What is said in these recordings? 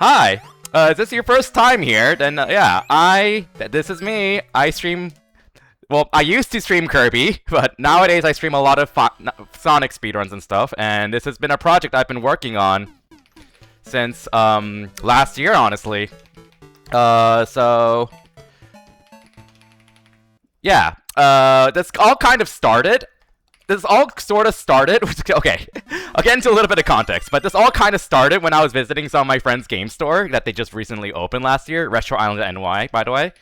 Hi! Is this your first time here? Then, yeah, this is me. I stream... Well, I used to stream Kirby, but nowadays I stream a lot of Sonic speedruns and stuff, and this has been a project I've been working on since, last year, honestly. So... Yeah, this all kind of started... This all sort of started... Okay, I'll get into a little bit of context, but this all kind of started when I was visiting some of my friends' game store that they just recently opened last year, Retro Island NY, by the way.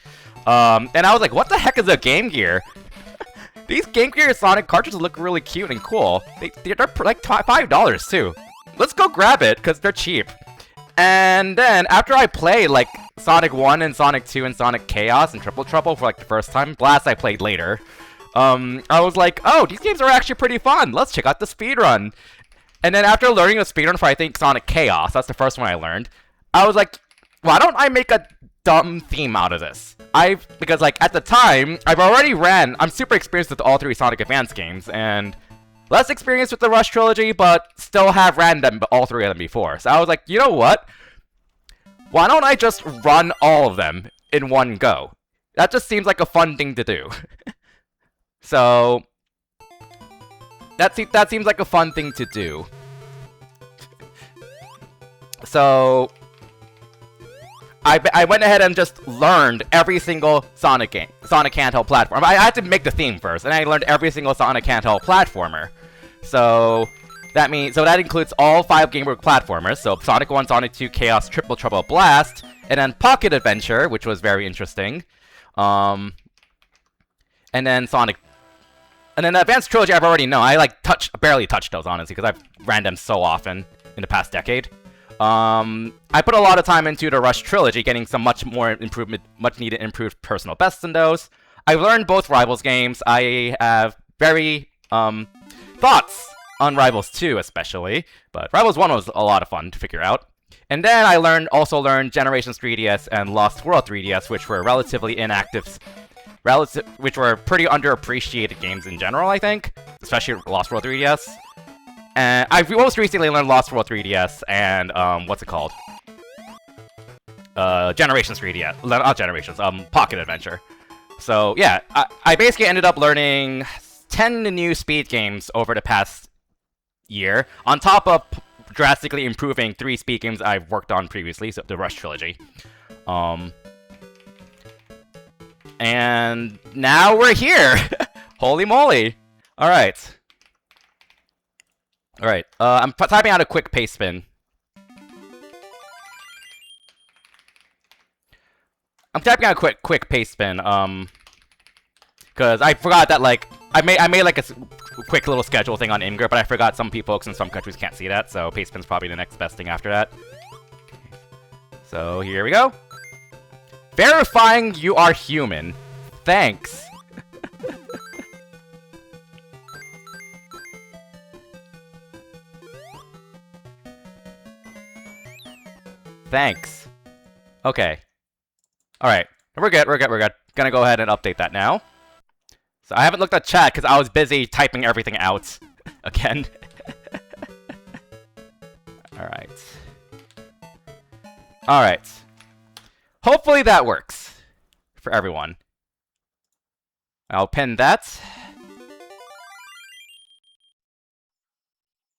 And I was like, what the heck is a Game Gear? These Game Gear Sonic cartridges look really cute and cool. They're like $5 too. Let's go grab it, because they're cheap. And then, after I played, like, Sonic 1 and Sonic 2 and Sonic Chaos and Triple Trouble for, like, the first time, Blast I played later, I was like, oh, these games are actually pretty fun. Let's check out the speedrun. And then after learning the speedrun for, I think, Sonic Chaos, that's the first one I learned, I was like, why don't I make a dumb theme out of this? Because, like, at the time, I'm super experienced with all three Sonic Advance games, and less experienced with the Rush trilogy, but still have ran them, all three of them before. So I was like, you know what? Why don't I just run all of them in one go? That just seems like a fun thing to do. So, that seems like a fun thing to do. So, I went ahead and just learned every single Sonic game, Sonic Handheld platform. I had to make the theme first, and I learned every single Sonic Handheld platformer. So, that includes all 5 Game Boy platformers, so Sonic 1, Sonic 2, Chaos, Triple Trouble, Blast, and then Pocket Adventure, which was very interesting. And then the Advanced Trilogy I've already known. I barely touched those, honestly, because I've ran them so often in the past decade. I put a lot of time into the Rush Trilogy, getting some much needed improved personal bests in those. I've learned both Rivals games. I have very, thoughts on Rivals 2, especially. But Rivals 1 was a lot of fun to figure out. And then I also learned Generations 3DS and Lost World 3DS, which were relatively inactive... which were pretty underappreciated games in general, I think. Especially Lost World 3DS. And I've most recently learned Lost World 3DS and, what's it called? Generations 3DS. Not Generations, Pocket Adventure. So, yeah, I basically ended up learning 10 new speed games over the past year, on top of drastically improving 3 speed games I've worked on previously, so the Rush Trilogy. And now we're here! Holy moly! Alright. Alright, I'm typing out a quick paste spin. I'm typing out a quick paste spin, because I forgot that, like, I made like a quick little schedule thing on Imgur, but I forgot some folks in some countries can't see that, so paste spin's probably the next best thing after that. So, here we go. Verifying you are human. Thanks. Thanks. Okay. Alright. We're good. Gonna go ahead and update that now. So I haven't looked at chat because I was busy typing everything out. Again. Alright. Alright. Hopefully that works for everyone. I'll pin that.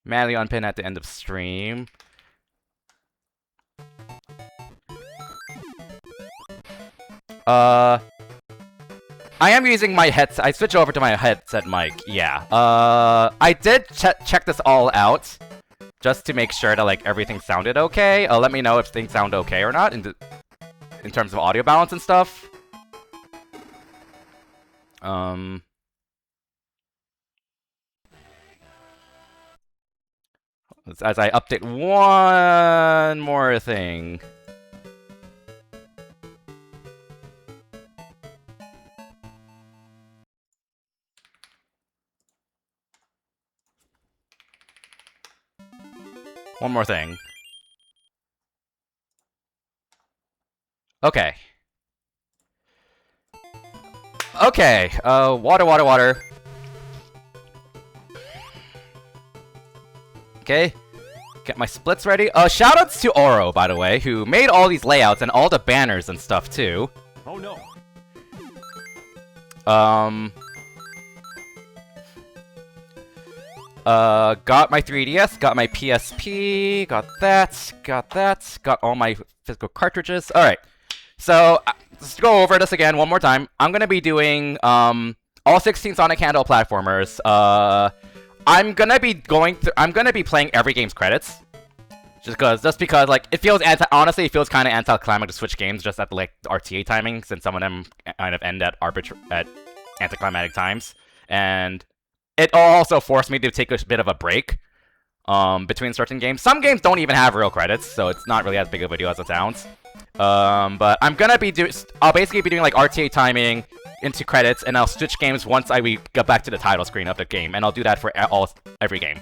Manually unpin at the end of stream. I am using my headset. I switched over to my headset mic. Yeah. I did check this all out just to make sure that like everything sounded okay. Let me know if things sound okay or not in terms of audio balance and stuff. As I update one more thing. One more thing. Okay. Okay, water. Okay. Get my splits ready. Shoutouts to Oro, by the way, who made all these layouts and all the banners and stuff, too. Oh no. Got my 3DS, got my PSP, got all my physical cartridges. Alright, so, let's go over this again one more time. I'm gonna be doing, all 16 Sonic Handheld platformers. I'm gonna be playing every game's credits. Just because, like, it feels honestly, it feels kind of anticlimactic to switch games just at, like, the RTA timing, since some of them kind of end at anticlimactic times. And it also forced me to take a bit of a break, between certain games. Some games don't even have real credits, so it's not really as big of a deal as it sounds. But I'm gonna be I'll basically be doing, like, RTA timing into credits, and I'll switch games once we get back to the title screen of the game, and I'll do that for every game.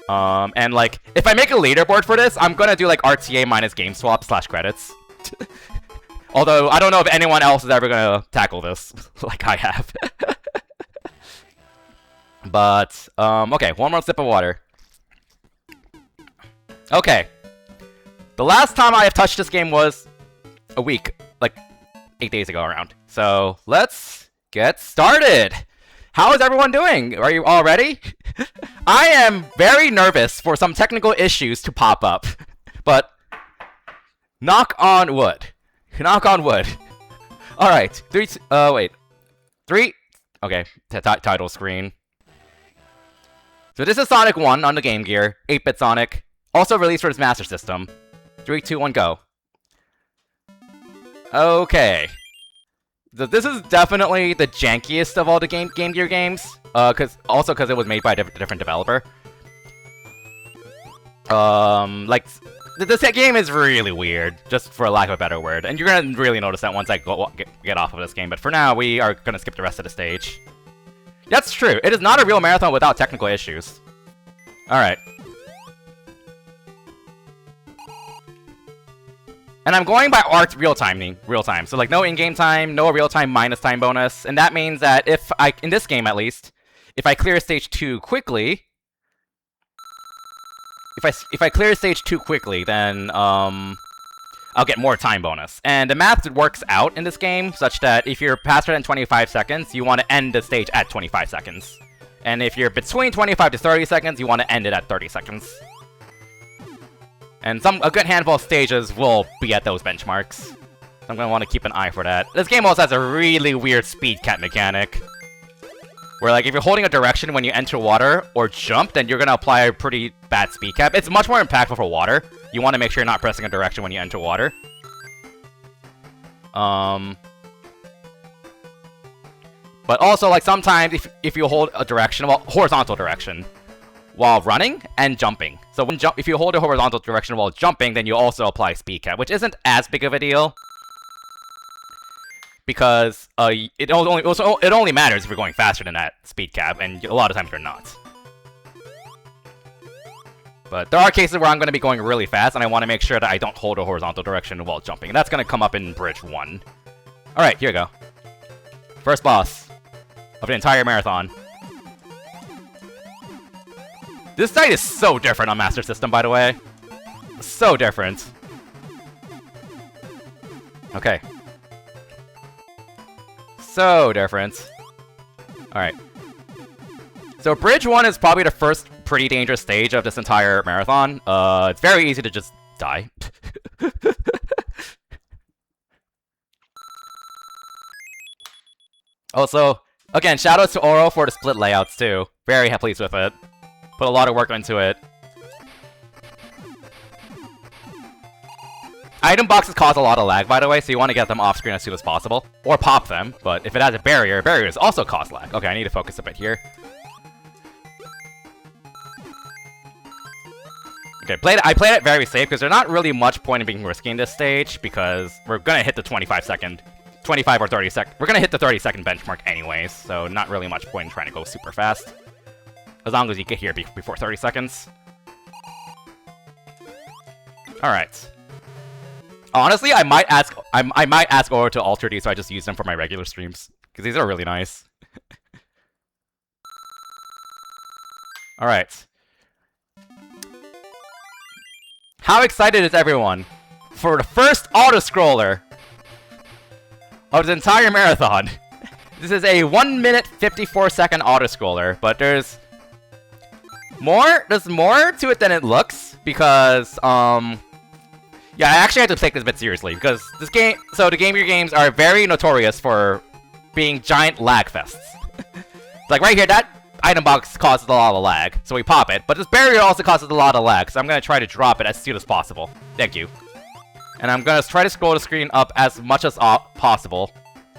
And, like, if I make a leaderboard for this, I'm gonna do, like, RTA minus game swap / credits. Although, I don't know if anyone else is ever gonna tackle this, like I have. But, okay, one more sip of water. Okay. The last time I have touched this game was a week, like, 8 days ago around. So, let's get started! How is everyone doing? Are you all ready? I am very nervous for some technical issues to pop up. But, knock on wood. Knock on wood. Alright, three, okay, title screen. So this is Sonic 1 on the Game Gear, 8-bit Sonic, also released for its Master System. 3, 2, 1, go. Okay. This is definitely the jankiest of all the Game Gear games, because it was made by a different developer. Like, this game is really weird, just for lack of a better word, and you're gonna really notice that once I get off of this game, but for now, we are gonna skip the rest of the stage. That's true, it is not a real marathon without technical issues. Alright. And I'm going by real time. So, like, no in-game time, no real-time minus time bonus. And that means that in this game at least, if I clear stage 2 quickly, if I clear stage 2 quickly, then, I'll get more time bonus. And the math works out in this game, such that if you're faster than 25 seconds, you want to end the stage at 25 seconds. And if you're between 25 to 30 seconds, you want to end it at 30 seconds. And a good handful of stages will be at those benchmarks. So I'm gonna want to keep an eye for that. This game also has a really weird speed cap mechanic. Where, like, if you're holding a direction when you enter water or jump, then you're gonna apply a pretty bad speed cap. It's much more impactful for water. You want to make sure you're not pressing a direction when you enter water. But also, like, sometimes if you hold a direction, well, horizontal direction, while running and jumping. So if you hold a horizontal direction while jumping, then you also apply speed cap, which isn't as big of a deal. Because it only matters if you're going faster than that speed cap, and a lot of times you're not. But there are cases where I'm going to be going really fast, and I want to make sure that I don't hold a horizontal direction while jumping. And that's going to come up in Bridge 1. Alright, here we go. First boss of the entire marathon. This site is so different on Master System, by the way. So different. Okay. So different. Alright. So Bridge 1 is probably the first pretty dangerous stage of this entire marathon. It's very easy to just die. Also, again, shoutouts to Oro for the split layouts, too. Very pleased with it. Put a lot of work into it. Item boxes cause a lot of lag, by the way, so you want to get them off screen as soon as possible. Or pop them, but if it has a barrier, barriers also cause lag. Okay, I need to focus a bit here. Okay, I played it very safe, because there's not really much point in being risky in this stage, because we're gonna hit the 25 or 30 second. We're gonna hit the 30-second benchmark anyways, so not really much point in trying to go super fast. As long as you get here before 30 seconds. Alright. Honestly, I might ask Oro to alter these so I just use them for my regular streams. Because these are really nice. Alright. How excited is everyone for the first auto-scroller of the entire marathon? This is a 1 minute 54-second auto-scroller, but there's more to it than it looks, because, yeah, I actually have to take this a bit seriously, because the Game Gear games are very notorious for being giant lag fests. Like right here, that item box causes a lot of lag, so we pop it, but this barrier also causes a lot of lag, so I'm gonna try to drop it as soon as possible. Thank you. And I'm gonna try to scroll the screen up as much as possible,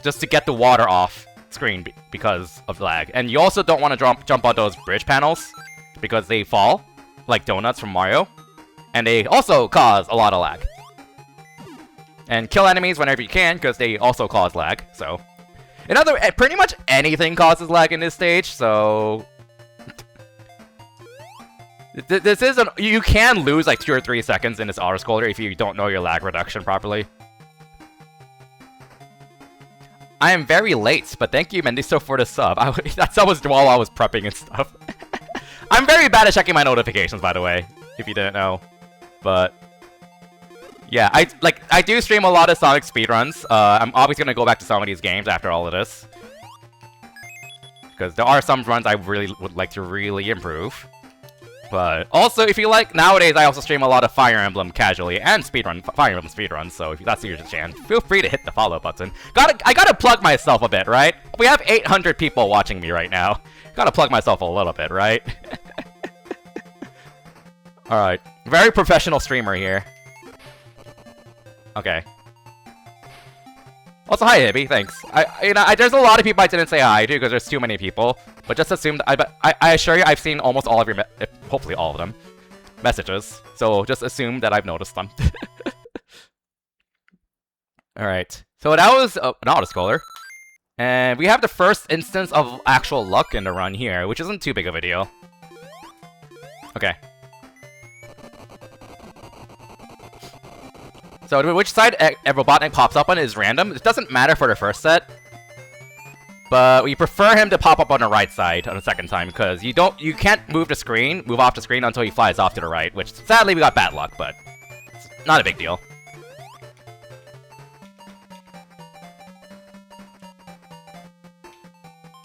just to get the water off screen because of lag. And you also don't want to jump on those bridge panels, because they fall, like donuts from Mario, and they also cause a lot of lag. And kill enemies whenever you can, because they also cause lag, so... pretty much anything causes lag in this stage, so... This is you can lose like 2 or 3 seconds in this auto-scroller if you don't know your lag reduction properly. I am very late, but thank you, Mendiso, for the sub. That sub was while I was prepping and stuff. I'm very bad at checking my notifications, by the way, if you didn't know. But... yeah, I do stream a lot of Sonic speedruns. I'm obviously gonna go back to some of these games after all of this. Because there are some runs I really would like to really improve. But also, if you like, nowadays I also stream a lot of Fire Emblem casually and Fire Emblem speedruns, so if that's your chance, feel free to hit the follow button. I gotta plug myself a bit, right? We have 800 people watching me right now. Gotta plug myself a little bit, right? Alright, very professional streamer here. Okay. Also, hi, Hibby. Thanks. There's a lot of people I didn't say hi to because there's too many people. But just assume that I assure you, I've seen almost all of your, hopefully all of them, messages. So just assume that I've noticed them. All right. So that was an autoscroller, and we have the first instance of actual luck in the run here, which isn't too big of a deal. Okay. So which side Robotnik pops up on is random. It doesn't matter for the first set, but we prefer him to pop up on the right side on the second time because you can't move off the screen until he flies off to the right. Which sadly we got bad luck, but it's not a big deal.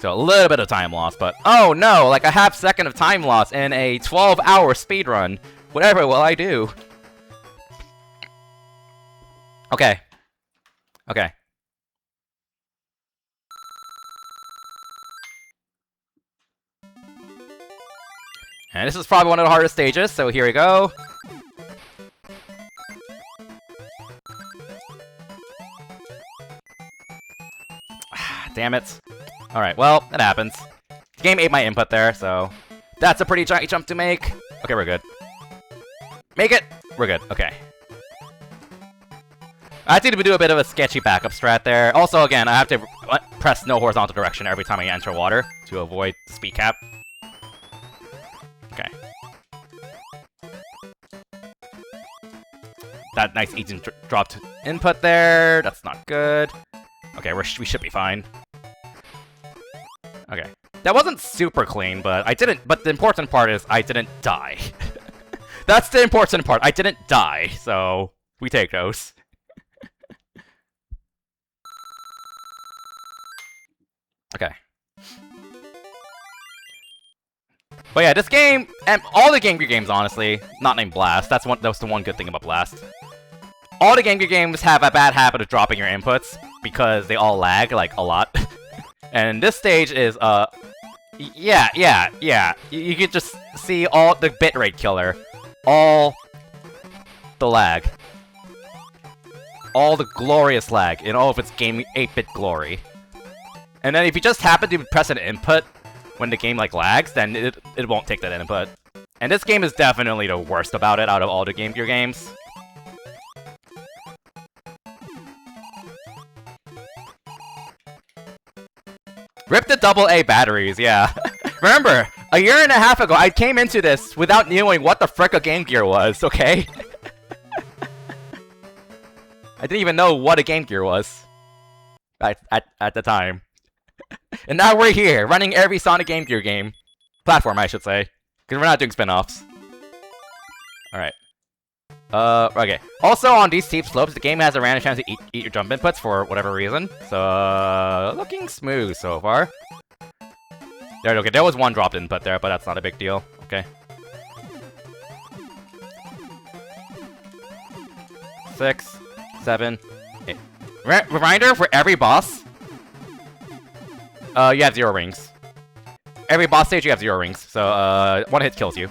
So a little bit of time loss, but oh no, like a half second of time loss in a 12-hour speedrun. Whatever will I do? Okay. Okay. And this is probably one of the hardest stages, so here we go. Damn it. Alright, well, it happens. The game ate my input there, so... that's a pretty giant jump to make. Okay, we're good. Make it! We're good, okay. I have to do a bit of a sketchy backup strat there. Also, again, I have to press no horizontal direction every time I enter water to avoid the speed cap. Okay. That nice easy dropped input there. That's not good. Okay, we should be fine. Okay. That wasn't super clean, but but the important part is I didn't die. That's the important part. I didn't die, so we take those. Okay. But yeah, this game, and all the Game Gear games, honestly, not named Blast. That's the one good thing about Blast. All the Game Gear games have a bad habit of dropping your inputs because they all lag, like, a lot. And this stage is, yeah. You can just see all the bitrate killer. All the lag. All the glorious lag in all of its game 8-bit glory. And then if you just happen to press an input when the game, like, lags, then it won't take that input. And this game is definitely the worst about it out of all the Game Gear games. Rip the AA batteries, yeah. Remember, a year and a half ago, I came into this without knowing what the frick a Game Gear was, okay? I didn't even know what a Game Gear was at the time. And now we're here, running every Sonic Game Gear game. Platform, I should say. Because we're not doing spin-offs. Alright. Okay. Also, on these steep slopes, the game has a random chance to eat your jump inputs for whatever reason. So, looking smooth so far. Okay, there was one dropped input there, but that's not a big deal. Okay. 6, 7, 8. Reminder for every boss. You have 0 rings. Every boss stage you have 0 rings, so one hit kills you.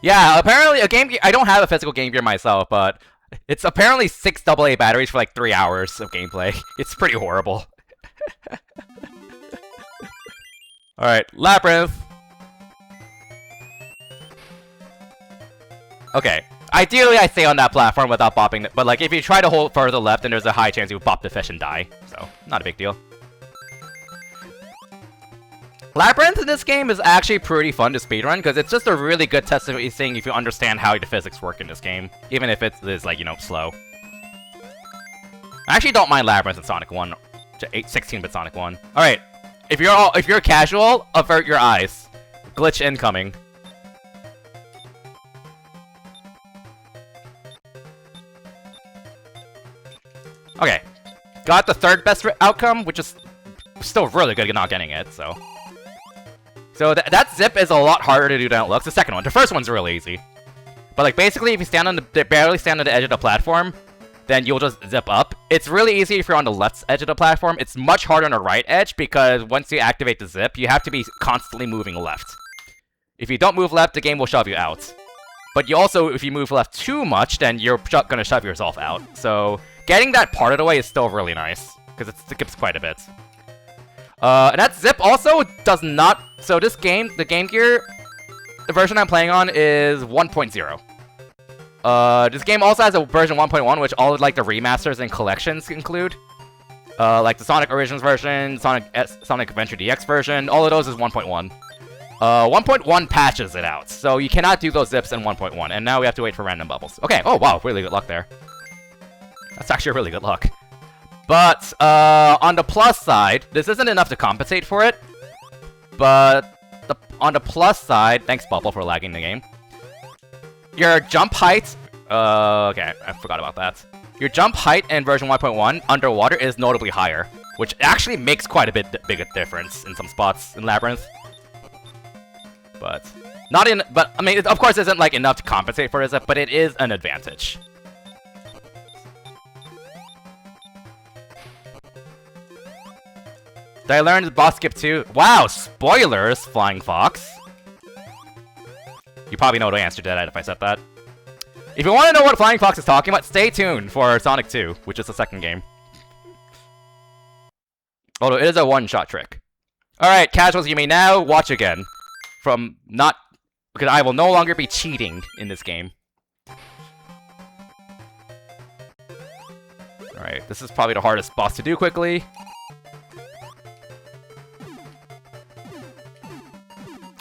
Yeah, apparently a Game Gear. I don't have a physical Game Gear myself, but it's apparently 6 AA batteries for like 3 hours of gameplay. It's pretty horrible. Alright, Labyrinth. Okay. Ideally, I stay on that platform without bopping it, but like if you try to hold further left, then there's a high chance you bop the fish and die. So, not a big deal. Labyrinth in this game is actually pretty fun to speedrun, because it's just a really good test of seeing if you understand how the physics work in this game, even if it is, like, you know, slow. I actually don't mind Labyrinth in Sonic 1, 16-bit Sonic 1. Alright, if you're casual, avert your eyes. Glitch incoming. Okay, got the third best outcome, which is still really good at not getting it, so... So that zip is a lot harder to do than it looks. The second one. The first one's really easy. But like basically if you stand on the barely stand on the edge of the platform, then you'll just zip up. It's really easy if you're on the left edge of the platform. It's much harder on the right edge because once you activate the zip, you have to be constantly moving left. If you don't move left, the game will shove you out. But you also, if you move left too much, then you're gonna shove yourself out. So getting that part of the way is still really nice, because it skips quite a bit. And that zip also does not... So this game, the Game Gear, the version I'm playing on is 1.0. This game also has a version 1.1, which all of, like, the remasters and collections include. Like the Sonic Origins version, Sonic Adventure DX version, all of those is 1.1. 1.1 patches it out, so you cannot do those zips in 1.1, and now we have to wait for random bubbles. Okay, oh wow, really good luck there. That's actually really good luck. But, on the plus side, this isn't enough to compensate for it. But, on the plus side, thanks Bubble for lagging the game. Your jump height, okay, I forgot about that. Your jump height in version 1.1 underwater is notably higher, which actually makes quite a bit bigger difference in some spots in Labyrinth. But, I mean, it, of course, isn't like enough to compensate for it, but it is an advantage. Did I learn the boss skip too? Wow, spoilers, Flying Fox. You probably know the answer to that if I said that. If you want to know what Flying Fox is talking about, stay tuned for Sonic 2, which is the second game. Although it is a one-shot trick. Alright, casuals, you may now watch again. Because I will no longer be cheating in this game. Alright, this is probably the hardest boss to do quickly.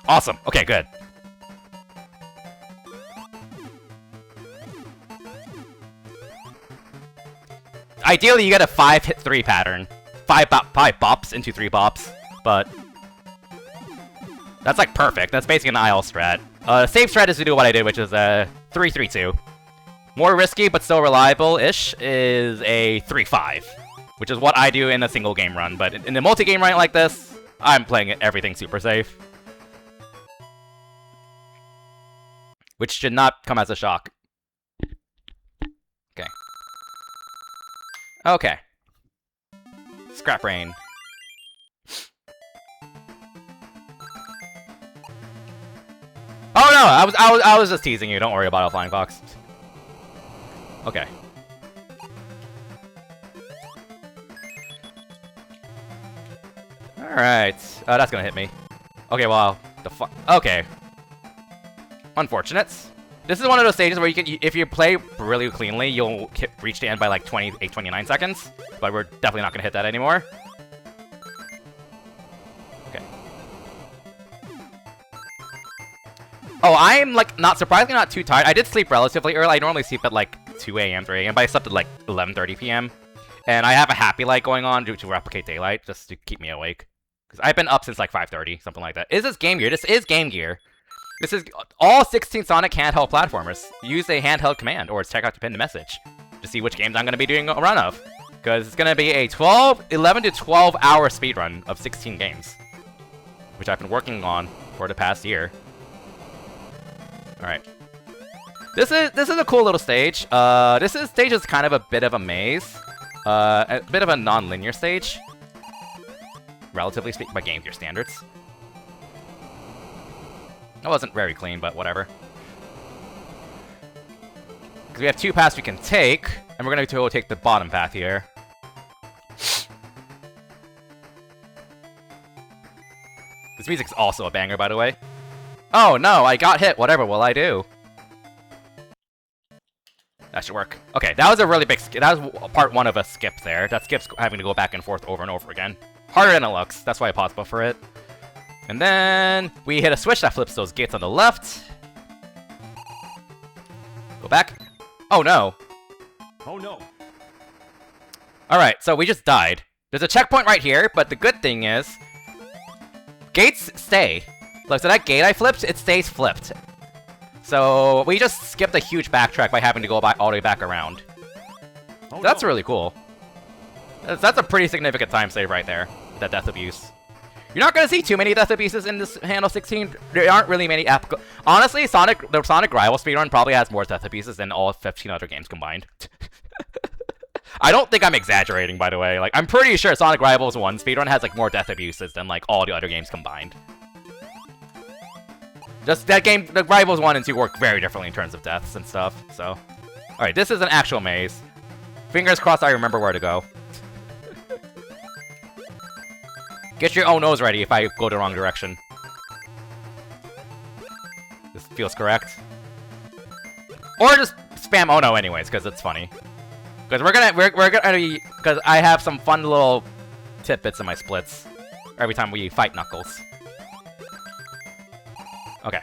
Awesome. Okay, good. Ideally, you get a 5-hit-3 pattern. 5 bops into 3 bops, but that's like perfect. That's basically an IL strat. Safe strat is to do what I did, which is 3-3-2. More risky, but still reliable-ish, is a 3-5, which is what I do in a single game run. But in a multi-game run like this, I'm playing everything super safe. Which should not come as a shock. Okay. Okay. Scrap Rain. Oh no, I was just teasing you. Don't worry about it, Flying Fox. Okay. All right. That's gonna hit me. Okay, well, the fuck. Okay. Unfortunate. This is one of those stages where you can, if you play really cleanly, you'll reach the end by like 29 seconds. But we're definitely not gonna hit that anymore. Okay. Oh, I'm like surprisingly not too tired. I did sleep relatively early. I normally sleep at like 2 a.m., 3 a.m., but I slept at like 11:30 p.m. And I have a happy light going on to replicate daylight, just to keep me awake. Because I've been up since like 5:30, something like that. Is this Game Gear? This is Game Gear. This is all 16 Sonic Handheld platformers. Use a handheld command or check out the pinned message to see which games I'm going to be doing a run of. Because it's going to be a 11 to 12 hour speedrun of 16 games. Which I've been working on for the past year. Alright. This is a cool little stage. This stage is kind of a bit of a maze. A bit of a non-linear stage. Relatively speaking, by Game Gear standards. It wasn't very clean, but whatever. Because we have two paths we can take, and we're going to go take the bottom path here. This music's also a banger, by the way. Oh no, I got hit. Whatever will I do? That should work. Okay, that was a really big skip. That was part one of a skip there. That skip's having to go back and forth over and over again. Harder than it looks. That's why I paused buffer it. And then we hit a switch that flips those gates on the left. Go back. Oh no. Oh no. Alright, so we just died. There's a checkpoint right here, but the good thing is gates stay. Look, so that gate I flipped, it stays flipped. So we just skipped a huge backtrack by having to go all the way back around. Oh, So that's no. really cool. That's a pretty significant time save right there. That death abuse. You're not gonna see too many death abuses in this Handle 16. There aren't really many honestly, the Sonic Rival speedrun probably has more death abuses than all 15 other games combined. I don't think I'm exaggerating, by the way. Like, I'm pretty sure Sonic Rivals 1 speedrun has like more death abuses than like all the other games combined. Just that game, the Rivals 1 and 2 work very differently in terms of deaths and stuff, so. Alright, this is an actual maze. Fingers crossed I remember where to go. Get your own nose ready if I go the wrong direction. This feels correct. Or just spam oh no anyways, because it's funny. Because we're gonna be, because I have some fun little tidbits in my splits every time we fight Knuckles. Okay.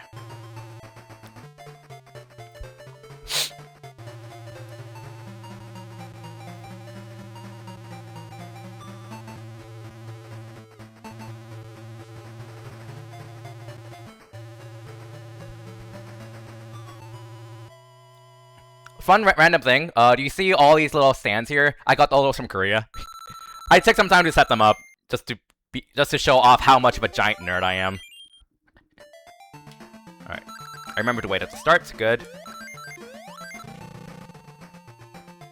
Fun random thing, do you see all these little stands here? I got all those from Korea. I took some time to set them up, just to show off how much of a giant nerd I am. Alright. I remember to wait at the start, good.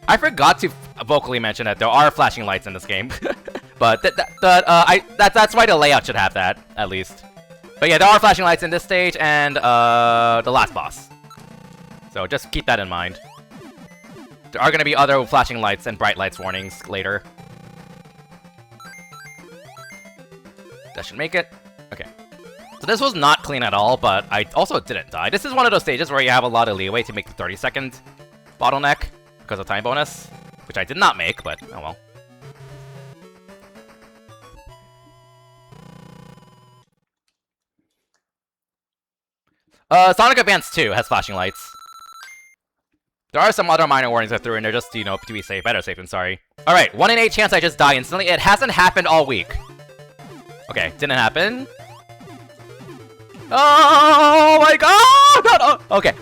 I forgot to vocally mention that there are flashing lights in this game. But that's why the layout should have that, at least. But yeah, there are flashing lights in this stage and the last boss. So just keep that in mind. There are going to be other flashing lights and bright lights warnings later. That should make it. Okay. So this was not clean at all, but I also didn't die. This is one of those stages where you have a lot of leeway to make the 30-second bottleneck because of time bonus, which I did not make, but oh well. Sonic Advance2 has flashing lights. There are some other minor warnings I threw in there just, you know, to be safe. Better safe than sorry. Alright, 1 in 8 chance I just die instantly. It hasn't happened all week. Okay, didn't happen. Oh my god! No, no. Okay.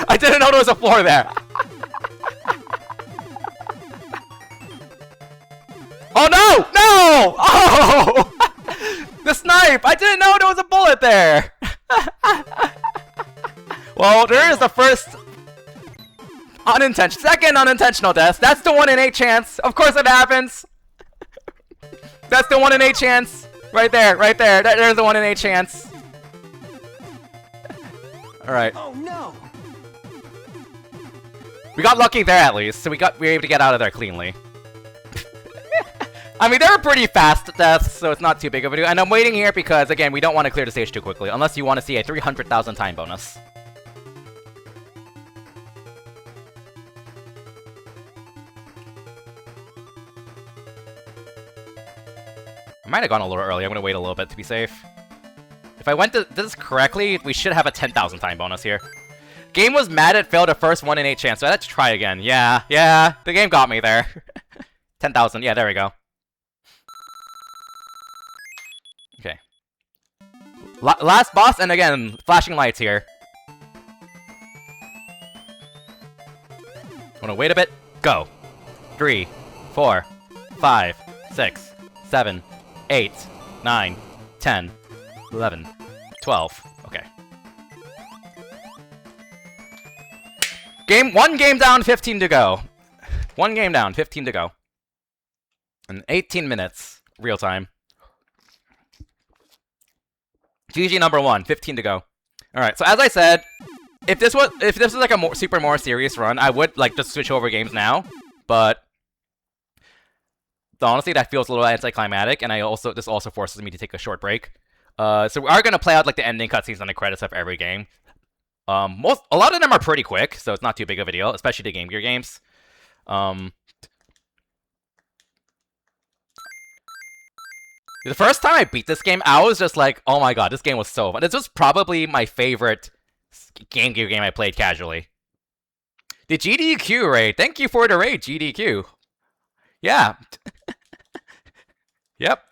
I didn't know there was a floor there. Oh no! No! Oh! The snipe! I didn't know there was a bullet there! Well, there is the first second unintentional death. That's the 1 in 8 chance. Of course it happens. That's the 1 in 8 chance. Right there, right there. There's the 1 in 8 chance. Alright. Oh no! We got lucky there at least, so we were able to get out of there cleanly. I mean, they were pretty fast deaths, so it's not too big of a deal. And I'm waiting here because, again, we don't want to clear the stage too quickly, unless you want to see a 300,000 time bonus. I might have gone a little early. I'm going to wait a little bit to be safe. If I went to this correctly, we should have a 10,000 time bonus here. Game was mad it failed a first 1 in 8 chance, so I had to try again. Yeah, the game got me there. 10,000, yeah, there we go. Last boss, and again, flashing lights here. Wanna wait a bit? Go. 3, 4, 5, 6, 7, 8, 9, 10, 11, 12. Okay. One game down, 15 to go. One game down, 15 to go. And 18 minutes, real time. GG number 1, 15 to go. Alright, so as I said, if this was like a super more serious run, I would like just switch over games now, but honestly that feels a little anticlimactic, and this also forces me to take a short break. So we are gonna play out like the ending cutscenes and the credits of every game. A lot of them are pretty quick, so it's not too big of a deal, especially the Game Gear games. The first time I beat this game, I was just like, oh my god, this game was so fun. This was probably my favorite Game Gear game I played casually. The GDQ raid. Thank you for the raid, GDQ. Yeah. Yep.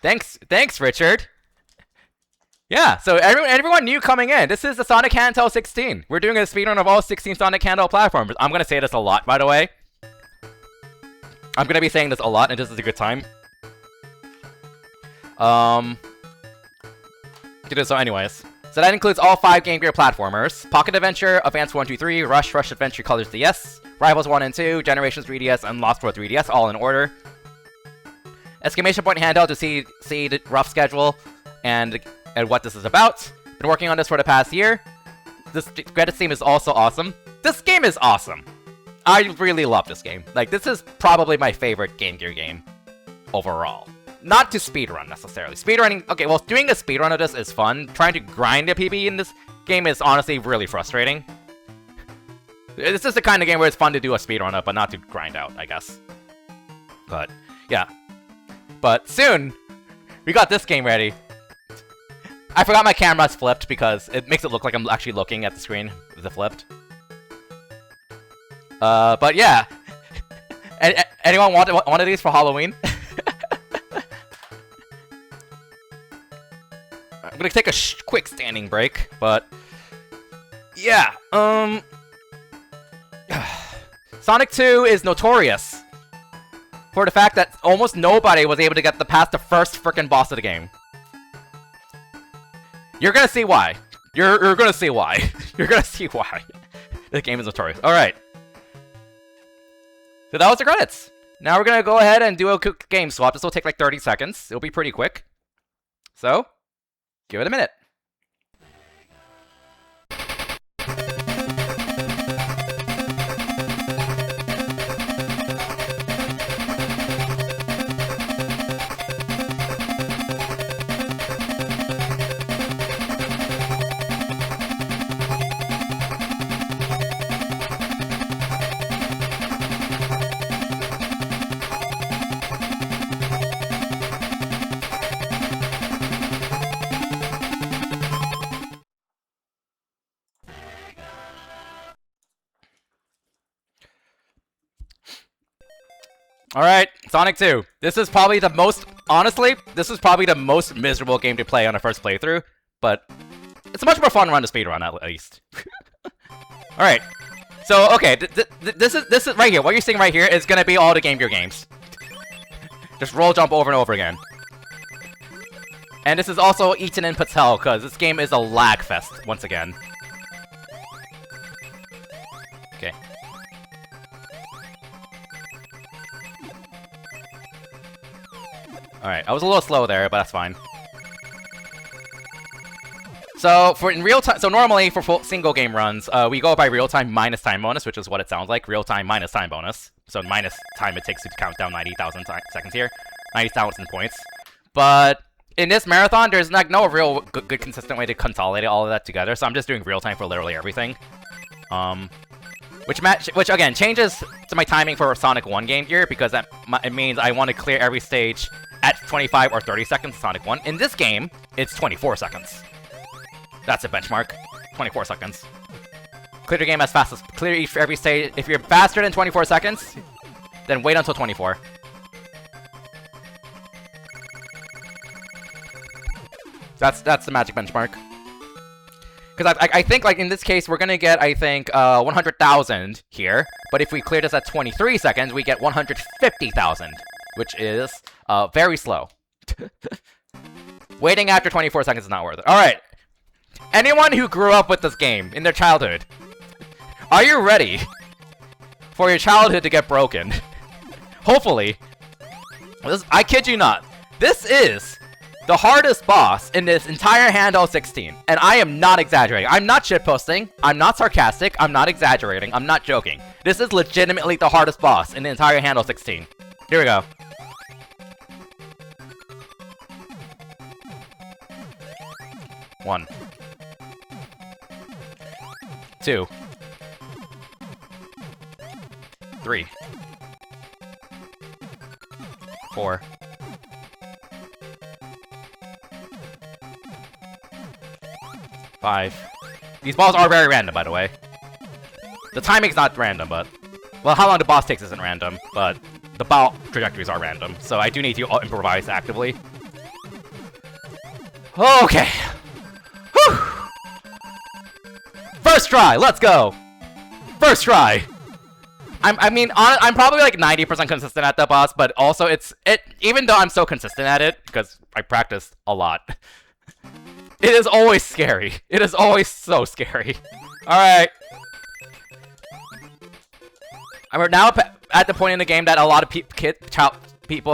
Thanks, Richard. Yeah, so everyone new coming in. This is the Sonic Handheld 16. We're doing a speedrun of all 16 Sonic Handheld platforms. I'm gonna say this a lot, by the way. I'm gonna be saying this a lot, and this is a good time. So anyways. So that includes all 5 Game Gear platformers. Pocket Adventure, Advance 1, 2, 3, Rush, Rush Adventure Colors DS, Rivals 1 and 2, Generations 3DS, and Lost World 3DS, all in order. Exclamation point handheld to see the rough schedule and what this is about. Been working on this for the past year. This credits theme is also awesome. This game is awesome. I really love this game. Like, this is probably my favorite Game Gear game overall. Not to speedrun, necessarily. Speedrunning... Okay, well, doing a speedrun of this is fun. Trying to grind a PB in this game is honestly really frustrating. This is the kind of game where it's fun to do a speedrun of, but not to grind out, I guess. But, yeah. But soon, we got this game ready. I forgot my camera's flipped because it makes it look like I'm actually looking at the screen with it flipped. But yeah. Anyone want one of these for Halloween? I'm gonna take a quick standing break, but yeah, Sonic 2 is notorious for the fact that almost nobody was able to get past the first frickin' boss of the game. You're gonna see why. You're gonna see why. You're gonna see why. The game is notorious. Alright. So that was the credits. Now we're gonna go ahead and do a quick game swap. This will take like 30 seconds. It'll be pretty quick. So, give it a minute. Alright, Sonic 2. This is probably the most... Honestly, this is probably the most miserable game to play on a first playthrough, but it's a much more fun run to speedrun, at least. Alright. So, okay, this is right here. What you're seeing right here is gonna be all the Game Gear games. Just roll jump over and over again. And this is also Eaton and Patel, because this game is a lag fest, once again. Okay. Alright, I was a little slow there, but that's fine. So, in real time, so normally for full single game runs, we go by real time minus time bonus, which is what it sounds like. Real time minus time bonus. So minus time it takes to count down 90,000 seconds here. 90,000 points. But in this marathon, there's like no real good consistent way to consolidate all of that together, so I'm just doing real time for literally everything. Which again, changes to my timing for Sonic 1 Game Gear, because it means I want to clear every stage at 25 or 30 seconds Sonic 1. In this game, it's 24 seconds. That's a benchmark. 24 seconds. Clear the game as fast as... Clear every stage. If you're faster than 24 seconds, then wait until 24. That's the magic benchmark. Because I think, like, in this case, we're gonna get, I think, 100,000 here. But if we clear this at 23 seconds, we get 150,000. Which is, very slow. Waiting after 24 seconds is not worth it. Alright. Anyone who grew up with this game in their childhood, are you ready for your childhood to get broken? Hopefully. I kid you not. This is the hardest boss in this entire Handheld 16. And I am not exaggerating. I'm not shitposting. I'm not sarcastic. I'm not exaggerating. I'm not joking. This is legitimately the hardest boss in the entire Handheld 16. Here we go. One. 2. 3. 4. 5. These balls are very random, by the way. The timing's not random, but... Well, how long the boss takes isn't random, but the ball trajectories are random, so I do need to improvise actively. Okay. Whew. First try, let's go! First try! I'm probably like 90% consistent at the boss, but also even though I'm so consistent at it, because I practiced a lot, it is always scary. It is always so scary. Alright. We're now at the point in the game that a lot of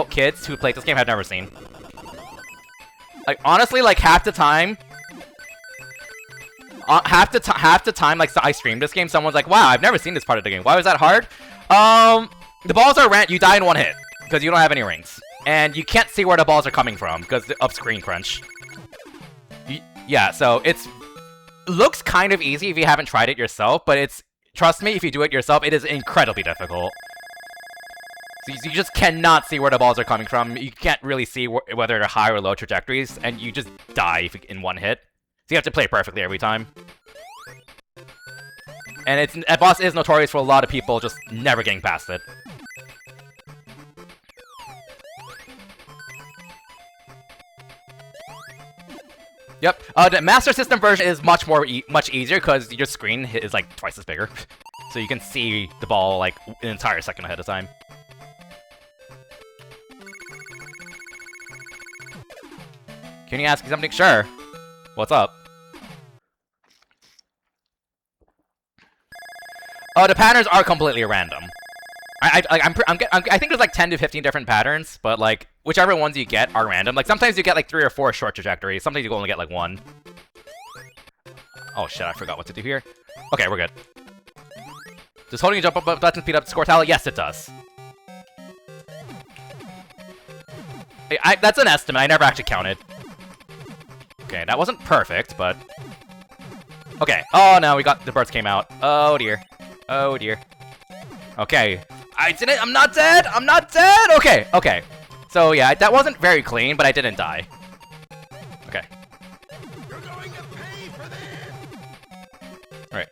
kids who play this game have never seen. Like, honestly, like, half the time, like, I streamed this game, someone's like, wow, I've never seen this part of the game. Why was that hard? The balls are you die in one hit, because you don't have any rings. And you can't see where the balls are coming from, because of screen crunch. Yeah, so it looks kind of easy if you haven't tried it yourself, but trust me, if you do it yourself, it is incredibly difficult. So you just cannot see where the balls are coming from. You can't really see whether they're high or low trajectories, and you just die in one hit. So you have to play perfectly every time. And that boss is notorious for a lot of people just never getting past it. Yep. The Master System version is much easier because your screen is like twice as bigger, so you can see the ball like an entire second ahead of time. Can you ask me something? Sure. What's up? Oh, the patterns are completely random. I think there's like 10 to 15 different patterns, but like whichever ones you get are random. Like sometimes you get like 3 or 4 short trajectories. Sometimes you only get like 1. Oh shit! I forgot what to do here. Okay, we're good. Does holding a jump up button speed up the score tally? Yes, it does. That's an estimate. I never actually counted. Okay, that wasn't perfect, but okay. Oh no, the birds came out. Oh dear. Oh dear. Okay. I didn't. I'm not dead. I'm not dead. Okay. Okay. So yeah, that wasn't very clean, but I didn't die. Okay. You're going to pay for this. All right.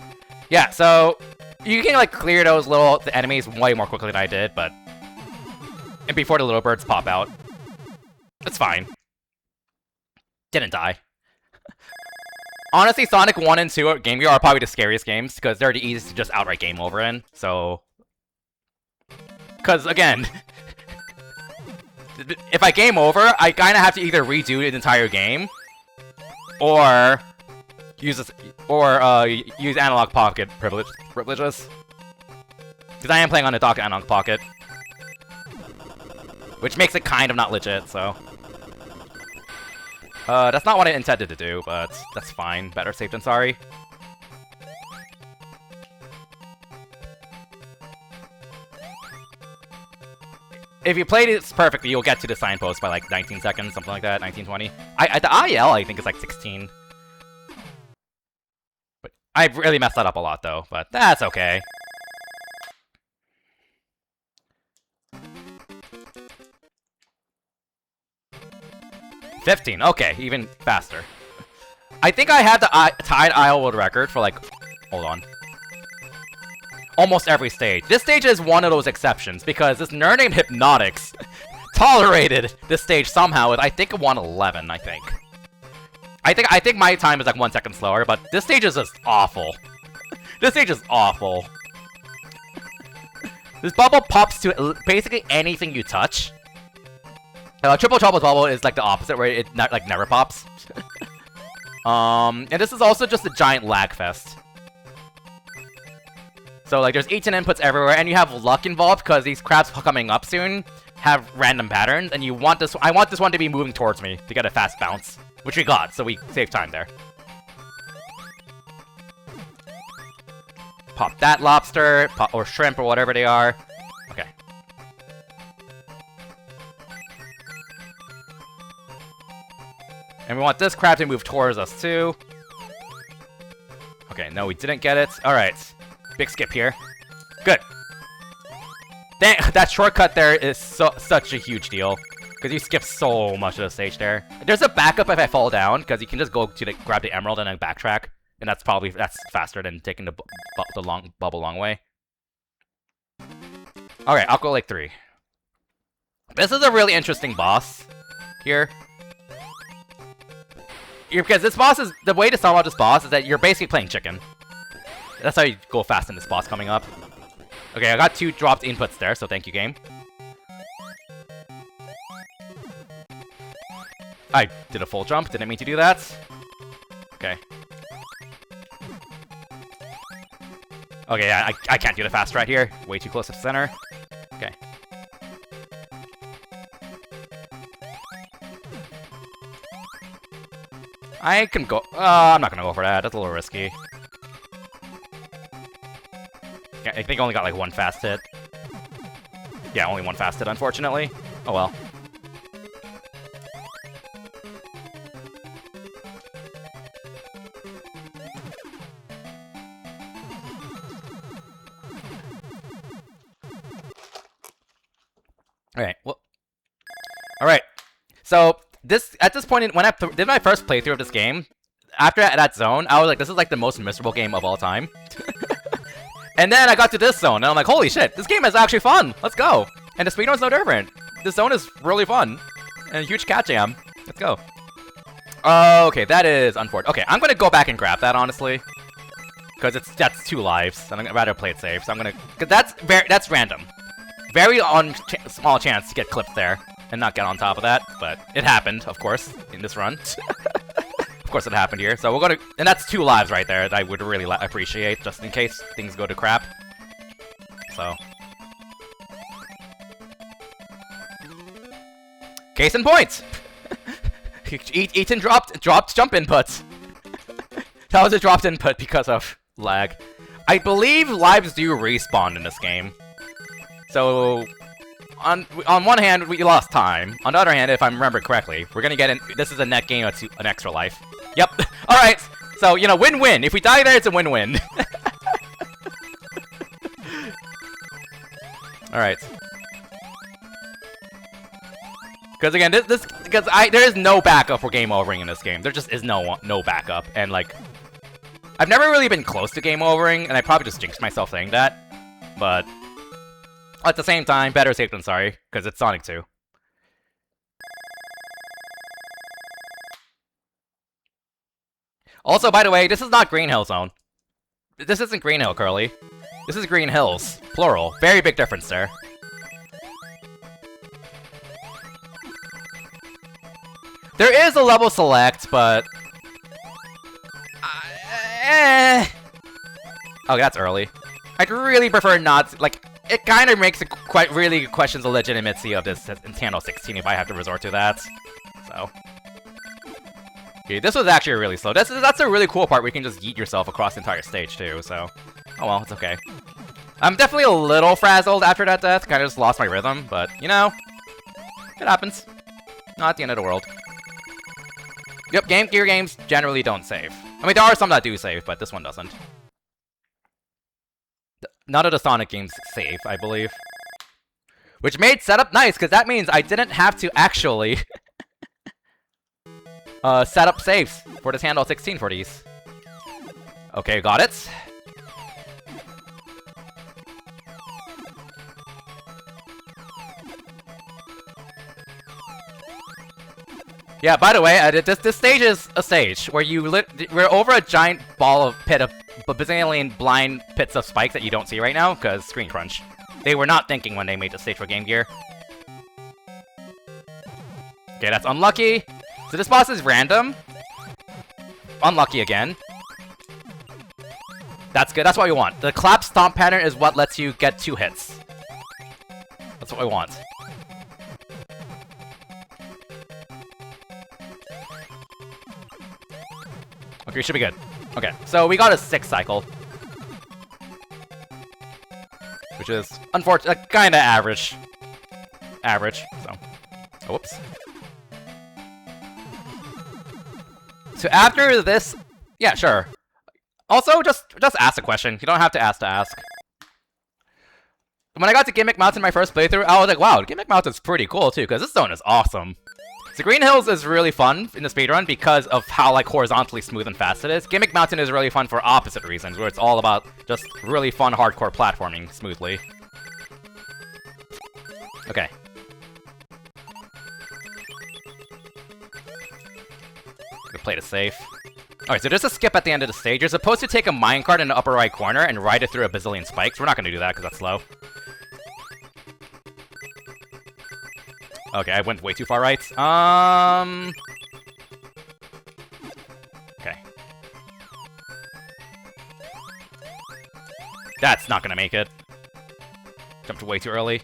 Yeah. So you can like clear those the enemies way more quickly than I did, but and before the little birds pop out, it's fine. Didn't die. Honestly, Sonic 1 and 2 at Game Gear are probably the scariest games because they're the easiest to just outright game over in. So, because again, if I game over, I kind of have to either redo the entire game or use use analog pocket privileges. Because I am playing on a dock analog pocket, which makes it kind of not legit. So. That's not what I intended to do, but that's fine. Better safe than sorry. If you played it perfectly, you'll get to the signpost by like 19 seconds, something like that, 19, 20. The IL, I think, is like 16. But I really messed that up a lot, though, but that's okay. 15, okay, even faster. I think I had the tied IL world record for like, hold on, almost every stage. This stage is one of those exceptions because this nerd named Hypnotics tolerated this stage somehow with, I think, 111, I think. I think my time is like 1 second slower, but this stage is just awful. This stage is awful. This bubble pops to basically anything you touch. Triple Trouble's bubble is like the opposite, where it like never pops. And this is also just a giant lag fest. So like there's 18 inputs everywhere, and you have luck involved because these crabs coming up soon have random patterns, and you want this. I want this one to be moving towards me to get a fast bounce, which we got, so we saved time there. Pop that lobster, or shrimp, or whatever they are. Okay. And we want this crab to move towards us too. Okay, no, we didn't get it. Alright. Big skip here. Good. Dang, that shortcut there is such a huge deal. Because you skip so much of the stage there. There's a backup if I fall down, because you can just go to grab the emerald and then backtrack. And that's faster than taking the bubble long way. Alright, Aqua Lake 3. This is a really interesting boss here. Because this boss is... The way to solve out this boss is that you're basically playing chicken. That's how you go fast in this boss coming up. Okay, I got 2 dropped inputs there, so thank you, game. I did a full jump, didn't mean to do that. Okay. Okay, yeah, I can't do the fast right here. Way too close to the center. Okay. I can go... I'm not gonna go for that. That's a little risky. I think I only got like 1 fast hit. Yeah, only 1 fast hit, unfortunately. Oh well. Alright, well... Alright. So, at this point, when I did my first playthrough of this game, after that zone, I was like, this is like the most miserable game of all time. And then I got to this zone, and I'm like, holy shit, this game is actually fun! Let's go! And the speedrun's no different. This zone is really fun. And a huge cat jam. Let's go. Okay, that is unfortunate. Okay, I'm gonna go back and grab that, honestly. Because that's 2 lives, and I'd rather play it safe, so I'm gonna... Because that's random. Very small chance to get clipped there, and not get on top of that, but it happened, of course, in this run. Of course it happened here, so we're gonna... And that's 2 lives right there that I would really appreciate, just in case things go to crap. So... Case in point! Ethan dropped jump inputs. That was a dropped input because of lag. I believe lives do respawn in this game. So... On one hand, we lost time. On the other hand, if I remember correctly, we're gonna get in... This is a net gain of an extra life. Yep. Alright. So, you know, win-win. If we die there, it's a win-win. Alright. Because again, there is no backup for game overing in this game. There just is no backup. And like... I've never really been close to game overing, and I probably just jinxed myself saying that. But... At the same time, better safe than sorry, because it's Sonic 2. Also, by the way, this is not Green Hill Zone. This isn't Green Hill, Curly. This is Green Hills. Plural. Very big difference there. There is a level select, but... Okay, that's early. I'd really prefer not... Like... It kind of makes it really questions the legitimacy of this Handheld 16 if I have to resort to that. So. Okay, this was actually really slow. That's a really cool part where you can just yeet yourself across the entire stage too, so. Oh well, it's okay. I'm definitely a little frazzled after that death, kind of just lost my rhythm, but, you know. It happens. Not the end of the world. Yep, Game Gear games generally don't save. I mean, there are some that do save, but this one doesn't. None of the Sonic games save, I believe. Which made setup nice, because that means I didn't have to actually set up saves for this Handheld 16 for these. Okay, got it. Yeah, by the way, this stage is a stage where we're over a giant ball of bazillion blind pits of spikes that you don't see right now, because screen crunch. They were not thinking when they made the stage for Game Gear. Okay, that's unlucky. So this boss is random. Unlucky again. That's good, that's what we want. The clap stomp pattern is what lets you get 2 hits. That's what we want. Okay, we should be good. Okay, so we got a 6 cycle. Which is, unfortunate, kinda average. Average, so. Oh, whoops. So after this, yeah, sure. Also, just ask a question. You don't have to ask. When I got to Gimmick Mountain my first playthrough, I was like, wow, Gimmick Mountain's pretty cool too, because this zone is awesome. So Green Hills is really fun in the speedrun because of how like horizontally smooth and fast it is. Gimmick Mountain is really fun for opposite reasons, where it's all about just really fun hardcore platforming smoothly. Okay. Gonna play it safe. Alright, so there's a skip at the end of the stage. You're supposed to take a minecart in the upper right corner and ride it through a bazillion spikes. We're not gonna do that because that's slow. Okay, I went way too far right. Okay. That's not gonna make it. Jumped way too early.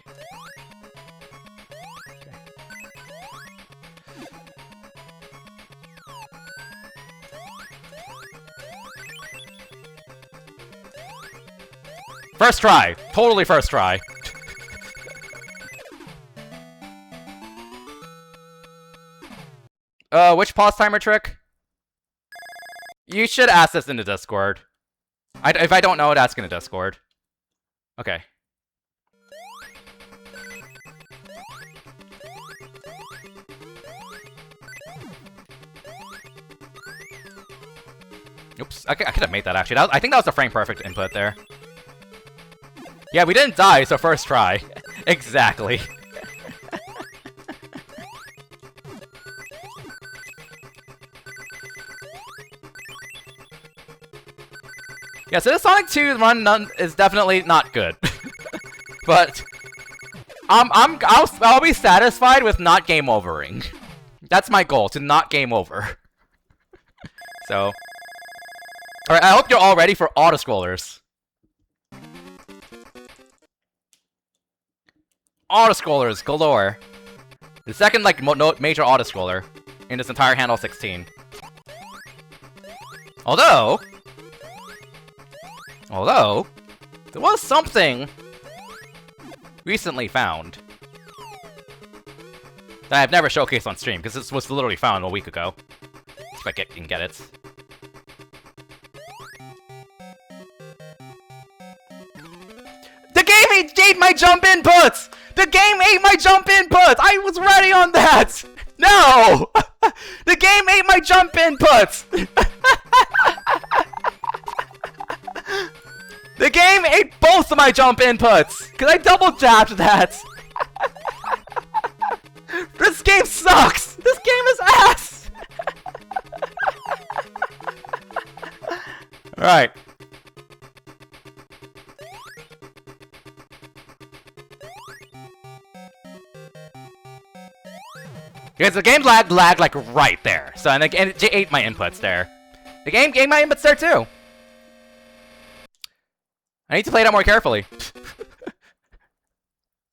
First try! Totally first try. Which pause timer trick? You should ask this in the Discord. If I don't know it, ask in the Discord. Okay. Oops, I could have made that actually. I think that was the frame perfect input there. Yeah, we didn't die, so first try. Exactly. Yeah, so this Sonic 2 run is definitely not good. But I'll be satisfied with not game overing. That's my goal, to not game over. So, alright, I hope you're all ready for auto-scrollers. Auto-scrollers galore. The second, like, major auto-scroller in this entire Handheld 16. Although, there was something recently found that I've never showcased on stream, because this was literally found a week ago. If I can get it. The game ate my jump inputs! The game ate my jump inputs! I was ready on that! No! The game ate my jump inputs! The game ate both of my jump inputs! Cause I double tapped that! This game sucks! This game is ass! Alright. Because the game lagged like right there. So and it ate my inputs there. The game ate my inputs there too. I need to play that more carefully.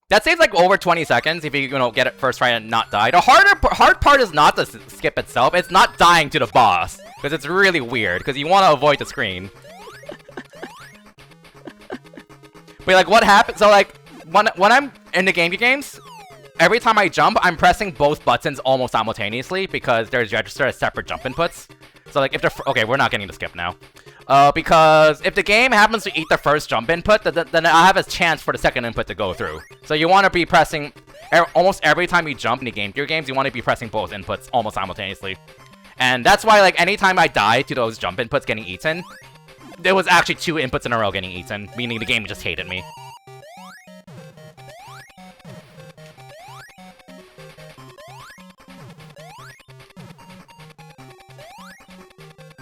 That saves like over 20 seconds if you get it first try and not die. The hard part is not the skip itself. It's not dying to the boss. Because it's really weird. Because you want to avoid the screen. But like what happens? So like when I'm in the games, every time I jump, I'm pressing both buttons almost simultaneously because there's registered as separate jump inputs. So like if the okay, we're not getting the skip now. Because if the game happens to eat the first jump input, then I have a chance for the second input to go through. So you want to be pressing almost every time you jump in the Game Gear games, you want to be pressing both inputs almost simultaneously. And that's why like anytime I die to those jump inputs getting eaten, there was actually 2 inputs in a row getting eaten, meaning the game just hated me.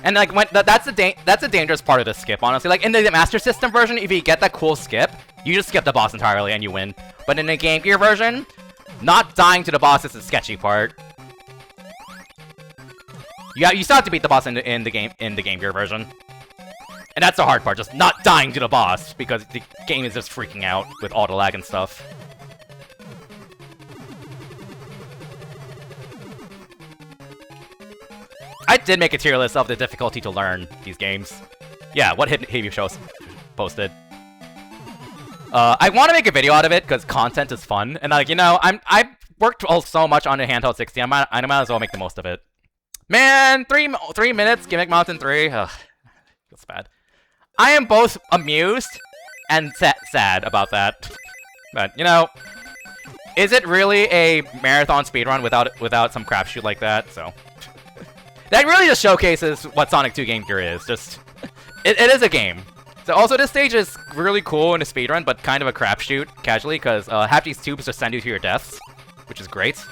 And like that's a dangerous part of the skip, honestly. Like in the Master System version, if you get that cool skip, you just skip the boss entirely and you win. But in the Game Gear version, not dying to the boss is the sketchy part. You still have to beat the boss in the Game Gear version. And that's the hard part, just not dying to the boss, because the game is just freaking out with all the lag and stuff. I did make a tier list of the difficulty to learn these games. Yeah, what Hibby shows posted. I want to make a video out of it, because content is fun, and like, you know, I've worked so much on the Handheld 60, I might as well make the most of it. Man, 3 minutes, Gimmick Mountain 3, ugh, feels bad. I am both amused and sad about that. But, you know, is it really a marathon speedrun without some crapshoot like that? So, that really just showcases what Sonic 2 Game Gear is. Just, it is a game. So also, this stage is really cool in a speedrun, but kind of a crapshoot, casually, because half these tubes just send you to your deaths, which is great.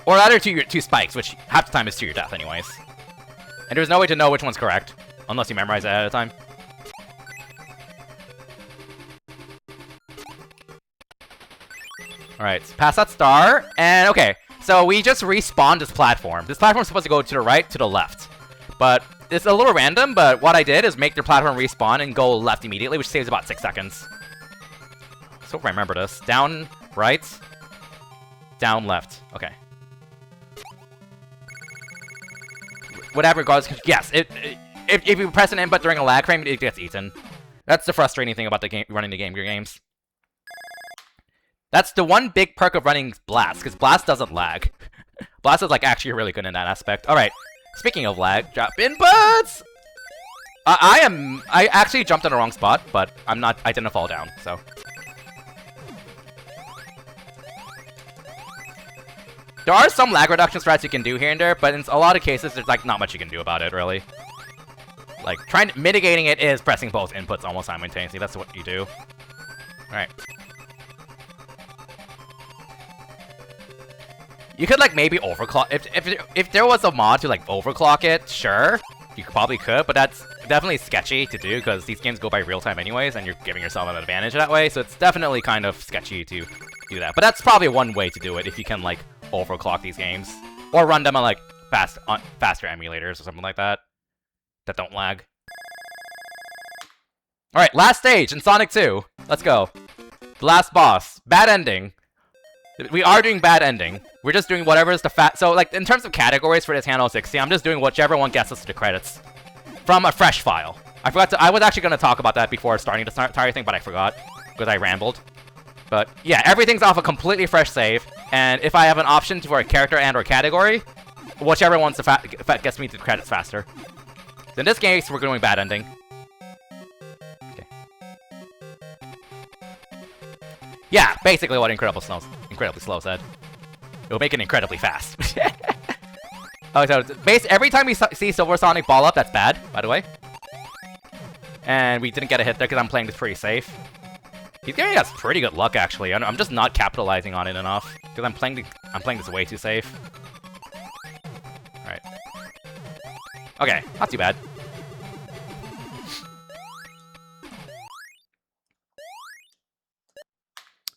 Or rather two spikes, which half the time is to your death anyways. And there's no way to know which one's correct, unless you memorize it ahead of time. Alright, past that star, and okay, so we just respawned this platform. This platform's supposed to go to the right, to the left. But it's a little random, but what I did is make the platform respawn and go left immediately, which saves about 6 seconds. So if I remember this. Down, right, down, left. Okay. Whatever goes, yes, if you press an input during a lag frame, it gets eaten. That's the frustrating thing about the game, running the Game Gear games. That's the one big perk of running Blast, because Blast doesn't lag. Blast is like actually really good in that aspect. Alright, speaking of lag, drop inputs! I actually jumped in the wrong spot, but I didn't fall down, so. There are some lag reduction strats you can do here and there, but in a lot of cases, there's like not much you can do about it, really. Like, mitigating it is pressing both inputs almost simultaneously. That's what you do. Alright. You could like maybe overclock, if there was a mod to like overclock it, sure. You probably could, but that's definitely sketchy to do, because these games go by real time anyways, and you're giving yourself an advantage that way, so it's definitely kind of sketchy to do that. But that's probably one way to do it, if you can like overclock these games, or run them on like faster emulators or something like that don't lag. Alright, last stage in Sonic 2. Let's go. The last boss. Bad ending. We are doing bad ending. We're just doing whatever is the so like in terms of categories for this Handheld 60, I'm just doing whichever one gets us to the credits from a fresh file. I was actually going to talk about that before starting the entire thing, but I forgot because I rambled. But yeah, everything's off a completely fresh save, and if I have an option for a character and or category, whichever one's gets me to the credits faster. So in this case, we're doing bad ending. Okay. Yeah, basically what Incredibly Slow said. It'll make it incredibly fast. Oh, so every time we see Silver Sonic ball up, that's bad, by the way. And we didn't get a hit there because I'm playing this pretty safe. He's giving us pretty good luck, actually. I'm just not capitalizing on it enough because I'm playing this way too safe. All right. Okay, not too bad.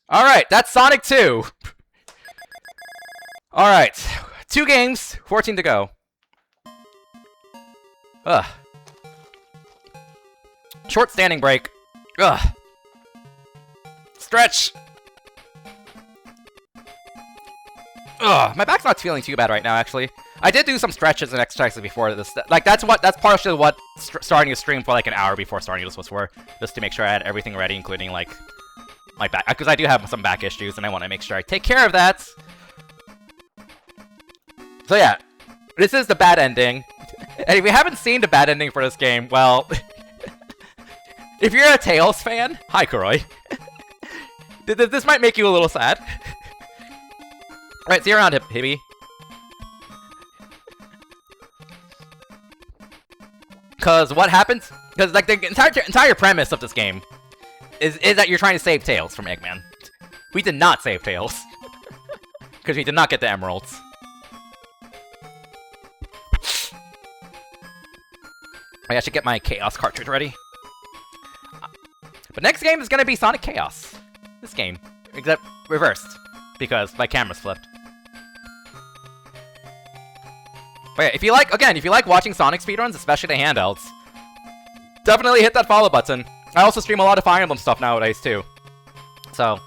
All right, that's Sonic 2. All right, 2 games, 14 to go. Ugh. Short standing break. Ugh. Stretch. Ugh, my back's not feeling too bad right now, actually. I did do some stretches and exercises before this. Like, that's partially what starting a stream for like an hour before starting this was for. Just to make sure I had everything ready, including like my back, because I do have some back issues and I want to make sure I take care of that. So yeah, this is the bad ending. And if you haven't seen the bad ending for this game, well, if you're a Tails fan, hi Kuroi. This might make you a little sad. Alright, see you around, Hibby. Cause what happens? Cause like the entire premise of this game is that you're trying to save Tails from Eggman. We did not save Tails. Because we did not get the emeralds. I should get my Chaos cartridge ready. But next game is gonna be Sonic Chaos. This game. Except reversed. Because my camera's flipped. But yeah, if you like watching Sonic speedruns, especially the handhelds, definitely hit that follow button. I also stream a lot of Fire Emblem stuff nowadays, too. So,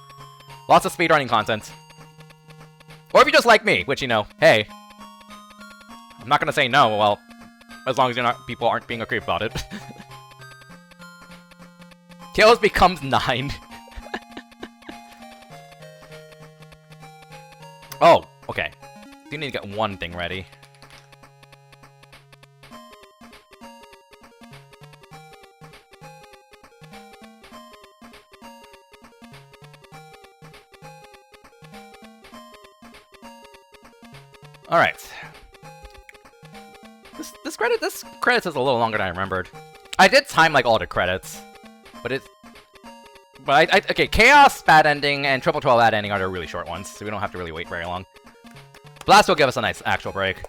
lots of speedrunning content. Or if you just like me, which, you know, hey. I'm not gonna say no, well, as long as people aren't being a creep about it. Tails becomes 9. Oh, okay. Do need to get one thing ready. Alright. This credits is a little longer than I remembered. I did time like all the credits, but okay, Chaos bad ending and Triple 12 bad ending are the really short ones, so we don't have to really wait very long. Blast will give us a nice actual break.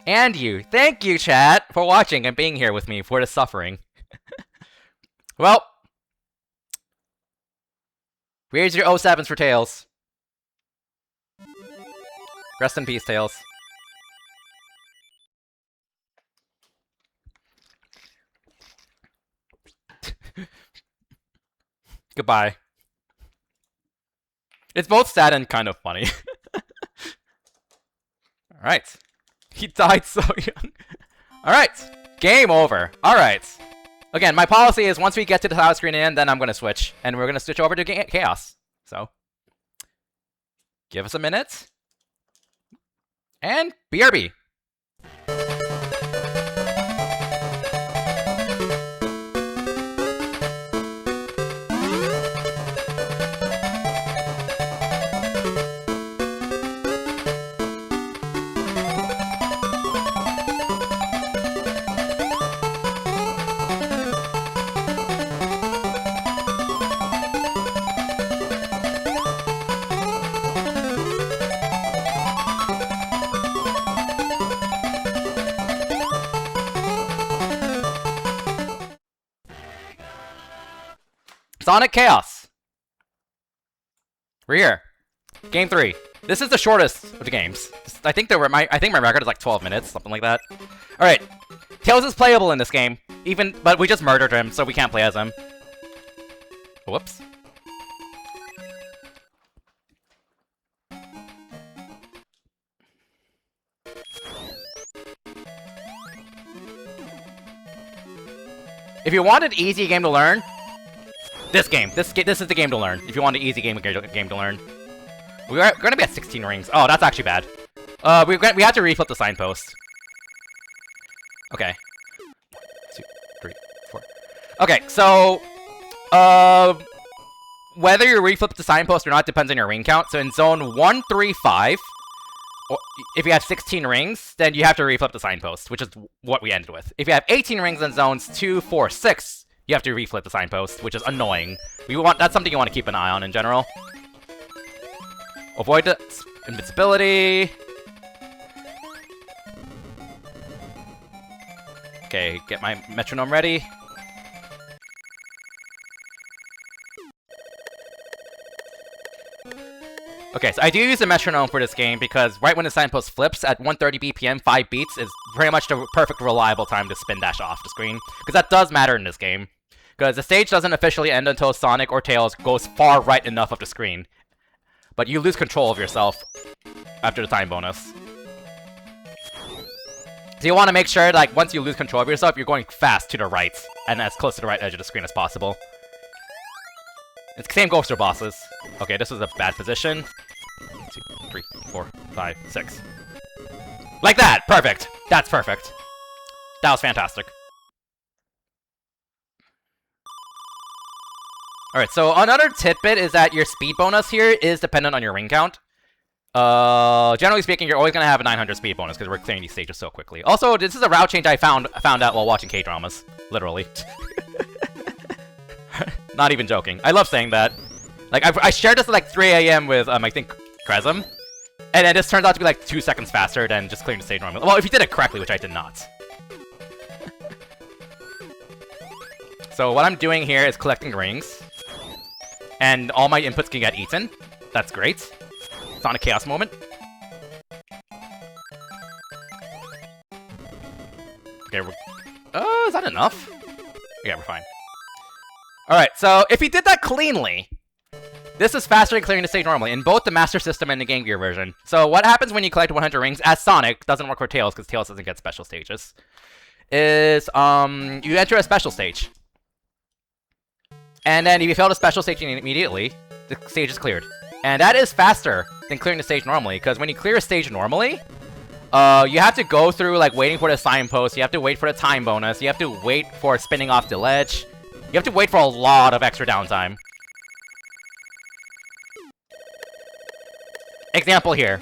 And you, thank you, chat, for watching and being here with me for the suffering. Well, here's your 07s for Tails. Rest in peace, Tails. Goodbye. It's both sad and kind of funny. Alright. He died so young. Alright. Game over. Alright. Again, my policy is once we get to the title screen in, then I'm going to switch. And we're going to switch over to Chaos. So. Give us a minute. And BRB. Sonic Chaos. We're here. Game 3. This is the shortest of the games. I think my record is like 12 minutes, something like that. All right. Tails is playable in this game, but we just murdered him, so we can't play as him. Whoops. If you want an easy game to learn, this is the game to learn. If you want an easy game to learn. We are gonna be at 16 rings. Oh, that's actually bad. We have to reflip the signpost. Okay. 2, 3, 4. Okay, so whether you reflip the signpost or not depends on your ring count. So in zone 1, 3, 5, or if you have 16 rings, then you have to reflip the signpost, which is what we ended with. If you have 18 rings in zones 2, 4, 6, you have to reflip the signpost, which is annoying. That's something you want to keep an eye on in general. Avoid the invincibility. Okay, get my metronome ready. Okay, so I do use a metronome for this game because right when the signpost flips at 130 BPM, 5 beats is pretty much the perfect reliable time to spin dash off the screen. Because that does matter in this game. Because the stage doesn't officially end until Sonic or Tails goes far right enough of the screen. But you lose control of yourself after the time bonus. So you want to make sure, like, once you lose control of yourself, you're going fast to the right. And as close to the right edge of the screen as possible. It's the same goes for bosses. Okay, this is a bad position. 2, 3, 4, 5, 6. Like that! Perfect! That's perfect. That was fantastic. Alright, so another tidbit is that your speed bonus here is dependent on your ring count. Generally speaking, you're always going to have a 900 speed bonus because we're clearing these stages so quickly. Also, this is a route change I found out while watching K-dramas. Literally. Not even joking. I love saying that. Like, I shared this at like 3 a.m. with, I think, Kresm. And it just turns out to be like 2 seconds faster than just clearing the stage normally. Well, if you did it correctly, which I did not. So what I'm doing here is collecting rings. And all my inputs can get eaten. That's great. Sonic Chaos moment. Okay, is that enough? Yeah, we're fine. Alright, so if he did that cleanly, this is faster than clearing the stage normally, in both the Master System and the Game Gear version. So what happens when you collect 100 rings, as Sonic, doesn't work for Tails, because Tails doesn't get special stages, is, you enter a special stage. And then if you fail the special stage immediately, the stage is cleared. And that is faster than clearing the stage normally, because when you clear a stage normally, you have to go through, like, waiting for the signpost, you have to wait for the time bonus, you have to wait for spinning off the ledge, you have to wait for a lot of extra downtime. Example here.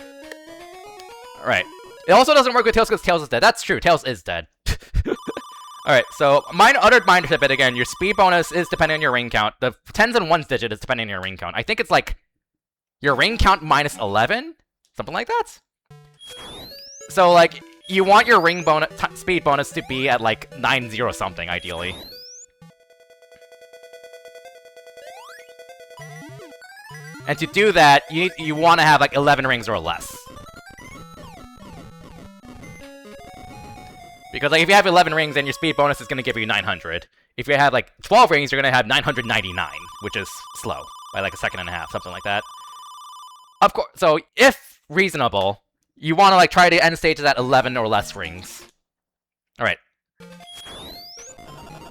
Alright. It also doesn't work with Tails because Tails is dead. That's true, Tails is dead. Alright, so other minor tidbit again, your speed bonus is depending on your ring count. The 10s and 1s digit is depending on your ring count. I think it's like your ring count minus 11? Something like that? So, like, you want your ring bonus speed bonus to be at like 90 something, ideally. And to do that, you want to have like 11 rings or less. Because like if you have 11 rings, then your speed bonus is going to give you 900. If you have like 12 rings, you're going to have 999, which is slow by like a second and a half, something like that. Of course, so if reasonable, you want to like try to end stages at 11 or less rings. All right.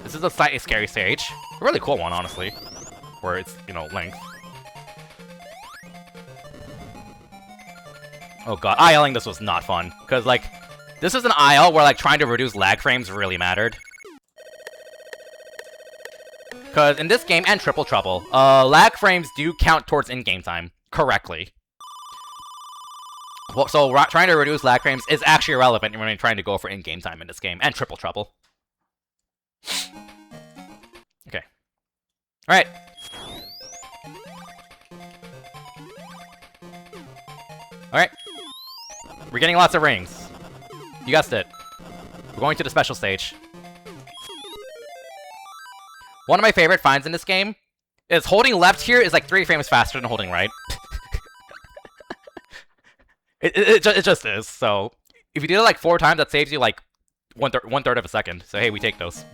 This is a slightly scary stage. A really cool one, honestly, where it's, you know, length. Oh god, ILing this was not fun, because, like, this is an IL where, like, trying to reduce lag frames really mattered. Because in this game, and Triple Trouble, lag frames do count towards in-game time, correctly. Well, so, trying to reduce lag frames is actually irrelevant when you're trying to go for in-game time in this game, and Triple Trouble. Okay. Alright. Alright. We're getting lots of rings. You guessed it. We're going to the special stage. One of my favorite finds in this game is holding left here is like 3 frames faster than holding right. it just is. So if you do it like 4 times, that saves you like one third of a second. So hey, we take those.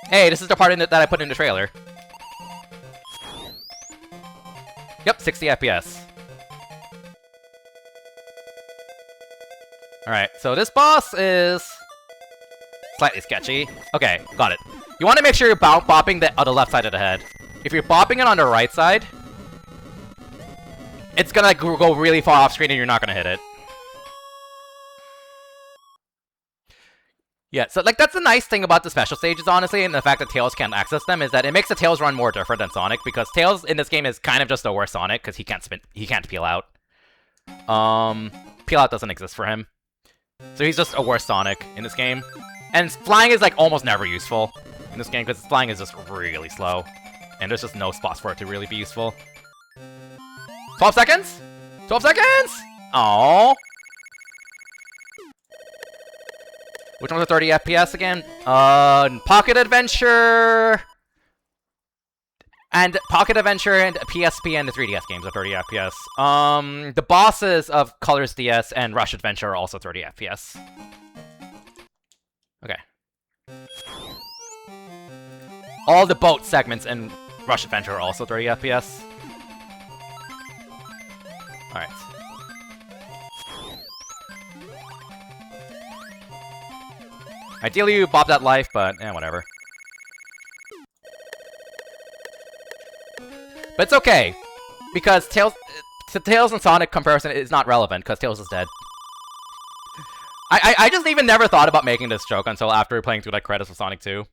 Hey, this is the part that I put in the trailer. Yep, 60 FPS. Alright, so this boss is slightly sketchy. Okay, got it. You want to make sure you're bopping the left side of the head. If you're bopping it on the right side, it's gonna like, go really far off screen and you're not gonna hit it. Yeah, so like that's the nice thing about the special stages, honestly, and the fact that Tails can't access them is that it makes the Tails run more different than Sonic, because Tails in this game is kind of just a worse Sonic because he can't peel out. Peel out doesn't exist for him. So he's just a worse Sonic in this game. And flying is like almost never useful in this game because flying is just really slow. And there's just no spots for it to really be useful. 12 seconds? 12 seconds? Aww. Which one's a 30 FPS again? Pocket Adventure... And Pocket Adventure and PSP and the 3DS games are 30 FPS. The bosses of Colors DS and Rush Adventure are also 30 FPS. Okay. All the boat segments in Rush Adventure are also 30 FPS. Alright. Ideally you bop that life, but whatever. But it's okay, because Tails and Sonic comparison is not relevant, because Tails is dead. I just even never thought about making this joke until after playing through like credits of Sonic 2.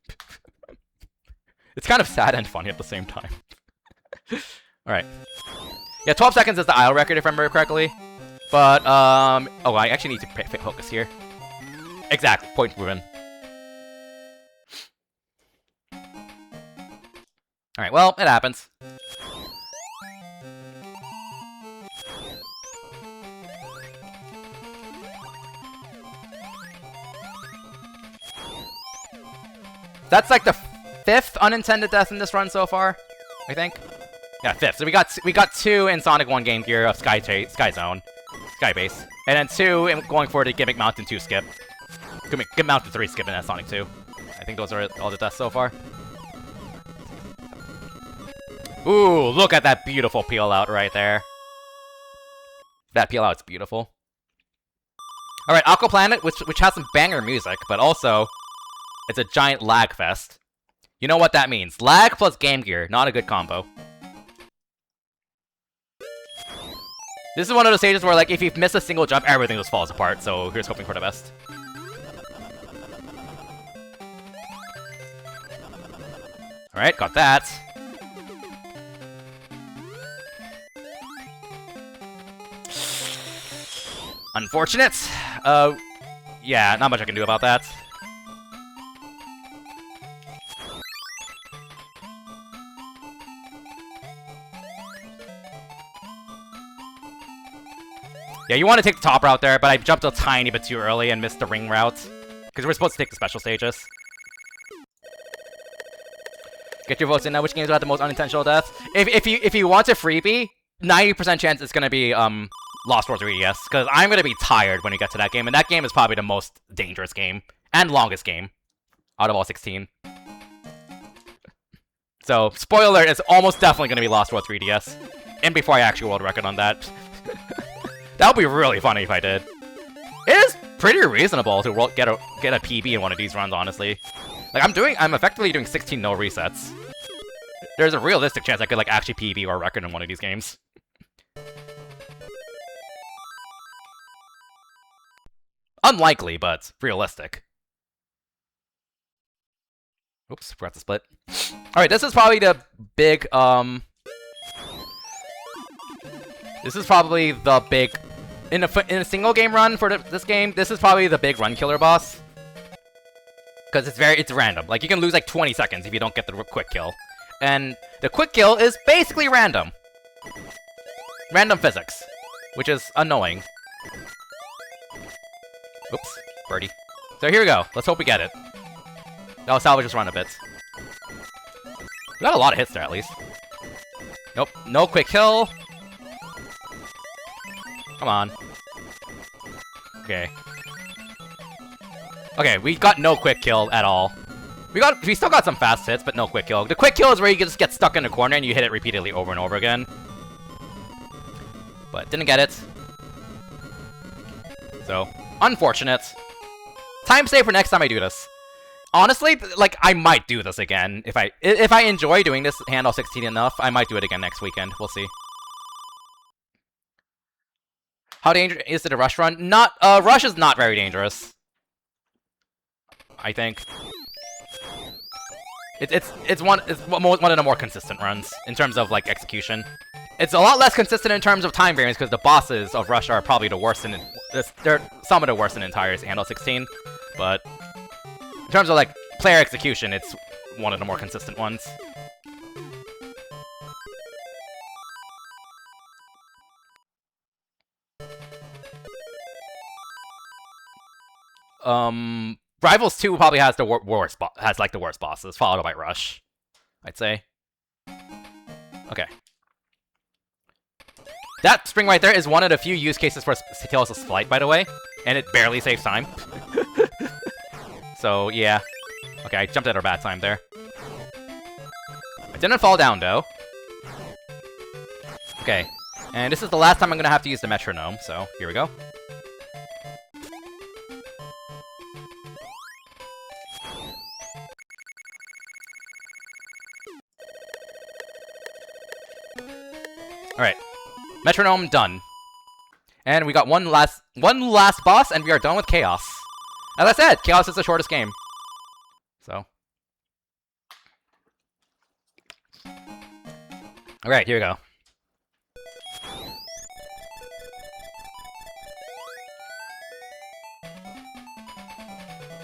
It's kind of sad and funny at the same time. Alright. Yeah, 12 seconds is the IL record if I remember correctly. But, oh, I actually need to focus here. Exactly, point proven. Alright, well, it happens. That's like the 5th unintended death in this run so far, I think. Yeah, 5th. So we got 2 in Sonic 1 Game Gear of Sky Zone, Sky Base, and then 2 in going for the Gimmick Mountain 2 skip. Gimmick Mountain 3 skip in Sonic 2. I think those are all the deaths so far. Ooh, look at that beautiful peel out right there. That peel out's beautiful. Alright, Aqua Planet, which has some banger music, but also it's a giant lag fest. You know what that means. Lag plus Game Gear, not a good combo. This is one of those stages where, like, if you miss a single jump, everything just falls apart, so here's hoping for the best. Alright, got that. Unfortunate. Yeah, not much I can do about that. Yeah, you want to take the top route there, but I jumped a tiny bit too early and missed the ring route. Because we're supposed to take the special stages. Get your votes in now. Which games will have the most unintentional deaths? If you want a freebie, 90% chance it's gonna be Lost World 3DS, because I'm gonna be tired when we get to that game, and that game is probably the most dangerous game and longest game out of all 16. So, spoiler alert, it's almost definitely gonna be Lost World 3DS, and before I actually world record on that. That would be really funny if I did. It is pretty reasonable to get a PB in one of these runs, honestly. Like, I'm effectively doing 16 no resets. There's a realistic chance I could, like, actually PB or record in one of these games. Unlikely, but realistic. Oops, forgot to split. Alright, this is probably the big, This is probably the big... In a single game run for this game, this is probably the big run killer boss. Because it's random. Like, you can lose like 20 seconds if you don't get the quick kill. And the quick kill is basically random. Random physics. Which is annoying. Oops, birdie. So here we go. Let's hope we get it. That'll salvage this run a bit. We got a lot of hits there, at least. Nope, no quick kill. Come on. Okay. Okay, we got no quick kill at all. We still got some fast hits, but no quick kill. The quick kill is where you just get stuck in a corner and you hit it repeatedly over and over again. But didn't get it. So, unfortunate. Time save for next time I do this. Honestly, like, I might do this again. If I enjoy doing this Handheld 16 enough, I might do it again next weekend. We'll see. How dangerous is it a rush run? Rush is not very dangerous. I think. It's one of the more consistent runs in terms of, like, execution. It's a lot less consistent in terms of time variance because the bosses of Rush are probably the worst in they're some of the worst in entire Handheld 16. But in terms of, like, player execution, it's one of the more consistent ones. Rivals 2 probably has the worst bosses, followed by Rush, I'd say. Okay. That spring right there is one of the few use cases for Tails' flight, by the way, and it barely saves time. So, yeah. Okay, I jumped at a bad time there. I didn't fall down, though. Okay, and this is the last time I'm gonna have to use the metronome, so here we go. Alright. Metronome done. And we got one last boss, and we are done with Chaos. As I said, Chaos is the shortest game. So. Alright, here we go.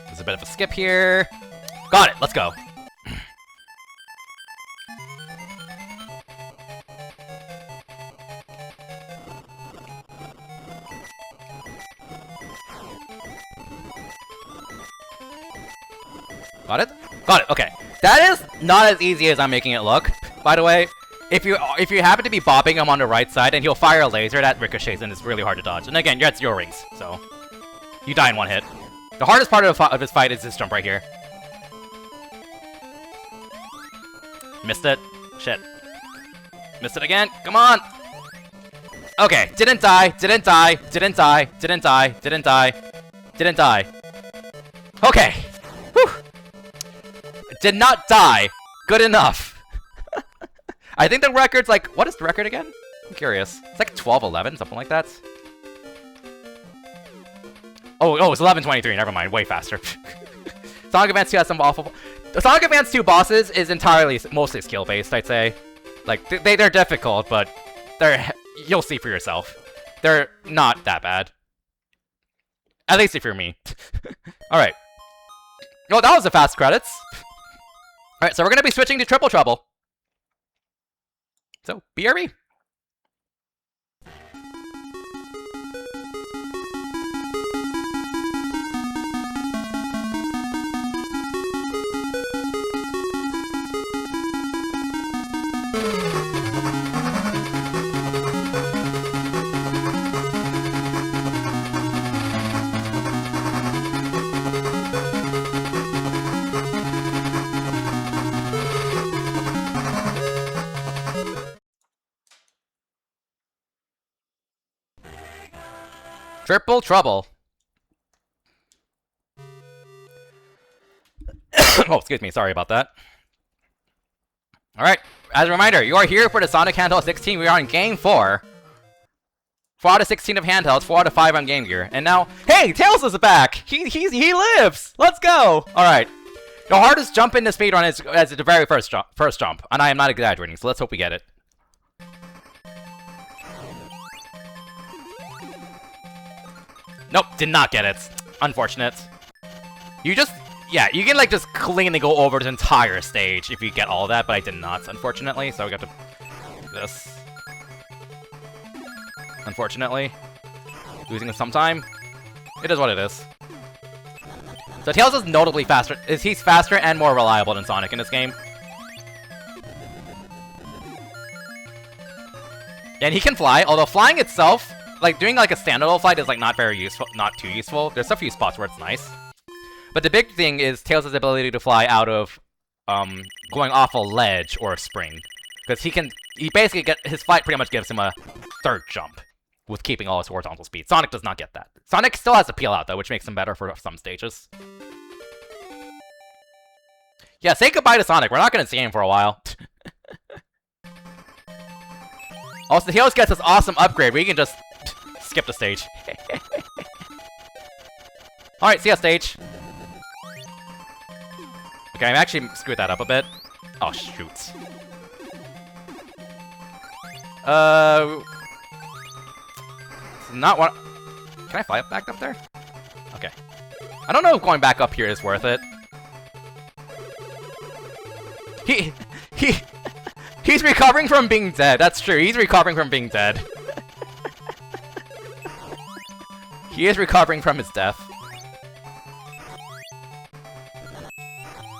There's a bit of a skip here. Got it, let's go. Got it? Got it, okay. That is not as easy as I'm making it look, by the way. If you happen to be bopping him on the right side, and he'll fire a laser that ricochets and it's really hard to dodge. And again, it's your rings, so you die in one hit. The hardest part of this fight is this jump right here. Missed it. Shit. Missed it again. Come on. Okay, didn't die, didn't die, didn't die, didn't die, didn't die, didn't die. Okay. Whew. Did not die. Good enough. I think the record's like, what is the record again? I'm curious. It's like 12-11, something like that. Oh, it's 11-23, never mind, way faster. Sonic Advance 2 has some awful... The Sonic Advance 2 bosses is mostly skill-based, I'd say. Like, they're difficult, but you'll see for yourself. They're not that bad. At least if you're me. Alright. Oh, that was the fast credits. Alright, so we're gonna be switching to Triple Trouble. So, BRB. Triple Trouble. Oh, excuse me. Sorry about that. Alright. As a reminder, you are here for the Sonic Handheld 16. We are on Game 4. 4 out of 16 of handhelds, 4 out of 5 on Game Gear. And now, hey, Tails is back! He lives! Let's go! Alright. The hardest jump in the speedrun is the very first jump. And I am not exaggerating, so let's hope we get it. Nope, did not get it. Unfortunate. You can like just cleanly go over the entire stage if you get all that, but I did not, unfortunately, so we got to this. Unfortunately. Losing some time. It is what it is. So Tails is notably faster. He's faster and more reliable than Sonic in this game. And he can fly, although flying itself, like, doing, like, a standalone flight is, like, not very useful, not too useful. There's a few spots where it's nice. But the big thing is Tails' ability to fly out of, going off a ledge or a spring. Because he basically his flight pretty much gives him a third jump with keeping all his horizontal speed. Sonic does not get that. Sonic still has to peel out, though, which makes him better for some stages. Yeah, say goodbye to Sonic. We're not going to see him for a while. Also, Tails gets this awesome upgrade where you can just skip the stage. Alright, see ya, stage. Okay, I actually screwed that up a bit. Oh, shoot. Not what... Can I fly back up there? Okay. I don't know if going back up here is worth it. He's recovering from being dead. That's true. He's recovering from being dead. He is recovering from his death.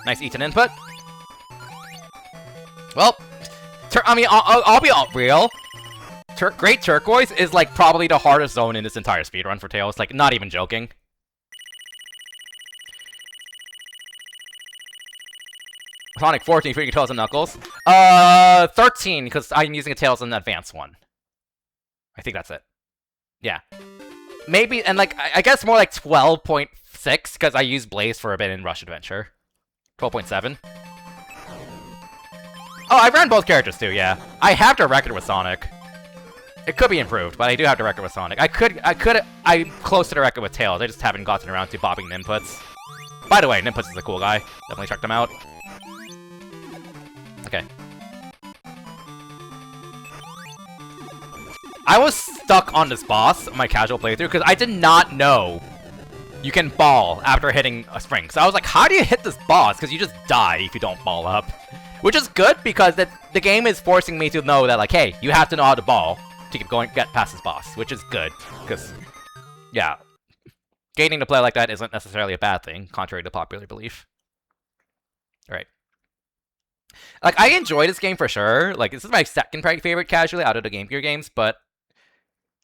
Nice Eaton input. Well, I mean, I'll be real. Great Turquoise is, like, probably the hardest zone in this entire speedrun for Tails. Like, not even joking. Sonic 14 for your Tails and Knuckles. 13, because I'm using a Tails and Advance 1. I think that's it. Yeah. Maybe, and like, I guess more like 12.6, because I used Blaze for a bit in Rush Adventure. 12.7. Oh, I ran both characters too, yeah. I have the record with Sonic. It could be improved, but I do have the record with Sonic. I'm close to the record with Tails. I just haven't gotten around to bopping Ninputs. By the way, Ninputs is a cool guy. Definitely check him out. Okay. I was stuck on this boss on my casual playthrough because I did not know you can ball after hitting a spring. So I was like, how do you hit this boss? Because you just die if you don't ball up. Which is good because the game is forcing me to know that, like, hey, you have to know how to ball to get past this boss, which is good. Because, yeah, gating to play like that isn't necessarily a bad thing, contrary to popular belief. Alright. Like, I enjoy this game for sure. Like, this is my second favorite casually out of the Game Gear games, but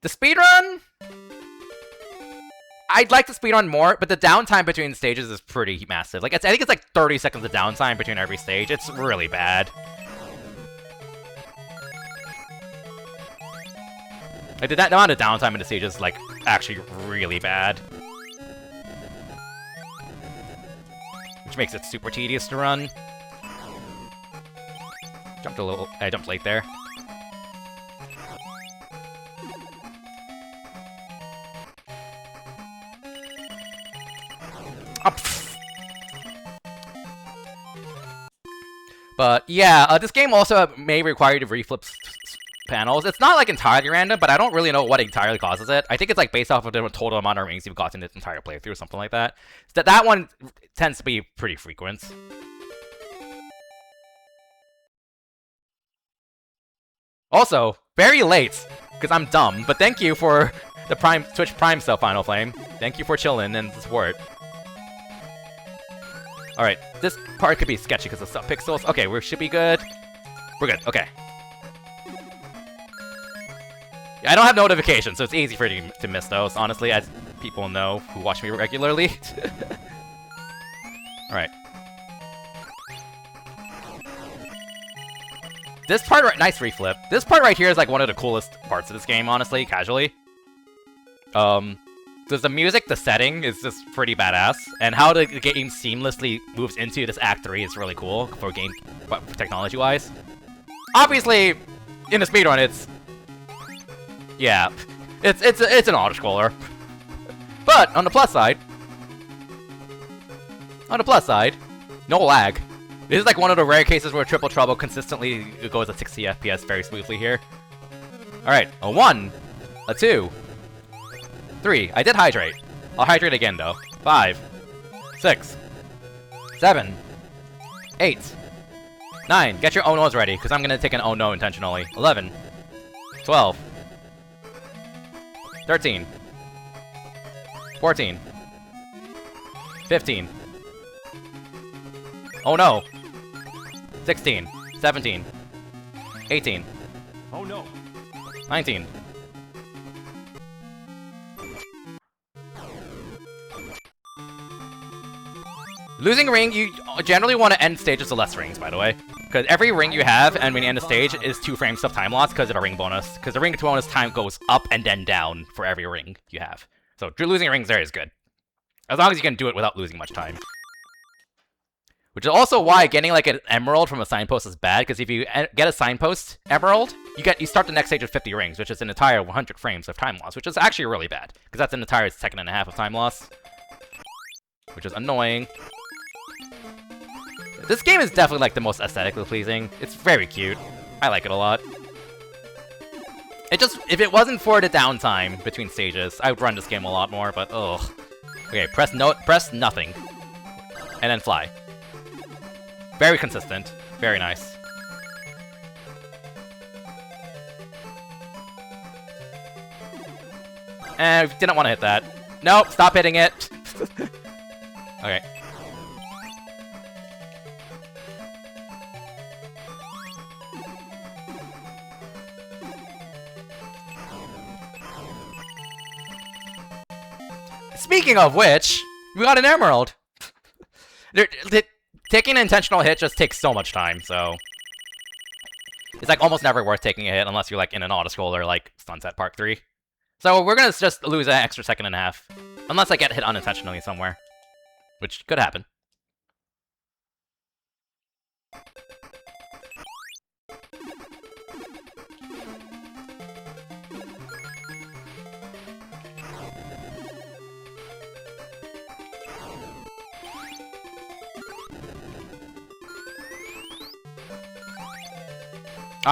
the speedrun, I'd like to speedrun more, but the downtime between stages is pretty massive. Like, I think it's like 30 seconds of downtime between every stage. It's really bad. Like, that amount of downtime in the stage is, like, actually really bad. Which makes it super tedious to run. I jumped late there. But yeah, this game also may require you to reflip panels. It's not like entirely random, but I don't really know what entirely causes it. I think it's like based off of the total amount of rings you've gotten this entire playthrough or something like that. So that one tends to be pretty frequent. Also, very late, because I'm dumb, but thank you for the Twitch Prime stuff, Final Flame. Thank you for chilling and the support. Alright, this part could be sketchy because of sub-pixels. Okay, we should be good. We're good, okay. Yeah, I don't have notifications, so it's easy for you to miss those, honestly, as people know who watch me regularly. Alright. This part, nice reflip. This part right here is like one of the coolest parts of this game, honestly, casually. Because the music, the setting is just pretty badass, and how the game seamlessly moves into this Act 3 is really cool for game technology-wise. Obviously, in the speedrun, it's yeah, it's an auto-scroller. But on the plus side, no lag. This is like one of the rare cases where Triple Trouble consistently goes at 60 FPS very smoothly here. Alright, a 1, a 2, 3. I did hydrate. I'll hydrate again though. 5, 6, 7, 8, 9. Get your oh no's ready, because I'm gonna take an oh no intentionally. 11, 12, 13, 14, 15. Oh no. 16, 17, 18. Oh no. 19. Losing a ring, you generally want to end stages with less rings, by the way. Because every ring you have, and when you end a stage, is 2 frames of time loss because of a ring bonus. Because the ring bonus time goes up and then down for every ring you have. So losing rings there is good. As long as you can do it without losing much time. Which is also why getting like an emerald from a signpost is bad, because if you get a signpost emerald, you start the next stage with 50 rings, which is an entire 100 frames of time loss, which is actually really bad, because that's an entire second and a half of time loss. Which is annoying. This game is definitely like the most aesthetically pleasing. It's very cute. I like it a lot. It just, if it wasn't for the downtime between stages, I would run this game a lot more, but ugh. Okay, press nothing. And then fly. Very consistent. Very nice. And we didn't want to hit that. Nope, stop hitting it. Okay. Speaking of which, we got an emerald. Taking an intentional hit just takes so much time, so it's like almost never worth taking a hit unless you're like in an auto-scroller like Sunset Park 3. So we're gonna just lose an extra second and a half. Unless I get hit unintentionally somewhere. Which could happen.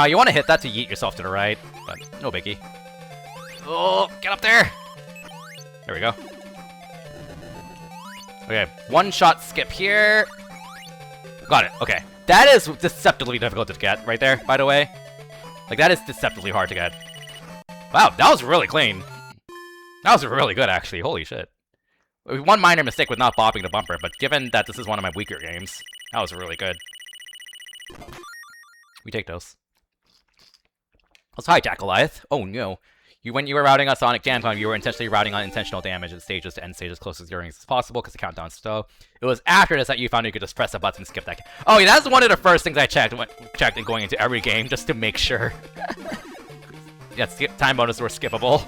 You want to hit that to yeet yourself to the right, but no biggie. Oh, get up there! There we go. Okay, one shot skip here. Got it, okay. That is deceptively difficult to get right there, by the way. Like, that is deceptively hard to get. Wow, that was really clean. That was really good, actually. Holy shit. One minor mistake with not bopping the bumper, but given that this is one of my weaker games, That was really good. We take those. Let's hijack Goliath. Oh no. When you were routing on Sonic Handheld, you were intentionally routing unintentional damage at stages to end stage as close to zero as possible because the countdown's slow. It was after this that you found you could just press a button and skip that. Oh yeah, that's one of the first things I checked in going into every game just to make sure. Yes, time bonus were skippable.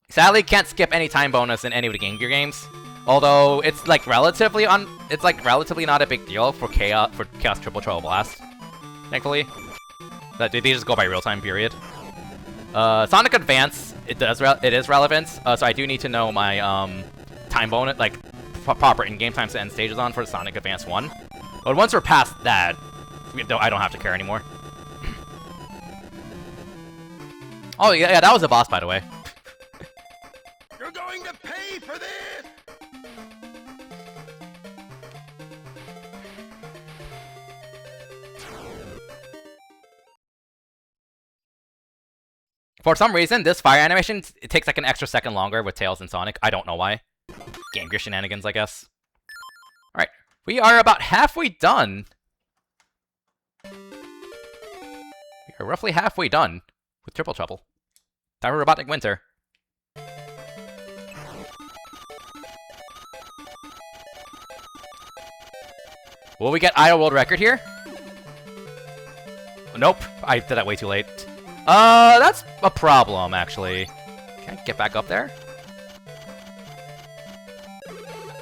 Sadly, can't skip any time bonus in any of the Game Gear games. Although it's like relatively not a big deal for Chaos Triple Trouble Blast. Thankfully. They just go by real time, period. Sonic Advance, it is relevant, so I do need to know my time bonus, like proper in-game times to end stages on for Sonic Advance 1. But once we're past that, I don't have to care anymore. Oh yeah, that was a boss, by the way. You're going to pay for this! For some reason, this fire animation, it takes like an extra second longer with Tails and Sonic. I don't know why. Game Gear shenanigans, I guess. Alright, we are about halfway done. We are roughly halfway done with Triple Trouble. Time for Robotic Winter. Will we get Idle World Record here? Nope, I did that way too late. That's a problem, actually. Can I get back up there?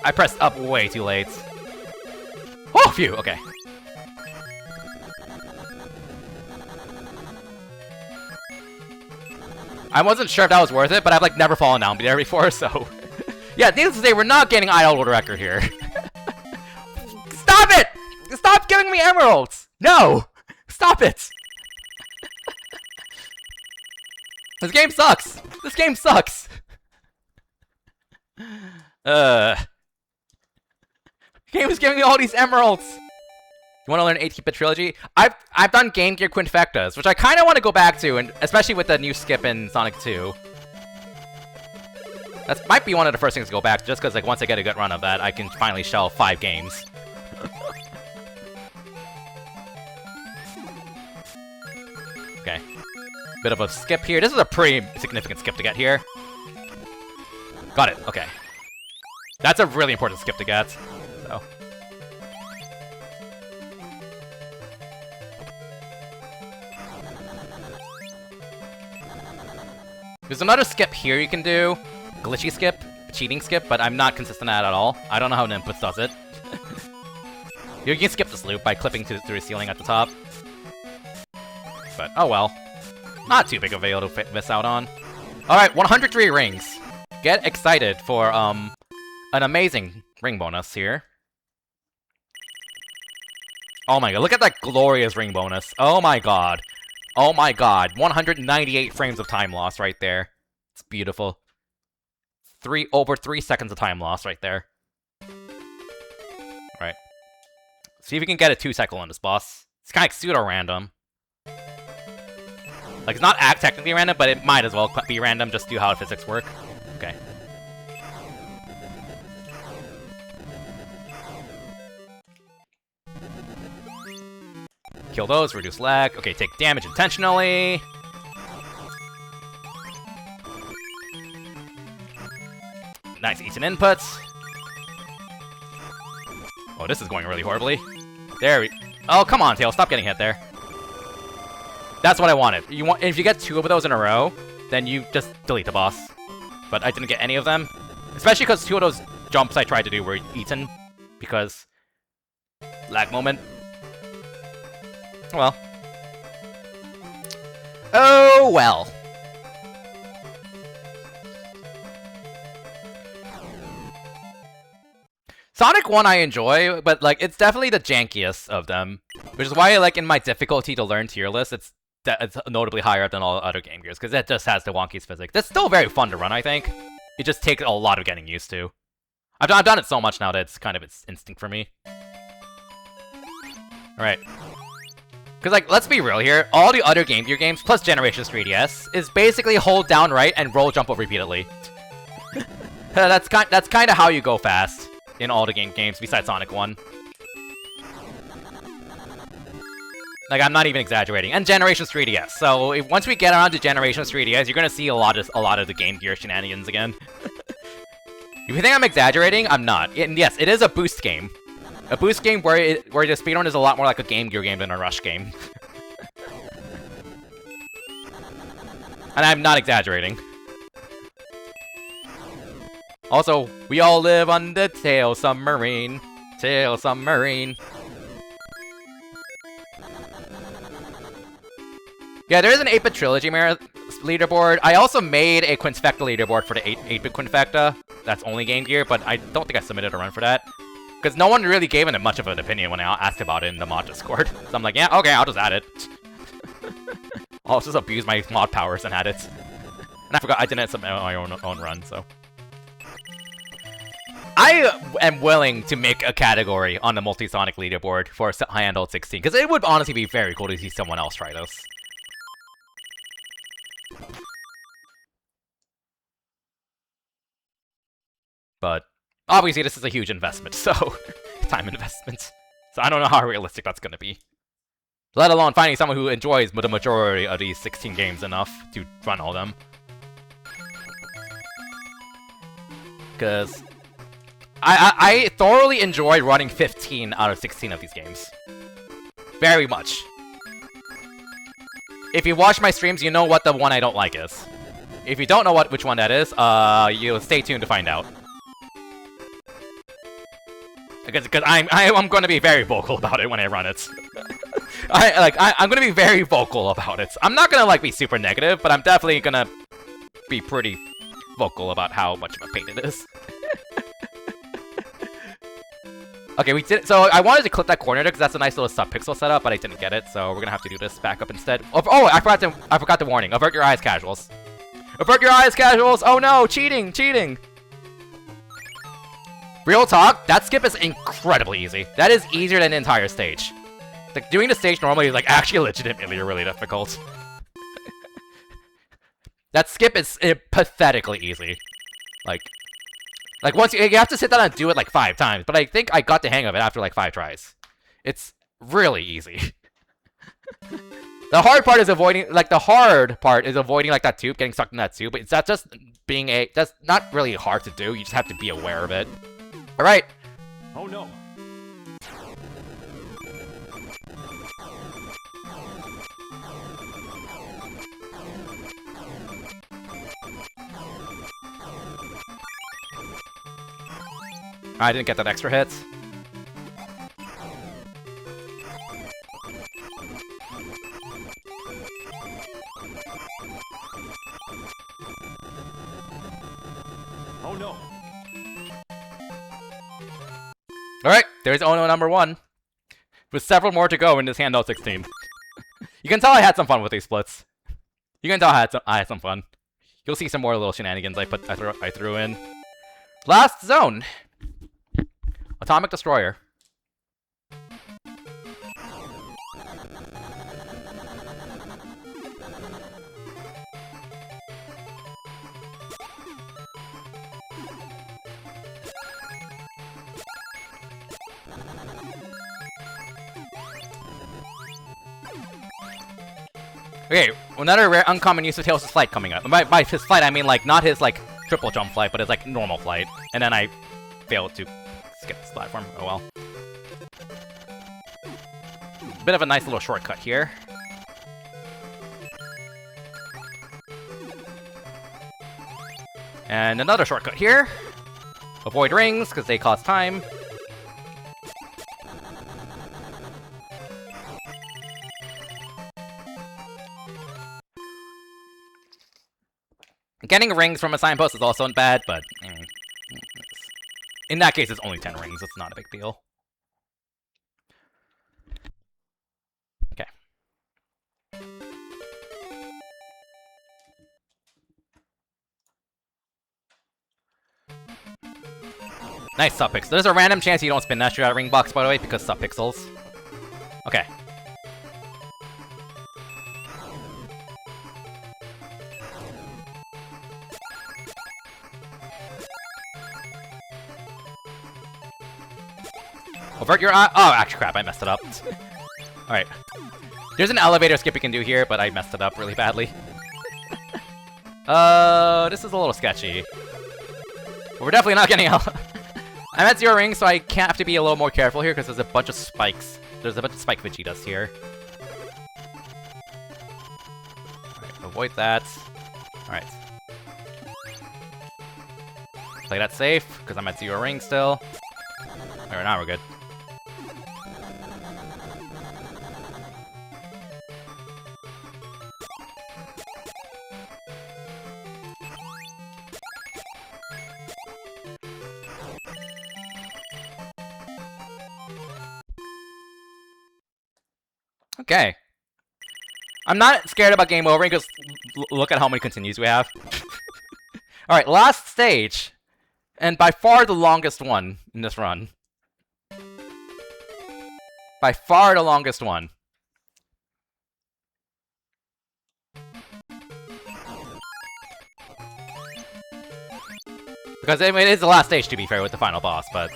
I pressed up way too late. Oh, phew, okay. I wasn't sure if that was worth it, but I've, like, never fallen down there before, so... Yeah, needless to say, we're not getting Idle World Record here. Stop it! Stop giving me emeralds! No! Stop it! This game sucks! This game sucks! The game is giving me all these emeralds! You want to learn 8-bit trilogy? I've done Game Gear Quinfectas, which I kind of want to go back to, and especially with the new skip in Sonic 2. That might be one of the first things to go back, just because like once I get a good run of that, I can finally shelve 5 games. Okay. Bit of a skip here. This is a pretty significant skip to get here. Got it. Okay. That's a really important skip to get. So. There's another skip here you can do. Glitchy skip. Cheating skip, but I'm not consistent at it at all. I don't know how Nimbus does it. You can skip this loop by clipping through the ceiling at the top. But, oh well. Not too big of a deal to miss out on. Alright, 103 rings. Get excited for, an amazing ring bonus here. Oh my god, look at that glorious ring bonus. Oh my god. Oh my god. 198 frames of time loss right there. It's beautiful. Over 3 seconds of time loss right there. Alright. See if we can get a 2-cycle on this boss. It's kind of like pseudo-random. Like, it's not technically random, but it might as well be random just due to how the physics work. Okay. Kill those, reduce lag. Okay, take damage intentionally. Nice eats and inputs. Oh, this is going really horribly. There we... Oh, come on, Tails, stop getting hit there. That's what I wanted. If you get 2 of those in a row, then you just delete the boss. But I didn't get any of them. Especially because 2 of those jumps I tried to do were eaten. Because... lag moment. Well. Oh, well. Sonic 1 I enjoy, but like it's definitely the jankiest of them. Which is why like in my difficulty to learn tier list, it's notably higher than all other Game Gears, because it just has the wonkiest physics. It's still very fun to run, I think. It just takes a lot of getting used to. I've done it so much now that it's kind of its instinct for me. Alright. Because, like, let's be real here, all the other Game Gear games, plus Generations 3DS, is basically hold down right and roll jump up repeatedly. That's kind of how you go fast. in all the games besides Sonic 1. Like, I'm not even exaggerating. And Generations 3DS. So once we get around to Generations 3DS, you're gonna see a lot of the Game Gear shenanigans again. If you think I'm exaggerating, I'm not. And yes, it is a boost game. A boost game where the speedrun is a lot more like a Game Gear game than a Rush game. And I'm not exaggerating. Also, we all live on the Tail Submarine. Tail Submarine. Yeah, there is an 8-bit trilogy leaderboard. I also made a Quinfecta leaderboard for the 8-bit Quinfecta. That's only Game Gear, but I don't think I submitted a run for that. Because no one really gave it much of an opinion when I asked about it in the mod Discord. So I'm like, yeah, okay, I'll just add it. I'll just abuse my mod powers and add it. And I forgot I didn't submit my own run, so. I am willing to make a category on the Multi-Sonic leaderboard for Handheld 16, because it would honestly be very cool to see someone else try this. But obviously this is a huge investment, so time investment. So I don't know how realistic that's gonna be. Let alone finding someone who enjoys the majority of these 16 games enough to run all of them. Because I thoroughly enjoy running 15 out of 16 of these games. Very much. If you watch my streams, you know what the one I don't like is. If you don't know which one that is, you'll stay tuned to find out. Because I'm going to be very vocal about it when I run it. I'm going to be very vocal about it. I'm not going to like be super negative, but I'm definitely going to be pretty vocal about how much of a pain it is. Okay, we did. So I wanted to clip that corner because that's a nice little sub-pixel setup, but I didn't get it, so we're gonna have to do this back up instead. Oh, I forgot the warning. Avert your eyes, casuals. Avert your eyes, casuals! Oh no, cheating, cheating! Real talk, that skip is incredibly easy. That is easier than the entire stage. Like, doing the stage normally is, like, actually legitimately really difficult. That skip is pathetically easy. Like, once you have to sit down and do it, like, 5 times, but I think I got the hang of it after, like, 5 tries. It's really easy. The hard part is avoiding, like, that tube, getting stuck in that tube, but it's not just that's not really hard to do, you just have to be aware of it. Alright. Oh no. I didn't get that extra hit. Oh no. Alright, there's Ono number 1. With several more to go in this Handheld 16. You can tell I had some fun with these splits. You can tell I had some fun. You'll see some more little shenanigans I threw in. Last zone. Atomic Destroyer. Okay, another rare uncommon use of Tails' flight coming up. By his flight, I mean, like, not his, like, triple jump flight, but his, like, normal flight. And then I failed to skip this platform. Oh well. Bit of a nice little shortcut here. And another shortcut here. Avoid rings, because they cost time. Getting rings from a signpost is also bad, but in that case, it's only 10 rings. It's not a big deal. Okay. Nice sub-pixels. There's a random chance you don't spin that ring box, by the way, because sub-pixels. Okay. Avert your eye. Oh, actually, crap, I messed it up. Alright. There's an elevator skip you can do here, but I messed it up really badly. This is a little sketchy. But we're definitely not getting out. I'm at 0 rings, so I have to be a little more careful here because there's a bunch of spikes. There's a bunch of spike Vegetas here. Alright, avoid that. Alright. Play that safe, because I'm at 0 rings still. Alright, now we're good. Okay. I'm not scared about game over because look at how many continues we have. Alright, last stage. And by far the longest one in this run. By far the longest one. Because it is the last stage, to be fair, with the final boss, but...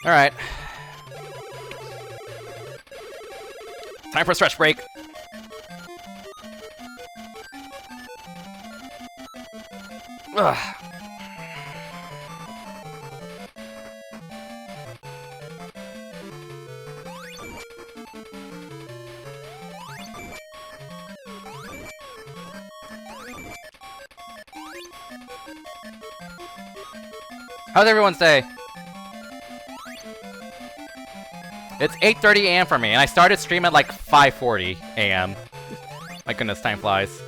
Alright. Time for a stretch break. Ugh. How's everyone's day? It's 8:30 a.m. for me, and I started stream at like 5:40 a.m. My goodness, time flies.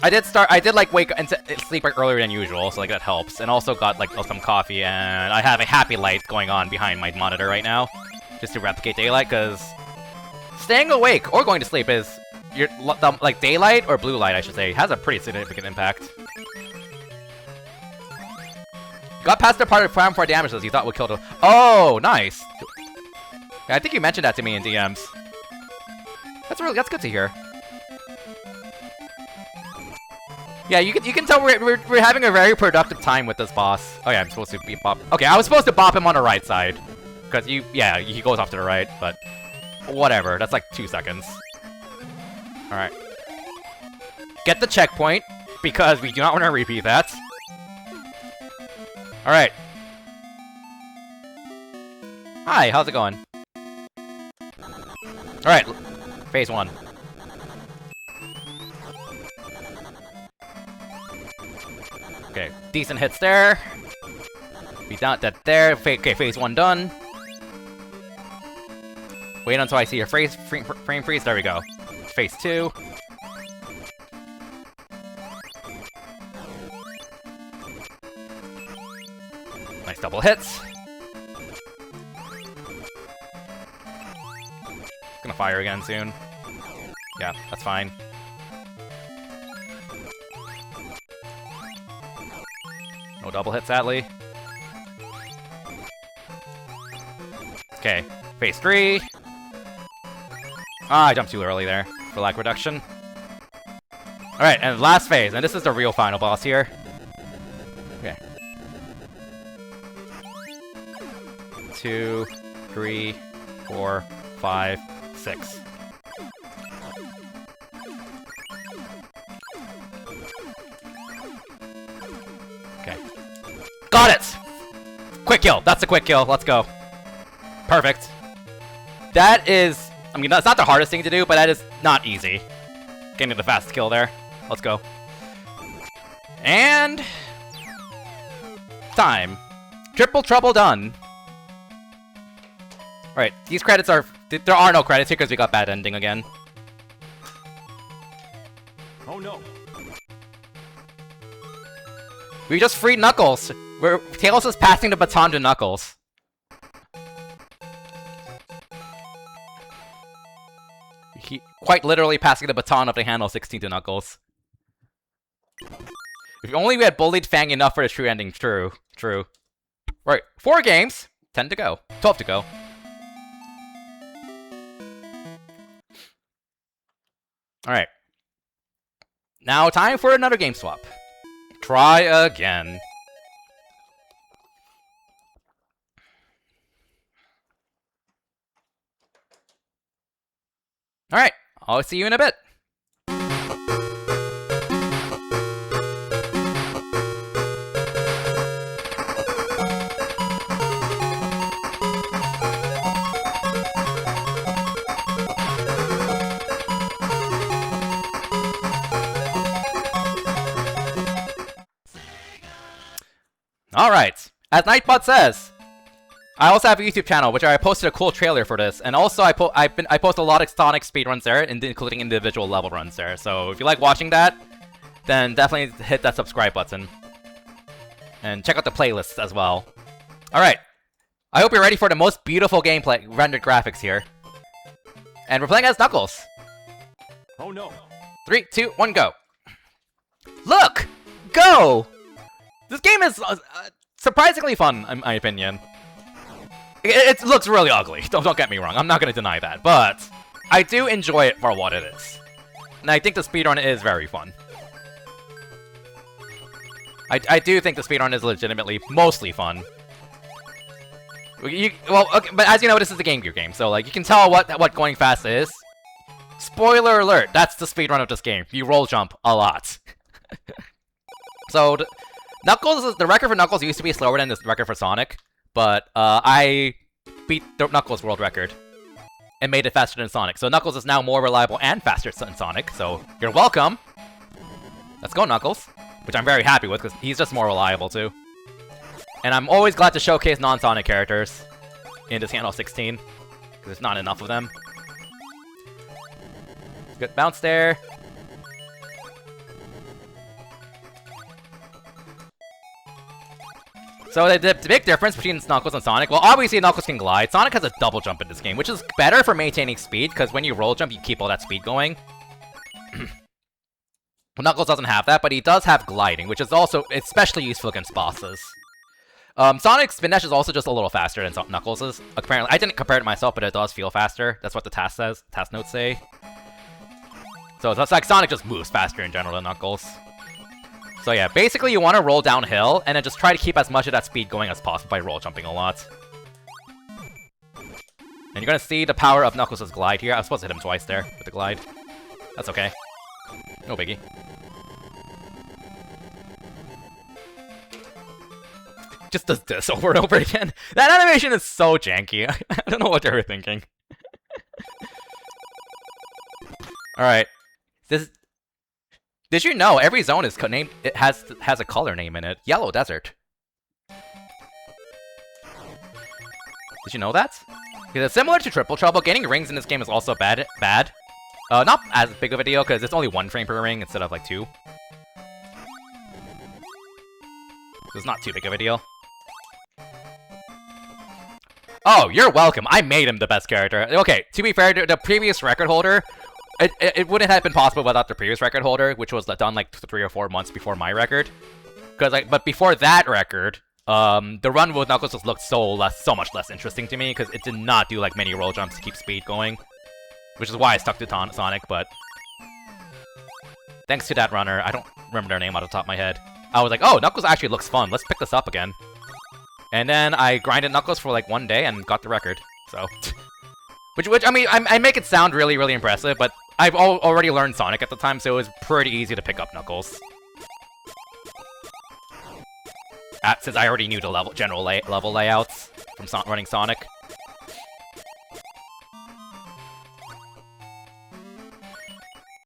I did like wake and sleep earlier than usual, so like that helps. And also got like some coffee, and I have a happy light going on behind my monitor right now, just to replicate daylight. Because staying awake or going to sleep is like daylight or blue light, I should say, has a pretty significant impact. Got past the part of Prime 4 damages you thought would kill the... Oh, nice! Yeah, I think you mentioned that to me in DMs. That's good to hear. Yeah, you can tell we're having a very productive time with this boss. Oh yeah, I'm supposed to be bop... Okay, I was supposed to bop him on the right side. Because he goes off to the right, but... Whatever, that's like 2 seconds. Alright. Get the checkpoint, because we do not want to repeat that. Alright. Hi, how's it going? Alright, phase 1. Okay, decent hits there. We got that there. Okay, phase 1 done. Wait until I see your frame freeze. There we go. Phase 2. Nice double hits. Gonna fire again soon. Yeah, that's fine. No double hit, sadly. Okay, phase 3. Ah, I jumped too early there for lag reduction. Alright, and last phase, and this is the real final boss here. Okay. 2, 3, 4, 5, 6. Okay. Got it! Quick kill! That's a quick kill. Let's go. Perfect. That is... I mean, that's not the hardest thing to do, but that is not easy. Getting the fast kill there. Let's go. And... time. Triple trouble done. Alright, these credits are... There are no credits here because we got bad ending again. Oh no. We just freed Knuckles. Tails is passing the baton to Knuckles. He quite literally passing the baton of the handle 16 to Knuckles. If only we had bullied Fang enough for the true ending. True. True. Right, 4 games. 10 to go. 12 to go. Alright. Now time for another game swap. try again. Alright, I'll see you in a bit. Alright, as Nightbot says, I also have a YouTube channel, which I posted a cool trailer for this, and also I post a lot of Sonic speedruns there, including individual level runs there. So if you like watching that, then definitely hit that subscribe button. And check out the playlists as well. Alright, I hope you're ready for the most beautiful gameplay rendered graphics here. And we're playing as Knuckles. Oh no. 3, 2, 1, go. Look! Go! This game is surprisingly fun, in my opinion. It looks really ugly, don't get me wrong, I'm not gonna deny that, but I do enjoy it for what it is. And I think the speedrun is very fun. I do think the speedrun is legitimately mostly fun. Well, okay, but as you know, this is a GameCube game, so like you can tell what going fast is. Spoiler alert, that's the speedrun of this game. You roll jump a lot. So, the record for Knuckles used to be slower than the record for Sonic, but I beat the Knuckles world record and made it faster than Sonic. So Knuckles is now more reliable and faster than Sonic, so you're welcome. Let's go, Knuckles. Which I'm very happy with, because he's just more reliable, too. And I'm always glad to showcase non-Sonic characters in this Handheld 16, because there's not enough of them. Good bounce there. So the big difference between Knuckles and Sonic, well, obviously Knuckles can glide. Sonic has a double jump in this game, which is better for maintaining speed, because when you roll jump, you keep all that speed going. Knuckles doesn't have that, but he does have gliding, which is also especially useful against bosses. Sonic's spin dash is also just a little faster than Knuckles'. Apparently, I didn't compare it to myself, but it does feel faster. That's what the task notes say. So it's like Sonic just moves faster in general than Knuckles. So yeah, basically you want to roll downhill, and then just try to keep as much of that speed going as possible by roll jumping a lot. And you're gonna see the power of Knuckles' glide here. I was supposed to hit him twice there with the glide. That's okay. No biggie. Just does this over and over again. That animation is so janky. I don't know what they were thinking. Alright. Did you know every zone is named? It has a color name in it. Yellow Desert. Did you know that? Because it's similar to Triple Trouble. Getting rings in this game is also bad. Not as big of a deal because it's only 1 frame per ring instead of like 2. So it's not too big of a deal. Oh, you're welcome. I made him the best character. Okay, to be fair, the previous record holder. It wouldn't have been possible without the previous record holder, which was done like 3 or 4 months before my record. But before that record, the run with Knuckles just looked so much less interesting to me because it did not do like many roll jumps to keep speed going, which is why I stuck to Sonic. But thanks to that runner, I don't remember their name out of the top of my head. I was like, oh, Knuckles actually looks fun. Let's pick this up again. And then I grinded Knuckles for like 1 day and got the record. So. Which I mean, I make it sound really, really impressive, but I've already learned Sonic at the time, so it was pretty easy to pick up Knuckles. Since I already knew the general level layouts from running Sonic.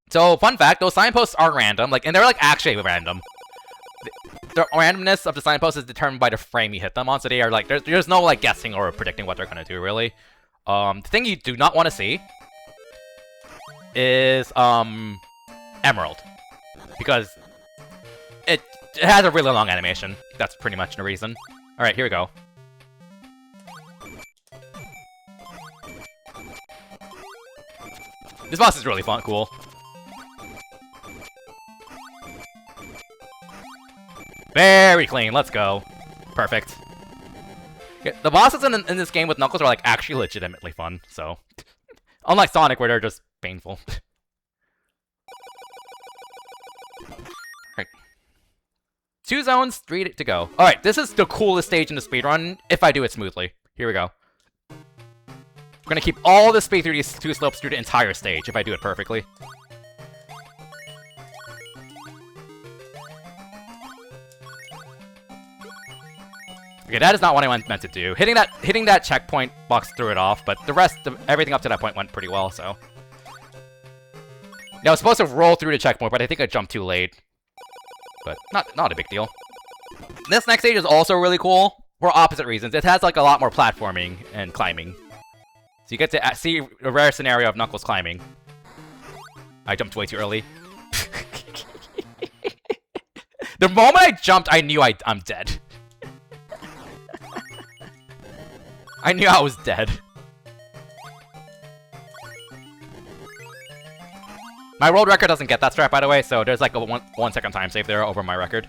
So, fun fact, those signposts are random, and they're actually random. The randomness of the signposts is determined by the frame you hit them on, so they are there's no guessing or predicting what they're gonna do, really. The thing you do not want to see is, Emerald. Because it has a really long animation. That's pretty much the reason. Alright, here we go. This boss is really fun, cool. Very clean, let's go. Perfect. Yeah, the bosses in this game with Knuckles are actually legitimately fun, so. Unlike Sonic, where they're just painful. Right. 2 zones, 3 to go. Alright, this is the coolest stage in the speedrun if I do it smoothly. Here we go. We're gonna keep all the speed through these 2 slopes through the entire stage if I do it perfectly. Okay, that is not what I meant to do. Hitting that checkpoint box threw it off, but the rest of everything up to that point went pretty well, so. Yeah, I was supposed to roll through the checkpoint, but I think I jumped too late. But not a big deal. This next stage is also really cool for opposite reasons. It has like a lot more platforming and climbing. So you get to see a rare scenario of Knuckles climbing. I jumped way too early. The moment I jumped, I knew I'm dead. I knew I was dead. My world record doesn't get that strat, by the way, so there's like a 1 second time save there over my record.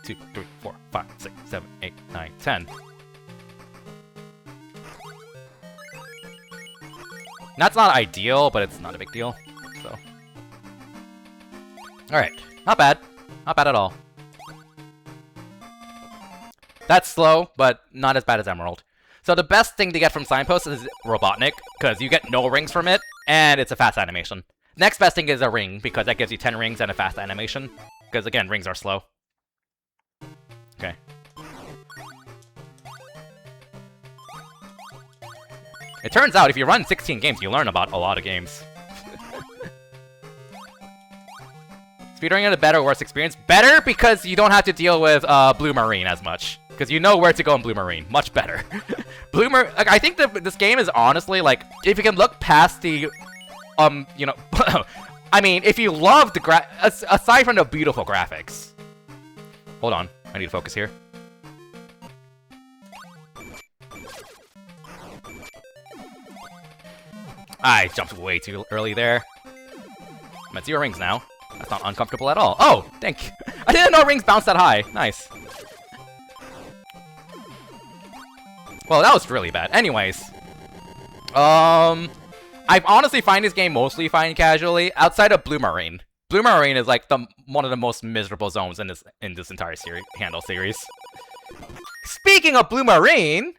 Two, 3, 4, 5, 6, 7, 8, 9, 10. That's not ideal, but it's not a big deal, so. Alright, not bad. Not bad at all. That's slow, but not as bad as Emerald. So the best thing to get from Signpost is Robotnik, because you get no rings from it, and it's a fast animation. Next best thing is a ring, because that gives you 10 rings and a fast animation. Because again, rings are slow. Okay. It turns out if you run 16 games, you learn about a lot of games. Speedrunning is a better or worse experience? Better because you don't have to deal with Blue Marine as much. Because you know where to go in Blue Marine. Much better. Like, I think that this game is honestly, like, if you can look past the, you know, I mean, if you love the aside from the beautiful graphics. Hold on, I need to focus here. I jumped way too early there. I'm at 0 rings now. That's not uncomfortable at all. Oh, thank you. I didn't know rings bounce that high. Nice. Well, that was really bad. Anyways. I honestly find this game mostly fine casually, outside of Blue Marine. Blue Marine is like one of the most miserable zones in this entire Handheld series. Speaking of Blue Marine,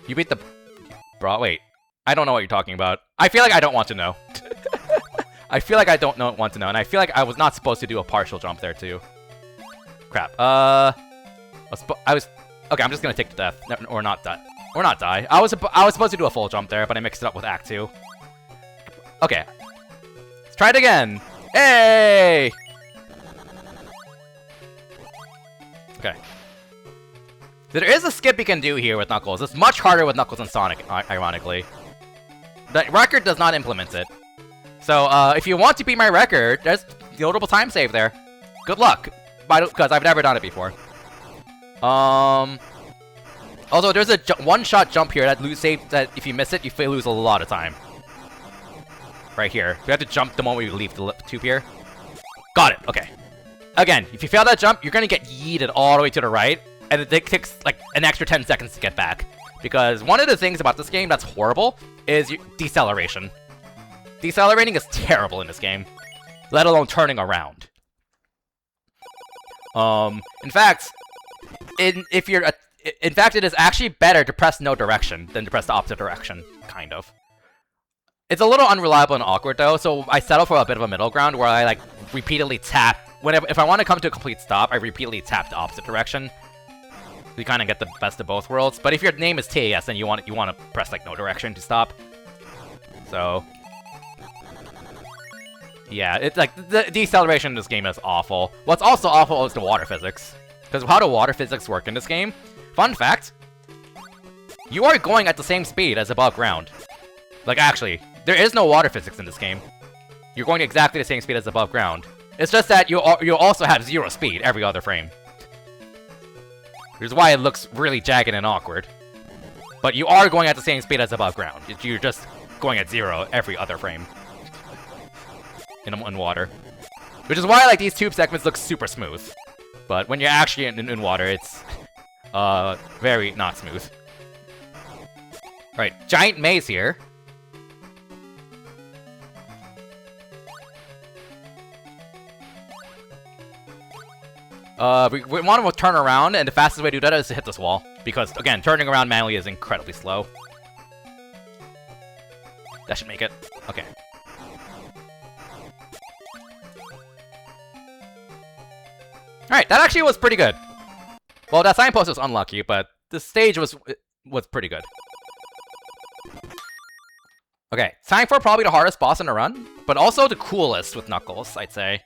you beat the bro. Wait, I don't know what you're talking about. I feel like I don't want to know. I feel like I don't want to know, and I feel like I was not supposed to do a partial jump there too. Crap. Okay, I'm just gonna take the death, or not die. Or not die. I was supposed to do a full jump there, but I mixed it up with Act 2. Okay. Let's try it again. Hey! Okay. There is a skip you can do here with Knuckles. It's much harder with Knuckles and Sonic, ironically. The record does not implement it. So, if you want to beat my record, there's notable time save there. Good luck. Because I've never done it before. Although there's a one-shot jump here that if you miss it, you lose a lot of time. Right here. We have to jump the moment we leave the tube here. Got it. Okay. Again, if you fail that jump, you're gonna get yeeted all the way to the right, and it takes like an extra 10 seconds to get back. Because one of the things about this game that's horrible is deceleration. Decelerating is terrible in this game, let alone turning around. In fact, it is actually better to press no direction than to press the opposite direction, kind of. It's a little unreliable and awkward though, so I settle for a bit of a middle ground where I like repeatedly tap. If I want to come to a complete stop, I repeatedly tap the opposite direction. You kind of get the best of both worlds. But if your name is TAS, then you want to press like no direction to stop. So yeah, it's like the deceleration in this game is awful. What's also awful is the water physics. Because how do water physics work in this game? Fun fact, you are going at the same speed as above ground. Like, actually, there is no water physics in this game. You're going exactly the same speed as above ground. It's just that you also have 0 speed every other frame. Which is why it looks really jagged and awkward. But you are going at the same speed as above ground. You're just going at 0 every other frame. In water. Which is why, like, these tube segments look super smooth. But when you're actually in water, it's, very not smooth. Alright, giant maze here. We want to turn around, and the fastest way to do that is to hit this wall. Because, again, turning around manually is incredibly slow. That should make it. Okay. Alright, that actually was pretty good. Well, that signpost was unlucky, but the stage was pretty good. Okay, time for probably the hardest boss in the run, but also the coolest with Knuckles, I'd say.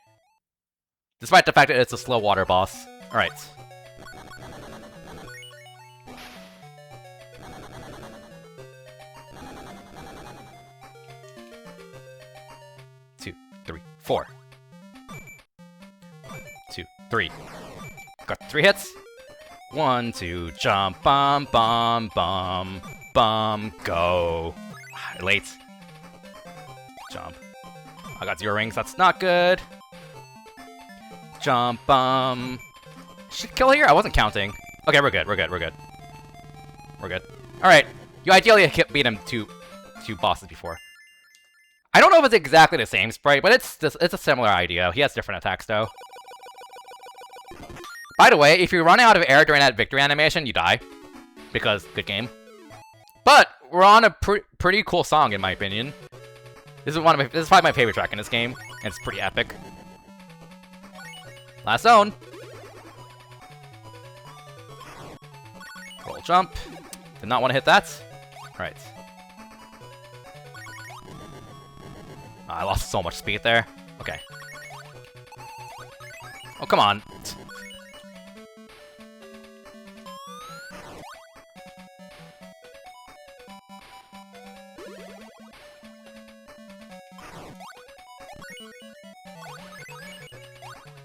Despite the fact that it's a slow water boss. Alright. Two, three, 4. 1, 2, 3. Got 3 hits. 1, 2, jump, bum, bum, bum, bum, go. Late. Jump. I got 0 rings, that's not good. Jump, should kill here? I wasn't counting. Okay, we're good, we're good, we're good. We're good. Alright. You ideally beat him two bosses before. I don't know if it's exactly the same sprite, but it's a similar idea. He has different attacks, though. By the way, if you run out of air during that victory animation, you die. Because, good game. But, we're on a pretty cool song, in my opinion. This is probably my favorite track in this game, and it's pretty epic. Last zone. Roll jump. Did not want to hit that. Alright. I lost so much speed there. Okay. Oh, come on.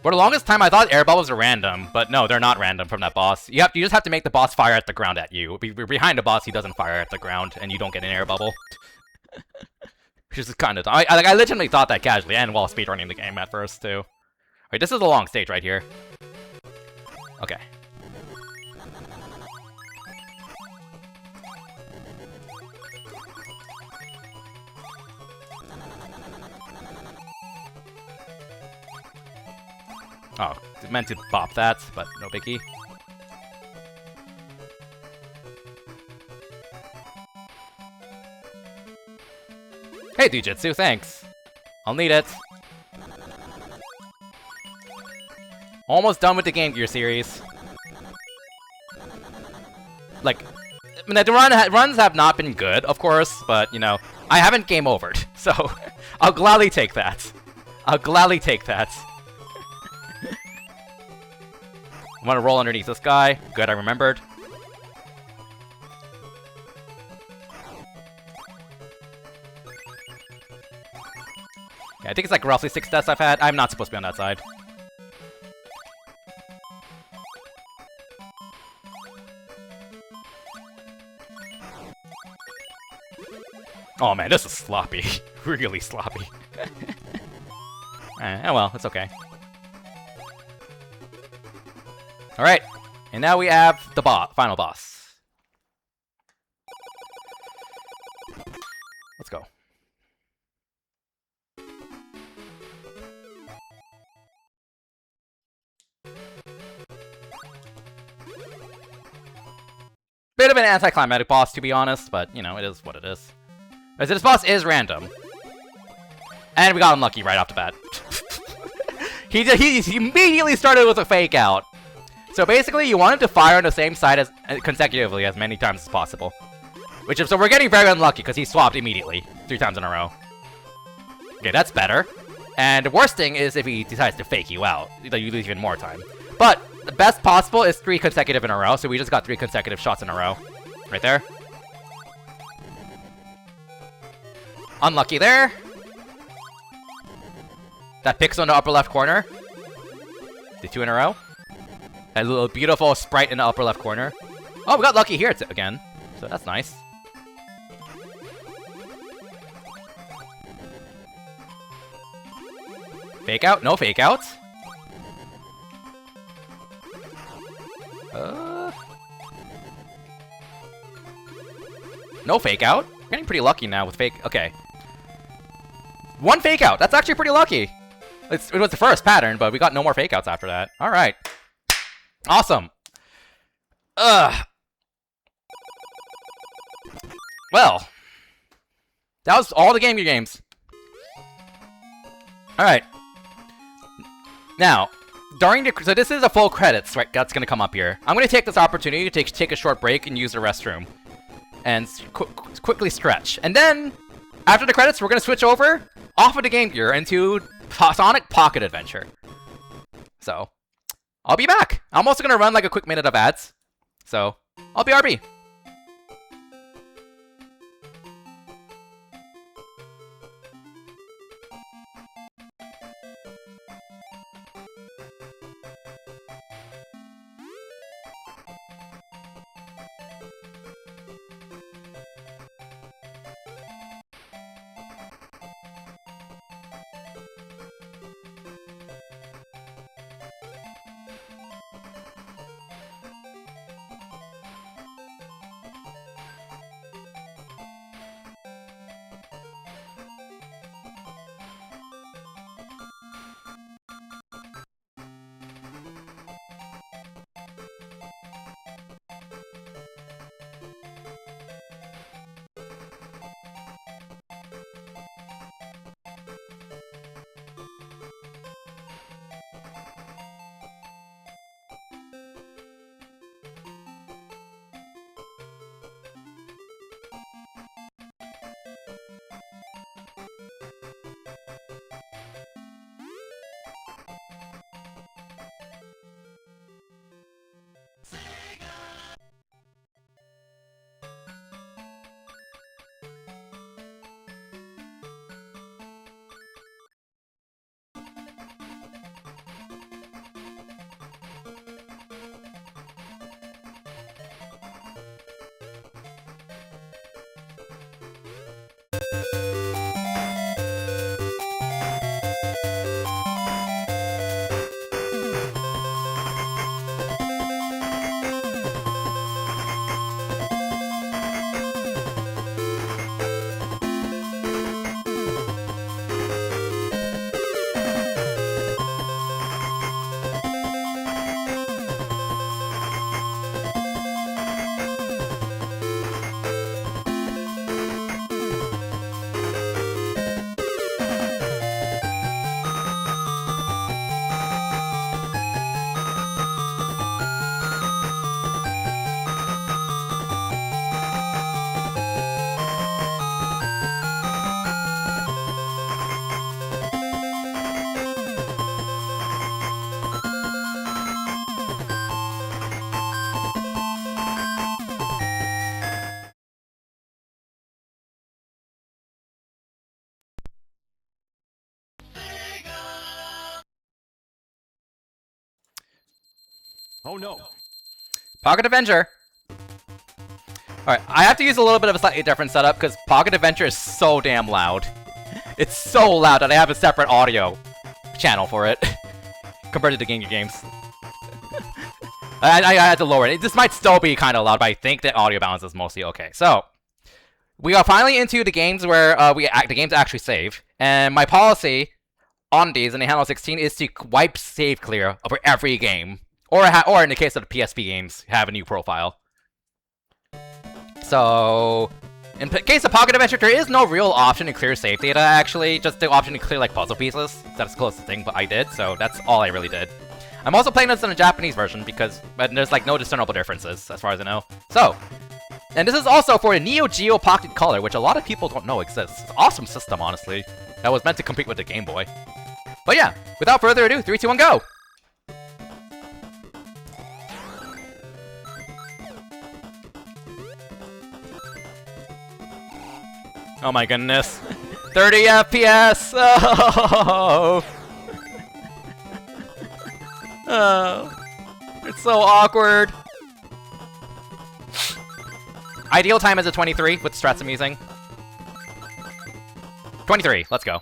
For the longest time, I thought air bubbles are random, but no, they're not random from that boss. You just have to make the boss fire at the ground at you. Behind the boss, he doesn't fire at the ground, and you don't get an air bubble. Which is kind of... I legitimately thought that casually, and while speedrunning the game at first, too. Alright, this is a long stage right here. Okay. Oh, meant to bop that, but no biggie. Hey, Dujitsu, thanks. I'll need it. Almost done with the Game Gear series. Like, I mean, the runs have not been good, of course, but, you know, I haven't game overed, so I'll gladly take that. I'll gladly take that. I'm gonna roll underneath this guy. Good, I remembered. Yeah, I think it's like roughly 6 deaths I've had. I'm not supposed to be on that side. Oh man, this is sloppy. Really sloppy. Oh well, it's okay. Alright, and now we have the final boss. Let's go. Bit of an anticlimactic boss, to be honest, but, you know, it is what it is. So this boss is random. And we got unlucky right off the bat. He immediately started with a fake out. So basically, you want him to fire on the same side as consecutively as many times as possible. So we're getting very unlucky because he swapped immediately 3 times in a row. Okay, that's better. And the worst thing is if he decides to fake you out, you lose even more time. But the best possible is 3 consecutive in a row, so we just got 3 consecutive shots in a row. Right there. Unlucky there. That picks on the upper left corner. The 2 in a row. A little beautiful sprite in the upper left corner. Oh, we got lucky here again. So that's nice. Fake out? No fake outs? No fake out? I'm getting pretty lucky now with fake... Okay. One fake out! That's actually pretty lucky! It was the first pattern, but we got no more fake outs after that. Alright. Awesome. Ugh. Well. That was all the Game Gear games. Alright. Now, so this is a full credits, right? That's gonna come up here. I'm gonna take this opportunity to take a short break and use the restroom. And quickly stretch. And then, after the credits, we're gonna switch over off of the Game Gear into Sonic Pocket Adventure. So, I'll be back. I'm also gonna run like a quick minute of ads. So, I'll be RB. Oh no. Pocket Adventure. Alright, I have to use a little bit of a slightly different setup because Pocket Adventure is so damn loud. It's so loud that I have a separate audio channel for it compared to the Game Gear games. I had to lower it. This might still be kind of loud, but I think the audio balance is mostly okay. So, we are finally into the games where the games actually save. And my policy on these in the Handheld 16 is to wipe save clear over every game. Or in the case of the PSP games, have a new profile. So, in case of Pocket Adventure, there is no real option to clear save data, actually. Just the option to clear, like, puzzle pieces. That's the closest thing, but I did, so that's all I really did. I'm also playing this in a Japanese version, because there's, like, no discernible differences, as far as I know. So, and this is also for a Neo Geo Pocket Color, which a lot of people don't know exists. It's an awesome system, honestly. That was meant to compete with the Game Boy. But yeah, without further ado, 3, 2, 1, go! Oh my goodness. 30 FPS! Oh! Oh. It's so awkward. Ideal time is a 23 with strats I'm using. 23, let's go.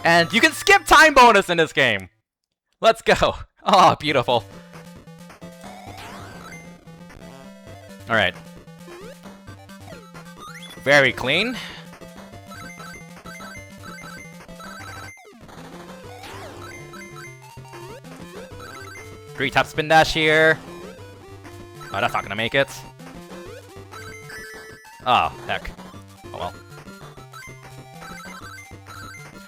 And you can skip time bonus in this game! Let's go! Oh, beautiful. Alright. Very clean. Three-tap spin dash here. Oh, that's not gonna make it. Oh, heck. Oh well.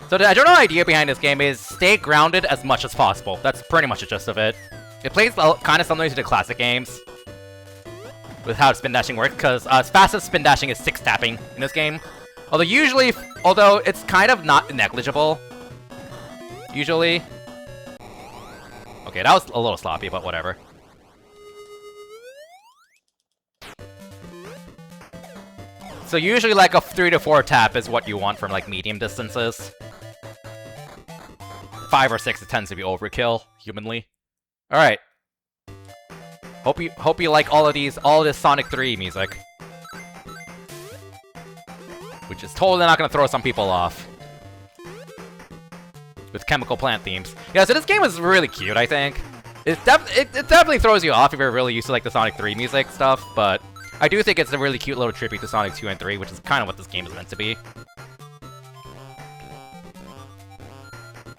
So the general idea behind this game is stay grounded as much as possible. That's pretty much the gist of it. It plays kind of similar to the classic games with how spin dashing works, because as fast as spin dashing is 6-tapping in this game. Although it's kind of not negligible. Usually. Okay, that was a little sloppy, but whatever. So usually like a 3 to 4 tap is what you want from like medium distances. 5 or 6 it tends to be overkill, humanly. Alright. Hope you like all of this Sonic 3 music. Which is totally not gonna throw some people off. With chemical plant themes. Yeah, so this game is really cute, I think. It definitely throws you off if you're really used to like the Sonic 3 music stuff, but I do think it's a really cute little tribute to Sonic 2 and 3, which is kind of what this game is meant to be.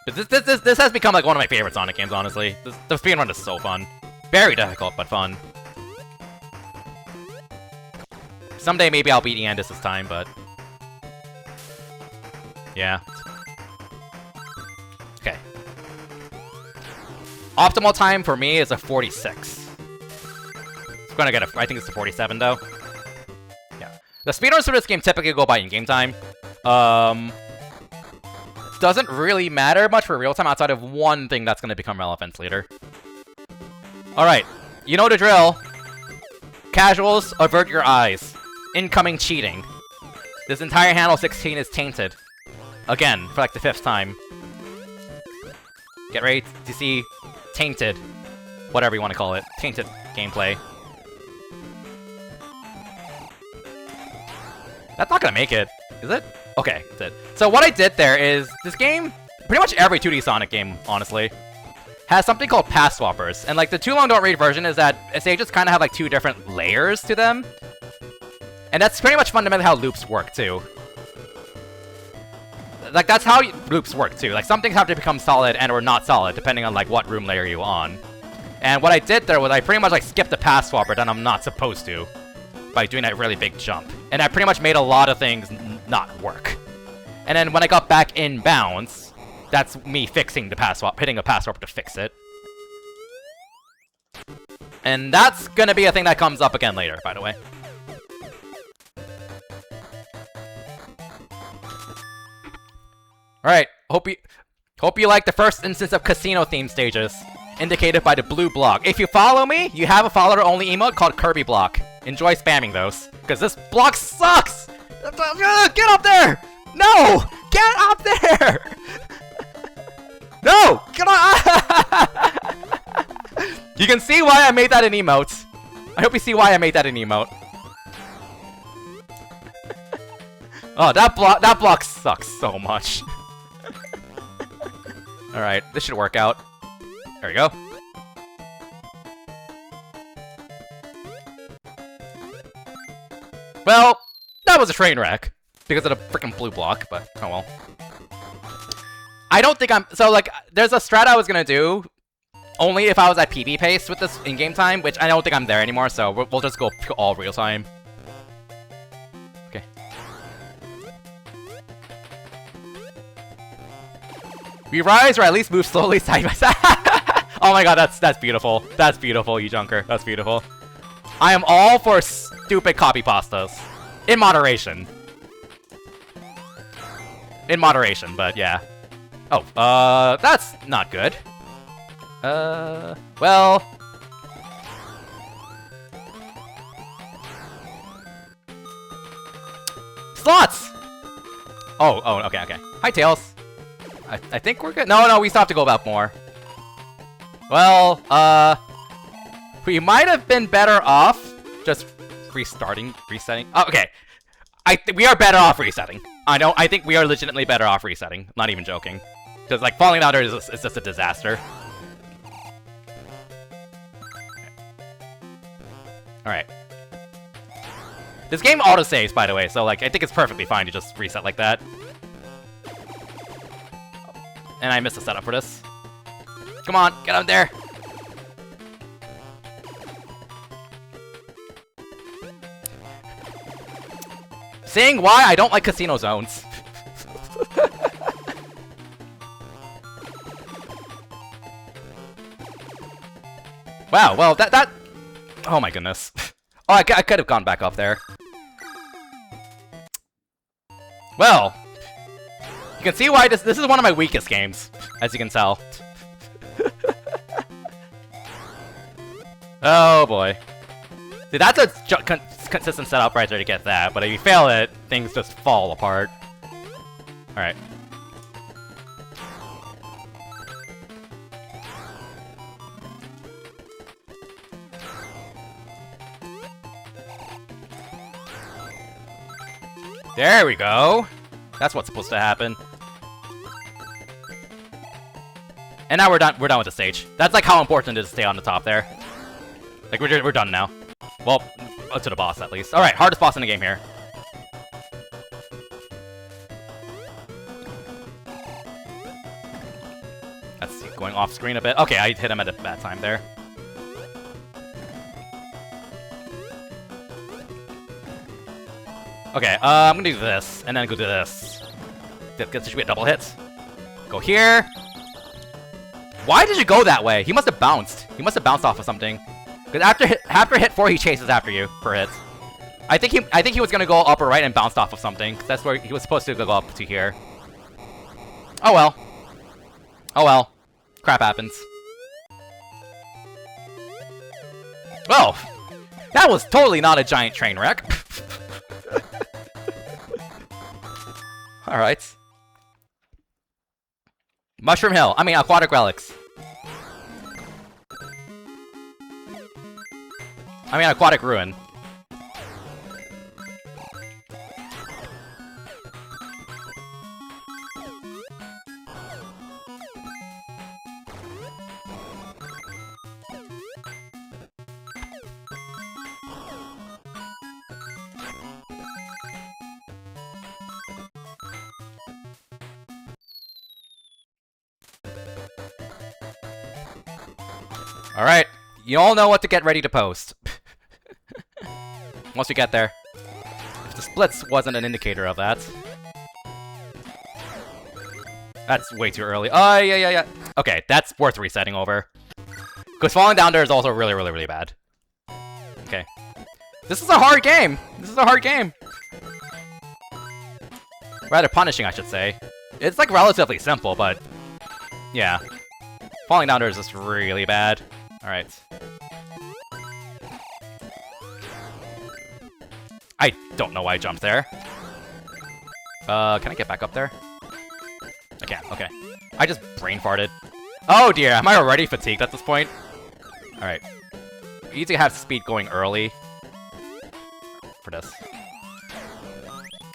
But this has become like one of my favorite Sonic games, honestly. The speedrun is so fun. Very difficult, but fun. Someday maybe I'll beat Andis this time, but... yeah. Okay. Optimal time for me is a 46. I'm gonna get I think it's a 47 though. Yeah. The speedruns for this game typically go by in-game time. Doesn't really matter much for real time outside of one thing that's gonna become relevant later. Alright. You know the drill. Casuals, avert your eyes. Incoming cheating. This entire handle 16 is tainted. Again, for like the 5th time. Get ready to see tainted, whatever you want to call it, tainted gameplay. That's not gonna make it, is it? Okay, it did. So what I did there is, this game, pretty much every 2D Sonic game, honestly, has something called path swappers. And like the too long don't read version is that they just kind of have like 2 different layers to them. And that's pretty much fundamentally how loops work too. Like that's how loops work too. Like some things have to become solid and or not solid depending on like what room layer you're on. And what I did there was I pretty much like skipped the path swapper that I'm not supposed to by doing that really big jump. And I pretty much made a lot of things not work. And then when I got back in bounds, that's me fixing the path swap, hitting a path swapper to fix it. And that's gonna be a thing that comes up again later, by the way. Alright, hope you like the first instance of casino theme stages, indicated by the blue block. If you follow me, you have a follower-only emote called Kirby Block. Enjoy spamming those, because this block sucks! Get up there! No! Get up there! No! Get on! You can see why I made that an emote. I hope you see why I made that an emote. Oh, that block sucks so much. Alright, this should work out. There we go. Well, that was a train wreck. Because of the freaking blue block, but oh well. I don't think so like, there's a strat I was gonna do only if I was at PB pace with this in-game time, which I don't think I'm there anymore, so we'll just go all real time. Okay. We rise or at least move slowly side by side. Oh my god, that's beautiful. That's beautiful, you junker. That's beautiful. I am all for stupid copy pastas. In moderation. In moderation, but yeah. Oh, that's not good. Well... Slots! Oh, okay. Hi, Tails. I think we're good. No, we still have to go about more. Well, we might have been better off just resetting. Oh, okay. We are better off resetting. I think we are legitimately better off resetting. Not even joking. Because, like, falling down there is just a disaster. Alright. This game autosaves, by the way, so, like, I think it's perfectly fine to just reset like that. And I missed the setup for this. Come on, get out there! Seeing why I don't like casino zones. Wow, well, that... Oh my goodness. Oh, I could have gone back up there. Well, you can see why this is one of my weakest games, as you can tell. Oh boy. See, that's a consistent setup right there to get that, but if you fail it, things just fall apart. Alright. There we go! That's what's supposed to happen. And now we're done with the stage. That's like how important it is to stay on the top there. Like, we're done now. Well, to the boss, at least. Alright, hardest boss in the game here. That's going off screen a bit. Okay, I hit him at a bad time there. Okay, I'm gonna do this, and then go do this. This should be a double hit. Go here. Why did you go that way? He must have bounced. He must have bounced off of something. Because after hit 4, he chases after you for hits. I think he was gonna go up or right and bounced off of something. Cause that's where he was supposed to go up to here. Oh well. Oh well. Crap happens. Well, that was totally not a giant train wreck. Alright. Mushroom Hill. I mean, Aquatic Relics. I mean, Aquatic Ruin. Alright, you all know what to get ready to post. Once we get there. If the splits wasn't an indicator of that. That's way too early. Oh, yeah. Okay, that's worth resetting over. Because falling down there is also really bad. Okay. This is a hard game! This is a hard game! Rather punishing, I should say. It's, like, relatively simple, but... yeah. Falling down there is just really bad. Alright. I don't know why I jumped there. Can I get back up there? I can, okay. I just brain farted. Oh dear, am I already fatigued at this point? Alright. You need to have speed going early. For this.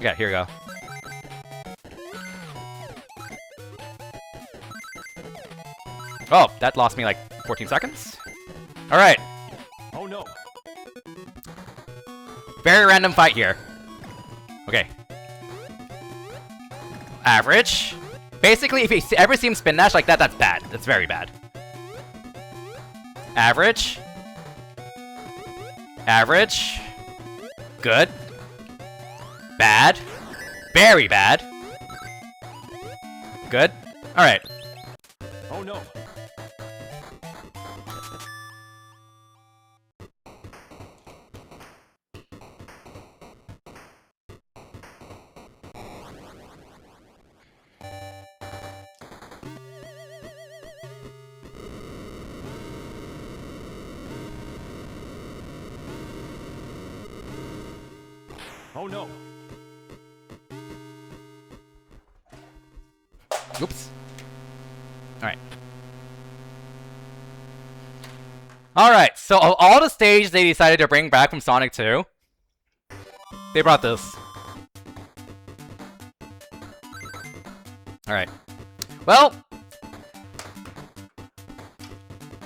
Okay, here we go. Oh, that lost me like 14 seconds. Alright. Oh no. Very random fight here. Okay. Average. Basically, if you ever see him spin dash like that, that's bad. That's very bad. Average. Average. Good. Bad. Very bad. Good. Alright. Oh no. Oh no. Oops. Alright. Alright, so of all the stages they decided to bring back from Sonic 2, they brought this. Alright. Well,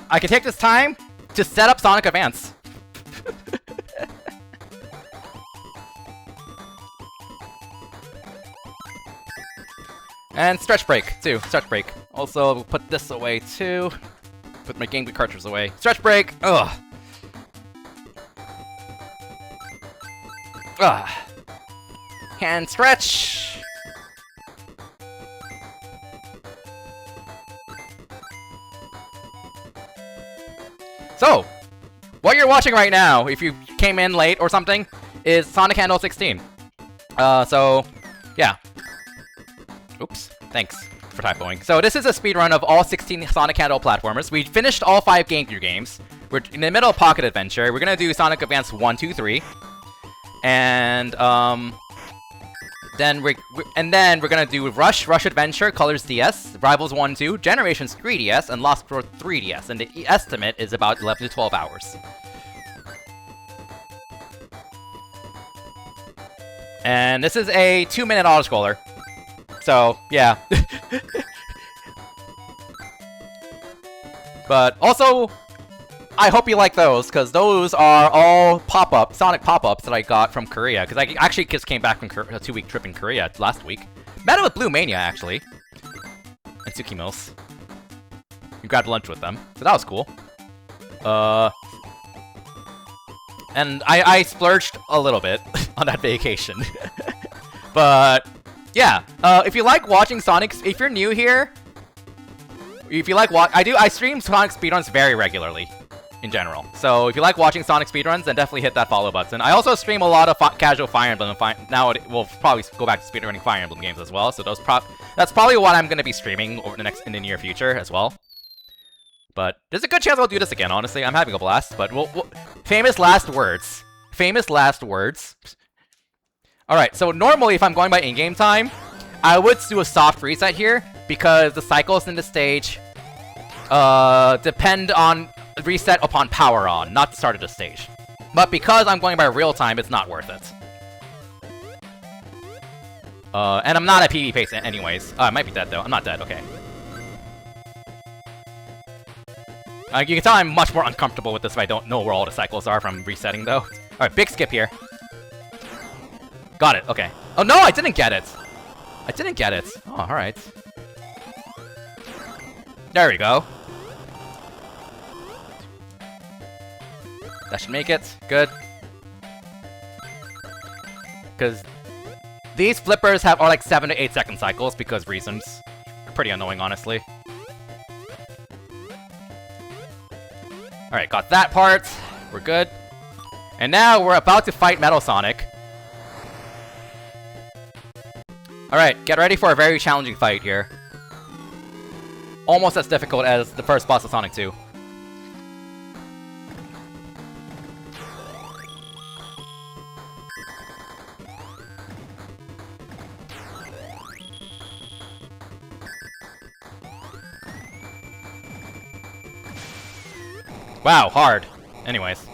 I can take this time to set up Sonic Advance. And stretch break, too. Stretch break. Also, we'll put this away, too. Put my Game Boy cartridge away. Stretch break! Ugh. Ugh. Hand stretch! So, what you're watching right now, if you came in late or something, is Sonic Handheld 16. So, yeah. Oops, thanks for typoing. So this is a speedrun of all 16 Sonic Handheld platformers. We finished all 5 GameCube games. We're in the middle of Pocket Adventure. We're gonna do Sonic Advance 1, 2, 3. And, then we're gonna do Rush, Rush Adventure, Colors DS, Rivals 1, 2, Generations 3DS, and Lost World 3DS. And the estimate is about 11 to 12 hours. And this is a 2-minute autoscroller. So, yeah. But also, I hope you like those, because those are all pop-up, Sonic pop-ups that I got from Korea. Because I actually just came back from a 2-week trip in Korea last week. Met it with Blue Mania, actually. And Tsukimos. We grabbed lunch with them, so that was cool. And I splurged a little bit on that vacation. But... yeah, if you like watching Sonic, if you're new here, if you like I stream Sonic speedruns very regularly, in general. So if you like watching Sonic speedruns, then definitely hit that follow button. I also stream a lot of casual Fire Emblem, now we'll probably go back to speedrunning Fire Emblem games as well, so that's probably what I'm gonna be streaming over in the near future as well. But there's a good chance I'll do this again, honestly. I'm having a blast, but we'll famous last words. Famous last words. Alright, so normally if I'm going by in-game time, I would do a soft reset here, because the cycles in the stage depend on reset upon power on, not the start of the stage. But because I'm going by real time, it's not worth it. And I'm not at PvP pace anyways. I might be dead though. I'm not dead, okay. You can tell I'm much more uncomfortable with this if I don't know where all the cycles are from resetting though. Alright, big skip here. Got it, okay. Oh no, I didn't get it! I didn't get it. Oh, alright. There we go. That should make it. Good. Because these flippers are like 7 to 8 second cycles because reasons. They're pretty annoying, honestly. Alright, got that part. We're good. And now we're about to fight Metal Sonic. Alright, get ready for a very challenging fight here. Almost as difficult as the first boss of Sonic 2. Wow, hard. Anyways.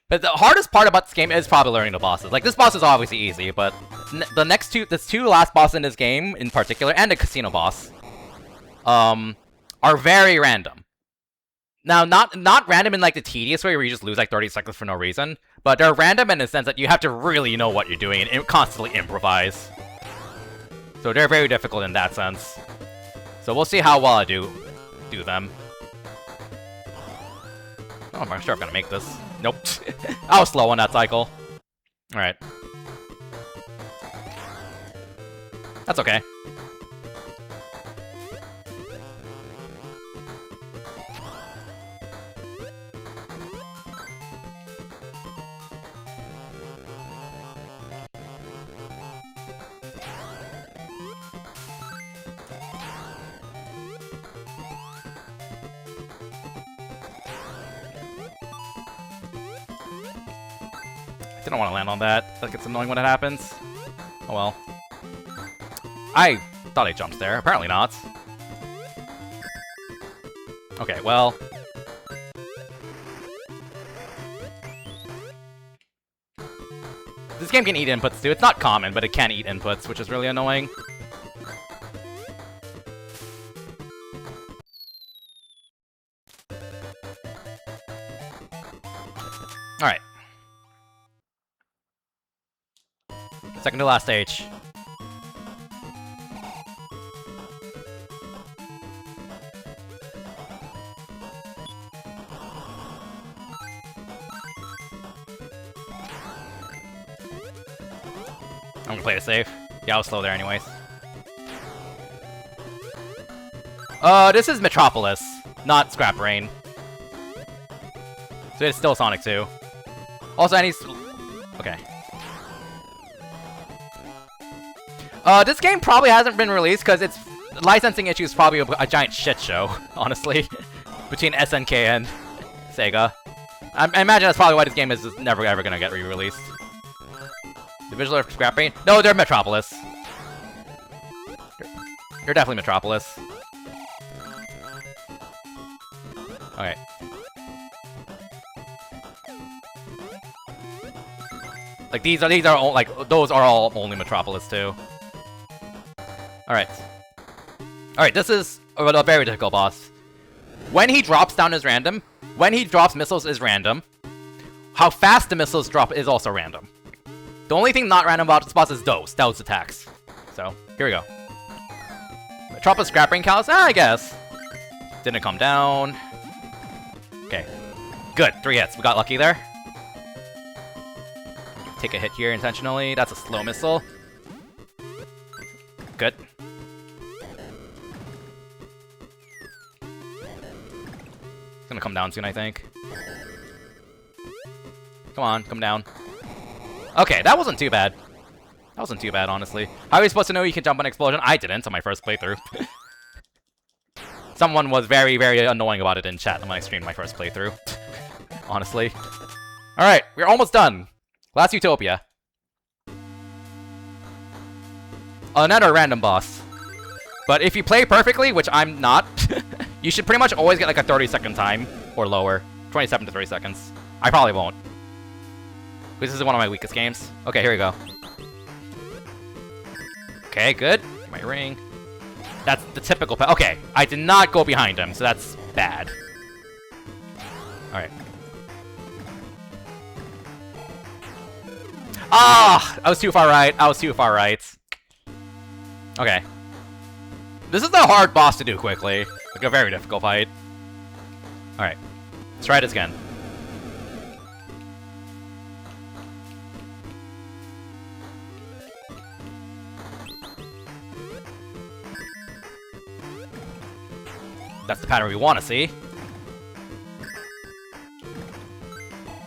But the hardest part about this game is probably learning the bosses. Like, this boss is obviously easy, but the two last bosses in this game, in particular, and the casino boss, are very random. Now, not random in, like, the tedious way where you just lose, like, 30 seconds for no reason, but they're random in the sense that you have to really know what you're doing and constantly improvise. So they're very difficult in that sense. So we'll see how well I do them. Oh, I'm not sure I'm gonna make this. Nope. I was slow on that cycle. Alright. That's okay. I don't want to land on that. That gets annoying when it happens. Oh well. I thought I jumped there. Apparently not. Okay, well. This game can eat inputs too. It's not common, but it can eat inputs, which is really annoying. Alright. Second to last stage. I'm gonna play it safe. Yeah, I was slow there anyways. This is Metropolis, not Scrap Brain. So it's still Sonic 2. Also, any... Okay. This game probably hasn't been released because its licensing issue is probably a giant shit show, honestly, between SNK and Sega. I imagine that's probably why this game is just never ever gonna get re-released. The visual are Scrap Brain? No, they're Metropolis. They're definitely Metropolis. Okay. Like these are all, like those are all only Metropolis too. All right. All right. This is a very difficult boss. When he drops down is random. When he drops missiles is random. How fast the missiles drop is also random. The only thing not random about this boss is those attacks. So here we go. Metropolis Scrap Brain counts? I guess. Didn't come down. Okay. Good. 3 hits. We got lucky there. Take a hit here intentionally. That's a slow missile. Good. It's gonna come down soon, I think. Come on, come down. Okay, that wasn't too bad. That wasn't too bad, honestly. How are you supposed to know you can jump on an explosion? I didn't on my first playthrough. Someone was very, very annoying about it in chat when I streamed my first playthrough. Honestly. Alright, we're almost done. Last Utopia. Another random boss. But if you play perfectly, which I'm not, you should pretty much always get like a 30-second time or lower. 27 to 30 seconds. I probably won't. This is one of my weakest games. Okay, here we go. Okay, good. My ring. That's the typical okay, I did not go behind him, so that's bad. Alright. Ah! I was too far right. I was too far right. Okay. This is a hard boss to do quickly. Like a very difficult fight. Alright. Let's try this again. That's the pattern we want to see.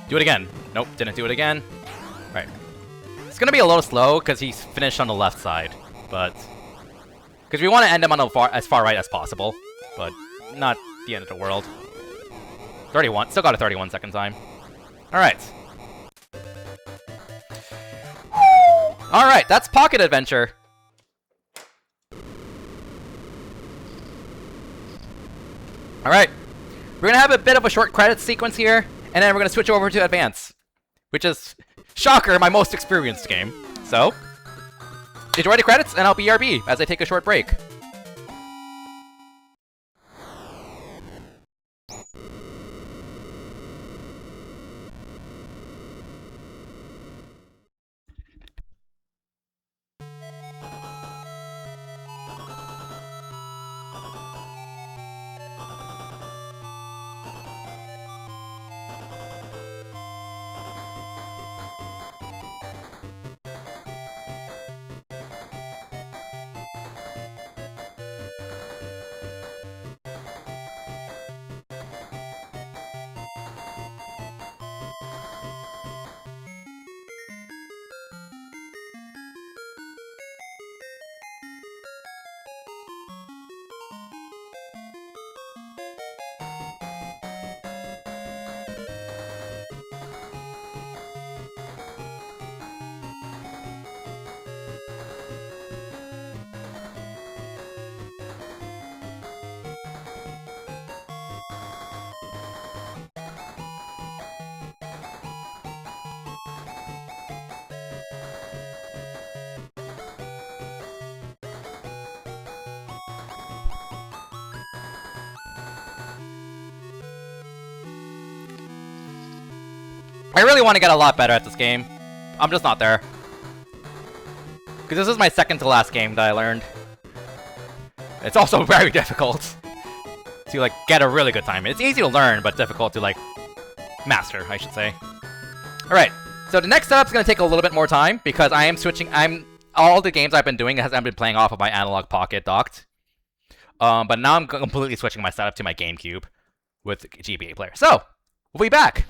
Do it again. Nope, didn't do it again. Right. It's gonna be a little slow because he's finished on the left side, but because we want to end him on the as far right as possible, but not the end of the world. 31. Still got a 31-second time. All right. All right. That's Pocket Adventure. Alright, we're gonna have a bit of a short credits sequence here, and then we're gonna switch over to Advance, which is, shocker, my most experienced game. So, enjoy the credits, and I'll BRB as I take a short break. I really want to get a lot better at this game. I'm just not there. Because this is my second to last game that I learned. It's also very difficult to, like, get a really good time. It's easy to learn, but difficult to, like, master, I should say. Alright, so the next setup's gonna take a little bit more time, because I am switching, all the games I've been doing I've been playing off of my Analog Pocket docked. But now I'm completely switching my setup to my GameCube with GBA player. So, we'll be back!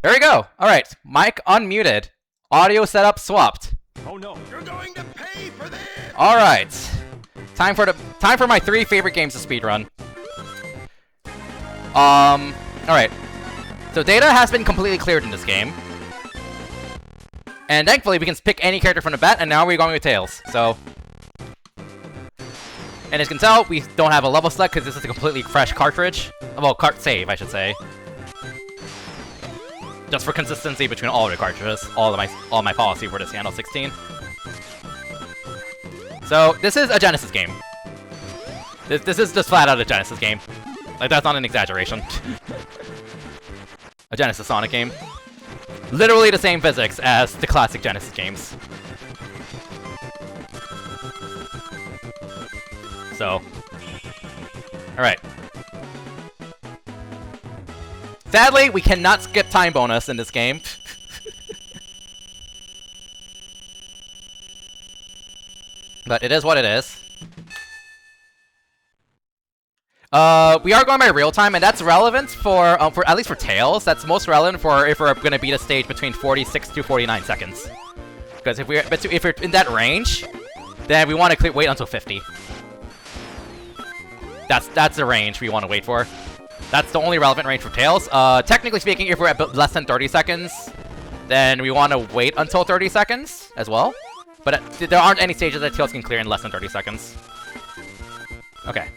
There we go! Alright, mic unmuted. Audio setup swapped. Oh no! You're going to pay for this! Alright. Time for my 3 favorite games to speedrun. Alright. So data has been completely cleared in this game. And thankfully we can pick any character from the bat, and now we're going with Tails, so... And as you can tell, we don't have a level select because this is a completely fresh cartridge. Well, cart save, I should say. Just for consistency between all the cartridges, all my policy for this Handheld 16. So this is a Genesis game. This is just flat out a Genesis game. Like, that's not an exaggeration. A Genesis Sonic game. Literally the same physics as the classic Genesis games. So, alright. Sadly, we cannot skip time bonus in this game. But it is what it is. We are going by real time, and that's relevant for at least for Tails. That's most relevant for if we're gonna beat a stage between 46 to 49 seconds. Because if we're in that range, then we want to wait until 50. That's the range we want to wait for. That's the only relevant range for Tails. Technically speaking, if we're at less than 30 seconds, then we want to wait until 30 seconds as well. But there aren't any stages that Tails can clear in less than 30 seconds. Okay.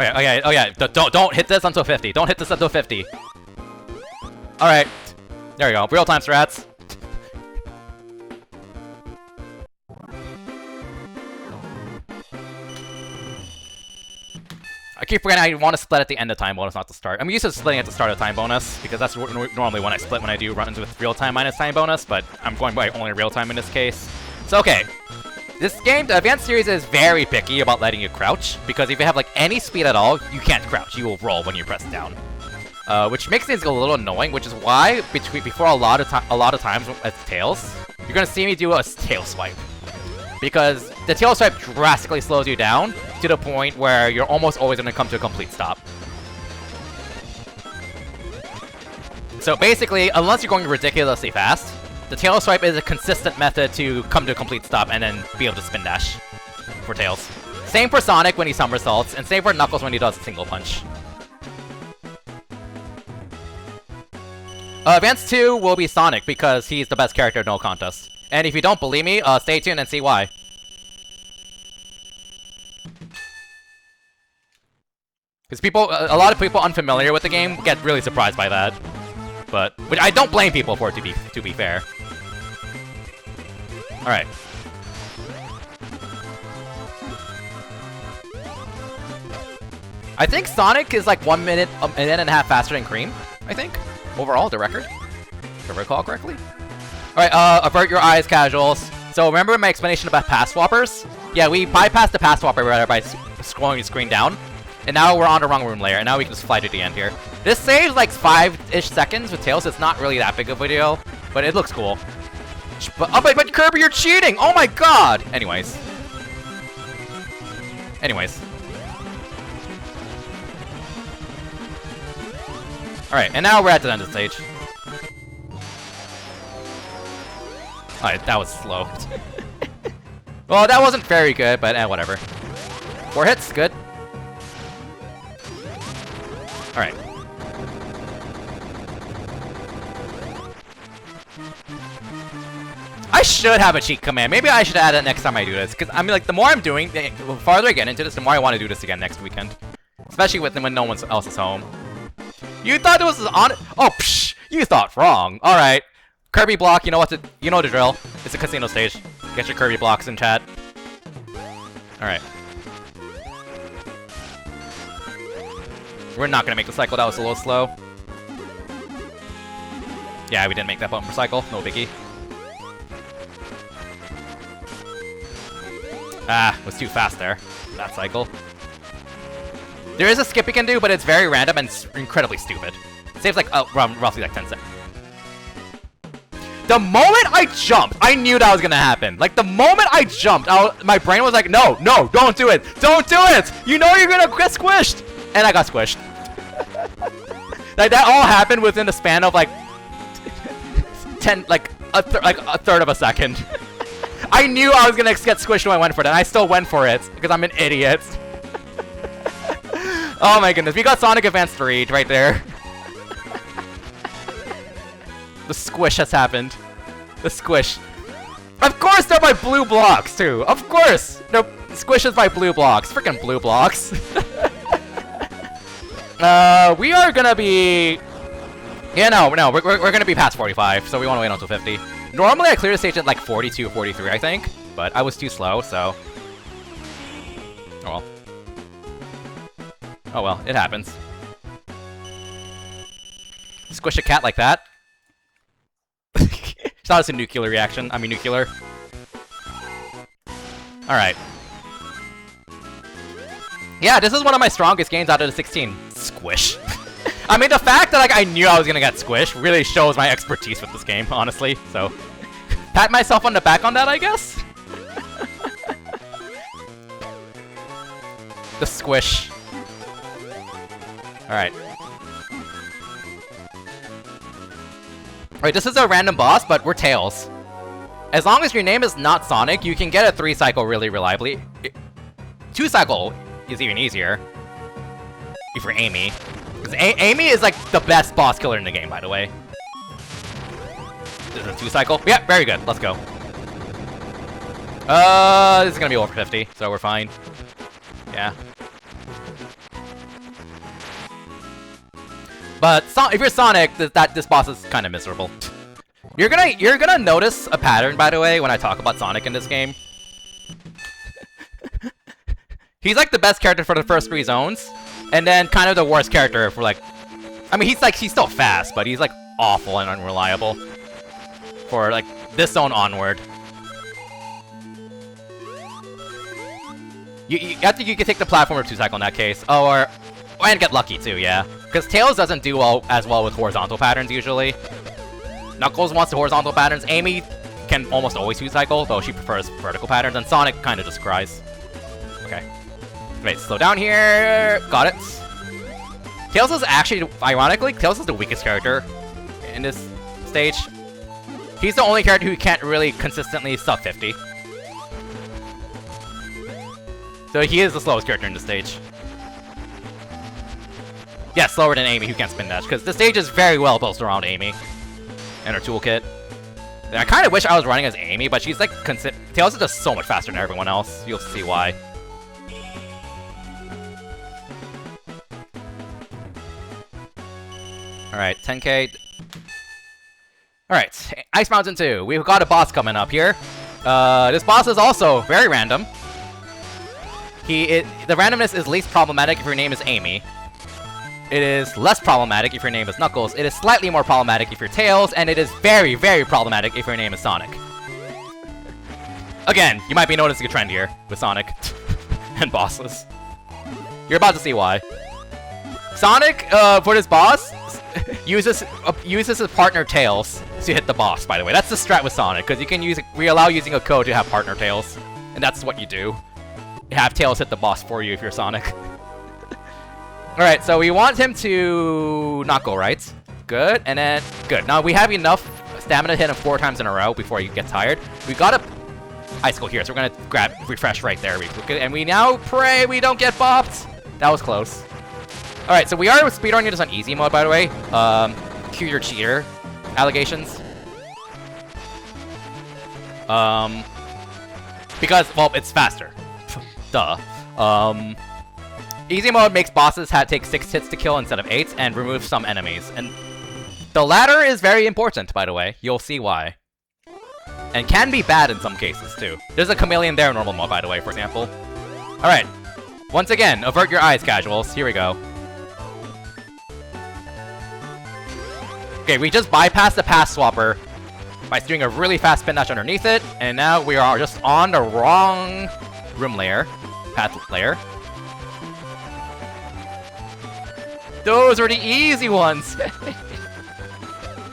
Okay, oh yeah, don't hit this until 50. Don't hit this until 50. Alright. There we go. Real-time strats. I keep forgetting I want to split at the end of time bonus, not the start. I'm used to splitting at the start of time bonus, because that's normally when I split when I do run-ins with real-time minus time bonus, but I'm going by only real-time in this case. So, okay. This game, the Advance series, is very picky about letting you crouch, because if you have like any speed at all, you can't crouch. You will roll when you press down, which makes things a little annoying. Which is why before a lot of times as Tails, you're gonna see me do a tail swipe, because the tail swipe drastically slows you down to the point where you're almost always gonna come to a complete stop. So basically, unless you're going ridiculously fast, the tail swipe is a consistent method to come to a complete stop and then be able to spin dash for Tails. Same for Sonic when he somersaults, and same for Knuckles when he does a single punch. Advance 2 will be Sonic because he's the best character, no contest. And if you don't believe me, stay tuned and see why. Because a lot of people unfamiliar with the game get really surprised by that. Which I don't blame people for, to be fair. All right. I think Sonic is like 1 minute, a minute and a half faster than Cream. I think overall, the record, if I recall correctly. All right. Avert your eyes, casuals. So remember my explanation about pass swappers? Yeah, we bypassed the pass swapper by scrolling the screen down. And now we're on the wrong room layer, and now we can just fly to the end here. This saves like 5-ish seconds with Tails, so it's not really that big of a deal, but it looks cool. But Kirby, you're cheating! Oh my god! Anyways. Alright, and now we're at the end of the stage. Alright, that was slow. Well, that wasn't very good, but whatever. 4 hits, good. Alright. I should have a cheat command. Maybe I should add it next time I do this. Because, I mean, like, the more I'm doing, the farther I get into this, the more I want to do this again next weekend. Especially when no one else is home. You thought it was on... Oh, psh! You thought wrong. Alright. Kirby block, you know the drill. It's a casino stage. Get your Kirby blocks in chat. Alright. We're not gonna make the cycle, that was a little slow. Yeah, we didn't make that bumper cycle, no biggie. Ah, was too fast there, that cycle. There is a skip you can do, but it's very random and incredibly stupid. It saves like, roughly like 10 seconds. The moment I jumped, I knew that was gonna happen. Like, the moment I jumped, my brain was like, no, don't do it! Don't do it! You know you're gonna get squished! And I got squished. Like, that all happened within the span of like a third of a second. I knew I was gonna get squished when I went for it, and I still went for it because I'm an idiot. Oh my goodness, we got Sonic Advance2 right there. The squish has happened. The squish. Of course they're by blue blocks too. Of course, the squish is by blue blocks. Freaking blue blocks. We are gonna be... Yeah, no, we're gonna be past 45, so we wanna wait until 50. Normally I clear the stage at like 42, 43, I think, but I was too slow, so... Oh well. Oh well, it happens. Squish a cat like that. It's not a nuclear reaction, I mean nuclear. Alright. Yeah, this is one of my strongest games out of the 16. Squish. I mean, the fact that like I knew I was gonna get squished really shows my expertise with this game, honestly. So, pat myself on the back on that, I guess. The squish. Alright. Alright, this is a random boss, but we're Tails. As long as your name is not Sonic, you can get a 3-cycle really reliably. 2-cycle is even easier. If you're Amy. Because Amy is like the best boss killer in the game, by the way. This is a 2-cycle. Yeah, very good. Let's go. This is gonna be over 50, so we're fine. Yeah. But if you're Sonic, this boss is kind of miserable. You're gonna notice a pattern, by the way, when I talk about Sonic in this game. He's like the best character for the first 3 zones, and then kind of the worst character for like... I mean, he's still fast, but he's like awful and unreliable for like this zone onward. I think you can take the platform or 2-cycle in that case, and get lucky too, yeah. Because Tails doesn't do as well with horizontal patterns usually. Knuckles wants the horizontal patterns. Amy can almost always 2-cycle, though she prefers vertical patterns, and Sonic kind of just cries. Okay. Wait, slow down here. Got it. Tails is actually, ironically, Tails is the weakest character in this stage. He's the only character who can't really consistently sub 50. So he is the slowest character in the stage. Yeah, slower than Amy, who can't spin dash, because the stage is very well built around Amy and her toolkit. I kind of wish I was running as Amy, but she's like, Tails is just so much faster than everyone else. You'll see why. Alright, 10k. Alright, Ice Mountain 2. We've got a boss coming up here. This boss is also very random. The randomness is least problematic if your name is Amy. It is less problematic if your name is Knuckles. It is slightly more problematic if you're Tails, and it is very, very problematic if your name is Sonic. Again, you might be noticing a trend here with Sonic and bosses. You're about to see why. Sonic, for this boss, uses his partner Tails to hit the boss, by the way. That's the strat with Sonic, because we allow using a code to have partner Tails. And that's what you do. You have Tails hit the boss for you if you're Sonic. Alright, so we want him to not go right. Good, and then good. Now we have enough stamina to hit him 4 times in a row before you get tired. We got a icicle here, so we're gonna refresh right there. And we now pray we don't get bopped. That was close. Alright, so we are speedrunning this on easy mode, by the way. Cue your cheater allegations. Because, well, it's faster. Duh. Easy mode makes bosses take 6 hits to kill instead of 8, and removes some enemies. And the latter is very important, by the way. You'll see why. And can be bad in some cases, too. There's a chameleon there in normal mode, by the way, for example. Alright. Once again, avert your eyes, casuals. Here we go. Okay, we just bypassed the path swapper by doing a really fast spin dash underneath it, and now we are just on the wrong room layer. Path layer. Those are the easy ones!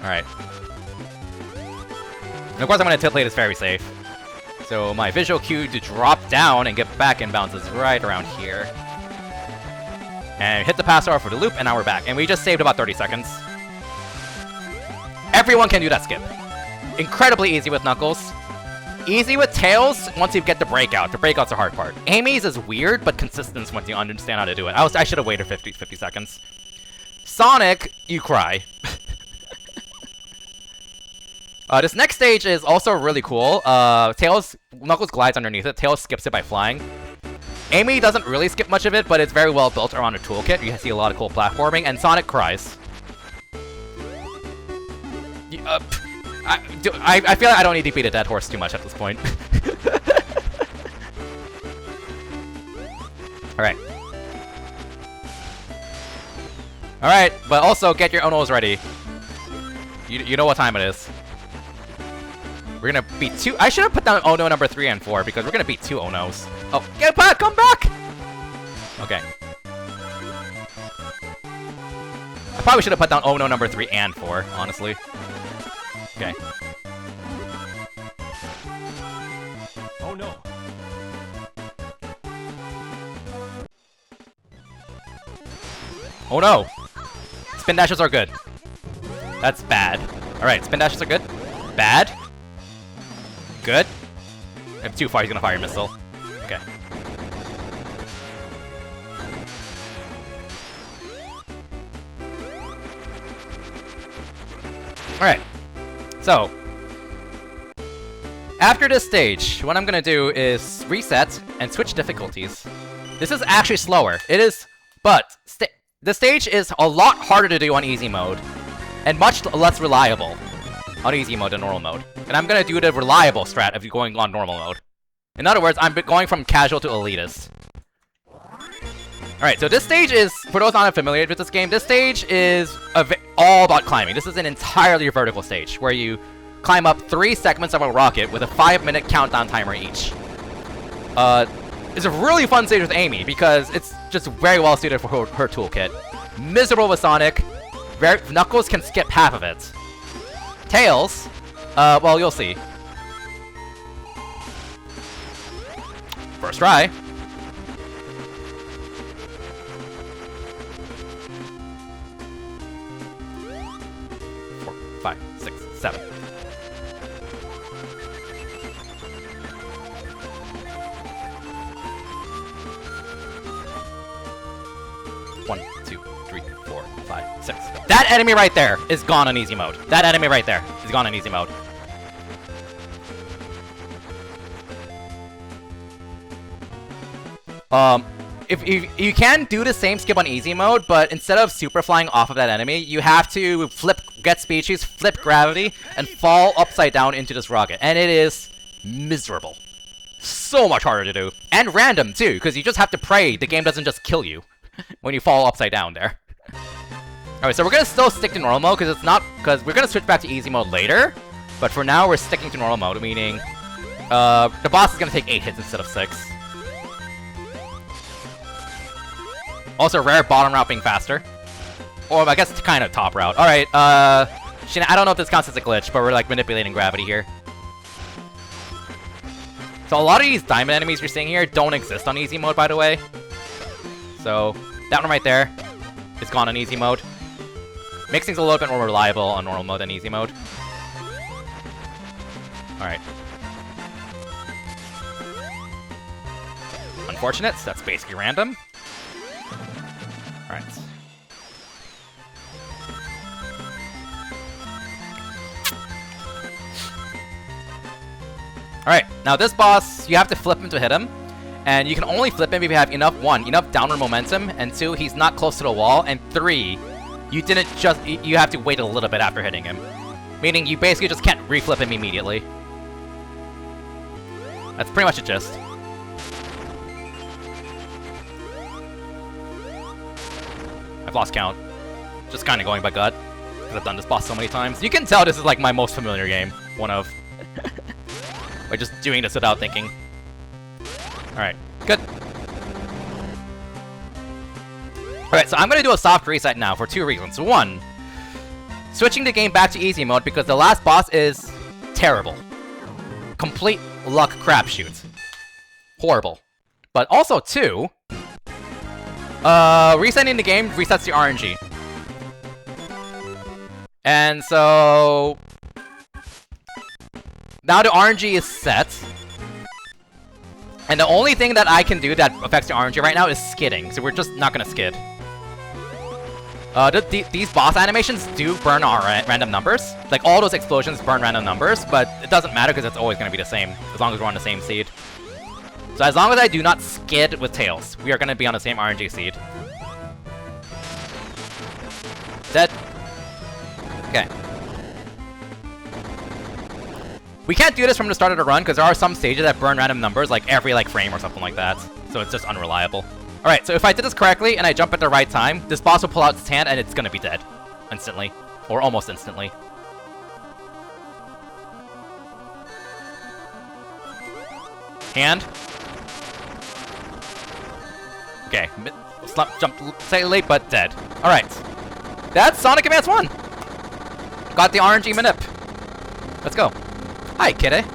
Alright. And of course I'm gonna play this very safe. So my visual cue to drop down and get back in bounds is right around here. And hit the pass over for the loop, and now we're back. And we just saved about 30 seconds. Everyone can do that skip. Incredibly easy with Knuckles. Easy with Tails once you get the breakout. The breakout's the hard part. Amy's is weird, but consistent once you understand how to do it. I should have waited 50 seconds. Sonic, you cry. This next stage is also really cool. Knuckles glides underneath it. Tails skips it by flying. Amy doesn't really skip much of it, but it's very well built around a toolkit. You see a lot of cool platforming, and Sonic cries. I feel like I don't need to beat a dead horse too much at this point. Alright. Alright, but also get your Onos ready. You know what time it is. We're gonna beat 2. I should have put down Ono number 3 and 4 because we're gonna beat 2 Onos. Oh, get back! Come back! Okay. I probably should have put down Ono number 3 and 4, honestly. Okay. Oh no. Oh no! Spin dashes are good. That's bad. Alright, spin dashes are good. Bad. Good. If too far, he's gonna fire a missile. Okay. Alright. So, after this stage, what I'm gonna do is reset and switch difficulties. This is actually slower. It is, but the stage is a lot harder to do on easy mode, and much less reliable on easy mode than normal mode. And I'm gonna do the reliable strat if you're going on normal mode. In other words, I'm going from casual to elitist. Alright, so this stage is, for those not familiar with this game, this stage is all about climbing. This is an entirely vertical stage, where you climb up 3 segments of a rocket with a 5-minute countdown timer each. It's a really fun stage with Amy, because it's just very well suited for her toolkit. Miserable with Sonic. Knuckles can skip half of it. Tails, well, you'll see. First try. 4, 5, 6, 7. One, 2, 3, 4, 5, 6. That enemy right there is gone on easy mode. That enemy right there is gone on easy mode. If you can do the same skip on easy mode, but instead of super flying off of that enemy, you have to get species, flip gravity, and fall upside down into this rocket. And it is miserable. So much harder to do. And random, too, because you just have to pray the game doesn't just kill you when you fall upside down there. Alright, so we're gonna still stick to normal mode, because we're gonna switch back to easy mode later. But for now, we're sticking to normal mode, meaning the boss is gonna take 8 hits instead of 6. Also, rare bottom route being faster. Or, I guess it's kind of top route. Alright, I don't know if this counts as a glitch, but we're, like, manipulating gravity here. So, a lot of these diamond enemies you're seeing here don't exist on easy mode, by the way. So, that one right there is gone on easy mode. Makes things a little bit more reliable on normal mode than easy mode. Alright. Unfortunate, that's basically random. Alright. Alright, now this boss, you have to flip him to hit him. And you can only flip him if you have enough, 1, enough downward momentum, and 2, he's not close to the wall, and 3, you have to wait a little bit after hitting him. Meaning you basically just can't reflip him immediately. That's pretty much the gist. I've lost count. Just kind of going by gut, because I've done this boss so many times. You can tell this is like my most familiar game. One of. By just doing this without thinking. Alright, good. Alright, so I'm going to do a soft reset now for 2 reasons. 1, switching the game back to easy mode because the last boss is terrible. Complete luck crapshoot. Horrible. But also 2, resetting the game resets the RNG. And so now the RNG is set. And the only thing that I can do that affects the RNG right now is skidding, so we're just not gonna skid. These boss animations do burn our random numbers. Like, all those explosions burn random numbers, but it doesn't matter because it's always gonna be the same, as long as we're on the same seed. So as long as I do not skid with tails, we are gonna be on the same RNG seed. Dead. Okay. We can't do this from the start of the run, because there are some stages that burn random numbers, like every frame or something like that. So it's just unreliable. Alright, so if I did this correctly, and I jump at the right time, this boss will pull out its hand, and it's gonna be dead. Instantly. Or almost instantly. Hand. Okay, jump slightly late, but dead. Alright. That's Sonic Advance 1! Got the RNG manip. Let's go. Hi, kitty.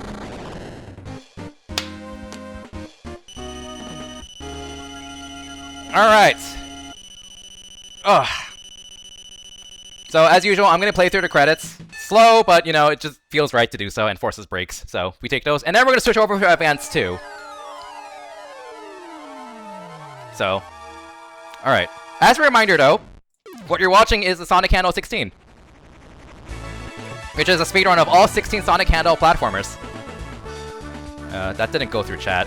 Alright. Ugh. So, as usual, I'm gonna play through the credits. Slow, but, you know, it just feels right to do so and forces breaks. So, we take those. And then we're gonna switch over to Advance 2. So, alright. As a reminder, though, what you're watching is the Sonic Handheld 16. Which is a speedrun of all 16 Sonic Handheld platformers. That didn't go through chat.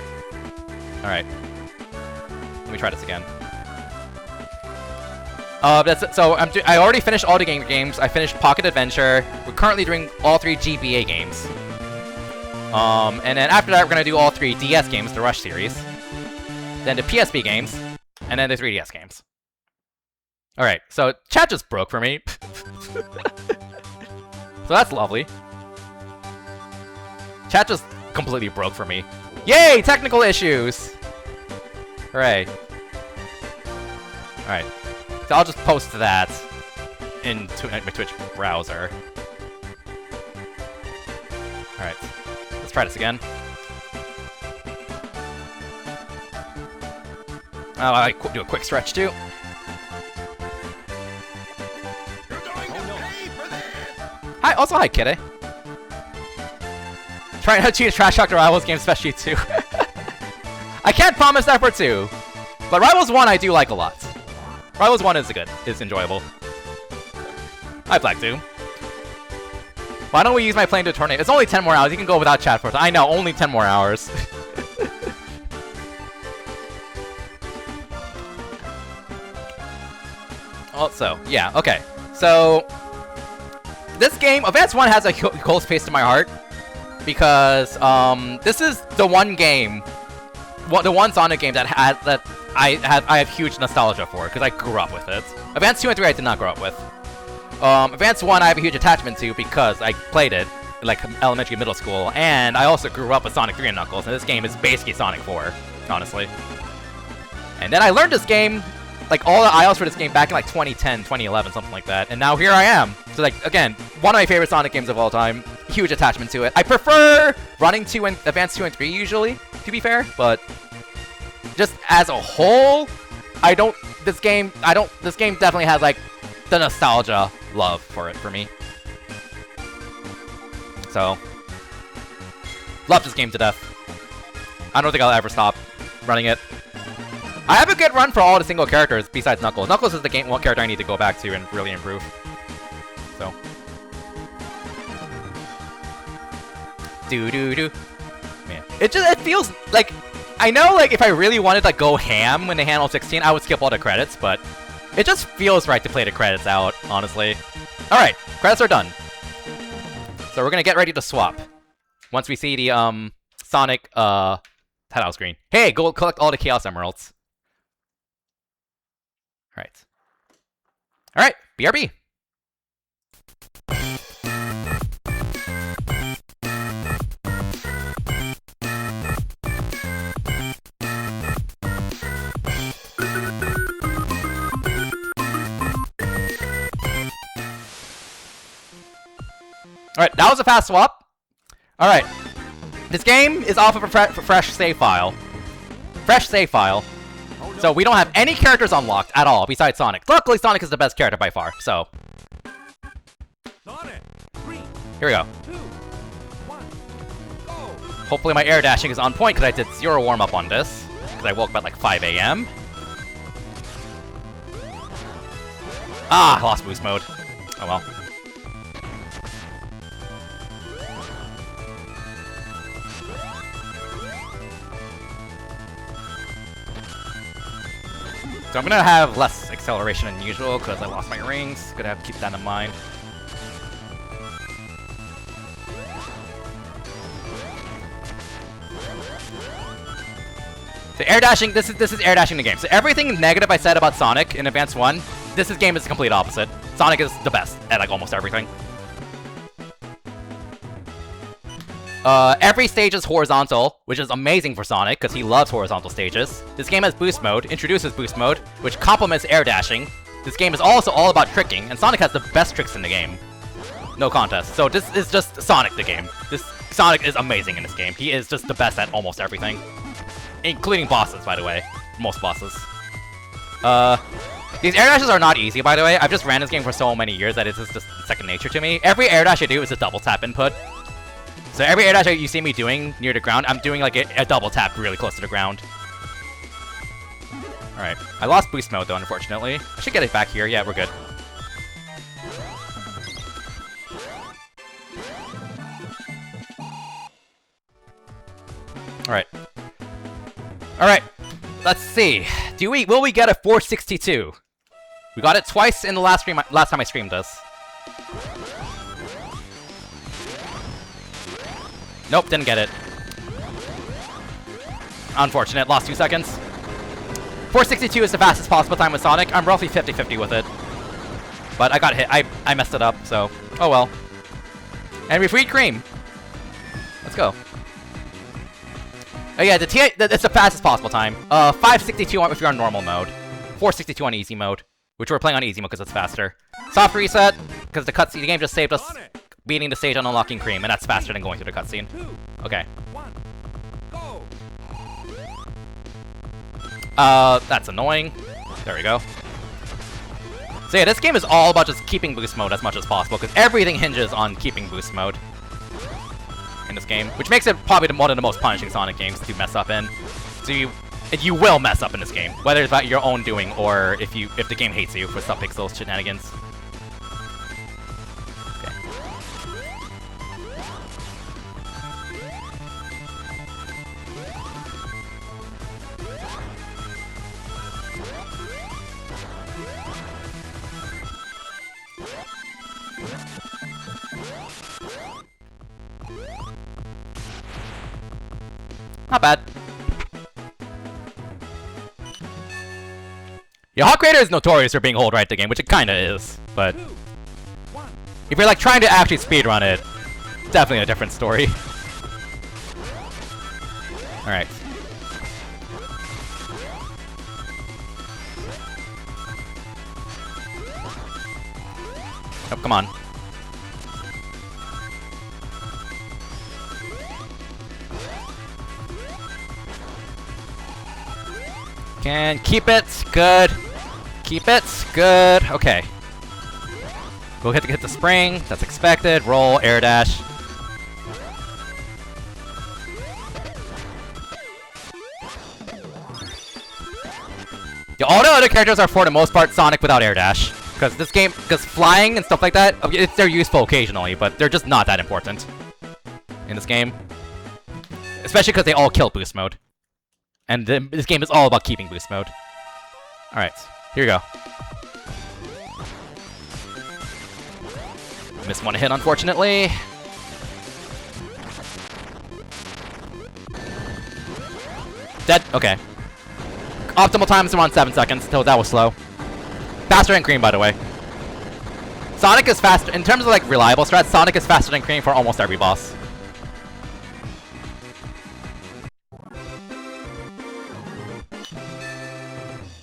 Alright. Let me try this again. That's it. So, I already finished all the games. I finished Pocket Adventure. We're currently doing all 3 GBA games. And then after that, we're gonna do all 3 DS games, the Rush series. Then the PSP games. And then the 3DS games. Alright, so chat just broke for me. So that's lovely. Chat just completely broke for me. Yay! Technical issues! Hooray. Alright. So I'll just post that in my Twitch browser. Alright. Let's try this again. Oh, I do a quick stretch too. Hi, also hi, kitty. Trying to cheat a Trash Talk the Rivals game, especially 2. I can't promise that for 2, but Rivals 1 I do like a lot. Rivals 1 is enjoyable. Hi, Black 2. Why don't we use my plane to tornado? It's only 10 more hours. You can go without chat for I know, only 10 more hours. so, yeah, okay. So, this game, Advance 1 has a close place to my heart. Because, this is the one game, the one Sonic game that I have huge nostalgia for, because I grew up with it. Advance 2 and 3 I did not grow up with. Advance 1 I have a huge attachment to because I played it in, like, elementary, middle school, and I also grew up with Sonic 3 and Knuckles, and this game is basically Sonic 4, honestly. And then I learned this game, like, all the aisles for this game back in, like, 2010, 2011, something like that, and now here I am. So, like, again, one of my favorite Sonic games of all time, huge attachment to it. I prefer Running 2 and Advance 2 and 3 usually, to be fair, but just as a whole, this game definitely has, like, the nostalgia love for it for me. So, love this game to death. I don't think I'll ever stop running it. I have a good run for all the single characters besides Knuckles. Knuckles is the one character I need to go back to and really improve. So. Do. Man. It feels like, I know, like, if I really wanted to, like, go ham when they handle 16, I would skip all the credits, but it just feels right to play the credits out, honestly. Alright, credits are done. So we're gonna get ready to swap. Once we see the, Sonic, title screen. Hey, go collect all the Chaos Emeralds. Alright. Alright, BRB! Alright, that was a fast swap. Alright. This game is off of a fresh save file. Fresh save file. So we don't have any characters unlocked at all besides Sonic. Luckily, Sonic is the best character by far, so. Sonic, 3, here we go. 2, 1, go! Hopefully my air dashing is on point, because I did 0 warm-up on this. Because I woke up at like 5 AM. Ah, lost boost mode. Oh well. So I'm gonna have less acceleration than usual because I lost my rings. Gonna have to keep that in mind. So air dashing, this is air dashing the game. So everything negative I said about Sonic in Advance 1, this game is the complete opposite. Sonic is the best at like almost everything. Every stage is horizontal, which is amazing for Sonic, because he loves horizontal stages. This game has boost mode, introduces boost mode, which complements air dashing. This game is also all about tricking, and Sonic has the best tricks in the game. No contest. So this is just Sonic the game. Sonic is amazing in this game. He is just the best at almost everything. Including bosses, by the way. Most bosses. These air dashes are not easy, by the way. I've just ran this game for so many years that it's just second nature to me. Every air dash I do is a double tap input. So every air dash you see me doing near the ground, I'm doing like a double tap really close to the ground. Alright. I lost boost mode though, unfortunately. I should get it back here. Yeah, we're good. Alright. Alright. Let's see. Will we get a 462? We got it twice in the last time I streamed this. Nope, didn't get it. Unfortunate, lost 2 seconds. 462 is the fastest possible time with Sonic. I'm roughly 50-50 with it. But I got hit. I messed it up, so oh well. And we freed Cream. Let's go. Oh yeah, it's the fastest possible time. 562 if you're on normal mode. 462 on easy mode. Which we're playing on easy mode because it's faster. Soft reset, because the game just saved us beating the stage on unlocking Cream, and that's faster than going through the cutscene. Okay. That's annoying. There we go. So yeah, this game is all about just keeping boost mode as much as possible, because everything hinges on keeping boost mode in this game, which makes it probably one of the most punishing Sonic games to mess up in. So you will mess up in this game, whether it's about your own doing or if the game hates you for subpixel shenanigans. Not bad. Yeah, Hawk Raider is notorious for being hold right the game, which it kinda is, but if you're like trying to actually speedrun it, definitely a different story. Alright. Oh, come on. Can keep it. Good. Keep it. Good. Okay. We'll hit the spring. That's expected. Roll. Air dash. Yeah, all the other characters are for the most part Sonic without air dash. Because this game, because flying and stuff like that, they're useful occasionally, but they're just not that important in this game. Especially because they all kill boost mode. And this game is all about keeping boost mode. Alright, here we go. Missed one hit, unfortunately. Dead? Okay. Optimal time is around 7 seconds, so that was slow. Faster than Cream, by the way. Sonic is faster, in terms of like reliable strats, Sonic is faster than Cream for almost every boss.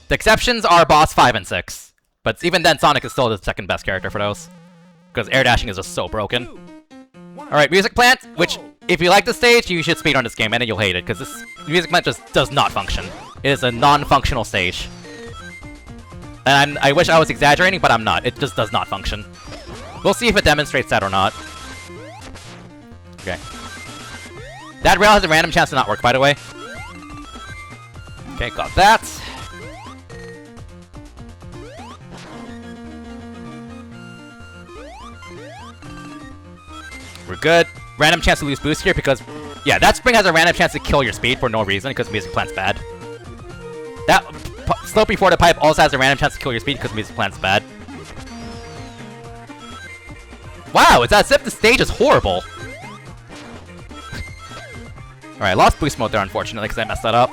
The exceptions are boss 5 and 6. But even then, Sonic is still the second best character for those. Because air dashing is just so broken. Alright, Music Plant, which, if you like the stage, you should speedrun this game, and then you'll hate it, because this Music Plant just does not function. It is a non-functional stage. And I wish I was exaggerating, but I'm not. It just does not function. We'll see if it demonstrates that or not. Okay. That rail has a random chance to not work, by the way. Okay, got that. We're good. Random chance to lose boost here because... Yeah, that spring has a random chance to kill your speed for no reason because Music Plant's bad. That slope before the pipe also has a random chance to kill your speed because Music Plant's bad. Wow, it's as if the stage is horrible. Alright, lost boost mode there unfortunately because I messed that up.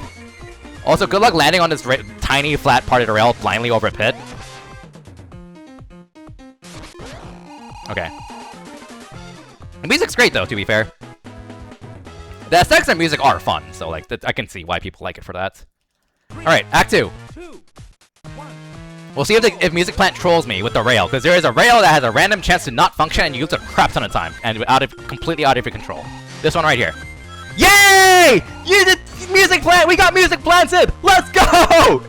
Also, good luck landing on this tiny flat part of the rail blindly over a pit. Okay. The music's great though, to be fair. The aesthetics and music are fun, so like I can see why people like it for that. Alright, Act 2. We'll see if Music Plant trolls me with the rail, because there is a rail that has a random chance to not function and you use a crap ton of time, and completely out of your control. This one right here. Yay! Music Plant! We got Music Planted! Let's go!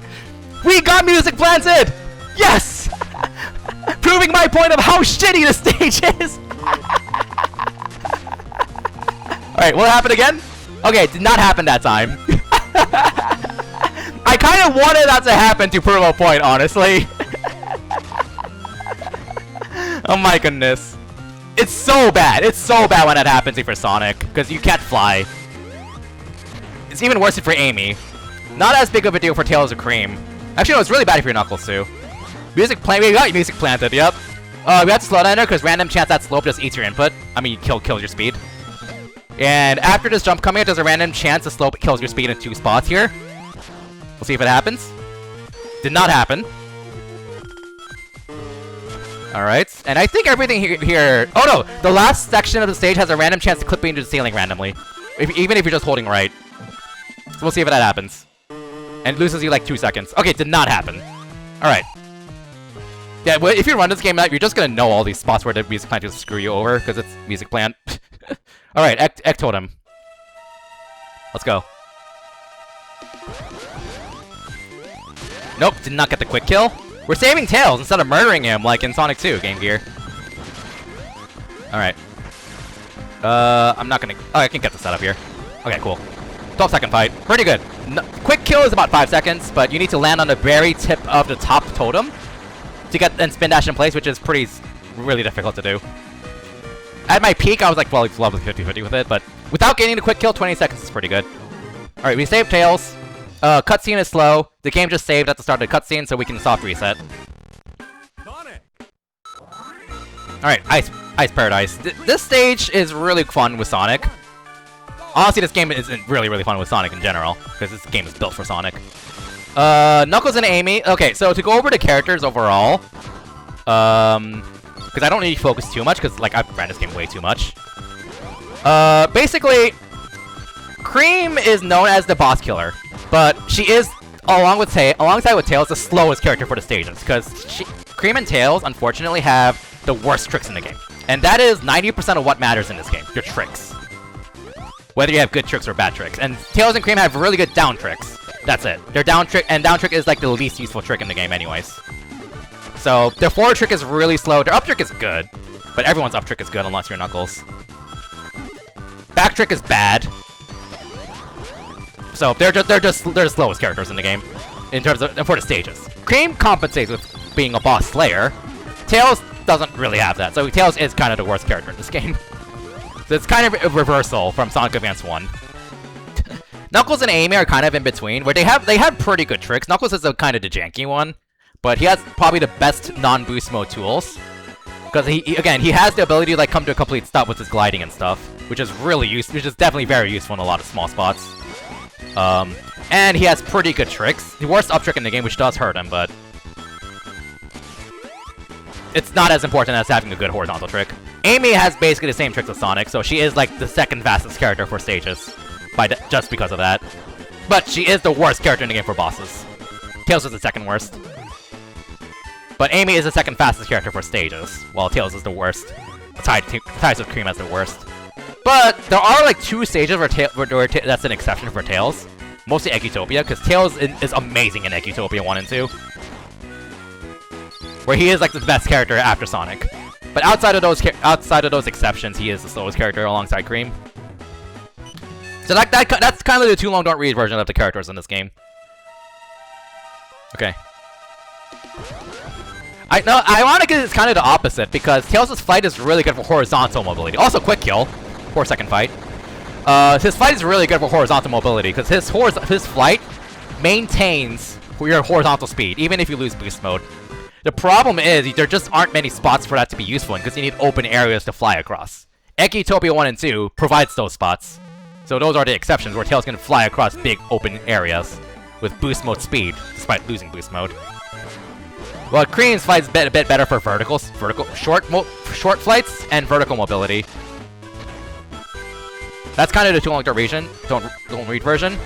We got Music Planted! Yes! Proving my point of how shitty the stage is! Alright, will it happen again? Okay, it did not happen that time. I kind of wanted that to happen to prove a point, honestly. Oh my goodness. It's so bad. It's so bad when that happens for Sonic, because you can't fly. It's even worse for Amy. Not as big of a deal for Tails or Cream. Actually, no, it's really bad for your Knuckles, too. We got Music Planted, yep. We have to slow down there, because random chance that slope just eats your input. I mean, kills your speed. And after this jump coming out, there's a random chance the slope kills your speed in 2 spots here. We'll see if it happens. Did not happen. Alright, and I think everything here... Oh no! The last section of the stage has a random chance to clip into the ceiling randomly. Even if you're just holding right. So we'll see if that happens. And it loses you like 2 seconds. Okay, it did not happen. Alright. Yeah, if you run this game out, you're just gonna know all these spots where the Music Plant will screw you over, because it's Music Plant. Alright, Ectotem. Let's go. Nope, did not get the quick kill. We're saving Tails instead of murdering him like in Sonic 2 Game Gear. Alright. I'm not gonna... Oh, I can get the setup here. Okay, cool. 12-second fight. Pretty good. Quick kill is about 5 seconds, but you need to land on the very tip of the top totem to get and spin dash in place, which is really difficult to do. At my peak, I was like, well, it's level 50-50 with it, but without getting the quick kill, 20 seconds is pretty good. Alright, we saved Tails. Cutscene is slow. The game just saved at the start of the cutscene, so we can soft reset. Alright, Ice Paradise. This stage is really fun with Sonic. Honestly, this game isn't really fun with Sonic in general, because this game is built for Sonic. Knuckles and Amy. Okay, so to go over the characters overall, because I don't need to focus too much, because like I've ran this game way too much. Basically, Cream is known as the boss killer, but she is, alongside with Tails, the slowest character for the stages, because Cream and Tails, unfortunately, have the worst tricks in the game. And that is 90% of what matters in this game, your tricks. Whether you have good tricks or bad tricks. And Tails and Cream have really good down tricks. That's it. Their down trick, and down trick is like the least useful trick in the game anyways. So, their forward trick is really slow, their up trick is good, but everyone's up trick is good unless you're Knuckles. Back trick is bad. So, they're the slowest characters in the game, in terms of, for the stages. Cream compensates with being a boss slayer. Tails doesn't really have that, so Tails is kind of the worst character in this game. So it's kind of a reversal from Sonic Advance 1. Knuckles and Amy are kind of in between, where they have pretty good tricks. Knuckles is a kind of the janky one, but he has probably the best non-boost mode tools. Because he has the ability to like come to a complete stop with his gliding and stuff, which is definitely very useful in a lot of small spots. And he has pretty good tricks. The worst up trick in the game, which does hurt him, but it's not as important as having a good horizontal trick. Amy has basically the same tricks as Sonic, so she is like the second fastest character for stages, just because of that. But she is the worst character in the game for bosses. Tails is the second worst. But Amy is the second fastest character for stages, while Tails is the worst. Ties with Cream as the worst. But there are like 2 stages where that's an exception for Tails. Mostly Eggutopia, because Tails is amazing in Eggutopia 1 and 2. Where he is like the best character after Sonic. But outside of those exceptions, he is the slowest character alongside Cream. So that's kind of the too long don't read version of the characters in this game. Okay. Ironically, it's kind of the opposite, because Tails' flight is really good for horizontal mobility. Also, quick kill. 4-second fight. His flight is really good for horizontal mobility, because his flight maintains your horizontal speed, even if you lose boost mode. The problem is, there just aren't many spots for that to be useful in, because you need open areas to fly across. Eggutopia 1 and 2 provides those spots. So those are the exceptions, where Tails can fly across big open areas with boost mode speed, despite losing boost mode. Well, Cream's flight's a bit better for short flights and vertical mobility. That's kind of the too long don't read version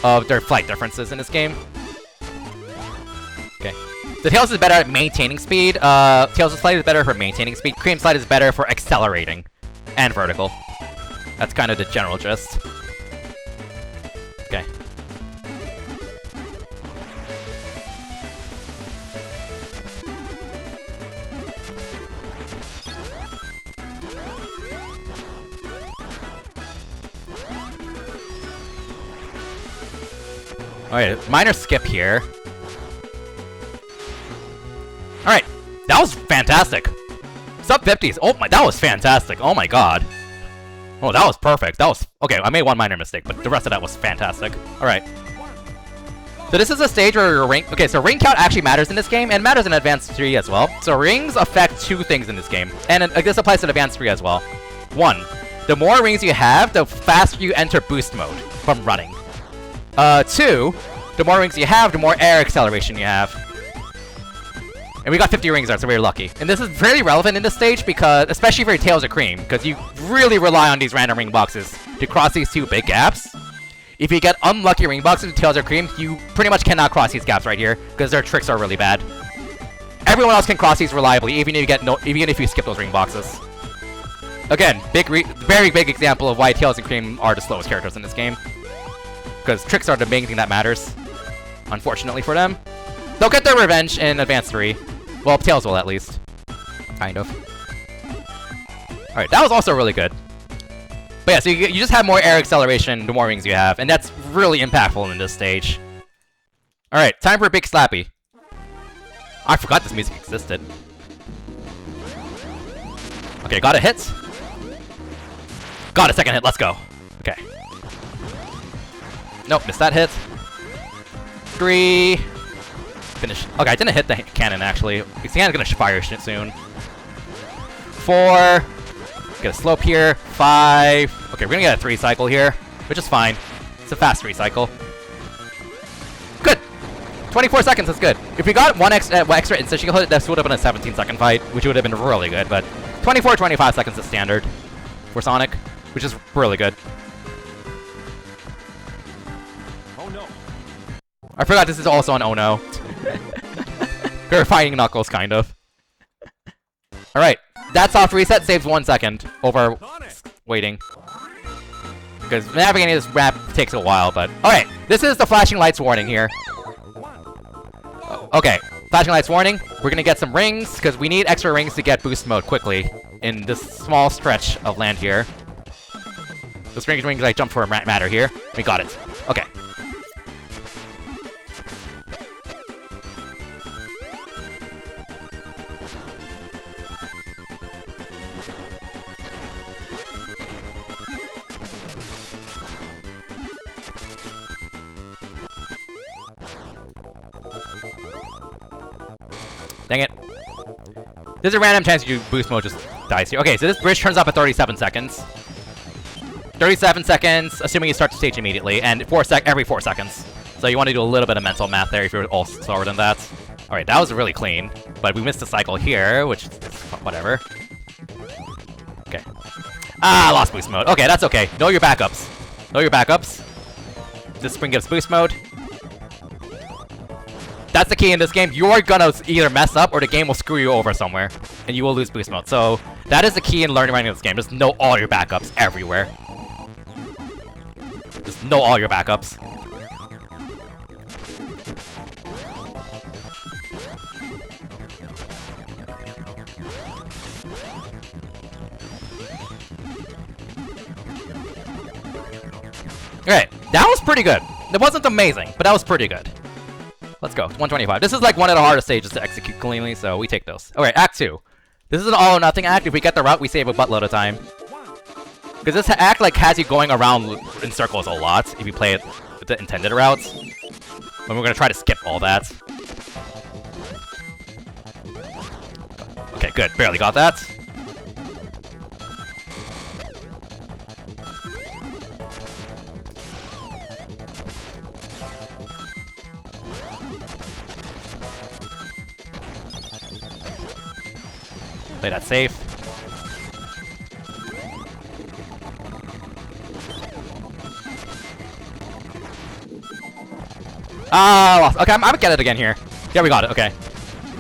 of their flight differences in this game. Okay. So Tails is better at maintaining speed. Tails' flight is better for maintaining speed. Cream's flight is better for accelerating and vertical. That's kind of the general gist. Okay. Alright, minor skip here. Alright, that was fantastic. Sub 50s. Oh my, that was fantastic. Oh my god. Oh, that was perfect. That was... Okay, I made one minor mistake, but the rest of that was fantastic. Alright. So this is a stage where your ring... Okay, so ring count actually matters in this game, and matters in Advance 3 as well. So rings affect 2 things in this game, and this applies to Advance 3 as well. 1, the more rings you have, the faster you enter boost mode from running. 2, the more rings you have, the more air acceleration you have. And we got 50 rings there, so we were lucky. And this is very relevant in this stage, because, especially for Tails or Cream, because you really rely on these random ring boxes to cross these 2 big gaps. If you get unlucky ring boxes with Tails or Cream, you pretty much cannot cross these gaps right here, because their tricks are really bad. Everyone else can cross these reliably, even if you skip those ring boxes. Again, very big example of why Tails and Cream are the slowest characters in this game. Because tricks are the main thing that matters, unfortunately for them. They'll get their revenge in Advance 3. Well, Tails will, at least. Kind of. Alright, that was also really good. But yeah, so you just have more air acceleration the more rings you have, and that's really impactful in this stage. Alright, time for a big slappy. I forgot this music existed. Okay, got a hit. Got a second hit, let's go. Okay. Nope, missed that hit. 3. Finish. Okay, I didn't hit the cannon, actually. The cannon's gonna fire soon. 4. Get a slope here. 5. Okay, we're gonna get a 3 cycle here, which is fine. It's a fast 3 cycle. Good! 24 seconds is good. If we got one extra instant shield, this would have been a 17-second fight, which would have been really good, but 24, 25 seconds is standard for Sonic, which is really good. Oh no. I forgot this is also an oh no. We're fighting Knuckles, kind of. Alright, that soft reset saves 1 second over waiting. Because navigating this map takes a while, but... Alright, this is the flashing lights warning here. Okay, flashing lights warning. We're gonna get some rings, because we need extra rings to get boost mode quickly in this small stretch of land here. This rings like jump for a matter here. We got it. Okay. Dang it. There's a random chance you boost mode just dies here. Okay, so this bridge turns up at 37 seconds. 37 seconds, assuming you start the stage immediately, and every 4 seconds. So you want to do a little bit of mental math there if you're all slower than that. Alright, that was really clean. But we missed a cycle here, which is whatever. Okay. Ah, lost boost mode. Okay, that's okay. Know your backups. Know your backups. This spring gives boost mode. That's the key in this game. You're gonna either mess up or the game will screw you over somewhere. And you will lose boost mode. So, that is the key in learning running this game. Just know all your backups everywhere. Just know all your backups. Okay, that was pretty good. It wasn't amazing, but that was pretty good. Let's go. 125. This is like one of the hardest stages to execute cleanly, so we take those. Alright, Act 2. This is an all or nothing act. If we get the route, we save a buttload of time. Because this act like has you going around in circles a lot if you play it with the intended routes. And we're gonna try to skip all that. Okay, good. Barely got that. Play that safe. Ah, lost. Okay, I'm gonna get it again here. Yeah, we got it. Okay.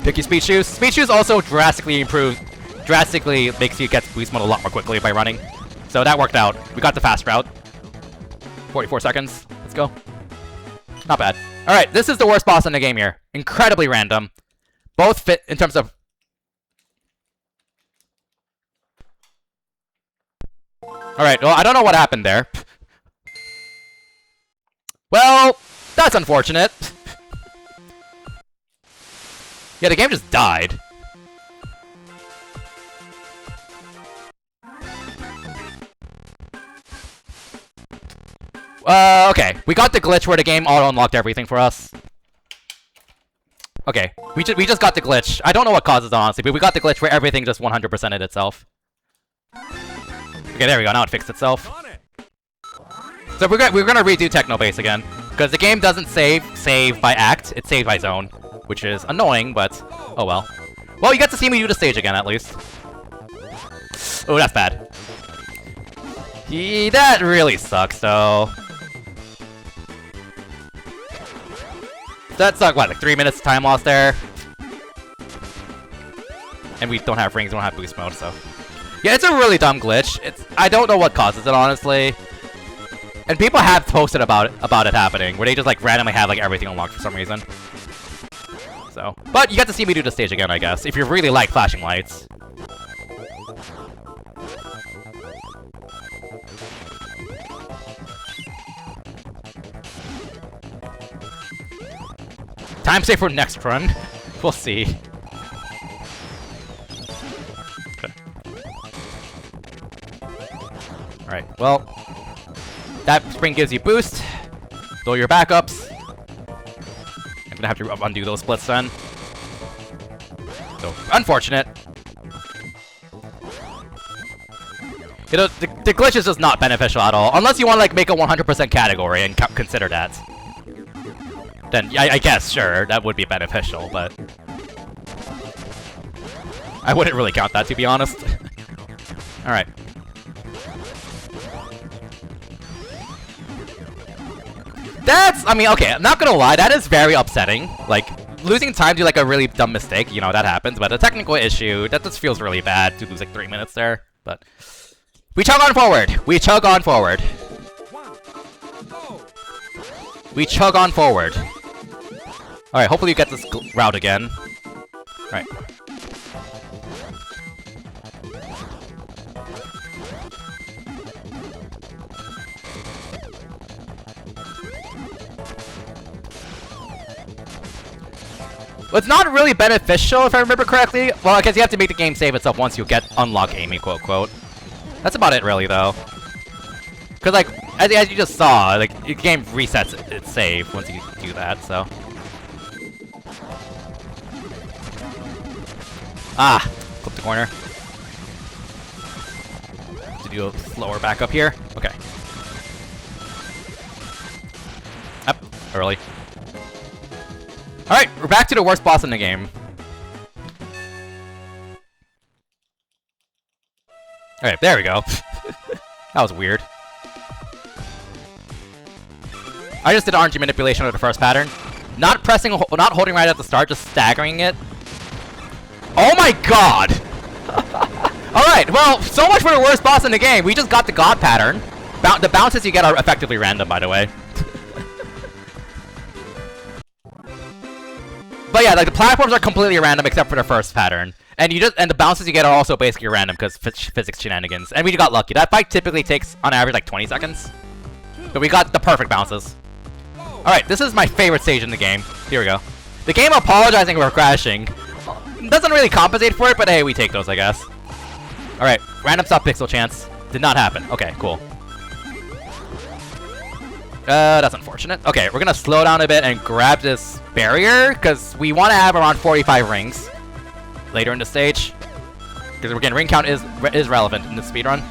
Pick your speed shoes. Speed shoes also drastically makes you get boost mode a lot more quickly by running. So that worked out. We got the fast route. 44 seconds. Let's go. Not bad. Alright, this is the worst boss in the game here. Incredibly random. Both fit in terms of... Alright, well, I don't know what happened there. Well, that's unfortunate. Yeah, the game just died. Okay. We got the glitch where the game auto-unlocked everything for us. Okay. We just got the glitch. I don't know what causes it, honestly, but we got the glitch where everything just 100%ed itself. Okay, there we go. Now it fixed itself. So we're gonna redo Techno Base again. Because the game doesn't save by act. It saves by zone. Which is annoying, but oh well. Well, you get to see me do the stage again, at least. Oh, that's bad. That really sucks, though. That sucked, what, like 3 minutes time lost there? And we don't have rings, we don't have boost mode, so... Yeah, it's a really dumb glitch. I don't know what causes it, honestly. And people have posted about it happening, where they just, like, randomly have, like, everything unlocked for some reason. So... But you get to see me do the stage again, I guess, if you really like flashing lights. Time save for next run. We'll see. Okay. Alright, well... That spring gives you boost. Throw your backups. I'm gonna have to undo those splits then. So, unfortunate. You know, the glitch is just not beneficial at all, unless you want to like make a 100% category and consider that. Then I guess sure that would be beneficial, but I wouldn't really count that, to be honest. All right. I mean, okay, I'm not gonna lie, that is very upsetting. Like, losing time to like a really dumb mistake, you know, that happens, but a technical issue, that just feels really bad to lose like 3 minutes there, but we chug on forward. We chug on forward. We chug on forward. Alright, hopefully you get this route again. Alright. Well, it's not really beneficial, if I remember correctly. Well, I guess you have to make the game save itself once you get unlock aiming, quote-quote. That's about it, really, though. Because, like, as you just saw, like, the game resets its save once you do that, so. Ah! Flip the corner. To do a slower back up here. Okay. Up. Early. Alright, we're back to the worst boss in the game. Okay, there we go. That was weird. I just did RNG manipulation of the first pattern. Not holding right at the start, just staggering it. Oh my god! Alright, well, so much for the worst boss in the game. We just got the god pattern. The bounces you get are effectively random, by the way. But yeah, like the platforms are completely random except for the first pattern. And the bounces you get are also basically random because physics shenanigans. And we got lucky. That fight typically takes on average like 20 seconds. But we got the perfect bounces. Alright, this is my favorite stage in the game. Here we go. The game apologizing for crashing. Doesn't really compensate for it, but hey, we take those, I guess. Alright, random stop pixel chance. Did not happen. Okay, cool. That's unfortunate. Okay, we're gonna slow down a bit and grab this barrier, because we want to have around 45 rings later in the stage. Because again, ring count is relevant in the speedrun.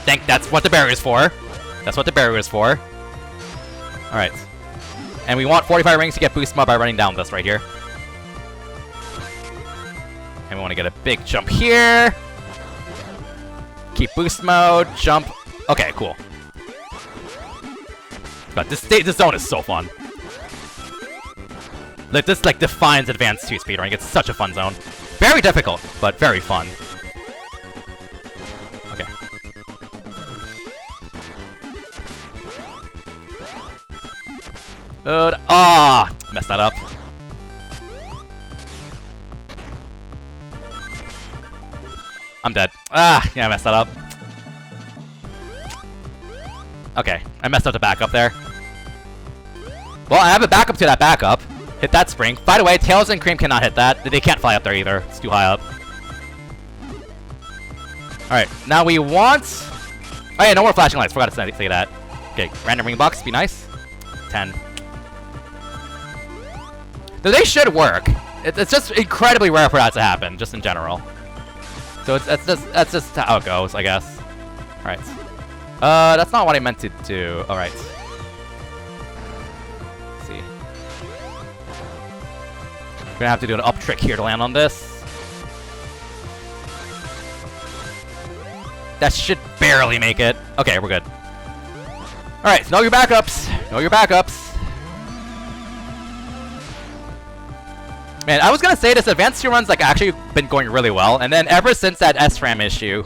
That's what the barrier is for. That's what the barrier is for. Alright. And we want 45 rings to get boost mod by running down this right here. And we want to get a big jump here. Keep boost mode, jump. Okay, cool. But this zone is so fun. Like this like defines Advance2 speedrunning. It's such a fun zone. Very difficult, but very fun. Okay. Good. Ah, messed that up. I'm dead. Ah, yeah, I messed that up. Okay, I messed up the backup there. Well, I have a backup to that backup. Hit that spring. By the way, Tails and Cream cannot hit that. They can't fly up there either. It's too high up. Alright, now we want... Oh yeah, no more flashing lights. Forgot to say that. Okay, random ring box. Be nice. 10. So they should work. It's just incredibly rare for that to happen, just in general. So that's just how it goes, I guess. Alright. That's not what I meant to do. Alright. Let's see. We're gonna have to do an up trick here to land on this. That should barely make it. Okay, we're good. Alright, so know your backups. Know your backups. Man, I was gonna say this Advance2 run's like actually been going really well, and then ever since that SRAM issue...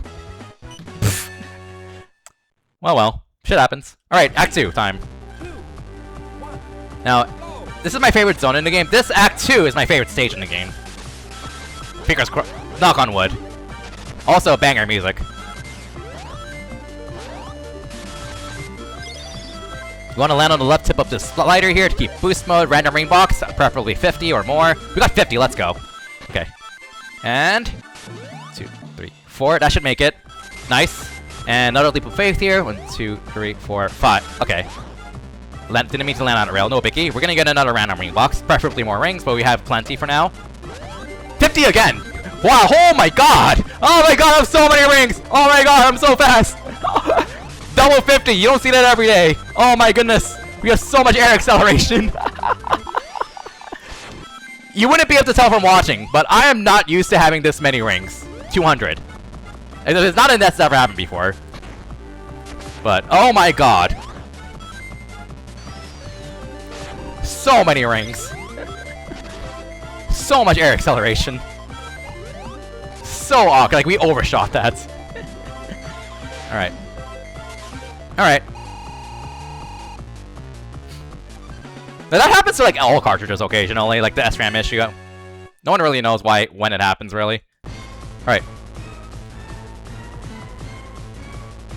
well, shit happens. Alright, Act 2 time. Now, this is my favorite zone in the game. This Act 2 is my favorite stage in the game. Fingers crossed. Knock on wood. Also, banger music. You want to land on the left tip of this slider here to keep boost mode, random ring box, preferably 50 or more. We got 50, let's go. Okay. And 2, 3, 4. That should make it. Nice. And another leap of faith here. 1, 2, 3, 4, 5. Okay. Didn't mean to land on a rail. No biggie. We're gonna get another random ring box, preferably more rings, but we have plenty for now. 50 again! Wow, oh my god! Oh my god, I have so many rings! Oh my god, I'm so fast! Double 50, you don't see that every day. Oh my goodness, we have so much air acceleration. You wouldn't be able to tell from watching, but I am not used to having this many rings. 200. It's not that's ever happened before. But, oh my god. So many rings. So much air acceleration. So awkward, like we overshot that. Alright. Alright. Now that happens to like all cartridges occasionally, like the SRAM issue. No one really knows when it happens, really. Alright.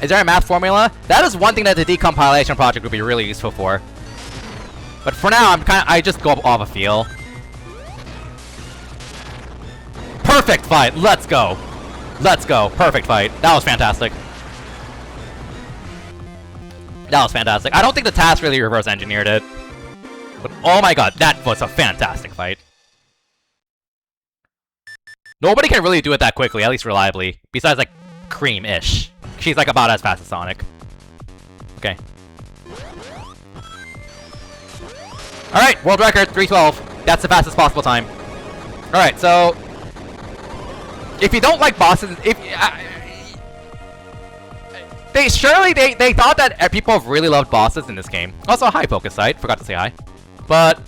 Is there a math formula? That is one thing that the decompilation project would be really useful for. But for now, I just go off a feel. Perfect fight! Let's go! Let's go! Perfect fight. That was fantastic. That was fantastic. I don't think the task really reverse engineered it. But oh my god, that was a fantastic fight. Nobody can really do it that quickly, at least reliably. Besides, like, Cream-ish. She's, like, about as fast as Sonic. Okay. Alright, world record, 3:12. That's the fastest possible time. Alright, so... if you don't like bosses... They thought that people have really loved bosses in this game. Also, hi, Focus Sight. Forgot to say hi. But...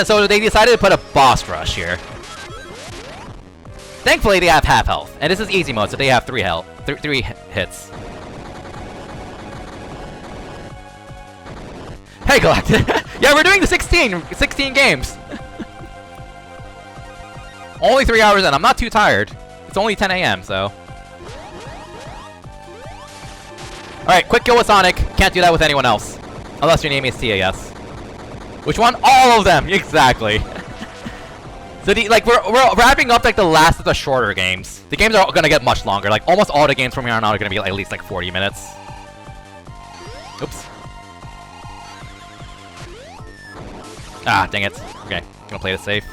so they decided to put a boss rush here. Thankfully, they have half health. And this is easy mode, so they have 3 health. 3 hits. Hey, Galactic! Yeah, we're doing the 16 games! Only 3 hours in. I'm not too tired. It's only 10 AM, so... Alright, quick kill with Sonic. Can't do that with anyone else. Unless your name is T, I guess. Which one? All of them! Exactly. So, we're wrapping up, like, the last of the shorter games. The games are gonna get much longer. Like, almost all the games from here on out are gonna be, like, at least, like, 40 minutes. Oops. Ah, dang it. Okay, gonna play this safe.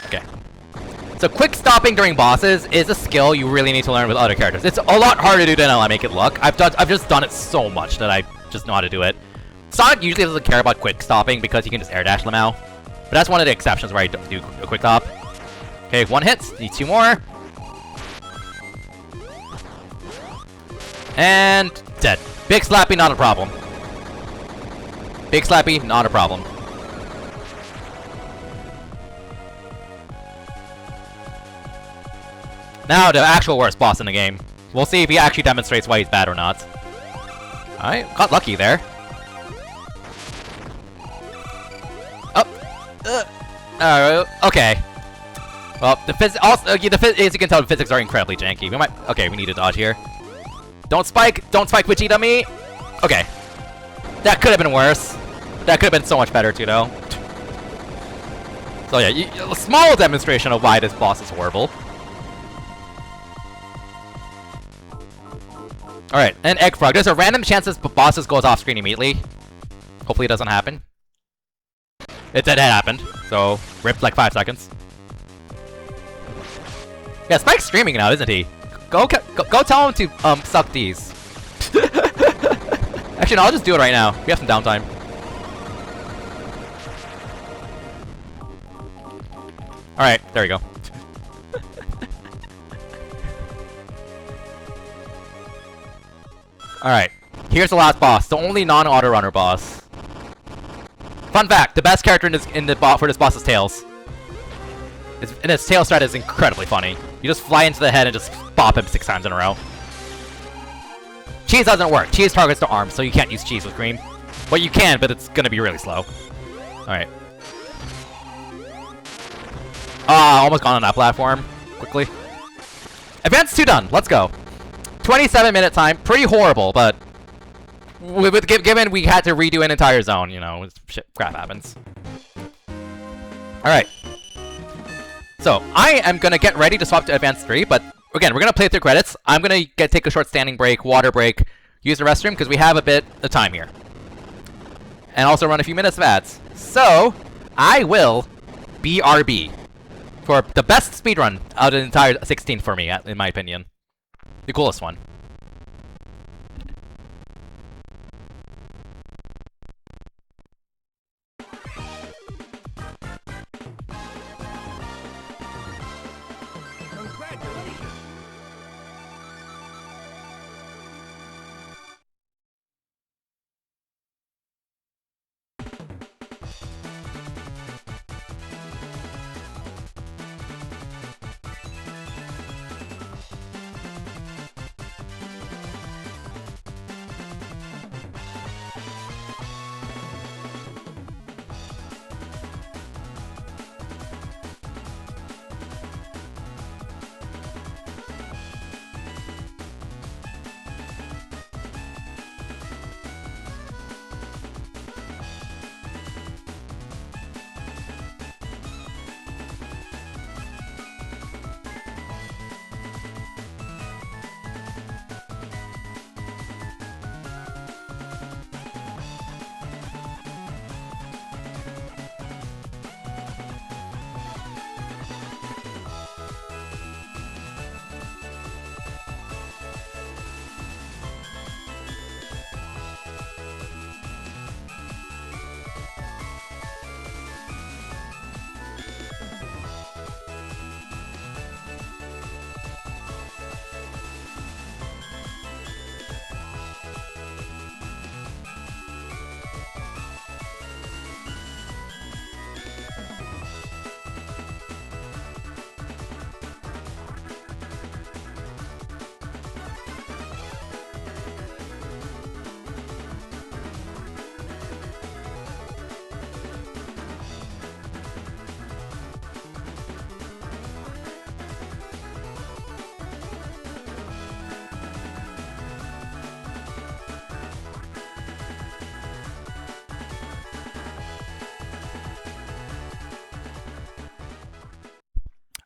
Okay. So quick stopping during bosses is a skill you really need to learn with other characters. It's a lot harder to do than I make it look. I've just done it so much that I just know how to do it. Sonic usually doesn't care about quick stopping because you can just air dash them out. But that's one of the exceptions where I do a quick stop. Okay, 1 hit. Need 2 more. And dead. Big Slappy, not a problem. Big Slappy, not a problem. Now the actual worst boss in the game. We'll see if he actually demonstrates why he's bad or not. Alright, got lucky there. Okay. Well, as you can tell, the physics are incredibly janky. We need to dodge here. Don't spike Vegeta me! Okay. That could have been worse. That could have been so much better too, though. So yeah, a small demonstration of why this boss is horrible. Alright, and Egg Frog. There's a random chance this boss just goes off screen immediately. Hopefully it doesn't happen. It happened, so ripped like 5 seconds. Yeah, Spike's streaming now, isn't he? Go tell him to suck these. Actually, no, I'll just do it right now. We have some downtime. Alright, there we go. Alright, here's the last boss, the only non-auto runner boss. Fun fact, the best character for this boss is Tails. And his tail strat is incredibly funny. You just fly into the head and just bop him 6 times in a row. Cheese doesn't work. Cheese targets the arms, so you can't use cheese with cream. Well, you can, but it's gonna be really slow. Alright. Ah, almost gone on that platform. Quickly. Advance2 done. Let's go. 27-minute time. Pretty horrible, but... given we had to redo an entire zone, you know, crap happens. Alright. So, I am gonna get ready to swap to Advance 3, but again, we're gonna play through credits. I'm gonna take a short standing break, water break, use the restroom, because we have a bit of time here. And also run a few minutes of ads. So, I will BRB for the best speedrun out of the entire 16 for me, in my opinion. The coolest one. Congratulations.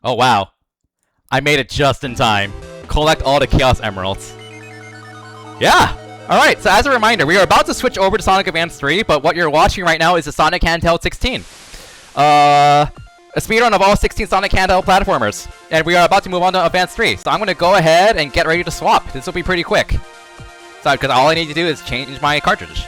Oh wow. I made it just in time. Collect all the Chaos Emeralds. Yeah! Alright, so as a reminder, we are about to switch over to Sonic Advance 3, but what you're watching right now is the Sonic Handheld 16. A speedrun of all 16 Sonic Handheld platformers. And we are about to move on to Advance 3. So I'm gonna go ahead and get ready to swap. This will be pretty quick. So, because all I need to do is change my cartridge.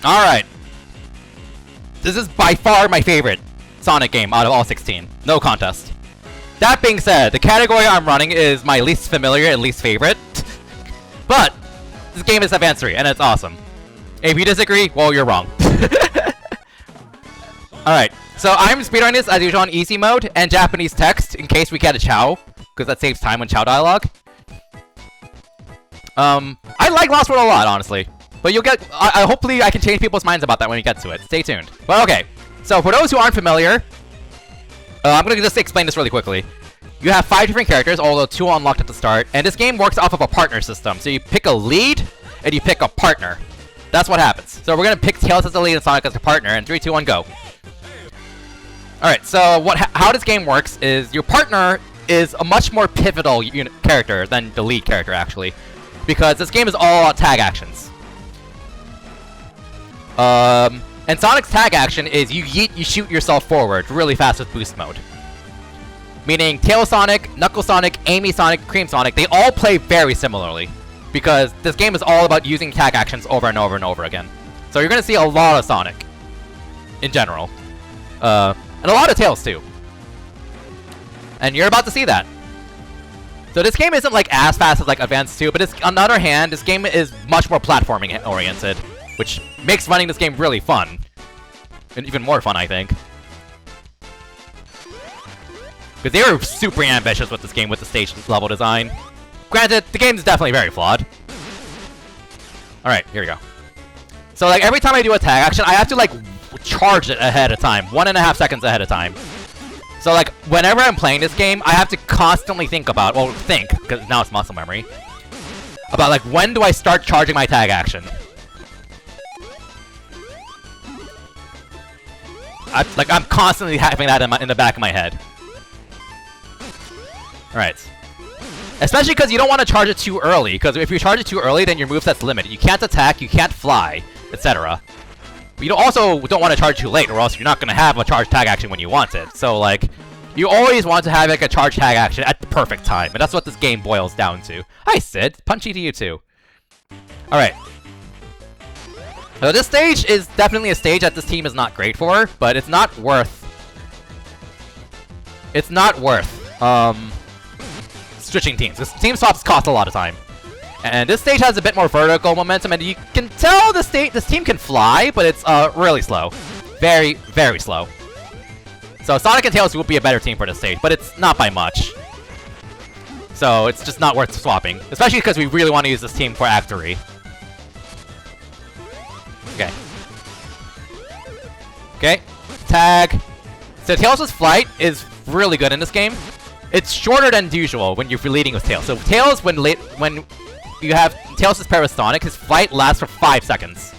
Alright. This is by far my favorite Sonic game out of all 16. No contest. That being said, the category I'm running is my least familiar and least favorite. But, this game is Advance 3, and it's awesome. If you disagree, well, you're wrong. Alright, so I'm speedrunning this as usual on easy mode and Japanese text in case we get a Chow, because that saves time on Chow dialogue. I like Lost World a lot, honestly. But you'll get, hopefully I can change people's minds about that when we get to it. Stay tuned. But okay, so for those who aren't familiar, I'm gonna just explain this really quickly. You have 5 different characters, although 2 are unlocked at the start, and this game works off of a partner system. So you pick a lead, and you pick a partner. That's what happens. So we're gonna pick Tails as the lead and Sonic as the partner, and 3, 2, 1, go. Alright, so how this game works is your partner is a much more pivotal character than the lead character, actually. Because this game is all tag actions. And Sonic's tag action is you yeet, you shoot yourself forward really fast with boost mode. Meaning Tail Sonic, Knuckle Sonic, Amy Sonic, Cream Sonic, they all play very similarly. Because this game is all about using tag actions over and over and over again. So you're gonna see a lot of Sonic. In general. And a lot of Tails too. And you're about to see that. So this game isn't like as fast as like Advance 2, but on the other hand, this game is much more platforming oriented. Which makes running this game really fun. And even more fun, I think. Because they were super ambitious with this game with the stage level design. Granted, the game is definitely very flawed. Alright, here we go. So, like, every time I do a tag action, I have to, like, charge it ahead of time. 1.5 seconds ahead of time. So, like, whenever I'm playing this game, I have to constantly think about, well, think, because now it's muscle memory, about, like, when do I start charging my tag action? I'm constantly having that in the back of my head. Alright. Especially because you don't want to charge it too early, because if you charge it too early, then your moveset's limited. You can't attack, you can't fly, etc. You also don't want to charge too late, or else you're not going to have a charge tag action when you want it. So, like, you always want to have, like, a charge tag action at the perfect time, and that's what this game boils down to. Hi, Sid. Punchy to you, too. Alright. So this stage is definitely a stage that this team is not great for, but it's not worth... It's not worth, switching teams. This team swaps cost a lot of time. And this stage has a bit more vertical momentum, and you can tell this team can fly, but it's really slow. Very, very slow. So Sonic and Tails would be a better team for this stage, but it's not by much. So it's just not worth swapping. Especially because we really want to use this team for Act 3. Okay. Okay. Tag. So Tails' flight is really good in this game. It's shorter than usual when you're leading with Tails. So Tails, when you have Tails' pair with Sonic, his flight lasts for 5 seconds.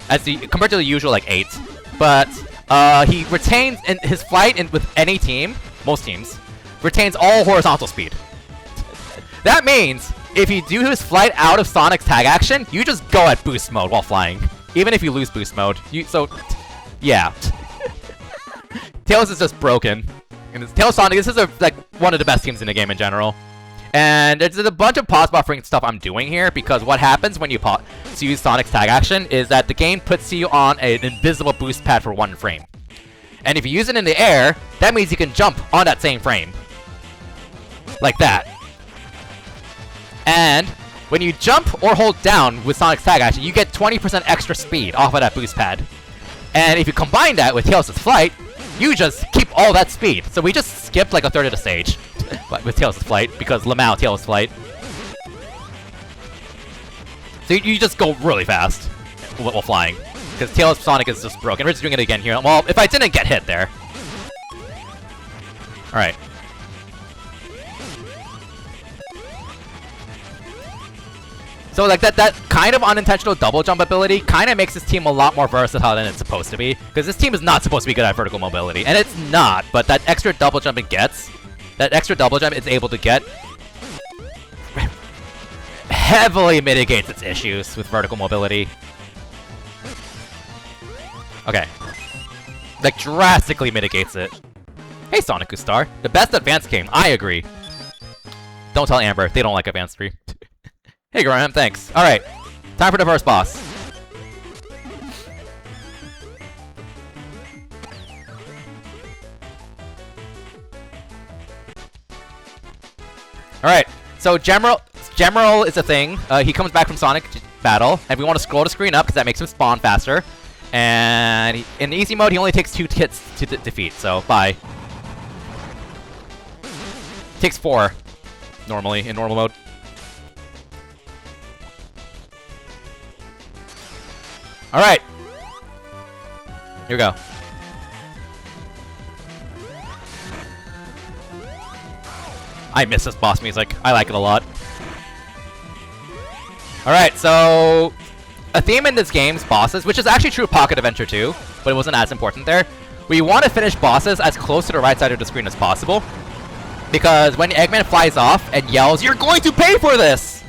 Compared to the usual, like, 8. But, he retains, in his flight with any team, most teams, retains all horizontal speed. That means, if you do his flight out of Sonic's tag action, you just go at boost mode while flying. Even if you lose boost mode. Yeah. Tails is just broken. And Tails Sonic, this is like one of the best teams in the game in general. And there's a bunch of pause buffering stuff I'm doing here, because what happens when you use Sonic's tag action is that the game puts you on an invisible boost pad for 1 frame. And if you use it in the air, that means you can jump on that same frame. Like that. And when you jump or hold down with Sonic's tag action, you get 20% extra speed off of that boost pad. And if you combine that with Tails' flight, you just keep all that speed. So we just skipped like a third of the stage with Tails' flight, because Lamau Tails' flight. So you just go really fast while flying, because Tails Sonic is just broken. We're just doing it again here. Well, if I didn't get hit there. Alright. So like that kind of unintentional double jump ability kind of makes this team a lot more versatile than it's supposed to be. Because this team is not supposed to be good at vertical mobility. And it's not, but that extra double jump it gets, that extra double jump it's able to get, heavily mitigates its issues with vertical mobility. Okay. Like, drastically mitigates it. Hey, Sonic Gustar. The best Advance game. I agree. Don't tell Amber. They don't like Advance 3. Hey, Graham. Thanks. Alright. Time for the first boss. Alright. So, Gemerald is a thing. He comes back from Sonic Battle, and we want to scroll the screen up because that makes him spawn faster. And in easy mode, he only takes 2 hits to defeat, so bye. Takes 4, normally, in normal mode. Alright. Here we go. I miss this boss music. I like it a lot. Alright, so a theme in this game's bosses, which is actually true of Pocket Adventure 2, but it wasn't as important there. We want to finish bosses as close to the right side of the screen as possible. Because when Eggman flies off and yells, "You're going to pay for this!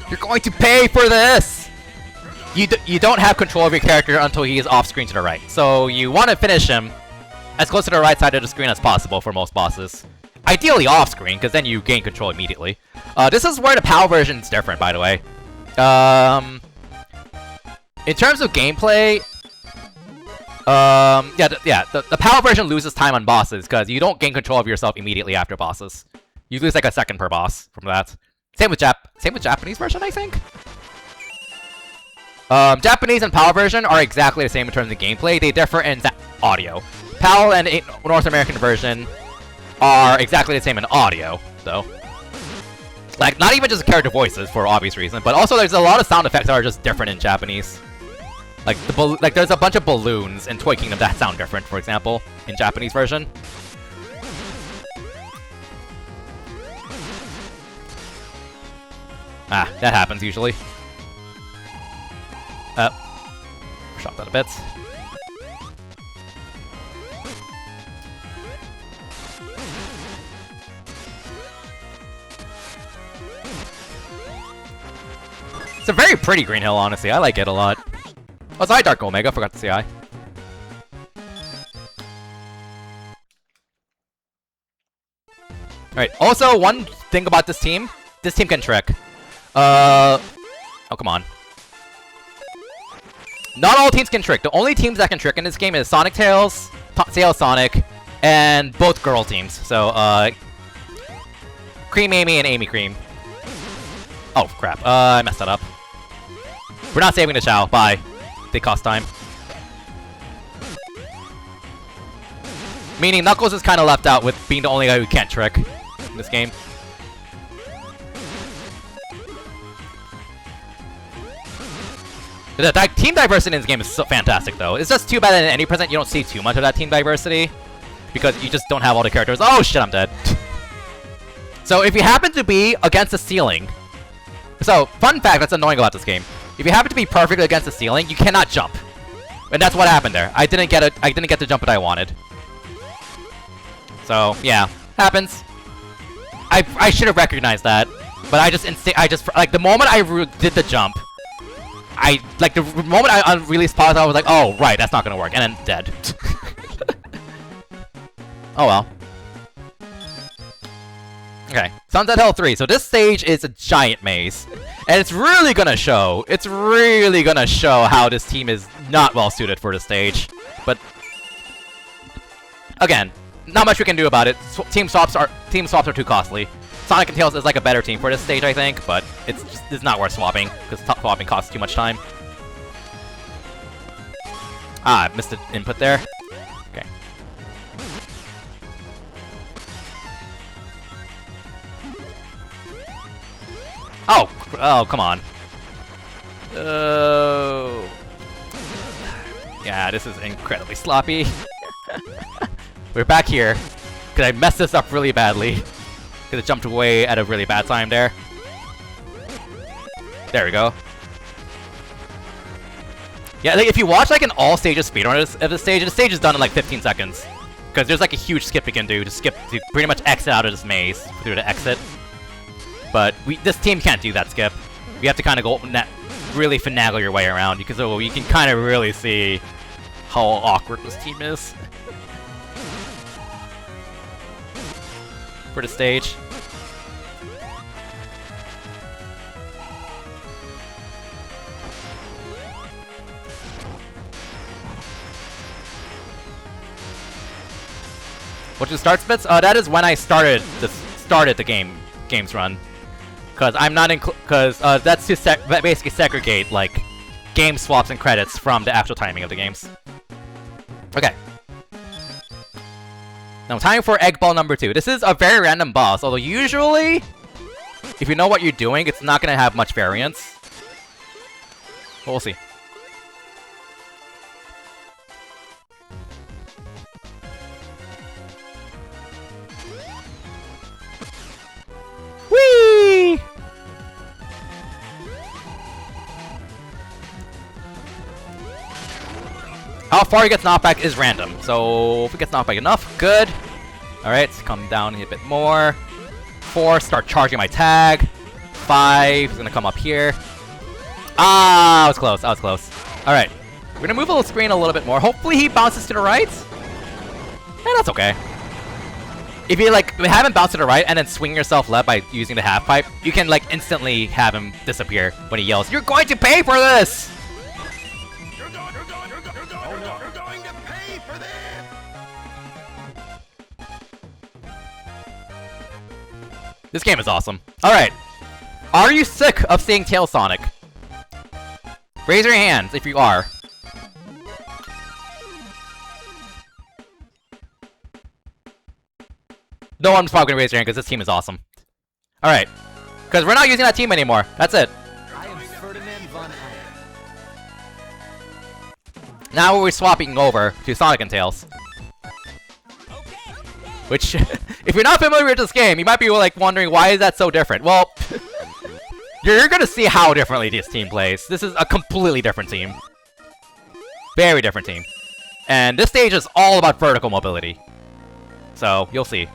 You're going to pay for this!" You don't have control of your character until he is off screen to the right. So you want to finish him as close to the right side of the screen as possible for most bosses. Ideally off screen, because then you gain control immediately. This is where the PAL version is different, by the way. In terms of gameplay, the PAL version loses time on bosses, because you don't gain control of yourself immediately after bosses. You lose like a second per boss from that. Same with Japanese version, I think. Japanese and PAL version are exactly the same in terms of gameplay. They differ in audio. PAL and North American version are exactly the same in audio, though. Like, not even just character voices, for obvious reasons, but also there's a lot of sound effects that are just different in Japanese. Like, there's a bunch of balloons in Toy Kingdom that sound different, for example, in Japanese version. Ah, that happens usually. Shot that a bit. It's a very pretty green hill, honestly. I like it a lot. Oh, sorry, Dark Omega. Forgot to say hi. Alright, also, one thing about this team can trick. Oh, come on. Not all teams can trick. The only teams that can trick in this game is Sonic Tails, Tails Sonic, and both girl teams. So, Cream Amy and Amy Cream. Oh, crap. I messed that up. We're not saving the Chow. Bye. They cost time. Meaning Knuckles is kind of left out with being the only guy who can't trick in this game. The team diversity in this game is so fantastic, though. It's just too bad that in any present you don't see too much of that team diversity, because you just don't have all the characters. Oh shit, I'm dead. So if you happen to be against the ceiling, so fun fact that's annoying about this game: if you happen to be perfectly against the ceiling, you cannot jump, and that's what happened there. I didn't get the jump that I wanted. So yeah, happens. I should have recognized that, but I just like the moment I did the jump. The moment I released pause, I was like, oh, right, that's not gonna work, and then dead. Oh well. Okay, Sunset Hell 3. So this stage is a giant maze, and it's really gonna show. It's really gonna show how this team is not well suited for the stage. But again, not much we can do about it. Team swaps are too costly. Sonic and Tails is like a better team for this stage, I think, but it's not worth swapping, because swapping costs too much time. Ah, I missed an input there. Okay. Oh, come on. Oh. Yeah, this is incredibly sloppy. We're back here, because I messed this up really badly. Because it jumped away at a really bad time there. There we go. Yeah, like, if you watch like an all stages speedrun of the stage is done in like 15 seconds. Because there's like a huge skip you can do to pretty much exit out of this maze through the exit. But this team can't do that skip. You have to kind of go really finagle your way around, because you can kind of really see how awkward this team is. For the stage. Which is start bits? That is when I started the game's run, because I'm not because that's to basically segregate like game swaps and credits from the actual timing of the games. Okay. Now, time for Egg Ball number 2. This is a very random boss, although usually, if you know what you're doing, it's not going to have much variance. But we'll see. Whee! How far he gets knocked back is random, so if he gets knocked back enough, good. Alright, let's come down a bit more. 4, start charging my tag. 5, he's gonna come up here. Ah, I was close, I was close. Alright, we're gonna move the screen a little bit more. Hopefully he bounces to the right. Yeah, that's okay. If you like have him bounce to the right and then swing yourself left by using the half pipe, you can like instantly have him disappear when he yells, "You're going to pay for this!" You're going to pay for this! This game is awesome. Alright. Are you sick of seeing Tails Sonic? Raise your hands if you are. no one's probably gonna raise their hand because this team is awesome. Alright. Because we're not using that team anymore. That's it. I am Ferdinand von Eyck. Now we're swapping over to Sonic and Tails. Which, if you're not familiar with this game, you might be like wondering why is that so different. Well, you're gonna see how differently this team plays. This is a completely different team. Very different team. And this stage is all about vertical mobility. So, you'll see.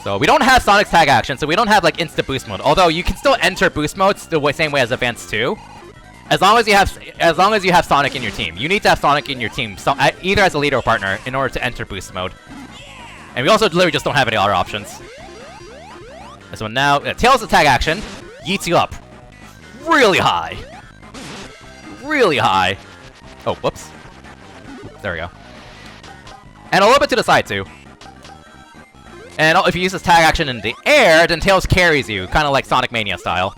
So, we don't have Sonic's tag action, so we don't have like instant boost mode. Although, you can still enter boost modes the same way as Advance2. As long as you have Sonic in your team. You need to have Sonic in your team, so, either as a leader or partner, in order to enter boost mode. And we also literally just don't have any other options. So now, Tails' tag action yeets you up really high. Really high. Oh, whoops. There we go. And a little bit to the side, too. And if you use this tag action in the air, then Tails carries you, kind of like Sonic Mania style.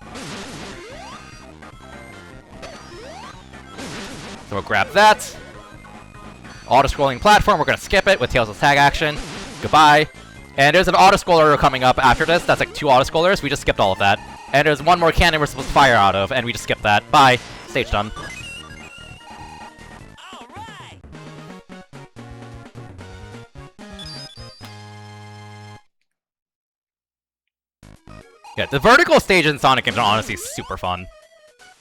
So we'll grab that. Auto-scrolling platform, we're gonna skip it with Tails' tag action. Goodbye. And there's an auto-scroller coming up after this. That's like 2 auto-scrollers. We just skipped all of that. And there's one more cannon we're supposed to fire out of, and we just skipped that. Bye. Stage done. Yeah, the vertical stage in Sonic games are honestly super fun.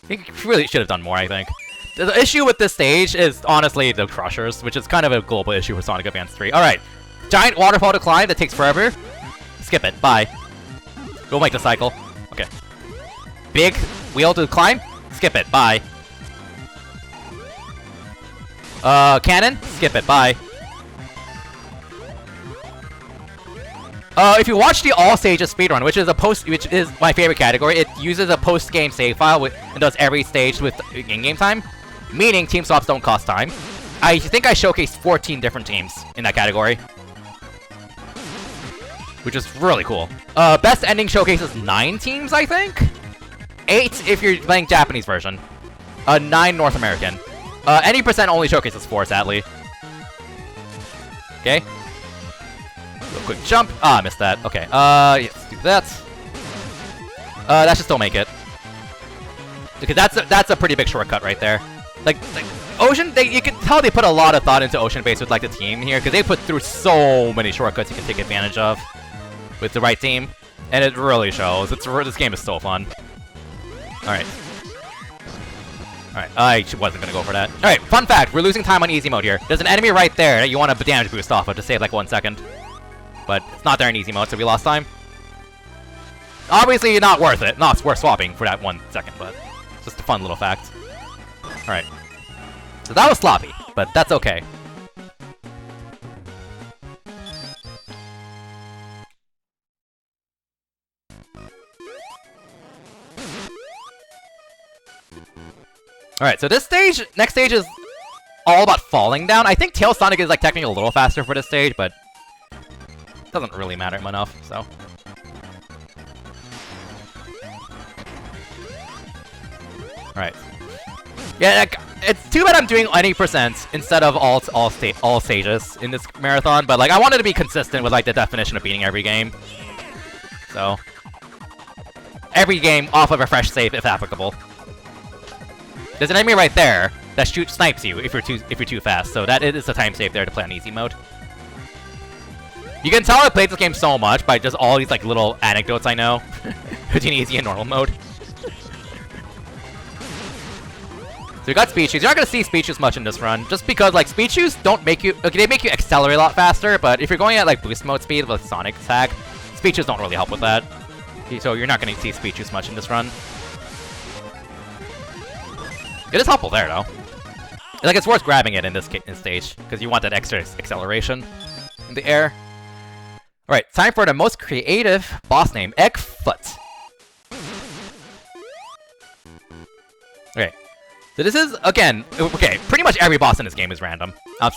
I think you really should have done more, I think. The issue with this stage is honestly the crushers, which is kind of a global issue with Sonic Advance 3. Alright. Giant waterfall to climb that takes forever. Skip it. Bye. We'll make the cycle. Okay. Big wheel to climb. Skip it. Bye. Cannon. Skip it. Bye. If you watch the all stages speedrun, which is my favorite category, it uses a post-game save file and does every stage with in-game time, meaning team swaps don't cost time. I think I showcased 14 different teams in that category, which is really cool. Best ending showcases 9 teams, I think? 8 if you're playing Japanese version. 9 North American. Any percent only showcases 4, sadly. Okay. Real quick jump. Ah, I missed that. Okay, let's do that. That should still make it. Because that's a pretty big shortcut right there. Like Ocean, you can tell they put a lot of thought into Ocean Base with like the team here, because they put through so many shortcuts you can take advantage of with the right team, and it really shows. This game is so fun. Alright. Alright, I wasn't gonna go for that. Alright, fun fact, we're losing time on easy mode here. There's an enemy right there that you want to damage boost off of to save like 1 second. But it's not there in easy mode, so we lost time. Obviously not worth it. Not worth swapping for that 1 second, but it's just a fun little fact. Alright. So that was sloppy, but that's okay. Alright, so this stage, next stage is all about falling down. I think Tail Sonic is like technically a little faster for this stage, but it doesn't really matter enough, so. Alright. Yeah, it's too bad I'm doing any percent instead of all stages in this marathon, but like I wanted to be consistent with like the definition of beating every game. So every game off of a fresh save if applicable. There's an enemy right there that snipes you if you're too fast, so that is a time save there to play on easy mode. You can tell I played this game so much by just all these like little anecdotes I know between easy and normal mode. So we got Speed Shoes. You're not gonna see Speed Shoes much in this run, just because like Speed Shoes don't make you they make you accelerate a lot faster, but if you're going at like boost mode speed with Sonic tag, Speed Shoes don't really help with that. So you're not gonna see Speed Shoes much in this run. It is helpful there though. Like it's worth grabbing it in this stage because you want that extra acceleration in the air. Alright, time for the most creative boss name, Eggfoot. Okay, so this is, again, okay, pretty much every boss in this game is random,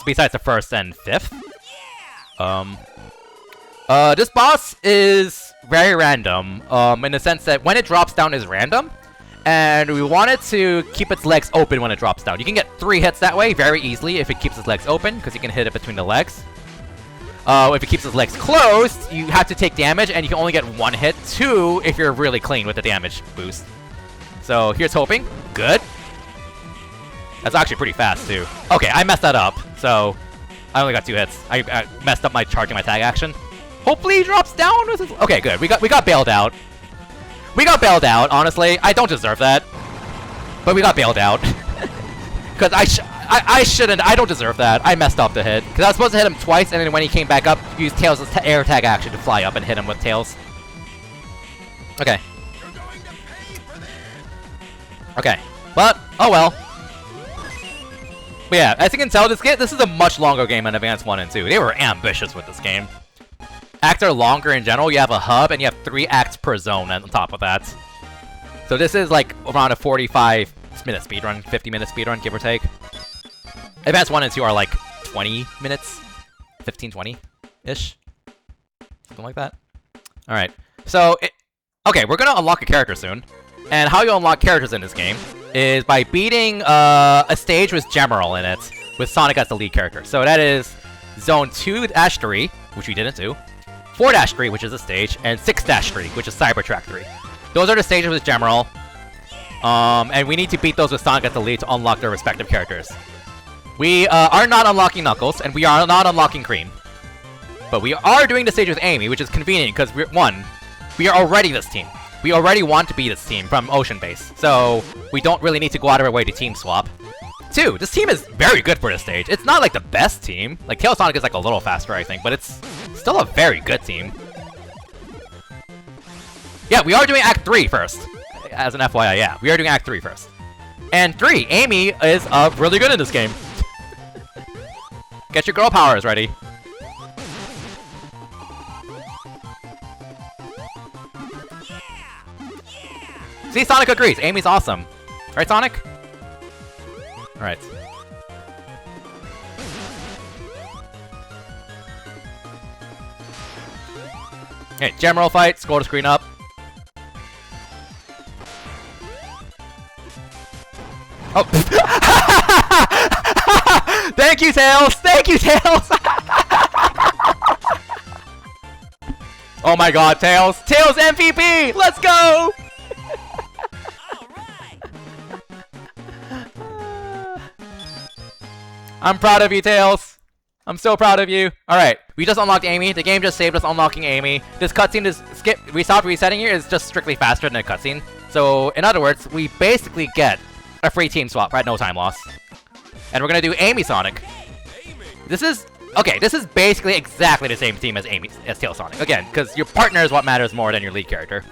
besides the first and fifth. This boss is very random, in the sense that when it drops down is random, and we want it to keep its legs open when it drops down. You can get 3 hits that way very easily if it keeps its legs open, because you can hit it between the legs. if he keeps his legs closed, you have to take damage, and you can only get 1 hit. 2 if you're really clean with the damage boost. So here's hoping. Good. That's actually pretty fast, too. Okay, I messed that up. So I only got 2 hits. I messed up my charging my tag action. Hopefully he drops down with his... Okay, good. We got bailed out. We got bailed out, honestly. I don't deserve that. But we got bailed out. Because I shouldn't. I don't deserve that. I messed up the hit. Because I was supposed to hit him twice, and then when he came back up, use Tails' air tag action to fly up and hit him with Tails. Okay. You're going to pay for this. Okay. But, oh well. But yeah, as you can tell, this is a much longer game than Advance 1 and 2. They were ambitious with this game. Acts are longer in general. You have a hub, and you have 3 acts per zone on top of that. So this is like around a 45-minute speedrun, 50-minute speedrun, give or take. Advance 1 and 2 are like 20 minutes, 15, 20-ish, something like that. All right, so okay, we're gonna unlock a character soon, and how you unlock characters in this game is by beating a stage with Gemerald in it, with Sonic as the lead character. So that is Zone 2-3, which we didn't do, 4-3, which is a stage, and 6-3, which is Cybertrack 3. Those are the stages with Gemerald, and we need to beat those with Sonic as the lead to unlock their respective characters. We are not unlocking Knuckles, and we are not unlocking Cream. But we are doing the stage with Amy, which is convenient, because we are already this team. We already want to be this team from Ocean Base, so we don't really need to go out of our way to team swap. 2, this team is very good for this stage. It's not like the best team. Like, Tails Sonic is like a little faster, I think, but it's still a very good team. Yeah, we are doing Act 3 first. As an FYI, yeah. We are doing Act 3 first. And 3, Amy is really good in this game. Get your girl powers ready. See, Sonic agrees. Amy's awesome. Right, Sonic? Alright. Okay, Gemerald fight. Scroll the screen up. Oh! Thank you, Tails! Thank you, Tails! Oh my god, Tails! Tails MVP! Let's go! I'm proud of you, Tails! I'm so proud of you. Alright, we just unlocked Amy. The game just saved us unlocking Amy. This cutscene is we stopped resetting here is just strictly faster than a cutscene. So, in other words, we basically get a free team swap at no time loss. And we're gonna do Amy Sonic. This is basically exactly the same team as Tails Sonic. Again, because your partner is what matters more than your lead character.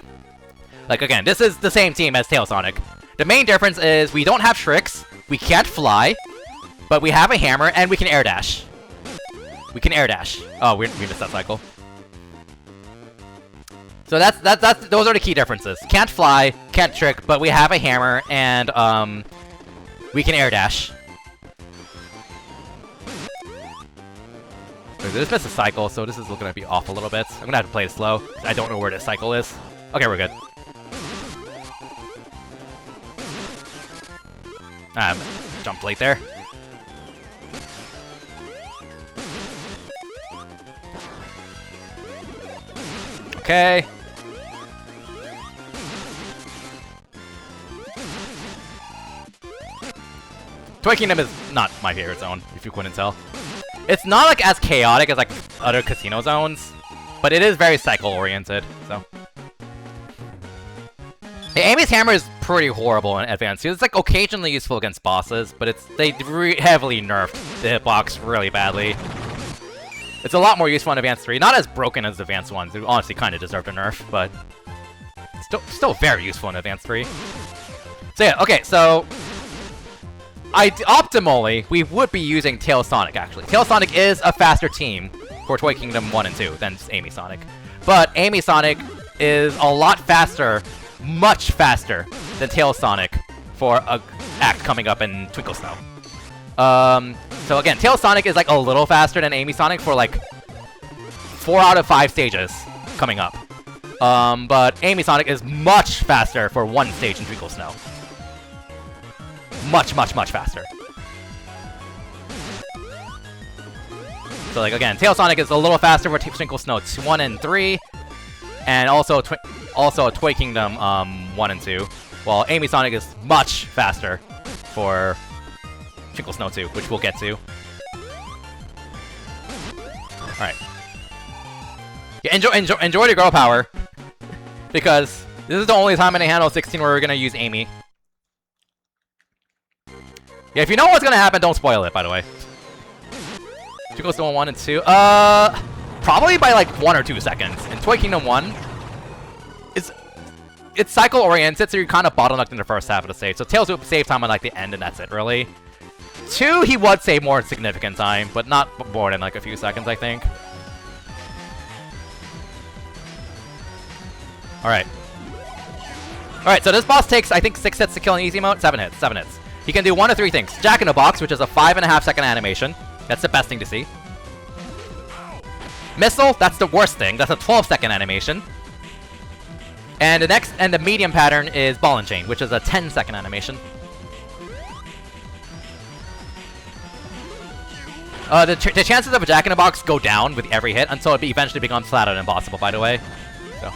Like, again, this is the same team as Tails Sonic. The main difference is we don't have tricks, we can't fly, but we have a hammer, and we can air dash. We can air dash. Oh, we missed that cycle. So those are the key differences. Can't fly, can't trick, but we have a hammer, and we can air dash. Wait, this missed a cycle, so this is gonna be off a little bit. I'm gonna have to play it slow. I don't know where this cycle is. Okay, we're good. Jumped late there. Okay. Toy Kingdom is not my favorite zone, if you couldn't tell. It's not like as chaotic as like other casino zones, but it is very cycle-oriented, so. Hey, Amy's hammer is pretty horrible in Advance 2. It's like occasionally useful against bosses, but they heavily nerfed the hitbox really badly. It's a lot more useful in Advance 3. Not as broken as Advance 1. It honestly kind of deserved a nerf, but still very useful in Advance 3. So yeah, okay, so optimally, we would be using Tails Sonic, actually. Tails Sonic is a faster team for Toy Kingdom 1 and 2 than Amy Sonic. But Amy Sonic is a lot faster, much faster than Tails Sonic for a act coming up in Twinkle Snow. So again, Tails Sonic is like a little faster than Amy Sonic for like 4 out of 5 stages coming up. But Amy Sonic is much faster for 1 stage in Twinkle Snow. Much, much, much faster. So like again, Tail Sonic is a little faster for Twinkle Snow 1 and 3, and also Toy Kingdom 1 and 2, while Amy Sonic is much faster for Twinkle Snow 2, which we'll get to. All right. Yeah, enjoy the girl power, because this is the only time in a Handheld 16 where we're gonna use Amy. Yeah, if you know what's gonna happen, don't spoil it, by the way. Twinkle Snow 1 and 2. Probably by like 1 or 2 seconds. In Toy Kingdom 1, it's cycle oriented, so you're kind of bottlenecked in the first half of the stage. So Tails would save time on like the end, and that's it, really. 2, he would save more significant time, but not more than like a few seconds, I think. Alright. Alright, so this boss takes, I think, 6 hits to kill in easy mode. 7 hits. He can do 1 of 3 things. Jack in the Box, which is a 5.5-second animation. That's the best thing to see. Missile, that's the worst thing. That's a 12-second animation. And the medium pattern is Ball and Chain, which is a 10-second animation. The chances of a Jack in the Box go down with every hit until it eventually becomes flat out impossible, by the way. So.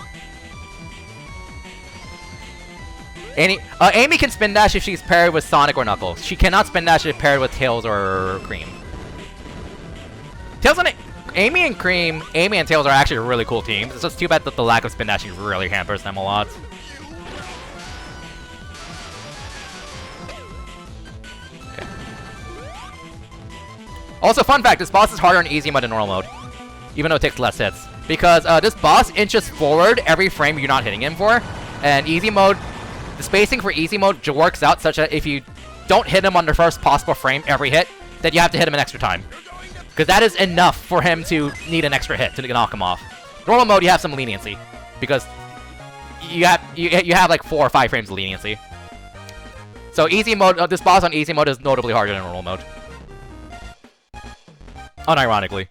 Amy can spin dash if she's paired with Sonic or Knuckles. She cannot spin dash if paired with Tails or Cream. Amy and Tails are actually really cool teams. It's just too bad that the lack of spin dashing really hampers them a lot. Okay. Also, fun fact, this boss is harder in easy mode than normal mode, even though it takes less hits. Because this boss inches forward every frame you're not hitting him for, and easy mode, the spacing for easy mode works out such that if you don't hit him on the first possible frame every hit, then you have to hit him an extra time. Because that is enough for him to need an extra hit to knock him off. Normal mode, you have some leniency, because you have like 4 or 5 frames of leniency. So easy mode, this boss on easy mode is notably harder than normal mode. Unironically.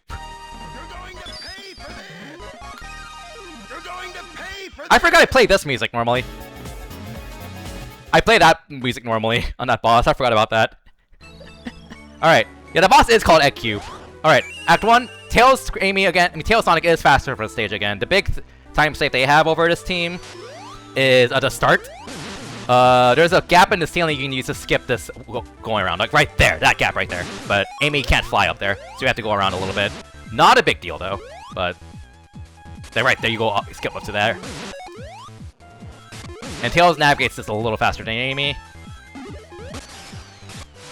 I forgot I played this music normally. I play that music normally on that boss. I forgot about that. Alright. Yeah, the boss is called Egg Cube. Alright, Act 1. Tails Amy again. I mean, Tails Sonic is faster for the stage again. The big time save they have over this team is at the start. There's a gap in the ceiling you can use to skip this going around. Like right there, that gap right there. But Amy can't fly up there, so you have to go around a little bit. Not a big deal though, but right there you go skip up to there. And Tails navigates this a little faster than Amy.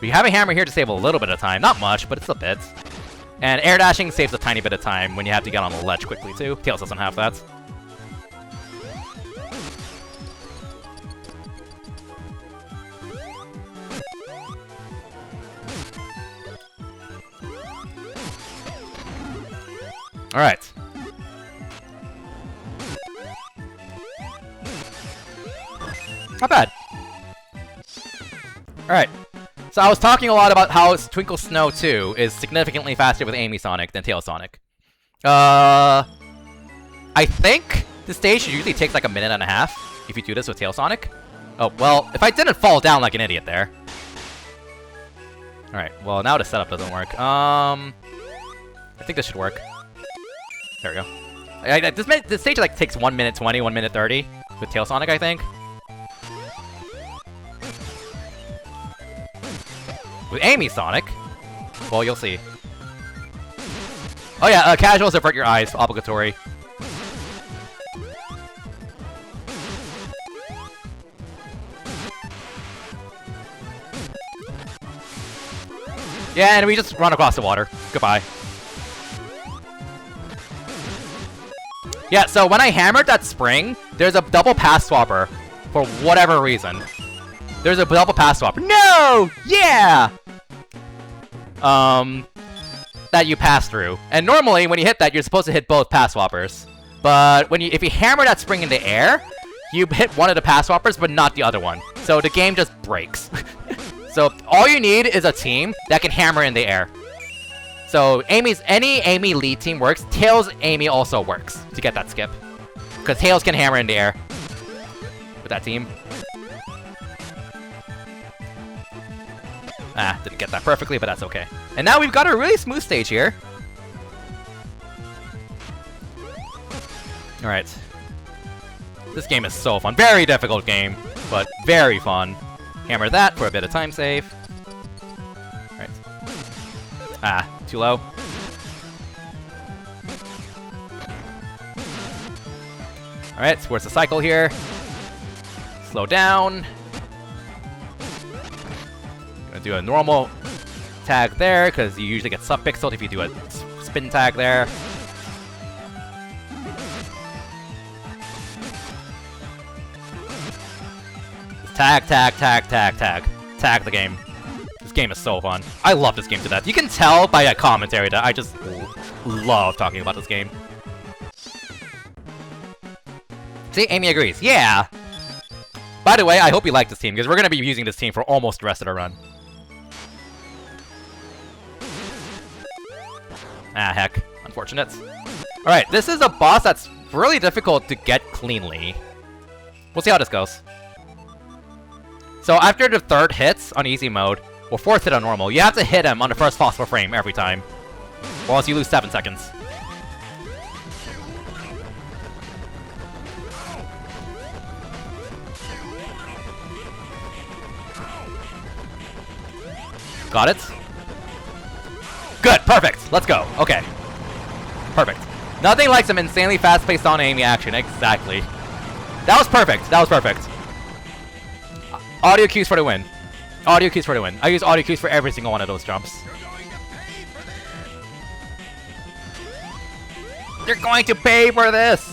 We have a hammer here to save a little bit of time. Not much, but it's a bit. And air dashing saves a tiny bit of time when you have to get on the ledge quickly too. Tails doesn't have that. Alright. Not bad. Alright. So I was talking a lot about how Twinkle Snow 2 is significantly faster with Amy Sonic than Tail Sonic. I think the stage usually takes like a minute and a half if you do this with Tail Sonic. Oh, well, if I didn't fall down like an idiot there. Alright, well now the setup doesn't work. I think this should work. There we go. This stage like takes 1 minute 20, 1 minute 30 with Tail Sonic, I think. With Amy Sonic, well, you'll see. Oh yeah, casuals avert your eyes, obligatory. Yeah, and we just run across the water. Goodbye. Yeah, so when I hammered that spring, there's a double pass swapper for whatever reason. There's a double pass swapper. No! Yeah! That you pass through. And normally, when you hit that, you're supposed to hit both pass swappers. But if you hammer that spring in the air, you hit one of the pass swappers, but not the other one. So the game just breaks. So all you need is a team that can hammer in the air. So any Amy lead team works. Tails Amy also works to get that skip. Because Tails can hammer in the air with that team. Ah, didn't get that perfectly, but that's okay. And now we've got a really smooth stage here. Alright. This game is so fun. Very difficult game, but very fun. Hammer that for a bit of time save. Alright. Ah, too low. Alright, so where's the cycle here? Slow down. Gonna do a normal tag there, because you usually get sub-pixeled if you do a spin tag there. Tag, tag, tag, tag, tag. Tag the game. This game is so fun. I love this game to death. You can tell by a commentary that I just love talking about this game. See, Amy agrees. Yeah! By the way, I hope you like this team, because we're going to be using this team for almost the rest of the run. Ah, heck. Unfortunate. Alright, this is a boss that's really difficult to get cleanly. We'll see how this goes. So after the third hits on easy mode, or fourth hit on normal, you have to hit him on the first possible frame every time. Or else you lose 7 seconds. Got it? Good, perfect! Let's go. Okay. Perfect. Nothing like some insanely fast-paced on-aiming action. Exactly. That was perfect. That was perfect. Audio cues for the win. Audio cues for the win. I use audio cues for every single one of those jumps. You're going to pay for this!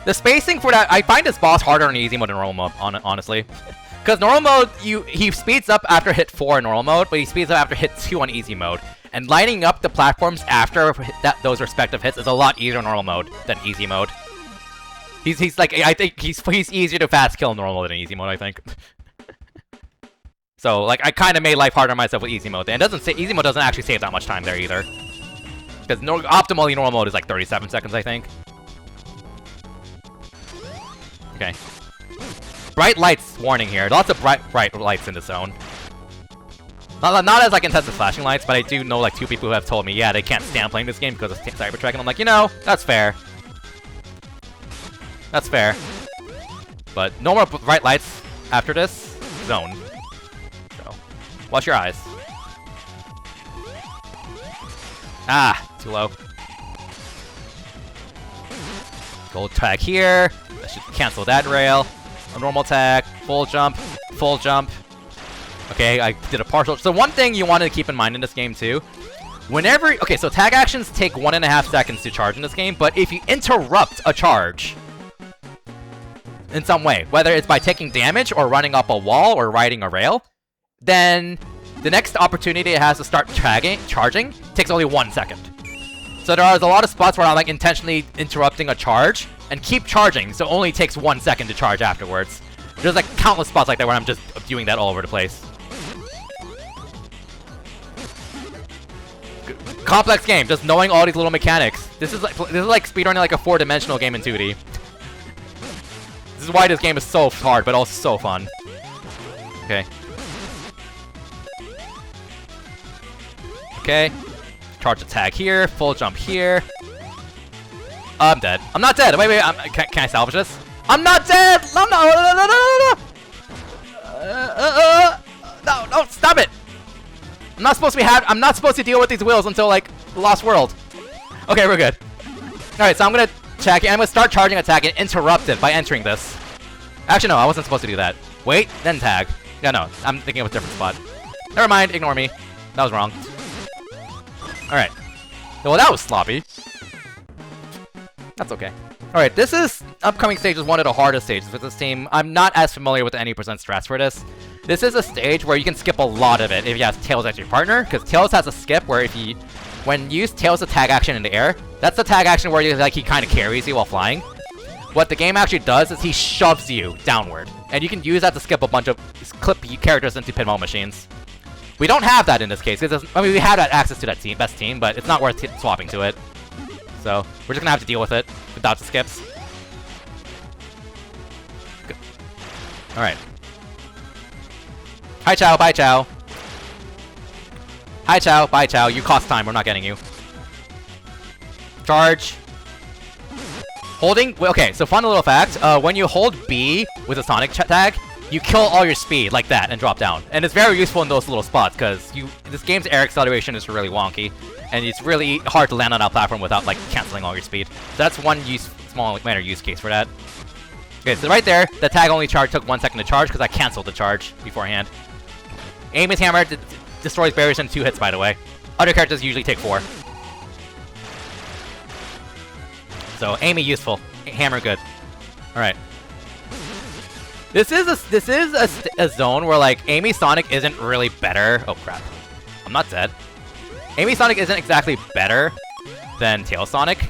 The spacing for that, I find this boss harder on easy mode than normal mode, honestly. Because normal mode, he speeds up after hit 4 in normal mode, but he speeds up after hit 2 on easy mode. And lining up the platforms after those respective hits is a lot easier in normal mode than easy mode. He's like, I think he's easier to fast kill in normal than easy mode, I think. So, like, I kind of made life harder on myself with easy mode. And easy mode doesn't actually save that much time there either. Because optimally normal mode is like 37 seconds, I think. Okay. Bright lights warning here. Lots of bright lights in the zone. Not as like intense as flashing lights, but I do know like 2 people who have told me, yeah, they can't stand playing this game because of Cybertruck, and I'm like, you know, that's fair. That's fair. But no more bright lights after this zone. So, watch your eyes. Ah, too low. Gold tag here. That should cancel that rail. A normal tag. Full jump. Full jump. Okay, I did a partial. So one thing you want to keep in mind in this game too. Whenever... Okay, so tag actions take 1.5 seconds to charge in this game, but if you interrupt a charge in some way, whether it's by taking damage or running up a wall or riding a rail, then the next opportunity it has to start charging takes only 1 second. So there are a lot of spots where I'm like intentionally interrupting a charge and keep charging, so it only takes 1 second to charge afterwards. There's like countless spots like that where I'm just doing that all over the place. Complex game, just knowing all these little mechanics. This is like speedrunning like a 4-dimensional game in 2D. This is why this game is so hard, but also so fun. Okay. Okay. Charge attack here. Full jump here. I'm dead. I'm not dead. Wait. Can I salvage this? I'm not dead! No, no, stop it! I'm not supposed to deal with these wheels until, like, the Lost World. Okay, we're good. Alright, so I'm gonna check it. I'm gonna start charging attack and interrupt it by entering this. Actually, no, I wasn't supposed to do that. Wait, then tag. Yeah, no, I'm thinking of a different spot. Never mind, ignore me. That was wrong. Alright. Well, that was sloppy. That's okay. Alright, this is upcoming stage is one of the hardest stages with this team. I'm not as familiar with any percent strats for this. This is a stage where you can skip a lot of it if you have Tails as your partner, because Tails has a skip where when you use Tails' tag action in the air, that's the tag action where he kind of carries you while flying. What the game actually does is he shoves you downward, and you can use that to skip a bunch of clip characters into pinball machines. We don't have that in this case, because I mean we have that access to that best team, but it's not worth swapping to it. So we're just gonna have to deal with it without the skips. Good. All right. Hi, Chow. Bye, Chow. Hi, Chow. Bye, Chow. You cost time. We're not getting you. Charge. Holding... well, okay, so fun little fact. When you hold B with a Sonic tag, you kill all your speed like that and drop down. And it's very useful in those little spots, because this game's air acceleration is really wonky. And it's really hard to land on that platform without, like, canceling all your speed. So that's one small minor use case for that. Okay, so right there, the tag only charge took 1 second to charge, because I canceled the charge beforehand. Amy's hammer destroys barriers in 2 hits, by the way. Other characters usually take 4. So Amy useful, hammer good. All right. This is a zone where like Amy Sonic isn't really better. Oh crap, I'm not dead. Amy Sonic isn't exactly better than Tail Sonic.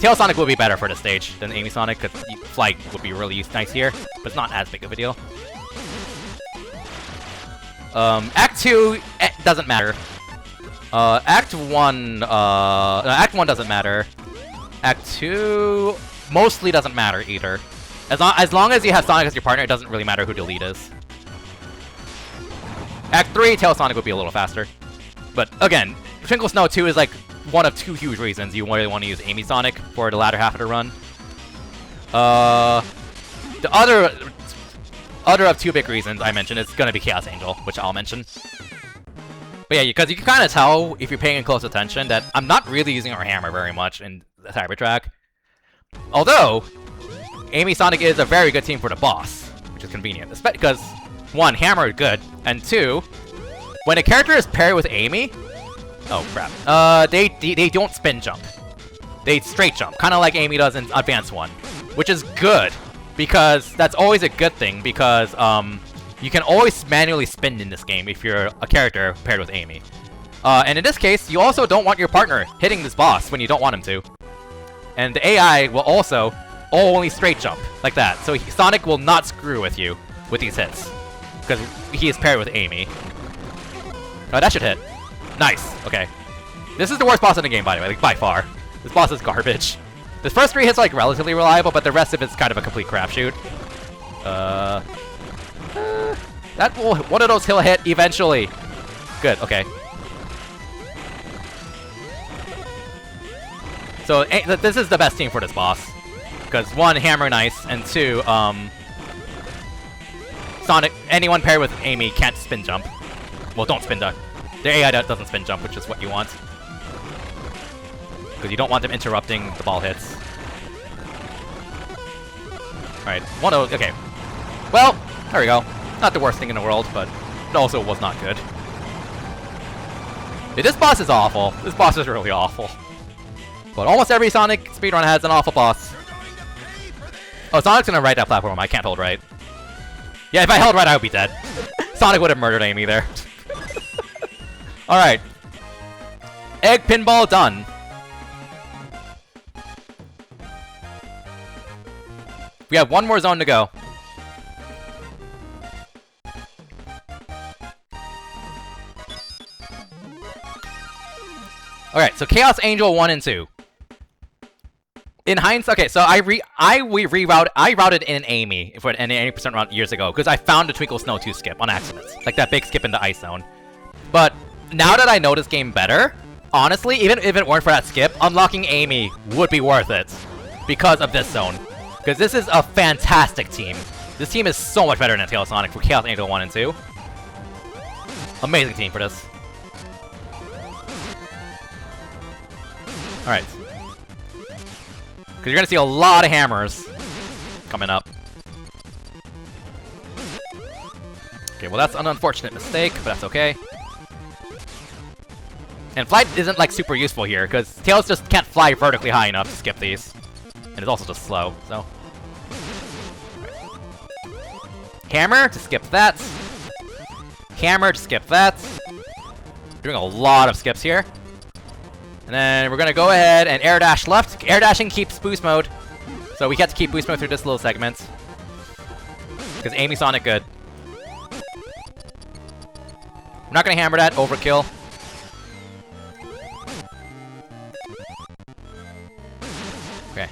Tail Sonic would be better for the stage than Amy Sonic because flight would be really nice here, but it's not as big of a deal. Act 2 doesn't matter. Act 1 doesn't matter. Act 2 mostly doesn't matter either. As long as you have Sonic as your partner, it doesn't really matter who the lead is. Act 3, Tail Sonic would be a little faster. But again, Twinkle Snow 2 is like one of 2 huge reasons you really want to use Amy Sonic for the latter half of the run. The other of 2 big reasons I mentioned is gonna be Chaos Angel, which I'll mention. But yeah, because you can kind of tell, if you're paying close attention, that I'm not really using our hammer very much in the Cybertrack. Although, Amy Sonic is a very good team for the boss, which is convenient. Because, 1, hammer is good, and 2, when a character is paired with Amy... oh crap. They don't spin jump. They straight jump, kind of like Amy does in Advance1. Which is good, because that's always a good thing, because, you can always manually spin in this game if you're a character paired with Amy. And in this case, you also don't want your partner hitting this boss when you don't want him to. And the AI will also only straight jump, like that. So Sonic will not screw with you with these hits, because he is paired with Amy. Oh, that should hit. Nice, okay. This is the worst boss in the game, by the way, like, by far. This boss is garbage. The first 3 hits are like relatively reliable, but the rest of it's kind of a complete crapshoot. That will, one of those he'll hit eventually. Good, okay. So this is the best team for this boss, because 1, hammer nice, and 2, Sonic, anyone paired with Amy can't spin jump. Well, don't spin jump. Their AI doesn't spin jump, which is what you want, because you don't want them interrupting the ball hits. All right, one of those. Okay. Well, there we go. Not the worst thing in the world, but it also was not good. Yeah, this boss is awful. This boss is really awful. But almost every Sonic speedrun has an awful boss. Oh, Sonic's gonna ride that platform. I can't hold right. Yeah, if I held right, I would be dead. Sonic would have murdered Amy there. Alright. Egg pinball done. We have 1 more zone to go. Alright, so Chaos Angel 1 and 2. In hindsight, okay, so I routed in Amy for an 80% run years ago, because I found the Twinkle Snow 2 skip on accident. Like that big skip in the ice zone. But now that I know this game better, honestly, even if it weren't for that skip, unlocking Amy would be worth it. Because of this zone. Because this is a fantastic team. This team is so much better than Tail Sonic for Chaos Angel 1 and 2. Amazing team for this. Alright. Because you're going to see a lot of hammers coming up. Okay, well that's an unfortunate mistake, but that's okay. And flight isn't like super useful here, because Tails just can't fly vertically high enough to skip these. And it's also just slow, so... Hammer to skip that. Hammer to skip that. Doing a lot of skips here. And then we're gonna go ahead and air dash left. Air dashing keeps boost mode. So we get to keep boost mode through this little segment. Because Amy Sonic good. I'm not gonna hammer that, overkill. Okay.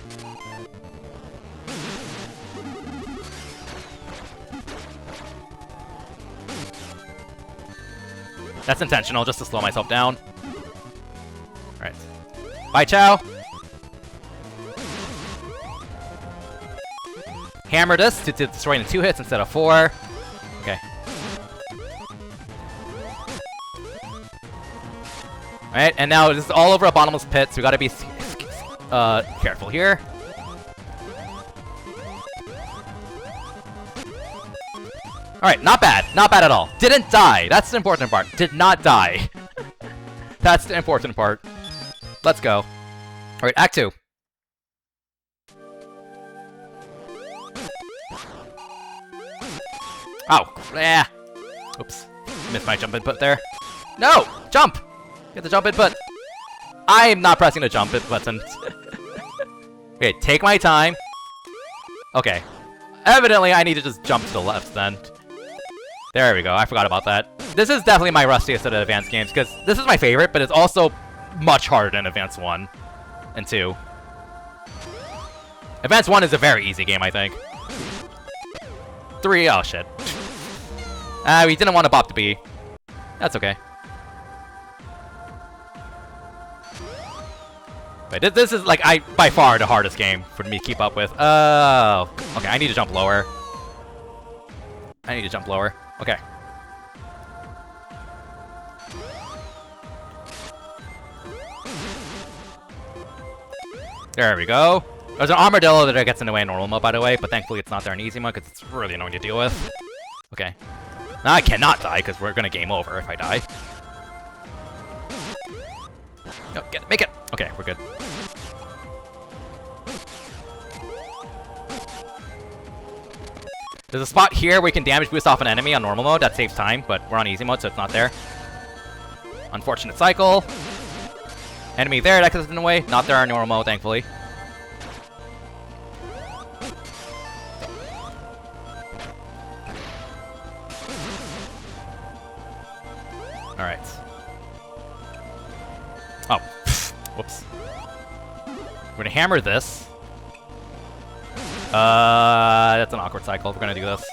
That's intentional, just to slow myself down. Alright. Bye, Chow! hammer this to destroy in 2 hits instead of 4. Okay. Alright, and now this is all over a bottomless pit, so we gotta be careful here. Alright, not bad. Not bad at all. Didn't die. That's the important part. Did not die. That's the important part. Let's go. Alright, Act 2. Oh, yeah. Oops. Missed my jump input there. No! Jump! Get the jump input. I am not pressing the jump input button. Okay, take my time. Okay. Evidently, I need to just jump to the left then. There we go. I forgot about that. This is definitely my rustiest of the Advance games, because this is my favorite, but it's also much harder than Advance 1 and 2. Advance 1 is a very easy game, I think. 3, oh shit. We didn't want to bop the B. That's okay. But this is, like, by far the hardest game for me to keep up with. Oh. Okay, I need to jump lower. I need to jump lower. Okay. There we go. There's an armadillo that gets in the way in normal mode, by the way, but thankfully it's not there in easy mode, because it's really annoying to deal with. Okay. Now I cannot die, because we're gonna game over if I die. No, get it, make it! Okay, we're good. There's a spot here where we can damage boost off an enemy on normal mode. That saves time, but we're on easy mode, so it's not there. Unfortunate cycle. Enemy there, that gets in the way. Not there on normal mode, thankfully. Alright. Oh. Whoops. We're gonna hammer this. That's an awkward cycle. We're gonna do this.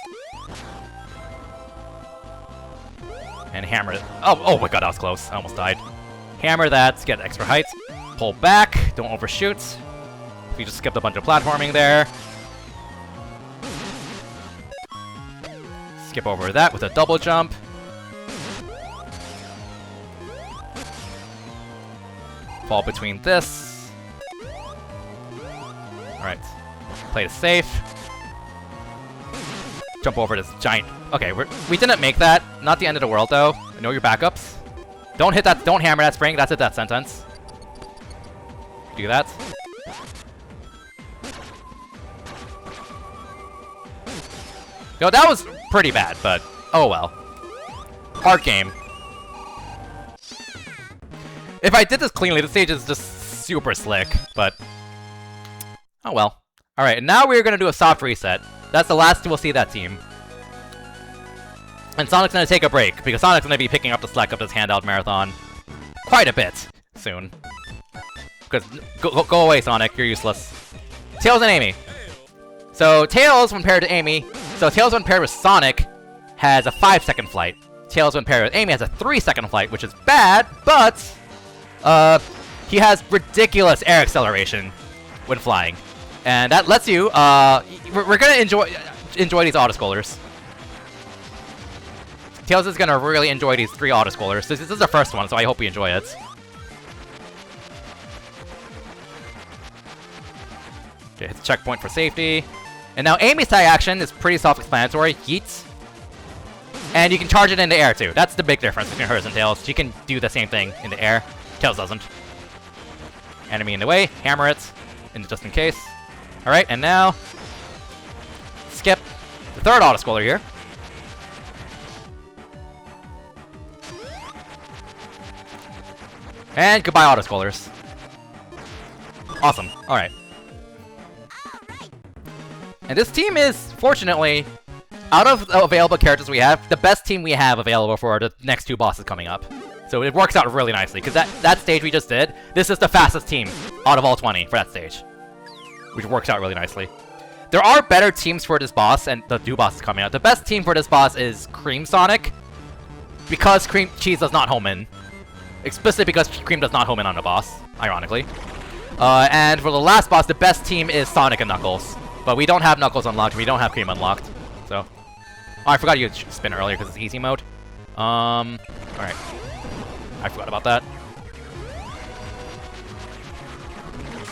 And hammer it. Oh my god, that was close. I almost died. Hammer that, get extra height. Pull back, don't overshoot. We just skipped a bunch of platforming there. Skip over that with a double jump. Fall between this. Alright. Play it safe. Jump over this giant... Okay, we didn't make that. Not the end of the world, though. Know your backups. Don't hit that... Don't hammer that spring. That's a death sentence. Do that. Yo, that was pretty bad, but... Oh well. Hard game. If I did this cleanly, the stage is just super slick, but... Oh well. Alright, and now we're gonna do a soft reset. That's the last we'll see that team. And Sonic's gonna take a break, because Sonic's gonna be picking up the slack of this handheld marathon quite a bit soon. Because, go away, Sonic, you're useless. Tails and Amy. So, Tails, when paired to Amy, Tails when paired with Sonic, has a 5-second flight. Tails when paired with Amy has a 3-second flight, which is bad, but, he has ridiculous air acceleration when flying. And that lets you, we're gonna enjoy these auto-scrollers. Tails is gonna really enjoy these 3 auto-scrollers. This is the first one, so I hope we enjoy it. Okay, hit the checkpoint for safety. And now Amy's tag action is pretty self-explanatory. Yeet. And you can charge it in the air, too. That's the big difference between hers and Tails. She can do the same thing in the air. Tails doesn't. Enemy in the way. Hammer it. Just in case. Alright, and now... skip the 3rd auto-scroller here. And goodbye auto-scrollers. Awesome. Alright. And this team is, fortunately, out of the available characters we have, the best team we have available for the next 2 bosses coming up. So it works out really nicely, because that stage we just did, this is the fastest team out of all 20 for that stage. Which works out really nicely. There are better teams for this boss, and the 2 bosses coming out. The best team for this boss is Cream Sonic, because Cream Cheese does not home in. Explicitly because Cream does not home in on the boss, ironically. And for the last boss, the best team is Sonic and Knuckles. But we don't have Knuckles unlocked, we don't have Cream unlocked. So. Oh, I forgot you could spin earlier because it's easy mode. Alright. I forgot about that.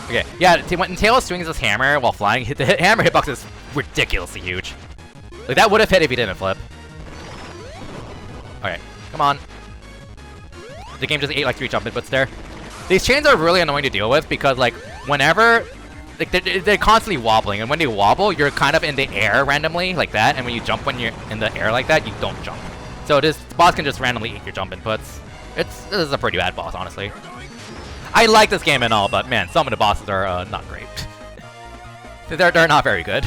Okay, yeah, when Tails swings his hammer while flying, the hammer hitbox is ridiculously huge. Like, that would have hit if he didn't flip. Alright, come on. The game just ate like 3 jump inputs there. These chains are really annoying to deal with because, like, whenever... Like, they're constantly wobbling, and when they wobble, you're kind of in the air randomly, like that, and when you jump when you're in the air like that, you don't jump. So this boss can just randomly eat your jump inputs. This is a pretty bad boss, honestly. I like this game and all, but man, some of the bosses are not great. They're not very good.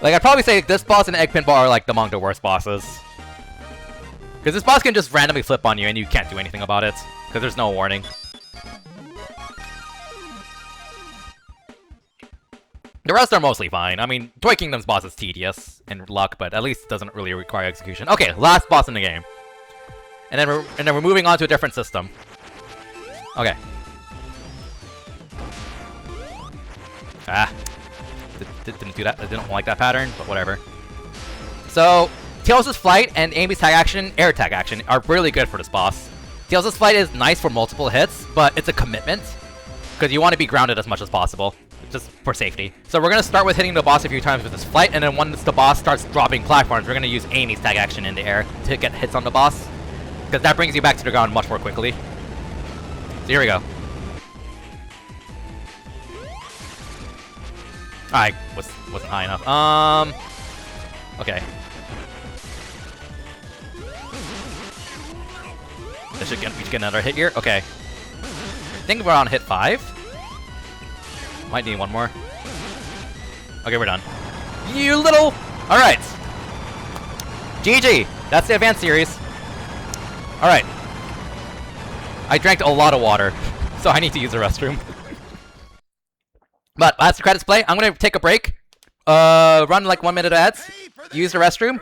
Like, I'd probably say this boss and Egg Pinball are like among the worst bosses. Because this boss can just randomly flip on you and you can't do anything about it. Because there's no warning. The rest are mostly fine. I mean, Toy Kingdom's boss is tedious and luck, but at least it doesn't really require execution. Okay, last boss in the game. And then we're moving on to a different system. Okay. Ah. Didn't do that. I didn't like that pattern, but whatever. So, Tails' flight and Amy's tag action, air tag action, are really good for this boss. Tails' flight is nice for multiple hits, but it's a commitment. Because you want to be grounded as much as possible. Just for safety. So we're going to start with hitting the boss a few times with this flight, and then once the boss starts dropping platforms, we're going to use Amy's tag action in the air to get hits on the boss. Because that brings you back to the ground much more quickly. So here we go. I wasn't high enough. Okay. We should get another hit here. Okay. I think we're on hit 5. Might need one more. Okay, we're done. You little... Alright. GG. That's the Advance series. Alright. I drank a lot of water, so I need to use the restroom. But as the credits play, I'm gonna take a break. Run like 1 minute of ads. Use the restroom.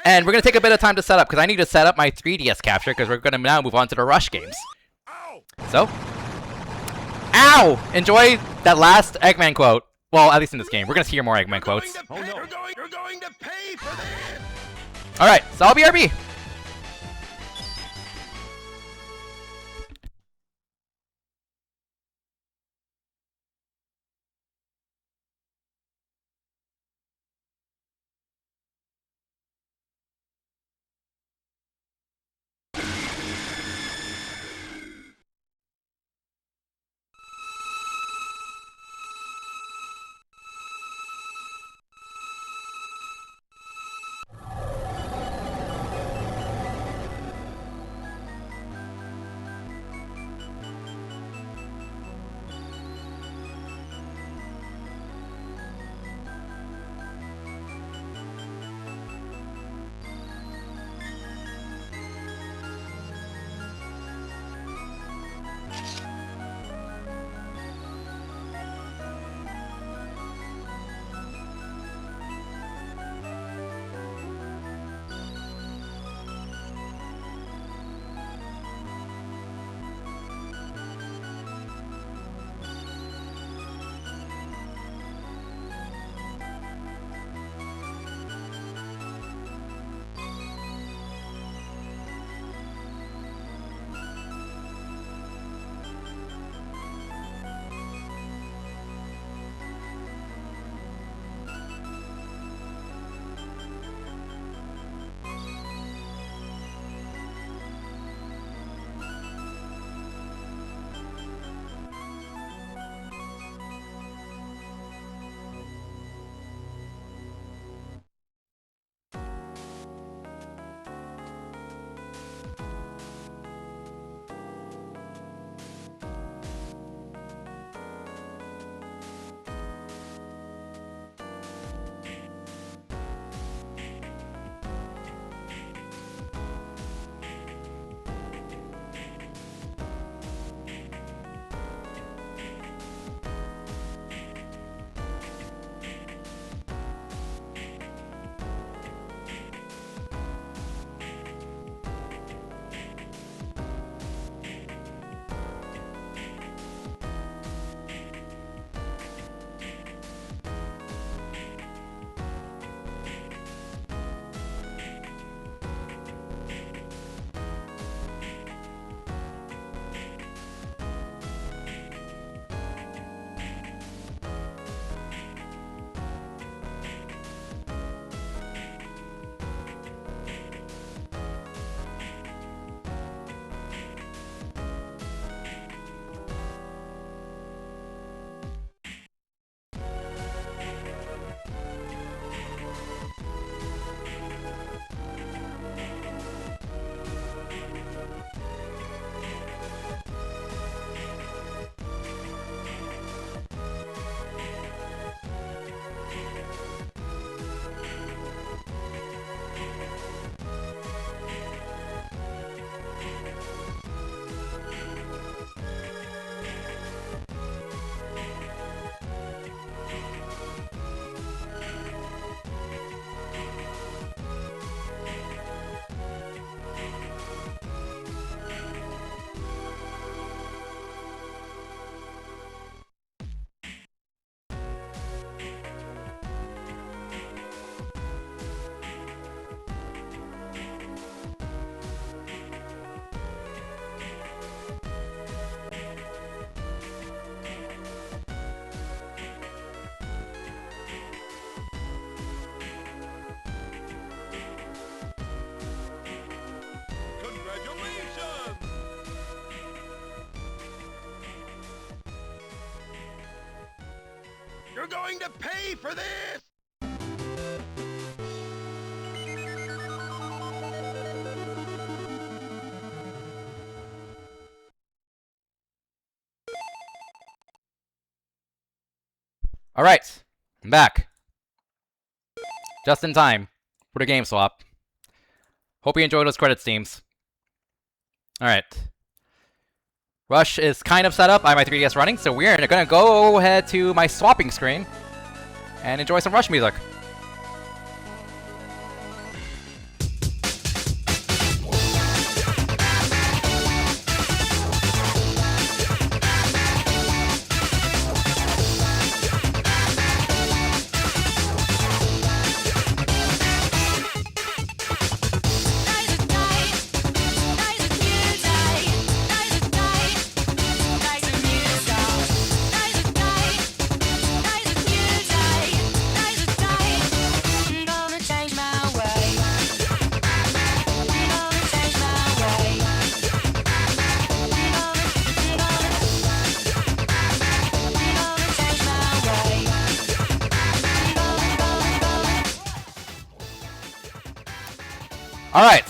And we're gonna take a bit of time to set up, because I need to set up my 3DS capture, because we're gonna now move on to the Rush games. So... Ow! Enjoy that last Eggman quote. Well, at least in this game. We're gonna hear more Eggman quotes. Oh, no. You're going to pay for this! Alright, so I'll be RB. You're going to pay for this! Alright, I'm back. Just in time for the game swap. Hope you enjoyed those credits, teams. Alright. Rush is kind of set up. I have my 3DS running, so we're gonna go ahead to my swapping screen and enjoy some Rush music. Alright.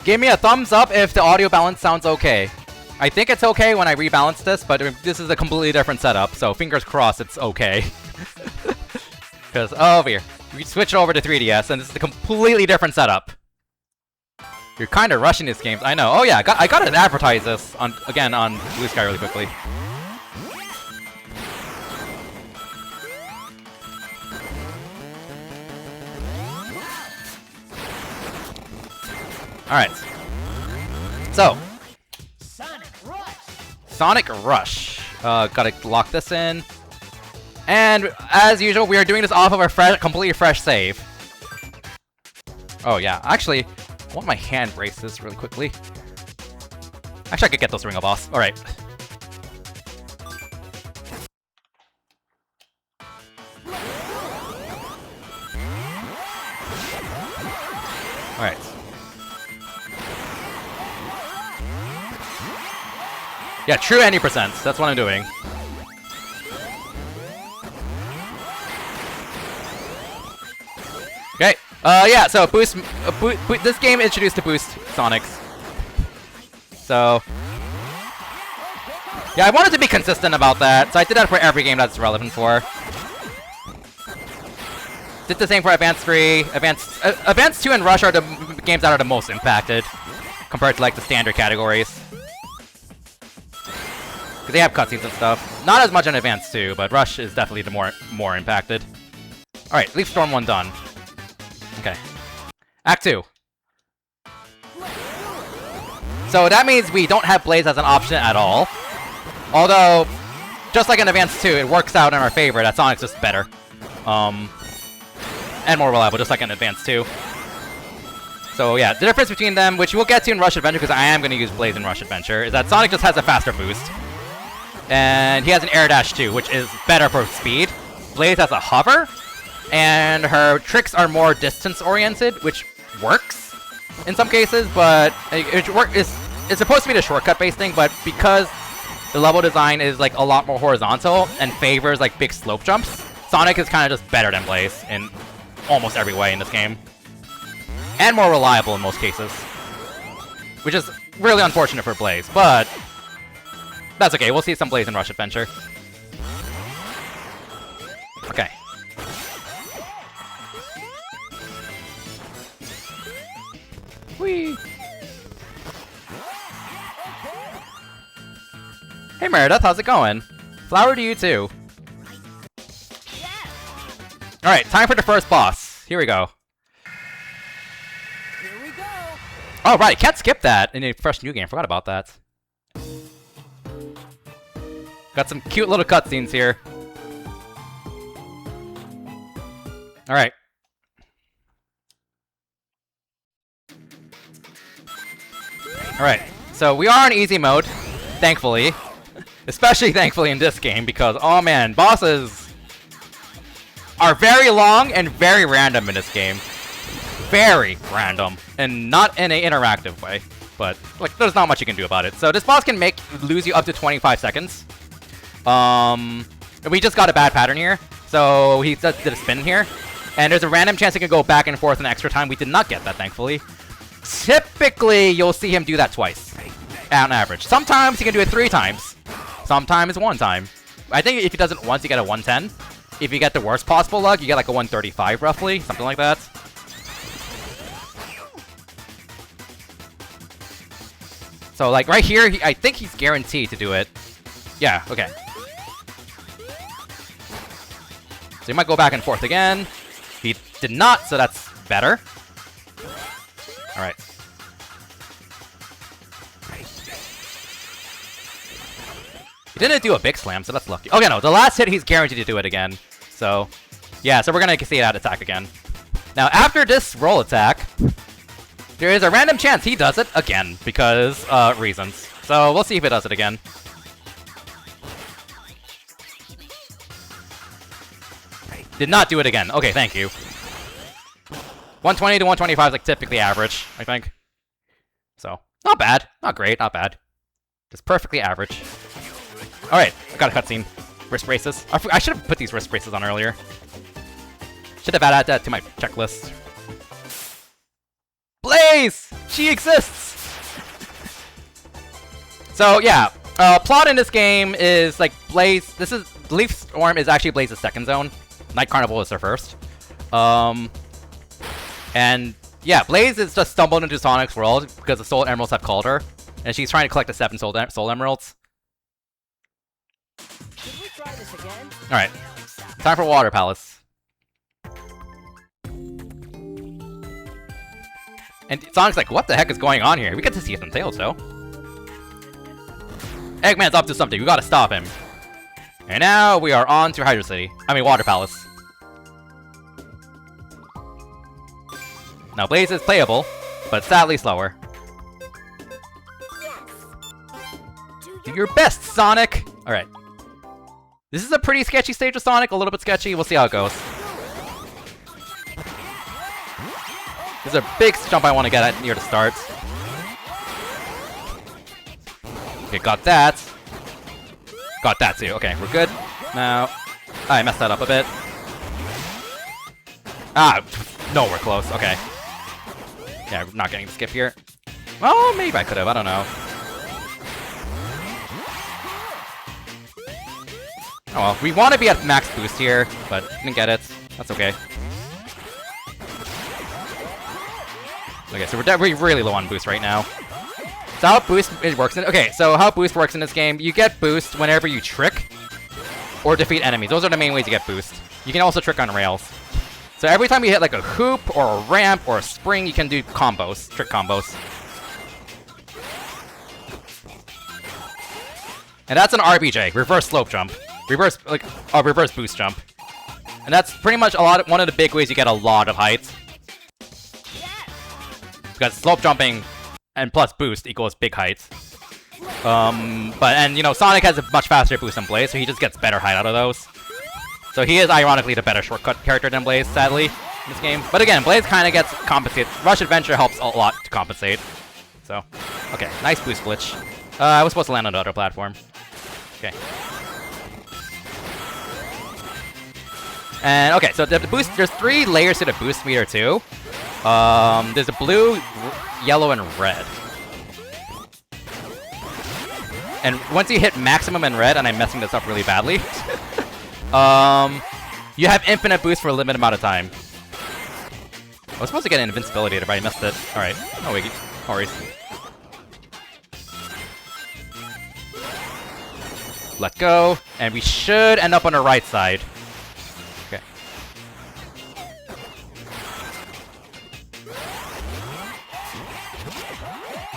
Give me a thumbs up if the audio balance sounds okay. I think it's okay when I rebalance this, but this is a completely different setup, so fingers crossed it's okay. Because, over here, we switch over to 3DS, and this is a completely different setup. You're kind of rushing these games, I know. Oh yeah, I gotta advertise this, again, on Blue Sky really quickly. Alright. So. Sonic Rush. Gotta lock this in. And, as usual, we are doing this off of a completely fresh save. Oh, yeah. Actually, I want my hand braces really quickly. Actually, I could get those ring of boss. Alright. Alright. Yeah, true 90%. That's what I'm doing. Okay. Yeah, so boost, this game introduced to boost Sonics. So, yeah, I wanted to be consistent about that, so I did that for every game that's relevant for. Did the same for Advance3, Advance2 and Rush are the games that are the most impacted compared to like the standard categories. Because they have cutscenes and stuff. Not as much on Advance2, but Rush is definitely the more impacted. Alright, Leaf Storm 1 done. Okay. Act 2. So that means we don't have Blaze as an option at all. Although, just like in Advance 2, it works out in our favor that Sonic's just better. And more reliable, just like in Advance 2. So yeah, the difference between them, which we'll get to in Rush Adventure, because I am going to use Blaze in Rush Adventure, is that Sonic just has a faster boost. And he has an air dash too, which is better for speed. Blaze has a hover, and her tricks are more distance-oriented, which works in some cases, but it's supposed to be the shortcut-based thing, but because the level design is like a lot more horizontal and favors like big slope jumps, Sonic is kind of just better than Blaze in almost every way in this game. And more reliable in most cases. Which is really unfortunate for Blaze, but that's okay, we'll see some Blaze in Rush Adventure. Okay. Whee! Hey Meredith, how's it going? Flower to you too. Alright, time for the first boss. Here we go. Here we go. Oh right, can't skip that in a fresh new game. Forgot about that. Got some cute little cutscenes here. Alright. Alright, so we are in easy mode, thankfully. Especially thankfully in this game, because, oh man, bosses are very long and very random in this game. Very random, and not in an interactive way. But, like, there's not much you can do about it. So this boss can lose you up to 25 seconds. We just got a bad pattern here. So he did a spin here. And there's a random chance he can go back and forth in extra time. We did not get that, thankfully. Typically, you'll see him do that twice. On average. Sometimes he can do it 3 times. Sometimes 1 time. I think if he does it once, you get a 110. If you get the worst possible luck, you get like a 135 roughly. Something like that. So like right here, I think he's guaranteed to do it. Yeah, okay. So he might go back and forth again. He did not, so that's better. Alright. He didn't do a big slam, so that's lucky. Okay, no, the last hit, he's guaranteed to do it again. So, yeah, so we're gonna see that attack again. Now, after this roll attack, there is a random chance he does it again, because, reasons. So, we'll see if he does it again. Did not do it again. Okay, thank you. 120 to 125 is like typically average, I think. So, not bad. Not great, not bad. Just perfectly average. Alright, I got a cutscene. Wrist braces. I should have put these wrist braces on earlier. Should have added that to my checklist. Blaze! She exists! So, yeah. Plot in this game is, like, Blaze... Leaf Storm is actually Blaze's second zone. Night Carnival is her first. And, yeah, Blaze is just stumbled into Sonic's world because the Soul Emeralds have called her. And she's trying to collect the 7 Soul Emeralds. Alright. Time for Water Palace. And Sonic's like, what the heck is going on here? We get to see some tails, though. Eggman's up to something. We gotta stop him. And now we are on to Hydro City. I mean, Water Palace. Now, Blaze is playable, but sadly slower. Do your best, Sonic! Alright. This is a pretty sketchy stage with Sonic, a little bit sketchy. We'll see how it goes. This is a big jump I want to get at near the start. Okay, got that. Got that too. Okay, we're good. Now, I messed that up a bit. Ah, nowhere close. Okay. Yeah, I'm not getting the skip here. Well, maybe I could have. I don't know. Oh well, we want to be at max boost here, but didn't get it. That's okay. Okay, so we're really low on boost right now. So how boost works in how boost works in this game, you get boost whenever you trick or defeat enemies. Those are the main ways you get boost. You can also trick on rails. So every time you hit like a hoop or a ramp or a spring, you can do combos, trick combos. And that's an RBJ, reverse slope jump. Reverse boost jump. And that's pretty much one of the big ways you get a lot of height. Because slope jumping and plus boost equals big height. And you know, Sonic has a much faster boost than Blaze, so he just gets better height out of those. So he is ironically the better shortcut character than Blaze, sadly, in this game. But again, Blaze kind of gets compensated. Rush Adventure helps a lot to compensate. So, okay, nice boost glitch. I was supposed to land on the other platform. Okay. And okay, so the boost, there's 3 layers to the boost meter too. There's a blue, yellow, and red. And once you hit maximum in red, and I'm messing this up really badly, you have infinite boost for a limited amount of time. I was supposed to get an invincibility, but I missed it. Alright, no worries. Let go, and we should end up on the right side. Okay.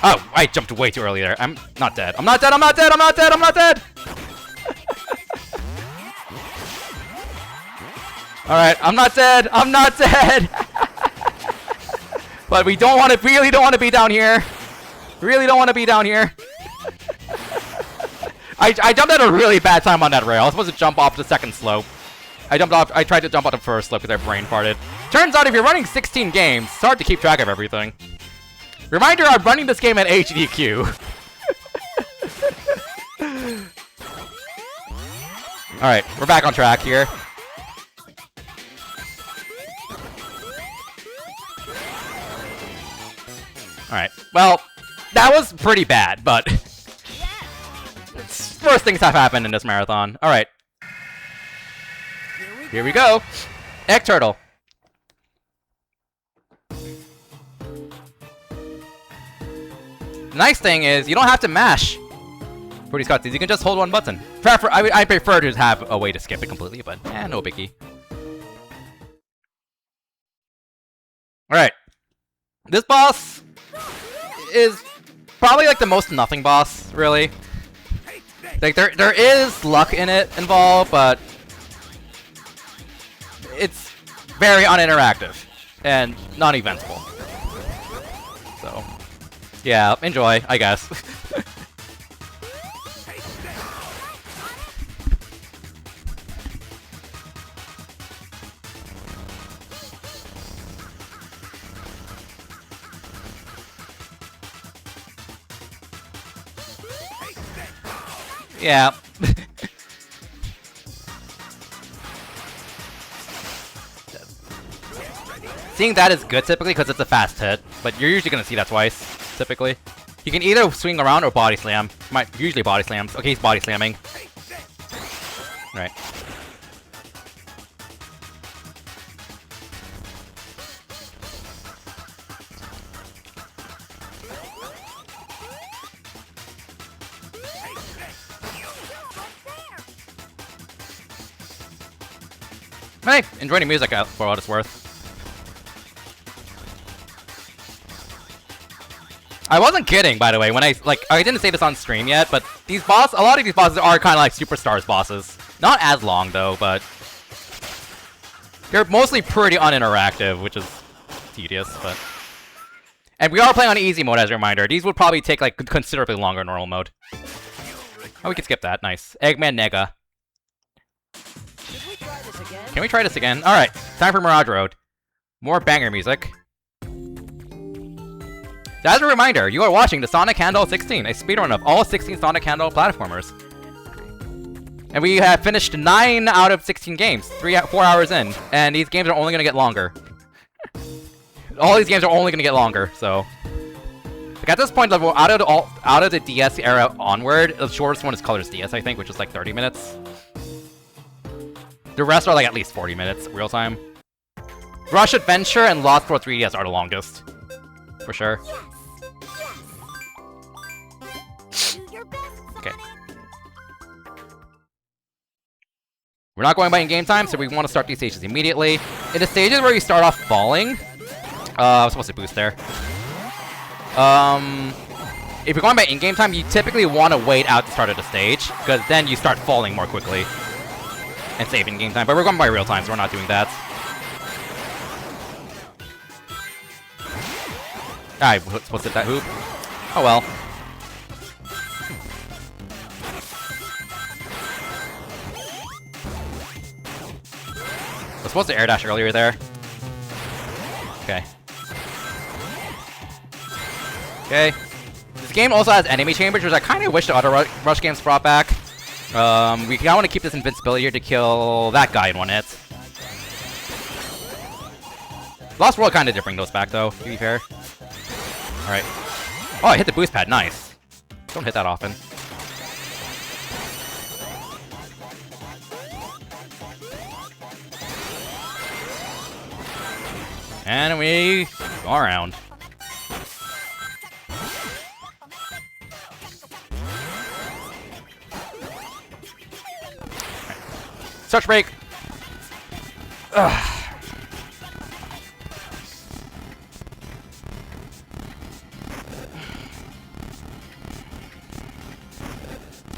Oh, I jumped way too early there. I'm not dead. I'm not dead. Alright, I'm not dead. But we really don't want to be down here. I jumped at a really bad time on that rail. I was supposed to jump off the second slope. I tried to jump off the first slope because I brain farted. Turns out if you're running 16 games, it's hard to keep track of everything. Reminder, I'm running this game at HDQ. Alright, we're back on track here. Alright, well, that was pretty bad, but worse things have happened in this marathon. Alright. Here we go. Egg turtle. Nice thing is, you don't have to mash for these cutscenes. You can just hold one button. I prefer to have a way to skip it completely, but no biggie. Alright. This boss is probably like the most nothing boss, really. Like there is luck in it involved, but it's very uninteractive and non-eventful. So yeah, enjoy, I guess. Yeah. Seeing that is good typically because it's a fast hit, but you're usually gonna see that twice, typically. You can either swing around or body slam. Usually body slams. Okay, he's body slamming. Right. Hey, enjoy the music out for what it's worth. I wasn't kidding, by the way, when I didn't say this on stream yet, but a lot of these bosses are kind of like Superstars bosses. Not as long, though, but they're mostly pretty uninteractive, which is tedious, but... And we are playing on easy mode, as a reminder. These would probably take, like, considerably longer in normal mode. Oh, we can skip that. Nice. Eggman Nega. Can we try this again? Alright, time for Mirage Road. More banger music. As a reminder, you are watching the Sonic Handheld 16, a speedrun of all 16 Sonic Handheld platformers. And we have finished 9 out of 16 games, 4 hours in, and these games are only going to get longer. All these games are only going to get longer, so... Like at this point, out of the DS era onward, the shortest one is Colors DS, I think, which is like 30 minutes. The rest are like at least 40 minutes, real time. Rush Adventure and Lost World 3DS are the longest. For sure. Okay. We're not going by in game time, so we want to start these stages immediately. In the stages where you start off falling, I was supposed to boost there. If you're going by in-game time, you typically want to wait out the start of the stage, because then you start falling more quickly and save in game time. But we're going by real time, so we're not doing that. Alright, what's it, that hoop? Oh well. I was supposed to air dash earlier there. Okay. Okay. This game also has enemy chambers, which I kind of wish the other Rush games brought back. We kind of want to keep this invincibility here to kill that guy in one hit. Lost World kind of did bring those back, though, to be fair. Alright. Oh, I hit the boost pad. Nice. Don't hit that often. And we go around. Search break. Ugh.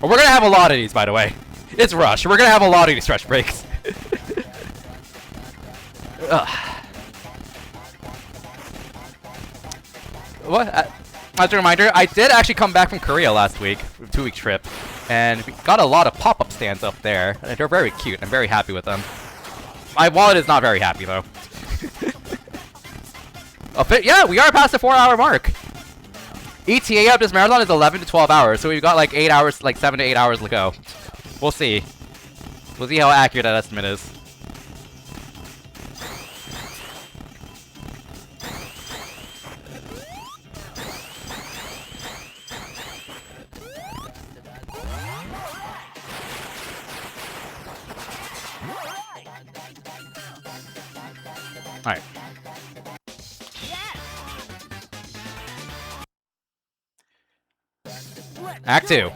We're gonna have a lot of these, by the way. It's Rush. We're gonna have a lot of these stretch breaks. What? As a reminder, I did actually come back from Korea last week, a 2-week trip, and we got a lot of pop-up stands up there, and they're very cute. I'm very happy with them. My wallet is not very happy, though. Yeah, we are past the 4-hour mark. ETA of this marathon is 11 to 12 hours, so we've got like 8 hours, like 7 to 8 hours to go. We'll see. We'll see how accurate that estimate is. Alright. Act 2.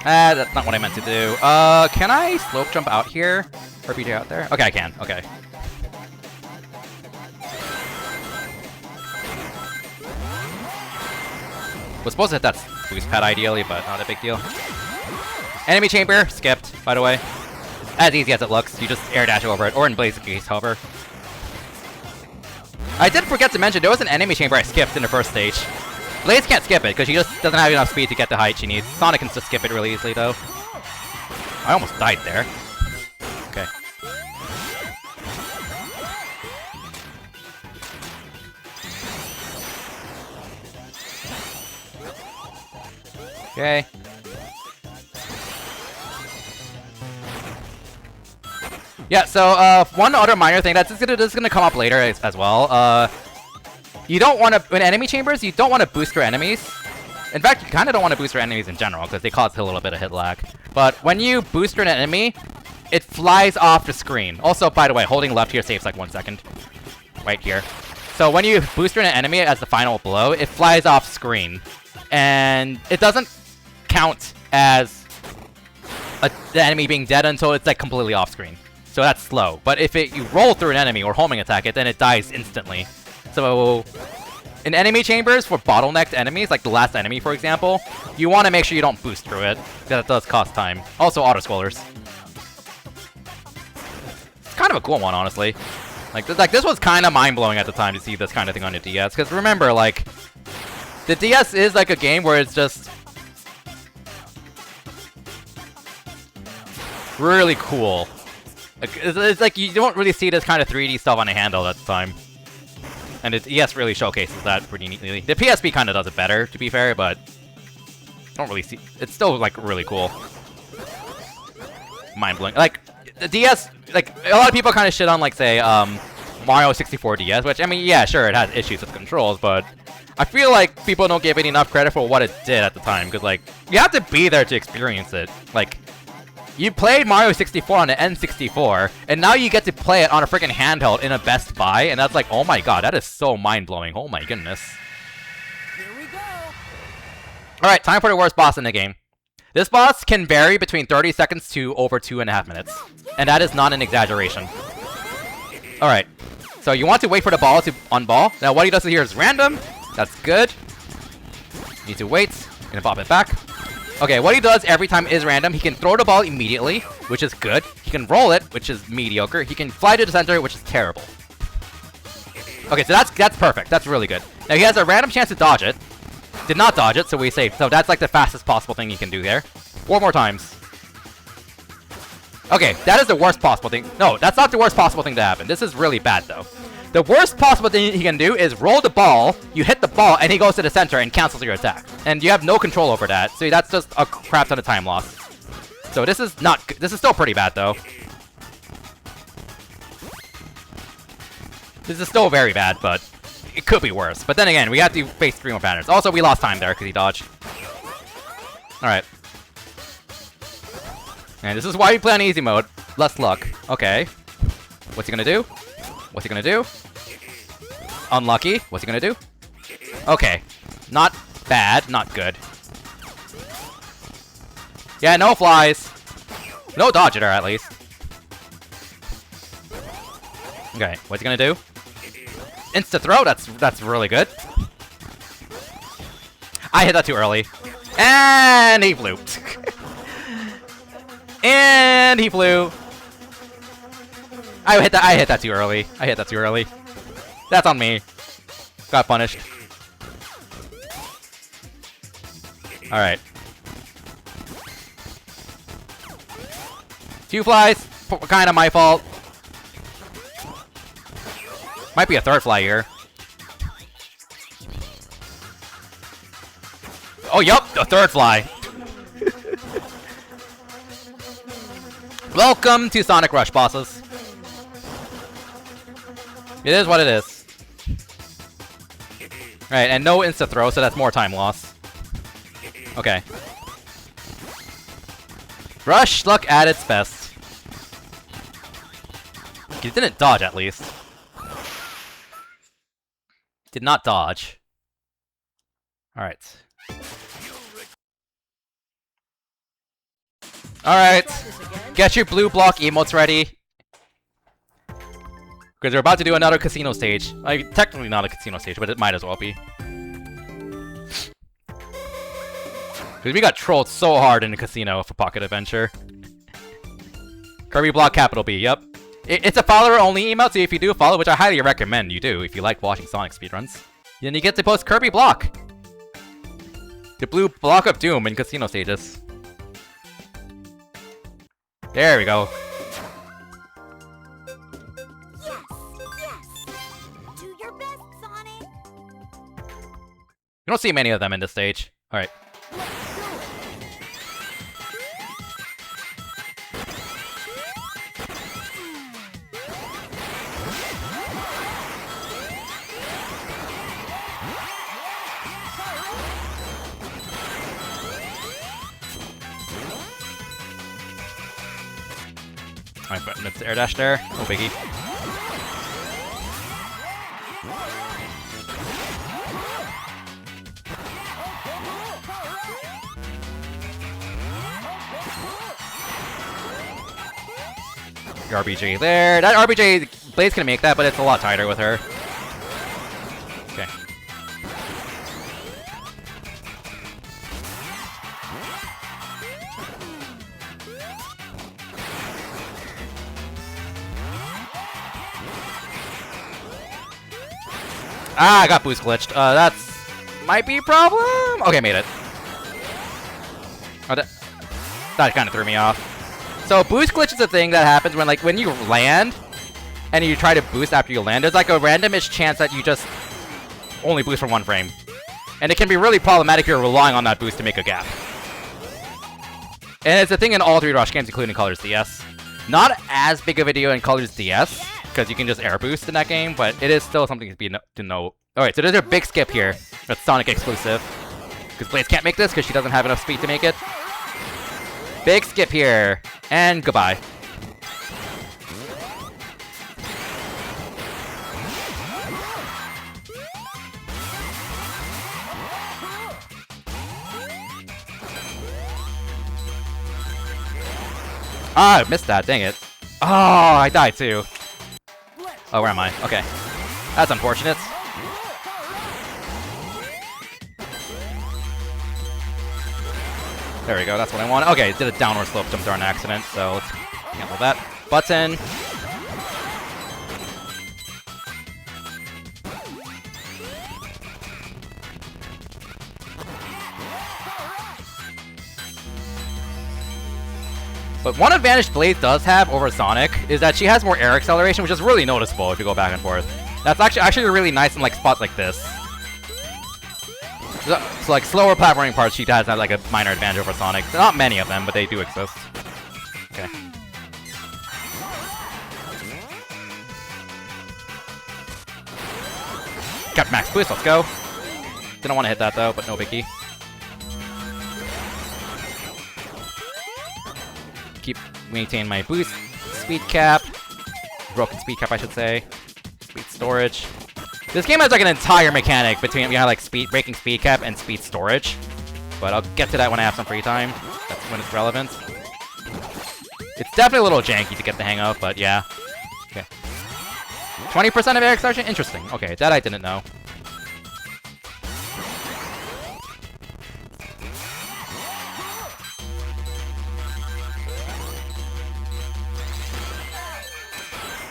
That's not what I meant to do. Can I slope jump out here? Or BJ out there? Okay, I can. Okay. Was supposed to hit that boost pad ideally, but not a big deal. Enemy chamber, skipped, by the way. As easy as it looks, you just air dash over it, or in Blaze's case, however. I did forget to mention, there was an enemy chamber I skipped in the first stage. Blaze can't skip it, because she just doesn't have enough speed to get the height she needs. Sonic can just skip it really easily, though. I almost died there. Okay. Okay. Yeah, so, one other minor thing that's gonna come up later as well. You don't want to, in enemy chambers, you don't want to boost your enemies. In fact, you kind of don't want to boost your enemies in general, because they cause a little bit of hit lag. But when you boost an enemy, it flies off the screen. Also, by the way, holding left here saves like 1 second. Right here. So when you boost an enemy as the final blow, it flies off screen. And it doesn't count as the enemy being dead until it's like completely off screen. So that's slow. But if you roll through an enemy or homing attack it, then it dies instantly. So in enemy chambers for bottlenecked enemies, like the last enemy for example, you want to make sure you don't boost through it, because that does cost time. Also auto-scrollers. It's kind of a cool one, honestly. Like this was kind of mind-blowing at the time to see this kind of thing on the DS, because remember, like, the DS is like a game where it's just really cool. It's like you don't really see this kind of 3D stuff on a handheld at the time. And the DS really showcases that pretty neatly. The PSP kind of does it better, to be fair, but don't really see. It's still like really cool. Mind-blowing. Like the DS, like a lot of people kind of shit on, like, say, Mario 64 DS, which I mean, yeah, sure, it has issues with controls, but I feel like people don't give it enough credit for what it did at the time, because like you have to be there to experience it. Like, you played Mario 64 on the N64, and now you get to play it on a freaking handheld in a Best Buy, and that's like, oh my god, that is so mind-blowing. Oh my goodness. Here we go. Alright, time for the worst boss in the game. This boss can vary between 30 seconds to over 2.5 minutes, and that is not an exaggeration. Alright, so you want to wait for the ball to unball. Now what he does here is random. That's good. Need to wait. Gonna pop it back. Okay, what he does every time is random. He can throw the ball immediately, which is good. He can roll it, which is mediocre. He can fly to the center, which is terrible. Okay, so that's perfect. That's really good. Now he has a random chance to dodge it. Did not dodge it, so we saved. So that's like the fastest possible thing you can do there. 4 more times. Okay, that is the worst possible thing. No, that's not the worst possible thing to happen. This is really bad, though. The worst possible thing he can do is roll the ball, you hit the ball, and he goes to the center and cancels your attack. And you have no control over that, so that's just a crap ton of time loss. So this is not good. This is still pretty bad, though. This is still very bad, but it could be worse. But then again, we have to face 3 more patterns. Also, we lost time there because he dodged. Alright. And this is why we play on easy mode. Less luck. Okay. What's he gonna do? What's he gonna do? Unlucky. What's he gonna do? Okay. Not bad. Not good. Yeah, no flies. No dodge it, at least. Okay, what's he gonna do? Insta throw. That's really good. I hit that too early. And he flew. And he flew. I hit that too early. I hit that too early. That's on me. Got punished. Alright. 2 flies. Kinda my fault. Might be a 3rd fly here. Oh, yup, a 3rd fly. Welcome to Sonic Rush, bosses. It is what it is. Right, and no insta-throw, so that's more time loss. Okay. Rush luck at its best. He didn't dodge, at least. Did not dodge. Alright. Alright. Get your blue block emotes ready. Because we're about to do another casino stage. Like, technically not a casino stage, but it might as well be. Because we got trolled so hard in the casino for Pocket Adventure. Kirby block capital B, yep. It's a follower-only emote, so if you do follow, which I highly recommend you do if you like watching Sonic speedruns, then you get to post Kirby block. The blue block of doom in casino stages. There we go. Yes, yes. Do your best, Sonic. You don't see many of them in this stage. Alright. Alright, but it's air dash there. No biggie. RBJ there. That RBJ Blade's gonna make that, but it's a lot tighter with her. Okay. Ah, I got boost glitched. That's might be a problem. Okay, made it. Oh, that kind of threw me off. So boost glitch is a thing that happens when you land and you try to boost after you land. There's like a randomish chance that you just only boost for 1 frame, and it can be really problematic if you're relying on that boost to make a gap. And it's a thing in all 3 Rush games, including Colors DS. Not as big of a deal in Colors DS because you can just air boost in that game, but it is still something to know. All right, so there's a big skip here. That's Sonic exclusive because Blaze can't make this because she doesn't have enough speed to make it. Big skip here, and goodbye. Ah, I missed that, dang it. Oh, I died too. Oh, where am I? Okay. That's unfortunate. There we go, that's what I wanted. Okay, did a downward slope jump there on accident, so let's cancel that. Button. But one advantage Blaze does have over Sonic is that she has more air acceleration, which is really noticeable if you go back and forth. That's actually really nice in like spots like this. So like slower platforming parts, she does have like a minor advantage over Sonic. Not many of them, but they do exist. Okay. Got max boost, let's go. Didn't want to hit that though, but no biggie. Keep maintain my boost, speed cap, broken speed cap I should say, speed storage. This game has like an entire mechanic between like breaking speed cap and speed storage, but I'll get to that when I have some free time. That's when it's relevant. It's definitely a little janky to get the hang of, but yeah. Okay. 20% of air acceleration? Interesting. Okay, that I didn't know.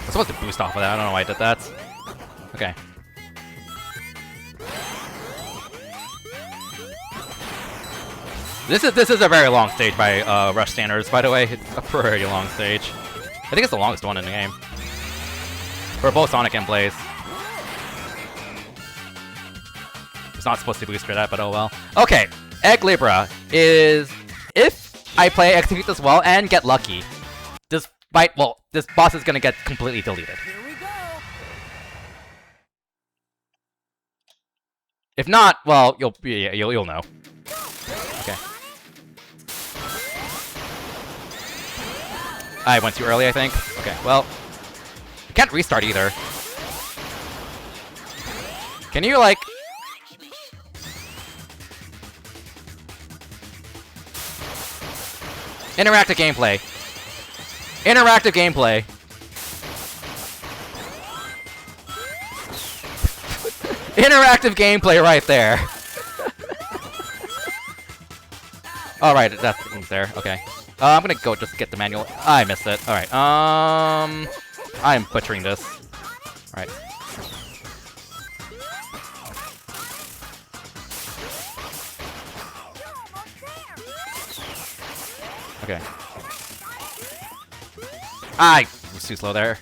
I'm supposed to boost off of that. I don't know why I did that. Okay. This is a very long stage by Rush standards, by the way. It's a pretty long stage. I think it's the longest one in the game. For both Sonic and Blaze. It's not supposed to boost for that, but oh well. Okay, Egg Libra is if I execute this well and get lucky. This Right, well, this boss is gonna get completely deleted. Here we go. If not, well, you'll know. Okay. I went too early, I think. Okay, well, I can't restart either. Can you, like... Interactive gameplay. Interactive gameplay. Interactive gameplay right there. Alright, that's there. Okay. I'm gonna go just get the manual. I missed it. Alright, I'm butchering this. Alright. Okay. I was too slow there.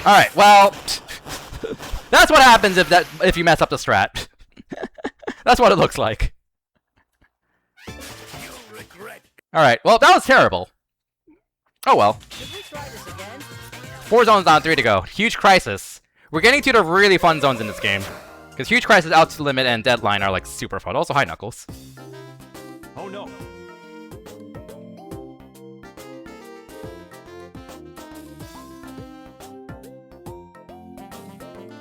Alright, well... That's what happens if you mess up the strat. That's what it looks like. Alright, well, that was terrible. Oh well. 4 zones down, 3 to go. Huge Crisis. We're getting to the really fun zones in this game. Because Huge Crisis, Out to the Limit, and Deadline are like super fun. Also, High Knuckles. Oh no.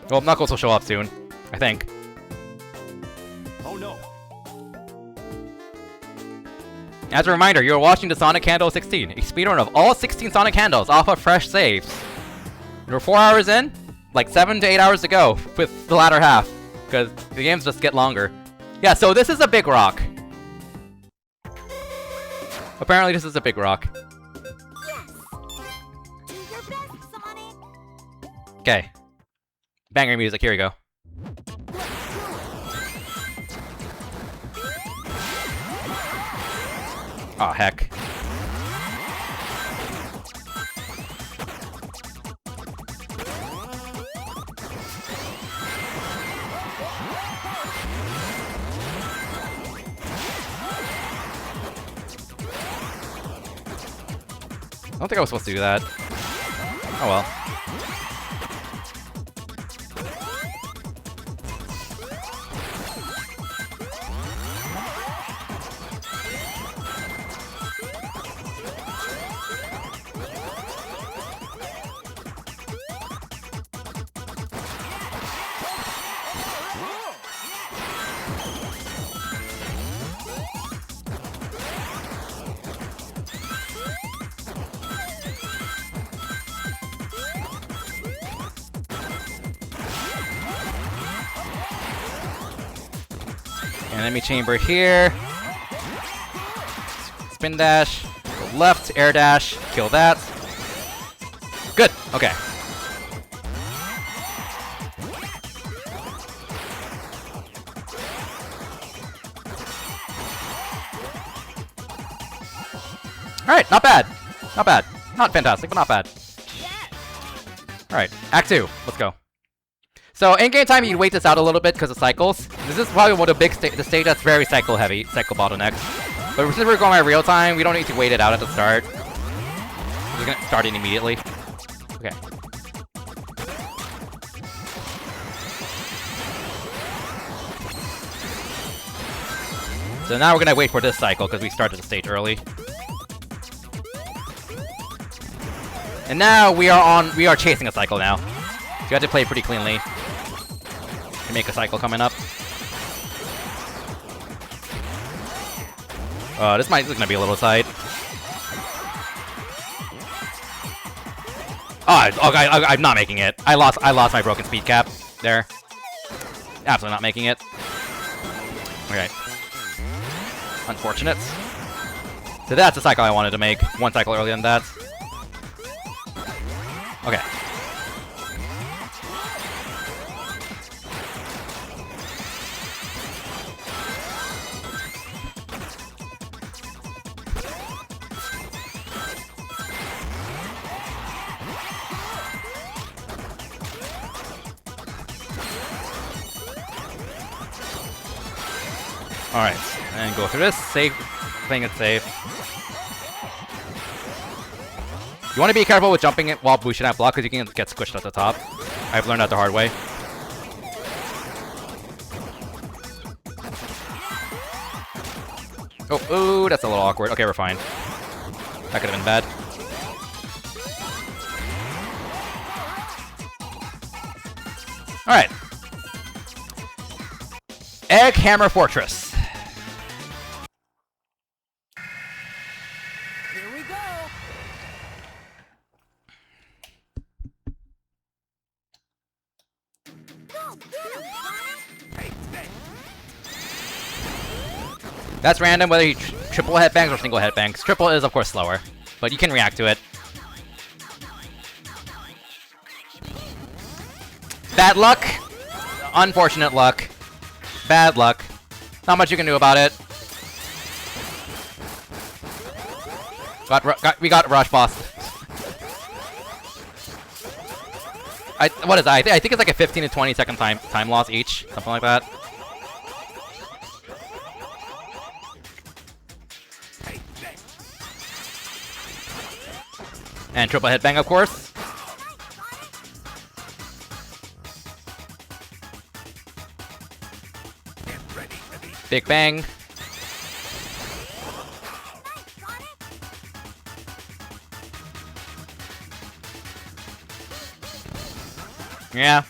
Well, Knuckles will show up soon, I think. Oh no. As a reminder, you are watching the Sonic Handheld 16, a speedrun of all 16 Sonic Handhelds off of fresh saves. We're 4 hours in, like 7 to 8 hours to go with the latter half, because the games just get longer. Yeah, so this is a big rock. Apparently this is a big rock. Yes. Do your best, Sonic. Okay. Banger music, here we go. Aw, oh, heck. I don't think I was supposed to do that. Oh well. Enemy chamber here. Spin dash. Go left, air dash. Kill that. Good. Okay. Alright, not bad. Not bad. Not fantastic, but not bad. Alright, Act 2. Let's go. So, in-game time, you'd wait this out a little bit because of cycles. This is probably one of the big the stage that's very cycle-heavy, cycle bottlenecks. But since we're going by real time, we don't need to wait it out at the start. We're gonna start it immediately. Okay. So now we're gonna wait for this cycle because we started the stage early. And now we are chasing a cycle now. So you have to play pretty cleanly. To make a cycle coming up. This is gonna be a little tight. Oh, I'm not making it. I lost my broken speed cap there. Absolutely not making it. Okay. Unfortunate. So that's the cycle I wanted to make. One cycle earlier than that. Okay. Alright, and go through this. Safe. Playing it safe. You want to be careful with jumping it while boosting that block because you can get squished at the top. I've learned that the hard way. Oh, ooh, that's a little awkward. Okay, we're fine. That could have been bad. Alright. Egg Hammer Fortress. Here we go. Go get him, Sonic! That's random whether you triple headbangs or single headbangs. Triple is, of course, slower, but you can react to it. Bad luck. Unfortunate luck. Bad luck. Not much you can do about it. We got rush boss. What is that? I think it's like a 15 to 20 second time loss each, something like that. And triple headbang, of course. Big bang. Yeah.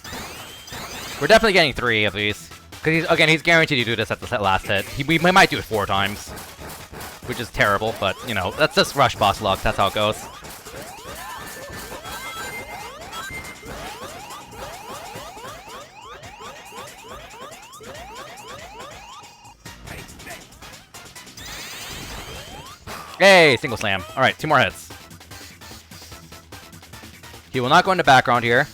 We're definitely getting 3 of these. Because he's guaranteed to do this at the last hit. We might do it 4 times. Which is terrible, but, you know, that's just rush boss luck. That's how it goes. Hey, single slam. Alright, 2 more hits. He will not go into background here.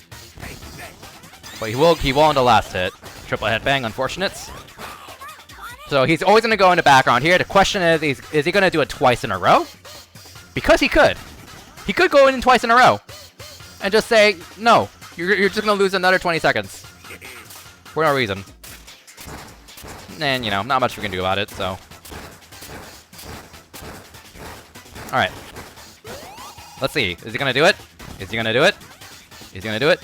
But he will on the last hit. Triple headbang, unfortunate. So he's always going to go into background here. The question is he going to do it twice in a row? Because he could. He could go in twice in a row. And just say, no, you're just going to lose another 20 seconds. For no reason. And, you know, not much we can do about it, so. Alright. Let's see. Is he going to do it? Is he going to do it? Is he going to do it?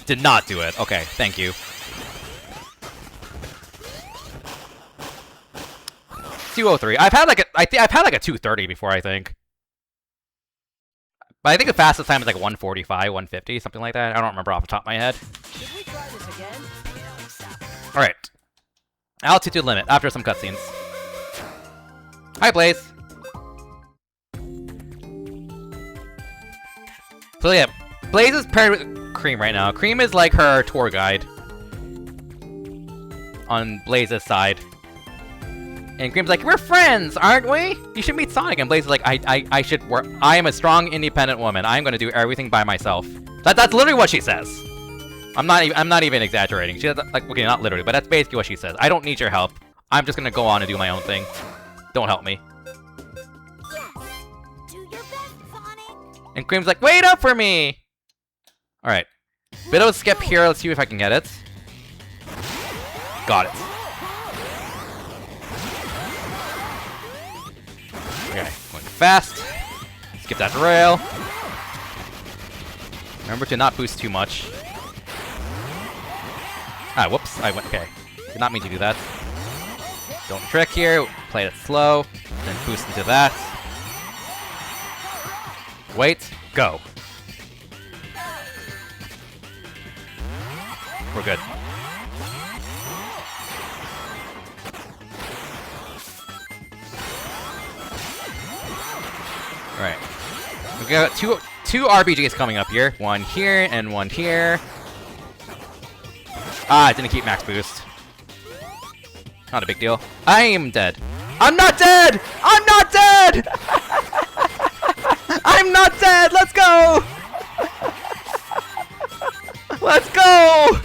Did not do it. Okay, thank you. 203. I've had like a 230 before, I think. But I think the fastest time is like 145, 150, something like that. I don't remember off the top of my head. Should we try this again? Alright. Altitude limit after some cutscenes. Hi, Blaze. So yeah, Blaze is paired with Cream right now. Cream is like her tour guide on Blaze's side. And Cream's like, we're friends, aren't we? You should meet Sonic. And Blaze is like, I should work. I am a strong, independent woman. I'm going to do everything by myself. That's literally what she says. I'm not even exaggerating. She like, okay, not literally, but that's basically what she says. I don't need your help. I'm just going to go on and do my own thing. Don't help me. Yes. Do your best, Sonic. And Cream's like, wait up for me! Alright. Bit of a skip here. Let's see if I can get it. Got it. Okay, going fast. Skip that rail. Remember to not boost too much. Ah, whoops. I went, okay. Did not mean to do that. Don't trick here. Play it slow. Then boost into that. Wait. Go. We're good. Alright. We got two RPGs coming up here. One here and one here. Ah, it didn't keep max boost. Not a big deal. I am dead. I'm not dead! I'm not dead! I'm not dead! Let's go! Let's go!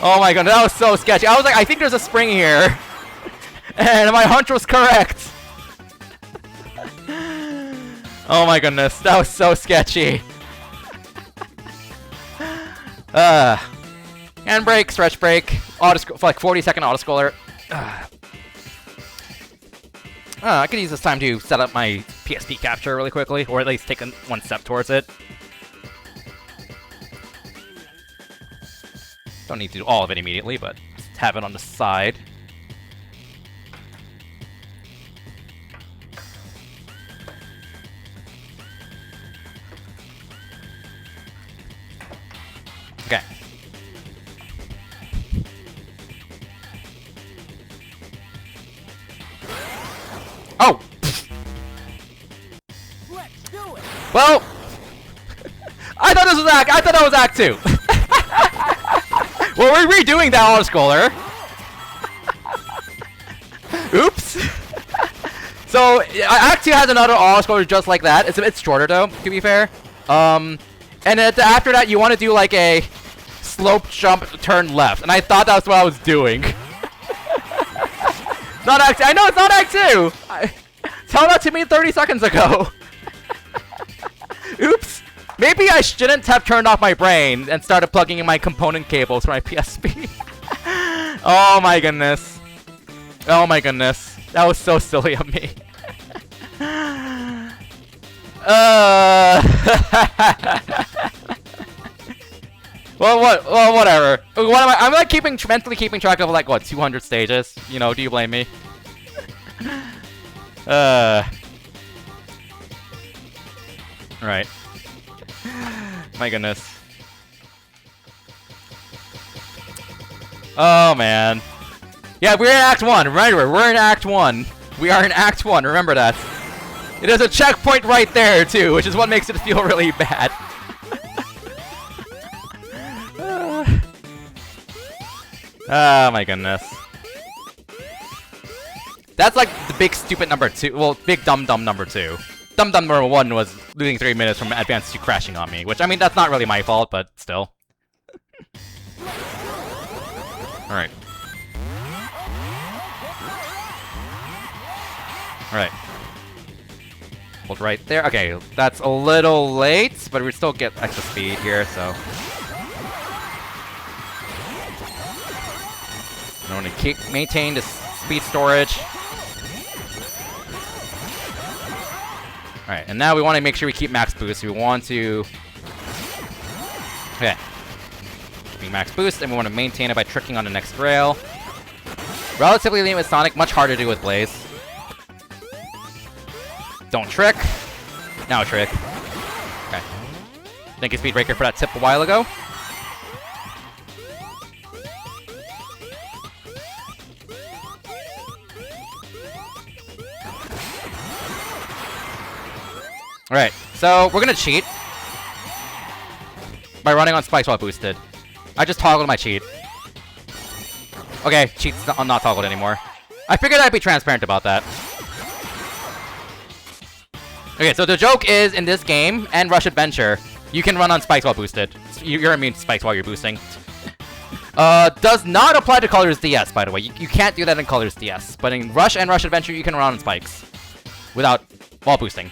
Oh my god, that was so sketchy. I was like, I think there's a spring here. And my hunch was correct. Oh my goodness, that was so sketchy. Handbrake, stretch brake, like 40-second autoscroller. I could use this time to set up my PSP capture really quickly, or at least take one step towards it. Don't need to do all of it immediately, but just have it on the side. Okay. Oh! Let's do it. Well, I thought that was Act 2. Well, we're redoing that autoscroller. Oops. So, Act 2 has another autoscroller just like that. It's a bit shorter though, to be fair. And after that, you want to do like a slope jump turn left, and I thought that's what I was doing. Not Act 2. I know it's not Act 2. Tell that to me 30 seconds ago. Oops. Maybe I shouldn't have turned off my brain and started plugging in my component cables for my PSP. Oh my goodness. Oh my goodness. That was so silly of me. Well, whatever. What am I'm like mentally keeping track of like what 200 stages. You know, do you blame me? Right. My goodness. Oh man. Yeah, we're in Act 1. Remember, we're in Act 1. We are in Act 1. Remember that. It is a checkpoint right there too, which is what makes it feel really bad. Oh my goodness. That's like the big stupid number 2. Well, big dumb number 2. Dumb number 1 was losing 3 minutes from Advance2 crashing on me, which I mean that's not really my fault, but still. Alright. Alright. Hold right there. Okay, that's a little late, but we still get extra speed here, so. I want to maintain the speed storage. Alright, and now we want to make sure we keep max boost. We want to... Okay. Keeping max boost, and we want to maintain it by tricking on the next rail. Relatively lean with Sonic, much harder to do with Blaze. Don't trick. Now trick. Okay. Thank you, Speed Breaker, for that tip a while ago. Alright, so we're gonna cheat by running on spikes while boosted. I just toggled my cheat. Okay, cheat's not toggled anymore. I figured I'd be transparent about that. Okay, so the joke is, in this game, and Rush Adventure, you can run on spikes while boosted. You're immune to spikes while you're boosting. Does not apply to Colors DS, by the way. You can't do that in Colors DS. But in Rush and Rush Adventure, you can run on spikes. While boosting.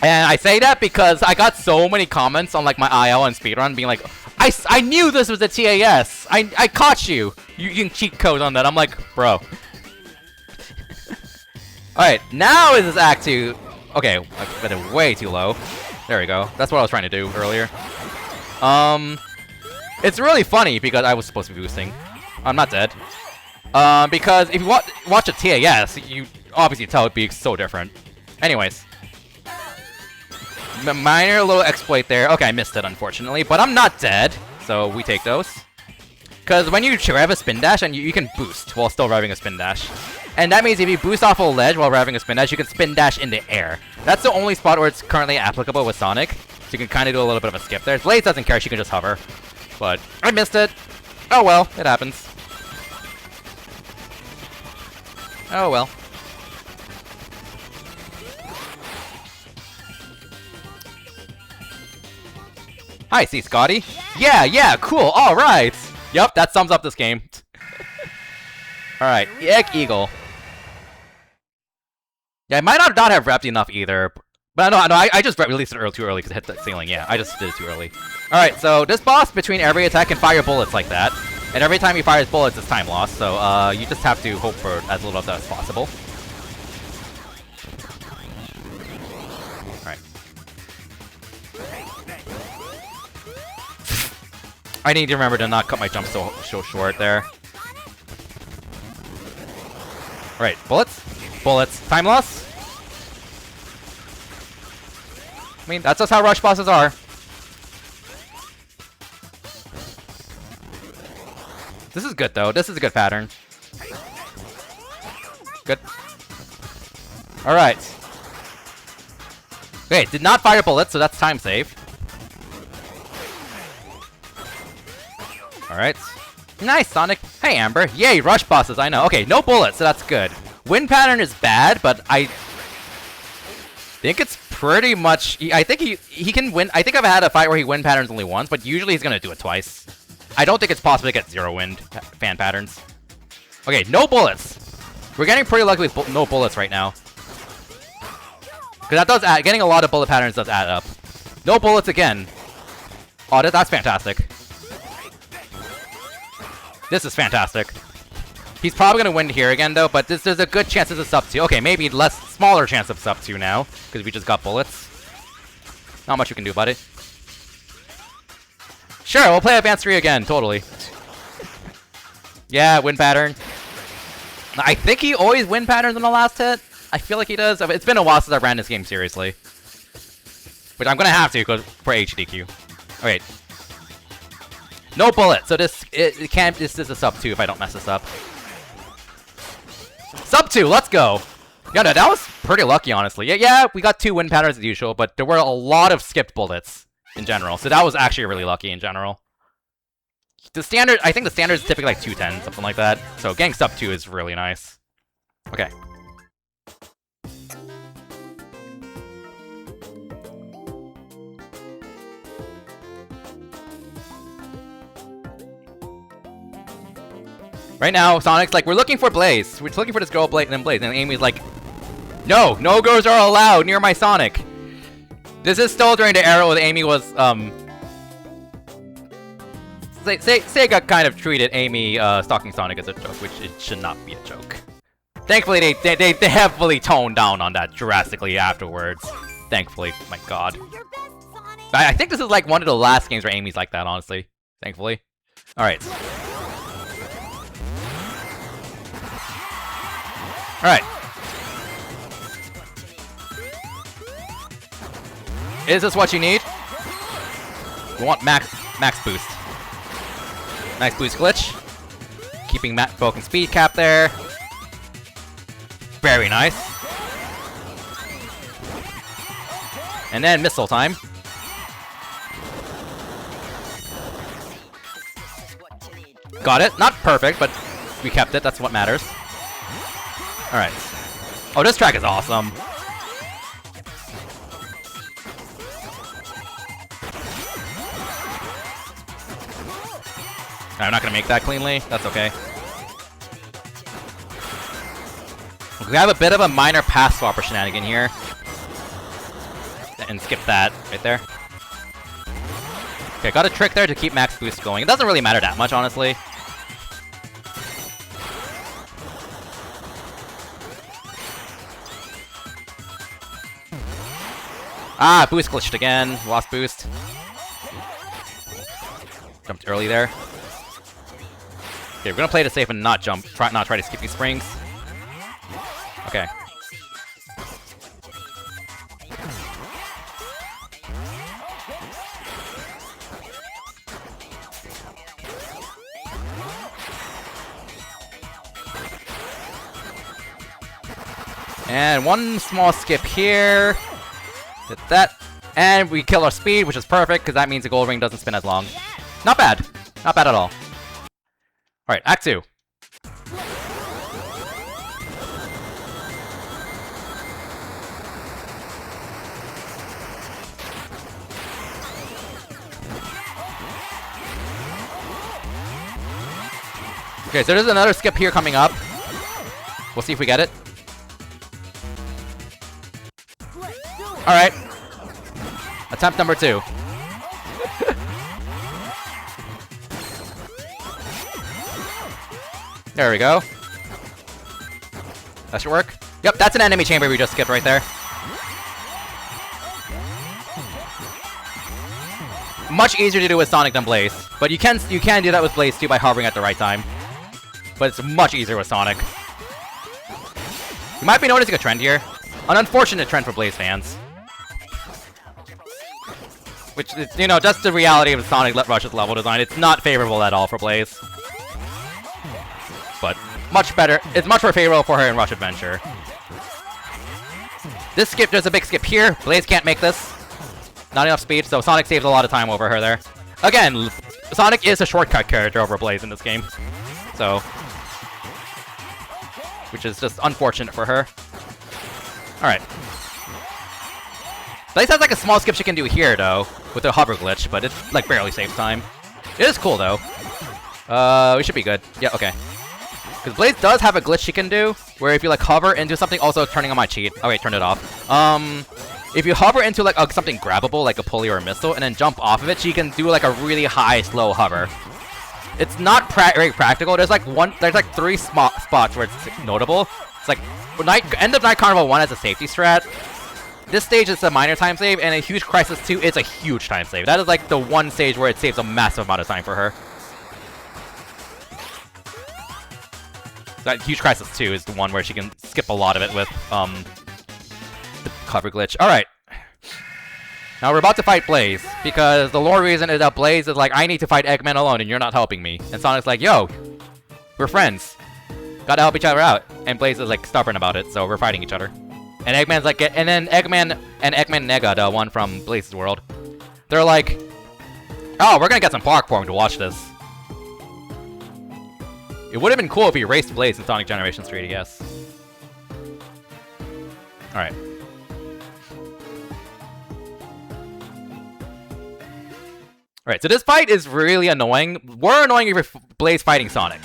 And I say that because I got so many comments on like my IL and speedrun being like, I knew this was a TAS. I caught you. You can cheat code on that. I'm like, bro. Alright, now is this Act 2. Okay, I put it way too low. There we go. That's what I was trying to do earlier. It's really funny because I was supposed to be boosting. I'm not dead. Because if you watch a TAS, you obviously tell it'd be so different. Anyways. Minor little exploit there. Okay, I missed it, unfortunately. But I'm not dead, so we take those. Because when you rev a spin dash, and you can boost while still revving a spin dash. And that means if you boost off a ledge while revving a spin dash, you can spin dash in the air. That's the only spot where it's currently applicable with Sonic. So you can kind of do a little bit of a skip there. Blaze doesn't care, she can just hover. But I missed it. Oh well, it happens. Oh well. Hi, C. Scotty. Yeah, cool, alright. Yep, that sums up this game. Alright, Eagle. Yeah, I might not have repped enough either. But no, I just released it too early because it hit the ceiling. Yeah, I just did it too early. Alright, so this boss, between every attack, can fire bullets like that. And every time he fires bullets, it's time loss. So you just have to hope for as little of that as possible. Alright. I need to remember to not cut my jump so short there. Alright, bullets. Bullets. Time loss. I mean, that's just how rush bosses are. This is good, though. This is a good pattern. Good. Alright. Okay, did not fire bullets, so that's time save. Alright. Nice, Sonic. Hey, Amber. Yay, rush bosses, I know. Okay, no bullets, so that's good. Wind pattern is bad, but I think it's pretty much... I think he can win... I think I've had a fight where he wind patterns only once, but usually he's gonna do it twice. I don't think it's possible to get 0 wind fan patterns. Okay, no bullets. We're getting pretty lucky with no bullets right now. Because that does add... Getting a lot of bullet patterns does add up. No bullets again. Oh, that's fantastic. This is fantastic. He's probably gonna win here again, though, but there's a good chance it's a sub 2. Okay, maybe smaller chance of sub 2 now, because we just got bullets. Not much we can do about it. Sure, we'll play Advance 3 again, totally. Yeah, wind pattern. I think he always wind patterns on the last hit. I feel like he does. It's been a while since I ran this game seriously. But I'm gonna have to for HDQ. Alright. No bullet, so this this is a sub 2 if I don't mess this up. Sub 2, let's go! Yeah, no, that was pretty lucky, honestly. Yeah, we got 2 wind patterns as usual, but there were a lot of skipped bullets in general, so that was actually really lucky in general. The standard, I think the standard is typically like 210, something like that. So getting sub 2 is really nice. Okay. Right now, Sonic's like, we're looking for Blaze. We're looking for this girl, Blaze, and Amy's like, no girls are allowed near my Sonic. This is still during the era where Amy was, Sega kind of treated Amy, stalking Sonic as a joke, which it should not be a joke. Thankfully, they heavily toned down on that drastically afterwards. Thankfully, my god. I think this is like one of the last games where Amy's like that, honestly. Thankfully. Alright. Alright. Is this what you need? We want max boost. Nice boost glitch. Keeping broken speed cap there. Very nice. And then missile time. Got it. Not perfect, but we kept it. That's what matters. Alright. Oh, this track is awesome. I'm not gonna make that cleanly. That's okay. We have a bit of a minor pass swapper shenanigan here. And skip that right there. Okay, got a trick there to keep max boost going. It doesn't really matter that much, honestly. Ah, boost glitched again. Lost boost. Jumped early there. Okay, we're gonna play it safe and not jump. Not try to skip these springs. Okay. And one small skip here. Hit that. And we kill our speed, which is perfect, because that means the gold ring doesn't spin as long. Not bad. Not bad at all. Alright, Act 2. Okay, so there's another skip here coming up. We'll see if we get it. Alright. Attempt number 2. There we go. That should work. Yep, that's an enemy chamber we just skipped right there. Much easier to do with Sonic than Blaze, but you can do that with Blaze too by hovering at the right time. But it's much easier with Sonic. You might be noticing a trend here. An unfortunate trend for Blaze fans. Which is, you know, just the reality of Sonic Rush's level design. It's not favorable at all for Blaze. But much better. It's much more favorable for her in Rush Adventure. This skip, there's a big skip here. Blaze can't make this. Not enough speed, so Sonic saves a lot of time over her there. Again, Sonic is a shortcut character over Blaze in this game. So, which is just unfortunate for her. Alright. Blaze has like a small skip she can do here, though, with the hover glitch, but it like barely saves time. It is cool, though. We should be good. Yeah, okay. Because Blaze does have a glitch she can do, where if you like hover into something, also turning on my cheat. Okay, turn it off. If you hover into like something grabbable, like a pulley or a missile, and then jump off of it, she can do like a really high, slow hover. It's not very practical. There's like 3 spots where it's notable. It's like end of Night Carnival 1 as a safety strat. This stage is a minor time save, and a Huge Crisis 2 is a huge time save. That is like the one stage where it saves a massive amount of time for her. That Huge Crisis 2 is the one where she can skip a lot of it with the cover glitch. Alright. Now we're about to fight Blaze, because the lore reason is that Blaze is like, I need to fight Eggman alone and you're not helping me. And Sonic's like, yo, we're friends. Gotta help each other out. And Blaze is like stubborn about it, so we're fighting each other. And Eggman's like, and then Eggman and Eggman Nega, the one from Blaze's world, they're like, oh, we're gonna get some platform to watch this. It would have been cool if he raced Blaze in Sonic Generations 3, I guess. Alright. Alright, so this fight is really annoying. More annoying if Blaze fighting Sonic.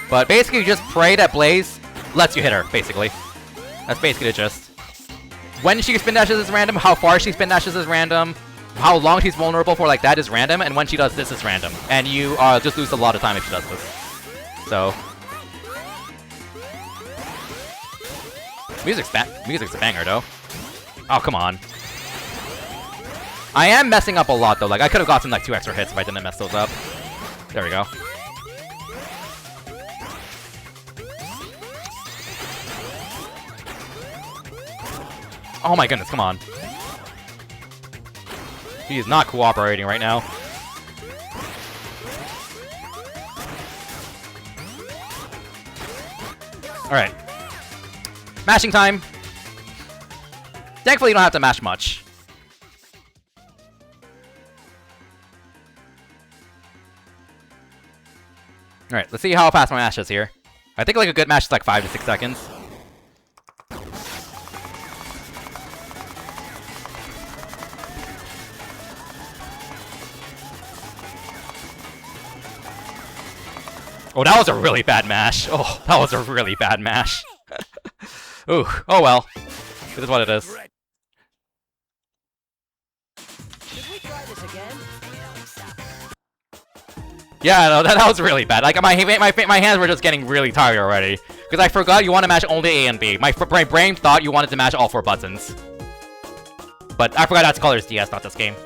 But basically, you just pray that Blaze lets you hit her, basically. That's basically the gist. When she spin dashes is random, how far she spin dashes is random, how long she's vulnerable for like that is random, and when she does this is random. And you just lose a lot of time if she does this. So, music's a banger, though. Oh, come on. I am messing up a lot, though. Like, I could have gotten, like, 2 extra hits if I didn't mess those up. There we go. Oh my goodness, come on. He is not cooperating right now. Alright. Mashing time. Thankfully, you don't have to mash much. Alright, let's see how fast my mash is here. I think like a good mash is like 5 to 6 seconds. Oh, that was a really bad mash. Oh, that was a really bad mash. Ooh, oh well. This is what it is. Should we try this again? Yeah, no, that was really bad. Like, my hands were just getting really tired already. Because I forgot you want to mash only A and B. My brain thought you wanted to mash all 4 buttons. But I forgot that's Colors DS, not this game.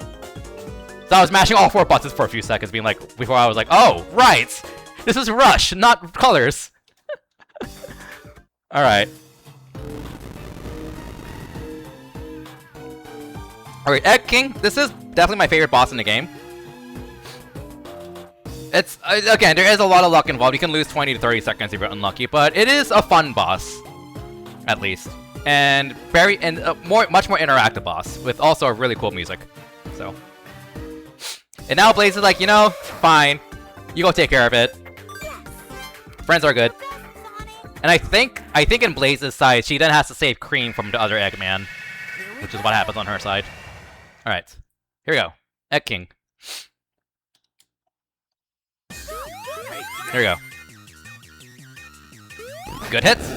So I was mashing all 4 buttons for a few seconds, being like, before I was like, oh, right! This is Rush, not Colors. Alright. Alright, Egg King. This is definitely my favorite boss in the game. It's, again, there is a lot of luck involved. You can lose 20 to 30 seconds if you're unlucky, but it is a fun boss. At least. And much more interactive boss, with also a really cool music. So. And now Blaze is like, you know, fine. You go take care of it. Friends are good. And I think in Blaze's side, she then has to save Cream from the other Eggman. Which is what happens on her side. Alright. Here we go. Egg King. Here we go. Good hits.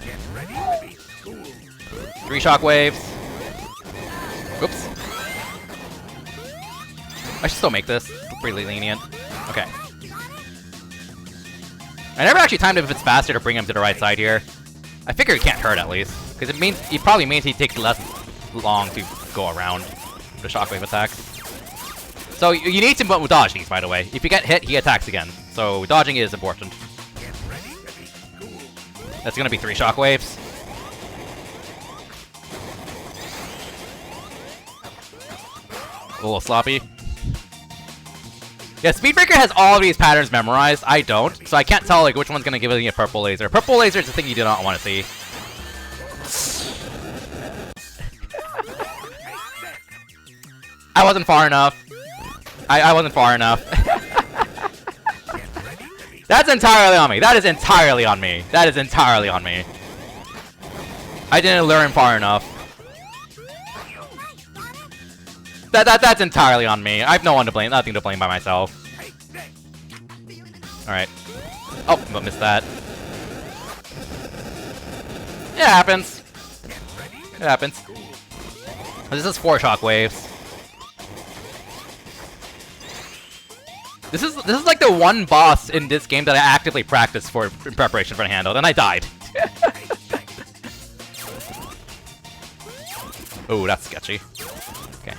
Get ready to be schooled. 3 shockwaves. Oops. I should still make this. Pretty lenient. Okay. I never actually timed if it's faster to bring him to the right side here. I figure it can't hurt at least. Because it probably means he takes less long to go around the shockwave attacks. So you need to dodge these, by the way. If you get hit, he attacks again. So dodging is important. That's gonna be 3 shockwaves. A little sloppy. Yeah, Speedbreaker has all of these patterns memorized. I don't, so I can't tell like which one's gonna give me a purple laser. Purple laser is the thing you do not want to see. I wasn't far enough. I wasn't far enough. That's entirely on me. That is entirely on me. That is entirely on me. I didn't learn far enough. That's entirely on me. I have no one to blame. Nothing to blame by myself. Alright. Oh, but missed that. It happens. It happens. This is 4 shockwaves. This is like the one boss in this game that I actively practiced for in preparation for the handheld, and I died. Oh, that's sketchy. Okay.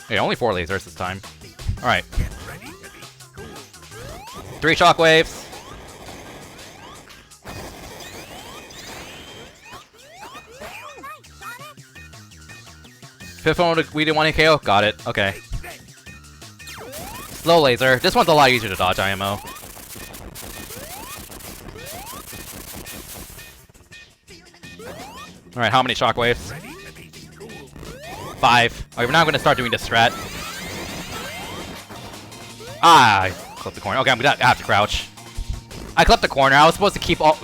Hey, only 4 lasers this time. Alright. 3 shockwaves. Fifth one we didn't want to KO? Got it. Okay. Slow laser. This one's a lot easier to dodge, IMO. Alright, how many shockwaves? 5. Alright, we're now going to start doing this strat. Ah, I clipped the corner. Okay, I'm gonna have to crouch. I clipped the corner. I was supposed to keep all...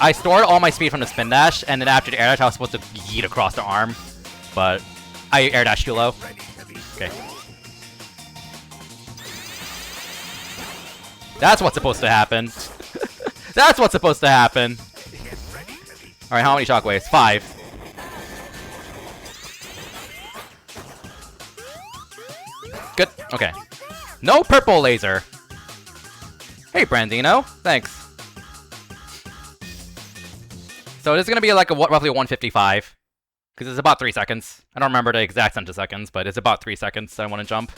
I stored all my speed from the spin dash, and then after the air dash, I was supposed to yeet across the arm. But I air dashed too low. Okay. That's what's supposed to happen. That's what's supposed to happen. Alright, how many shockwaves? 5. Good. Okay. No purple laser. Hey, Brandino. Thanks. So this is going to be like a roughly 155. Because it's about 3 seconds. I don't remember the exact centiseconds, but it's about 3 seconds I want to jump.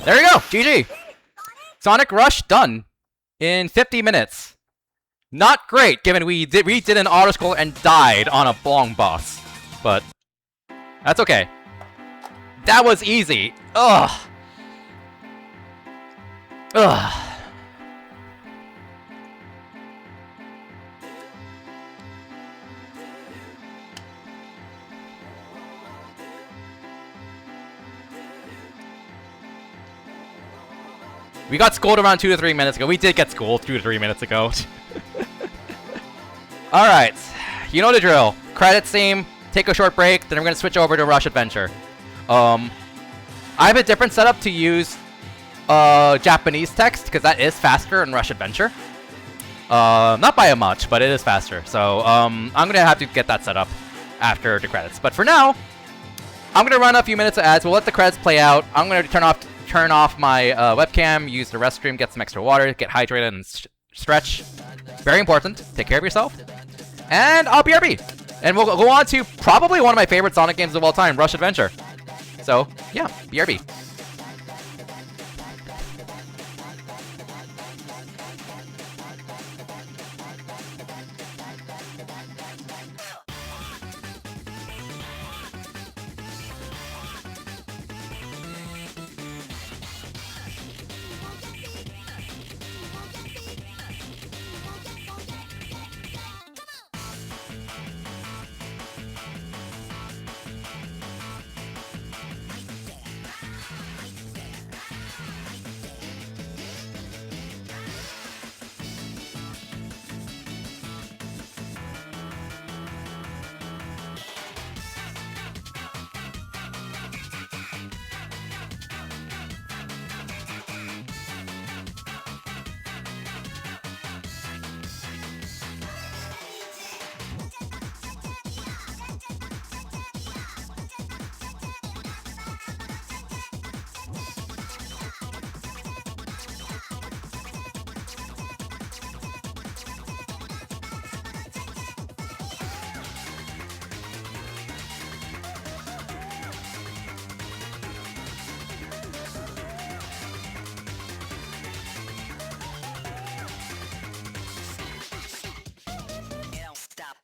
There you go! GG! Sonic Rush done in 50 minutes. Not great, given we did an auto-scroll and died on a long boss. But that's okay. That was easy. Ugh. Ugh. We got schooled around 2 to 3 minutes ago. We did get schooled 2 to 3 minutes ago. Alright. You know the drill. Credits theme, take a short break, then we're going to switch over to Rush Adventure. I have a different setup to use Japanese text, because that is faster in Rush Adventure. Not by a much, but it is faster. So I'm going to have to get that set up after the credits. But for now, I'm going to run a few minutes of ads. We'll let the credits play out. I'm going to turn off my webcam, use the restroom, get some extra water, get hydrated, and stretch. Very important. Take care of yourself. And I'll BRB. And we'll go on to probably one of my favorite Sonic games of all time, Rush Adventure. So, yeah, BRB.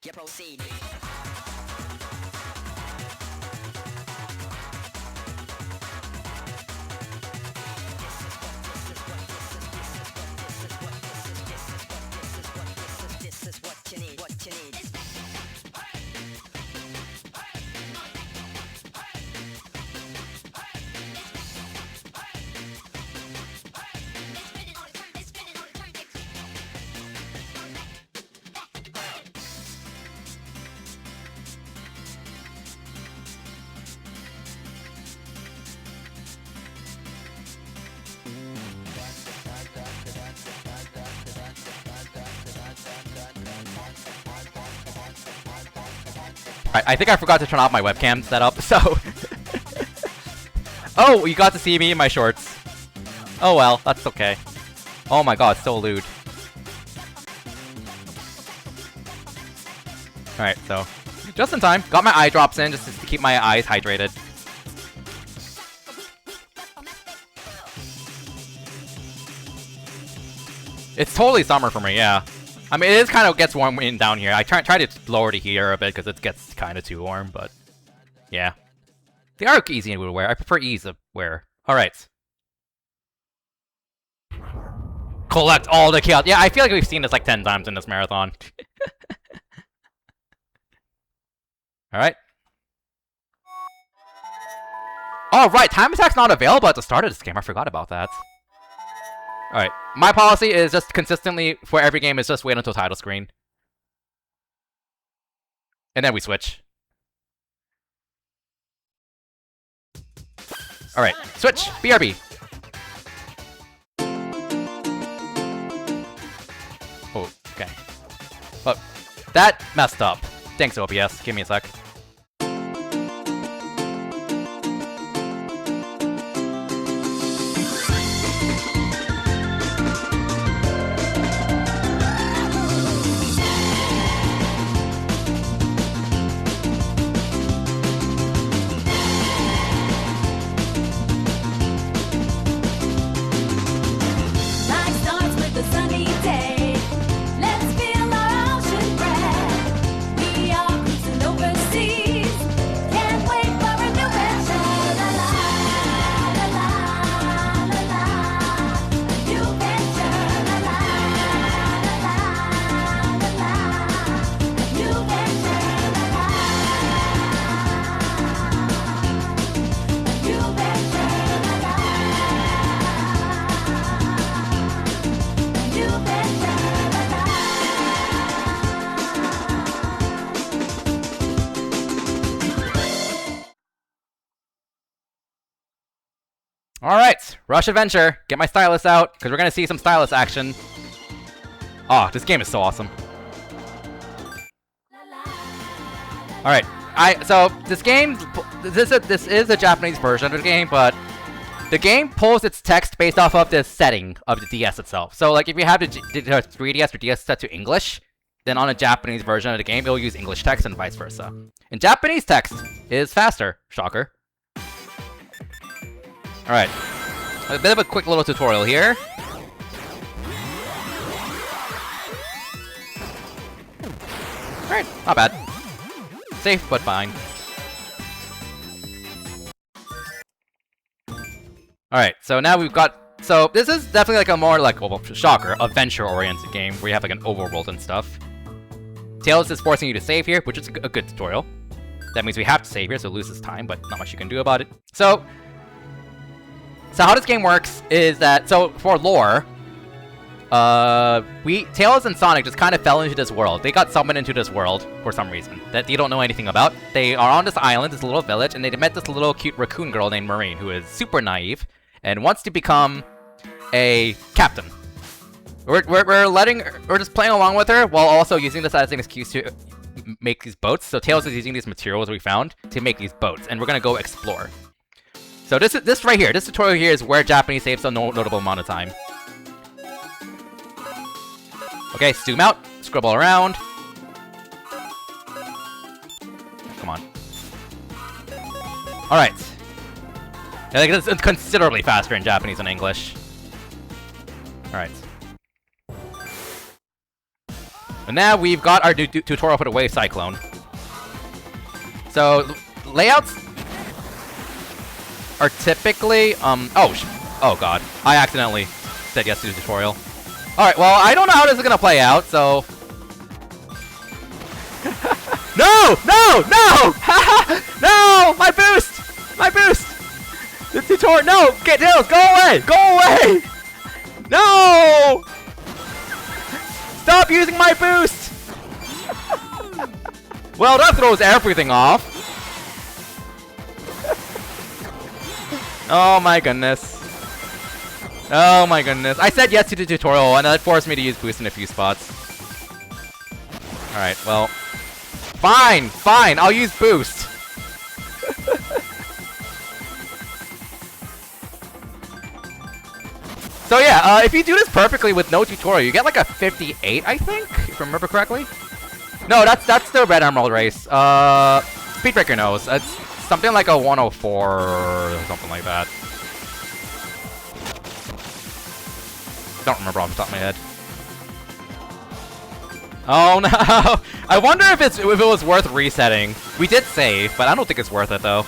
you proceed. This is what you need, what you need. I think I forgot to turn off my webcam setup, so... Oh, you got to see me in my shorts. Oh well, that's okay. Oh my god, so lewd. Alright, so... Just in time. Got my eye drops in just to keep my eyes hydrated. It's totally summer for me, yeah. I mean, it is kind of gets warm in down here. I try to lower the heater a bit because it gets kind of too warm, but yeah. They are easy to wear. I prefer ease of wear. Alright. Collect all the chaos. Yeah, I feel like we've seen this like 10 times in this marathon. Alright. Oh, right. Time attack's not available at the start of this game. I forgot about that. Alright, my policy is just consistently, for every game, is just wait until title screen. And then we switch. Alright, switch! BRB! Oh, okay. But that messed up. Thanks, OBS. Give me a sec. Alright, Rush Adventure. Get my stylus out, because we're gonna see some stylus action. Oh, this game is so awesome. Alright, so this game, this is a Japanese version of the game, but the game pulls its text based off of the setting of the DS itself. So like if you have the 3DS or DS set to English, then on a Japanese version of the game, it will use English text and vice versa. And Japanese text is faster. Shocker. Alright. A bit of a quick little tutorial here. Alright, not bad. Safe, but fine. Alright, so now we've got... So, this is definitely like a more, like, well, shocker, adventure-oriented game, where you have like an overworld and stuff. Tails is forcing you to save here, which is a good tutorial. That means we have to save here, so it loses time, but not much you can do about it. So how this game works is that, so for lore, Tails and Sonic just kind of fell into this world. They got summoned into this world for some reason that you don't know anything about. They are on this island, this little village, and they met this little cute raccoon girl named Marine, who is super naive and wants to become a captain. We're just playing along with her while also using this as an excuse to make these boats. So Tails is using these materials we found to make these boats, and we're gonna go explore. So this right here, this tutorial here is where Japanese saves a notable amount of time. Okay, zoom out, scribble around. Come on. Alright. Yeah, like, it's considerably faster in Japanese than English. Alright. And now we've got our tutorial for the Wave Cyclone. So, layouts are typically, oh god. I accidentally said yes to the tutorial. Alright, well, I don't know how this is gonna play out, so... No! No! No! No! My boost! My boost! The tutorial, no! Get Tails, go away! Go away! No! Stop using my boost! Well, that throws everything off. Oh my goodness. Oh my goodness. I said yes to the tutorial, and that forced me to use boost in a few spots. Alright, well. Fine! Fine! I'll use boost! So yeah, if you do this perfectly with no tutorial, you get like a 58, I think, if I remember correctly. No, that's the Red Emerald race. Speedbreaker knows. It's something like a 104 or something like that. Don't remember off the top of my head. Oh no! I wonder if it was worth resetting. We did save, but I don't think it's worth it though.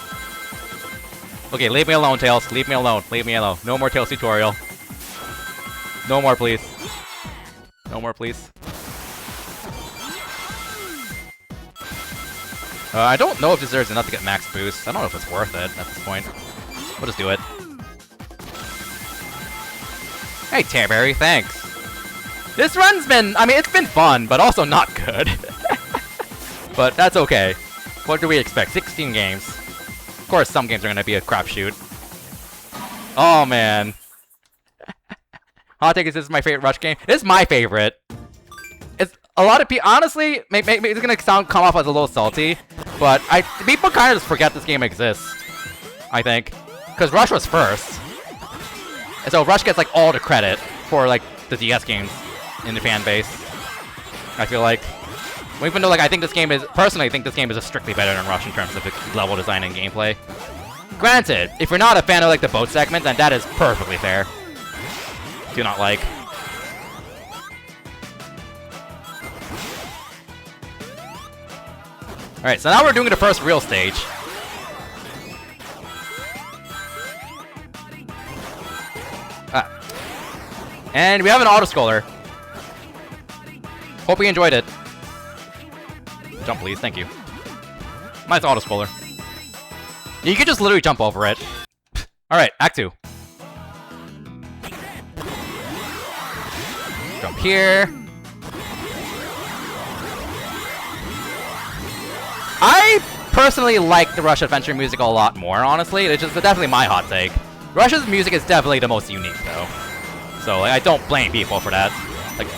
Okay, leave me alone, Tails. Leave me alone. Leave me alone. No more Tails tutorial. No more, please. No more, please. I don't know if this deserves enough to get max boost. I don't know if it's worth it at this point. We'll just do it. Hey, Tearberry, thanks. This run's been, I mean, it's been fun, but also not good. But that's okay. What do we expect? 16 games. Of course, some games are gonna be a crapshoot. Oh, man. Hot take is this is my favorite Rush game. This is my favorite. It's a lot of people. Honestly, maybe it's gonna come off as a little salty, but people kind of just forget this game exists. I think, because Rush was first, and so Rush gets like all the credit for like the DS games in the fan base. I feel like, even though like I think this game is personally, I think this game is just strictly better than Rush in terms of its level design and gameplay. Granted, if you're not a fan of like the boat segment, then that is perfectly fair. Do not like. Alright, so now we're doing the first real stage. And we have an auto-scroller. Hope you enjoyed it. Jump, please. Thank you. Nice auto-scroller. You can just literally jump over it. Alright, Act 2. Jump here. I personally like the Rush Adventure music a lot more, honestly. It's just definitely my hot take. Rush's music is definitely the most unique, though. So like, I don't blame people for that.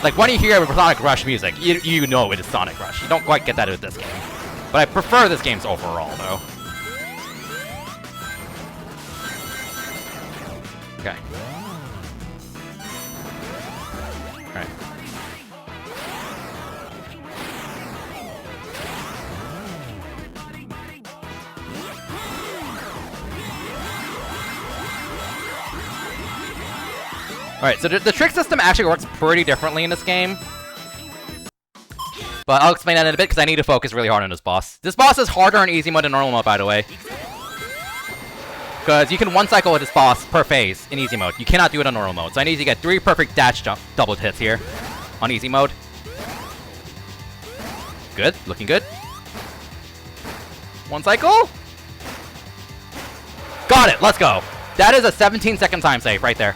Like when you hear Sonic Rush music, you know it is Sonic Rush. You don't quite get that with this game. But I prefer this game's overall, though. Okay. Alright. Alright, so the trick system actually works pretty differently in this game. But I'll explain that in a bit because I need to focus really hard on this boss. This boss is harder in easy mode than normal mode, by the way. Because you can one cycle with this boss per phase in easy mode. You cannot do it on normal mode. So I need to get 3 perfect dash jump double hits here on easy mode. Good, looking good. One cycle. Got it, let's go. That is a 17-second time save right there.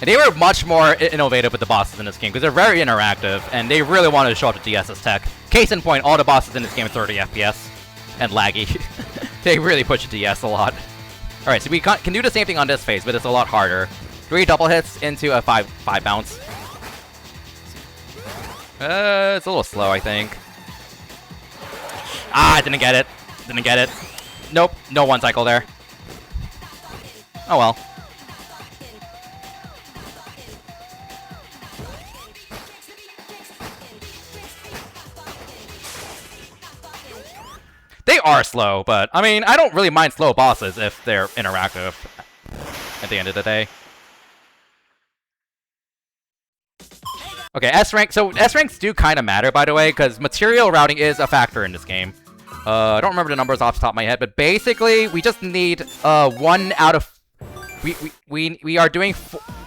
And they were much more innovative with the bosses in this game, because they're very interactive, and they really wanted to show up the DS's tech. Case in point, all the bosses in this game are 30 FPS, and laggy. They really push the DS a lot. Alright, so we can do the same thing on this phase, but it's a lot harder. 3 double hits into a 5 bounce. It's a little slow, I think. Ah, I didn't get it. Didn't get it. Nope, no one cycle there. Oh well. They are slow, but I mean, I don't really mind slow bosses if they're interactive at the end of the day. Okay, S rank. So S ranks do kind of matter, by the way, because material routing is a factor in this game. I don't remember the numbers off the top of my head, but basically, we just need 1 out of. We are doing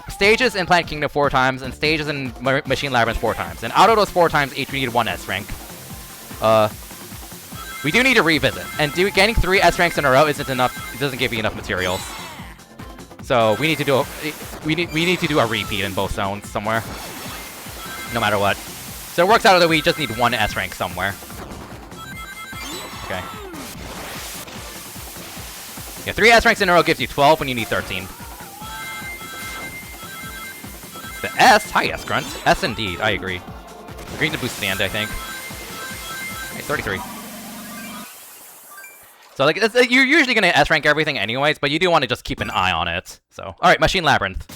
stages in Planet Kingdom 4 times and stages in Machine Labyrinth 4 times, and out of those 4 times each, we need 1 S rank. We do need to revisit, and getting 3 S ranks in a row isn't enough. It doesn't give you enough materials. So we need to do a repeat in both zones somewhere, no matter what. So it works out that we just need 1 S rank somewhere. Okay. Yeah, 3 S ranks in a row gives you 12 when you need 13. The S? Hi, S Grunt. S indeed, I agree. We're going to boost the end, I think. Okay, 33. So, like, you're usually going to S rank everything anyways, but you do want to just keep an eye on it. So, alright, Machine Labyrinth.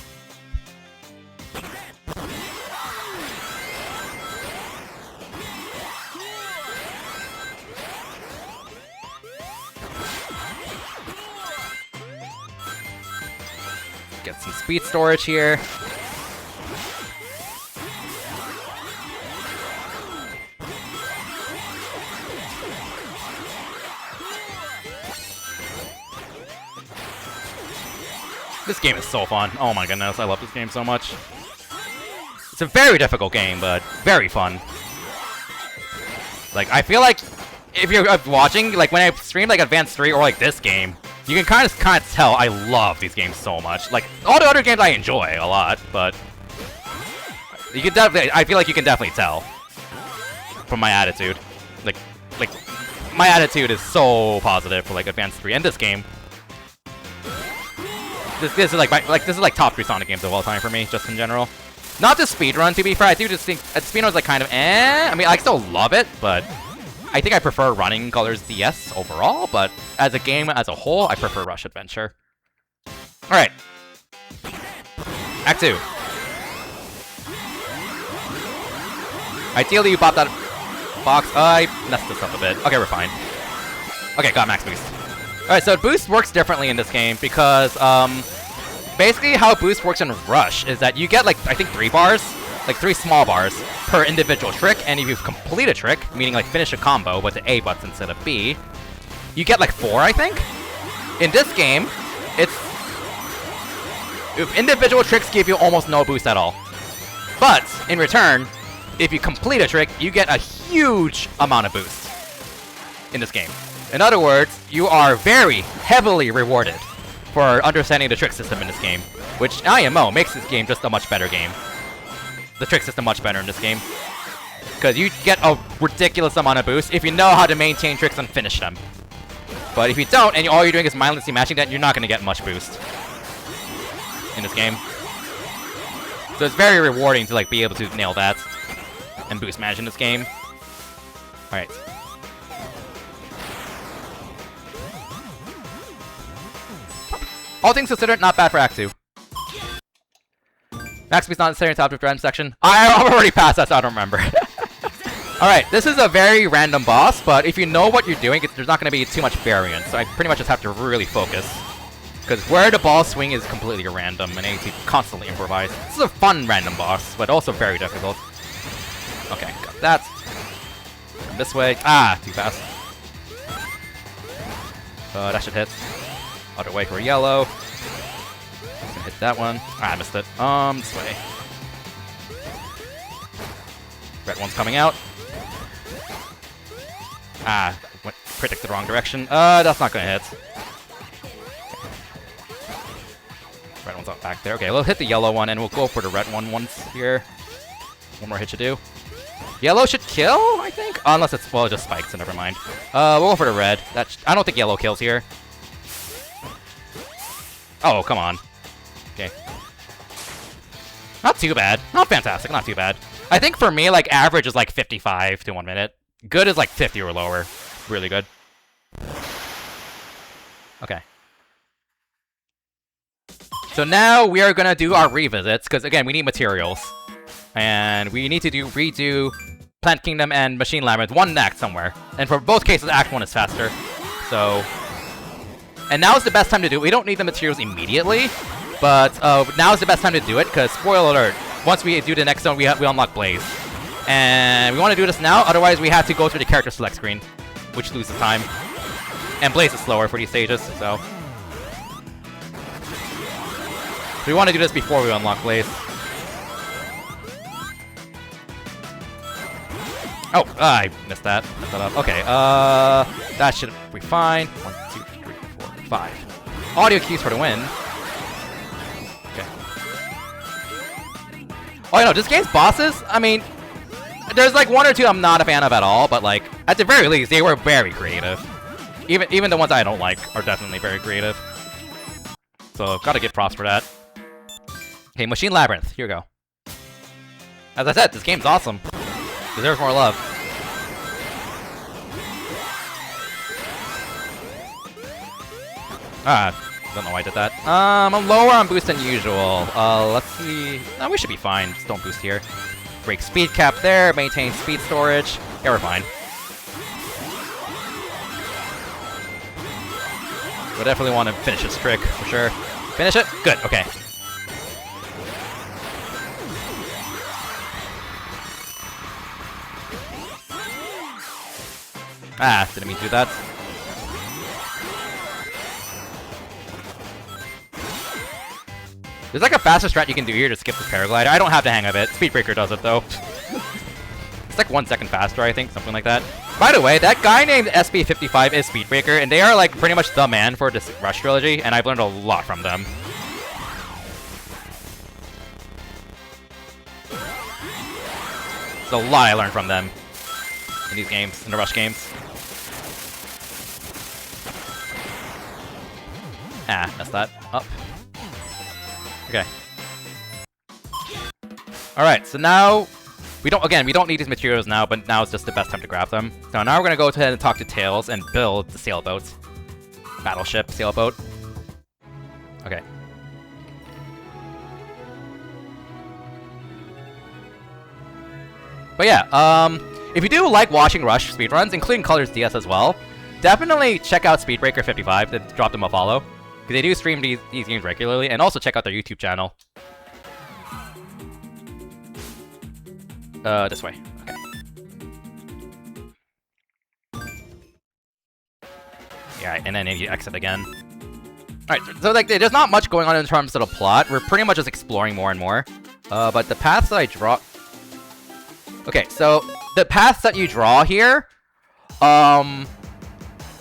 Get some speed storage here. This game is so fun. Oh my goodness, I love this game so much. It's a very difficult game, but very fun. Like, I feel like if you're watching, like when I stream like Advance2 or like this game, you can kind of tell I love these games so much. Like all the other games I enjoy a lot, but you can definitely, I feel like you can definitely tell from my attitude. Like my attitude is so positive for like Advance2 and this game. This is like top 3 Sonic games of all time for me, just in general. Not the speedrun, to be fair. I do just think speedrun's like kind of eh. I mean, I still love it, but I think I prefer Running Colors DS overall. But as a game as a whole, I prefer Rush Adventure. All right, Act 2. Ideally, you pop that box. I messed this up a bit. Okay, we're fine. Okay, got max boost. Alright, so boost works differently in this game because, basically how boost works in Rush is that you get, like, I think 3 bars, like 3 small bars per individual trick, and if you complete a trick, meaning like finish a combo with the A button instead of B, you get like 4, I think. In this game, if individual tricks give you almost no boost at all. But, in return, if you complete a trick, you get a huge amount of boost in this game. In other words, you are very heavily rewarded for understanding the trick system in this game, which IMO makes this game just a much better game. The trick system much better in this game. Because you get a ridiculous amount of boost if you know how to maintain tricks and finish them. But if you don't, and all you're doing is mindlessly matching that, you're not going to get much boost in this game. So it's very rewarding to like be able to nail that and boost manage in this game. Alright. All things considered, not bad for Act 2. Max speed's not necessary in top of the random section. I've already passed that, so I don't remember. Alright, this is a very random boss, but if you know what you're doing, there's not going to be too much variance. So I pretty much just have to really focus. Because where the ball swing is completely random, and I need to constantly improvise. This is a fun random boss, but also very difficult. Okay, got that. Come this way. Ah, too fast. That should hit. Other way for yellow. Gonna hit that one. Ah, I missed it. This way. Red one's coming out. Ah, predicted the wrong direction. That's not gonna hit. Red one's up back there. Okay, we'll hit the yellow one, and we'll go for the red one once here. One more hit should do. Yellow should kill, I think? Unless it's, well, it just spikes, so never mind. We'll go for the red. I don't think yellow kills here. Oh, come on. Okay. Not too bad. Not fantastic, not too bad. I think for me, like, average is like 55 to 1 minute. Good is like 50 or lower. Really good. Okay. So now we are gonna do our revisits, because again, we need materials. And we need to redo Plant Kingdom and Machine Labyrinth, one act somewhere. And for both cases, Act 1 is faster. So, and now is the best time to do it. We don't need the materials immediately, but now is the best time to do it because, spoiler alert, once we do the next zone, we unlock Blaze. And we want to do this now, otherwise we have to go through the character select screen, which loses time. And Blaze is slower for these stages, so we want to do this before we unlock Blaze. Oh, I missed that. Messed that up. Okay, that should be fine. 1, 2, 3, 4, 5. Audio cues for the win. Okay. Oh, you know, this game's bosses, I mean, there's like 1 or 2 I'm not a fan of at all, but like, at the very least, they were very creative. Even the ones I don't like are definitely very creative. So, gotta give props for that. Okay, Machine Labyrinth, here we go. As I said, this game's awesome. Deserves more love. Don't know why I did that. I'm lower on boost than usual. Let's see. No, we should be fine. Just don't boost here. Break speed cap there, maintain speed storage. Yeah, we're fine. We definitely want to finish this trick, for sure. Finish it? Good, okay. Didn't mean to do that. There's like a faster strat you can do here to skip the paraglider. I don't have the hang of it. Speedbreaker does it, though. It's like 1 second faster, I think, something like that. By the way, that guy named SB55 is Speedbreaker, and they are like pretty much the man for this Rush trilogy, and I've learned a lot from them. There's a lot I learned from them in these games, in the Rush games. Messed that up. Okay. Alright, so now we don't need these materials now, but now is just the best time to grab them. So now we're gonna go ahead and talk to Tails and build the sailboat. Battleship sailboat. Okay. But yeah, if you do like watching Rush speedruns, including Colors DS as well, definitely check out Speedbreaker 55 to drop them a follow. Because they do stream these games regularly, and also check out their YouTube channel. This way. Okay. Yeah, and then maybe exit again. Alright, so like, there's not much going on in terms of the plot. We're pretty much just exploring more and more. But the paths that I draw... Okay, so the paths that you draw here,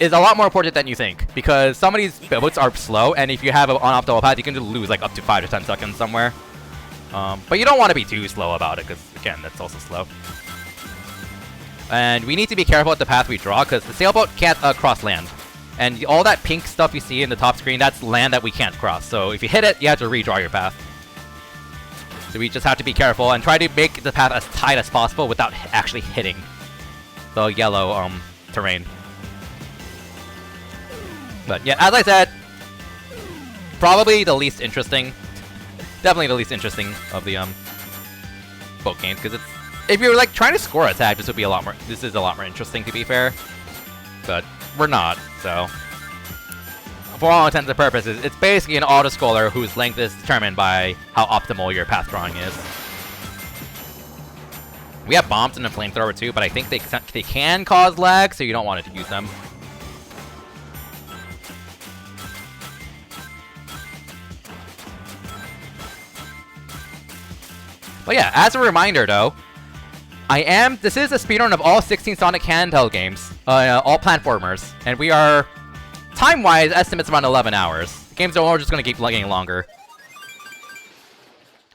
is a lot more important than you think, because some of these boats are slow, and if you have an unoptimal path, you can lose like up to 5 to 10 seconds somewhere. But you don't want to be too slow about it, because again, that's also slow. And we need to be careful with the path we draw, because the sailboat can't cross land. And all that pink stuff you see in the top screen, that's land that we can't cross. So if you hit it, you have to redraw your path. So we just have to be careful and try to make the path as tight as possible without actually hitting the yellow terrain. But yeah, as I said, probably the least interesting. Definitely the least interesting of the boat games, because it's, if you're like trying to score a tag, this is a lot more interesting, to be fair. But we're not, so for all intents and purposes, it's basically an auto-scroller whose length is determined by how optimal your path drawing is. We have bombs and a flamethrower too, but I think they can cause lag, so you don't want to use them. But yeah, as a reminder though, this is a speedrun of all 16 Sonic Handheld games, all platformers, and we are, time-wise, estimates around 11 hours. The games are all just gonna keep getting longer.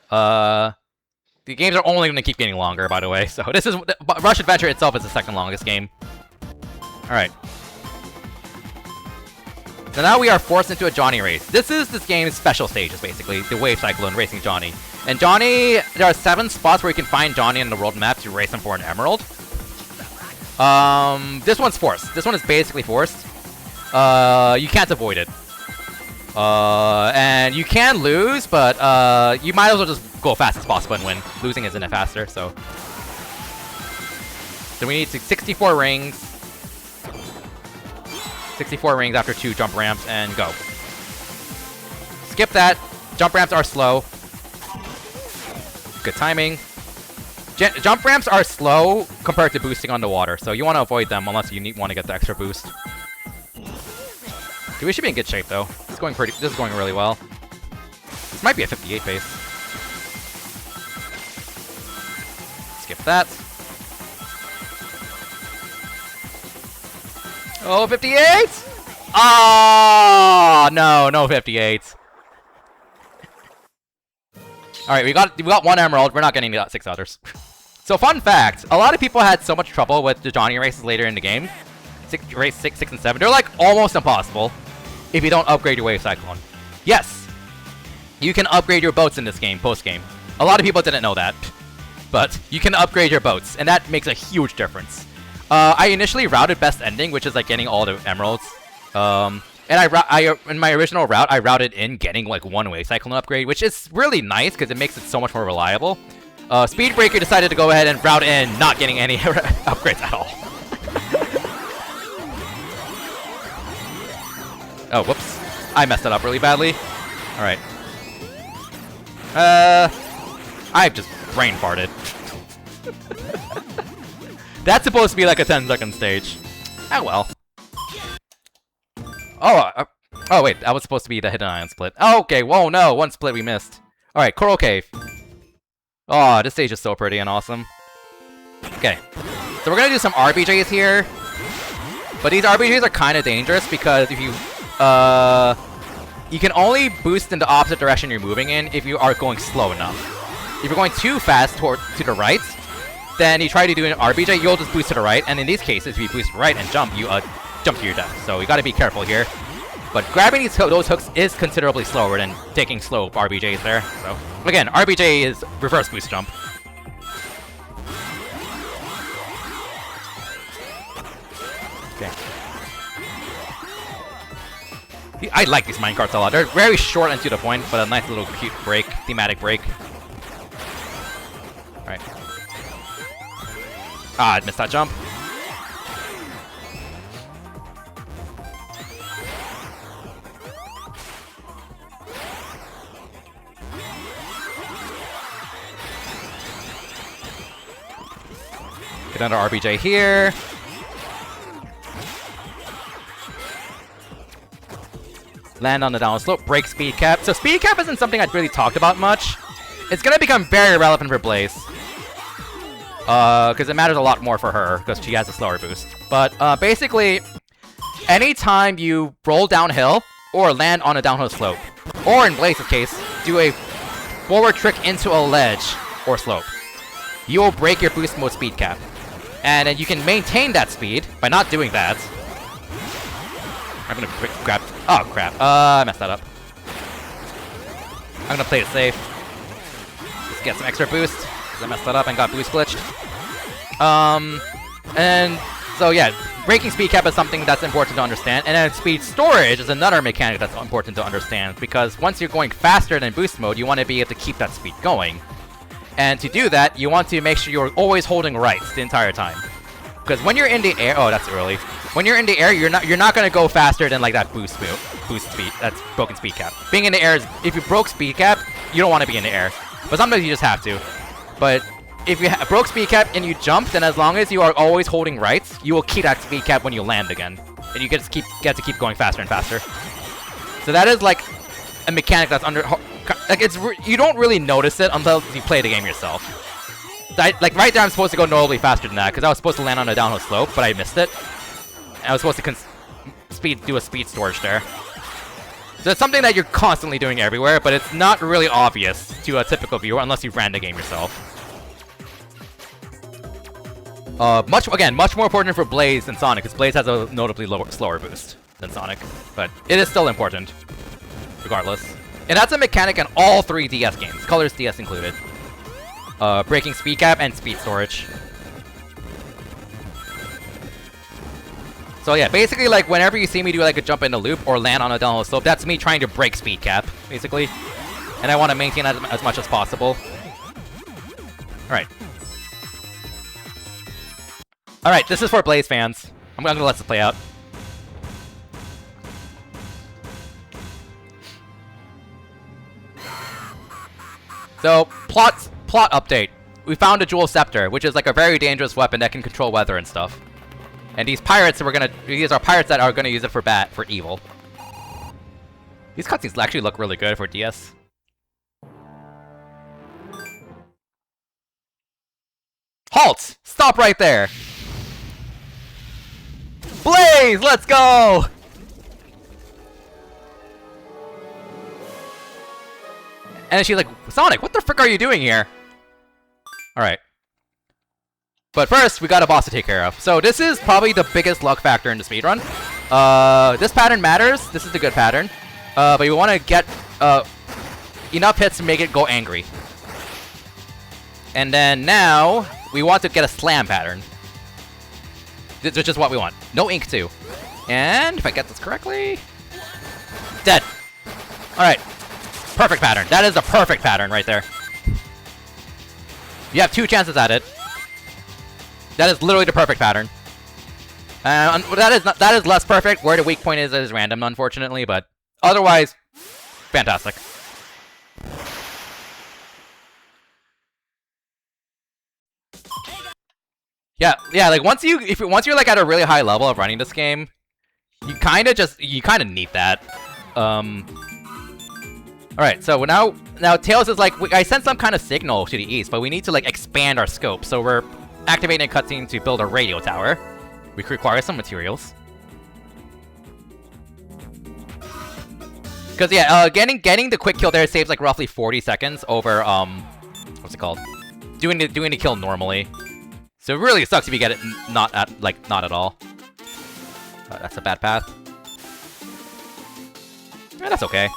The games are only gonna keep getting longer, by the way, so this is, Rush Adventure itself is the second longest game. Alright. So now we are forced into a Johnny race. This is this game's special stages, basically, the Wave Cyclone Racing Johnny. And Johnny, there are 7 spots where you can find Johnny on the world map to race him for an emerald. This one's forced. This one is basically forced. You can't avoid it. And you can lose, but you might as well just go fast as possible and win. Losing isn't faster, so. So we need 64 rings. 64 rings after 2 jump ramps, and go. Skip that. Jump ramps are slow. Good timing. Jump ramps are slow compared to boosting on the water, so you want to avoid them unless you want to get the extra boost. Dude, we should be in good shape though. This is going really well. This might be a 58 pace. Skip that. Oh, 58! Oh, no 58. Alright, we got 1 emerald. We're not getting 6 others. So, fun fact, a lot of people had so much trouble with the Johnny races later in the game. Race 6, 6, and 7. They're like almost impossible if you don't upgrade your wave cyclone. Yes, you can upgrade your boats in this game, post-game. A lot of people didn't know that. But you can upgrade your boats, and that makes a huge difference. I initially routed best ending, which is like getting all the emeralds. And in my original route, I routed in getting like 1 wave cyclone upgrade, which is really nice because it makes it so much more reliable. Speed Breaker decided to go ahead and route in, not getting any upgrades at all. Oh, whoops. I messed it up really badly. Alright. I've just brain farted. That's supposed to be like a 10-second stage. Oh well. Oh wait, that was supposed to be the hidden ion split. Oh, okay, whoa, no, 1 split we missed. Alright, Coral Cave. Oh, this stage is so pretty and awesome. Okay, so we're gonna do some RBJs here. But these RBJs are kind of dangerous because if you, you can only boost in the opposite direction you're moving in if you are going slow enough. If you're going too fast to the right, then you try to do an RBJ, you'll just boost to the right, and in these cases, if you boost right and jump, you jump to your death. So you gotta be careful here. But grabbing those hooks is considerably slower than taking slow RBJs there. So again, RBJ is reverse boost jump. Okay. I like these minecarts a lot. They're very short and to the point, but a nice little cute break, thematic break. Alright. Ah, I missed that jump. Get under RBJ here. Land on the down slope, break speed cap. So speed cap isn't something I'd really talked about much. It's gonna become very relevant for Blaze. Because it matters a lot more for her, because she has a slower boost. But, basically, anytime you roll downhill, or land on a downhill slope, or in Blaze's case, do a forward trick into a ledge, or slope, you will break your boost mode speed cap. And then you can maintain that speed by not doing that. I'm gonna grab... Oh, crap. I messed that up. I'm gonna play it safe. Just get some extra boost. I messed that up and got boost glitched. And so yeah, breaking speed cap is something that's important to understand, and then speed storage is another mechanic that's important to understand, because once you're going faster than boost mode, you want to be able to keep that speed going. And to do that, you want to make sure you're always holding right the entire time. Because when you're in the air, oh, that's early. When you're in the air, you're not gonna go faster than like that boost speed. That's broken speed cap. Being in the air is, if you broke speed cap, you don't want to be in the air. But sometimes you just have to. But if you broke speed cap and you jump, then as long as you are always holding right, you will keep that speed cap when you land again, and you get to keep going faster and faster. So that is like a mechanic that's you don't really notice it until you play the game yourself. Like right there, I'm supposed to go notably faster than that because I was supposed to land on a downhill slope, but I missed it. And I was supposed to do a speed storage there. So it's something that you're constantly doing everywhere, but it's not really obvious to a typical viewer unless you've ran the game yourself. Much more important for Blaze than Sonic, because Blaze has a notably slower boost than Sonic. But it is still important, regardless. And that's a mechanic in all 3 DS games, Colors DS included. Breaking speed cap and speed storage. So yeah, basically like whenever you see me do like a jump in a loop or land on a downhill slope, that's me trying to break speed cap, basically. And I want to maintain that as much as possible. Alright. Alright, this is for Blaze fans. I'm gonna let this play out. So, plot update. We found a jewel scepter, which is like a very dangerous weapon that can control weather and stuff. And these pirates, these are pirates that are gonna use it for evil. These cutscenes actually look really good for DS. Halt! Stop right there! Blaze! Let's go! And then she's like, Sonic, what the frick are you doing here? Alright. But first, we got a boss to take care of. So this is probably the biggest luck factor in the speedrun. This pattern matters. This is the good pattern. But you want to get enough hits to make it go angry. And then now, we want to get a slam pattern. Which is what we want. No ink too. And if I get this correctly... Dead. Alright. Perfect pattern. That is a perfect pattern right there. You have 2 chances at it. That is literally the perfect pattern. That is less perfect. Where the weak point is random, unfortunately, but otherwise, fantastic. Yeah, like once you're like at a really high level of running this game, you kind of need that. Alright, so now Tails is like, I sent some kind of signal to the east, but we need to like expand our scope, so we're activating a cutscene to build a radio tower. We require some materials. Because yeah, getting the quick kill there saves like roughly 40 seconds over what's it called? Doing the kill normally. So it really sucks if you get it not at all. That's a bad path. Yeah, that's okay.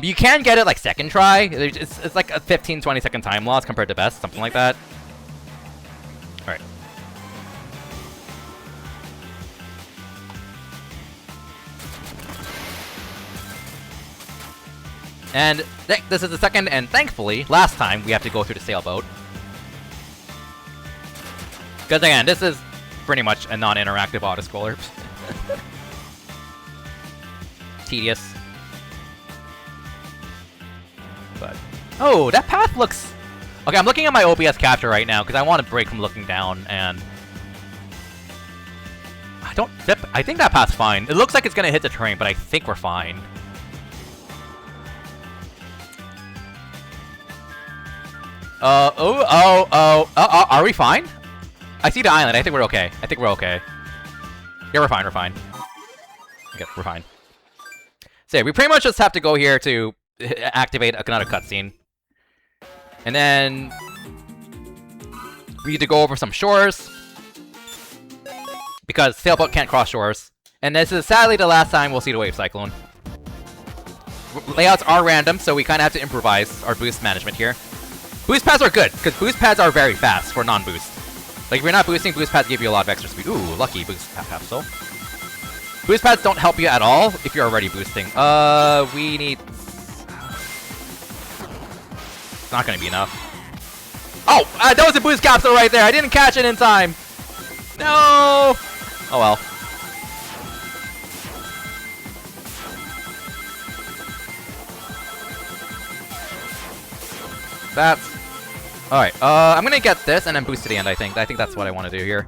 You can get it like second try. It's like a 15-20 second time loss compared to best, something like that. Alright. And this is the second and thankfully last time we have to go through the sailboat. Because again, this is pretty much a non-interactive auto-scroller. Tedious. But oh, that path looks... Okay, I'm looking at my OBS capture right now because I want to break from looking down, and I think that path's fine. It looks like it's gonna hit the terrain, but I think we're fine. Are we fine? I see the island. I think we're okay. Yeah, we're fine. Okay, we're fine. So yeah, we pretty much just have to go here to activate another cutscene. And then we need to go over some shores. Because sailboat can't cross shores. And this is sadly the last time we'll see the wave cyclone. Layouts are random, so we kind of have to improvise our boost management here. Boost pads are good, because boost pads are very fast for non-boost. Like, if you're not boosting, boost pads give you a lot of extra speed. Ooh, lucky boost capsule. Boost pads don't help you at all if you're already boosting. We need... It's not gonna be enough. Oh! That was a boost capsule right there! I didn't catch it in time! No! Oh well. That's... Alright, I'm gonna get this and then boost to the end, I think. I think that's what I want to do here.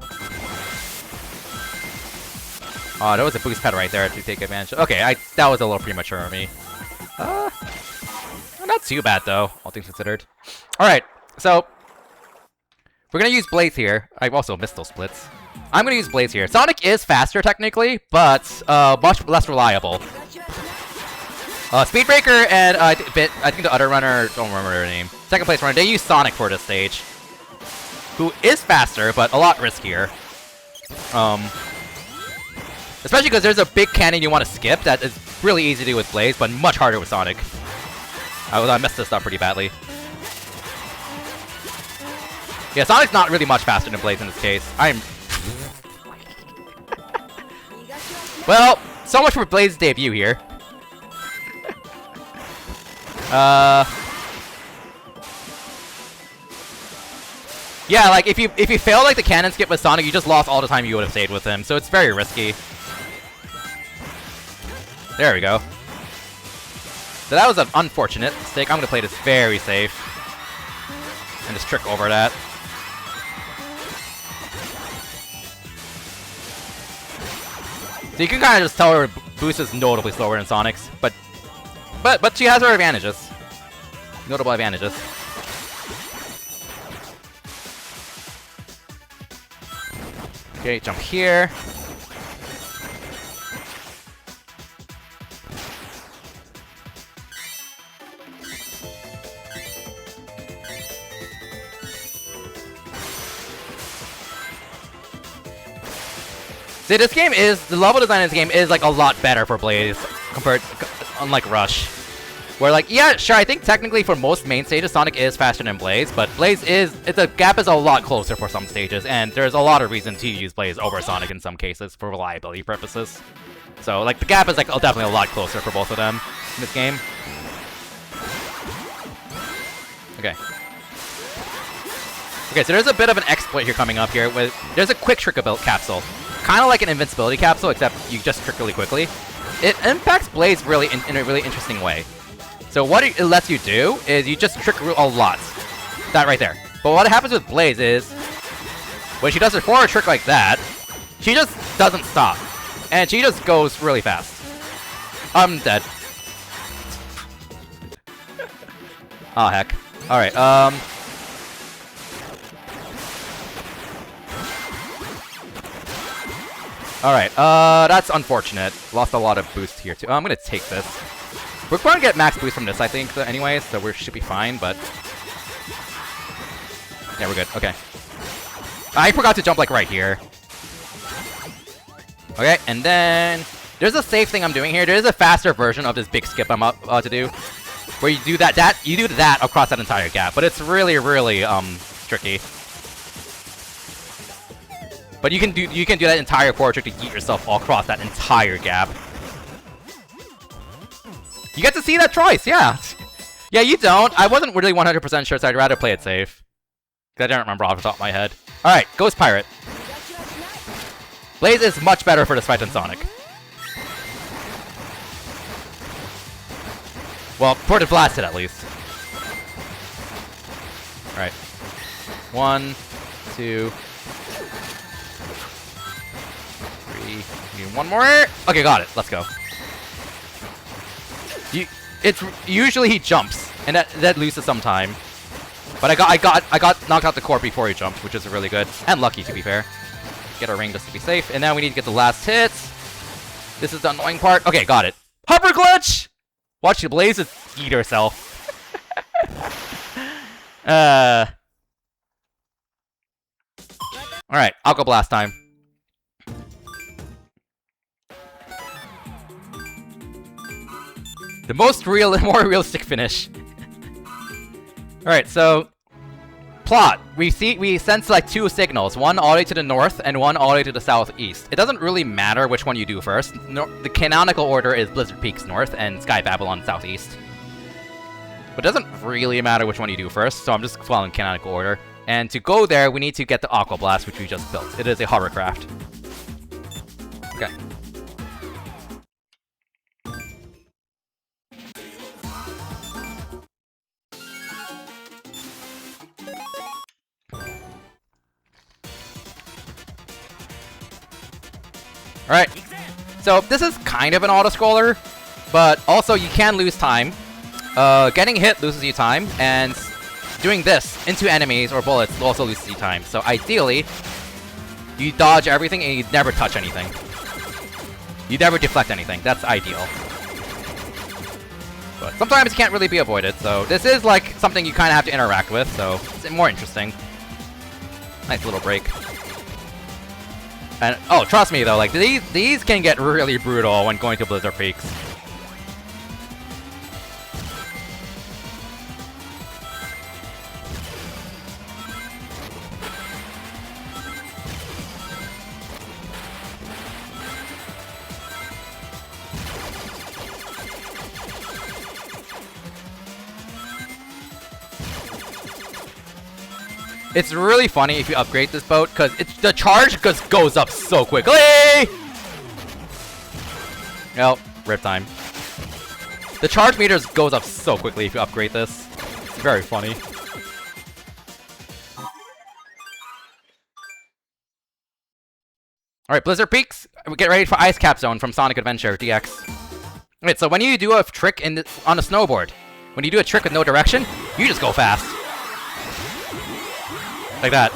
Oh, there was a boost pad right there to take advantage of. Okay, that was a little premature of me. Not too bad, though, all things considered. Alright, so... We're gonna use Blaze here. I've also missed those splits. I'm gonna use Blaze here. Sonic is faster, technically, but much less reliable. Speed Breaker and I think the other runner, don't remember their name. Second place runner, they use Sonic for this stage. Who is faster, but a lot riskier. Especially because there's a big cannon you want to skip that is really easy to do with Blaze, but much harder with Sonic. I messed this up pretty badly. Yeah, Sonic's not really much faster than Blaze in this case. Well, so much for Blaze's debut here. Yeah, like if you fail like the cannon skip with Sonic, you just lost all the time you would have stayed with him, so it's very risky. There we go. So that was an unfortunate mistake. I'm gonna play this very safe. And just trick over that. So you can kind of just tell her boost is notably slower than Sonic's, but she has her advantages. Notable advantages. Okay, jump here. See, this game is, the level design in this game is like a lot better for Blaze unlike Rush. Where like, yeah, sure, I think technically for most main stages, Sonic is faster than Blaze, but Blaze is, the gap is a lot closer for some stages, and there's a lot of reason to use Blaze over Sonic in some cases for reliability purposes. So like, the gap is like definitely a lot closer for both of them in this game. Okay. Okay, so there's a bit of an exploit here coming up here. There's a quick trick build capsule. Kind of like an invincibility capsule, except you just trick really quickly. It impacts Blaze really in a really interesting way. So what it lets you do is you just trick a lot. That right there. But what happens with Blaze is, when she does her forward trick like that, she just doesn't stop. And she just goes really fast. I'm dead. Oh, heck. Alright, Alright, that's unfortunate. Lost a lot of boost here, too. I'm gonna take this. We're going to get max boost from this, I think, anyway, so we should be fine, but... Yeah, we're good. Okay. I forgot to jump, like, right here. Okay, and then... There's a safe thing I'm doing here. There's a faster version of this big skip I'm about to do. Where you do that across that entire gap, but it's really, really, tricky. But you can do that entire forward trick to yeet yourself all across that entire gap. You get to see that twice, yeah. Yeah, you don't. I wasn't really 100% sure, so I'd rather play it safe. Because I don't remember off the top of my head. Alright, Ghost Pirate. Blaze is much better for this fight than Sonic. Well, for the blasted at least. Alright. 1, 2, 3. Need one more. Okay, got it. Let's go. It's usually he jumps, and that loses some time. But I got knocked out the core before he jumped, which is really good and lucky to be fair. Get our ring just to be safe, and now we need to get the last hits. This is the annoying part. Okay, got it. Hover glitch. Watch the Blaze eat herself. All right, I'll go blast time. The more realistic finish. Alright, so... Plot. We sense like 2 signals. One all the way to the north, and one all the way to the southeast. It doesn't really matter which one you do first. The canonical order is Blizzard Peaks north, and Sky Babylon southeast. But it doesn't really matter which one you do first, so I'm just following canonical order. And to go there, we need to get the Aqua Blast, which we just built. It is a hovercraft. Okay. Alright, so this is kind of an auto-scroller, but also you can lose time. Getting hit loses you time, and doing this into enemies or bullets also loses you time. So ideally, you dodge everything and you never touch anything. You never deflect anything. That's ideal. But sometimes it can't really be avoided, so this is like something you kind of have to interact with, so it's more interesting. Nice little break. And, oh, trust me though, like, these can get really brutal when going to Blizzard Peaks. It's really funny if you upgrade this boat, because the charge just goes up so quickly! Nope, rip time. The charge meters goes up so quickly if you upgrade this. It's very funny. Alright, Blizzard Peaks. Get ready for Ice Cap Zone from Sonic Adventure DX. Alright, so when you do a trick on a snowboard, when you do a trick with no direction, you just go fast. Like that.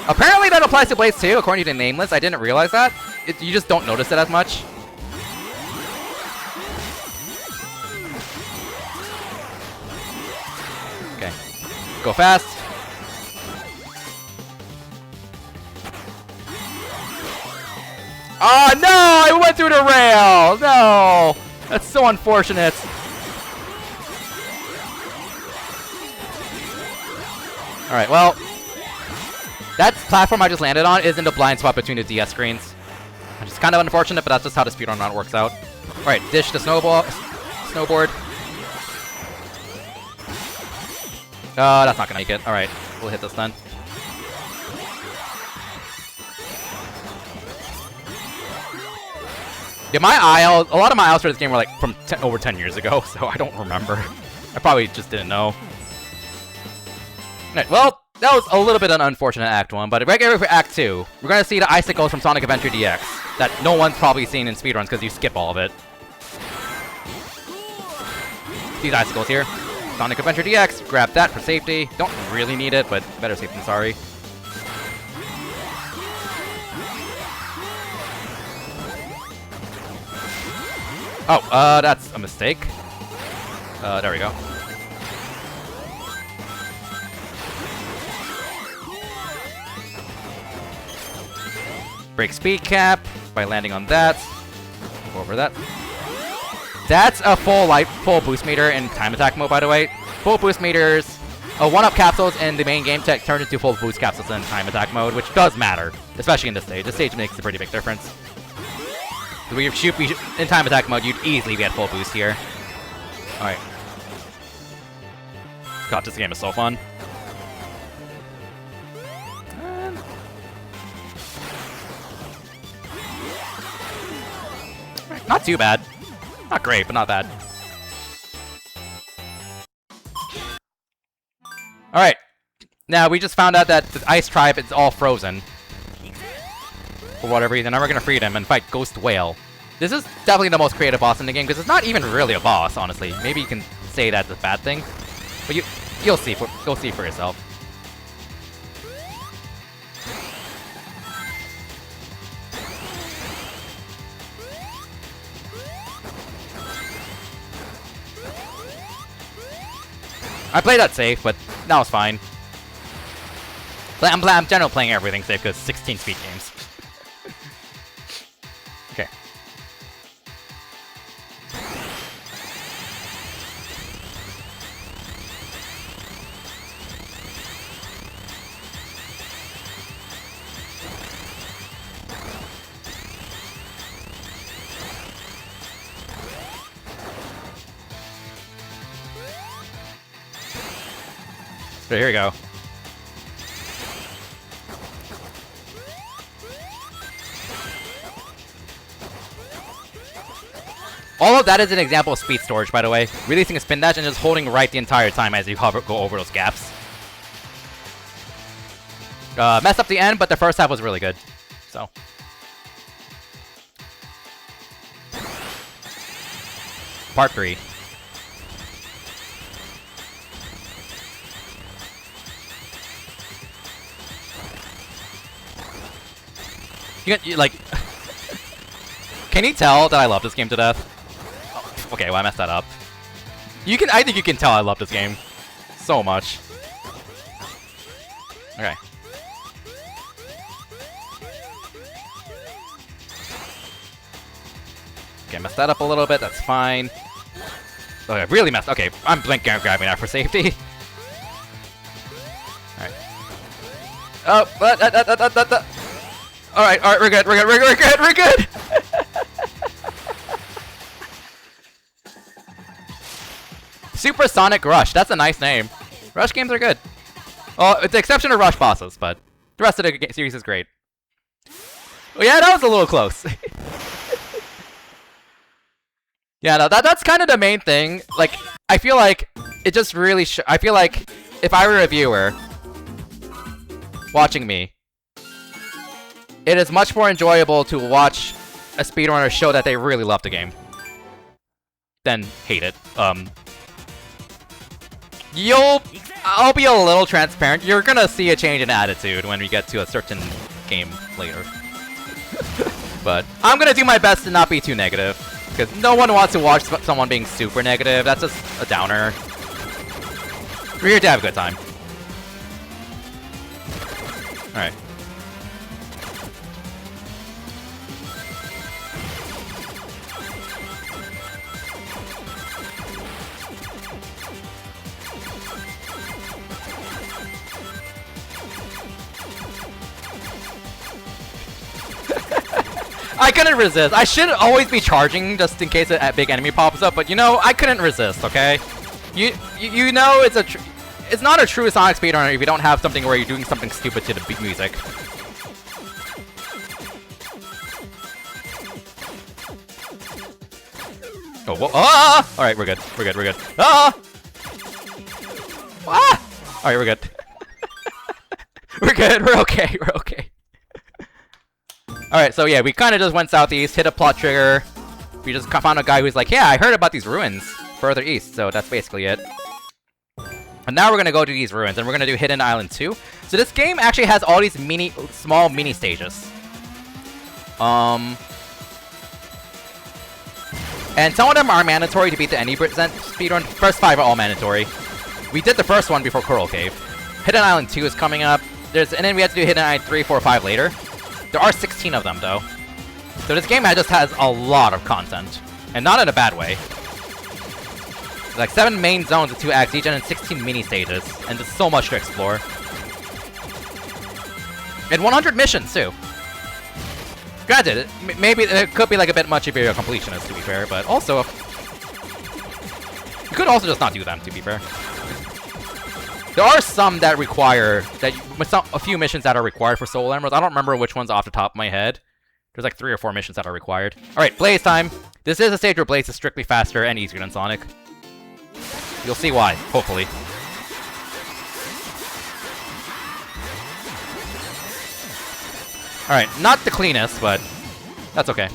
Apparently that applies to Blades too, according to Nameless. I didn't realize that. You just don't notice it as much. Okay. Go fast. Oh no! I went through the rail! No! That's so unfortunate. Alright, well. That platform I just landed on is in the blind spot between the DS screens. Which is kind of unfortunate, but that's just how the speedrun run works out. Alright, dish the snowboard. That's not gonna make it. Alright, we'll hit this then. Yeah, a lot of my aisles for this game were like from over 10 years ago, so I don't remember. I probably just didn't know. Alright, well, that was a little bit of an unfortunate Act 1, but right here for Act 2, we're gonna see the icicles from Sonic Adventure DX that no one's probably seen in speedruns because you skip all of it. These icicles here. Sonic Adventure DX, grab that for safety. Don't really need it, but better safe than sorry. Oh, that's a mistake. There we go. Break speed cap by landing on that. Go over that. That's a full boost meter in time attack mode, by the way. Full boost meters, 1-up capsules in the main game tech turned into full boost capsules in time attack mode, which does matter, especially in this stage. This stage makes a pretty big difference. When you shoot in time attack mode, you'd easily be at full boost here. Alright. God, this game is so fun. Not too bad. Not great, but not bad. Alright. Now, we just found out that the Ice Tribe is all frozen. For whatever reason, now we're gonna free them and fight Ghost Whale. This is definitely the most creative boss in the game, because it's not even really a boss, honestly. Maybe you can say that's a bad thing. But you'll see go see for yourself. I played that safe, but that was fine. But I'm generally playing everything safe because 16 speed games. Okay. So here we go. All of that is an example of speed storage, by the way. Releasing a spin dash and just holding right the entire time as you go over those gaps. Messed up the end, but the first half was really good. So. Part 3. You like... Can you tell that I love this game to death? Oh, okay, well I messed that up. I think you can tell I love this game. So much. Okay. Okay, messed that up a little bit, that's fine. Okay, really messed... Okay, I'm blinking and grabbing that for safety. Alright. Oh, Alright, we're good! Super Sonic Rush, that's a nice name. Rush games are good. Well, with the exception of Rush bosses, but the rest of the series is great. Oh yeah, that was a little close. Yeah, no, that's kind of the main thing. Like, I feel like it just really I feel like if I were a viewer watching me, it is much more enjoyable to watch a speedrunner show that they really love the game than hate it. I'll be a little transparent. You're gonna see a change in attitude when we get to a certain game later. But I'm gonna do my best to not be too negative, because no one wants to watch someone being super negative. That's just a downer. We're here to have a good time. Alright. I couldn't resist. I should always be charging just in case a big enemy pops up, but you know, I couldn't resist, okay? You know it's not a true Sonic speedrunner if you don't have something where you're doing something stupid to the beat music. Oh, whoa, ah! Alright, we're good. We're good, we're good. Ah! Ah! Alright, we're good. We're good, we're okay, we're okay. Alright, so yeah, we kind of just went southeast, hit a plot trigger. We just found a guy who's like, yeah, I heard about these ruins further east, so that's basically it. And now we're gonna go to these ruins, and we're gonna do Hidden Island 2. So this game actually has all these small mini stages. And some of them are mandatory to beat the 90% speedrun. First 5 are all mandatory. We did the first one before Coral Cave. Hidden Island 2 is coming up. And then we have to do Hidden Island 3, 4, 5 later. There are 16 of them, though. So this game just has a lot of content. And not in a bad way. There's like 7 main zones with 2 acts each, and then 16 mini stages. And there's so much to explore. And 100 missions, too. Granted, maybe it could be like a bit much if you're a completionist, to be fair, but also... You could also just not do them, to be fair. There are some that require... a few missions that are required for Soul Emeralds. I don't remember which ones off the top of my head. There's like 3 or 4 missions that are required. Alright, Blaze time. This is a stage where Blaze is strictly faster and easier than Sonic. You'll see why, hopefully. Alright, not the cleanest, but that's okay.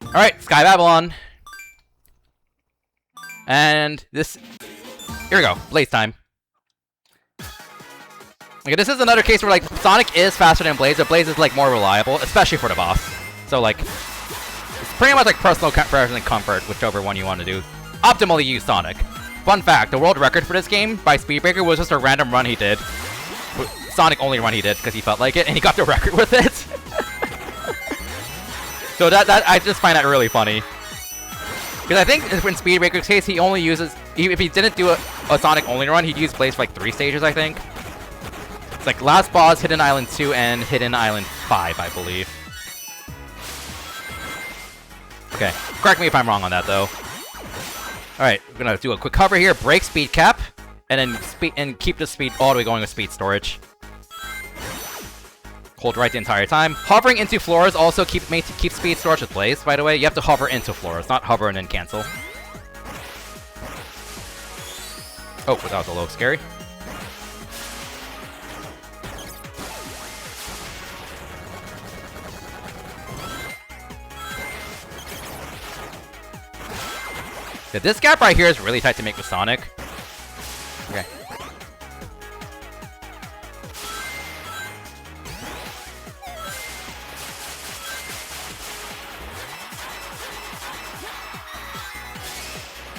Alright, Sky Babylon. And this... Here we go, Blaze time. Okay, this is another case where, like, Sonic is faster than Blaze, but Blaze is, like, more reliable, especially for the boss. So, like, it's pretty much, like, personal preference and comfort, whichever one you want to do. Optimally use Sonic. Fun fact, the world record for this game by Speedbreaker was just a random run he did. Sonic only run he did because he felt like it, and he got the record with it. So that I just find that really funny. Because I think in Speedbreaker's case, he only uses... If he didn't do a Sonic only run, he'd use Blaze for like 3 stages, I think. It's like Last Boss, Hidden Island 2, and Hidden Island 5, I believe. Okay, correct me if I'm wrong on that, though. Alright, we're gonna do a quick cover here, break speed cap, and then keep the speed all the way going with speed storage. Hold right the entire time. Hovering into floors also keep speed storage with Blaze, by the way. You have to hover into floors, not hover and then cancel. Oh, that was a little scary. Yeah, this gap right here is really tight to make with Sonic. Okay.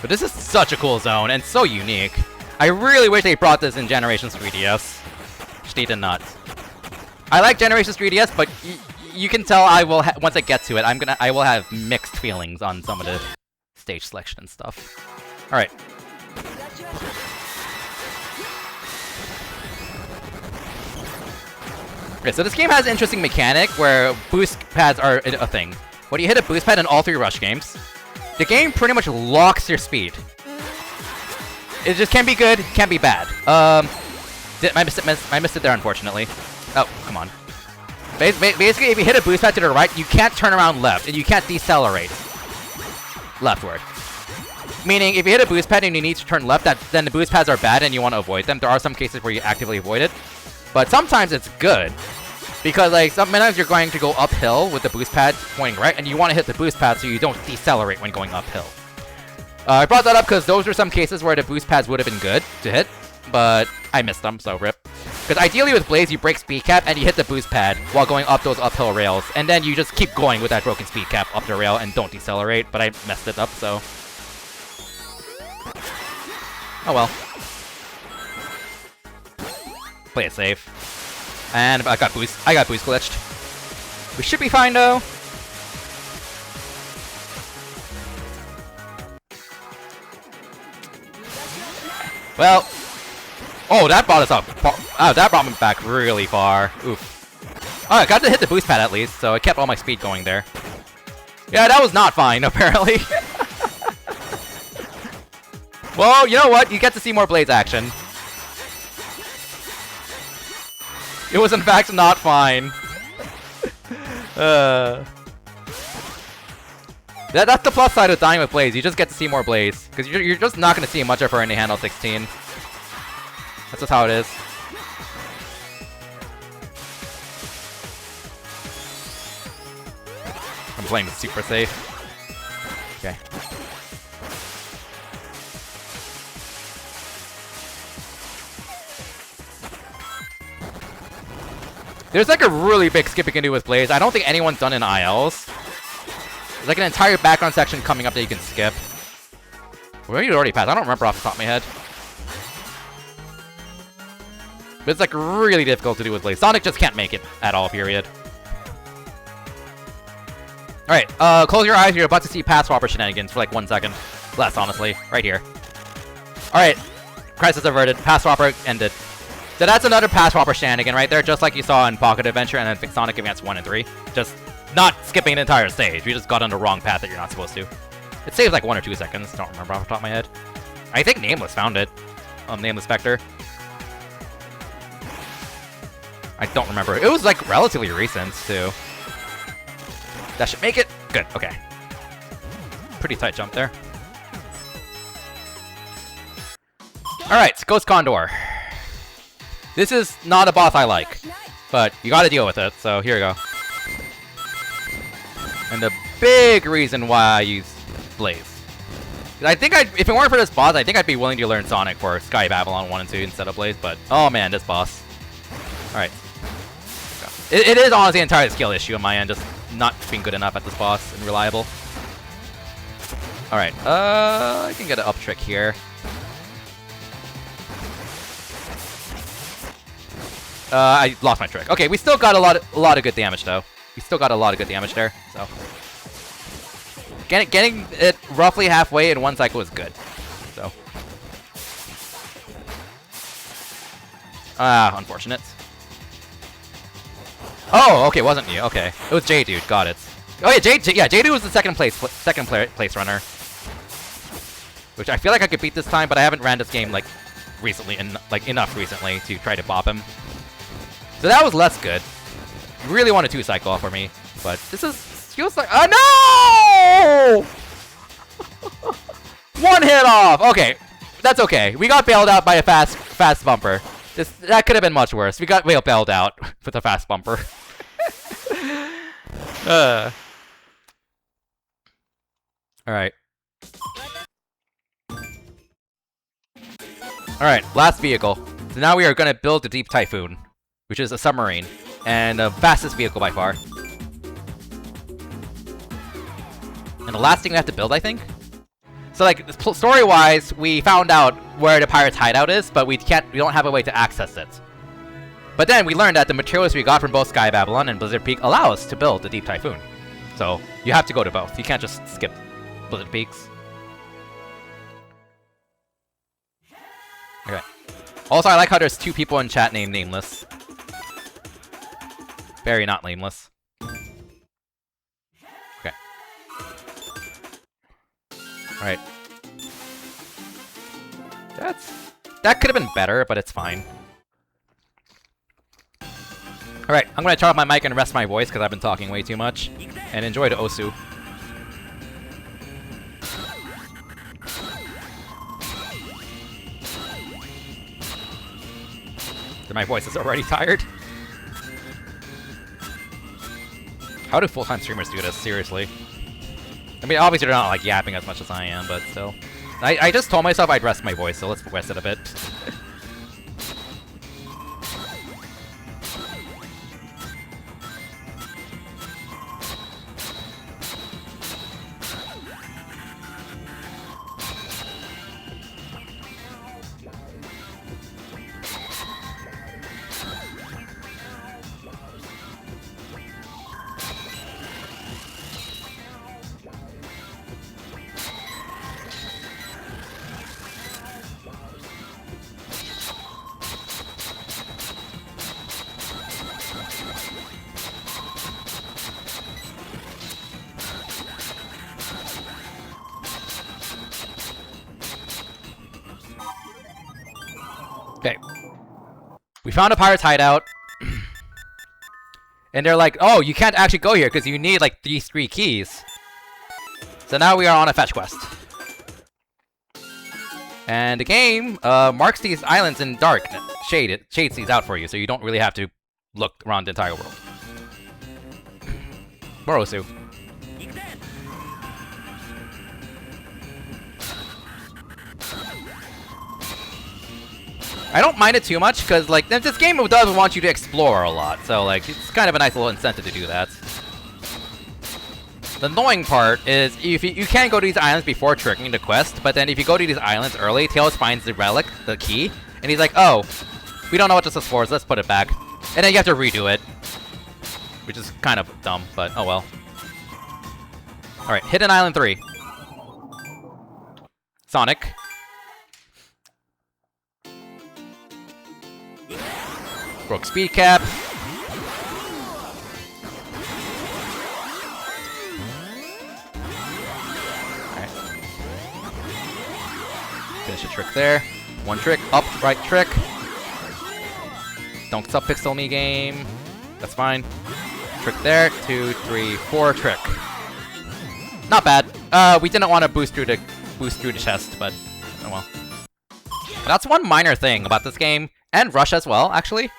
But this is such a cool zone and so unique. I really wish they brought this in Generations 3DS. Which they did not. I like Generations 3DS, but you can tell I will once I get to it, I will have mixed feelings on some of the stage selection and stuff. Alright. Okay, so this game has an interesting mechanic where boost pads are a thing. When you hit a boost pad in all 3 Rush games, the game pretty much locks your speed. It just can be good, can be bad. I missed it there, unfortunately. Oh, come on. Basically, if you hit a boost pad to the right, you can't turn around left, and you can't decelerate leftward. Meaning, if you hit a boost pad and you need to turn left, then the boost pads are bad and you want to avoid them. There are some cases where you actively avoid it. But sometimes it's good. Because, like, sometimes you're going to go uphill with the boost pad pointing right, and you want to hit the boost pad so you don't decelerate when going uphill. I brought that up because those were some cases where the boost pads would have been good to hit, but I missed them, so rip. Because ideally with Blaze, you break speed cap and you hit the boost pad while going up those uphill rails, and then you just keep going with that broken speed cap up the rail and don't decelerate, but I messed it up, so... Oh well. Play it safe. And I got boost glitched. We should be fine though. Well, oh, that brought us up. Oh, that brought me back really far. Oof. Oh, I got to hit the boost pad at least, so it kept all my speed going there. Yeah, that was not fine, apparently. Well, you know what? You get to see more Blaze action. It was in fact not fine. That's the plus side of dying with Blaze. You just get to see more Blaze. Because you're just not going to see much of her in the Handheld 16. That's just how it is. I'm playing this super safe. Okay. There's like a really big skip you can do with Blaze. I don't think anyone's done in ILs. There's like an entire background section coming up that you can skip. Where you already passed? I don't remember off the top of my head. But it's like really difficult to do with Blaze. Sonic just can't make it at all, period. Alright, close your eyes. You're about to see pass swapper shenanigans for like 1 second. Less, honestly. Right here. Alright. Crisis averted. Pass swapper ended. So that's another pass swapper shenanigan right there, just like you saw in Pocket Adventure and I think Sonic Advance 1 and 3. Just not skipping an entire stage. You just got on the wrong path that you're not supposed to. It saves like 1 or 2 seconds. Don't remember off the top of my head. I think Nameless found it. Nameless Spectre. I don't remember. It was like relatively recent too. That should make it. Good. Okay. Pretty tight jump there. Alright, Ghost Condor. This is not a boss I like, but you gotta deal with it, so here we go. And the big reason why I use Blaze. I think if it weren't for this boss, I think I'd be willing to learn Sonic for Sky Babylon 1 and 2 instead of Blaze, but oh man, this boss. Alright. It is honestly an entire skill issue on my end, just not being good enough at this boss and reliable. Alright, I can get an up trick here. I lost my trick. Okay, we still got a lot of good damage though. We still got a lot of good damage there. So getting it roughly halfway in 1 cycle is good. So unfortunate. Oh, okay, wasn't you? Okay, it was J-Dude. Got it. Oh yeah, J-Dude was the second place runner. Which I feel like I could beat this time, but I haven't ran this game like recently enough recently to try to bop him. So that was less good. You really want a 2 cycle for me, but this feels like no! 1 hit off. Okay, that's okay. We got bailed out by a fast bumper. That could have been much worse. We got bailed out with a fast bumper. All right. All right, last vehicle. So now we are gonna build the Deep Typhoon, which is a submarine, and the fastest vehicle by far. And the last thing we have to build, I think? So, like, story-wise, we found out where the pirate's hideout is, but we don't have a way to access it. But then we learned that the materials we got from both Sky Babylon and Blizzard Peak allow us to build the Deep Typhoon. So, you have to go to both. You can't just skip Blizzard Peaks. Okay. Also, I like how there's 2 people in chat named Nameless. Very not nameless. Okay. Alright. That could have been better, but it's fine. Alright, I'm gonna turn off my mic and rest my voice because I've been talking way too much. And enjoy the Osu. My voice is already tired. How do full-time streamers do this? Seriously. I mean, obviously they're not like yapping as much as I am, but still. I just told myself I'd rest my voice, so let's rest it a bit. Okay. We found a pirate's hideout. And they're like, oh, you can't actually go here because you need like these 3 keys. So now we are on a fetch quest. And the game marks these islands in dark. It shades these out for you, so you don't really have to look around the entire world. Morosu. I don't mind it too much, because, like, this game does want you to explore a lot, so, like, it's kind of a nice little incentive to do that. The annoying part is, if you can go to these islands before triggering the quest, but then if you go to these islands early, Tails finds the relic, the key, and he's like, oh, we don't know what this is for, so let's put it back. And then you have to redo it. Which is kind of dumb, but oh well. Alright, Hidden Island 3. Sonic. Broke speed cap. Alright. Finish a trick there. One trick, up, right trick. Don't sub-pixel me game. That's fine. Trick there, 2, 3, 4, trick. Not bad. We didn't want to boost through the chest, but oh well. That's one minor thing about this game, and Rush as well, actually.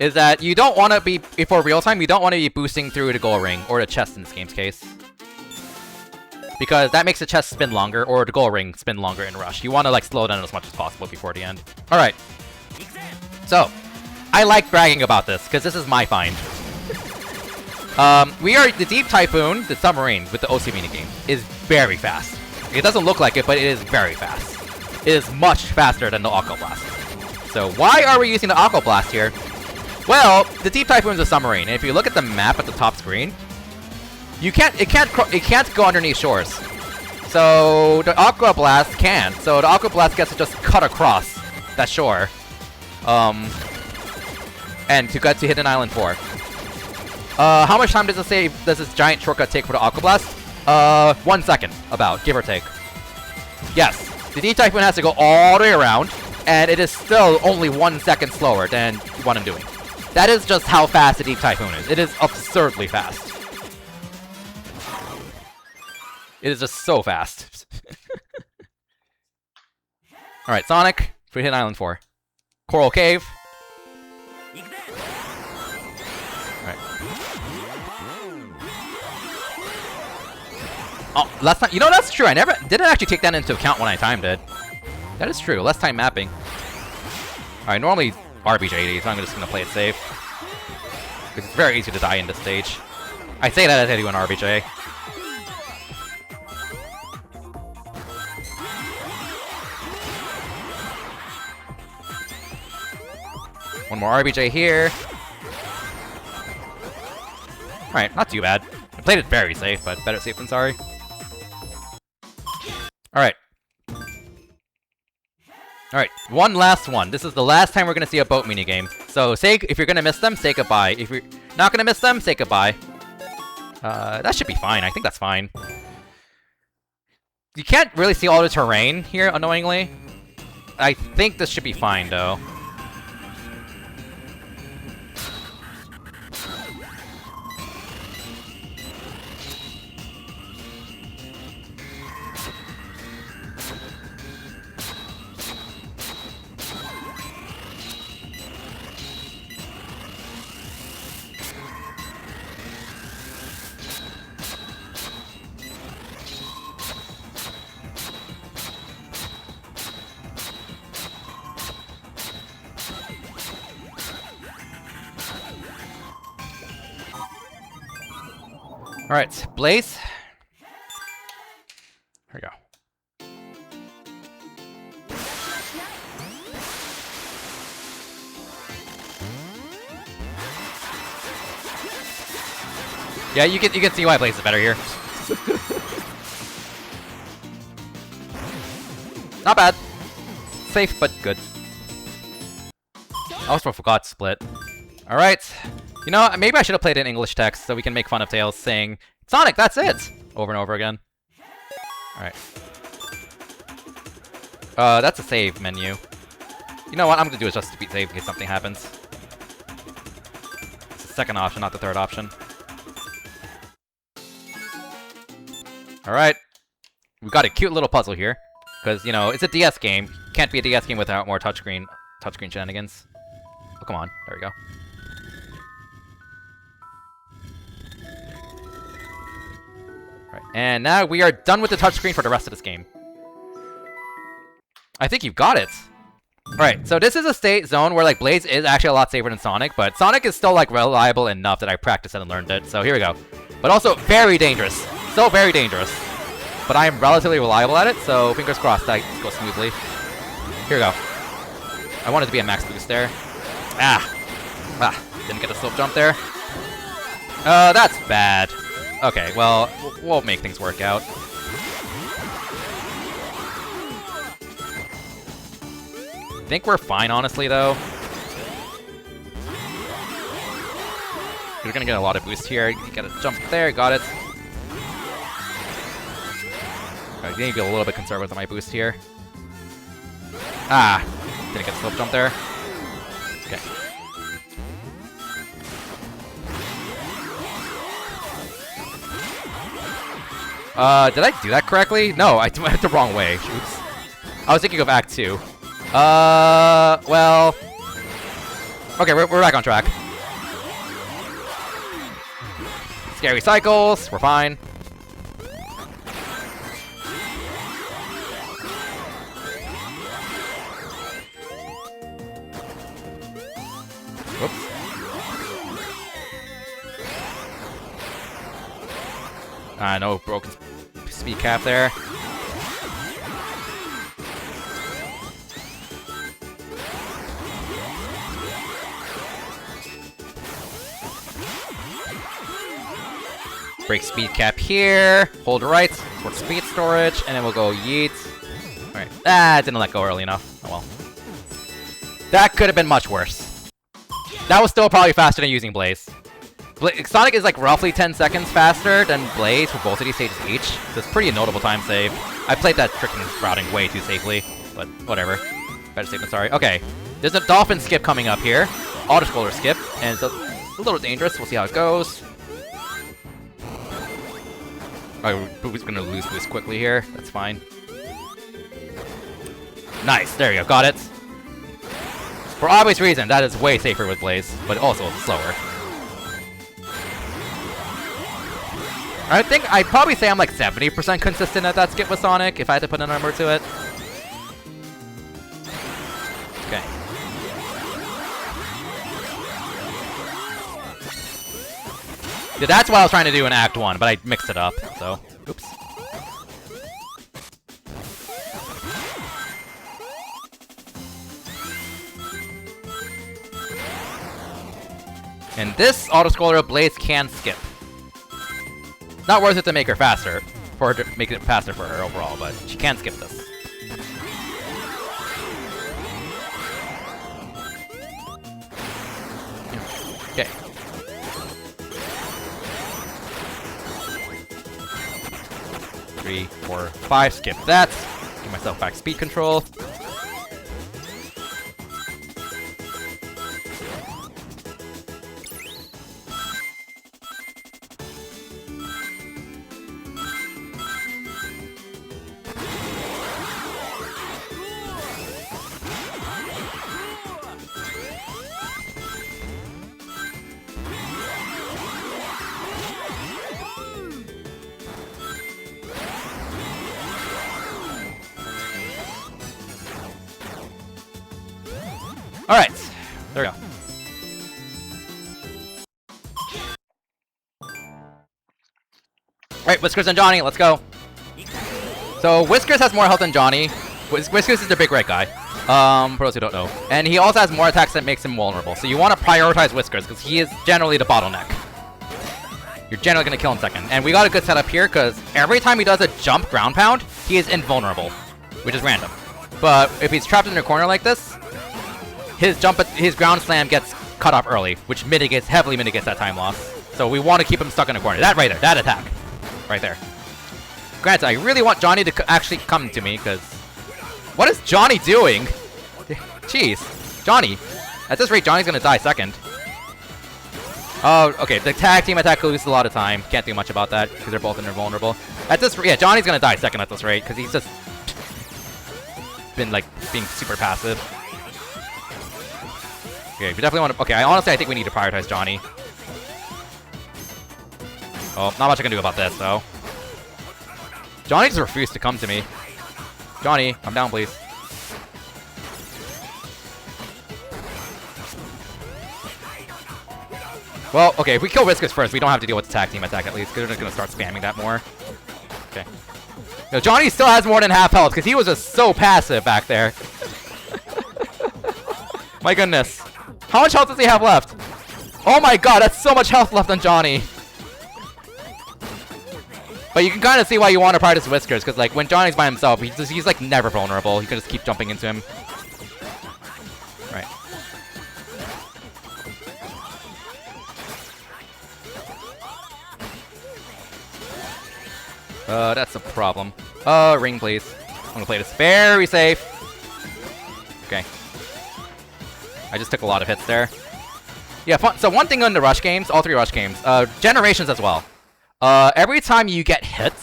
Is that you don't want to be, for real time, you don't want to be boosting through the goal ring, or the chest in this game's case. Because that makes the chest spin longer, or the goal ring spin longer in Rush. You want to, like, slow down as much as possible before the end. Alright. So, I like bragging about this, because this is my find. We are, the Deep Typhoon, the submarine, with the OC minigame, is very fast. It doesn't look like it, but it is very fast. It is much faster than the Aqua Blast. So why are we using the Aqua Blast here? Well, the Deep Typhoon is a submarine, and if you look at the map at the top screen, it can't go underneath shores. So the Aqua Blast can. So the Aqua Blast gets to just cut across that shore. And to get to Hidden Island 4. How much time does this giant shortcut take for the Aqua Blast? 1 second, about, give or take. Yes, the Deep Typhoon has to go all the way around, and it is still only 1 second slower than what I'm doing. That is just how fast the Deep Typhoon is. It is absurdly fast. It is just so fast. Alright, Sonic, for Hidden Island 4. Coral Cave. Alright. Oh, last time, you know, that's true. I didn't actually take that into account when I timed it. That is true. Less time mapping. Alright, normally RBJ, so I'm just gonna play it safe. Because it's very easy to die in this stage. I say that as I do an RBJ. One more RBJ here. Alright, not too bad. I played it very safe, but better safe than sorry. Alright. Alright, one last one. This is the last time we're gonna see a boat minigame. So, if you're gonna miss them, say goodbye. If you're not gonna miss them, say goodbye. That should be fine. I think that's fine. You can't really see all the terrain here, annoyingly. I think this should be fine, though. Alright, Blaze. Here we go. Yeah, you can see why Blaze is better here. Not bad. Safe, but good. I also forgot Split. Alright. You know, maybe I should have played in English text so we can make fun of Tails saying, Sonic, that's it! Over and over again. Alright. That's a save menu. You know what I'm gonna do is just save in case something happens. It's the second option, not the third option. Alright. We got a cute little puzzle here. Because, you know, it's a DS game. Can't be a DS game without more touchscreen shenanigans. Oh, come on. There we go. Right, and now we are done with the touchscreen for the rest of this game. I think you've got it. Alright, so this is a state zone where, like, Blaze is actually a lot safer than Sonic, but Sonic is still, like, reliable enough that I practiced it and learned it, so here we go. But also very dangerous. So very dangerous. But I am relatively reliable at it, so fingers crossed that goes smoothly. Here we go. I wanted to be a max boost there. Didn't get a slope jump there. That's bad. Okay, well, we'll make things work out. I think we're fine, honestly, though. You're gonna get a lot of boost here. You gotta jump there, got it. I need to be a little bit conservative with my boost here. Didn't get a slope jump there. Okay. Did I do that correctly? No, I went the wrong way. Oops. I was thinking of Act 2. Well... Okay, we're back on track. Scary cycles, we're fine. Whoops. No broken speed cap there. Break speed cap here. Hold right for speed storage, and then we'll go yeet. Alright. Didn't let go early enough. Oh well. That could have been much worse. That was still probably faster than using Blaze. Sonic is like roughly 10 seconds faster than Blaze for both of these stages each, so it's pretty a notable time save. I played that trick and routing way too safely, but whatever. Better safe than sorry. Okay, there's a dolphin skip coming up here. Auto-scroller skip, and it's a little dangerous. We'll see how it goes. Alright, we're gonna lose boost quickly here. That's fine. Nice, there you go, got it. For obvious reason, that is way safer with Blaze, but also slower. I think I'd probably say I'm like 70% consistent at that skip with Sonic, if I had to put a number to it. Okay. Yeah, that's what I was trying to do in Act 1, but I mixed it up, so... Oops. And this auto-scroller Blaze can skip. Not worth it to make her faster, for her to make it faster for her overall, but she can skip this. Okay. Three, 4, 5, skip that. Give myself back speed control. Alright, there we go. Alright, Whiskers and Johnny, let's go. So, Whiskers has more health than Johnny. Whiskers is the big red guy. For those who don't know. And he also has more attacks that makes him vulnerable. So you want to prioritize Whiskers, because he is generally the bottleneck. You're generally going to kill him second. And we got a good setup here, because every time he does a jump ground pound, he is invulnerable. Which is random. But if he's trapped in a corner like this, his ground slam gets cut off early, which heavily mitigates that time loss. So we want to keep him stuck in a corner. That right there, that attack. Right there. Granted, I really want Johnny to actually come to me, because... What is Johnny doing? Jeez. Johnny. At this rate, Johnny's gonna die second. Oh, okay. The tag team attack loses a lot of time. Can't do much about that, because they're both invulnerable. At this rate, yeah, Johnny's gonna die second at this rate, because he's just... been, like, being super passive. Okay, we definitely want to... Okay, honestly, I think we need to prioritize Johnny. Oh, not much I can do about this, though. Johnny just refused to come to me. Johnny, come down, please. Well, okay, if we kill Whiskers first, we don't have to deal with the tag team attack at least, because we're just going to start spamming that more. Okay. No, Johnny still has more than half health, because he was just so passive back there. My goodness. How much health does he have left? Oh my god, that's so much health left on Johnny. But you can kind of see why you want to prioritize Whiskers, because like when Johnny's by himself, he's like never vulnerable. You can just keep jumping into him. Right. That's a problem. Ring please. I'm gonna play this very safe. Okay. I just took a lot of hits there. Yeah, fun. So one thing on the Rush games, all 3 Rush games, Generations as well. Every time you get hit,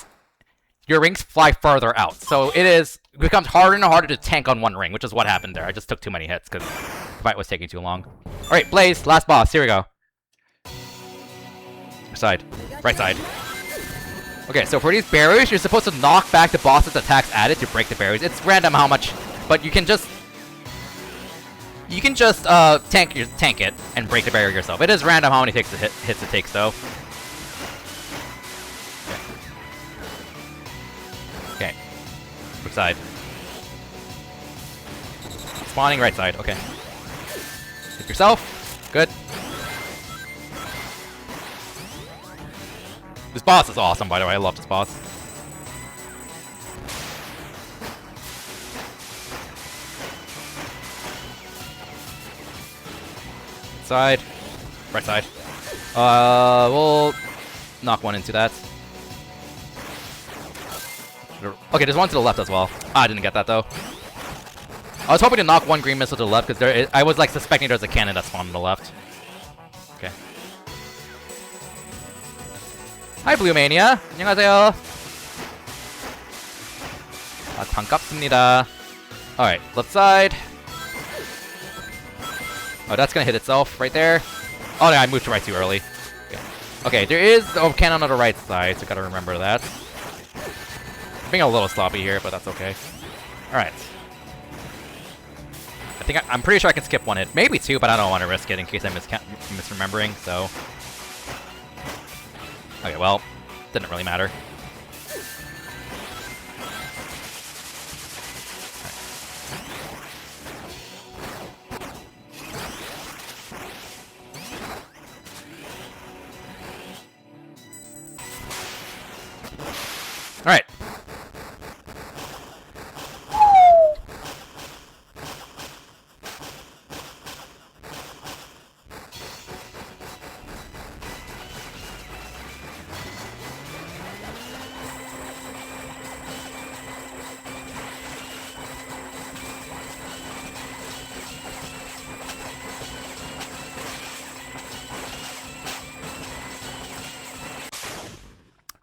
your rings fly further out. So it becomes harder and harder to tank on one ring, which is what happened there. I just took too many hits because the fight was taking too long. Alright, Blaze, last boss. Here we go. Side. Right side. Okay, so for these barriers, you're supposed to knock back the boss's attacks added to break the barriers. It's random how much, but you can just tank it and break the barrier yourself. It is random how many hits it takes though. Okay. Which side? Spawning right side, okay. Hit yourself. Good. This boss is awesome, by the way. I love this boss. Side. Right side. We'll knock one into that. Okay, there's one to the left as well. I didn't get that though. I was hoping to knock one green missile to the left because I was like suspecting there's a cannon that spawned on the left. Okay. Hi, Blue Mania. 안녕하세요. 반갑습니다. Alright, left side. Oh, that's gonna hit itself right there. Oh, yeah, I moved to right too early. Okay, there is a cannon on the right side, so gotta remember that. I'm being a little sloppy here, but that's okay. Alright. I'm pretty sure I can skip one hit. Maybe 2, but I don't want to risk it in case I'm misremembering, so... Okay, well, didn't really matter. Alright.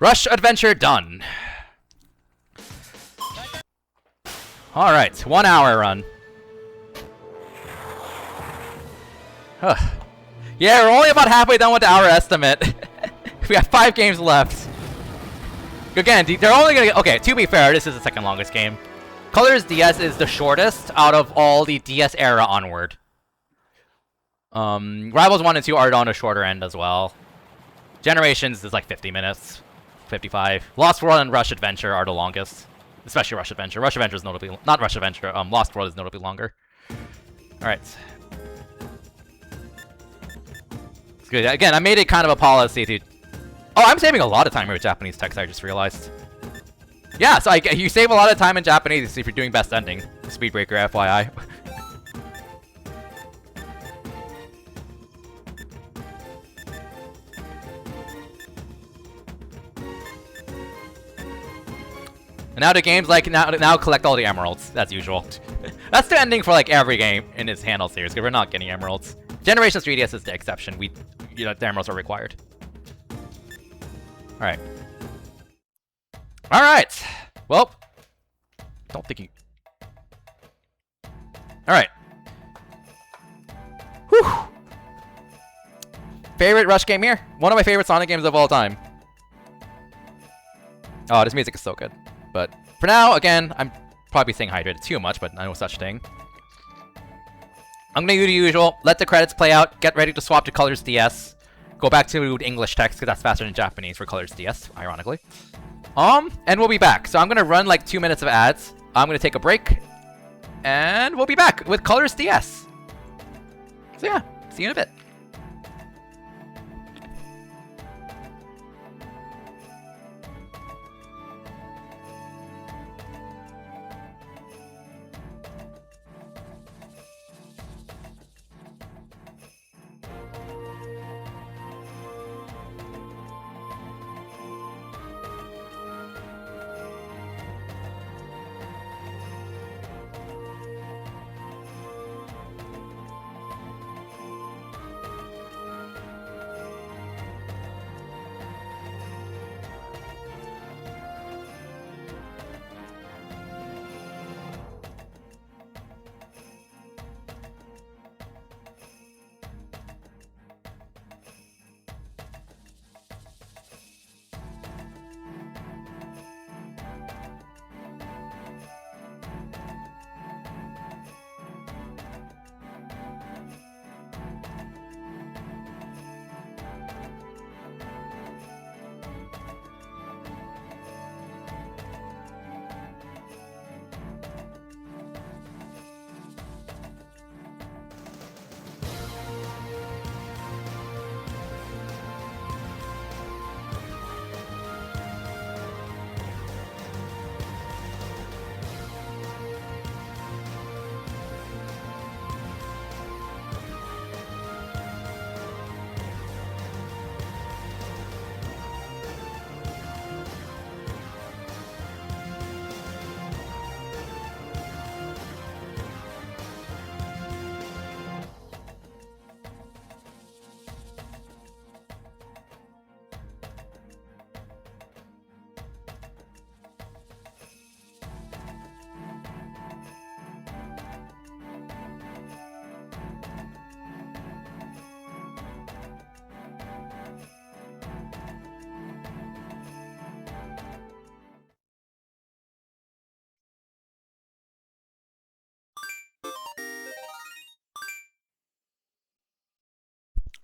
Rush adventure done. Alright, 1 hour run. Huh. Yeah, we're only about halfway done with the hour estimate. We have 5 games left. Again, they're only gonna get... Okay, to be fair, this is the second longest game. Colors DS is the shortest out of all the DS era onward. Rivals 1 and 2 are on a shorter end as well. Generations is like 50 minutes. 55. Lost World and Rush Adventure are the longest. Especially Rush Adventure. Rush Adventure is notably... Not Rush Adventure. Lost World is notably longer. Alright. It's good. Again, I made it kind of a policy to... Oh, I'm saving a lot of time here with Japanese text, I just realized. Yeah, so you save a lot of time in Japanese if you're doing best ending. Speed Breaker, FYI. And now the game's like, now collect all the emeralds, as usual. That's the ending for like every game in this Handheld series, because we're not getting emeralds. Generations 3DS is the exception. The emeralds are required. Alright. Alright! Well, don't think you... Alright. Whew! Favorite Rush game here? One of my favorite Sonic games of all time. Oh, this music is so good. But for now, again, I'm probably staying hydrated too much, but no such thing. I'm gonna do the usual. Let the credits play out. Get ready to swap to Colors DS. Go back to English text, because that's faster than Japanese for Colors DS, ironically. And we'll be back. So I'm gonna run like 2 minutes of ads. I'm gonna take a break. And we'll be back with Colors DS. So yeah, see you in a bit.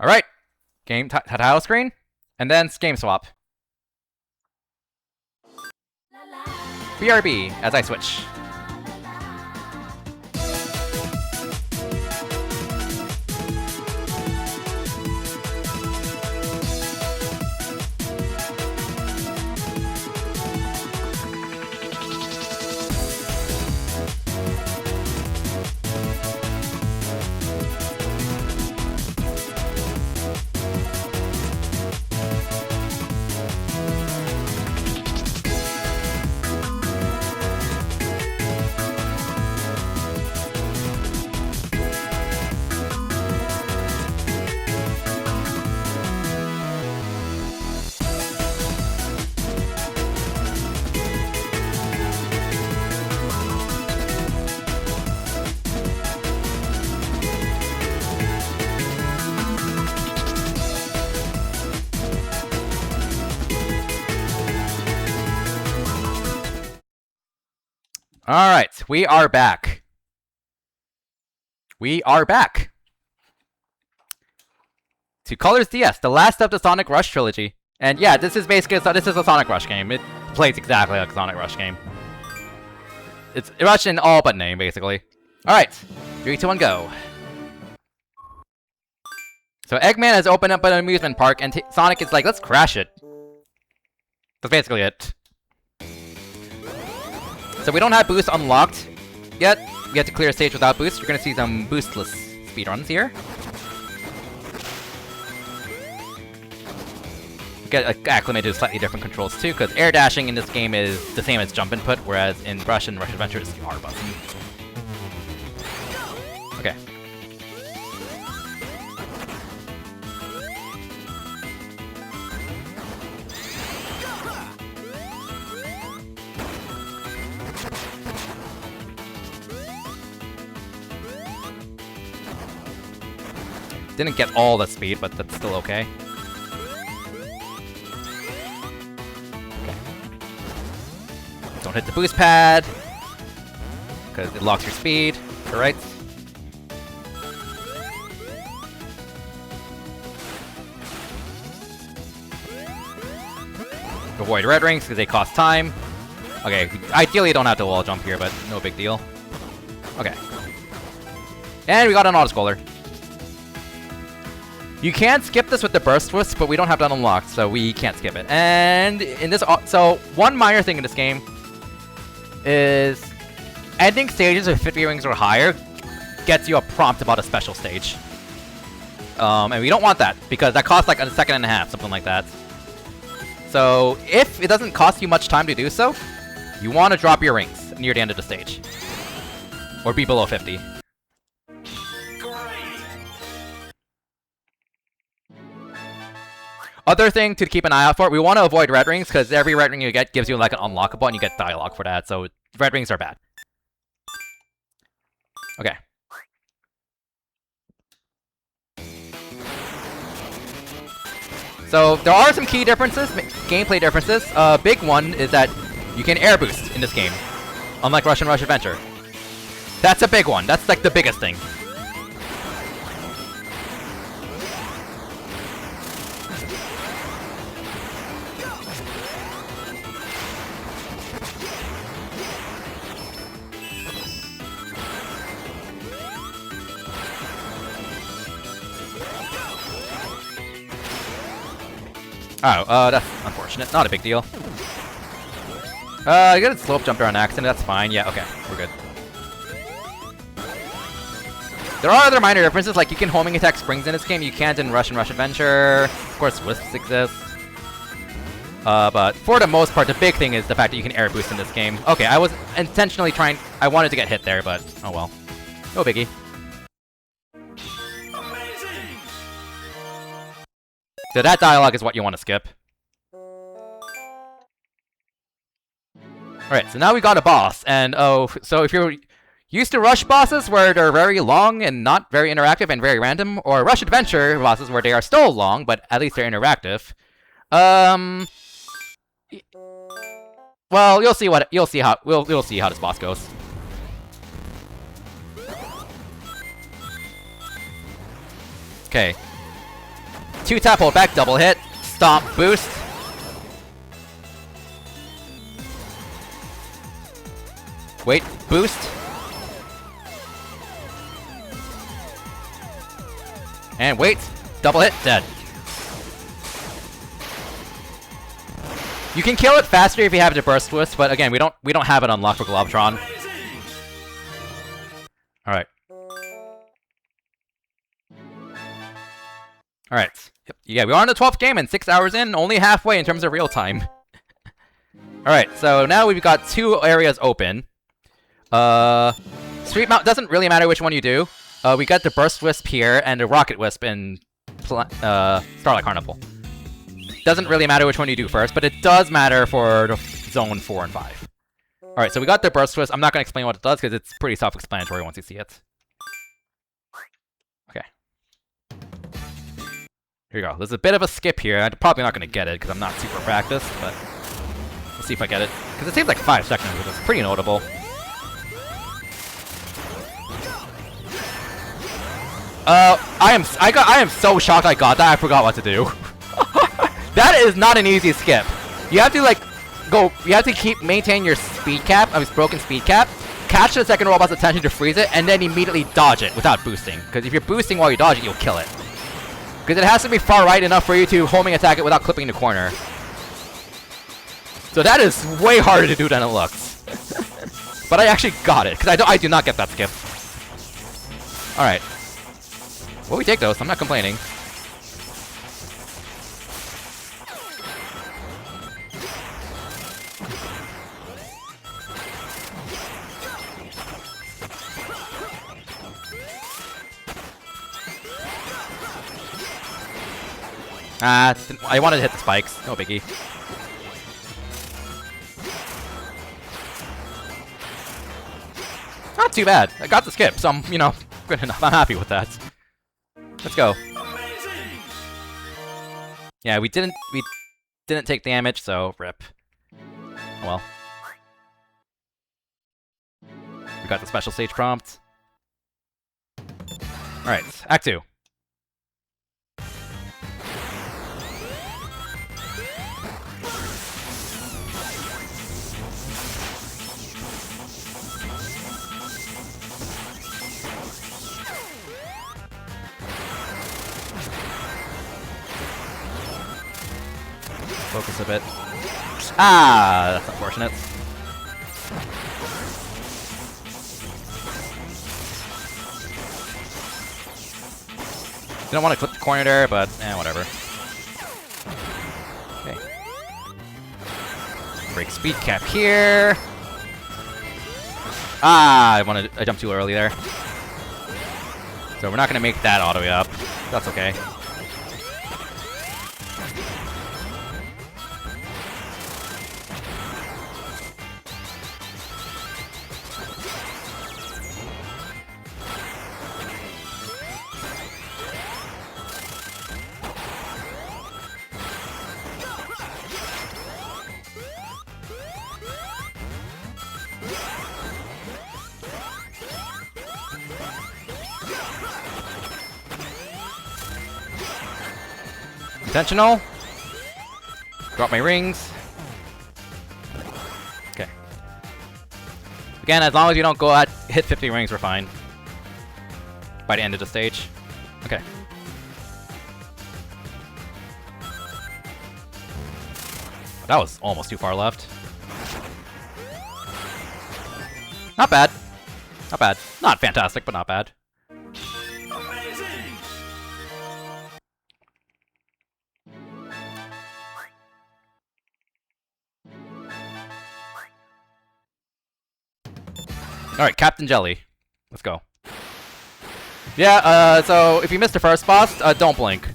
Alright. Game title screen. And then game swap. BRB as I switch. Alright, we are back. We are back. To Colors DS, the last of the Sonic Rush trilogy. And yeah, this is basically this is a Sonic Rush game. It plays exactly like a Sonic Rush game. It's Rush in all but name, basically. All right, 3, 2, 1, go. So Eggman has opened up an amusement park, and Sonic is like, let's crash it. That's basically it. So we don't have boost unlocked yet. We have to clear a stage without boost. You're gonna see some boostless speedruns here. Get acclimated to slightly different controls too, because air dashing in this game is the same as jump input, whereas in Rush and Rush Adventure it's the R button. Okay. Didn't get all the speed, but that's still okay. Don't hit the boost pad, because it locks your speed. Alright. Avoid red rings, because they cost time. Okay, ideally you don't have to wall jump here, but no big deal. Okay. And we got an auto-scroller. You can skip this with the burst twist, but we don't have that unlocked, so we can't skip it. And in this, so one minor thing in this game is ending stages with 50 rings or higher gets you a prompt about a special stage. And we don't want that, because that costs like a second and a half, something like that. So if it doesn't cost you much time to do so, you want to drop your rings near the end of the stage. Or be below 50. Other thing to keep an eye out for, we want to avoid red rings, because every red ring you get gives you like an unlockable, and you get dialogue for that, so red rings are bad. Okay. So, there are some key differences, gameplay differences. Big one is that you can air boost in this game, unlike Rush and Rush Adventure. That's a big one, that's like the biggest thing. Oh, that's unfortunate. Not a big deal. I got a slope jumped on accident. That's fine. Yeah, okay. We're good. There are other minor differences, like you can homing attack springs in this game. You can't in Rush and Rush Adventure. Of course, wisps exist. But for the most part, the big thing is the fact that you can air boost in this game. Okay, I was intentionally trying... I wanted to get hit there, but oh well. No biggie. So that dialogue is what you want to skip. Alright, so now we got a boss, and oh, so if you're used to Rush bosses where they're very long and not very interactive and very random, or Rush Adventure bosses where they are still long, but at least they're interactive, well, you'll see how we'll see how this boss goes. Okay. 2-tap, hold back, double hit, stomp, boost. Wait, boost. And wait, double hit, dead. You can kill it faster if you have the burst twist, but again, we don't have it unlocked for Globtron. All right. All right. Yeah, we are on the 12th game and 6 hours in, only halfway in terms of real time. Alright, so now we've got 2 areas open. Street Mount doesn't really matter which one you do. We got the Burst Wisp here and the Rocket Wisp in Starlight Carnival. Doesn't really matter which one you do first, but it does matter for the Zone 4 and 5. Alright, so we got the Burst Wisp. I'm not going to explain what it does because it's pretty self-explanatory once you see it. Okay. Here you go. There's a bit of a skip here. I'm probably not going to get it because I'm not super practiced, but we'll see if I get it. Because it seems like 5 seconds, which is pretty notable. I am so shocked I got that. I forgot what to do. That is not an easy skip. You have to like you have to keep maintain your speed cap, broken speed cap, catch the second robot's attention to freeze it, and then immediately dodge it without boosting. Because if you're boosting while you dodge it, you'll kill it. Because it has to be far right enough for you to homing attack it without clipping the corner. So that is way harder to do than it looks. But I actually got it, because I do not get that skip. Alright. Well, we take those, I'm not complaining. I wanted to hit the spikes. No biggie. Not too bad. I got the skip, so I'm, you know, good enough. I'm happy with that. Let's go. Yeah, we didn't take damage, so rip. Oh well. We got the special stage prompt. Alright, Act 2. Focus a bit. Ah, that's unfortunate. Didn't want to clip the corner there, but whatever. Okay. Break speed cap here. Ah, I jumped too early there. So we're not gonna make that all the way up. That's okay. Intentional. Drop my rings. Okay. Again, as long as you don't go at hit 50 rings, we're fine. By the end of the stage. Okay. That was almost too far left. Not bad. Not bad. Not fantastic, but not bad. Alright, Captain Jelly. Let's go. Yeah, so if you missed the first boss, don't blink.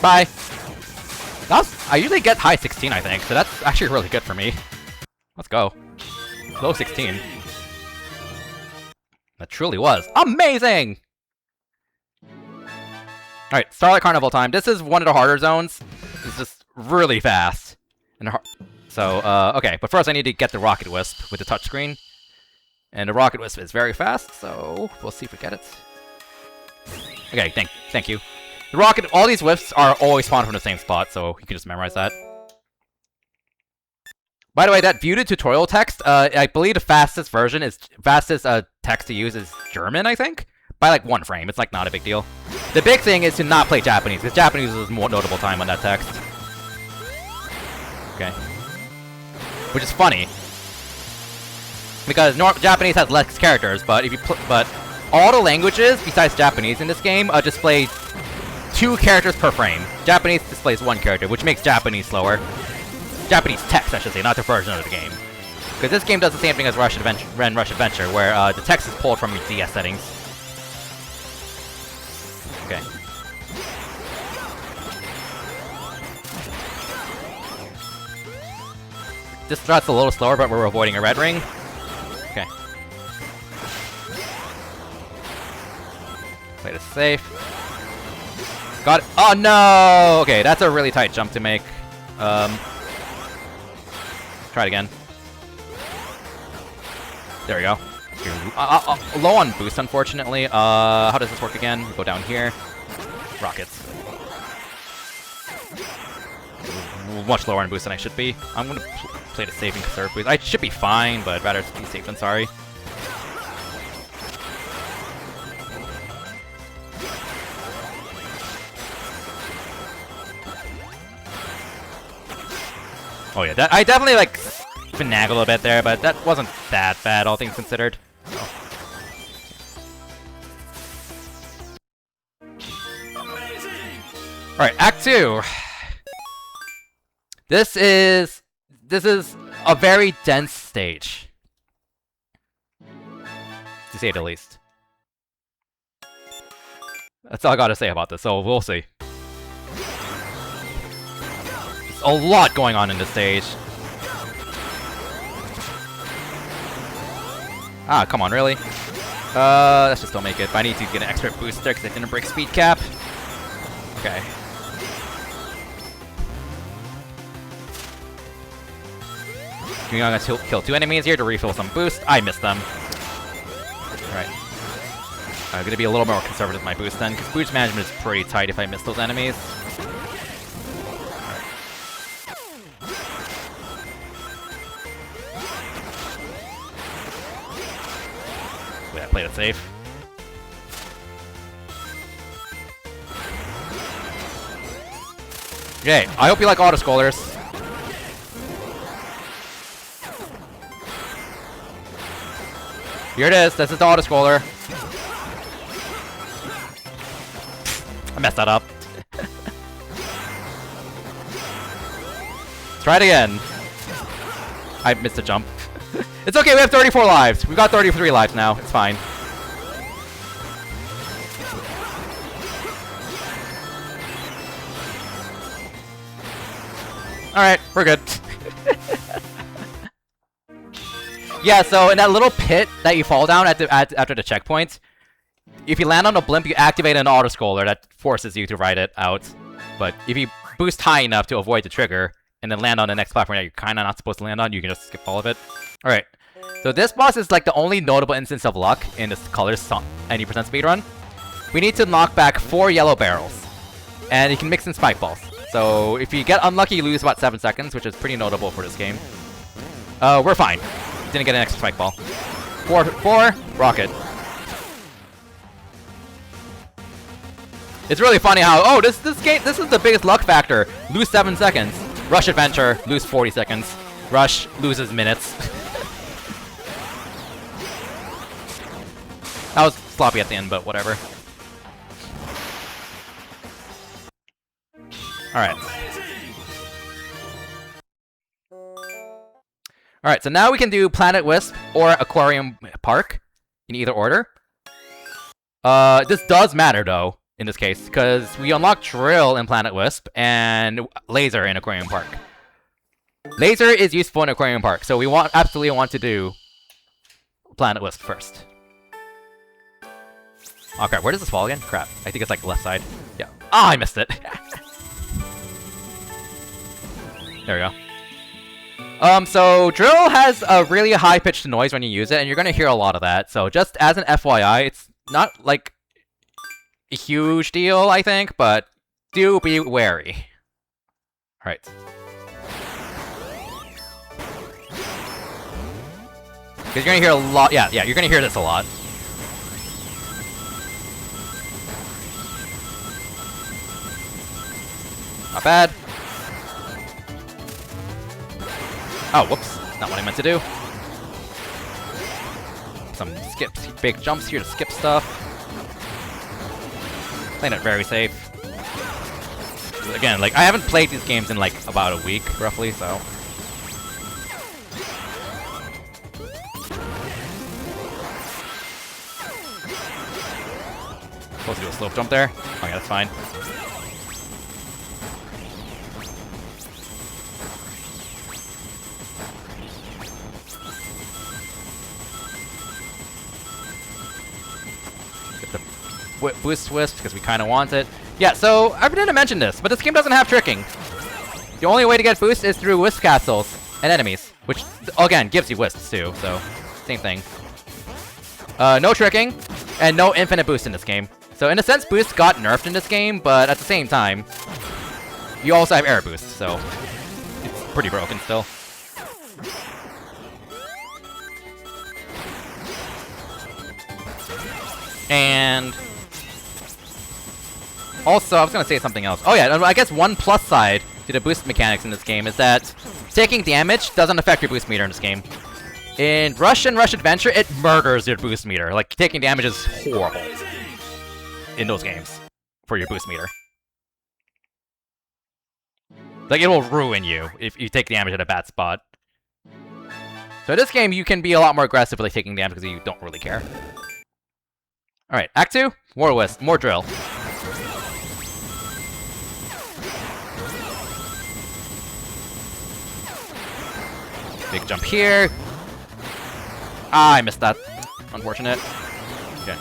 Bye. I usually get high 16, I think, so that's actually really good for me. Let's go. Low 16. That truly was amazing! Alright, Starlight Carnival time. This is one of the harder zones. It's just really fast. So, okay, but first I need to get the Rocket Wisp with the touchscreen. And the Rocket Wisp is very fast, so we'll see if we get it. Okay, thank you. The Rocket, all these Wisps are always spawned from the same spot, so you can just memorize that. By the way, that viewed tutorial text, I believe the fastest text to use is German, I think? By like 1 frame, it's like not a big deal. The big thing is to not play Japanese, because Japanese is more notable time on that text. Okay. Which is funny. Because Japanese has less characters, but but all the languages besides Japanese in this game display 2 characters per frame. Japanese displays 1 character, which makes Japanese slower. Japanese text, I should say, not the version of the game. Because this game does the same thing as Rush Adventure, where the text is pulled from your DS settings. Okay. This thrust's a little slower, but we're avoiding a red ring. Okay. Play this safe. Got it. Oh no! Okay, that's a really tight jump to make. Try it again. There we go. Low on boost, unfortunately. How does this work again? We go down here. Rockets. Much lower on boost than I should be. I'm gonna play the safe and conserve boost. I should be fine, but rather be safe than sorry. Oh yeah, I definitely like finagled a bit there, but that wasn't that bad, all things considered. So. All right, Act 2. This is a very dense stage, to say the least. That's all I gotta say about this. So we'll see. A lot going on in this stage. Ah, come on, really? Let's just don't make it. I need to get an extra booster because I didn't break speed cap. Okay. I'm gonna kill 2 enemies here to refill some boost. I missed them. Alright. I'm gonna be a little more conservative with my boost then, because boost management is pretty tight if I miss those enemies. Played it safe. Okay, I hope you like auto-scrollers. Here it is, this is the auto-scroller. I messed that up. Try it again. I missed a jump. It's okay, we have 34 lives. We've got 33 lives now. It's fine. Alright, we're good. Yeah, so in that little pit that you fall down after the checkpoint, if you land on a blimp, you activate an auto-scroller that forces you to ride it out. But if you boost high enough to avoid the trigger, and then land on the next platform that you're kinda not supposed to land on, you can just skip all of it. Alright, so this boss is like the only notable instance of luck in this colors any percent speedrun. We need to knock back 4 yellow barrels, and you can mix in spike balls. So if you get unlucky, you lose about 7 seconds, which is pretty notable for this game. We're fine. Didn't get an extra spike ball. 4, rocket. It's really funny how, oh, this is the biggest luck factor. Lose 7 seconds. Rush Adventure, lose 40 seconds. Rush loses minutes. That was sloppy at the end, but whatever. Alright. Alright, so now we can do Planet Wisp or Aquarium Park in either order. This does matter, though, in this case, because we unlock Drill in Planet Wisp and Laser in Aquarium Park. Laser is useful in Aquarium Park, so we absolutely want to do Planet Wisp first. Oh crap, where does this fall again? Crap, I think it's like left side. Yeah. Ah, I missed it! There we go. So Drill has a really high-pitched noise when you use it, and you're gonna hear a lot of that. So just as an FYI, it's not like a huge deal, I think, but do be wary. Alright. Because you're gonna hear a lot. Yeah, you're gonna hear this a lot. Not bad. Oh, whoops. Not what I meant to do. Some skips, big jumps here to skip stuff. Playing it very safe. Again, like, I haven't played these games in, like, about a week, roughly, so... Supposed to do a slope jump there? Okay, that's fine. Boost Wisp, because we kind of want it. Yeah, so I didn't mention this, but this game doesn't have tricking. The only way to get boost is through wisp castles and enemies, which again gives you wisps too. So same thing. No tricking and no infinite boost in this game. So in a sense, boost got nerfed in this game, but at the same time, you also have air boost, so it's pretty broken still. And also, I was gonna say something else. Oh yeah, I guess one plus side to the boost mechanics in this game is that taking damage doesn't affect your boost meter in this game. In Rush and Rush Adventure, it murders your boost meter. Like, taking damage is horrible in those games for your boost meter. Like, it will ruin you if you take damage at a bad spot. So in this game, you can be a lot more aggressive with like, taking damage because you don't really care. Alright, Act 2, more wisp, more drill. Big jump here. Ah, I missed that. Unfortunate. Okay.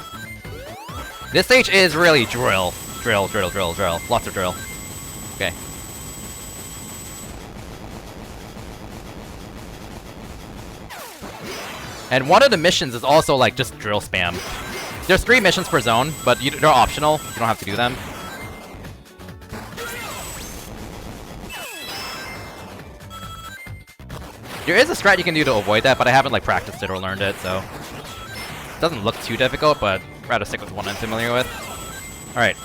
This stage is really drill. Drill, drill, drill, drill. Lots of drill. Okay. And one of the missions is also like just drill spam. There's 3 missions per zone, but they're optional. You don't have to do them. There is a strat you can do to avoid that, but I haven't like practiced it or learned it, so it doesn't look too difficult, but I'd rather stick with one I'm familiar with. Alright.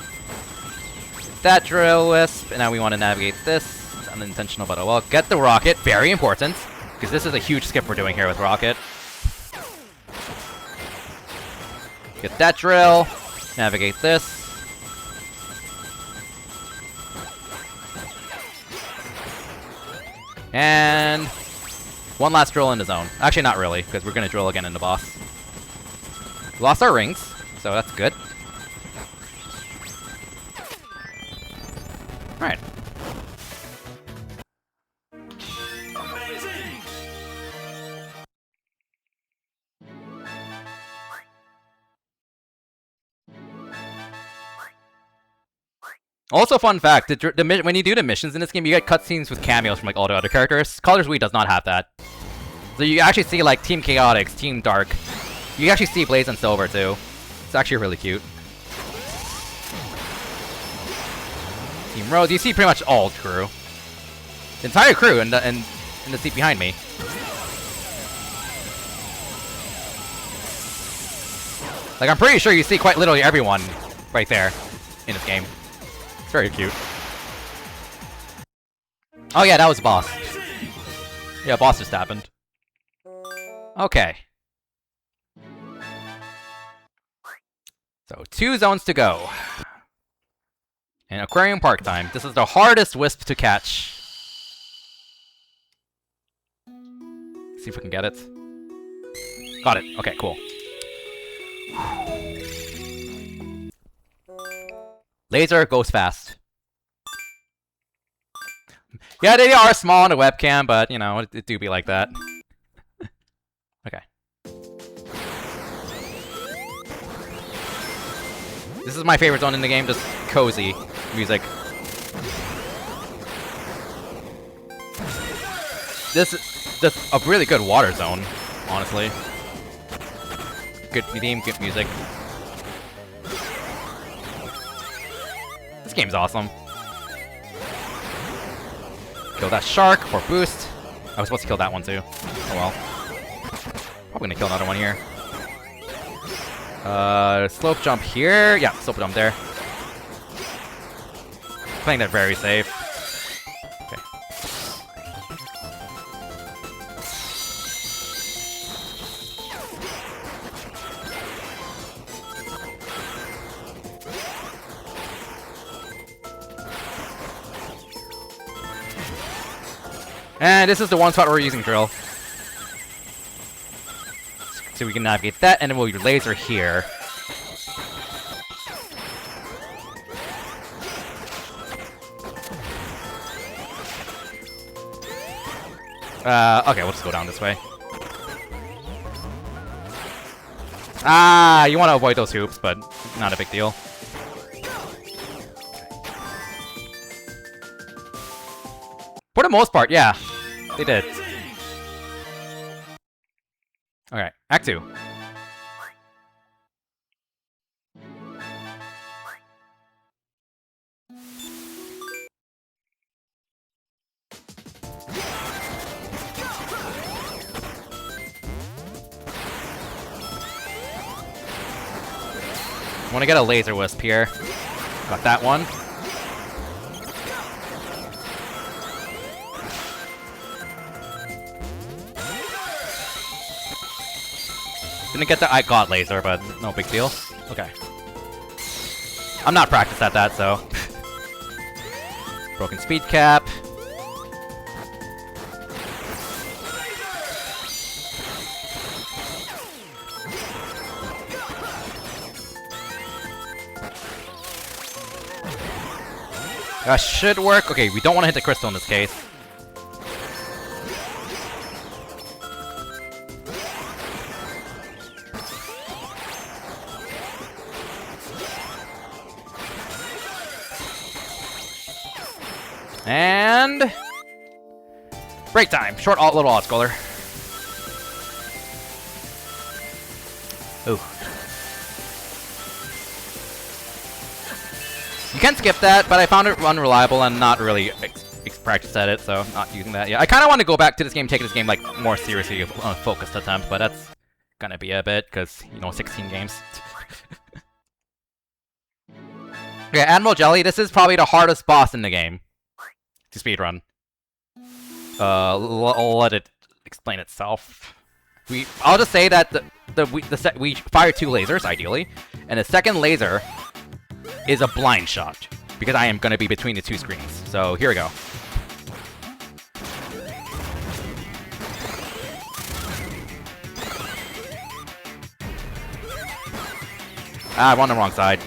That drill wisp, and now we want to navigate this. It's unintentional, but oh well. Get the rocket, very important, because this is a huge skip we're doing here with rocket. Get that drill, navigate this. And one last drill in the zone. Actually, not really, because we're gonna drill again in the boss. We lost our rings, so that's good. Alright. Also, fun fact, when you do the missions in this game, you get cutscenes with cameos from like all the other characters. Colors Wii does not have that. So you actually see like Team Chaotix, Team Dark. You actually see Blaze and Silver too. It's actually really cute. Team Rose, you see pretty much all the crew. The entire crew in the seat behind me. Like, I'm pretty sure you see quite literally everyone right there in this game. It's very cute. Oh yeah, that was boss. Yeah, boss just happened. Okay. So, 2 zones to go. And Aquarium Park time. This is the hardest wisp to catch. See if we can get it. Got it. Okay, cool. Laser goes fast. Yeah, they are small on the webcam, but, you know, it do be like that. Okay. This is my favorite zone in the game, just cozy music. This is a really good water zone, honestly. Good theme, good music. This game's awesome. Kill that shark for boost. I was supposed to kill that one too. Oh well. Probably gonna kill another one here. Slope jump here. Yeah, slope jump there. Playing that very safe. Okay. And this is the one spot where we're using drill. So we can navigate that, and then we'll use laser here. Okay, we'll just go down this way. Ah, you want to avoid those hoops, but not a big deal. the most part, yeah. They did. Alright, Act 2. I want to get a laser wisp here. Got that one. Didn't get the I got laser, but no big deal. Okay. I'm not practiced at that, so. Broken speed cap. That should work. Okay, we don't want to hit the crystal in this case. And break time. Short alt, little alt scroller. Ooh. You can skip that, but I found it unreliable and not really practiced at it, so not using that. Yeah, I kind of want to go back to this game, take this game like more seriously on a focused attempt, but that's gonna be a bit because you know 16 games. Okay, Admiral Jelly. This is probably the hardest boss in the game to speedrun. Let it explain itself. I'll just say that we fire 2 lasers ideally, and the second laser is a blind shot because I am going to be between the 2 screens. So here we go. Ah, I'm on the wrong side.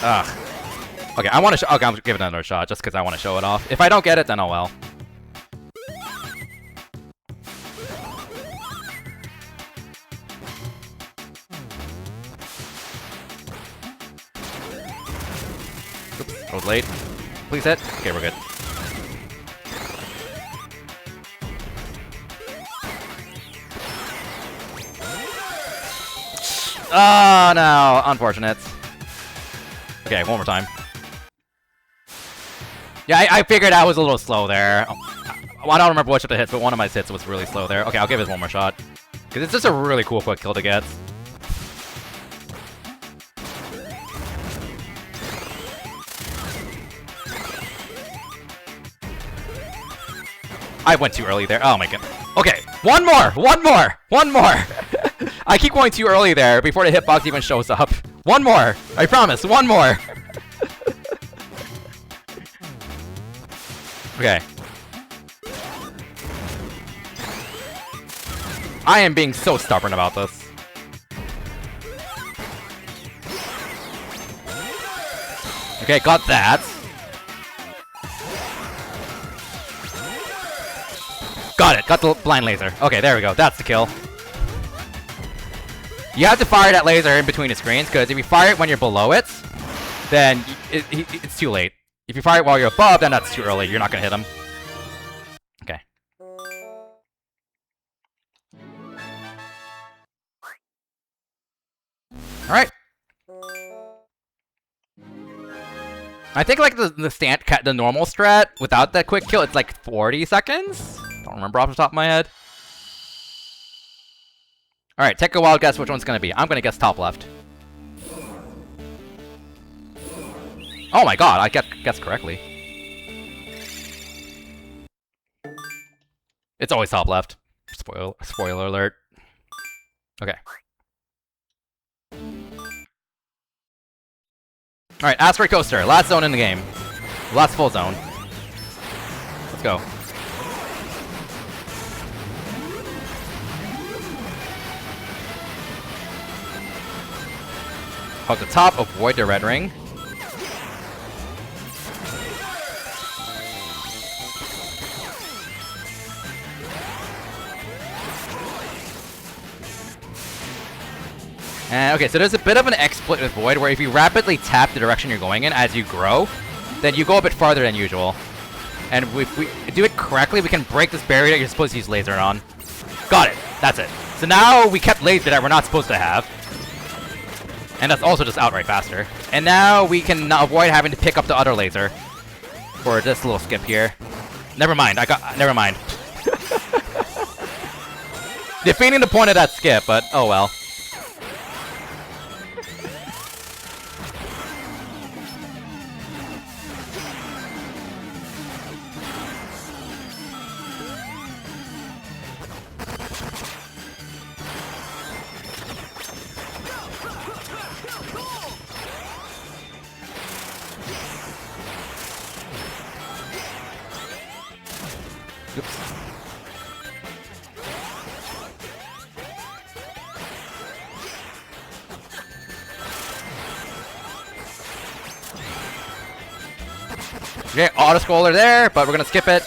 Ugh. Okay, I want to. Okay, I'll give it another shot just because I want to show it off. If I don't get it, then oh well. Oops, I was late. Please hit. Okay, we're good. Oh no, unfortunate. Okay, one more time. Yeah, I figured I was a little slow there. Well, I don't remember which of the hits, but one of my hits was really slow there. Okay, I'll give it one more shot. Because it's just a really cool quick kill to get. I went too early there. Oh my god. Okay, one more! One more! One more! I keep going too early there before the hitbox even shows up. One more! I promise, one more! Okay. I am being so stubborn about this. Okay, got that. Got it, got the blind laser. Okay, there we go, that's the kill. You have to fire that laser in between the screens, because if you fire it when you're below it, then it's too late. If you fire it while you're above, then that's too early. You're not gonna hit him. Okay. Alright. I think like the normal strat without that quick kill, it's like 40 seconds? Don't remember off the top of my head. Alright, take a wild guess which one's gonna be. I'm gonna guess top left. Oh my god, I guessed correctly. It's always top left. Spoiler alert. Okay. Alright, Asteroid Coaster. Last zone in the game. Last full zone. Let's go. Hug the top, avoid the red ring. And okay, so there's a bit of an X-split with Void, where if you rapidly tap the direction you're going in as you grow, then you go a bit farther than usual. And if we do it correctly, we can break this barrier that you're supposed to use laser on. Got it. That's it. So now we kept laser that we're not supposed to have. And that's also just outright faster. And now we can avoid having to pick up the other laser for this little skip here. Never mind. Never mind. Defeating the point of that skip, but oh well. Oops. Okay, auto-scroller there, but we're gonna skip it.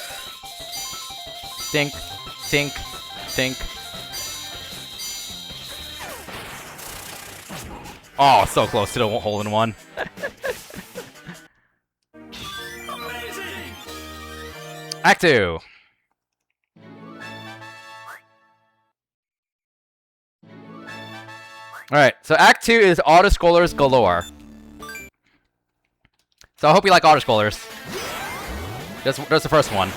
Sink, sink, sink. Oh, so close to the hole-in-one. Act 2. Alright, so Act 2 is auto-scrollers galore. So I hope you like auto-scrollers. There's the first one.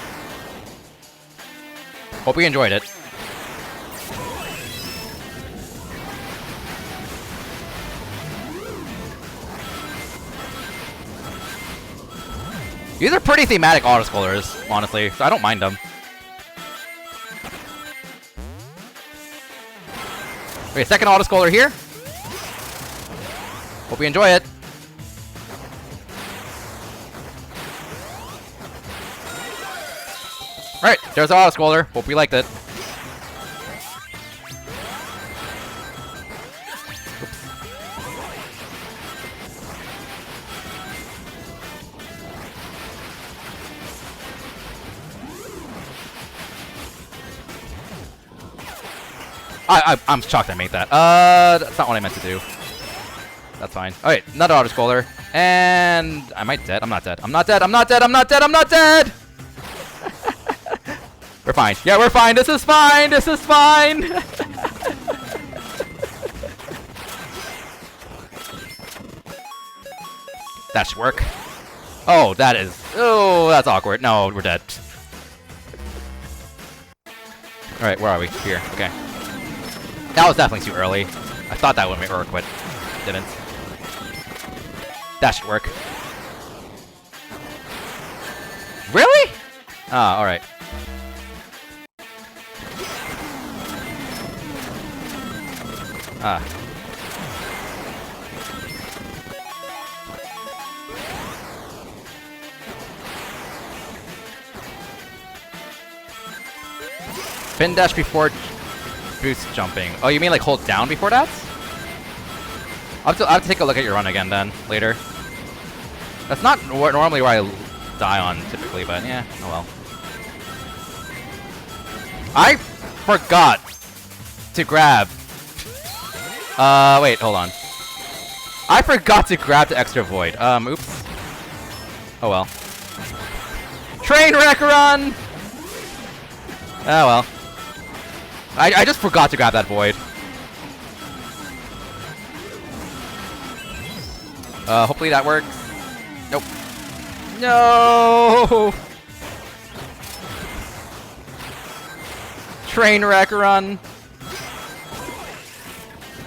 Hope you enjoyed it. These are pretty thematic auto-scrollers, honestly, so I don't mind them. Okay, second auto-scroller here. Hope you enjoy it. Alright, there's the auto-scroller. Hope you liked it. I'm shocked I made that. That's not what I meant to do. That's fine. Alright, another auto-scroller. And... am I dead? I'm not dead. I'm not dead. I'm not dead. I'm not dead. I'm not dead! We're fine. Yeah, we're fine. This is fine. This is fine. That should work. Oh, that is... oh, that's awkward. No, we're dead. Alright, where are we? Here. Okay. That was definitely too early. I thought that would work, but didn't. That should work. Really? Ah, alright. Ah. Spin dash before boost jumping. Oh, you mean like hold down before that? I'll have to take a look at your run again then, later. That's not normally where I die on, typically, but yeah, oh well. I forgot to grab... wait, hold on. I forgot to grab the extra void. Oops. Oh well. Train wreck run! Oh well. I just forgot to grab that void. Hopefully that works. Nope. No! Train wreck run.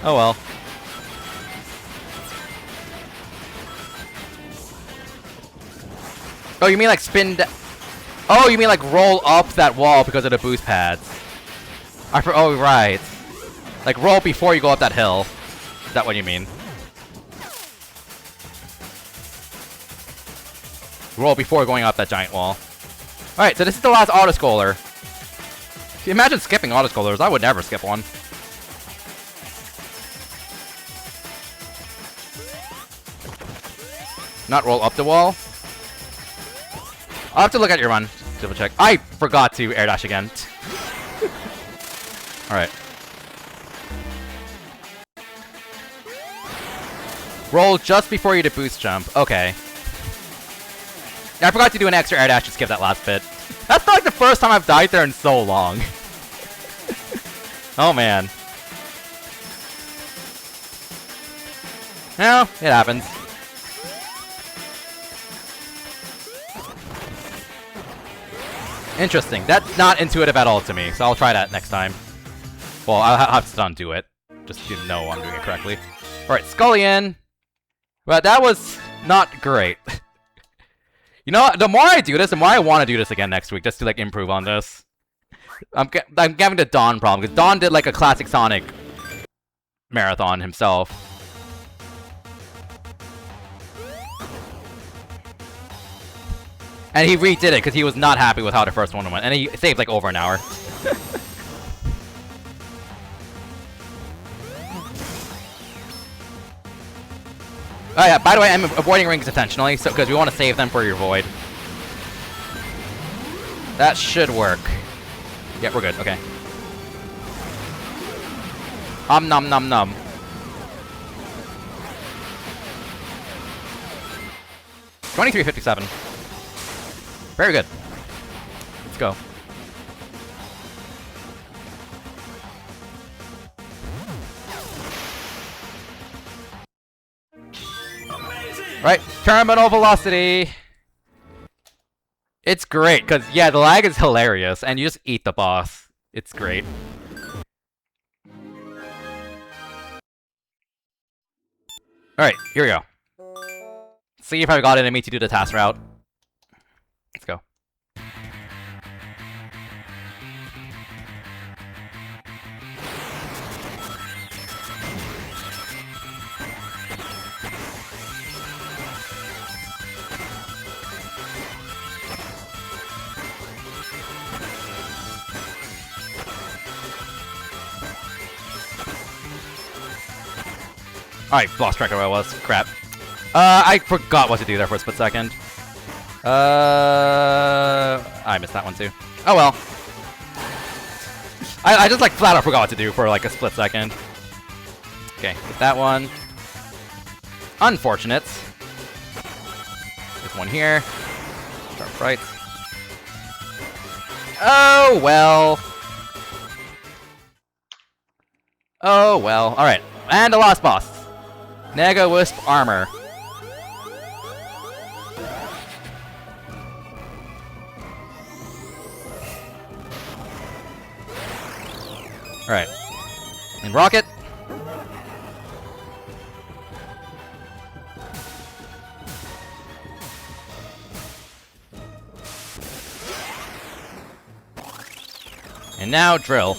Oh well. Oh, you mean like spin... oh, you mean like roll up that wall because of the boost pads. Oh, right. Like roll before you go up that hill. Is that what you mean? Roll before going up that giant wall. Alright, so this is the last auto-scroller. If you imagine skipping auto-scrollers, I would never skip one. Not roll up the wall. I'll have to look at your run. Double check. I forgot to air dash again. Alright. Roll just before you do boost jump. Okay. I forgot to do an extra air dash to skip that last bit. That's not like the first time I've died there in so long. Oh man. Well, it happens. Interesting. That's not intuitive at all to me, so I'll try that next time. Well, I'll have to undo it, just to know I'm doing it correctly. Alright, Scullion. Well, that was not great. You know what? The more I do this, the more I want to do this again next week, just to like improve on this. I'm having the Dawn problem, because Dawn did like a classic Sonic marathon himself. And he redid it because he was not happy with how the first one went, and he saved like over an hour. Oh yeah, by the way, I'm avoiding rings intentionally, so because we want to save them for your void. That should work. Yeah, we're good, okay. Nom nom nom. $23.57. Very good. Let's go. Right, terminal velocity. It's great, because, yeah, the lag is hilarious, and you just eat the boss. It's great. Alright, here we go. See if I got enemy to do the task route. Let's go. Alright, lost track of where I was. Crap. I forgot what to do there for a split second. I missed that one too. Oh well. I just like flat out forgot what to do for like a split second. Okay, get that one. Unfortunate. There's one here. Sharp right. Oh well. Oh well. Alright. And the last boss. Nega Wisp Armor. Alright. And Rocket. And now Drill.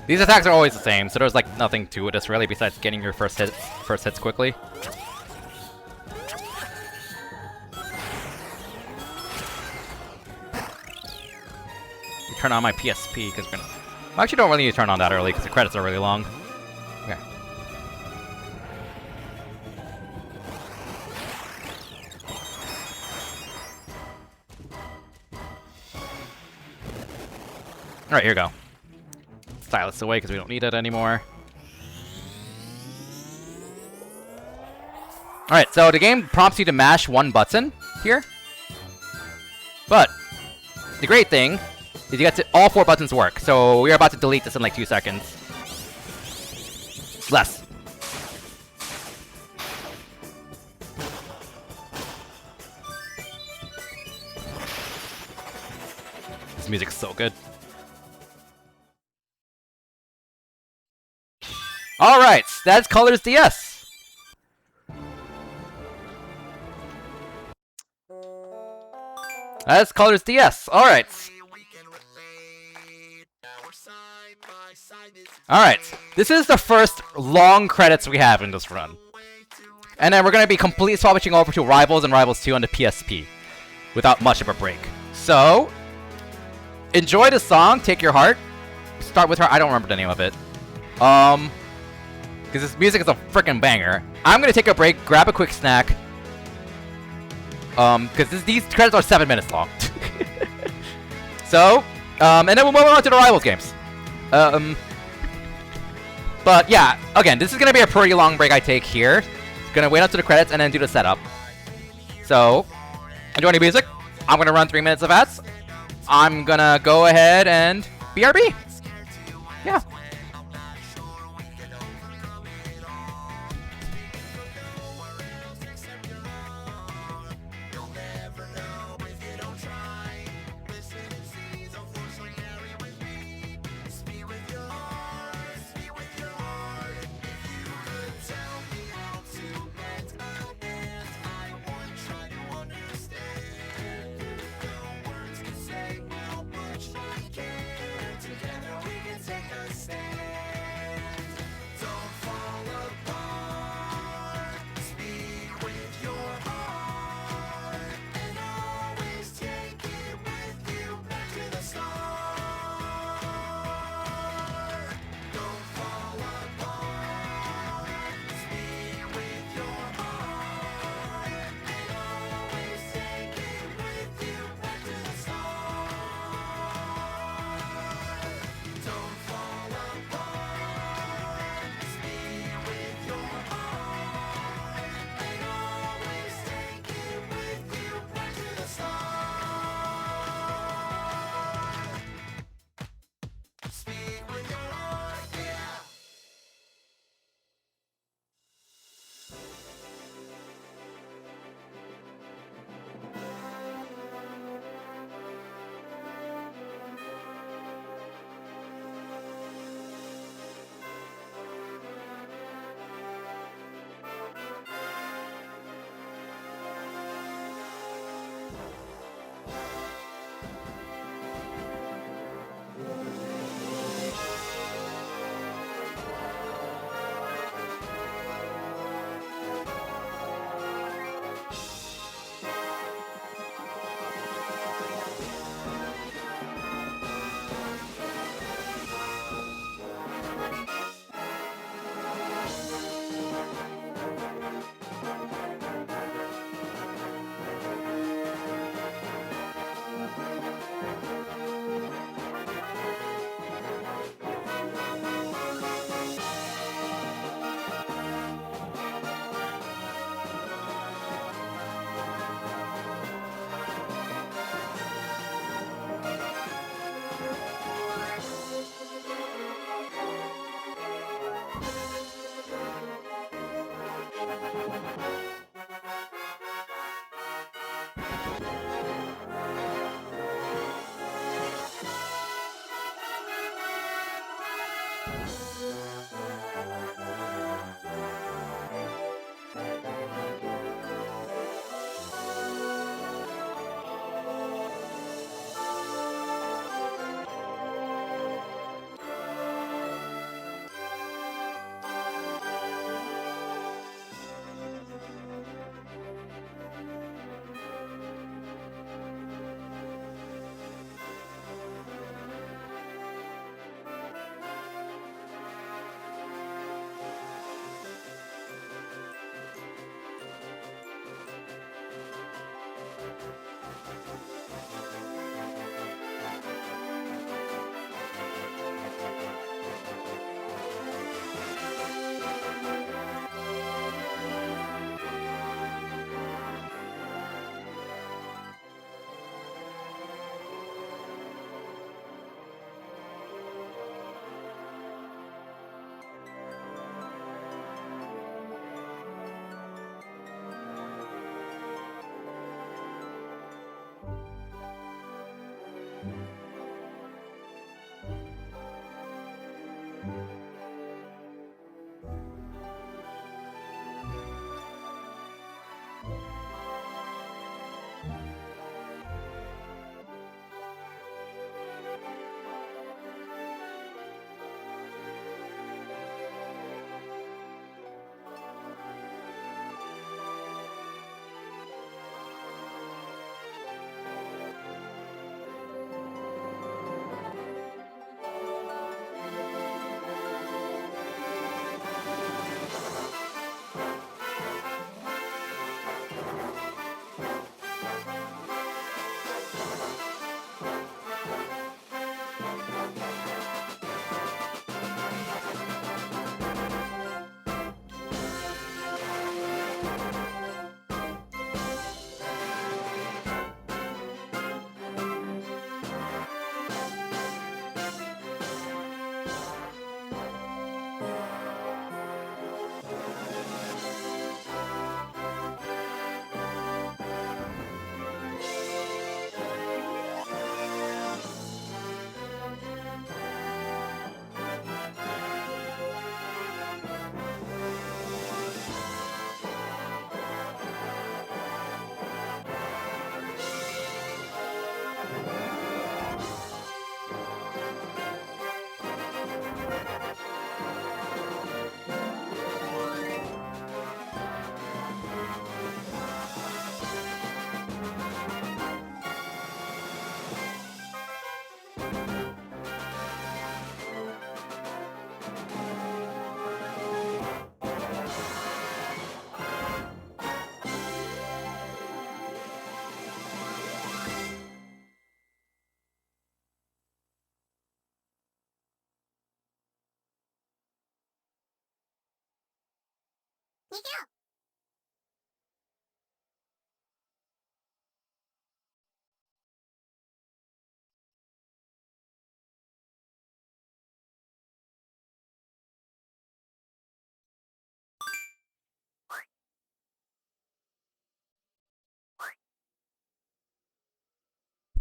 These attacks are always the same, so there's like nothing to it, just really besides getting your first hits quickly. Turn on my PSP because we're gonna. I actually don't really need to turn on that early because the credits are really long. Okay. All right, here we go. Style this away because we don't need it anymore. Alright, so the game prompts you to mash one button here. But the great thing is you get to all 4 buttons work. So we're about to delete this in like 2 seconds. Less. This music is so good. Alright, that's Colors DS. That's Colors DS. Alright. Alright, this is the first long credits we have in this run. And then we're going to be completely switching over to Rivals and Rivals 2 on the PSP. Without much of a break. So, enjoy the song, Take Your Heart. Start with her, I don't remember the name of it. because this music is a freaking banger. I'm gonna take a break, grab a quick snack. Because these credits are 7 minutes long. So, and then we'll move on to the Rivals games. But yeah, again, this is gonna be a pretty long break I take here. Gonna wait up to the credits and then do the setup. So, enjoy the music. I'm gonna run 3 minutes of ads. I'm gonna go ahead and BRB. Yeah.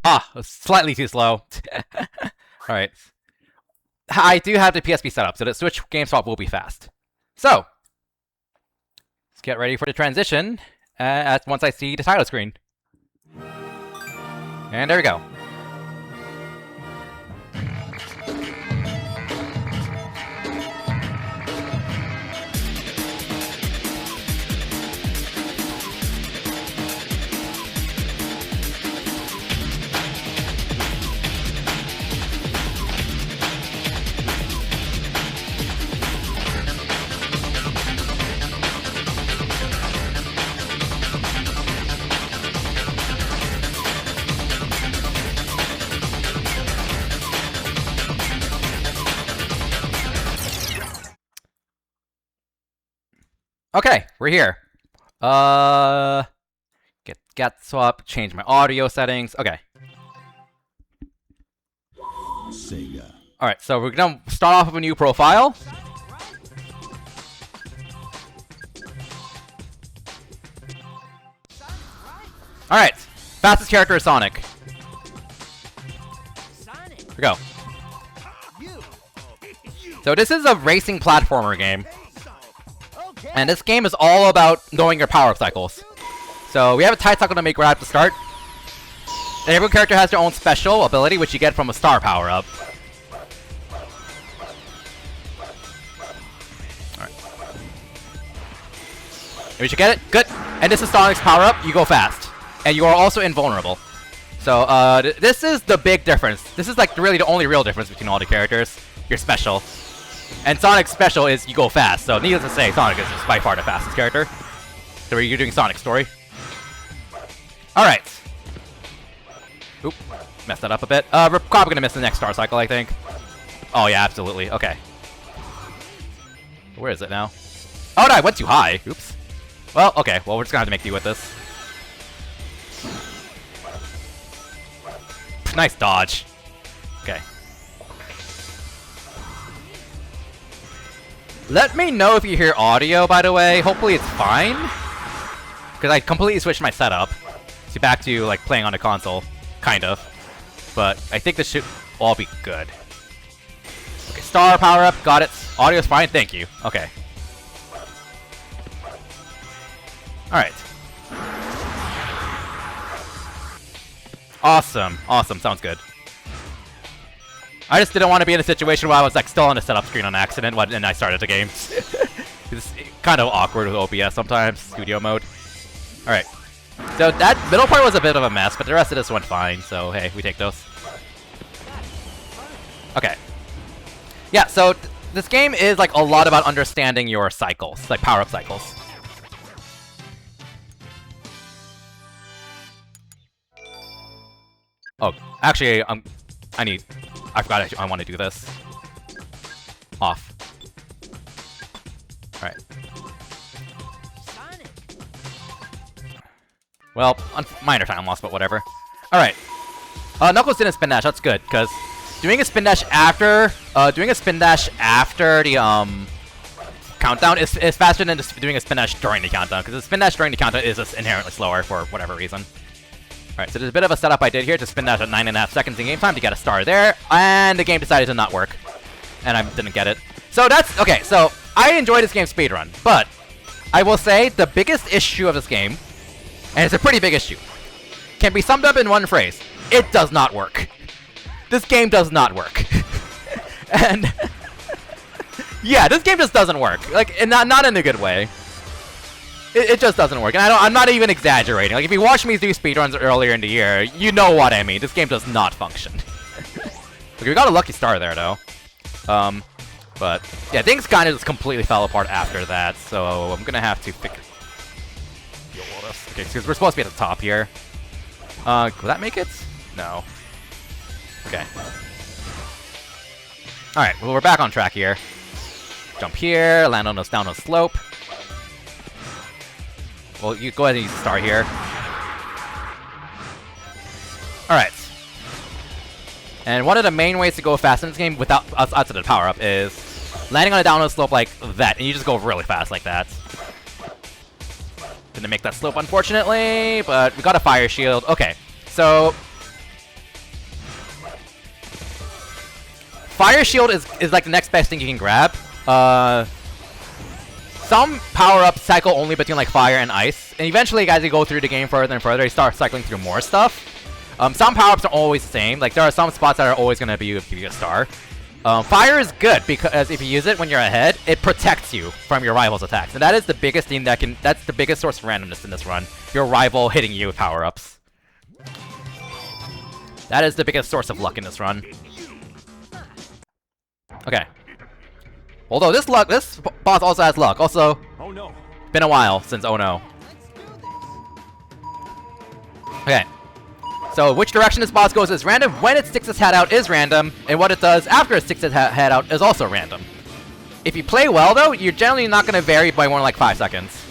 Ah, slightly too slow. Alright. I do have the PSP set up, so the Switch game swap will be fast. So, let's get ready for the transition once I see the title screen. And there we go. Okay, we're here. Get swap, change my audio settings. Okay. Sega. Alright, so we're gonna start off with a new profile. Alright, fastest character is Sonic. Here we go. So this is a racing platformer game. And this game is all about knowing your power-up cycles. So we have a tight cycle to make right at the start. And every character has their own special ability, which you get from a star power-up. Alright. Did you get it? Good. And this is Sonic's power-up. You go fast. And you are also invulnerable. So, this is the big difference. This is like really the only real difference between all the characters. Your special. And Sonic's special is you go fast, so needless to say, Sonic is by far the fastest character. So you're doing Sonic's story. Alright. Oop, messed that up a bit. We're probably gonna miss the next star cycle, I think. Oh yeah, absolutely, okay. Where is it now? Oh no, I went too high, oops. Well, okay, well we're just gonna have to make do with this. Nice dodge. Okay. Let me know if you hear audio, by the way. Hopefully it's fine. Because I completely switched my setup. So back to, like, playing on a console. Kind of. But I think this should all be good. Okay, star power-up. Got it. Audio's fine. Thank you. Okay. Alright. Awesome. Awesome. Sounds good. I just didn't want to be in a situation where I was like still on the setup screen on accident and I started the game. It's kind of awkward with OBS sometimes, studio mode. Alright. So that middle part was a bit of a mess, but the rest of this went fine, so hey, we take those. Okay. Yeah, so this game is like a lot about understanding your cycles, like power-up cycles. Oh, actually, I forgot I want to do this. Off. Alright. Well, minor time loss, but whatever. Alright. Knuckles didn't spin dash, that's good, because doing a spin dash after the, countdown is faster than just doing a spin dash during the countdown, because the spin dash during the countdown is just inherently slower for whatever reason. Alright, so there's a bit of a setup I did here to spin dash at 9.5 seconds in game time to get a star there, and the game decided to not work. And I didn't get it. So that's, okay, so I enjoy this game speedrun, but I will say the biggest issue of this game, and it's a pretty big issue, can be summed up in one phrase. It does not work. This game does not work. And yeah, this game just doesn't work. Like, and not in a good way. It just doesn't work, and I'm not even exaggerating. Like, if you watched me do speedruns earlier in the year, you know what I mean. This game does not function. Okay, we got a lucky star there, though. But, yeah, things kind of just completely fell apart after that, so I'm gonna have to figure... Okay, because we're supposed to be at the top here. Will that make it? No. Okay. Alright, well, we're back on track here. Jump here, land on this down a slope. Well, you go ahead and use the star here. Alright. And one of the main ways to go fast in this game without outside of the power-up is landing on a downhill slope like that, and you just go really fast like that. Didn't make that slope, unfortunately, but we got a fire shield. Okay, so fire shield is like the next best thing you can grab. Some power-ups cycle only between like fire and ice, and eventually, as you go through the game further and further, you start cycling through more stuff. Some power-ups are always the same. Like, there are some spots that are always going to give you a star. Fire is good because if you use it when you're ahead, it protects you from your rival's attacks. And that is the biggest thing that's the biggest source of randomness in this run. Your rival hitting you with power-ups. That is the biggest source of luck in this run. Okay. Although this boss also has luck. Also, Oh no. been a while since Oh No. Okay. So which direction this boss goes is random. When it sticks its head out is random, and what it does after it sticks its head out is also random. If you play well, though, you're generally not going to vary by more than like 5 seconds.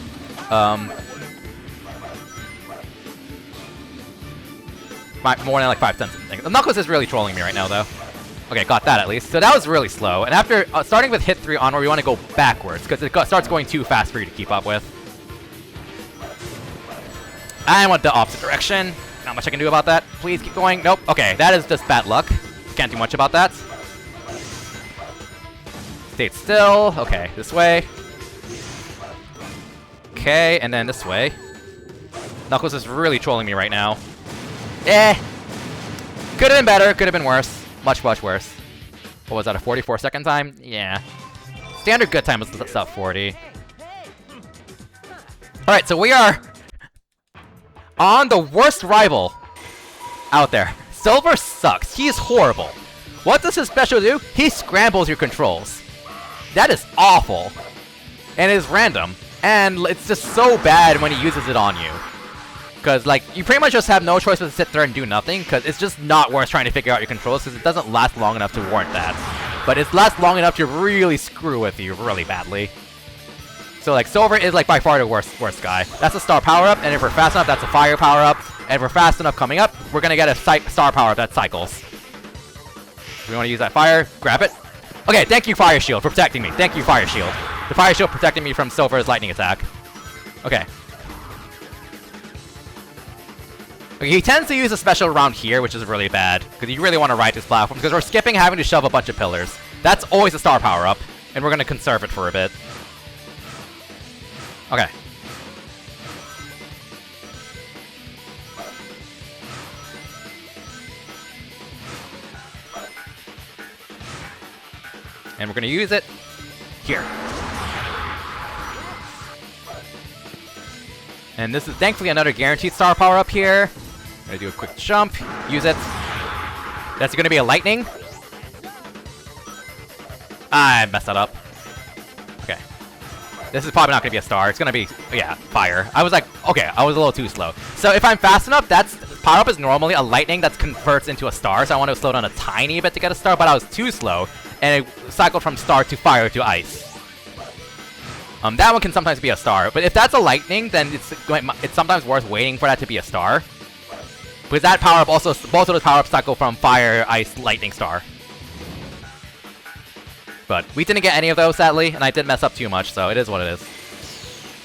More than like 5 seconds. Knuckles is really trolling me right now, though. Okay, got that at least. So that was really slow. And after starting with hit 3 onward, we want to go backwards because it starts going too fast for you to keep up with. I went the opposite direction. Not much I can do about that. Please keep going. Nope. Okay, that is just bad luck. Can't do much about that. Stay still. Okay, this way. Okay, and then this way. Knuckles is really trolling me right now. Eh. Could have been better. Could have been worse. Much, much worse. What was that, a 44-second time? Yeah. Standard good time was sub 40. Alright, so we are on the worst rival out there. Silver sucks. He is horrible. What does his special do? He scrambles your controls. That is awful. And it is random. And it's just so bad when he uses it on you. Because, like, you pretty much just have no choice but to sit there and do nothing, because it's just not worth trying to figure out your controls, because it doesn't last long enough to warrant that. But it lasts long enough to really screw with you really badly. So, like, Silver is, like, by far the worst guy. That's a star power-up, and if we're fast enough, that's a fire power-up. And if we're fast enough coming up, we're gonna get a star power-up that cycles. If we want to use that fire, grab it. Okay, thank you, Fire Shield, for protecting me. Thank you, Fire Shield. The Fire Shield protecting me from Silver's lightning attack. Okay. Okay, he tends to use a special around here, which is really bad, because you really want to ride this platform, because we're skipping having to shove a bunch of pillars. That's always a star power-up, and we're going to conserve it for a bit. Okay. And we're going to use it here. And this is thankfully another guaranteed star power up here. I'm gonna do a quick jump, use it. That's gonna be a lightning. I messed that up. Okay. This is probably not gonna be a star. It's gonna be, yeah, fire. I was like, okay, I was a little too slow. So if I'm fast enough, that's power up is normally a lightning that converts into a star. So I want to slow down a tiny bit to get a star, but I was too slow, and it cycled from star to fire to ice. That one can sometimes be a star, but if that's a lightning, then it's sometimes worth waiting for that to be a star. Because that power-up also, both of those power-ups cycle from fire, ice, lightning, star. But we didn't get any of those, sadly, and I did mess up too much, so it is what it is.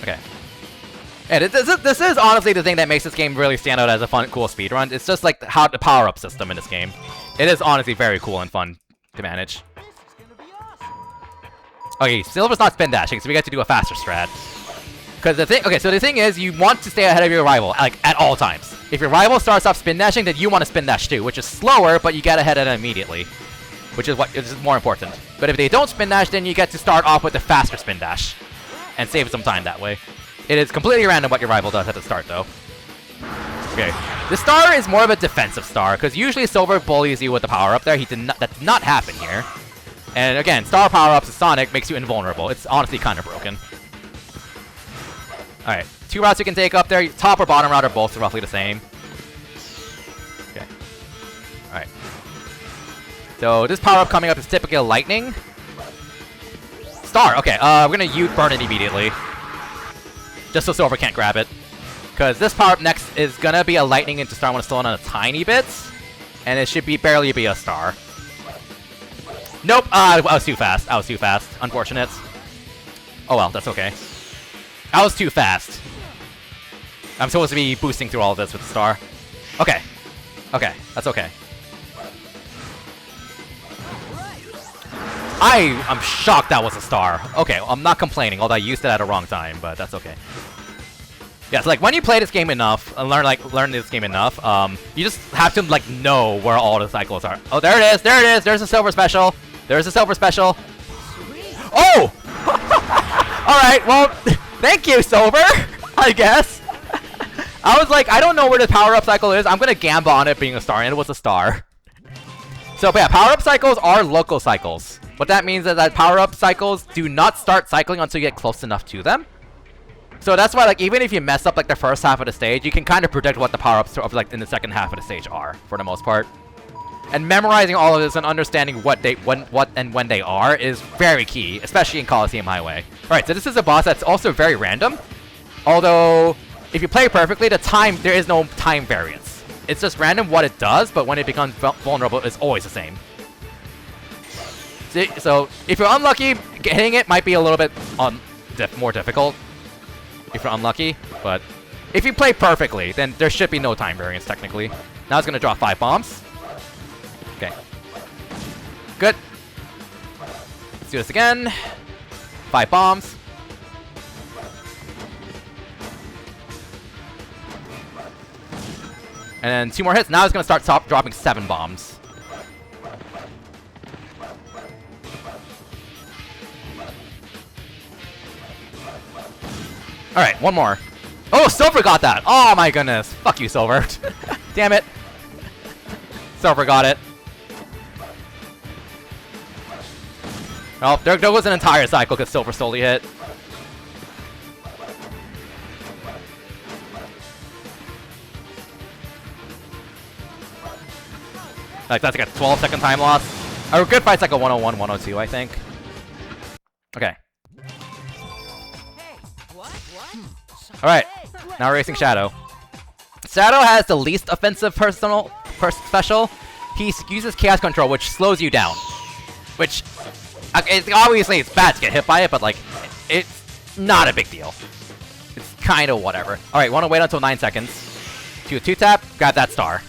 Okay. And this is honestly the thing that makes this game really stand out as a fun, cool speedrun. It's just like how the power-up system in this game. It is honestly very cool and fun to manage. Okay, Silver's not spin dashing, so we get to do a faster strat. Because the thing, okay, so the thing is, you want to stay ahead of your rival, like, at all times. If your rival starts off spin dashing, then you want to spin dash too, which is slower, but you get ahead of them immediately. Which is what is more important. But if they don't spin dash, then you get to start off with the faster spin dash. And save some time that way. It is completely random what your rival does at the start, though. Okay. The star is more of a defensive star, because usually Silver bullies you with the power-up there. That did not happen here. And again, star power-ups to Sonic makes you invulnerable. It's honestly kind of broken. Alright, 2 routes you can take up there. Top or bottom route are both roughly the same. Okay. Alright. So this power-up coming up is typically a lightning. Star, okay. We're gonna burn it immediately. just so Silver can't grab it. Because this power-up next is gonna be a lightning into star when it's still on a tiny bit. And it should be barely be a star. Nope, I was too fast. I was too fast. Unfortunate. Oh well, that's okay. I was too fast. I'm supposed to be boosting through all of this with the star. Okay. Okay, that's okay. I'm shocked that was a star. Okay, well, I'm not complaining, although I used it at a wrong time, but that's okay. Yeah, so like when you play this game enough and learn this game enough, you just have to like know where all the cycles are. Oh, there it is, there it is. There's a silver special. There's a silver special. Oh! All right, well, thank you, Silver. I guess. I was like, I don't know where the power-up cycle is. I'm gonna gamble on it being a star, and it was a star. So, but yeah, power-up cycles are local cycles. What that means is that power-up cycles do not start cycling until you get close enough to them. So that's why, like, even if you mess up like the first half of the stage, you can kind of predict what the power-ups of like in the second half of the stage are, for the most part. And memorizing all of this and understanding what when they are is very key, especially in Coliseum Highway. Alright, so this is a boss that's also very random. Although, if you play perfectly, there is no time variance. It's just random what it does, but when it becomes vulnerable, it's always the same. So, if you're unlucky, hitting it might be a little bit more difficult. If you're unlucky, but if you play perfectly, then there should be no time variance, technically. Now it's gonna drop 5 bombs. Okay. Good. Let's do this again. 5 bombs. And then 2 more hits. Now it's gonna start dropping 7 bombs. Alright, 1 more. Oh, Silver got that! Oh my goodness. Fuck you, Silver. Damn it. Silver got it. Oh, there goes an entire cycle because Silver stole the hit. Like, that's like a 12-second time loss. A good fight's like a 101, 102, I think. Okay. Alright, now we're racing Shadow. Shadow has the least offensive special. He uses Chaos Control, which slows you down. Which, obviously it's bad to get hit by it, but like, it's not a big deal. It's kind of whatever. Alright, want to wait until 9 seconds. Do a 2-tap, grab that star.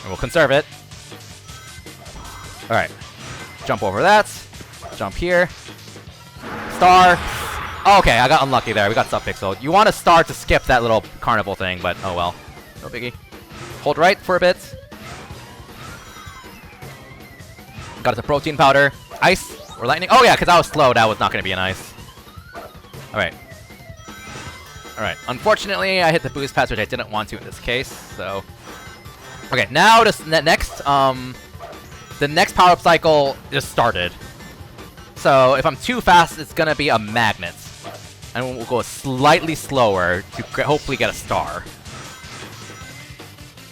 And we'll conserve it. Alright. Jump over that. Jump here. Star. Oh, okay, I got unlucky there. We got sub-pixel. You want to start to skip that little carnival thing, but oh well. No biggie. Hold right for a bit. Got us a protein powder. Ice or lightning. Oh yeah, because I was slow. That was not going to be an ice. Alright. Alright. Unfortunately, I hit the boost pass, which I didn't want to in this case, so... Okay, now the next power-up cycle just started. So if I'm too fast, it's gonna be a magnet. And we'll go slightly slower to hopefully get a star.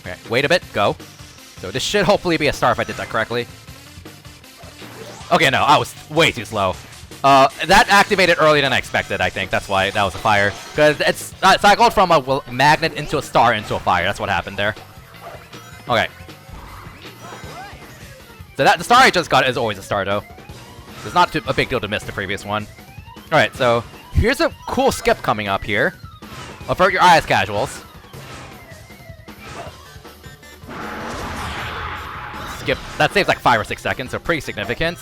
Okay, wait a bit, go. So this should hopefully be a star if I did that correctly. Okay, no, I was way too slow. That activated earlier than I expected, I think. That's why that was a fire. Because it's cycled from a magnet into a star into a fire. That's what happened there. Okay. So the star I just got is always a star, though. It's not a big deal to miss the previous one. Alright, so here's a cool skip coming up here. Avert your eyes, casuals. Skip. That saves like 5 or 6 seconds, so pretty significant.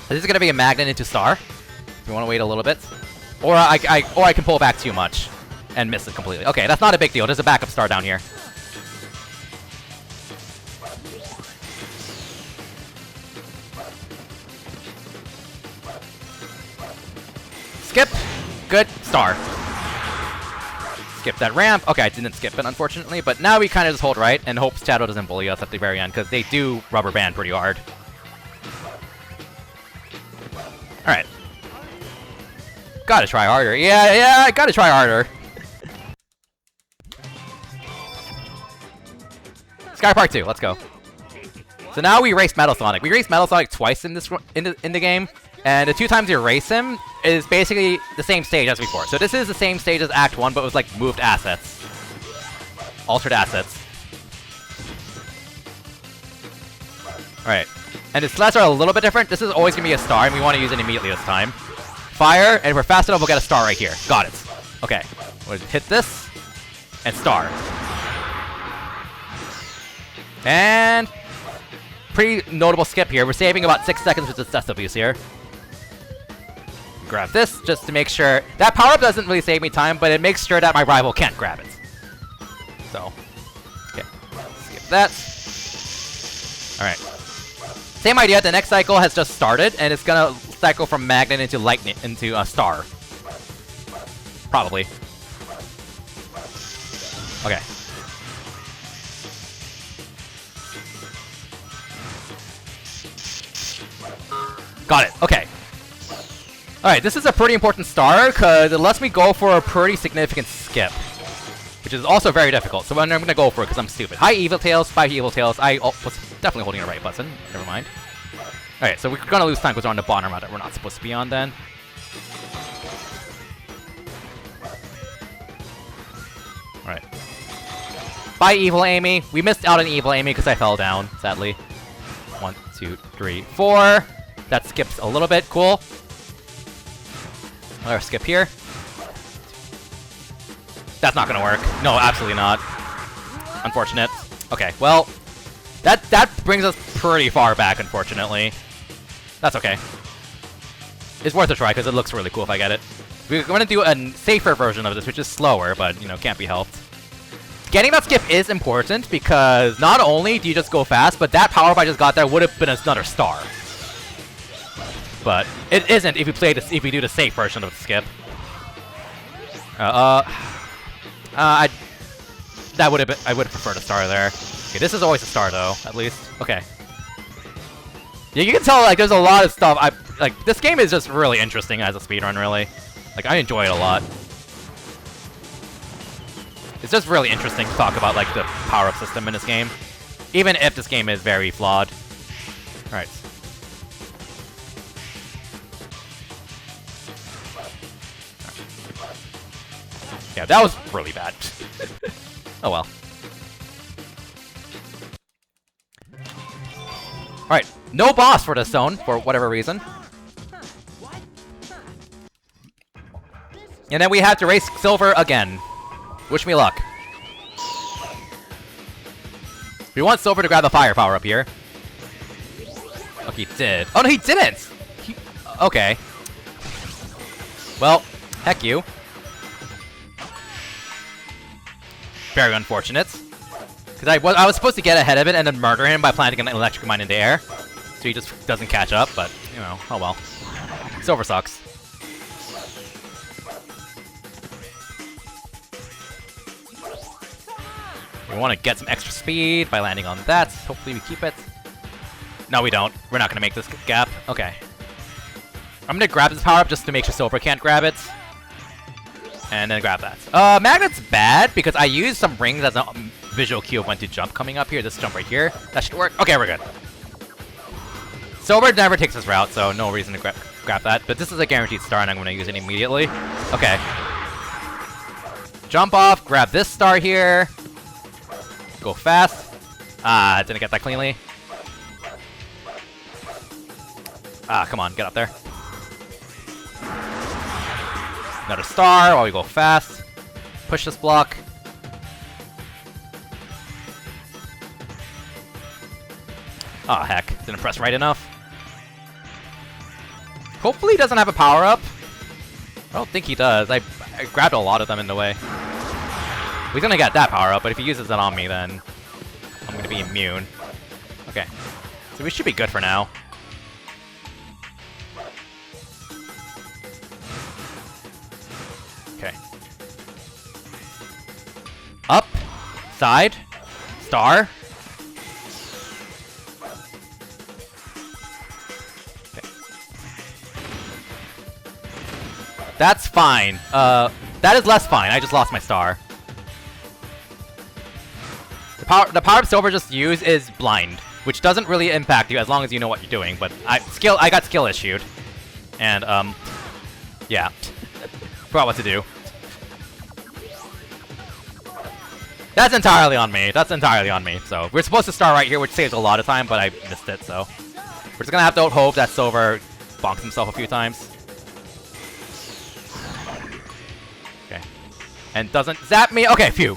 This is going to be a magnet into star. If you want to wait a little bit. Or I can pull back too much and miss it completely. Okay, that's not a big deal. There's a backup star down here. Skip. Good. Star. Skip that ramp. Okay, I didn't skip it, unfortunately, but now we kind of just hold right and hope Shadow doesn't bully us at the very end, because they do rubber band pretty hard. Alright. Gotta try harder. Yeah, I gotta try harder. Sky Part 2, let's go. So now we race Metal Sonic. We raced Metal Sonic twice in this in the game. And the 2 times you erase him is basically the same stage as before. So this is the same stage as Act 1, but with like moved assets. Altered assets. Alright. And the sleds are a little bit different. This is always going to be a star, and we want to use it immediately this time. Fire, and if we're fast enough, we'll get a star right here. Got it. Okay. We'll hit this, and star. And pretty notable skip here. We're saving about 6 seconds with the SWs here. Grab this, just to make sure. That power-up doesn't really save me time, but it makes sure that my rival can't grab it. So, okay. Skip that. Alright. Same idea, the next cycle has just started, and it's gonna cycle from magnet into lightning, into a star. Probably. Okay. Got it, okay. Alright, this is a pretty important star, because it lets me go for a pretty significant skip. Which is also very difficult, so I'm gonna go for it because I'm stupid. Hi, Evil Tails, 5 Evil Tails. I was definitely holding the right button. Never mind. Alright, so we're gonna lose time because we're on the bottom route that we're not supposed to be on then. Alright. Bye, Evil Amy. We missed out on Evil Amy because I fell down, sadly. 1, 2, 3, 4. That skips a little bit. Cool. Another skip here. That's not gonna work. No, absolutely not. Unfortunate. Okay, well, that brings us pretty far back, unfortunately. That's okay. It's worth a try, because it looks really cool if I get it. We're gonna do a safer version of this, which is slower, but, you know, can't be helped. Getting that skip is important, because not only do you just go fast, but that power-up I just got there would have been another star. But it isn't if you play this, if you do the safe version of the skip. That would have been. I would have preferred a star there. Okay, this is always a star though, at least. Okay. Yeah, you can tell like there's a lot of stuff. Like this game is just really interesting as a speedrun. Really, like I enjoy it a lot. It's just really interesting to talk about like the power-up system in this game, even if this game is very flawed. All right. Yeah, that was really bad. Oh well. Alright, no boss for this zone, for whatever reason. And then we have to race Silver again. Wish me luck. We want Silver to grab the fire power up here. Okay, he did. Oh no, he didn't! Okay. Well, heck you. Very unfortunate. Because I was supposed to get ahead of it and then murder him by planting an electric mine in the air. So he just doesn't catch up, but, you know, oh well. Silver sucks. We want to get some extra speed by landing on that. Hopefully we keep it. No, we don't. We're not going to make this gap. Okay. I'm going to grab this power-up just to make sure Silver can't grab it. And then grab that. Magnet's bad because I used some rings as a visual cue of when to jump coming up here. This jump right here. That should work. Okay, we're good. Silver never takes this route, so no reason to grab that. But this is a guaranteed star, and I'm going to use it immediately. Okay. Jump off. Grab this star here. Go fast. Ah, didn't get that cleanly. Ah, come on. Get up there. Another star while we go fast. Push this block. Oh heck, didn't press right enough. Hopefully he doesn't have a power-up. I don't think he does. I grabbed a lot of them in the way. He's gonna get that power-up, but if he uses it on me, then I'm gonna be immune. Okay, so we should be good for now. Okay. Up, side, star. Okay. That's fine. That is less fine. I just lost my star. The power-up Silver just used is blind, which doesn't really impact you as long as you know what you're doing. But I got skill issued. And, yeah. Forgot what to do. That's entirely on me. That's entirely on me. So, we're supposed to start right here, which saves a lot of time, but I missed it, so. We're just gonna have to hope that Silver bonks himself a few times. Okay. And doesn't zap me. Okay, phew.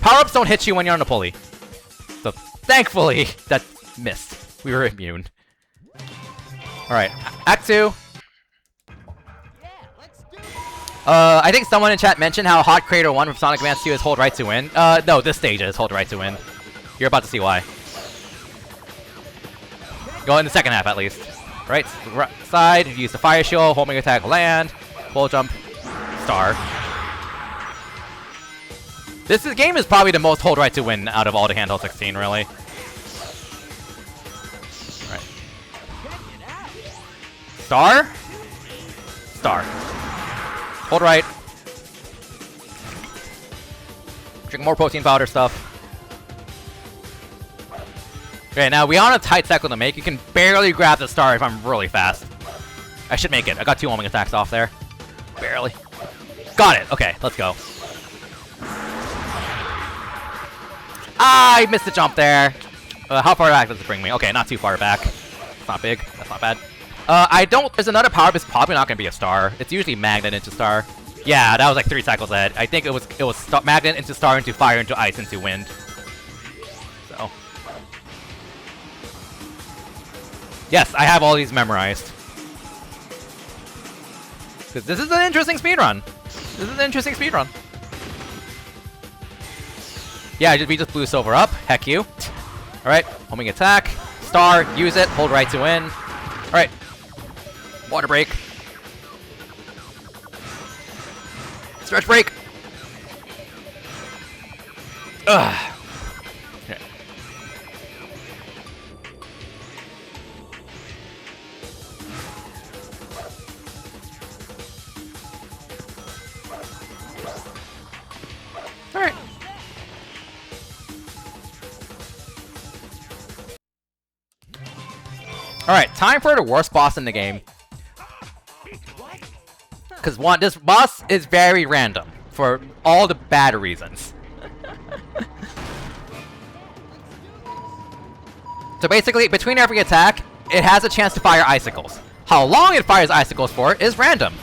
Power-ups don't hit you when you're on a pulley. So, thankfully, that missed. We were immune. Alright, Act 2. I think someone in chat mentioned how Hot Creator 1 from Sonic Advance2 is hold right to win. No, this stage is hold right to win. You're about to see why. Go in the second half, at least. Right side, use the fire shield, homing attack, land, full jump, star. This game is probably the most hold right to win out of all the Handheld 16, really. Right. Star? Star. Hold right. Drink more protein powder stuff. Okay, now we are on a tight cycle to make. You can barely grab the star if I'm really fast. I should make it. I got 2 homing attacks off there. Barely. Got it. Okay, let's go. Ah, I missed the jump there. How far back does it bring me? Okay, not too far back. It's not big. That's not bad. There's another power up. It's probably not gonna be a star. It's usually magnet into star. Yeah, that was like 3 cycles ahead. I think it was magnet into star into fire into ice into wind. So. Yes, I have all these memorized. Because this is an interesting speedrun. This is an interesting speedrun. Yeah, we just blew Silver up. Heck you. Alright, homing attack. Star, use it. Hold right to win. Alright. Water break. Stretch break. Ugh. Okay. Alright. Alright, time for the worst boss in the game. Because this boss is very random for all the bad reasons. So basically, between every attack, it has a chance to fire icicles. How long it fires icicles for is random.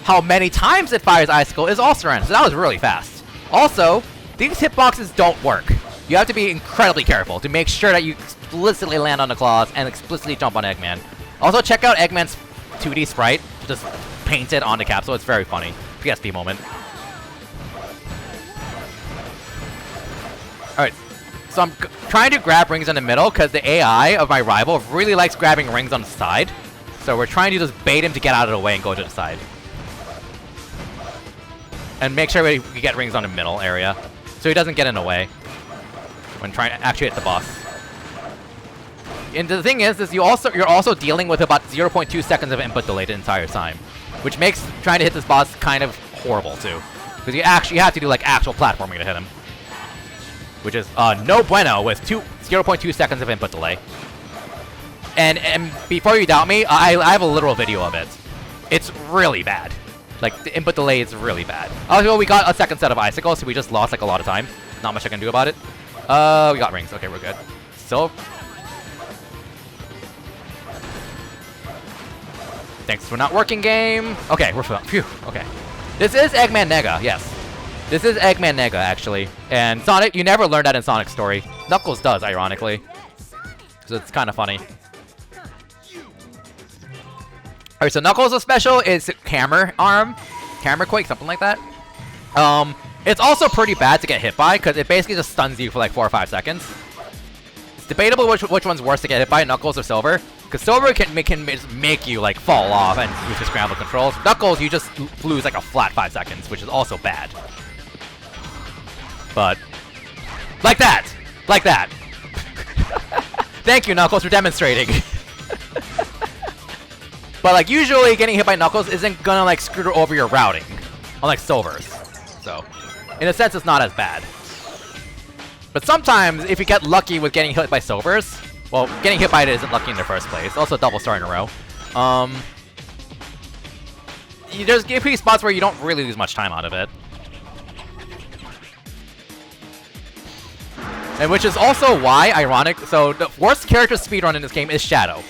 How many times it fires icicle is also random. So that was really fast. Also, these hitboxes don't work. You have to be incredibly careful to make sure that you explicitly land on the claws and explicitly jump on Eggman. Also, check out Eggman's 2D sprite. Just painted on the capsule. It's very funny. PSP moment. Alright. So I'm trying to grab rings in the middle because the AI of my rival really likes grabbing rings on the side. So we're trying to just bait him to get out of the way and go to the side. And make sure we get rings on the middle area. So he doesn't get in the way when trying to actually hit the boss. And the thing is you're also dealing with about 0.2 seconds of input delay the entire time. Which makes trying to hit this boss kind of horrible too. Because you have to do like actual platforming to hit him. Which is no bueno with 0.2 seconds of input delay. And before you doubt me, I have a literal video of it. It's really bad. Like, the input delay is really bad. Also, we got a second set of icicles, so we just lost like a lot of time. Not much I can do about it. We got rings. Okay, we're good. So... Thanks for not working, game. Okay, we're fine. Phew. Okay. This is Eggman Nega, yes. This is Eggman Nega, actually. And Sonic, you never learned that in Sonic's story. Knuckles does, ironically. So it's kind of funny. Alright, so Knuckles' special is Hammer Arm. Hammer Quake, something like that. It's also pretty bad to get hit by, because it basically just stuns you for like 4 or 5 seconds. It's debatable which one's worse to get hit by, Knuckles or Silver. Because Silver can make you like fall off and use the scramble controls. Knuckles, you just lose like a flat 5 seconds, which is also bad. But, like that! Like that! Thank you, Knuckles, for demonstrating. But like usually getting hit by Knuckles isn't gonna like screw over your routing, unlike Silver's. So, in a sense, it's not as bad. But sometimes, if you get lucky with getting hit by Silver's, well, getting hit by it isn't lucky in the first place. Also, double star in a row. there's a few spots where you don't really lose much time out of it. And which is also why, ironic, so the worst character speedrun in this game is Shadow.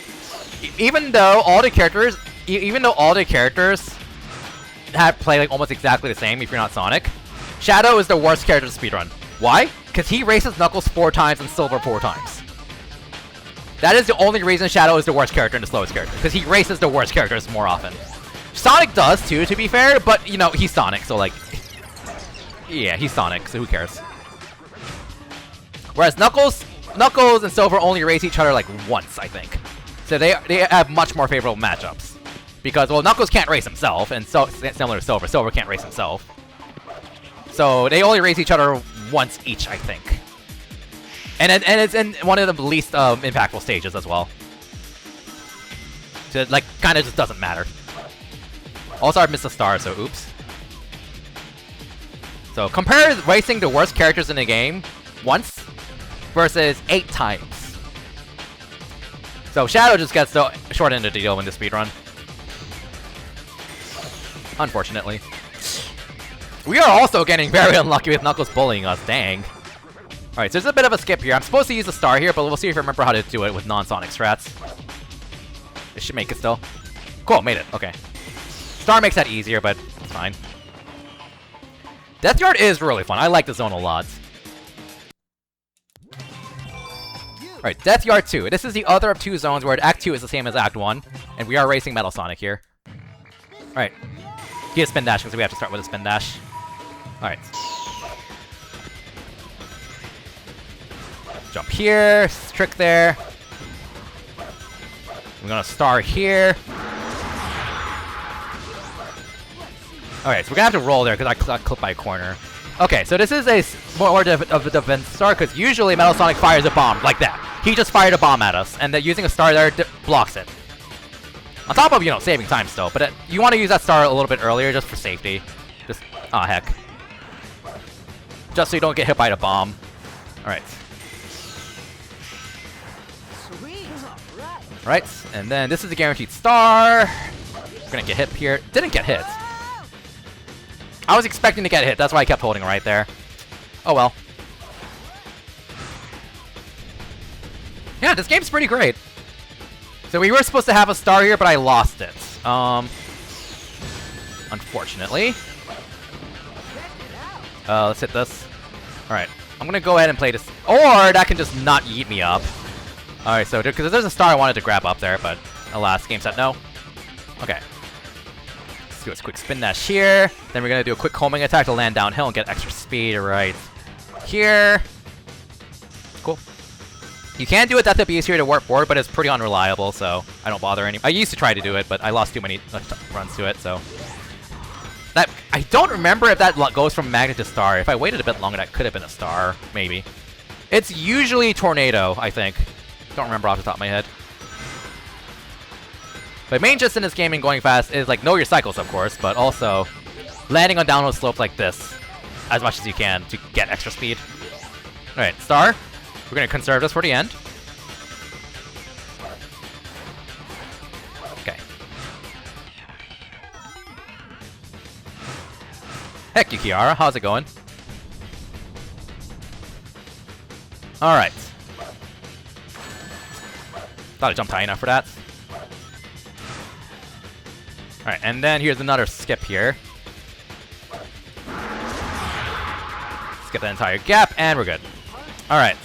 Even though all the characters play like almost exactly the same if you're not Sonic, Shadow is the worst character to speedrun. Why? Because he races Knuckles 4 times and Silver 4 times. That is the only reason Shadow is the worst character and the slowest character, because he races the worst characters more often. Sonic does too, to be fair, but you know, he's Sonic, so like, yeah, he's Sonic, so who cares? Whereas Knuckles and Silver only race each other like once, I think. So they have much more favorable matchups. Because, well, Knuckles can't race himself, and so similar to Silver, Silver can't race himself. So they only race each other once each, I think. And it's in one of the least impactful stages as well. So it, like, kind of just doesn't matter. Also, I missed a star, so oops. So compare racing the worst characters in the game once versus 8 times. So Shadow just gets the short end of the deal in the speedrun. Unfortunately. We are also getting very unlucky with Knuckles bullying us, dang. Alright, so there's a bit of a skip here. I'm supposed to use a star here, but we'll see if I remember how to do it with non-Sonic strats. It should make it still. Cool, made it, okay. Star makes that easier, but it's fine. Death Yard is really fun. I like the zone a lot. Alright, Death Yard 2. This is the other of 2 zones where Act 2 is the same as Act 1, and we are racing Metal Sonic here. Alright. He has spin dash, because we have to start with a spin dash. Alright. Jump here, trick there. We're gonna star here. Alright, so we're gonna have to roll there, because I got clipped by a corner. Okay, so this is a more of a defense star, because usually Metal Sonic fires a bomb like that. He just fired a bomb at us, and using a star there blocks it. On top of, you know, saving time still, but you want to use that star a little bit earlier just for safety. Just, aw, heck. Just so you don't get hit by the bomb. Alright. Right, and then this is the guaranteed star. We're gonna get hit here. Didn't get hit. I was expecting to get hit, that's why I kept holding right there. Oh well. Yeah, this game's pretty great. So we were supposed to have a star here, but I lost it. Unfortunately. Let's hit this. Alright, I'm gonna go ahead and play this. Or that can just not eat me up. Alright, so because there's a star I wanted to grab up there, but alas, game set no. Okay. Let's do a quick spin dash here. Then we're gonna do a quick homing attack to land downhill and get extra speed right here. Cool. You can do it at the BS here to warp forward, but it's pretty unreliable, so I don't bother any. I used to try to do it, but I lost too many runs to it, so. That I don't remember if that goes from magnet to star. If I waited a bit longer, that could have been a star, maybe. It's usually tornado, I think. Don't remember off the top of my head. But main gist in this game and going fast is like know your cycles, of course, but also landing on downhill slopes like this as much as you can to get extra speed. Alright, star. We're gonna conserve this for the end. Okay. Heck, Yukiara, how's it going? Alright. Thought I jumped high enough for that. Alright, and then here's another skip here. Skip the entire gap, and we're good. Alright.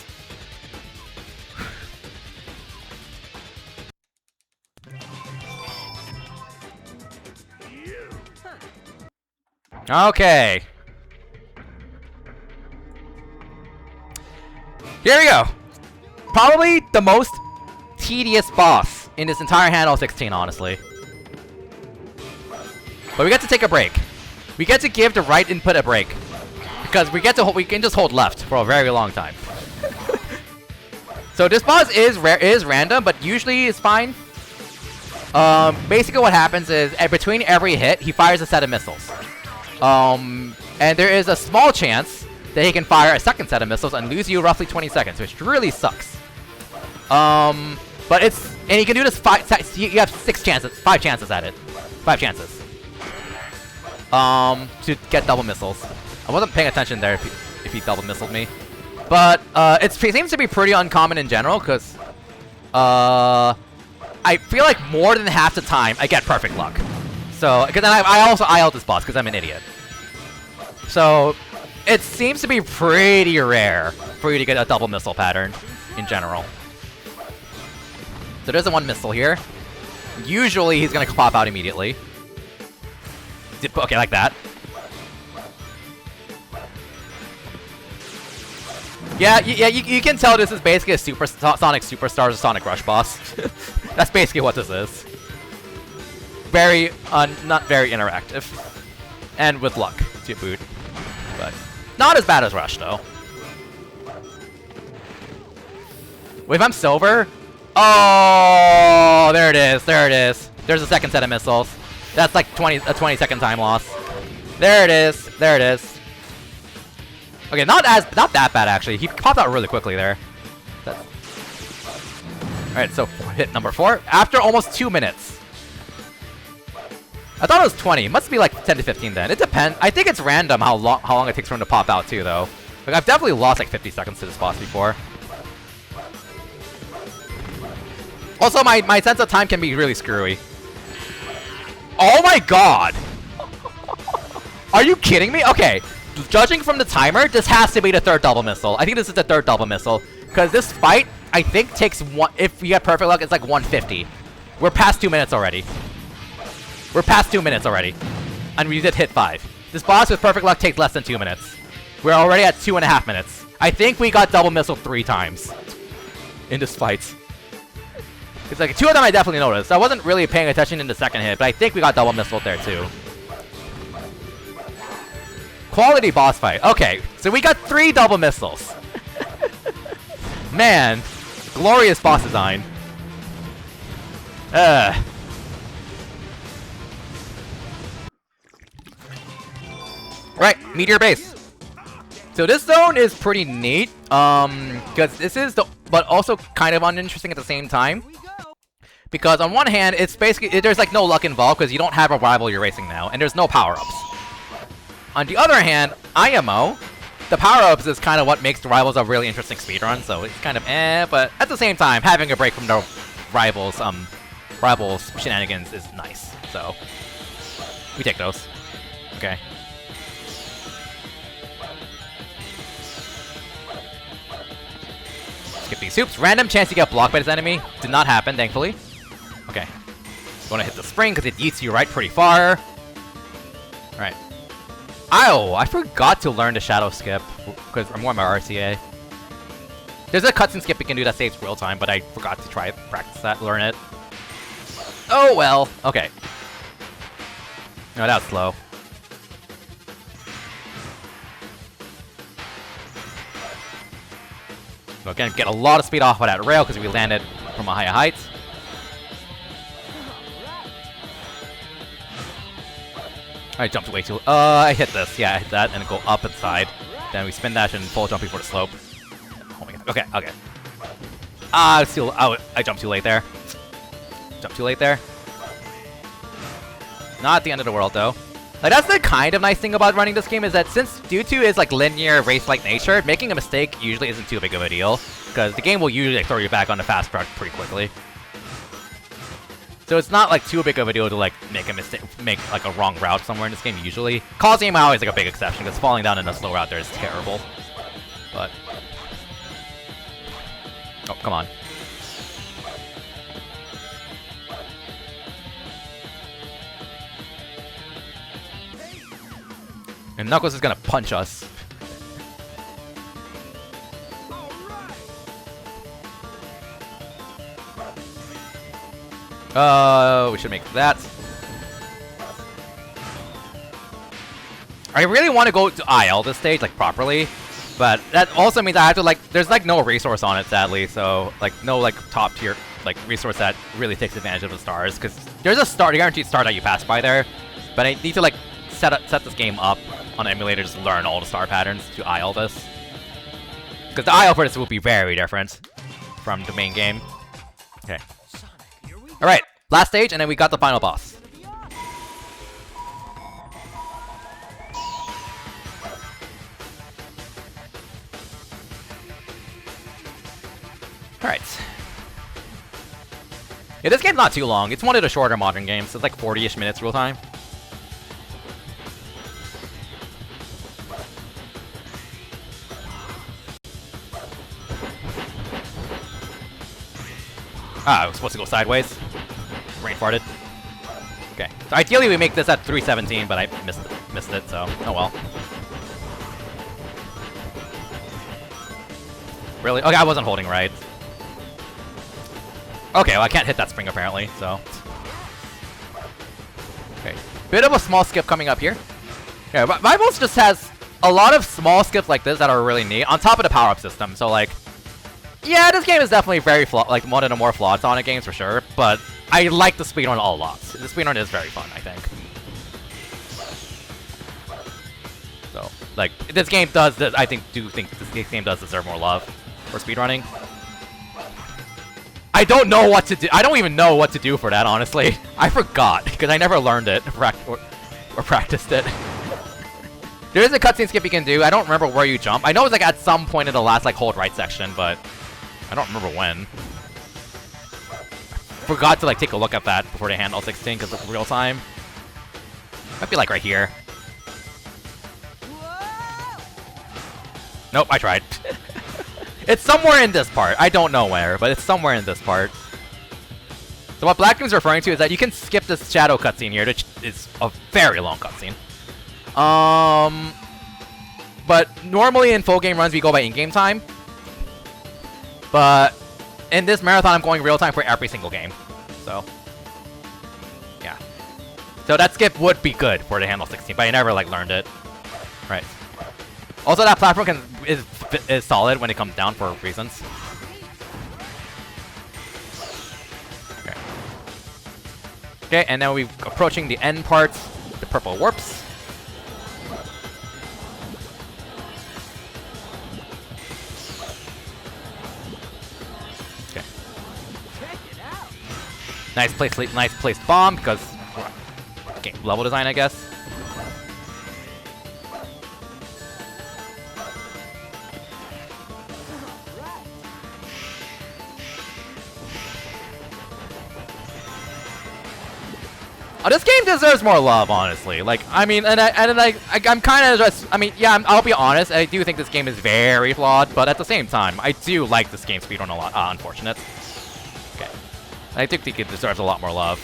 Okay. Here we go. Probably the most tedious boss in this entire Handheld 16, honestly. But we get to take a break. We get to give the right input a break. Because we can just hold left for a very long time. So this boss is random, but usually it's fine. Basically what happens is between every hit, he fires a set of missiles. And there is a small chance that he can fire a second set of missiles and lose you roughly 20 seconds, which really sucks. But and you can do this you have 5 chances at it. 5 chances. to get double missiles. I wasn't paying attention there if he double missiled me. But, it seems to be pretty uncommon in general, because, I feel like more than half the time, I get perfect luck. So, because then I also IL'd this boss, because I'm an idiot. So, it seems to be pretty rare for you to get a double missile pattern, in general. So there's the one missile here. Usually, he's gonna pop out immediately. Okay, like that. Yeah, you can tell this is basically a Sonic Superstars or Sonic Rush boss. That's basically what this is. Very, not very interactive. And with luck, to boot. But not as bad as Rush, though. Wait, if I'm silver? Oh, there it is, there it is. There's a second set of missiles. That's like a 20-second time loss. There it is, there it is. Okay, not that bad actually. He popped out really quickly there. Alright, so hit number 4 after almost 2 minutes. I thought it was 20. It must be like 10 to 15 then. It depends. I think it's random how long it takes for him to pop out too, though. Like I've definitely lost like 50 seconds to this boss before. Also, my sense of time can be really screwy. Oh my god! Are you kidding me? Okay. Judging from the timer, this has to be the third double missile. I think this is the third double missile. Because this fight, I think, takes one... If you get perfect luck, it's like 150. We're past 2 minutes already. We're past 2 minutes already. And we did hit 5. This boss with perfect luck takes less than 2 minutes. We're already at 2.5 minutes. I think we got double missile 3 times. In this fight. It's like 2 of them I definitely noticed. I wasn't really paying attention in the second hit, but I think we got double missile there too. Quality boss fight. Okay, so we got 3 double missiles. Man, glorious boss design. Right, Meteor Base. So this zone is pretty neat, because this is the, but also kind of uninteresting at the same time. Because on one hand, it's basically, there's like no luck involved because you don't have a rival you're racing now, and there's no power-ups. On the other hand, IMO, the power-ups is kind of what makes the rivals a really interesting speedrun, so it's kind of but at the same time, having a break from the rivals shenanigans is nice, so we take those. Okay. Skip these hoops. Random chance you get blocked by this enemy. Did not happen, thankfully. Okay. Want to hit the spring because it yeets you right pretty far. Alright. Ow! I forgot to learn the shadow skip because I'm more on my RTA. There's a cutscene skip you can do that saves real time, but I forgot to try it, practice that, learn it. Oh well. Okay. No, that was slow. So again, get a lot of speed off of that rail because we landed from a higher height. I jumped way too... I hit this. Yeah, I hit that and go up inside. Then we spin dash and full jump before the slope. Oh my god. Okay, okay. I jumped too late there. Jumped too late there. Not the end of the world, though. Like, that's the kind of nice thing about running this game is that since due to its like linear race-like nature, making a mistake usually isn't too big of a deal. Because the game will usually throw you back on the fast track pretty quickly. So it's not like too big of a deal to like make a mistake, make like a wrong route somewhere in this game usually. Coliseum always like a big exception because falling down in a slow route there is terrible. But oh, come on. And Knuckles is gonna punch us. We should make that. I really want to go to IL this stage, like, properly. But that also means I have to, like, there's, like, no resource on it, sadly. So, like, no, like, top tier, like, resource that really takes advantage of the stars. Because there's a star, guaranteed star that you pass by there. But I need to, like, set this game up on emulator to learn all the star patterns to IL this. Because the IL for this will be very different from the main game. Okay. Alright, last stage, and then we got the final boss. Yeah, this game's not too long. It's one of the shorter modern games. It's like 40-ish minutes real time. Ah, I was supposed to go sideways. Brain farted. Okay. So ideally we make this at 317, but I missed it, so oh well. Really? Okay, I wasn't holding right. Okay, well I can't hit that spring apparently, so. Okay. Bit of a small skip coming up here. Yeah, but Rivals just has a lot of small skips like this that are really neat, on top of the power-up system, so like, yeah, this game is definitely very flawed, like one of the more flawed Sonic games for sure, but I like the speedrun a lot. The speedrun is very fun, I think. So, like, this game does, I think this game does deserve more love for speedrunning. I don't know what to do. I don't even know what to do for that, honestly. I forgot, because I never learned it or practiced it. There is a cutscene skip you can do. I don't remember where you jump. I know it's like at some point in the last like hold right section, but I don't remember when. Forgot to like take a look at that before they handle 16 because it's real time. Might be like right here. Nope, I tried. It's somewhere in this part. I don't know where, but it's somewhere in this part. So what Black Doom's referring to is that you can skip this shadow cutscene here, which is a very long cutscene. But normally in full game runs we go by in-game time. But in this marathon I'm going real time for every single game. So yeah. So that skip would be good for the handle 16, but I never like learned it. Right. Also that platform is solid when it comes down for reasons. Okay. Okay, and now we're approaching the end part, the purple warps. Nice placed bomb because game level design, I guess. Oh, this game deserves more love, honestly. Like, I mean, I'm kind of just, I mean, yeah, I'll be honest. I do think this game is very flawed, but at the same time, I do like this game speedrun a lot. Unfortunate. Okay. I think it deserves a lot more love.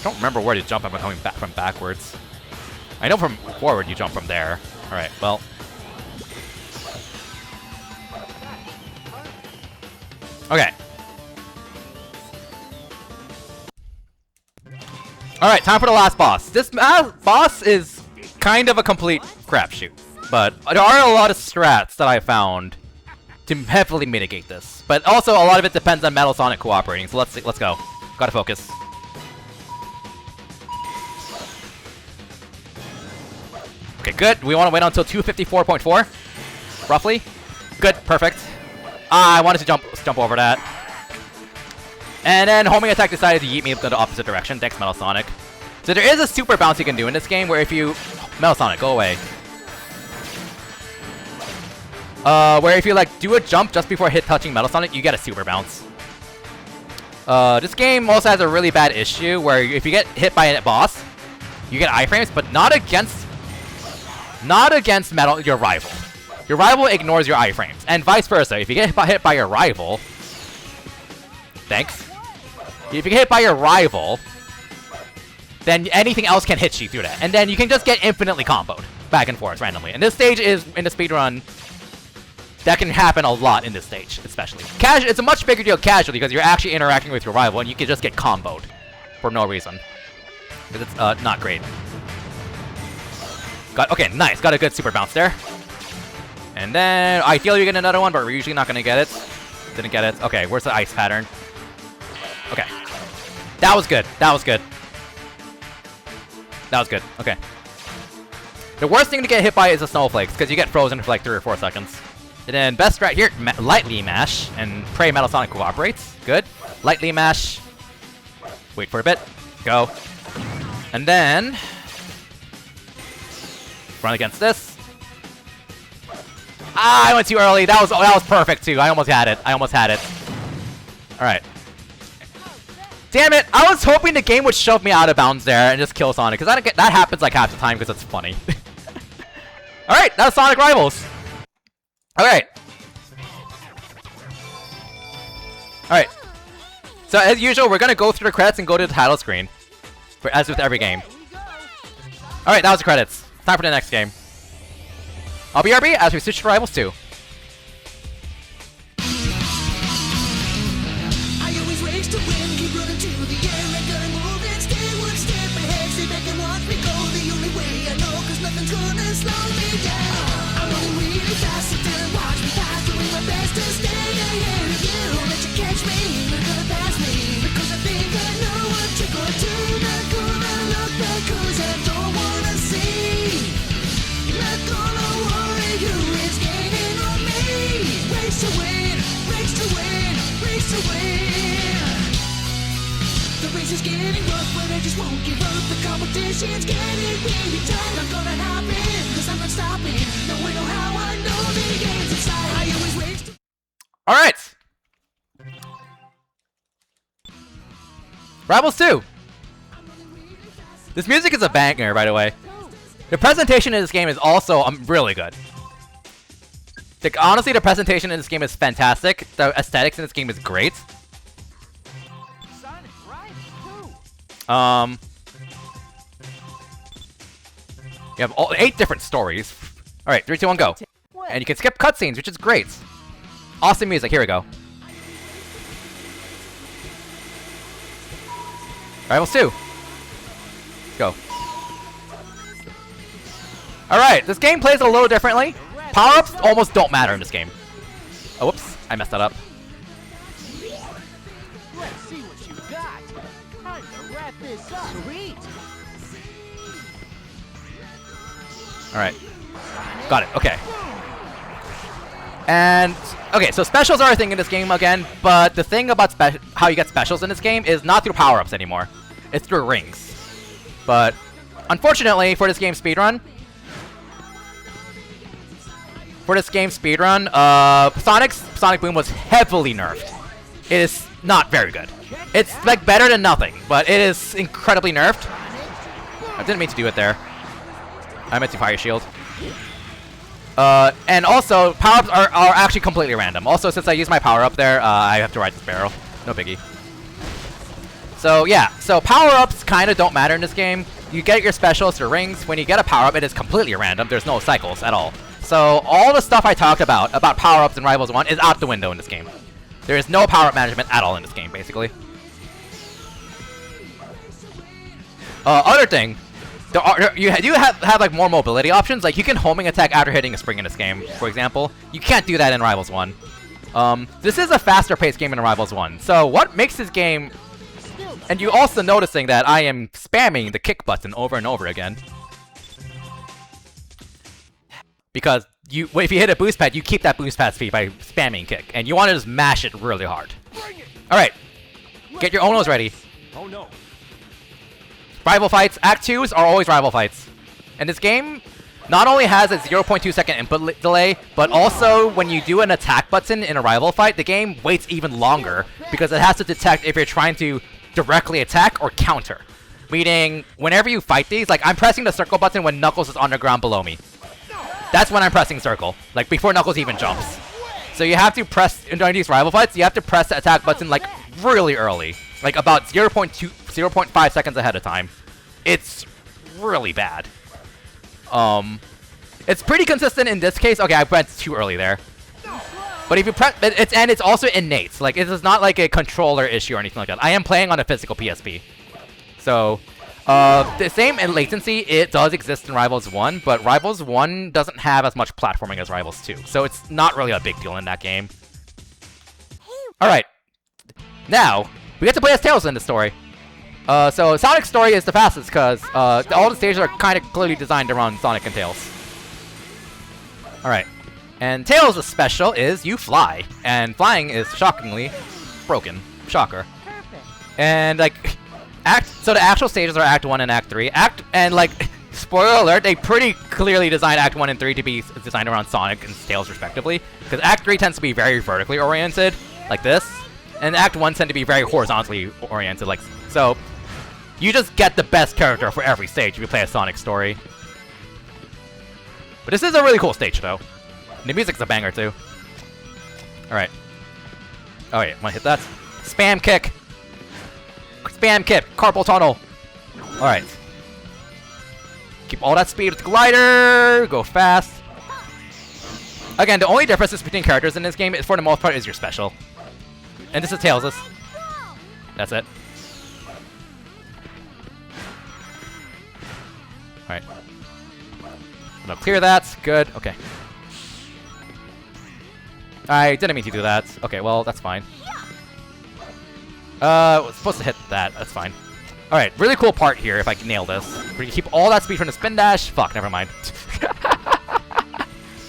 I don't remember where to jump if I'm coming back from backwards. I know from forward you jump from there. Alright, well. Okay. Alright, time for the last boss. This boss is kind of a complete crapshoot, but there are a lot of strats that I found to heavily mitigate this. But also, a lot of it depends on Metal Sonic cooperating, so let's go. Gotta focus. Okay, good. We want to wait until 254.4, roughly. Good, perfect. I wanted to jump over that. And then homing attack decided to yeet me in the opposite direction. Thanks, Metal Sonic. So there is a super bounce you can do in this game where if you... Metal Sonic, go away. Where if you like do a jump just before touching Metal Sonic, you get a super bounce. This game also has a really bad issue where if you get hit by a boss, you get iframes, but not against your rival. Your rival ignores your iframes, and vice versa. If you get hit by your rival, thanks. If you get hit by your rival, then anything else can hit you through that, and then you can just get infinitely comboed back and forth randomly. And this stage is in the speedrun. That can happen a lot in this stage, especially. It's a much bigger deal casually because you're actually interacting with your rival, and you can just get comboed for no reason. Because it's not great. Okay, nice. Got a good super bounce there. And then ideally you get another one, but we're usually not gonna get it. Didn't get it. Okay, where's the ice pattern? Okay. That was good. That was good. That was good. Okay. The worst thing to get hit by is the snowflakes, because you get frozen for like 3 or 4 seconds. And then best strat here, lightly mash, and pray Metal Sonic cooperates. Good. Lightly mash. Wait for a bit. Go. And then run against this. Ah, I went too early. That was perfect too. I almost had it. Alright. Damn it! I was hoping the game would shove me out of bounds there and just kill Sonic, because that happens like half the time because it's funny. Alright, that was Sonic Rivals. Alright. Alright. So as usual, we're gonna go through the credits and go to the title screen. As with every game. Alright, that was the credits. Time for the next game. I'll be RB as we switch to Rivals 2. I always race to win, keep running to the air, and gonna move and stay one step ahead. Sit back and watch me go the only way I know, cause nothing's gonna slow me down. I'm running really fast, sit down and watch me pass, doing my best to stay ahead of you. Let you catch me, not gonna pass me, because I think I know what you're gonna do. Not gonna look back, cause I don't wanna see. Not gonna worry who is gaining on me. Race to win, race to win, race to win. The race is getting rough, but I just won't give up. The competition's getting really tough. Not gonna happen, cause I'm not stopping. No way, no how, I know the game's inside. I always race to... Alright! Rivals 2! This music is a banger, by the way. The presentation in this game is also really good. Honestly, the presentation in this game is fantastic. The aesthetics in this game is great. Sonic, right? You have 8 different stories. Alright, 3, 2, 1, go. And you can skip cutscenes, which is great. Awesome music, here we go. Rivals 2. Let's go. Alright, this game plays a little differently. Power-ups almost don't matter in this game. Oh, whoops. I messed that up. Let's see what you got. Time to wrap this up. Sweet. Alright. Got it, okay. And, okay, so specials are a thing in this game again, but the thing about how you get specials in this game is not through power-ups anymore. It's through rings. But, unfortunately, for this game speedrun, Sonic Boom was heavily nerfed. It is not very good. It's, like, better than nothing, but it is incredibly nerfed. I didn't mean to do it there. I meant to fire shield. And also, power-ups are actually completely random. Also, since I use my power-up there, I have to ride this barrel. No biggie. So, yeah. So, power-ups kind of don't matter in this game. You get your specials or rings. When you get a power-up, it is completely random. There's no cycles at all. So, all the stuff I talked about power-ups in Rivals 1 is out the window in this game. There is no power-up management at all in this game, basically. Other thing. You do have like more mobility options. Like you can homing attack after hitting a spring in this game, for example. You can't do that in Rivals 1. This is a faster paced game in Rivals 1. So what makes this game... And you also noticing that I am spamming the kick button over and over again. Because if you hit a boost pad, you keep that boost pad speed by spamming kick. And you want to just mash it really hard. Alright. Get your Onos ready. Oh no. Rival fights. Act 2s are always rival fights. And this game not only has a 0.2 second input delay, but also when you do an attack button in a rival fight, the game waits even longer because it has to detect if you're trying to directly attack or counter. Meaning, whenever you fight these, like I'm pressing the circle button when Knuckles is on the ground below me. That's when I'm pressing circle, like before Knuckles even jumps. So you have to press, during these rival fights, you have to press the attack button like really early. Like about 0.5 seconds ahead of time. It's really bad. It's pretty consistent in this case. Okay, I went too early there. But if you press, it's also innate. Like it is not like a controller issue or anything like that. I am playing on a physical PSP. So, the same in latency, it does exist in Rivals 1, but Rivals 1 doesn't have as much platforming as Rivals 2. So it's not really a big deal in that game. Alright. Now, we get to play as Tails in the story. So Sonic's story is the fastest because all the stages are kind of clearly designed around Sonic and Tails. Alright. And Tails' special is you fly. And flying is shockingly broken. Shocker. And like so the actual stages are Act 1 and Act 3. Spoiler alert, they pretty clearly designed Act 1 and 3 to be designed around Sonic and Tails respectively. Because Act 3 tends to be very vertically oriented, like this. And Act 1 tend to be very horizontally oriented, like, so you just get the best character for every stage if you play a Sonic story. But this is a really cool stage, though. The music's a banger, too. Alright. Oh, yeah, wanna hit that? Spam kick! Spam kick! Carpal tunnel! Alright. Keep all that speed with the glider! Go fast. Again, the only differences between characters in this game, is, for the most part, is your special. And this is Tails'. That's it. Alright. No, clear that. Good. Okay. I didn't mean to do that. Okay, well, that's fine. Was supposed to hit that. That's fine. Alright, really cool part here if I can nail this. We can keep all that speed from the spin dash. Fuck, never mind.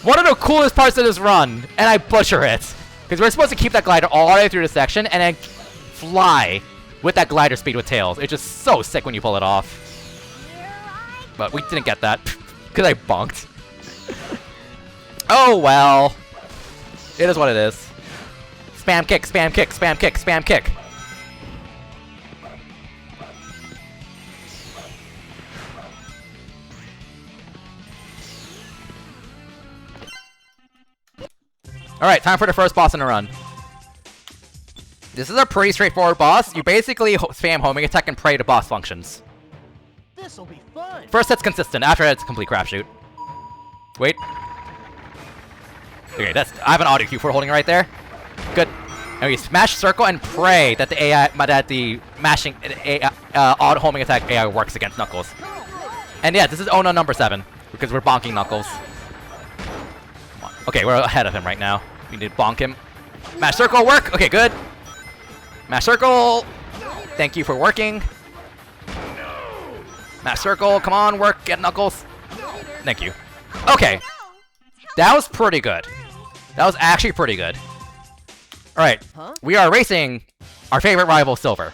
One of the coolest parts of this run, and I butcher it. Because we're supposed to keep that glider all the way through the section, and then fly with that glider speed with Tails. It's just so sick when you pull it off. But we didn't get that, because I bonked. Oh well. It is what it is. Spam kick, spam kick, spam kick, spam kick. Alright, time for the first boss in the run. This is a pretty straightforward boss. You basically spam homing attack and pray to boss functions. This'll be fun. First hit's consistent, after that it's a complete crapshoot. Wait. Okay, that's I have an audio cue for holding it right there. Good. And we smash circle and pray that the AI that the mashing auto homing attack AI works against Knuckles. And yeah, this is Ono number 7, because we're bonking Knuckles. Come on. Okay, we're ahead of him right now. We need to bonk him. Mash circle work! Okay, good. Mash circle! Thank you for working. Mash circle, come on, work, get Knuckles. Thank you. Okay. That was pretty good. That was actually pretty good. Alright, we are racing our favorite rival, Silver.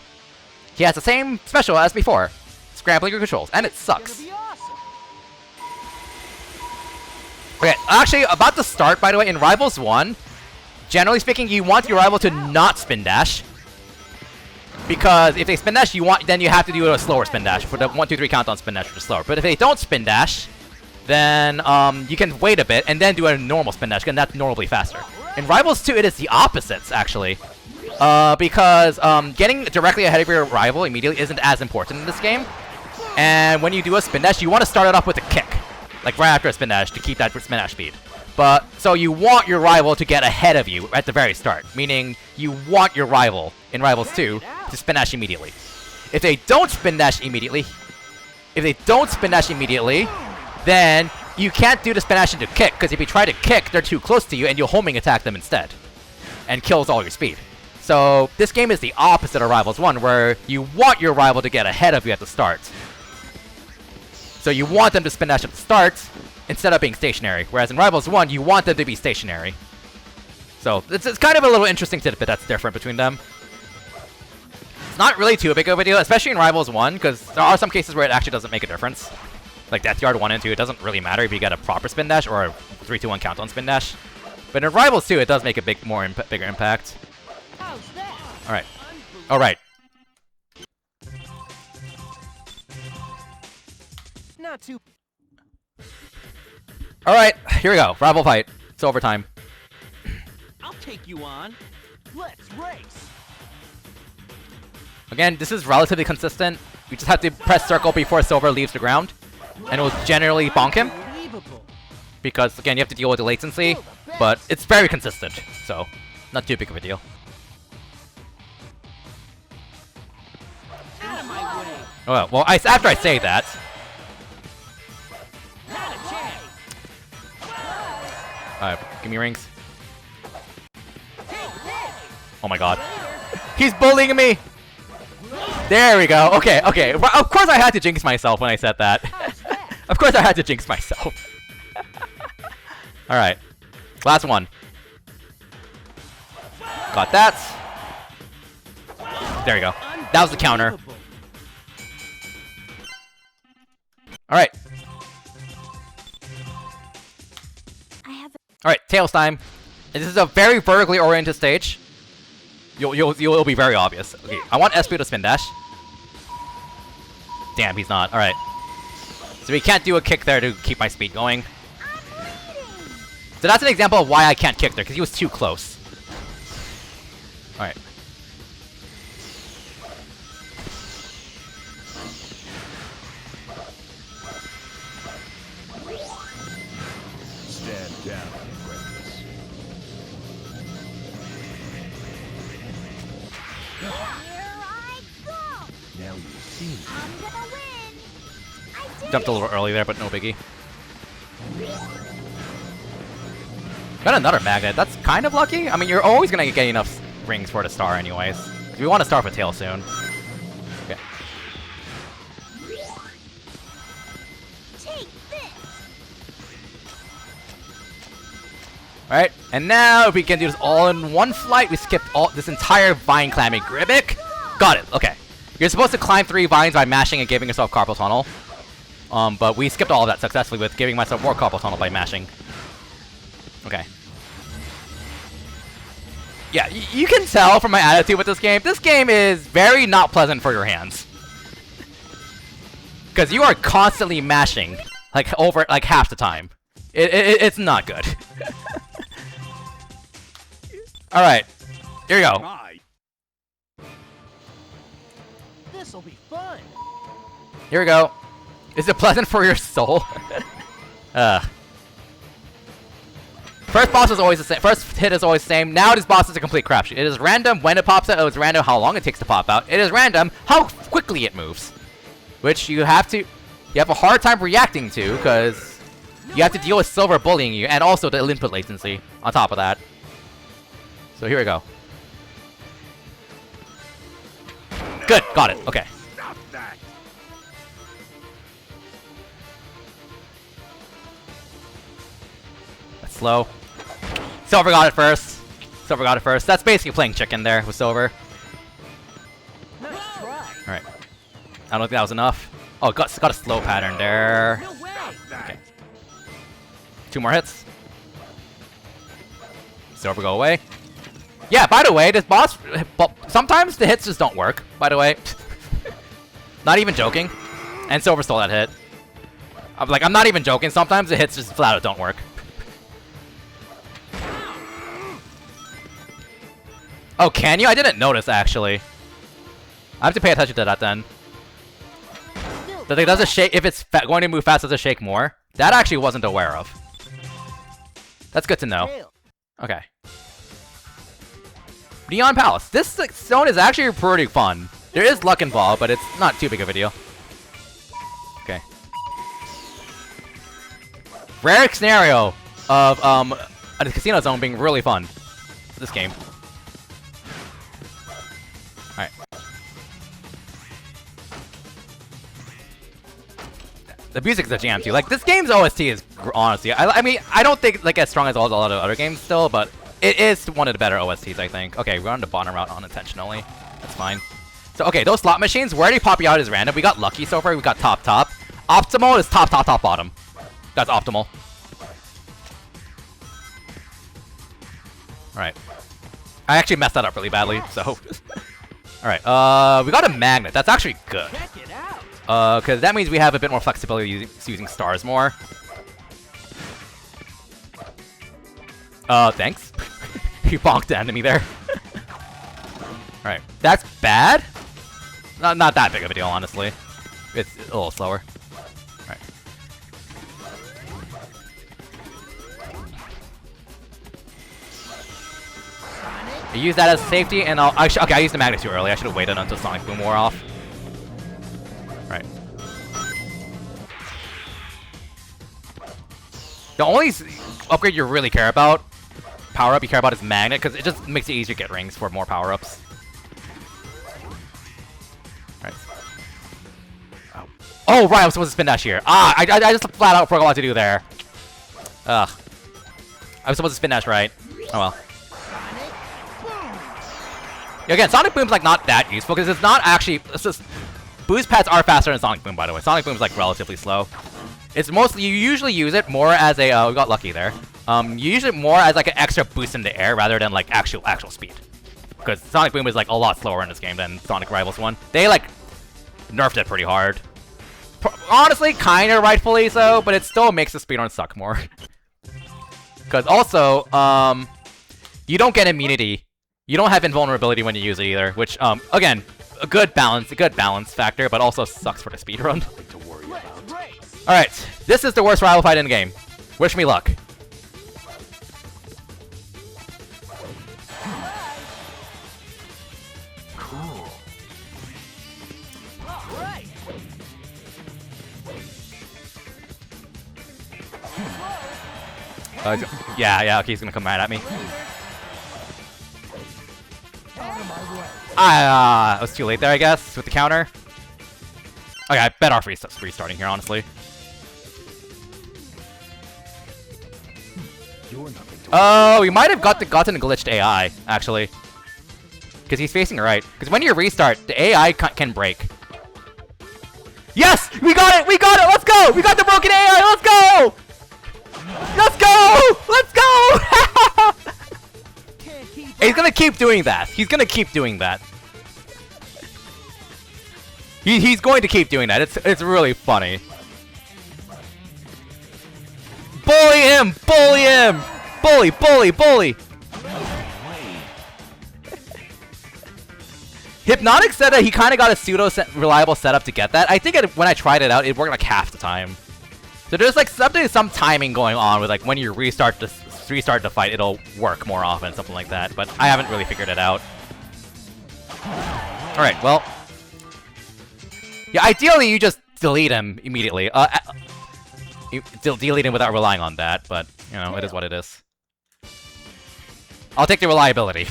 He has the same special as before. Scrambling your controls, and it sucks. Okay, actually, about to start, by the way, in Rivals 1, generally speaking, you want your rival to not spin dash. Because if they spin dash, then you have to do a slower spin dash. For the 1, 2, 3 countdown spin dash, which is slower. But if they don't spin dash, then you can wait a bit and then do a normal spin dash, and that's normally faster. In Rivals 2, it is the opposites, actually. Because getting directly ahead of your rival immediately isn't as important in this game. And when you do a spin dash, you want to start it off with a kick. Like right after a spin dash to keep that spin dash speed. But, so you want your rival to get ahead of you at the very start. Meaning, you want your rival, in Rivals 2, to spin dash immediately. If they don't spin dash immediately, then you can't do the spin dash into kick, because if you try to kick, they're too close to you, and you'll homing attack them instead. And kills all your speed. So, this game is the opposite of Rivals 1, where you want your rival to get ahead of you at the start. So you want them to spin dash at the start, instead of being stationary. Whereas in Rivals 1, you want them to be stationary. So, it's kind of a little interesting tidbit that's different between them. It's not really too big of a deal, especially in Rivals 1, because there are some cases where it actually doesn't make a difference. Like Death Yard 1 and 2, it doesn't really matter if you get a proper spin dash or a 3, 2, 1 countdown spin dash. But in Rivals 2, it does make a bigger impact. Alright. Alright. Not too. Alright, here we go. Rival fight. It's overtime. I'll take you on. Let's race. Again, this is relatively consistent. You just have to press circle before Silver leaves the ground. And it will generally bonk him. Because, again, you have to deal with the latency. But it's very consistent. So, not too big of a deal. Out of my way. Oh, well, after I say that... Not a chance. Alright, give me rings. Oh my god. He's bullying me! There we go. Okay, okay. Of course I had to jinx myself when I said that. Of course I had to jinx myself. Alright. Last one. Got that. There you go. That was the counter. Alright. Alright, Tails time. This is a very vertically oriented stage. You'll be very obvious. Okay, I want SP to spin dash. Damn, he's not. All right. So we can't do a kick there to keep my speed going. So that's an example of why I can't kick there, because he was too close. All right. Stand down, apprentice. Here I go. Now you see. I'm gonna win. I did Jumped a little early there, but no biggie. Got another magnet. That's kind of lucky. I mean, you're always gonna get enough rings for the star anyways. We want to start with tail soon. Okay. Take this. Alright, and now if we can do this all in one flight, we skipped all this entire vine climbing. Gribbick! Got it, okay. You're supposed to climb 3 vines by mashing and giving yourself carpal tunnel. But we skipped all of that successfully with giving myself more carpal tunnel by mashing. Okay. Yeah, you can tell from my attitude with this game. This game is very not pleasant for your hands. Because you are constantly mashing, like over like half the time. It's not good. All right, here we go. My. This'll be fun. Here we go. Is it pleasant for your soul? First boss is always the same. First hit is always the same. Now this boss is a complete crapshoot. It is random when it pops out. It's random how long it takes to pop out. It is random how quickly it moves, which you have a hard time reacting to because you have to deal with silver bullying you and also the input latency on top of that. So here we go. Good, got it. Okay. Stop that. That's slow. Silver got it first. Silver got it first. That's basically playing chicken there with Silver. Nice try. Alright. I don't think that was enough. Oh, got a slow pattern there. No way. Okay. 2 more hits. Silver go away. Yeah, by the way, this boss... Sometimes the hits just don't work, by the way. Not even joking. And Silver stole that hit. I'm not even joking. Sometimes the hits just flat out don't work. Oh, can you? I didn't notice, actually. I have to pay attention to that, then. Does it shake? If it's going to move fast, does it shake more? That I actually wasn't aware of. That's good to know. Tail. Okay. Neon Palace. This zone is actually pretty fun. There is luck involved, but it's not too big of a deal. Okay. Rare scenario of a casino zone being really fun. This game. Alright. The music is a jam too. Like, this game's OST is honestly, I mean, I don't think like as strong as a lot of other games still, but it is one of the better OSTs, I think. Okay, we're on the bottom route unintentionally. That's fine. So, okay, those slot machines, where they pop you out is random. We got lucky so far. We got top. Optimal is top, bottom. That's optimal. Alright. I actually messed that up really badly, so... Alright, we got a magnet. That's actually good. Check it out. Because that means we have a bit more flexibility using stars more. Thanks. You bonked the enemy there. Alright, that's bad? Not that big of a deal, honestly. It's a little slower. Alright. I use that as safety, and okay, I used the magnet too early. I should have waited until Sonic Boom wore off. Right. The only upgrade you really care about, power-up you care about, is magnet, because it just makes it easier to get rings for more power-ups. Right. Oh, right, I was supposed to spin dash here. Ah, I just flat out forgot what to do there. Ugh. I was supposed to spin dash right. Oh well. Again, Sonic Boom's like not that useful because it's not actually. It's just boost pads are faster than Sonic Boom, by the way. Sonic Boom's like relatively slow. It's mostly you usually use it more as a. We got lucky there. You use it more as like an extra boost in the air rather than like actual speed. because Sonic Boom is like a lot slower in this game than Sonic Rivals 1. They like nerfed it pretty hard. Honestly, kind of rightfully so, but it still makes the speedrun suck more. Because also, you don't get immunity. You don't have invulnerability when you use it either, which, again, a good balance factor, but also sucks for the speedrun. Alright, this is the worst rival fight in the game. Wish me luck. Yeah, okay, he's gonna come right at me. I was too late there, I guess, with the counter. Okay, I bet our restarting here, honestly. Oh, we might have gotten a glitched AI, actually. Because he's facing right. Because when you restart, the AI can break. Yes! We got it! We got it! Let's go! We got the broken AI! Let's go! Let's go! Let's go! He's gonna keep doing that. He's gonna keep doing that. He's going to keep doing that. It's really funny. Bully him! Bully him! Bully! Bully! Bully! Hypnotic said that he kind of got a pseudo-reliable setup to get that. I think when I tried it out, it worked like half the time. So there's like some timing going on with like when you restart the fight, it'll work more often, something like that. But I haven't really figured it out. All right, well, yeah. Ideally, you just delete him immediately. You delete him without relying on that. But you know, it is what it is. I'll take the reliability.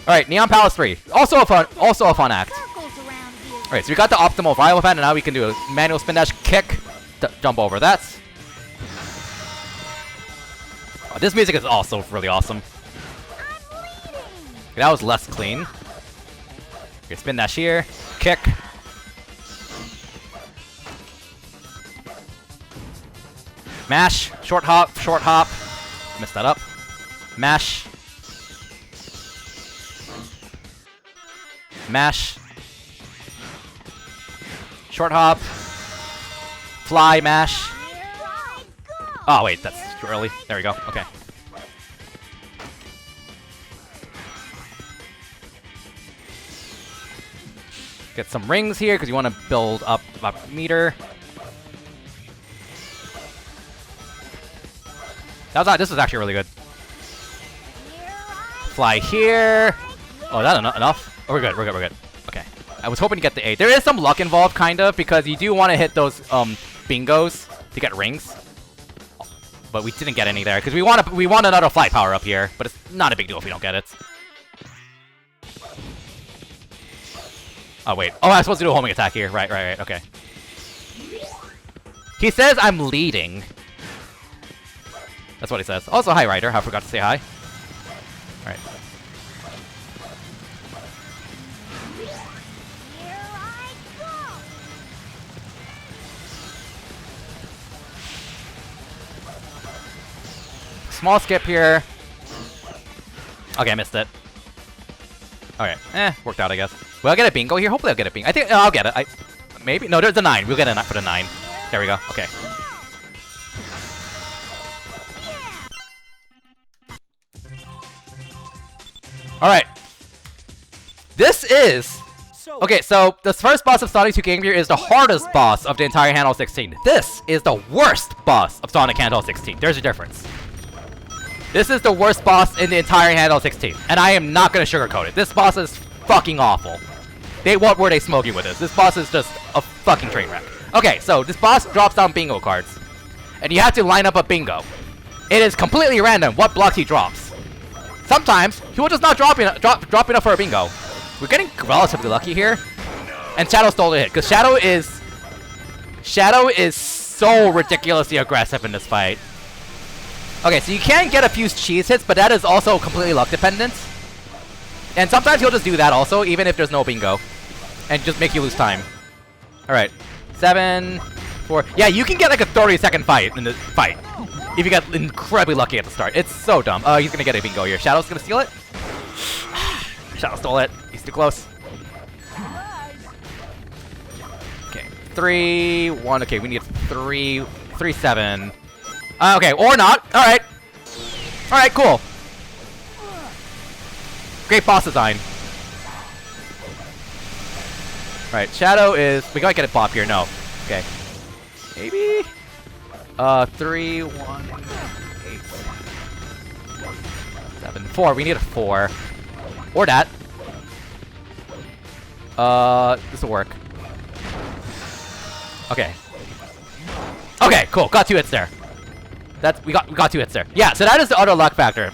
All right, Neon Palace 3, also a fun act. All right, so we got the optimal rival fan, and now we can do a manual spin dash kick. Jump over that. Oh, this music is also really awesome. Okay, that was less clean. Okay, spin dash here. Kick. Mash. Short hop. Short hop. Messed that up. Mash. Mash. Short hop. Fly, mash. Oh, wait, that's too early. There we go. Okay. Get some rings here, because you want to build up a meter. This was actually really good. Fly here. Oh, is that enough? Oh, we're good, we're good, we're good. Okay. I was hoping to get the 8. There is some luck involved, kind of, because you do want to hit those, bingos to get rings. But we didn't get any there, because we want another flight power up here, but it's not a big deal if we don't get it. Oh, wait. Oh, I'm supposed to do a homing attack here. Right, okay. He says I'm leading. That's what he says. Also, hi, Ryder. I forgot to say hi. Alright. Small skip here. Okay, I missed it. Okay, worked out, I guess. Will I get a bingo here? Hopefully I'll get a bingo. I think I'll get it. Maybe? No, there's a 9. We'll get a 9 for the 9. There we go. Okay. Alright. This is... Okay, so the first boss of Sonic 2 Game Gear is the hardest boss of the entire Handheld 16. This is the worst boss of Sonic Handheld 16. There's a difference. This is the worst boss in the entire Handheld 16. And I am not going to sugarcoat it. This boss is fucking awful. What were they smoking with this? This boss is just a fucking train wreck. Okay, so this boss drops down bingo cards. And you have to line up a bingo. It is completely random what blocks he drops. Sometimes, he will just not drop enough for a bingo. We're getting relatively lucky here. And Shadow stole the hit, because Shadow is so ridiculously aggressive in this fight. Okay, so you can get a few cheese hits, but that is also completely luck dependent. And sometimes he'll just do that also, even if there's no bingo. And just make you lose time. Alright. 7, 4... Yeah, you can get like a 30-second fight in the fight. If you get incredibly lucky at the start. It's so dumb. He's gonna get a bingo here. Shadow's gonna steal it? Shadow stole it. He's too close. Okay, 3, 1. Okay, we need 3, 3, 7. Okay, or not. All right. All right, cool. Great boss design. All right, Shadow is. We gotta get a pop here. No. Okay. Maybe. 3, 1, 8, 7, 4. We need a 4. Or that. This will work. Okay. Okay, cool. Got 2 hits there. We got 2 hits there. Yeah, so that is the other luck factor.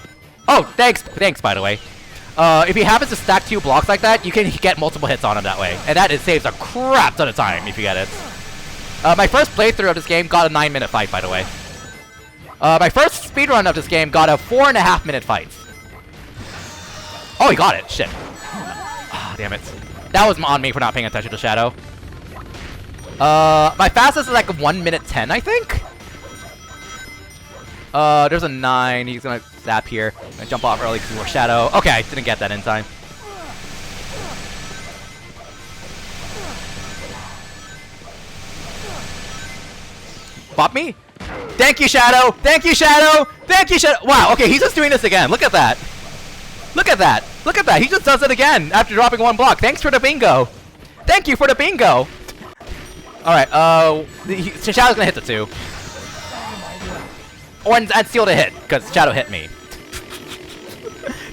Oh, thanks, by the way. If he happens to stack 2 blocks like that, you can get multiple hits on him that way, and that saves a crap ton of time if you get it. My first playthrough of this game got a 9-minute fight, by the way. My first speedrun of this game got a 4.5-minute fight. Oh, he got it. Shit. Ah, damn it. That was on me for not paying attention to Shadow. My fastest is like 1:10, I think. There's a 9. He's gonna zap here. Gonna jump off early because we were Shadow. Okay, I didn't get that in time. Bop me? Thank you, Shadow! Thank you, Shadow! Thank you, Shadow! Wow, okay, he's just doing this again. Look at that. Look at that. Look at that. He just does it again after dropping 1 block. Thanks for the bingo. Thank you for the bingo. Alright, Shadow's gonna hit the 2. And steal the hit, because Shadow hit me.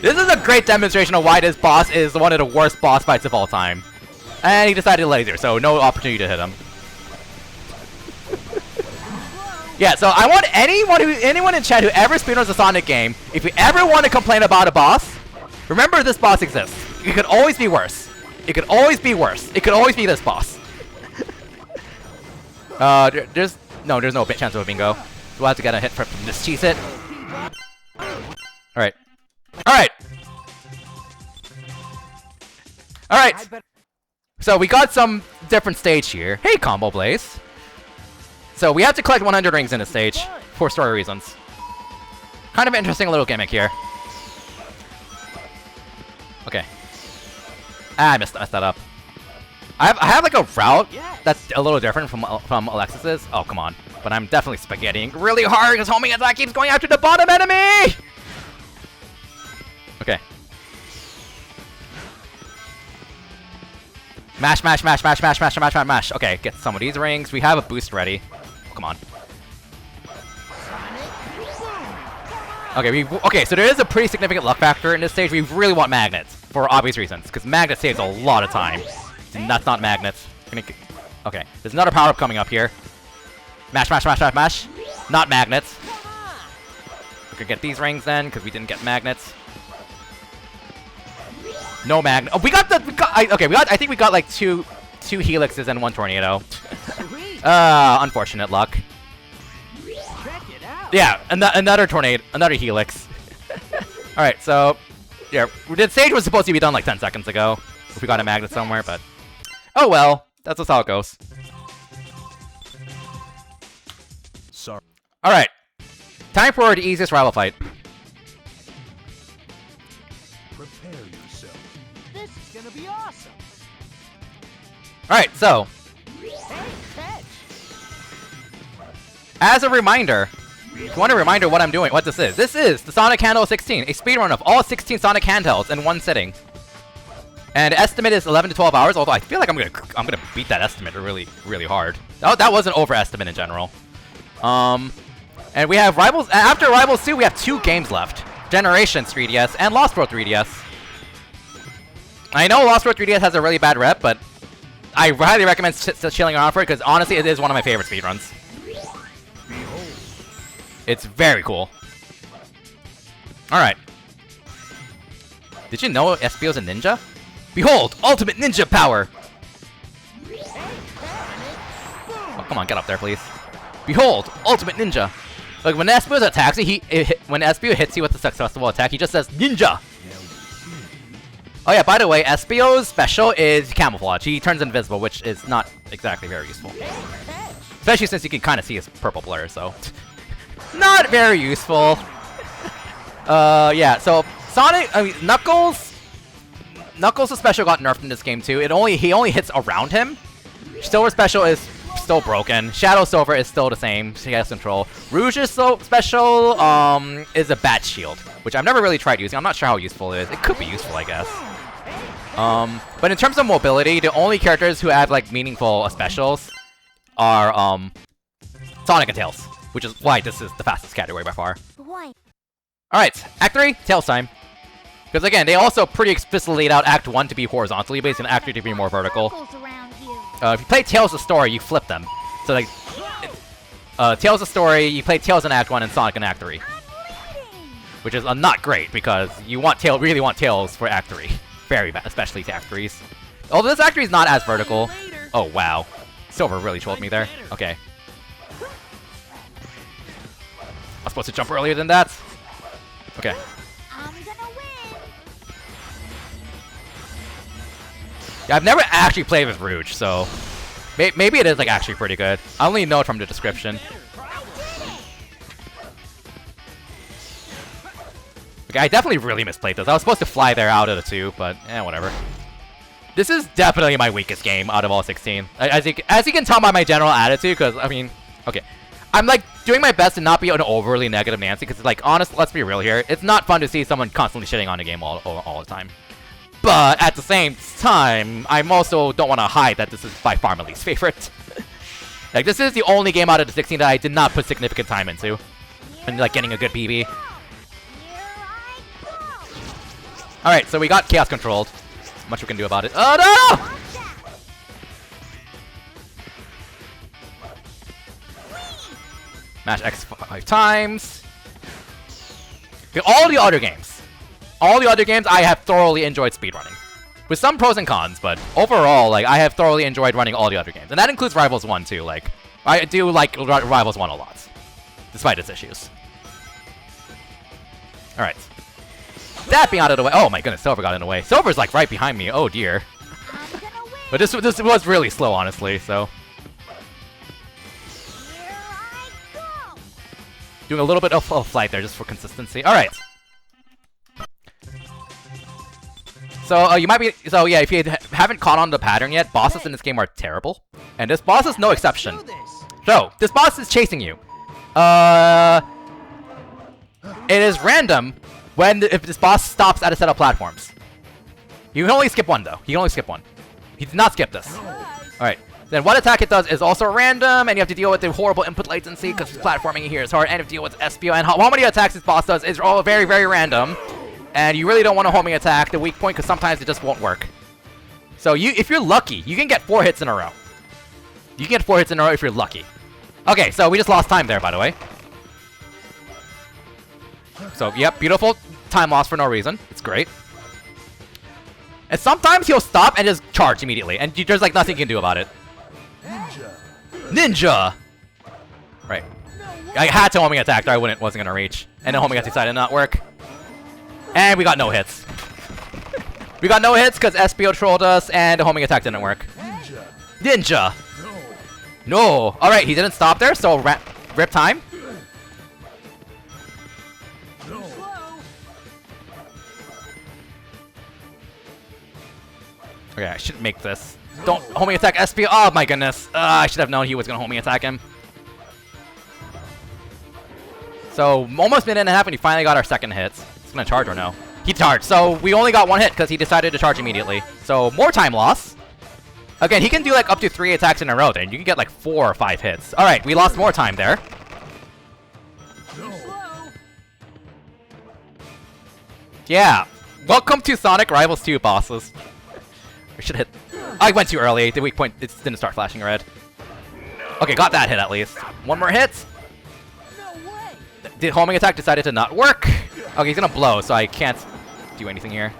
This is a great demonstration of why this boss is one of the worst boss fights of all time. And he decided to laser, so no opportunity to hit him. Yeah, so I want anyone in chat who ever speedruns a Sonic game, if you ever want to complain about a boss, remember this boss exists. It could always be worse. It could always be worse. It could always be this boss. There's no chance of a bingo. So we'll have to get a hit from this cheese hit. Alright. Alright! Alright! So we got some different stage here. Hey, Combo Blaze! So we have to collect 100 rings in this stage, for story reasons. Kind of interesting little gimmick here. Okay. Ah, I messed that up. I have like a route that's a little different from Alexis's. Oh, come on. But I'm definitely spaghettiing really hard because homing attack keeps going after the bottom enemy! Okay. Mash, mash, mash, mash, mash, mash, mash, mash, mash. Okay, get some of these rings. We have a boost ready. Oh, come on. Okay, so there is a pretty significant luck factor in this stage. We really want magnets for obvious reasons, because magnet saves a lot of time. And that's not magnets. Okay, there's another power-up coming up here. Mash, mash, mash, mash, mash. Not magnets. We could get these rings then, because we didn't get magnets. No magnet. Oh, I think we got like two helixes and 1 tornado. Unfortunate luck. Yeah, another tornado, another helix. Alright, so yeah, the stage was supposed to be done like 10 seconds ago. If we got a magnet somewhere, but oh well, that's just how it goes. Sorry. Alright, time for the easiest rival fight. Prepare yourself. This is gonna be awesome. Alright, so Hey, as a reminder, if you want a reminder what I'm doing, what this is the Sonic Handheld 16, a speedrun of all 16 Sonic Handhelds in one sitting. And the estimate is 11 to 12 hours, although I feel like I'm gonna beat that estimate really, really hard. That was an overestimate in general. And we have Rivals, after Rivals 2, we have 2 games left. Generations 3DS and Lost World 3DS. I know Lost World 3DS has a really bad rep, but I highly recommend chilling around for it, because honestly, it is one of my favorite speedruns. It's very cool. Alright. Did you know Espio's a ninja? Behold, ultimate ninja power! Oh, come on, get up there, please. Behold, ultimate ninja! Like, when Espio attacks when Espio hits you with a successful attack, he just says, Ninja! Oh yeah, by the way, Espio's special is camouflage. He turns invisible, which is not exactly very useful. Especially since you can kind of see his purple blur, so... Not very useful. Yeah, so Knuckles Knuckles' special got nerfed in this game too. He only hits around him. Silver's special is still broken. Shadow Silver is still the same. He has control. Rouge's special is a bat shield, which I've never really tried using. I'm not sure how useful it is. It could be useful, I guess. But in terms of mobility, the only characters who have like meaningful specials are Sonic and Tails, which is why this is the fastest category by far. Boy. Alright, Act 3, Tails time. Because again, they also pretty explicitly laid out Act 1 to be horizontally based and Act 3 to be more vertical. Circles around you. If you play Tails the story, you flip them. So like, Tails the story, you play Tails in Act 1 and Sonic in Act 3. Which is not great, because you really want Tails for Act 3. Very bad, especially to Act 3s. Although this Act 3 is not as vertical. Oh wow. Silver really trolled me there. Okay. I was supposed to jump earlier than that? Okay. I'm gonna win. Yeah, I've never actually played with Rouge, so maybe it is like actually pretty good. I only know it from the description. Okay, I definitely really misplayed this. I was supposed to fly there out of the 2, but whatever. This is definitely my weakest game out of all 16. As you can tell by my general attitude, because I mean, okay, I'm like doing my best to not be an overly negative Nancy, because like honest, let's be real here, it's not fun to see someone constantly shitting on the game all the time. But at the same time, I also don't want to hide that this is by far my least favorite. Like this is the only game out of the 16 that I did not put significant time into, and like getting a good PB. Here I go. All right, so we got chaos controlled. Much we can do about it. Oh no! Mash X 5 times. Okay, all the other games I have thoroughly enjoyed speedrunning. With some pros and cons, but overall, like, I have thoroughly enjoyed running all the other games. And that includes Rivals 1 too, like, I do like Rivals 1 a lot. Despite its issues. Alright. That being out of the way. Oh my goodness, Silver got in the way. Silver's like right behind me. Oh dear. I'm gonna win. But this was really slow, honestly, so. Here I go. Doing a little bit of flight there just for consistency. Alright. So, you might be... So, yeah, if you haven't caught on the pattern yet, bosses in this game are terrible. And this boss is no exception. So, this boss is chasing you. It is random if this boss stops at a set of platforms. You can only skip one, though. You can only skip one. He did not skip this. Alright. Then what attack it does is also random, and you have to deal with the horrible input latency, because platforming here is hard, and you have to deal with SPO, and how many attacks this boss does is all very, very random. And you really don't want to homing attack the weak point, because sometimes it just won't work. So if you're lucky, you can get 4 hits in a row. You can get 4 hits in a row if you're lucky. Okay, so we just lost time there, by the way. So, yep, beautiful time loss for no reason. It's great. And sometimes he'll stop and just charge immediately, and there's like nothing you can do about it. Ninja! Right. I had to homing attack, or I wasn't gonna reach. And then homing attack decided to not work. And we got no hits. We got no hits because SPO trolled us, and the homing attack didn't work. Ninja! No! Alright, he didn't stop there, so rip time. Okay, I should make this. Don't homing attack SPO. Oh my goodness. I should have known he was gonna homing attack him. So, almost a minute and a half when he finally got our second hit. He's gonna charge or no? He charged. So, we only got 1 hit because he decided to charge immediately. So, more time loss. Again, he can do like up to 3 attacks in a row then. You can get like 4 or 5 hits. Alright, we lost more time there. Yeah. Welcome to Sonic Rivals 2 bosses. I should hit. I went too early. The weak point, it didn't start flashing red. Okay, got that hit at least. 1 more hit. The homing attack decided to not work. Okay, he's gonna blow, so I can't do anything here.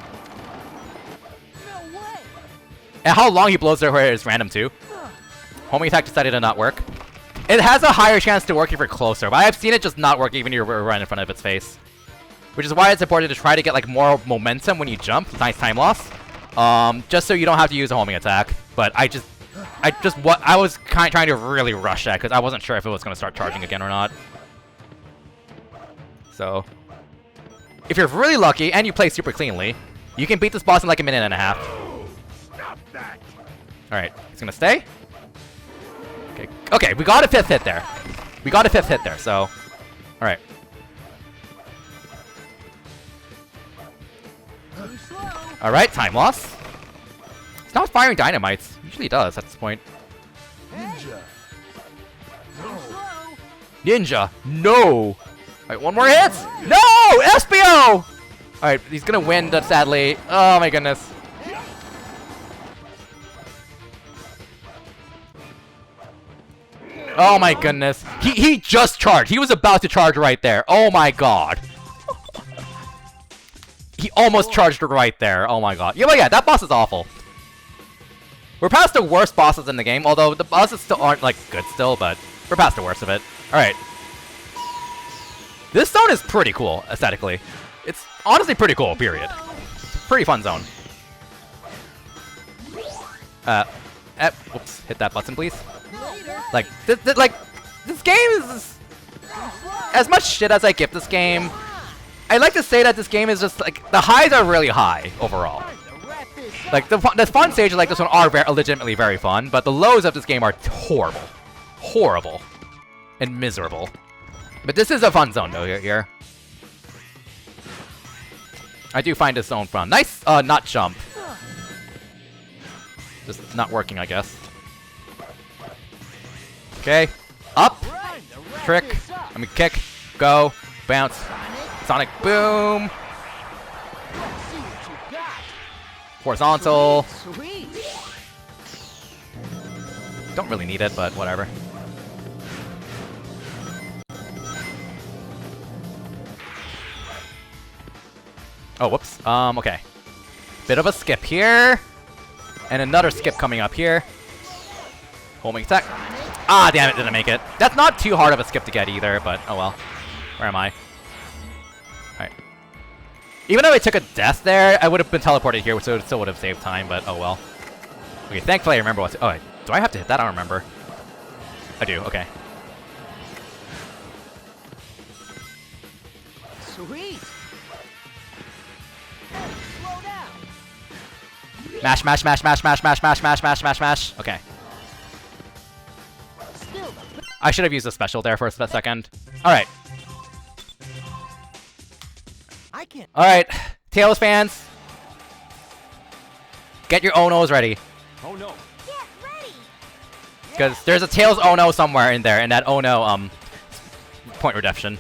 And how long he blows there is random too. Homing attack decided to not work. It has a higher chance to work if you're closer, but I've seen it just not work even if you're right in front of its face. Which is why it's important to try to get like more momentum when you jump. Nice time loss. Just so you don't have to use a homing attack. But I was kind of trying to really rush that because I wasn't sure if it was going to start charging again or not. So, if you're really lucky and you play super cleanly, You can beat this boss in like a minute and a half. Stop that! Alright, he's gonna stay. Okay, okay, we got a 5th hit there. We got a 5th hit there, so... Alright. Alright, time loss. It's not firing dynamites. Usually he does at this point. Ninja! Ninja! No! Alright, one more hit! No! SBO! Alright, he's gonna win, sadly. Oh my goodness. Oh my goodness. He just charged. He was about to charge right there. Oh my god. He almost charged right there. Oh my god. Yeah, but yeah, that boss is awful. We're past the worst bosses in the game, although the bosses still aren't, like, good still, but we're past the worst of it. Alright. This zone is pretty cool, aesthetically. It's honestly pretty cool, period. Pretty fun zone. Whoops. Hit that button, please. Like, this game is... As much shit as I give this game, I like to say that this game is just, like, the highs are really high, overall. Like, the fun stages like this one are legitimately very fun, but the lows of this game are horrible. Horrible. And miserable. But this is a fun zone, though, here. I do find this zone fun. Nice, not jump. Just not working, I guess. Okay. Up. Trick. I mean, kick. Go. Bounce. Sonic boom. Horizontal. Don't really need it, but whatever. Oh, whoops. Okay. Bit of a skip here. And another skip coming up here. Homing attack. Ah, damn it, didn't make it. That's not too hard of a skip to get either, but oh well. Where am I? Alright. Even though I took a death there, I would have been teleported here, so it still would have saved time, but oh well. Okay, thankfully I remember what to... Oh, wait, do I have to hit that? I don't remember. I do, okay. Sweet. Mash, mash, mash, mash, mash, mash, mash, mash, mash, mash, mash. Okay. I should have used a special there for a second. Alright. Alright. Tails fans. Get your Onos ready. Oh no! Get ready. Because there's a Tails Ono somewhere in there, and that Ono, point redemption.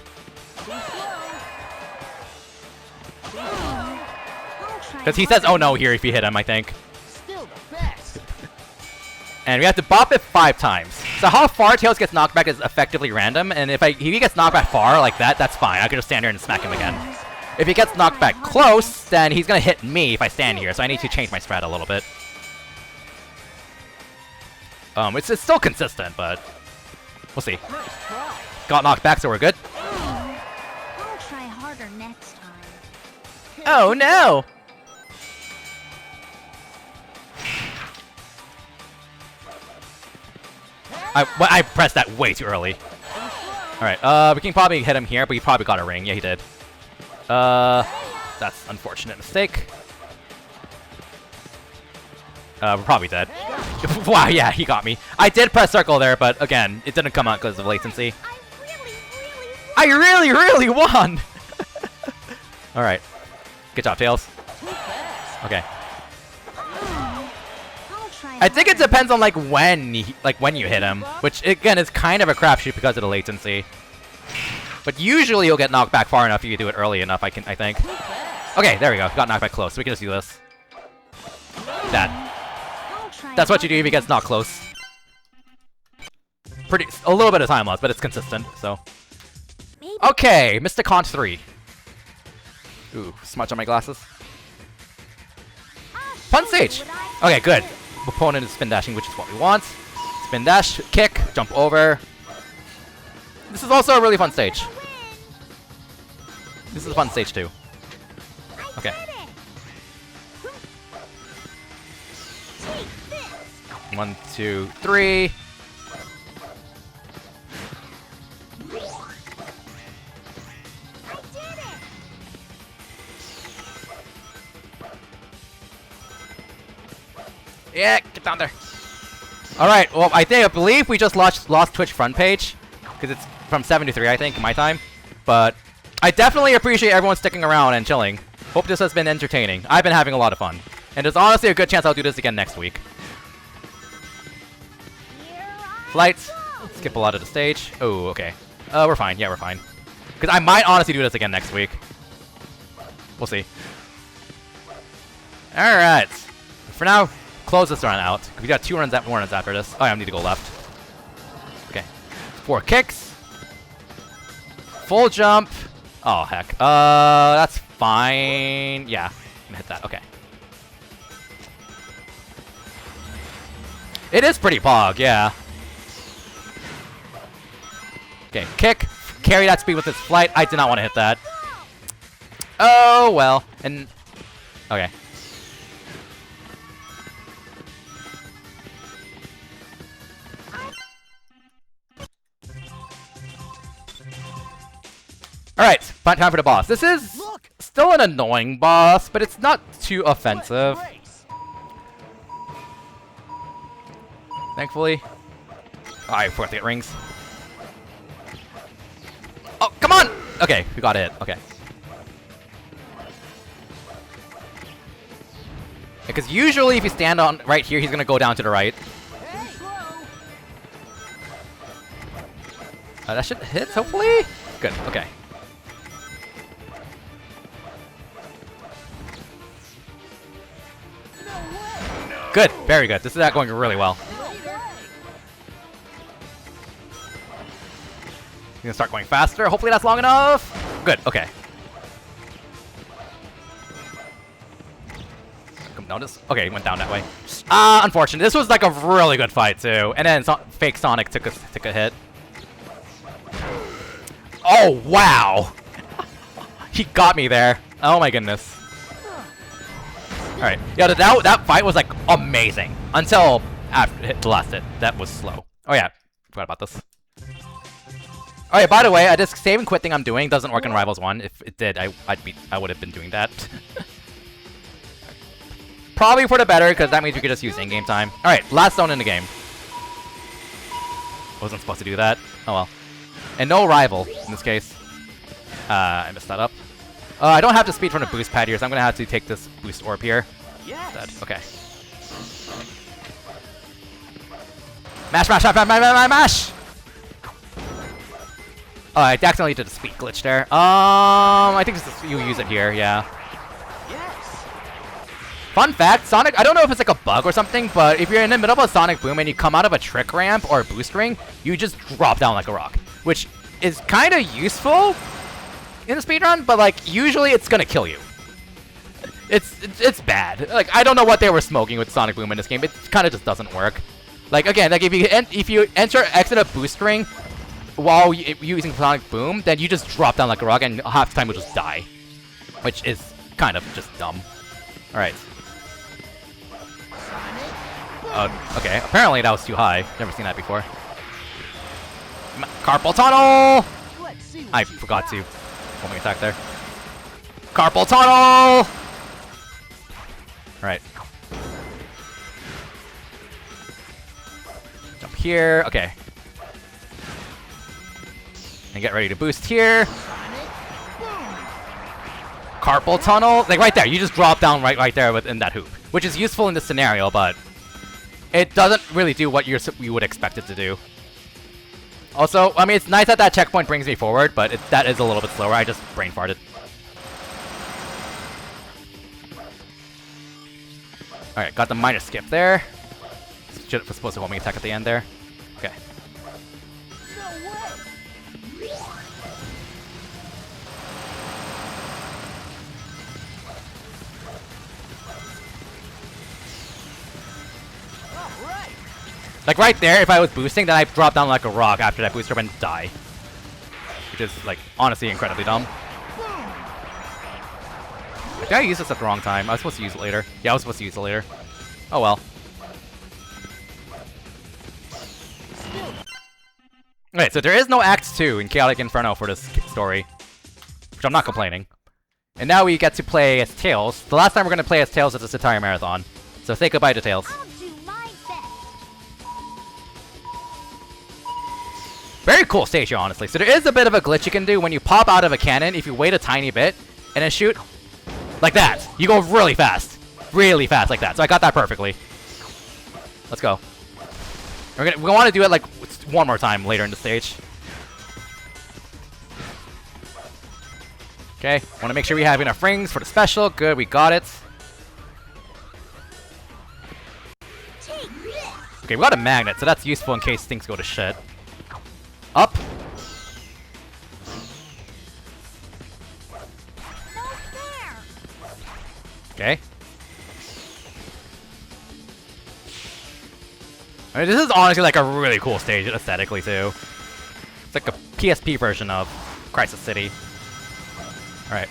Because he says oh no here if you hit him, I think. And we have to bop it 5 times. So how far Tails gets knocked back is effectively random, and if he gets knocked back far like that, that's fine. I can just stand here and smack him again. If he gets knocked back close, then he's gonna hit me if I stand here, so I need to change my strat a little bit. It's still consistent, but we'll see. Got knocked back, so we're good. I'll try harder next time. Oh no! I pressed that way too early. Alright, we can probably hit him here, but he probably got a ring. Yeah, he did. That's unfortunate mistake. We're probably dead. Wow, yeah, he got me. I did press circle there, but again, it didn't come out because of latency. I really won! Alright. Good job, Tails. Okay. I think it depends on when you hit him, which again is kind of a crapshoot because of the latency. But usually you'll get knocked back far enough if you do it early enough. I think. Okay, there we go. Got knocked back close. So we can just do this. That's what you do if he gets knocked close. A little bit of time loss, but it's consistent. So. Okay, Mr. Kant 3. Ooh, smudge on my glasses. Fun stage. Okay, good. Opponent is spin dashing, which is what we want. Spin dash, kick, jump over. This is also a really fun stage. This is a fun stage too. Okay. 1, 2, 3. Yeah, get down there. Alright, well, I believe we just lost Twitch front page. Because it's from 7 to 3, I think, in my time. But I definitely appreciate everyone sticking around and chilling. Hope this has been entertaining. I've been having a lot of fun. And there's honestly a good chance I'll do this again next week. Flights. Skip a lot of the stage. Oh, okay. We're fine. Yeah, we're fine. Because I might honestly do this again next week. We'll see. Alright. For now, close this run out. We got more runs after this. Oh, I need to go left. Okay. 4 kicks. Full jump. Oh, heck. That's fine. Yeah. I'm gonna hit that. Okay. It is pretty pog, yeah. Okay, kick. Carry that speed with its flight. I did not want to hit that. Oh, well. And... okay. Alright, time for the boss. This is still an annoying boss, but it's not too offensive. Thankfully. Oh, I forgot to get rings. Oh, come on! Okay, we got it. Okay. Because usually if you stand on right here, he's gonna go down to the right. That should hit, hopefully? Good, okay. Good, very good. This is going really well. Gonna start going faster. Hopefully that's long enough. Good, okay. Come down this. Okay, went down that way. Unfortunate. This was like a really good fight too. And then fake Sonic took a hit. Oh wow! He got me there. Oh my goodness. Alright. Yeah, that fight was like amazing. Until after the last hit. That was slow. Oh yeah. Forgot about this. Alright, by the way, this save and quit thing I'm doing doesn't work in Rivals 1. If it did, I would have been doing that. Probably for the better, because that means we could just use in-game time. Alright, last zone in the game. Wasn't supposed to do that. Oh well. And no rival, in this case. I messed that up. I don't have to speed from the boost pad here, so I'm going to have to take this boost orb here. Instead. Okay. Mash, mash, mash, mash, mash, mash! Oh, I accidentally did a speed glitch there. I think you use it here, yeah. Fun fact, Sonic, I don't know if it's like a bug or something, but if you're in the middle of a Sonic Boom and you come out of a trick ramp or a boost ring, you just drop down like a rock. Which is kind of useful in a speedrun, but like, usually it's gonna kill you. It's bad. Like, I don't know what they were smoking with Sonic Boom in this game. It kind of just doesn't work. Like, again, like if you exit a boost ring while using Sonic Boom, then you just drop down like a rock and half the time you'll just die. Which is kind of just dumb. Alright. Okay, apparently that was too high. Never seen that before. Carpal tunnel! I forgot to homing attack there. Carpal tunnel! Alright. Jump here. Okay. And get ready to boost here. Carpal tunnel. Like right there. You just drop down right there within that hoop. Which is useful in this scenario, but it doesn't really do what you would expect it to do. Also, I mean, it's nice that checkpoint brings me forward, but that is a little bit slower. I just brain farted. Alright, got the minor skip there. Should have supposed to homing attack at the end there. Okay. Like right there, if I was boosting, then I'd drop down like a rock after that booster and die. Which is, like, honestly incredibly dumb. Did I use this at the wrong time? I was supposed to use it later. Yeah, I was supposed to use it later. Oh well. Okay, so there is no Act 2 in Chaotic Inferno for this story. Which I'm not complaining. And now we get to play as Tails. The last time we're going to play as Tails is this entire marathon. So say goodbye to Tails. I'll do Very cool stage here, honestly. So there is a bit of a glitch you can do when you pop out of a cannon. If you wait a tiny bit and then shoot like that, you go really fast like that. So I got that perfectly. Let's go. We want to do it like one more time later in the stage. Okay, want to make sure we have enough rings for the special. Good, we got it. Okay, we got a magnet, so that's useful in case things go to shit. Up. Okay. I mean, this is honestly like a really cool stage aesthetically too. It's like a PSP version of Crisis City. Alright.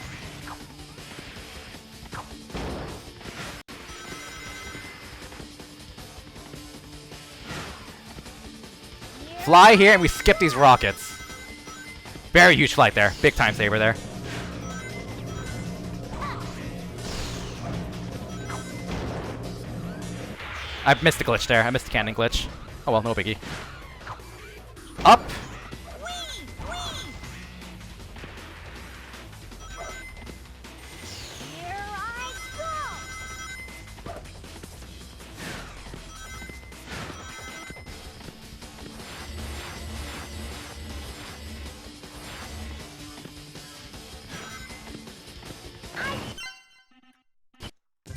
Fly here and we skip these rockets. Very huge flight there. Big time saver there. I missed the glitch there. I missed the cannon glitch. Oh well, no biggie. Up.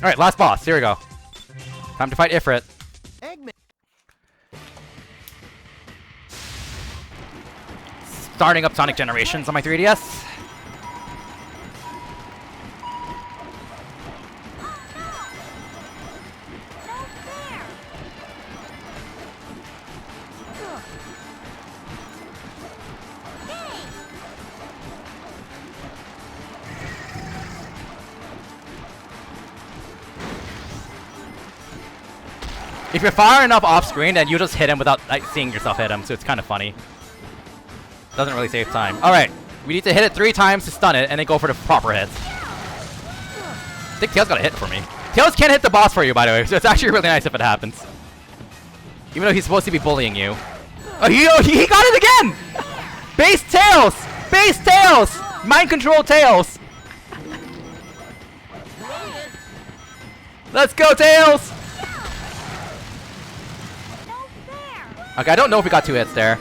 Alright, last boss. Here we go. Time to fight Ifrit. Eggman. Starting up Sonic Generations on my 3DS. If you're far enough off screen, then you just hit him without like, seeing yourself hit him, so it's kind of funny. Doesn't really save time. Alright, we need to hit it 3 times to stun it, and then go for the proper hits. I think Tails got a hit for me. Tails can't hit the boss for you, by the way, so it's actually really nice if it happens. Even though he's supposed to be bullying you. Oh, he got it again! Base Tails! Base Tails! Mind control Tails! Let's go, Tails! Okay, I don't know if we got 2 hits there.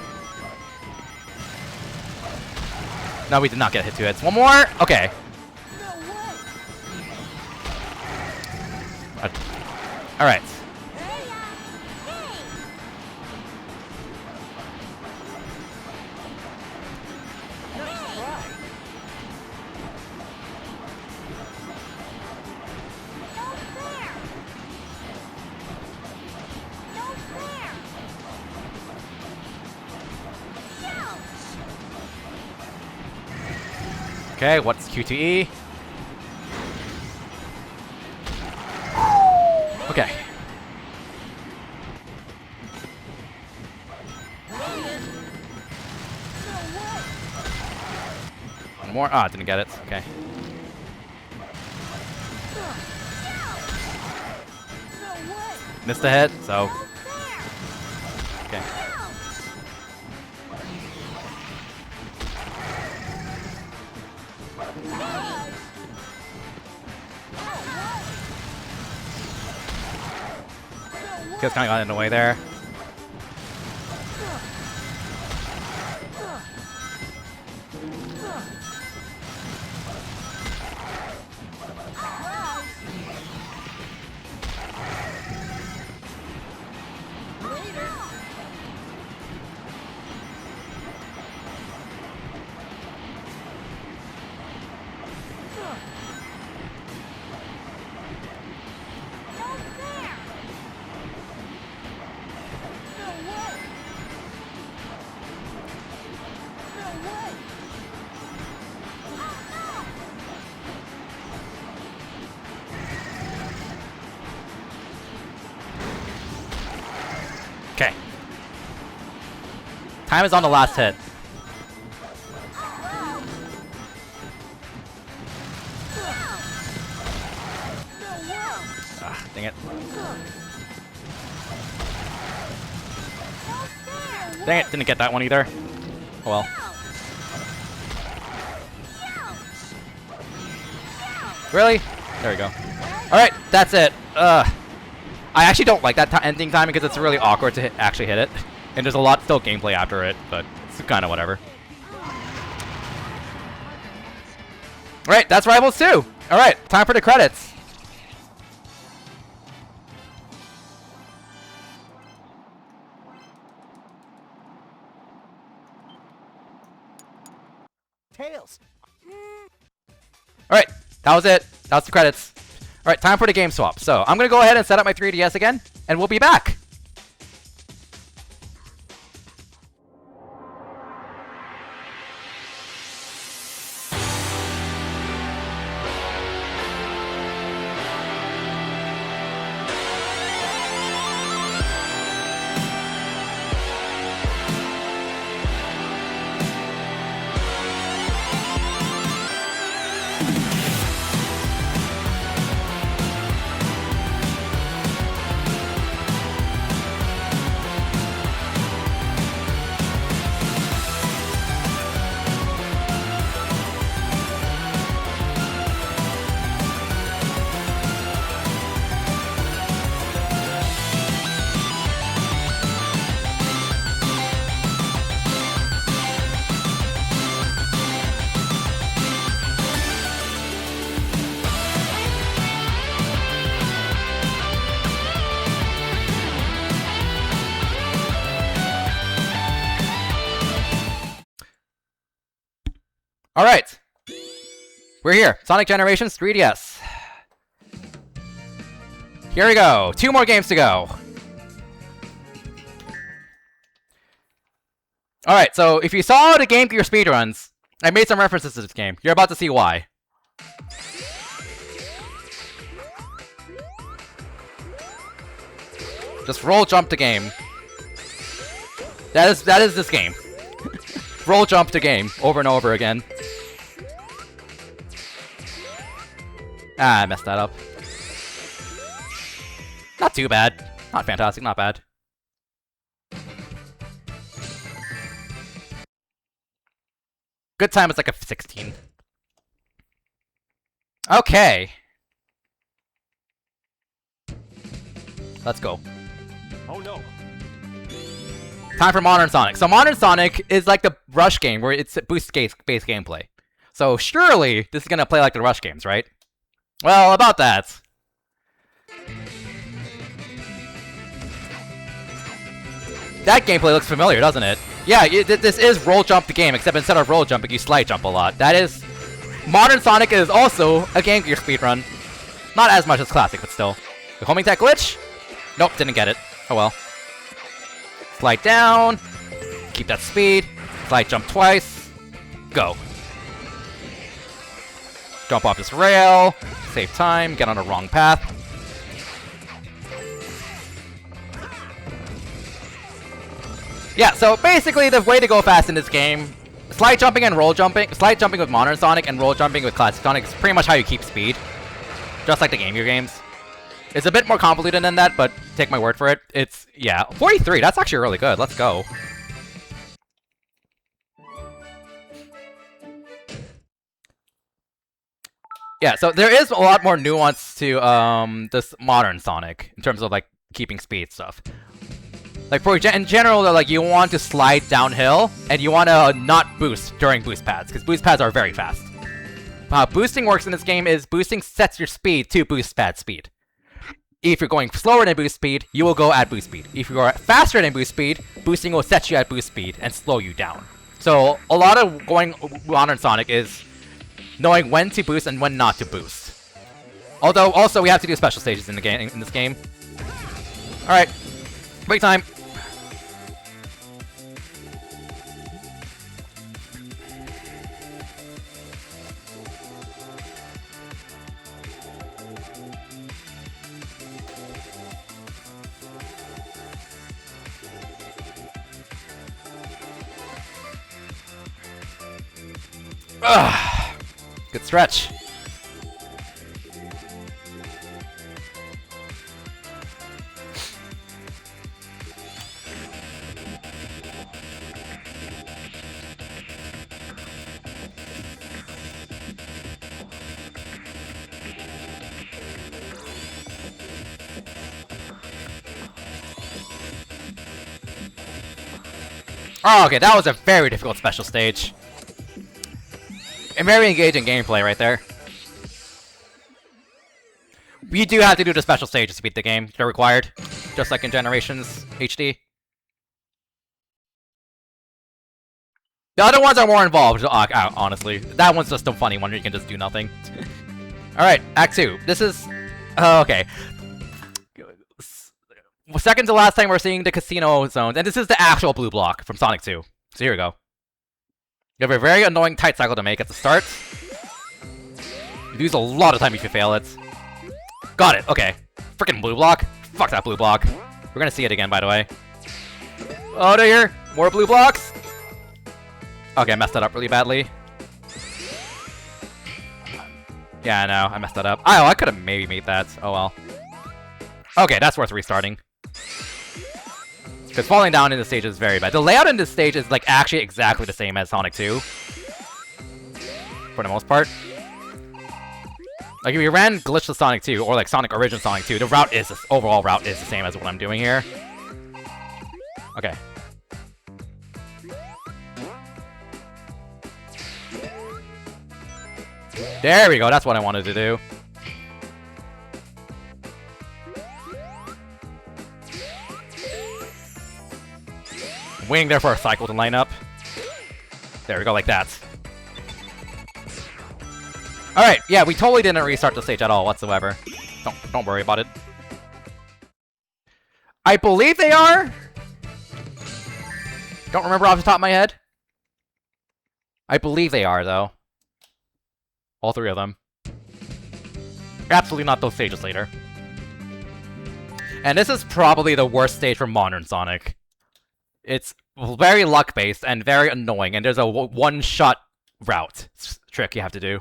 No, we did not get hit 2 hits. One more? Okay. Alright. Okay, what's Q2E? Okay. One more. Ah, didn't get it. Okay. Missed a hit, so. Okay. Just kind of got in the way there. Okay. Time is on the last hit. Ah, dang it. Dang it, didn't get that one either. Oh well. Really? There we go. Alright, that's it. I actually don't like that ending timing because it's really awkward to actually hit it. And there's a lot still gameplay after it, but it's kind of whatever. Alright, that's Rivals 2! Alright, time for the credits. Tails. Alright, that was it. That was the credits. Alright, time for the game swap. So, I'm gonna go ahead and set up my 3DS again, and we'll be back. Alright. We're here. Sonic Generations 3DS. Here we go. 2 more games to go. Alright, so if you saw the Game Gear speedruns, I made some references to this game. You're about to see why. Just roll jump to game. That is this game. Roll jump to game over and over again. Ah, I messed that up. Not too bad. Not fantastic, not bad. Good time is like a 16. Okay. Let's go. Oh no. Time for Modern Sonic. So Modern Sonic is like the Rush game where it's boost-based gameplay. So surely this is gonna play like the Rush games, right? Well, about that. That gameplay looks familiar, doesn't it? Yeah, this is roll jump the game, except instead of roll jumping, you slide jump a lot. That is... Modern Sonic is also a Game Gear speedrun. Not as much as Classic, but still. The homing tech glitch? Nope, didn't get it. Oh well. Slide down. Keep that speed. Slide jump twice. Go. Jump off this rail. Save time. Get on the wrong path. Yeah, so basically the way to go fast in this game, slide jumping and roll jumping, slide jumping with Modern Sonic and roll jumping with Classic Sonic is pretty much how you keep speed. Just like the Game Gear games. It's a bit more convoluted than that, but take my word for it. It's, yeah, 43, that's actually really good. Let's go. Yeah, so there is a lot more nuance to this Modern Sonic in terms of like keeping speed stuff. Like in general, like you want to slide downhill and you want to not boost during boost pads because boost pads are very fast. How boosting works in this game is boosting sets your speed to boost pad speed. If you're going slower than boost speed, you will go at boost speed. If you are faster than boost speed, boosting will set you at boost speed and slow you down. So a lot of going Modern Sonic is knowing when to boost and when not to boost. Although also we have to do special stages in the game in this game. All right, break time. Ugh. Good stretch. Oh, okay, that was a very difficult special stage. And very engaging gameplay right there. You do have to do the special stages to beat the game. They're required. Just like in Generations HD. The other ones are more involved, honestly. That one's just a funny one where you can just do nothing. Alright, Act 2. This is... okay. Second to last time we're seeing the casino zones, and this is the actual blue block from Sonic 2. So here we go. You have a very annoying tight cycle to make at the start. You lose a lot of time if you fail it. Got it, okay. Freaking blue block. Fuck that blue block. We're gonna see it again, by the way. Oh, dear! More blue blocks! Okay, I messed that up really badly. Yeah, I know, I messed that up. Oh, I could've maybe made that. Oh well. Okay, that's worth restarting. Because falling down in this stage is very bad. The layout in this stage is, like, actually exactly the same as Sonic 2. For the most part. Like, if you ran Glitchless Sonic 2, or, like, Sonic Origin Sonic 2, the route is, overall route is the same as what I'm doing here. Okay. There we go, that's what I wanted to do. Waiting there for a cycle to line up. There we go, like that. Alright, yeah, we totally didn't restart the stage at all whatsoever. Don't worry about it. I believe they are? Don't remember off the top of my head. I believe they are, though. All three of them. Absolutely not those stages later. And this is probably the worst stage for modern Sonic. It's very luck-based and very annoying, and there's a one-shot route trick you have to do.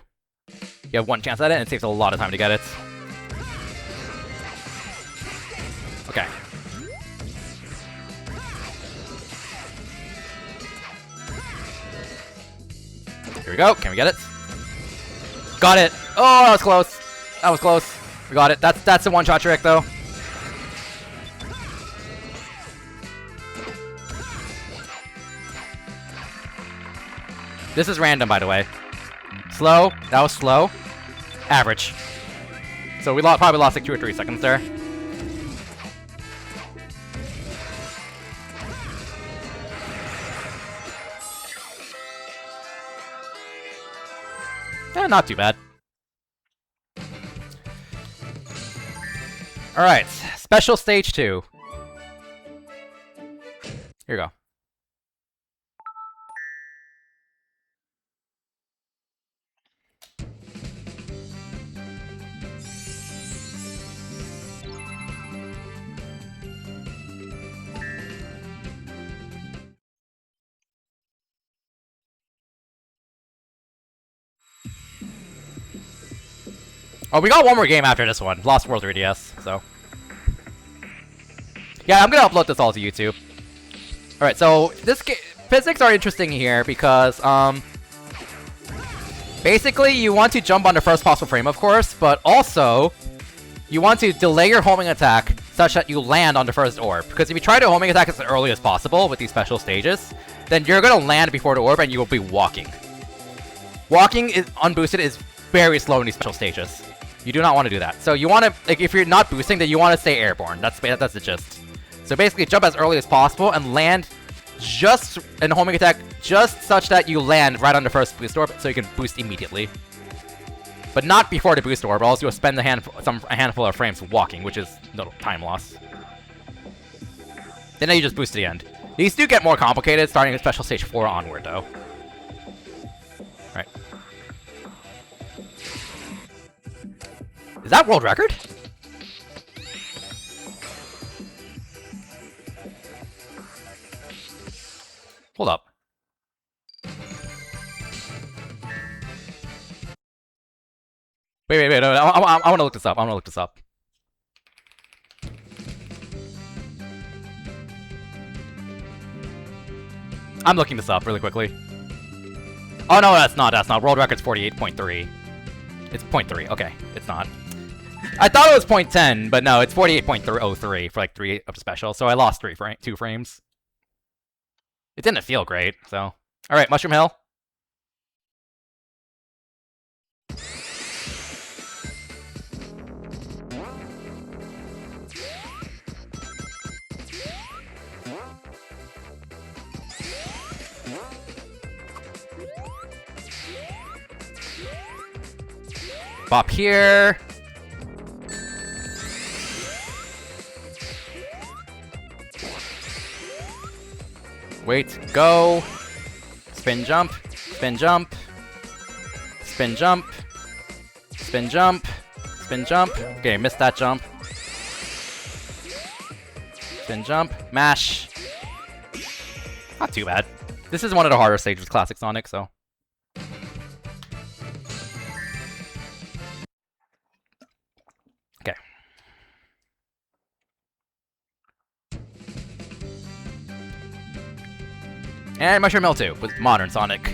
You have one chance at it, and it takes a lot of time to get it. Okay. Here we go. Can we get it? Got it! Oh, that was close! That was close. We got it. That's a one-shot trick, though. This is random, by the way. Slow. That was slow. Average. So we probably lost like 2 or 3 seconds there. Eh, not too bad. Alright, special stage 2. Here we go. Oh, we got one more game after this one. Lost World 3DS, so. Yeah, I'm gonna upload this all to YouTube. Alright, so this physics are interesting here because, basically you want to jump on the first possible frame, of course, but also you want to delay your homing attack such that you land on the first orb. Because if you try to homing attack as early as possible with these special stages, then you're gonna land before the orb and you will be walking. Walking is unboosted is very slow in these special stages. You do not want to do that. So you want to, like, if you're not boosting, then you want to stay airborne. That's the gist. So basically, jump as early as possible and land just in homing attack, just such that you land right on the first boost orb, so you can boost immediately. But not before the boost orb, or else you'll spend a handful of frames walking, which is no time loss. Then you just boost to the end. These do get more complicated, starting at special stage 4 onward, though. Right. Is that world record? Hold up. Wait, no, I want to look this up. I'm looking this up really quickly. Oh, no, that's not. World record's 48.3. It's 0.3. Okay, it's not. I thought it was 0.10, but no, it's 48.03 for like 3 of the special, so I lost 2 frames. It didn't feel great, so. Alright, Mushroom Hill. Bop here. Wait, go. Spin jump. Spin jump. Spin jump. Spin jump. Spin jump. Okay, missed that jump. Spin jump. Mash. Not too bad. This is one of the harder stages with Classic Sonic, so. Okay. And Mushroom Hill 2 with modern Sonic.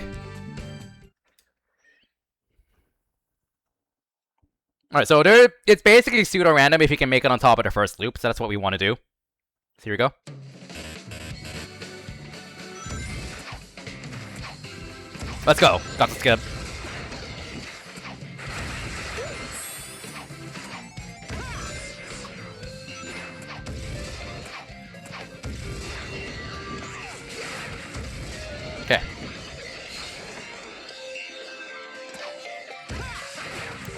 Alright, so it's basically pseudo-random if you can make it on top of the first loop, so that's what we want to do. So here we go. Let's go. Got the skip. Okay.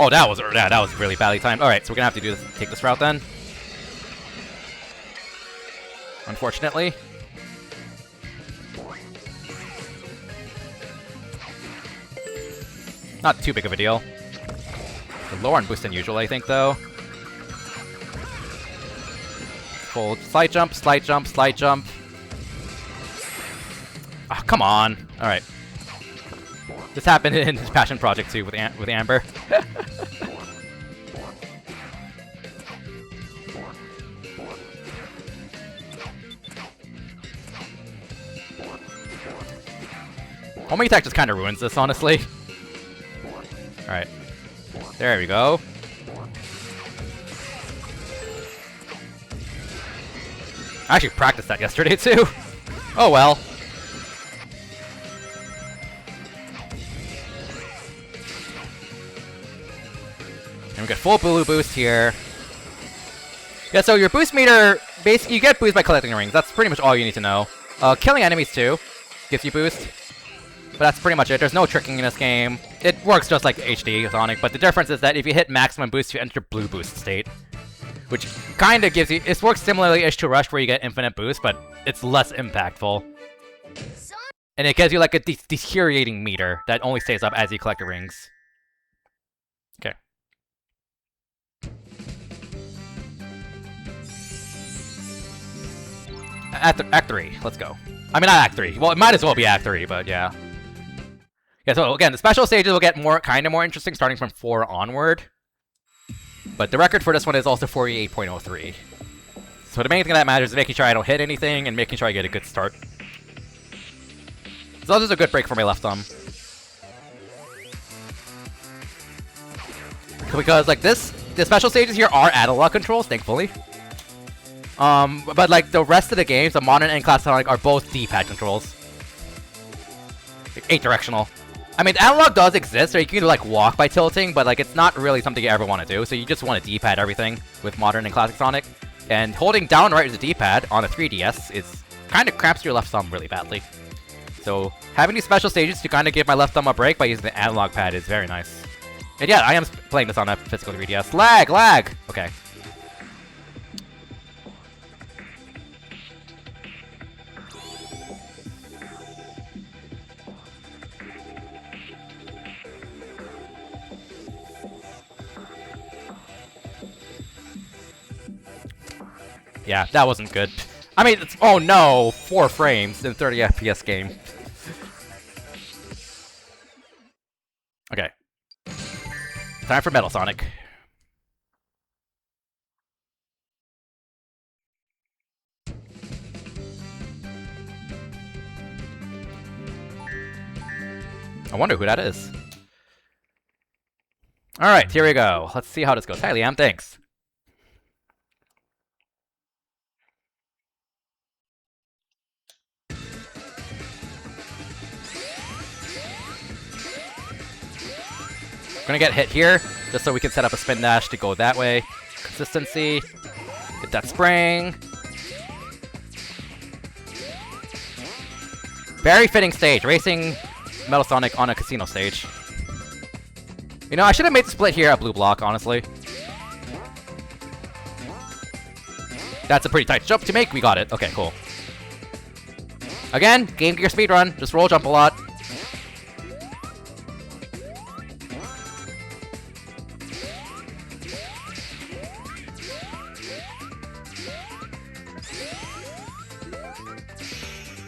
Oh, that was really badly timed. All right, so we're gonna have to take this route then. Unfortunately. Not too big of a deal. Lower on boost than usual, I think, though. Full slide jump, slide jump, slide jump. Oh, come on. Alright. This happened in Passion Project 2 with Amber. Homing attack just kind of ruins this, honestly. Alright. There we go. I actually practiced that yesterday, too. Oh well. And we get full blue boost here. Yeah, so your boost meter, basically you get boost by collecting rings. That's pretty much all you need to know. Killing enemies, too, gives you boost. But that's pretty much it. There's no tricking in this game. It works just like HD Sonic, but the difference is that if you hit maximum boost, you enter blue boost state. Which kind of gives you... It works similarly-ish to Rush, where you get infinite boost, but it's less impactful. And it gives you like a deteriorating meter that only stays up as you collect the rings. Okay. Act 3, let's go. I mean, not Act 3. Well, it might as well be Act 3, but yeah. Yeah, so again, the special stages will get kind of more interesting starting from 4 onward. But the record for this one is also 48.03. So the main thing that matters is making sure I don't hit anything and making sure I get a good start. So this is a good break for my left thumb. Because like the special stages here are analog controls, thankfully. But like the rest of the games, the modern and classic Sonic are both D-pad controls. Like 8-directional. I mean, analog does exist, so you can like walk by tilting, but like it's not really something you ever want to do. So you just want to D-pad everything with modern and classic Sonic. And holding down right with the D-pad on a 3DS is kind of cramps your left thumb really badly. So having these special stages to kind of give my left thumb a break by using the analog pad is very nice. And yeah, I am playing this on a physical 3DS. Lag! Okay. Yeah, that wasn't good. I mean, oh no! 4 frames in a 30 FPS game. Okay. Time for Metal Sonic. I wonder who that is. Alright, here we go. Let's see how this goes. Hi, Liam, thanks. Gonna get hit here, just so we can set up a spin dash to go that way. Consistency. Get that spring. Very fitting stage. Racing Metal Sonic on a casino stage. You know, I should have made the split here at blue block, honestly. That's a pretty tight jump to make. We got it. Okay, cool. Again, Game Gear speedrun. Just roll jump a lot.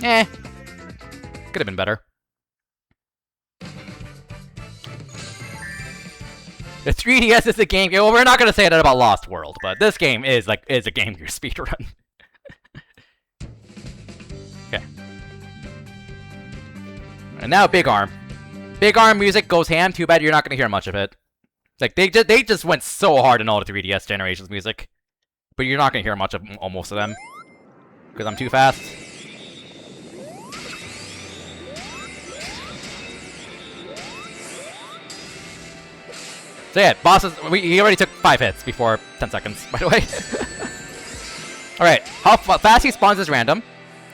Eh. Could have been better. The 3DS is a game. Well, we're not gonna say that about Lost World, but this game is a Game Gear speedrun. Okay. And now Big Arm. Big Arm music goes ham. Too bad you're not gonna hear much of it. Like they just went so hard in all the 3DS generations music, but you're not gonna hear much of most of them because I'm too fast. So yeah, bosses, he already took 5 hits before 10 seconds, by the way. Alright, how fast he spawns is random.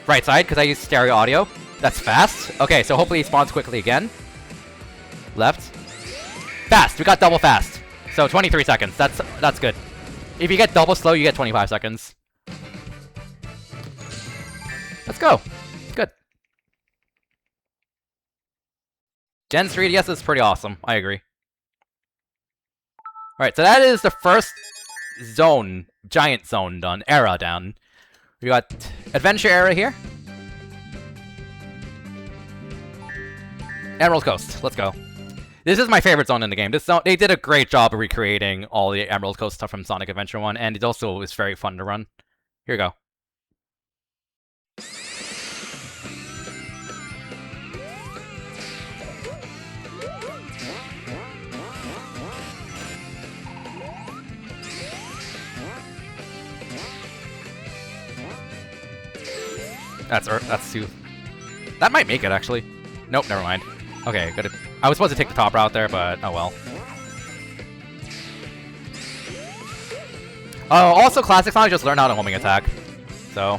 Right side, because I use stereo audio. That's fast. Okay, so hopefully he spawns quickly again. Left. Fast, we got double fast. So 23 seconds, that's good. If you get double slow, you get 25 seconds. Let's go. Good. Gen 3DS is pretty awesome, I agree. Alright, so that is the first zone, giant zone done, era down. We got Adventure Era here. Emerald Coast, let's go. This is my favorite zone in the game. This zone, they did a great job of recreating all the Emerald Coast stuff from Sonic Adventure 1, and it also is very fun to run. Here we go. That's too... That might make it, actually. Nope, never mind. Okay, good. I was supposed to take the top route there, but oh well. Oh, also Classic Sonic just learned how to homing attack. So...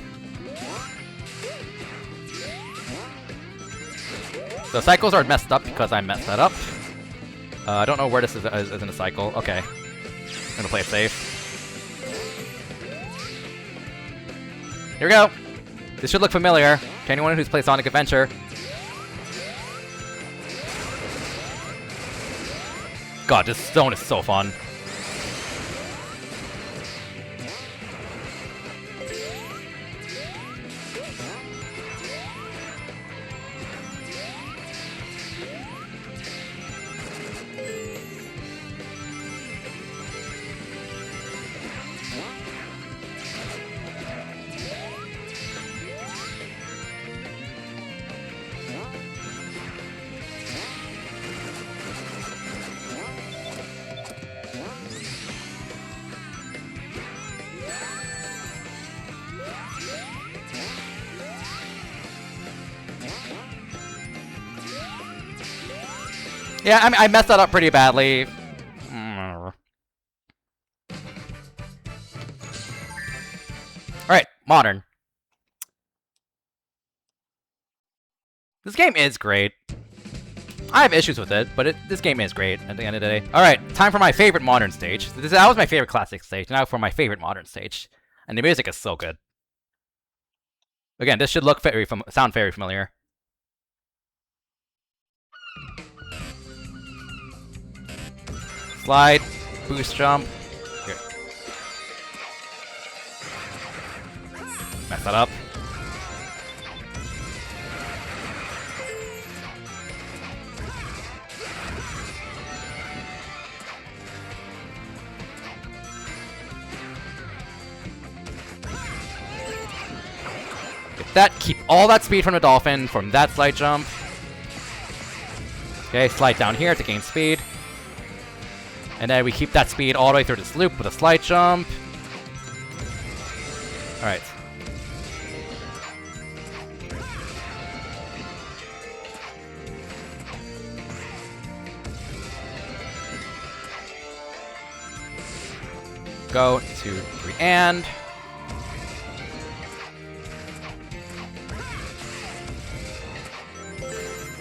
The cycles are messed up because I messed that up. I don't know where this is in a cycle. Okay. I'm gonna play it safe. Here we go! This should look familiar to anyone who's played Sonic Adventure. God, this zone is so fun. Yeah, I mean, I messed that up pretty badly. Alright, modern. This game is great. I have issues with it, but this game is great at the end of the day. Alright, time for my favorite modern stage. That was my favorite classic stage, now for my favorite modern stage. And the music is so good. Again, this should look sound very familiar. Slide, boost jump. Here. Mess that up. Get that, keep all that speed from the dolphin from that slide jump. Okay, slide down here to gain speed. And then we keep that speed all the way through this loop with a slide jump. Alright. go. 2, 3, and...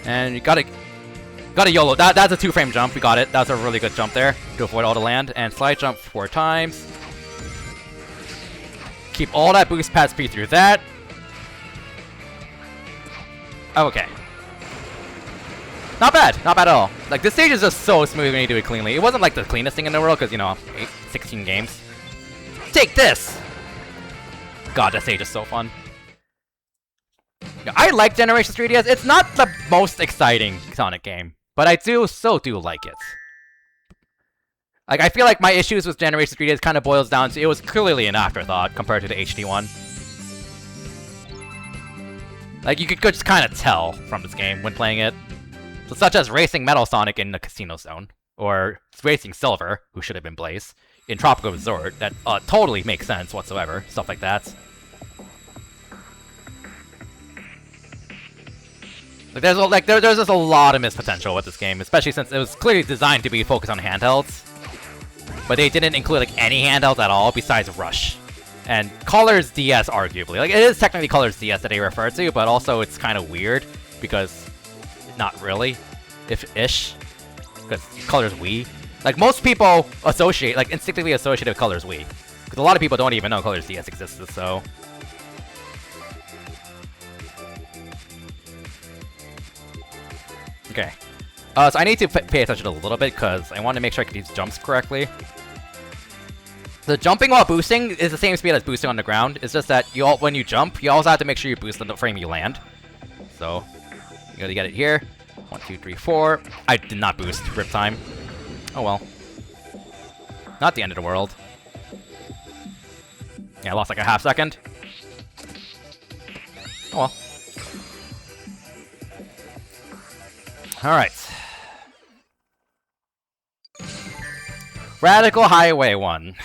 And you gotta YOLO. That's a 2-frame jump. We got it. That's a really good jump there to avoid all the land. And slide jump 4 times. Keep all that boost past speed through that. Okay. Not bad. Not bad at all. Like, this stage is just so smooth when you do it cleanly. It wasn't like the cleanest thing in the world because, you know, 16 games. Take this! God, that stage is so fun. I like Generation 3DS. It's not the most exciting Sonic game, but I do like it. Like, I feel like my issues with Generation 3DS kind of boils down to it was clearly an afterthought compared to the HD one. Like, you could just kind of tell from this game when playing it. So, such as racing Metal Sonic in the Casino Zone, or racing Silver, who should have been Blaze, in Tropical Resort, that totally makes sense whatsoever. Stuff like that. Like, there's just a lot of missed potential with this game, especially since it was clearly designed to be focused on handhelds. But they didn't include, like, any handhelds at all besides Rush. And Color's DS, arguably. Like, it is technically Color's DS that they refer to, but also it's kind of weird, because... Not really. Ish. Because Color's Wii. Like, most people associate, like, instinctively associate with Color's Wii. Because a lot of people don't even know Color's DS existed, so... Okay. So I need to pay attention a little bit, because I want to make sure I can do these jumps correctly. The jumping while boosting is the same speed as boosting on the ground. It's just that when you jump, you also have to make sure you boost on the frame you land. So, you gotta get it here. 1, 2, 3, 4. I did not boost rip time. Oh well. Not the end of the world. Yeah, I lost like a half second. Oh well. Alright. Radical Highway 1.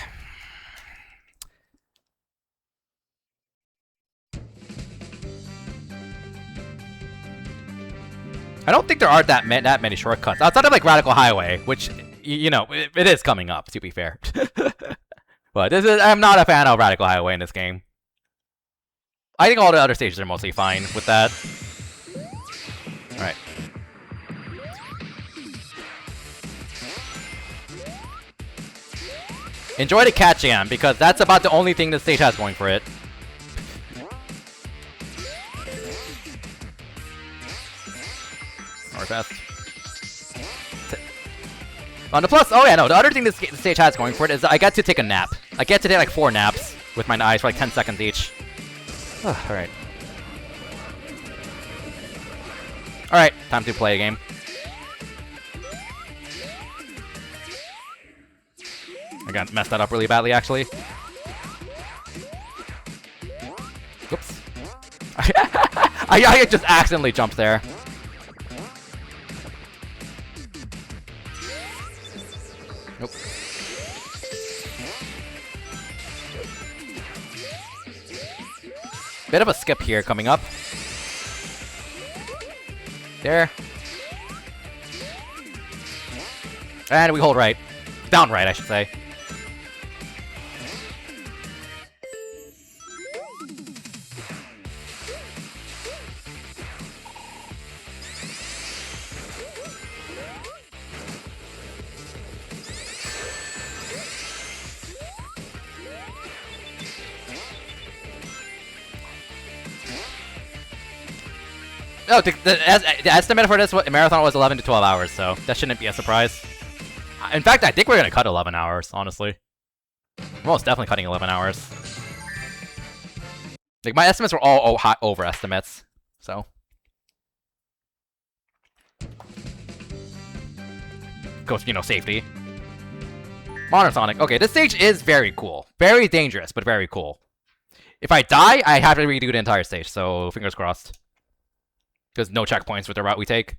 I don't think there are that many shortcuts outside of like Radical Highway, which you know it is coming up. To be fair, but I'm not a fan of Radical Highway in this game. I think all the other stages are mostly fine with that. All right. Enjoy the cat jam because that's about the only thing this stage has going for it. Fast. On the plus, oh yeah, no, the other thing this stage has going for it is I get to take a nap. I get to take like 4 naps with my eyes for like 10 seconds each. Alright. Alright, time to play a game. I got messed that up really badly, actually. Whoops. I just accidentally jumped there. Nope. Bit of a skip here coming up. There. And we hold right. Down right, I should say. Oh, the estimate for this marathon was 11 to 12 hours, so that shouldn't be a surprise. In fact, I think we're gonna cut 11 hours, honestly. We're most definitely cutting 11 hours. Like, my estimates were all high overestimates, so. Goes, you know, safety. Modern Sonic. Okay, this stage is very cool. Very dangerous, but very cool. If I die, I have to redo the entire stage, so fingers crossed. Because no checkpoints with the route we take.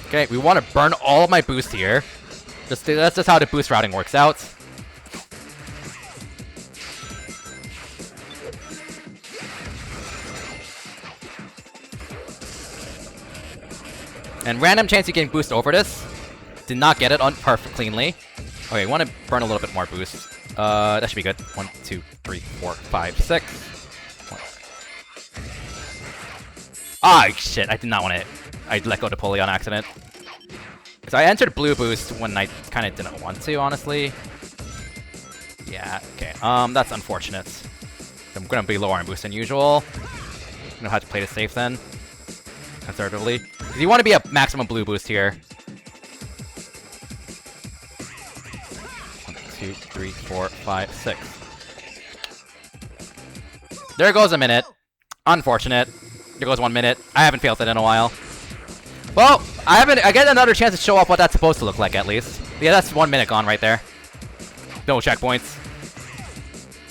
Okay, we want to burn all of my boost here. That's just how the boost routing works out. And random chance you can boost over this. Did not get it on perfect cleanly. Okay, want to burn a little bit more boost. That should be good. 1, 2, 3, 4, 5, 6. Ah, shit! I did not want to. I let go of the pulley on accident. So I entered blue boost when I kind of didn't want to, honestly. Yeah. Okay. That's unfortunate. I'm gonna be lower on boost than usual. I'm gonna have to play this safe then, conservatively, because you want to be a maximum blue boost here. 1, 2, 3, 4, 5, 6. There goes a minute. Unfortunate. There goes 1 minute. I haven't failed it in a while. Well, I get another chance to show off what that's supposed to look like at least. Yeah, that's 1 minute gone right there. No checkpoints.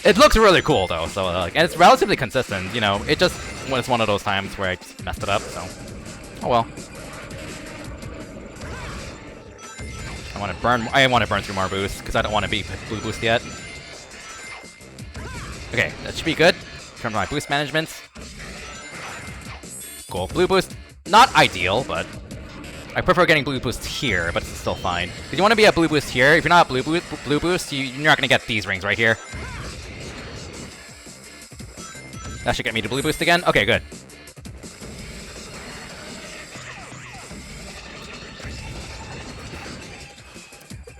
It looks really cool though, so and it's relatively consistent. You know, it's one of those times where I just messed it up. So, oh well. I want to burn through more boost because I don't want to be blue boost yet. Okay, that should be good. In terms of my boost management. Cool. Blue boost, not ideal, but I prefer getting blue boost here, but it's still fine. If you want to be a blue boost here, if you're not blue boost, you're not gonna get these rings right here. That should get me to blue boost again. Okay, good.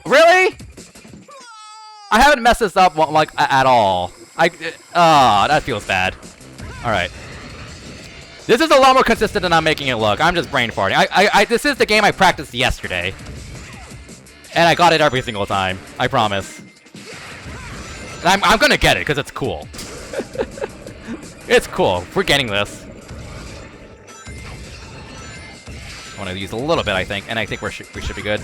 Really? I haven't messed this up like at all. That feels bad. All right. This is a lot more consistent than I'm making it look. I'm just brain farting. This is the game I practiced yesterday, and I got it every single time. I promise. And I'm gonna get it because it's cool. It's cool. We're getting this. I want to use a little bit, I think, and I think we should be good.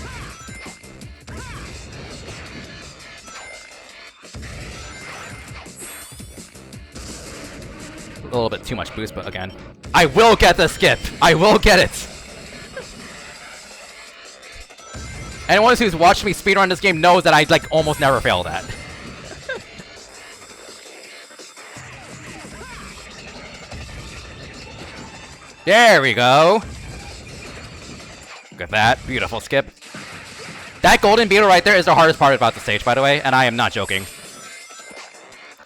A little bit too much boost, but again, I will get the skip. I will get it. Anyone who's watched me speedrun this game knows that I like almost never fail that. There we go. Look at that. Beautiful skip. That golden beetle right there is the hardest part about the stage, by the way, and I am not joking.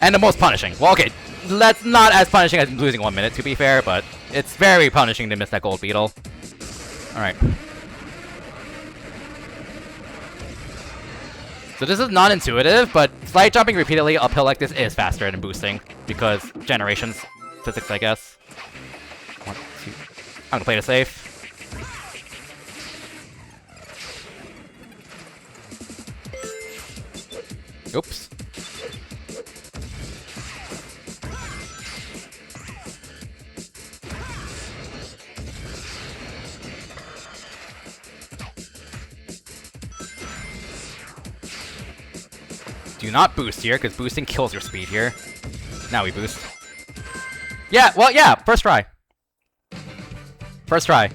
And the most punishing. Well, okay, that's not as punishing as losing 1 minute, to be fair, but it's very punishing to miss that gold beetle. Alright. So this is non-intuitive, but slide jumping repeatedly uphill like this is faster than boosting, because generations physics, I guess. 1, 2. I'm gonna play it safe. Oops. Do not boost here, because boosting kills your speed here. Now we boost. Yeah, well, yeah, first try. First try.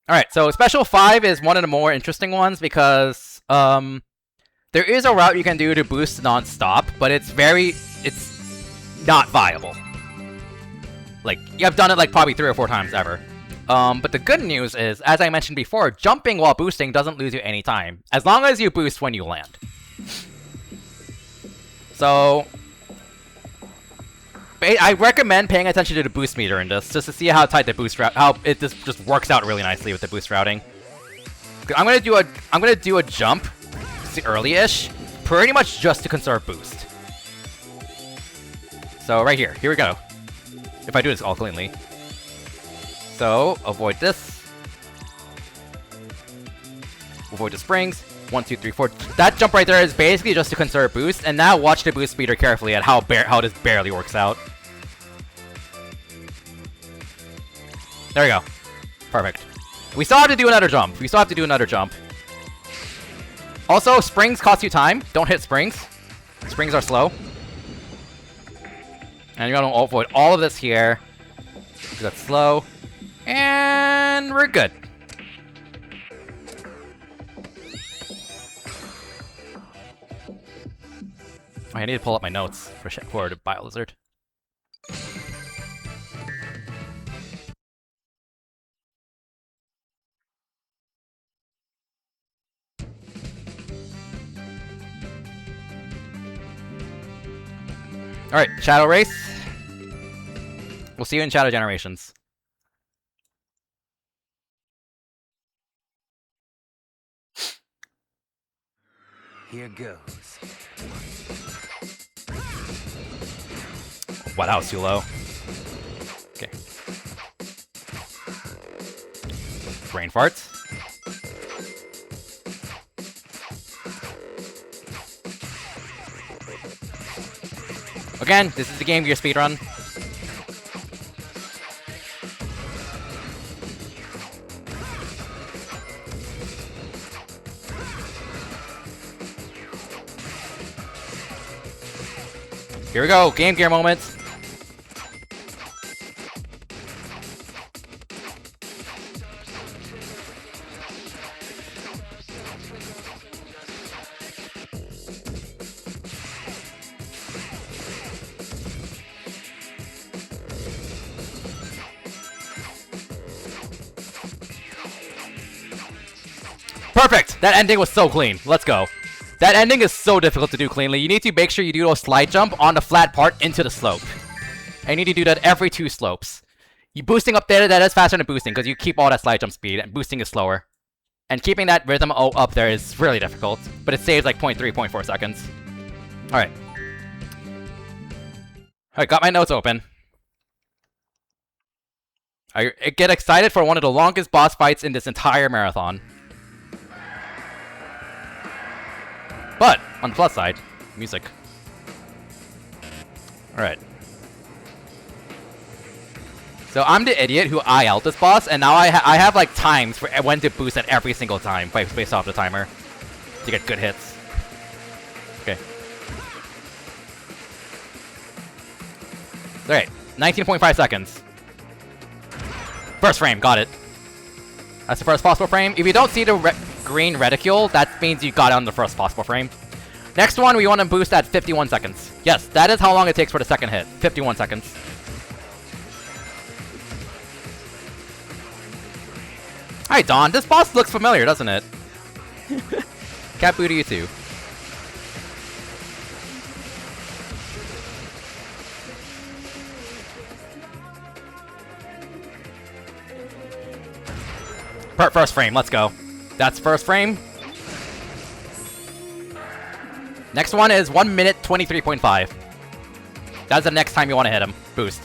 Alright, so Special 5 is one of the more interesting ones because, there is a route you can do to boost non-stop, but it's not viable. Like, I've done it like probably 3 or 4 times ever. But the good news is, as I mentioned before, jumping while boosting doesn't lose you any time, as long as you boost when you land. So, I recommend paying attention to the boost meter in this, just to see how tight the boost route, how it just works out really nicely with the boost routing. I'm gonna do a jump, early-ish, pretty much just to conserve boost. So right here we go. If I do this all cleanly. So, avoid this. Avoid the springs. 1, 2, 3, 4. That jump right there is basically just to conserve boost, and now watch the boost meter carefully at how this barely works out. There we go. Perfect. We still have to do another jump. Also, springs cost you time. Don't hit springs. Springs are slow. And you're gonna avoid all of this here, because that's slow. And we're good. I need to pull up my notes for the Bio-Lizard. Alright, Shadow Race. We'll see you in Shadow Generations. Here goes. Wow, that was too low. Okay. Brain farts. Again, this is the Game Gear speedrun. Here we go, Game Gear moment. Perfect! That ending was so clean. Let's go. That ending is so difficult to do cleanly. You need to make sure you do a slide jump on the flat part into the slope. And you need to do that every 2 slopes. You boosting up there, that is faster than boosting, because you keep all that slide jump speed, and boosting is slower. And keeping that rhythm up there is really difficult, but it saves like 0.3, 0.4 seconds. Alright. Alright, got my notes open. I get excited for one of the longest boss fights in this entire marathon. But, on the plus side, music. Alright. So I'm the idiot who IL'd this boss, and now I have like times for when to boost at every single time based off the timer to get good hits. Okay. Alright, 19.5 seconds. First frame, got it. That's the first possible frame. If you don't see the green reticule, that means you got it on the first possible frame. Next one, we want to boost at 51 seconds. Yes, that is how long it takes for the second hit. 51 seconds. Hi, Dawn. This boss looks familiar, doesn't it? Cat boo to you too. First frame, let's go. That's first frame. Next one is 1 minute 23.5. That's the next time you want to hit him. Boost.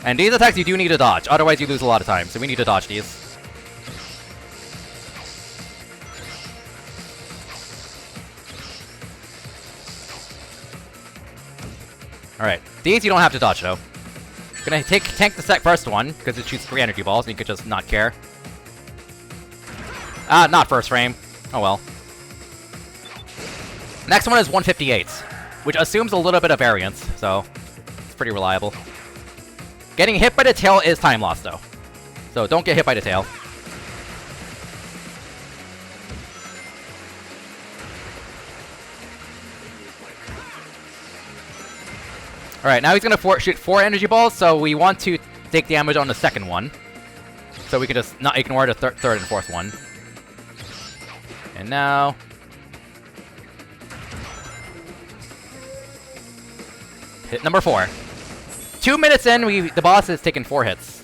And these attacks you do need to dodge, otherwise you lose a lot of time, so we need to dodge these. Alright, these you don't have to dodge though. Gonna tank the first one, because it shoots 3 energy balls, and you could just not care. Not first frame. Oh well. Next one is 158, which assumes a little bit of variance, so it's pretty reliable. Getting hit by the tail is time loss, though. So don't get hit by the tail. Alright, now he's gonna shoot 4 energy balls, so we want to take damage on the second one. So we can just not ignore the third and fourth one. And now... hit number 4. 2 minutes in, the boss has taken 4 hits.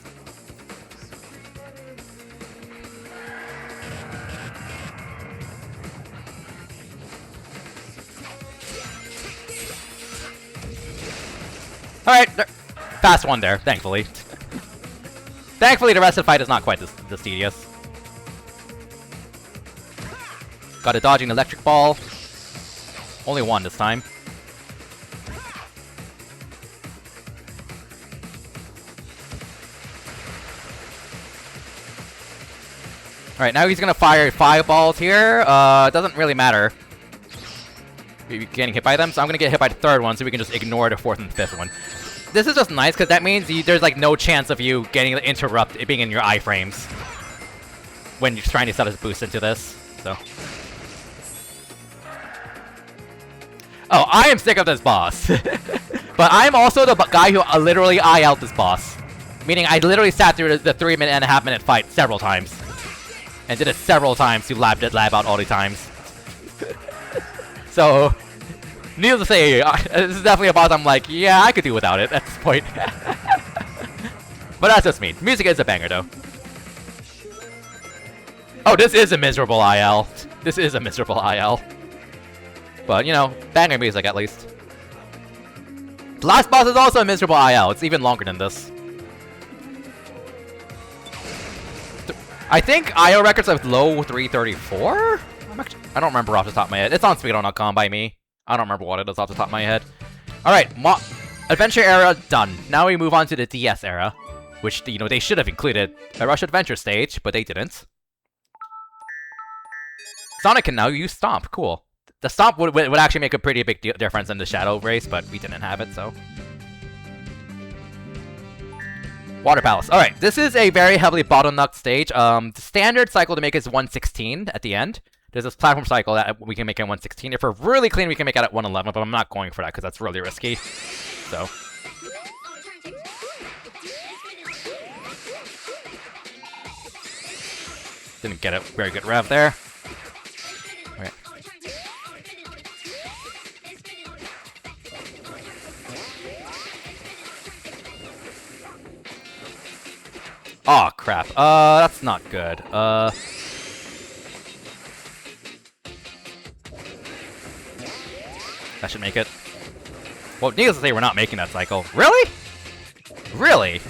Alright, fast one there, thankfully. Thankfully, the rest of the fight is not quite this tedious. Got a dodging electric ball. Only one this time. Alright, now he's gonna fire 5 balls here. Doesn't really matter. You're getting hit by them, so I'm gonna get hit by the third one, so we can just ignore the fourth and fifth one. This is just nice, because that means there's like no chance of you getting interrupted, being in your iframes when you're trying to set a boost into this. So Oh, I am sick of this boss. But I'm also the guy who literally out this boss. Meaning I literally sat through the 3.5 minute fight several times. And did it several times to lab out all the times. So, needless to say, this is definitely a boss I'm like, yeah, I could do without it at this point. But that's just me. Music is a banger though. Oh, this is a miserable IL. This is a miserable IL. But, you know, banger music at least. The last boss is also a miserable IL. It's even longer than this. I think IO records have low 334? I don't remember off the top of my head. It's on speedrun.com by me. I don't remember what it is off the top of my head. Alright, Adventure era done. Now we move on to the DS era. Which, you know, they should have included a Rush Adventure stage, but they didn't. Sonic can now use Stomp. Cool. The Stomp would actually make a pretty big difference in the Shadow race, but we didn't have it, so... Water Palace. Alright, this is a very heavily bottlenecked stage. The standard cycle to make is 116 at the end. There's this platform cycle that we can make at 116. If we're really clean, we can make it at 111, but I'm not going for that because that's really risky. So... Didn't get a very good rev there. Okay. Oh crap. That's not good. That should make it. Well, needless to say, we're not making that cycle. Really? Really?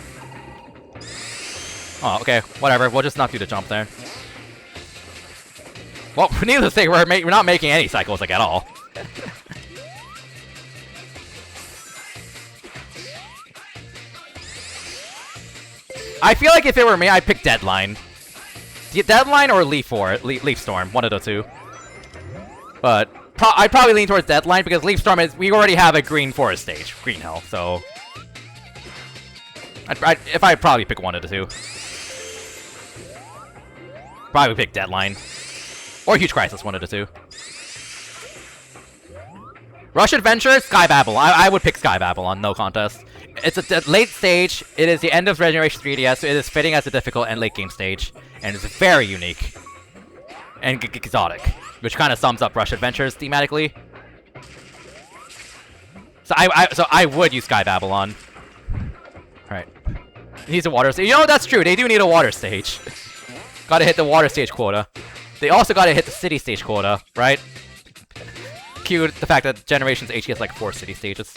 Oh, okay. Whatever. We'll just not do the jump there. Well, needless to say, we're not making any cycles, like, at all. I feel like if it were me, I'd pick Deadline. Deadline or Leaf Storm, one of the two. But I'd probably lean towards Deadline because Leaf Storm is... We already have a Green Forest stage, Green Hill, so... I'd probably pick one of the two. Probably pick Deadline. Or Huge Crisis, one of the two. Rush Adventure, Sky Babble. I would pick Sky Babble on no contest. It's a late stage. It is the end of Generation 3DS, so it is fitting as a difficult and late game stage. And it's very unique. And exotic. Which kind of sums up Rush Adventures thematically. So I would use Sky Babble on. Alright. It needs a water stage. You know, that's true. They do need a water stage. Gotta hit the water stage quota. They also gotta hit the city stage quota, right? Cue the fact that Generations H gets like 4 city stages.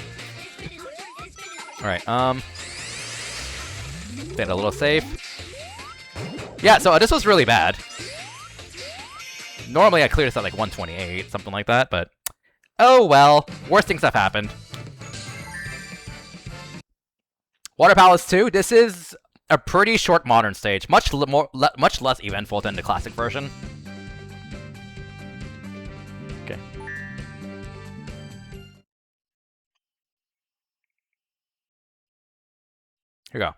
Alright, stand a little safe. Yeah, so this was really bad. Normally I clear this at like 128, something like that, but... Oh well, worse things have happened. Water Palace 2, this is a pretty short modern stage. Much less eventful than the classic version. Okay. Here we go.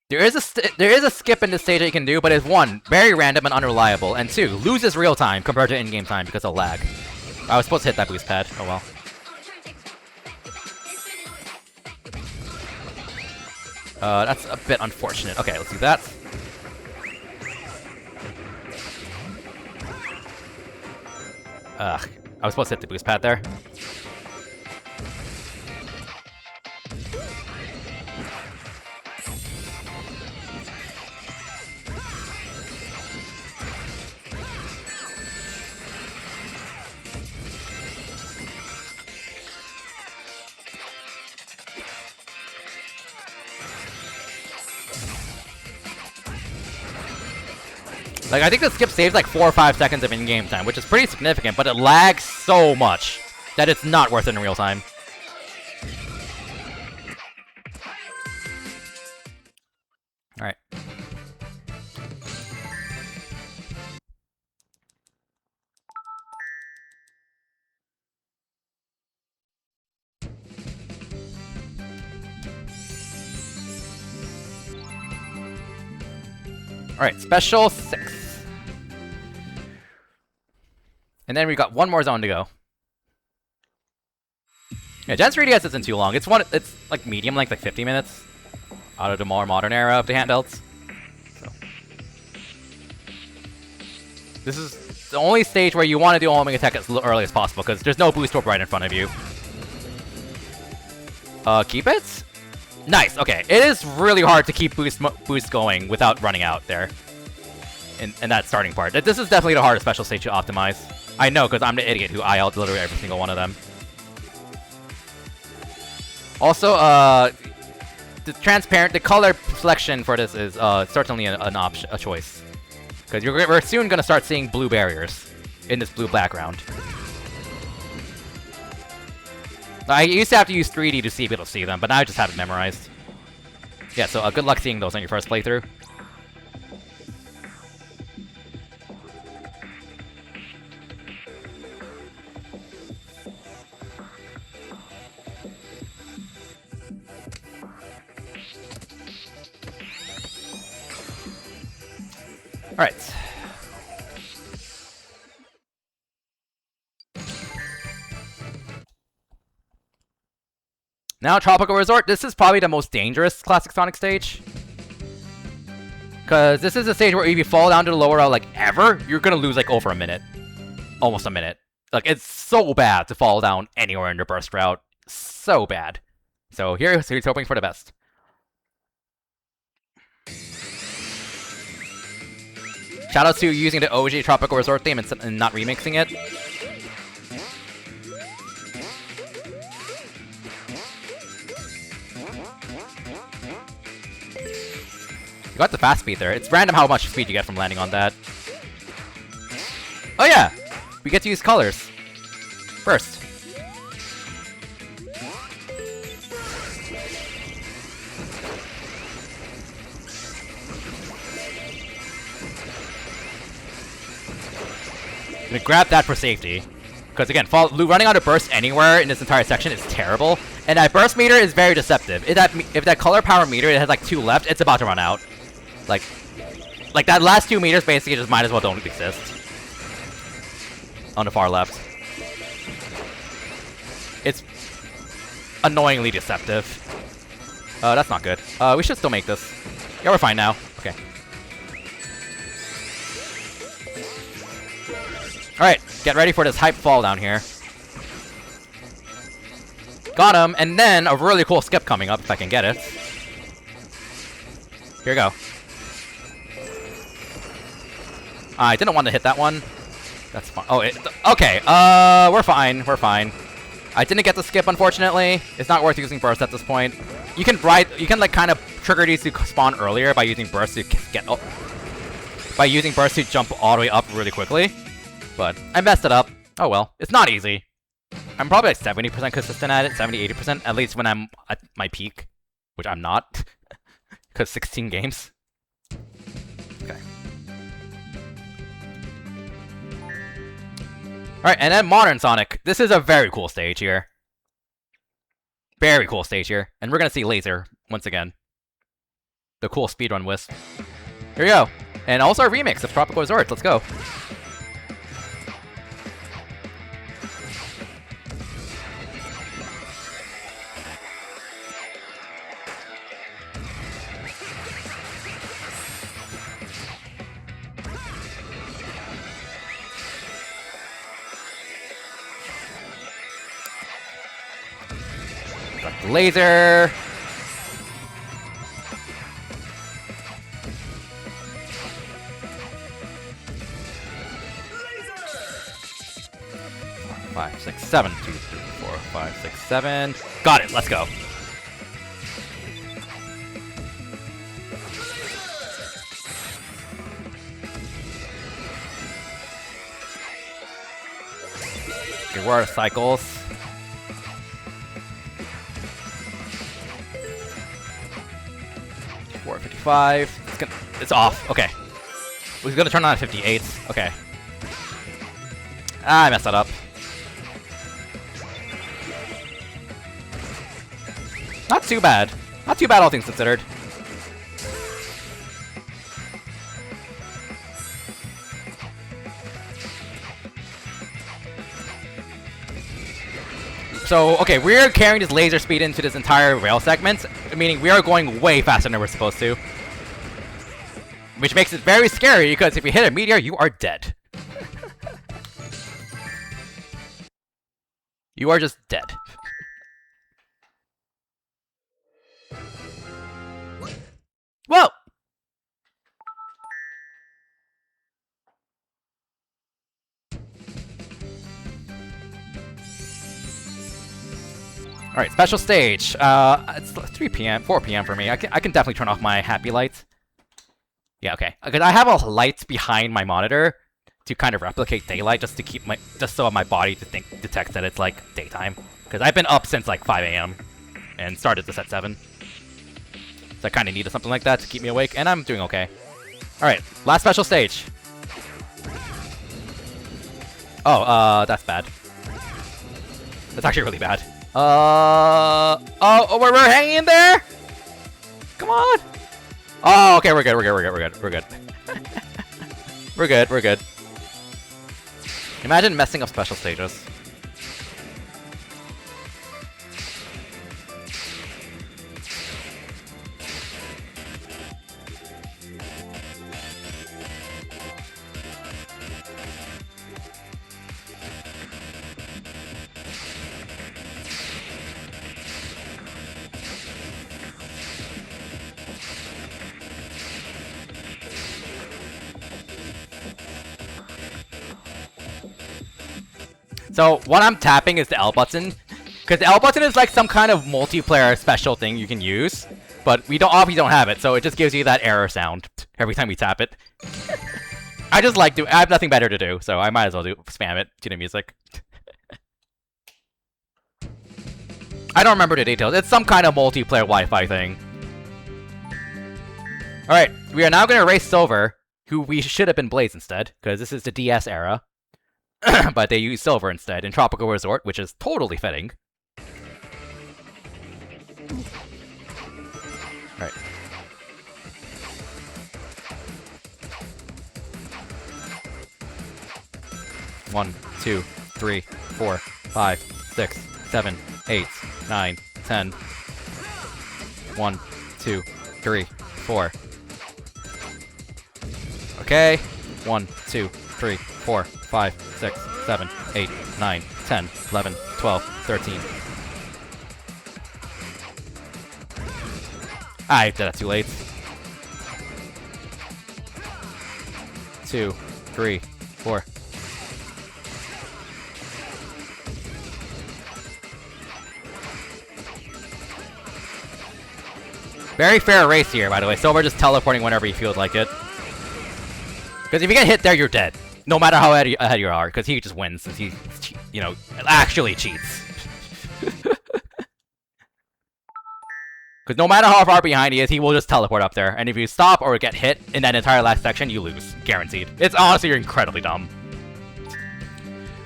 There is a skip in this stage that you can do, but it's 1, very random and unreliable, and 2, loses real time compared to in-game time because of lag. I was supposed to hit that boost pad. Oh well. That's a bit unfortunate. Okay, let's do that. Ugh. I was supposed to hit the boost pad there. Like, I think the skip saves like 4 or 5 seconds of in-game time, which is pretty significant, but it lags so much that it's not worth it in real time. Alright. Alright, Special 6. And then we got one more zone to go. Yeah, Gen 3DS isn't too long. It's like medium length, like 50 minutes. Out of the more modern era of the handhelds. So. This is the only stage where you want to do homing attack as early as possible, because there's no boost orb right in front of you. Keep it? Nice, okay. It is really hard to keep boost going without running out there. In that starting part. This is definitely the hardest special stage to optimize. I know, because I'm the idiot who IL'd literally every single one of them. Also, the color selection for this is certainly a choice. Because we're soon going to start seeing blue barriers in this blue background. I used to have to use 3D to be able to see them, but now I just have it memorized. Yeah, so good luck seeing those on your first playthrough. Alright. Now, Tropical Resort. This is probably the most dangerous classic Sonic stage. Because this is a stage where if you fall down to the lower route, like, ever, you're gonna lose, like, over a minute. Almost a minute. Like, it's so bad to fall down anywhere in the burst route. So bad. So here's hoping for the best. Shoutouts to using the OG Tropical Resort theme and not remixing it. You got the fast speed there. It's random how much speed you get from landing on that. Oh yeah! We get to use colors. First. I'm gonna grab that for safety. Because again, running out of burst anywhere in this entire section is terrible. And that burst meter is very deceptive. If that color power meter it has like 2 left, it's about to run out. Like that last 2 meters basically just might as well don't exist. On the far left. It's annoyingly deceptive. That's not good. We should still make this. Yeah, we're fine now. Okay. Alright, get ready for this hype fall down here. Got him, and then a really cool skip coming up if I can get it. Here we go. I didn't want to hit that one. That's fine. Oh, okay. We're fine. We're fine. I didn't get the skip, unfortunately. It's not worth using burst at this point. You can like kind of trigger these to spawn earlier by using burst to get up. By using burst to jump all the way up really quickly. But I messed it up. Oh well. It's not easy. I'm probably like 70% consistent at it. 70-80%. At least when I'm at my peak. Which I'm not. Because 16 games. Okay. Alright, and then Modern Sonic. This is a very cool stage here. Very cool stage here. And we're gonna see Laser once again. The cool speedrun wisp. Here we go. And also a remix of Tropical Resort. Let's go. Got the laser. Five, 6, 7. 2, 3, 4, 5, 6, 7. Got it. Let's go. Okay, where are the cycles? It's off. Okay. We're gonna turn on at 58. Okay. I messed that up. Not too bad. Not too bad, all things considered. So, okay, we're carrying this laser speed into this entire rail segment, meaning we are going way faster than we're supposed to. Which makes it very scary, because if you hit a meteor, you are dead. You are just dead. Whoa! Alright, special stage. It's 3 p.m., 4 p.m. for me. I can definitely turn off my happy lights. Yeah, okay. Because I have a light behind my monitor to kind of replicate daylight, just to keep just so my body detects that it's like daytime. Because I've been up since like 5 a.m. and started this at 7. So I kind of needed something like that to keep me awake, and I'm doing okay. Alright, last special stage. Oh, that's bad. That's actually really bad. Oh, we're hanging in there? Come on! Oh, okay, we're good. We're good. Imagine messing up special stages. So, what I'm tapping is the L button, because the L button is like some kind of multiplayer special thing you can use, but we obviously don't have it, so it just gives you that error sound every time we tap it. I just like I have nothing better to do, so I might as well spam it to the music. I don't remember the details. It's some kind of multiplayer Wi-Fi thing. Alright, we are now going to race Silver, who we should have been Blaze instead, because this is the DS era. But they use Silver instead in Tropical Resort, which is totally fitting. Alright. One, 2, 3, 4, 5, 6, 7, 8, 9, 10. 1, 2, 3, 4. Okay. 1, 2, 3, 4, 5, 6, 7, 8, 9, 10, 11, 12, 13. I did that too late. 2, 3, 4. Very fair race here, by the way. Silver just teleporting whenever he feels like it. Because if you get hit there, you're dead. No matter how ahead you are, because he just wins, since he, you know, actually cheats. Because no matter how far behind he is, he will just teleport up there. And if you stop or get hit in that entire last section, you lose. Guaranteed. It's honestly incredibly dumb.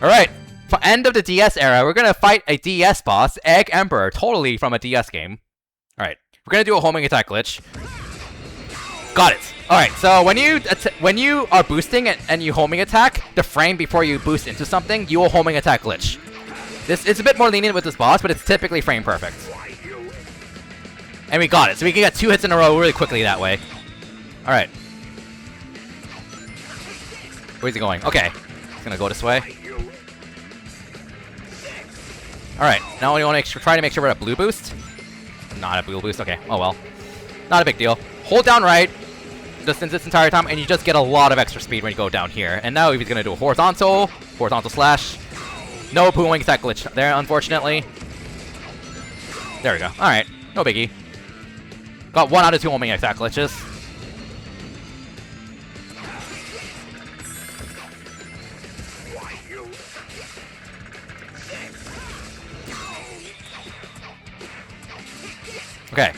Alright, for end of the DS era, we're gonna fight a DS boss, Egg Emperor, totally from a DS game. Alright, we're gonna do a homing attack glitch. Got it. Alright, so when you are boosting and you homing attack, the frame before you boost into something, you will homing attack glitch. It's a bit more lenient with this boss, but it's typically frame perfect. And we got it, so we can get 2 hits in a row really quickly that way. Alright. Where's he going? Okay. He's gonna go this way. Alright, now we want to try to make sure we're at blue boost. Not a blue boost, okay. Oh well. Not a big deal. Hold down right just this entire time, and you just get a lot of extra speed when you go down here. And now he's gonna do a horizontal slash. No pooing attack glitch there, unfortunately. There we go. Alright, no biggie. Got 1 out of 2 homing attack glitches. Okay.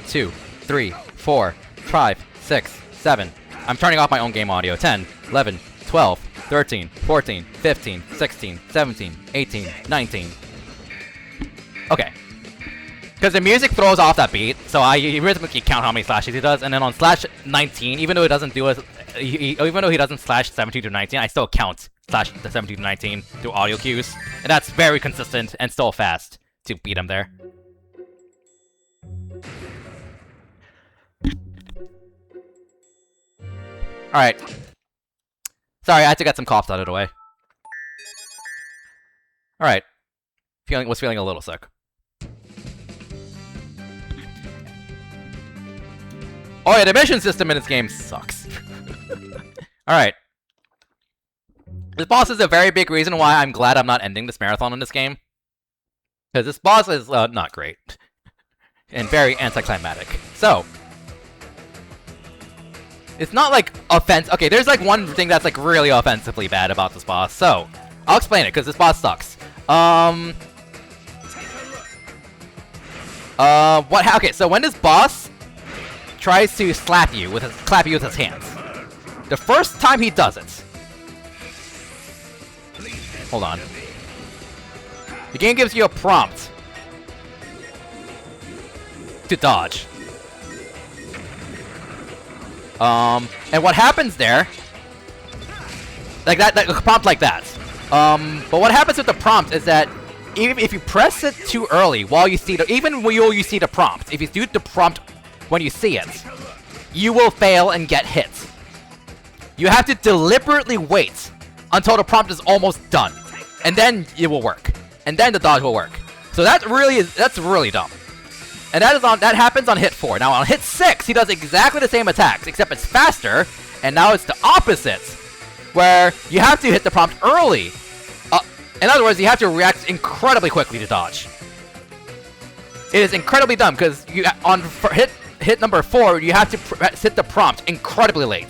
2, 3, 4, 5, 6, 7. I'm turning off my own game audio. 10, 11, 12, 13, 14, 15, 16, 17, 18, 19. Okay. Because the music throws off that beat, so I rhythmically count how many slashes he does, and then on slash 19, even though it doesn't do even though he doesn't slash 17 to 19, I still count slash the 17 to 19 through audio cues, and that's very consistent and still fast to beat him there. Alright. Sorry, I had to get some coughs out of the way. Alright. Was feeling a little sick. Oh yeah, the mission system in this game sucks. Alright. This boss is a very big reason why I'm glad I'm not ending this marathon in this game. Because this boss is not great. And very anticlimactic. So. It's not like okay, there's like one thing that's like really offensively bad about this boss. So, I'll explain it, because this boss sucks. Okay, so when this boss tries to clap you with his hands, the first time he does it, hold on, the game gives you a prompt to dodge. And what happens there, like that prompt like that. But what happens with the prompt is that even if you press it too early while you see even when you see the prompt, if you do the prompt when you see it, you will fail and get hit. You have to deliberately wait until the prompt is almost done, and then it will work, and then the dodge will work. So that's really dumb. And that happens on hit 4. Now on hit 6, he does exactly the same attacks, except it's faster, and now it's the opposite, where you have to hit the prompt early. In other words, you have to react incredibly quickly to dodge. It is incredibly dumb, because on hit number 4, you have to hit the prompt incredibly late.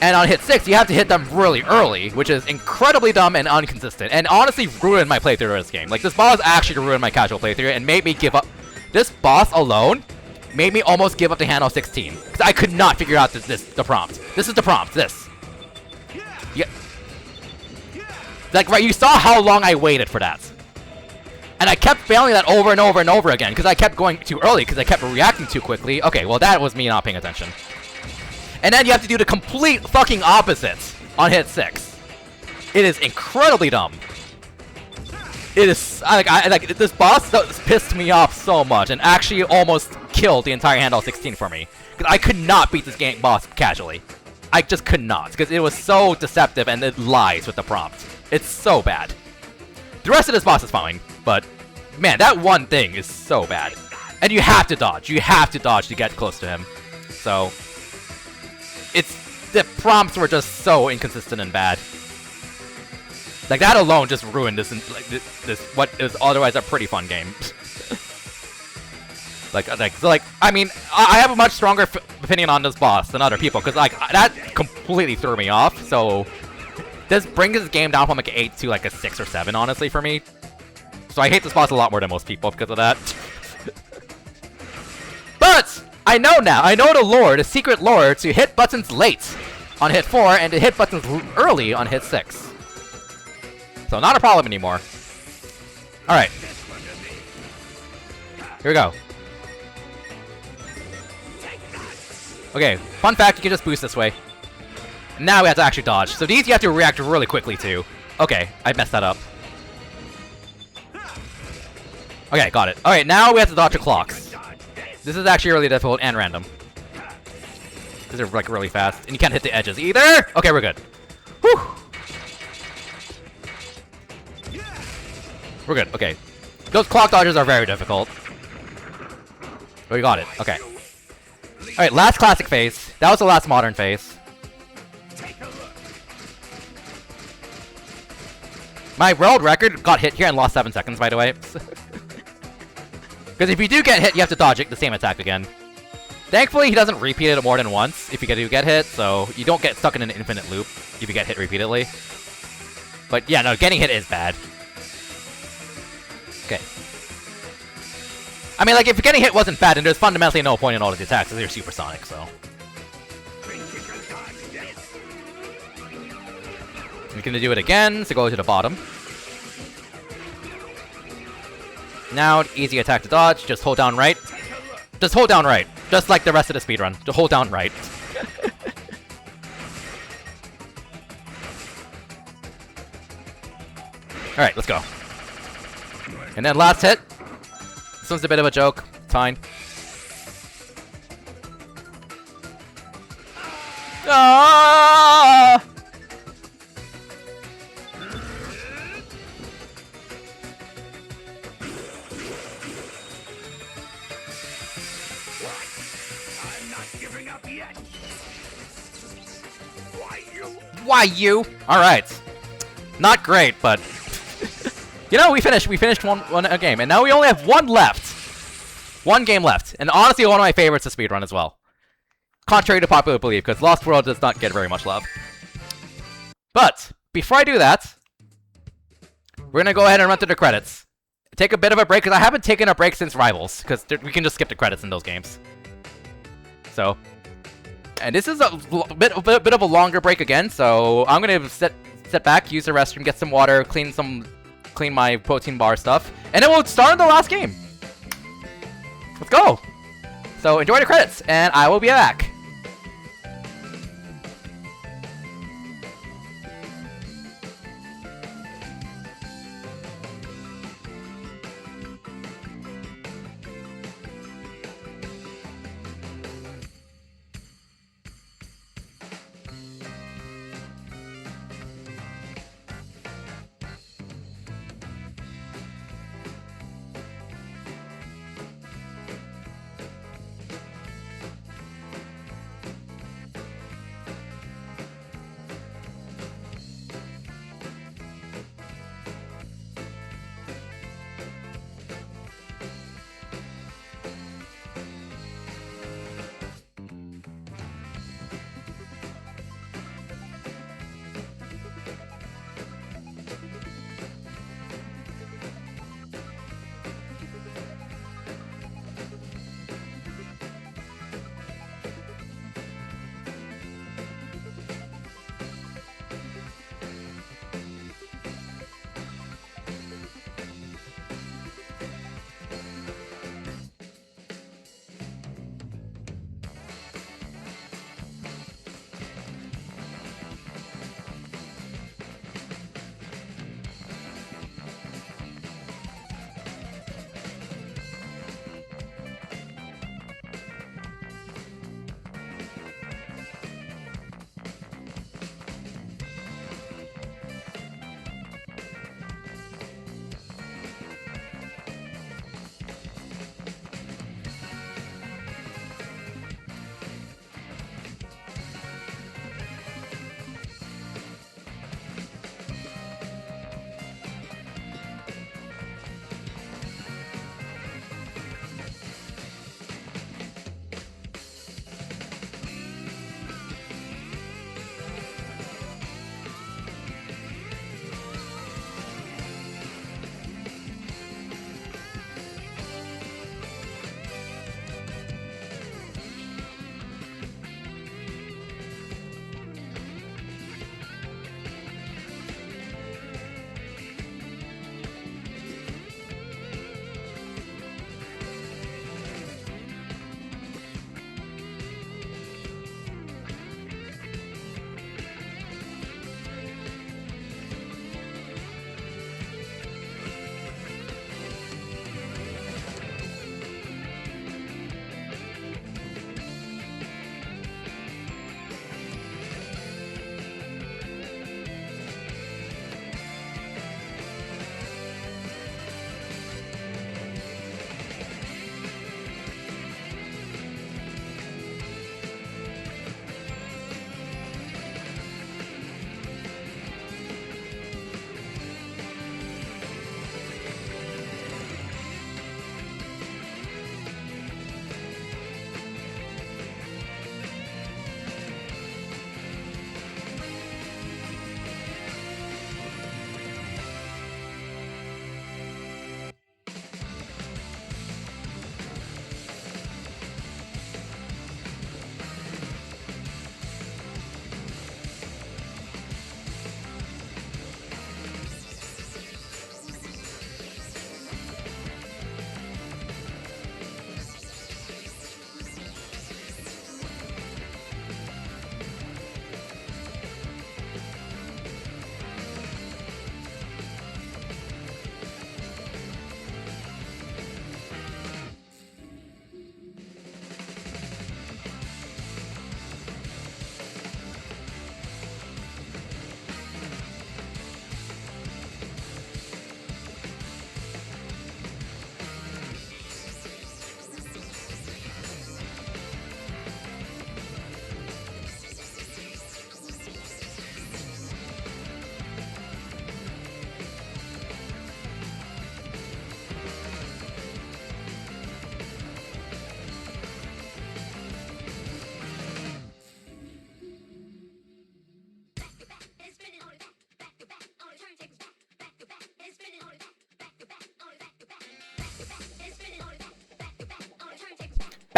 And on hit 6, you have to hit them really early, which is incredibly dumb and inconsistent, and honestly ruined my playthrough of this game. Like, this boss actually ruined my casual playthrough and made me give up. This boss alone made me almost give up the Handheld 16, because I could not figure out the prompt. This is the prompt, this. Yeah. Like, right, you saw how long I waited for that. And I kept failing that over and over and over again, because I kept going too early, because I kept reacting too quickly. Okay, well that was me not paying attention. And then you have to do the complete fucking opposite on hit 6. It is incredibly dumb. It is like this boss pissed me off so much and actually almost killed the entire Handheld 16 for me, because I could not beat this game boss casually. I just could not, because it was so deceptive and it lies with the prompt. It's so bad. The rest of this boss is fine, but man, that one thing is so bad. And you have to dodge. You have to dodge to get close to him. So the prompts were just so inconsistent and bad. Like, that alone just ruined this what is otherwise a pretty fun game. I mean, I have a much stronger opinion on this boss than other people, because like that completely threw me off. So this brings this game down from like an 8 to like a 6 or 7, honestly, for me. So I hate this boss a lot more than most people because of that. But I know now. I know the lore, the secret lore, to hit buttons late on hit 4 and to hit buttons early on hit 6. So not a problem anymore. Alright. Here we go. Okay, fun fact, you can just boost this way. Now we have to actually dodge. So these you have to react really quickly to. Okay, I messed that up. Okay, got it. Alright, now we have to dodge the clocks. This is actually really difficult and random. These are like really fast. And you can't hit the edges either! Okay, we're good. Whew! We're good, okay. Those clock dodges are very difficult. But we got it, okay. Alright, last classic phase. That was the last modern phase. My world record got hit here and lost 7 seconds, by the way. Because if you do get hit, you have to dodge it, the same attack again. Thankfully, he doesn't repeat it more than once if you do get hit, so you don't get stuck in an infinite loop if you get hit repeatedly. But yeah, no, getting hit is bad. Okay. I mean, like, if getting hit wasn't bad, then there's fundamentally no point in all of the attacks, because they're supersonic, so. We're gonna do it again, so go to the bottom. Now, easy attack to dodge, just hold down right. Just hold down right, just like the rest of the speedrun. Just hold down right. Alright, let's go. And then last hit. This one's a bit of a joke. It's fine. Ah! I'm not giving up yet. Why you? Why you? Alright. Not great, but you know, we finished a game, and now we only have one left. One game left. And honestly, one of my favorites to speedrun as well. Contrary to popular belief, because Lost World does not get very much love. But before I do that, we're gonna go ahead and run through the credits. Take a bit of a break, because I haven't taken a break since Rivals, because we can just skip the credits in those games. So, and this is a bit of a longer break again, so I'm gonna sit back, use the restroom, get some water, clean my protein bar stuff, and then we'll start on the last game. Let's go! So enjoy the credits, and I will be back.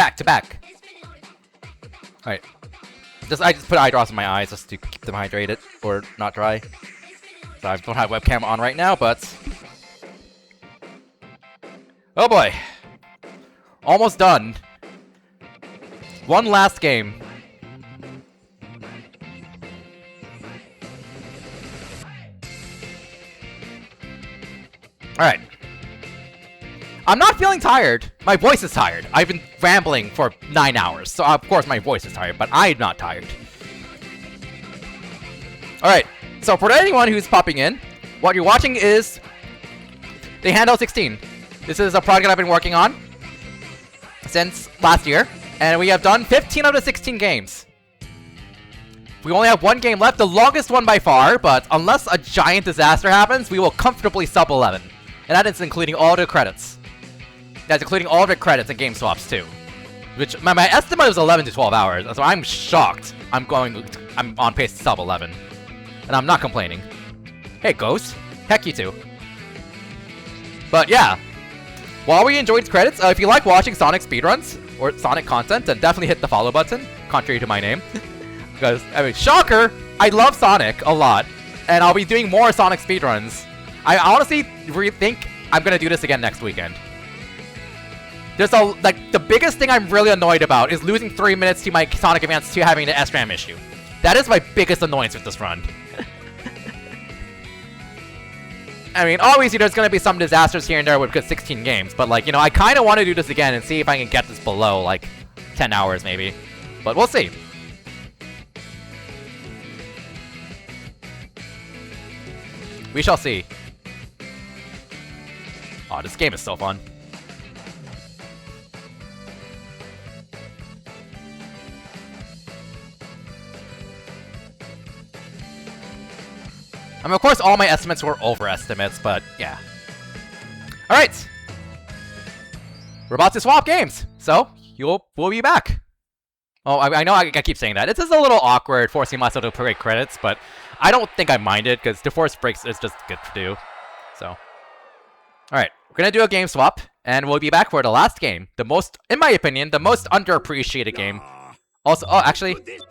back to back. All right. I just put eye drops in my eyes just to keep them hydrated or not dry. So I don't have webcam on right now, but oh boy, almost done. One last game. All right. I'm not feeling tired. My voice is tired. I've been rambling for 9 hours, so of course my voice is tired, but I'm not tired. Alright, so for anyone who's popping in, what you're watching is the Handheld 16. This is a project I've been working on since last year, and we have done 15 of the 16 games. We only have one game left, the longest one by far, but unless a giant disaster happens, we will comfortably sub 11. And that is including all the credits. That's including all the credits and game swaps too. Which my estimate was 11 to 12 hours, so I'm shocked. I'm on pace to sub 11. And I'm not complaining. Hey Ghost, heck you too. But yeah, while we enjoyed credits, if you like watching Sonic speedruns or Sonic content, then definitely hit the follow button, contrary to my name. Because, I mean, shocker, I love Sonic a lot, and I'll be doing more Sonic speedruns. I honestly think I'm gonna do this again next weekend. There's the biggest thing I'm really annoyed about is losing 3 minutes to my Sonic Advance2 having the SRAM issue. That is my biggest annoyance with this run. I mean, obviously there's gonna be some disasters here and there with 16 games, but like, you know, I kinda wanna do this again and see if I can get this below, like, 10 hours maybe. But we'll see. We shall see. Oh, this game is so fun. I mean, of course, all my estimates were overestimates, but yeah. Alright! We're about to swap games, so we'll be back. Oh, I know I keep saying that. It's just a little awkward forcing myself to break credits, but I don't think I mind it, because to force breaks is just good to do. So. Alright, we're gonna do a game swap, and we'll be back for the last game. The most, in my opinion, the most underappreciated game. Also, oh, actually, this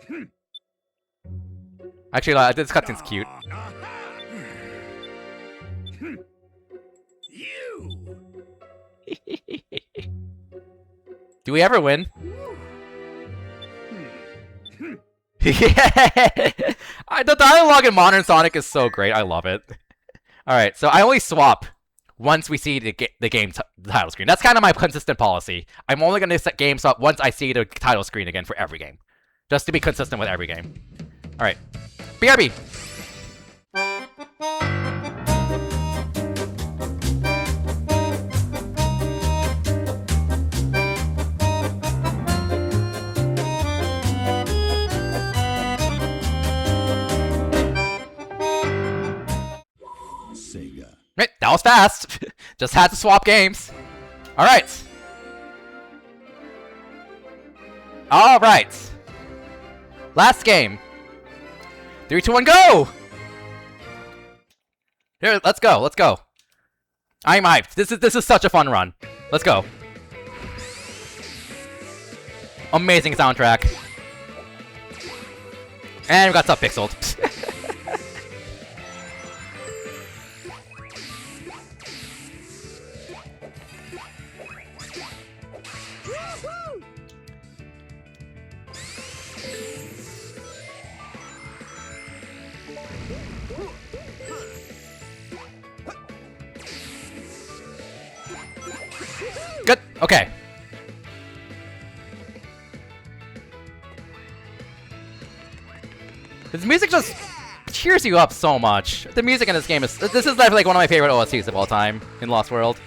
cutscene's cute. Do we ever win? Yeah! The dialogue in Modern Sonic is so great. I love it. Alright, so I only swap once we see the game title screen. That's kind of my consistent policy. I'm only going to set game swap once I see the title screen again for every game. Just to be consistent with every game. Alright. BRB! Right, that was fast. Just had to swap games. Alright. Alright. Last game. 3, 2, 1, go! Here, let's go, let's go. I'm hyped. This is such a fun run. Let's go. Amazing soundtrack. And we got sub-pixeled. Good. Okay. This music just cheers you up so much. The music in this game is... This is definitely like one of my favorite OSTs of all time in Lost World.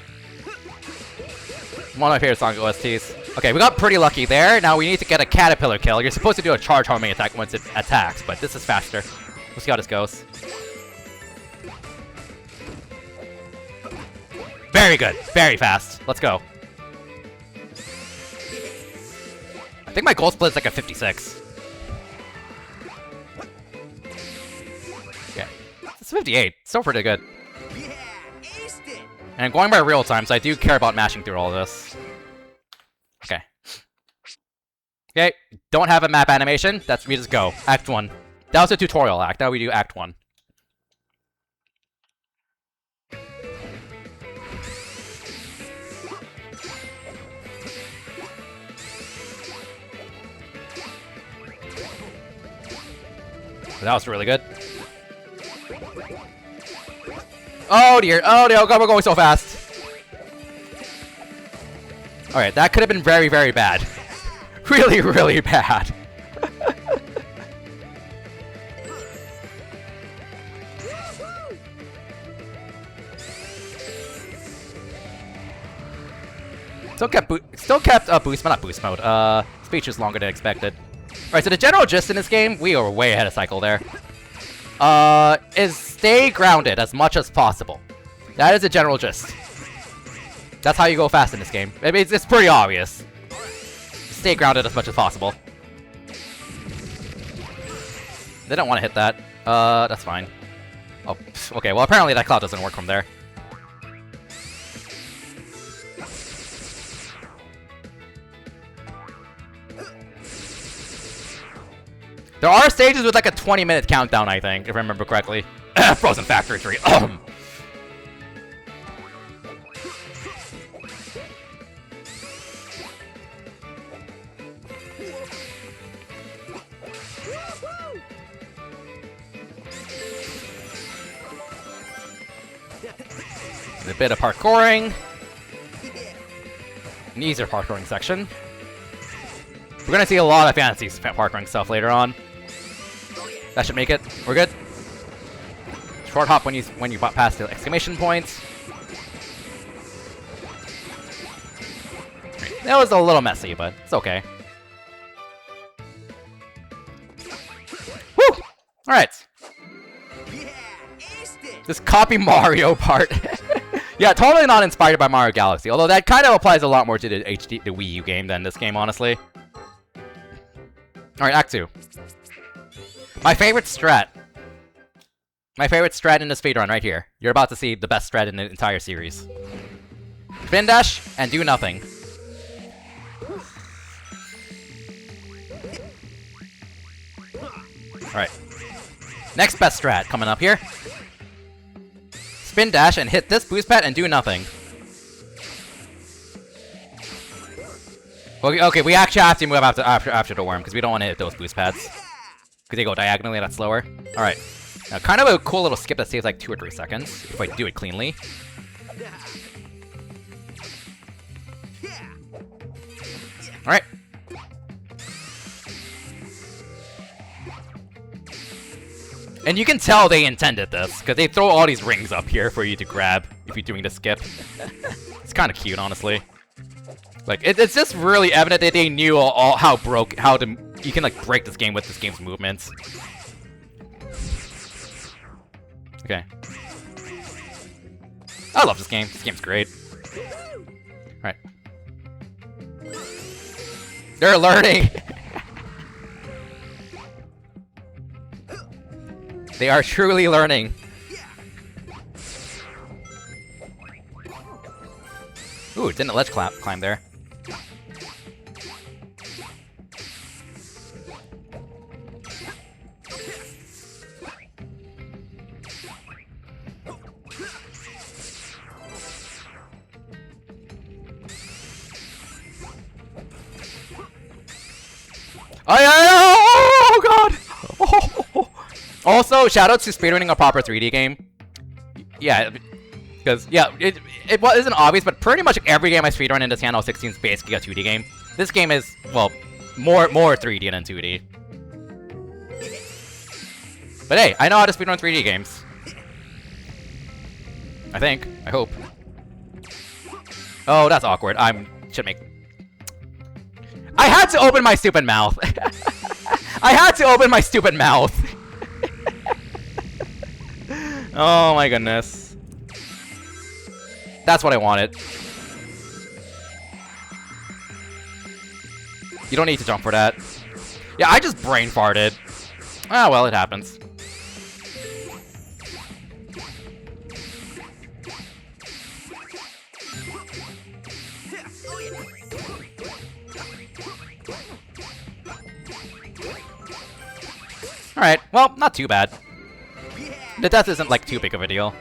One of my favorite Sonic OSTs. Okay, we got pretty lucky there. Now we need to get a caterpillar kill. You're supposed to do a charge homing attack once it attacks, but this is faster. We'll see how this goes. Very good. Very fast. Let's go. I think my goal split is like a 56. Yeah. It's 58. Still pretty good. Yeah, aced it. And going by real time, so I do care about mashing through all this. Okay. Okay, don't have a map animation. That's we just go. Act 1. That was a tutorial act. Now we do Act 1. That was really good. Oh dear, oh god, we're going so fast. Alright, that could have been very, very bad. Really, really bad. Still kept boost, but not boost mode. Speech is longer than expected. Alright, so the general gist in this game, we are way ahead of cycle there. Is stay grounded as much as possible. That is the general gist. That's how you go fast in this game. I mean, it's pretty obvious. Stay grounded as much as possible. They don't want to hit that. That's fine. Oh, okay, well apparently that cloud doesn't work from there. There are stages with like a 20-minute countdown, I think, if I remember correctly. Frozen Factory 3. A bit of parkouring. An easier parkouring section. We're gonna see a lot of fancy parkouring stuff later on. That should make it. We're good. Short hop when you pass the exclamation points. That was a little messy, but it's okay. Woo! Alright. This copy Mario part. Yeah, totally not inspired by Mario Galaxy, although that kind of applies a lot more to the Wii U game than this game, honestly. Alright, Act 2. My favorite strat. My favorite strat in the speedrun right here. You're about to see the best strat in the entire series. Spin dash and do nothing. Alright. Next best strat coming up here. Spin dash and hit this boost pad and do nothing. Okay, we actually have to move after the worm because we don't want to hit those boost pads. Because they go diagonally, that's slower. Alright. Now, kind of a cool little skip that saves like 2 or 3 seconds if I do it cleanly. Alright. And you can tell they intended this, because they throw all these rings up here for you to grab if you're doing the skip. It's kind of cute, honestly. Like, it's just really evident that they knew you can like break this game with this game's movements. Okay. I love this game. This game's great. Alright. They're learning! They are truly learning. Ooh, didn't ledge climb there. Oh god! Oh. Also, shout out to speedrunning a proper 3D game. Yeah, because it isn't obvious, but pretty much every game I speedrun in this handheld 16 is basically a 2D game. This game is, well, more 3D than 2D. But hey, I know how to speedrun 3D games. I think. I hope. Oh, that's awkward. I had to open my stupid mouth. I had to open my stupid mouth. Oh my goodness. That's what I wanted. You don't need to jump for that. Yeah, I just brain farted. Ah, well, it happens. Alright, well, not too bad. The death isn't, like, too big of a deal.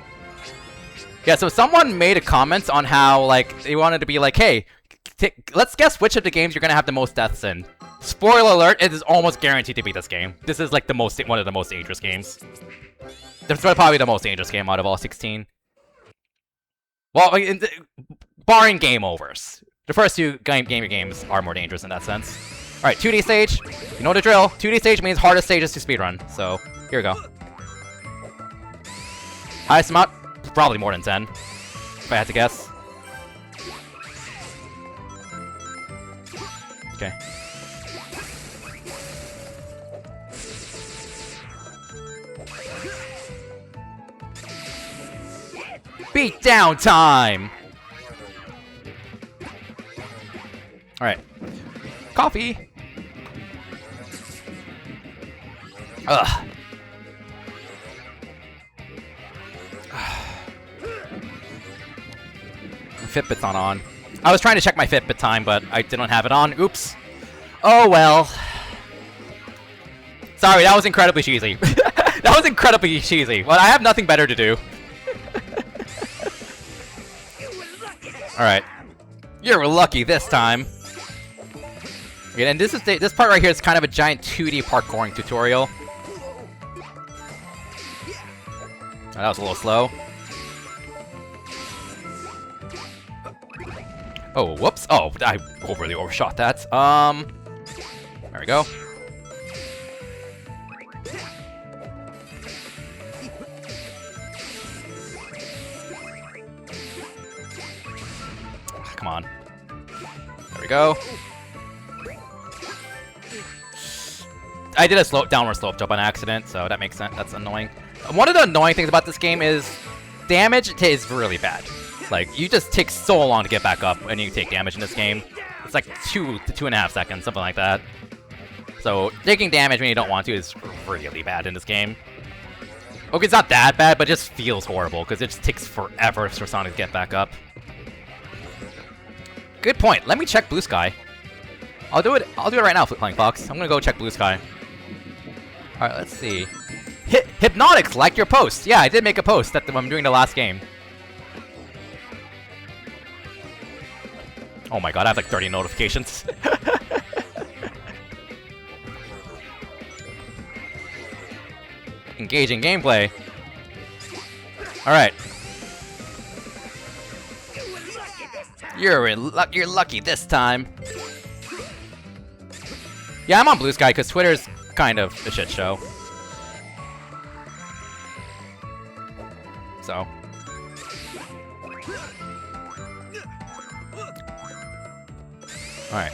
Yeah, so someone made a comment on how, like, they wanted to be like, hey, let's guess which of the games you're gonna have the most deaths in. Spoiler alert, it is almost guaranteed to be this game. This is, like, one of the most dangerous games. This is probably the most dangerous game out of all 16. Well, barring game overs. The first two games are more dangerous in that sense. Alright, 2D stage. You know the drill. 2D stage means hardest stages to speedrun. So, here we go. Highest amount? Probably more than 10. If I had to guess. Okay. Beat down time! Alright. Coffee! Ugh. Fitbit's not on. I was trying to check my Fitbit time, but I didn't have it on. Oops. Oh well. Sorry, that was incredibly cheesy. That was incredibly cheesy. Well, I have nothing better to do. Alright. You're lucky this time. Okay, and this part right here is kind of a giant 2D parkouring tutorial. Oh, that was a little slow. Oh, whoops. Oh, I really overshot that. There we go. Come on. There we go. I did a downward slope jump on accident, so that makes sense. That's annoying. One of the annoying things about this game is damage is really bad. Like, you just take so long to get back up when you take damage in this game. It's like 2 to 2.5 seconds, something like that. So, taking damage when you don't want to is really bad in this game. Okay, it's not that bad, but it just feels horrible, because it just takes forever for Sonic to get back up. Good point. Let me check Blue Sky. I'll do it right now, Flying Fox. I'm gonna go check Blue Sky. Alright, let's see. Hypnotics, like your post! Yeah, I did make a post that I'm doing the last game. Oh my god, I have like 30 notifications. Engaging gameplay. Alright. You're lucky this time. Yeah, I'm on Blue Sky because Twitter's kind of a shit show. So. Alright.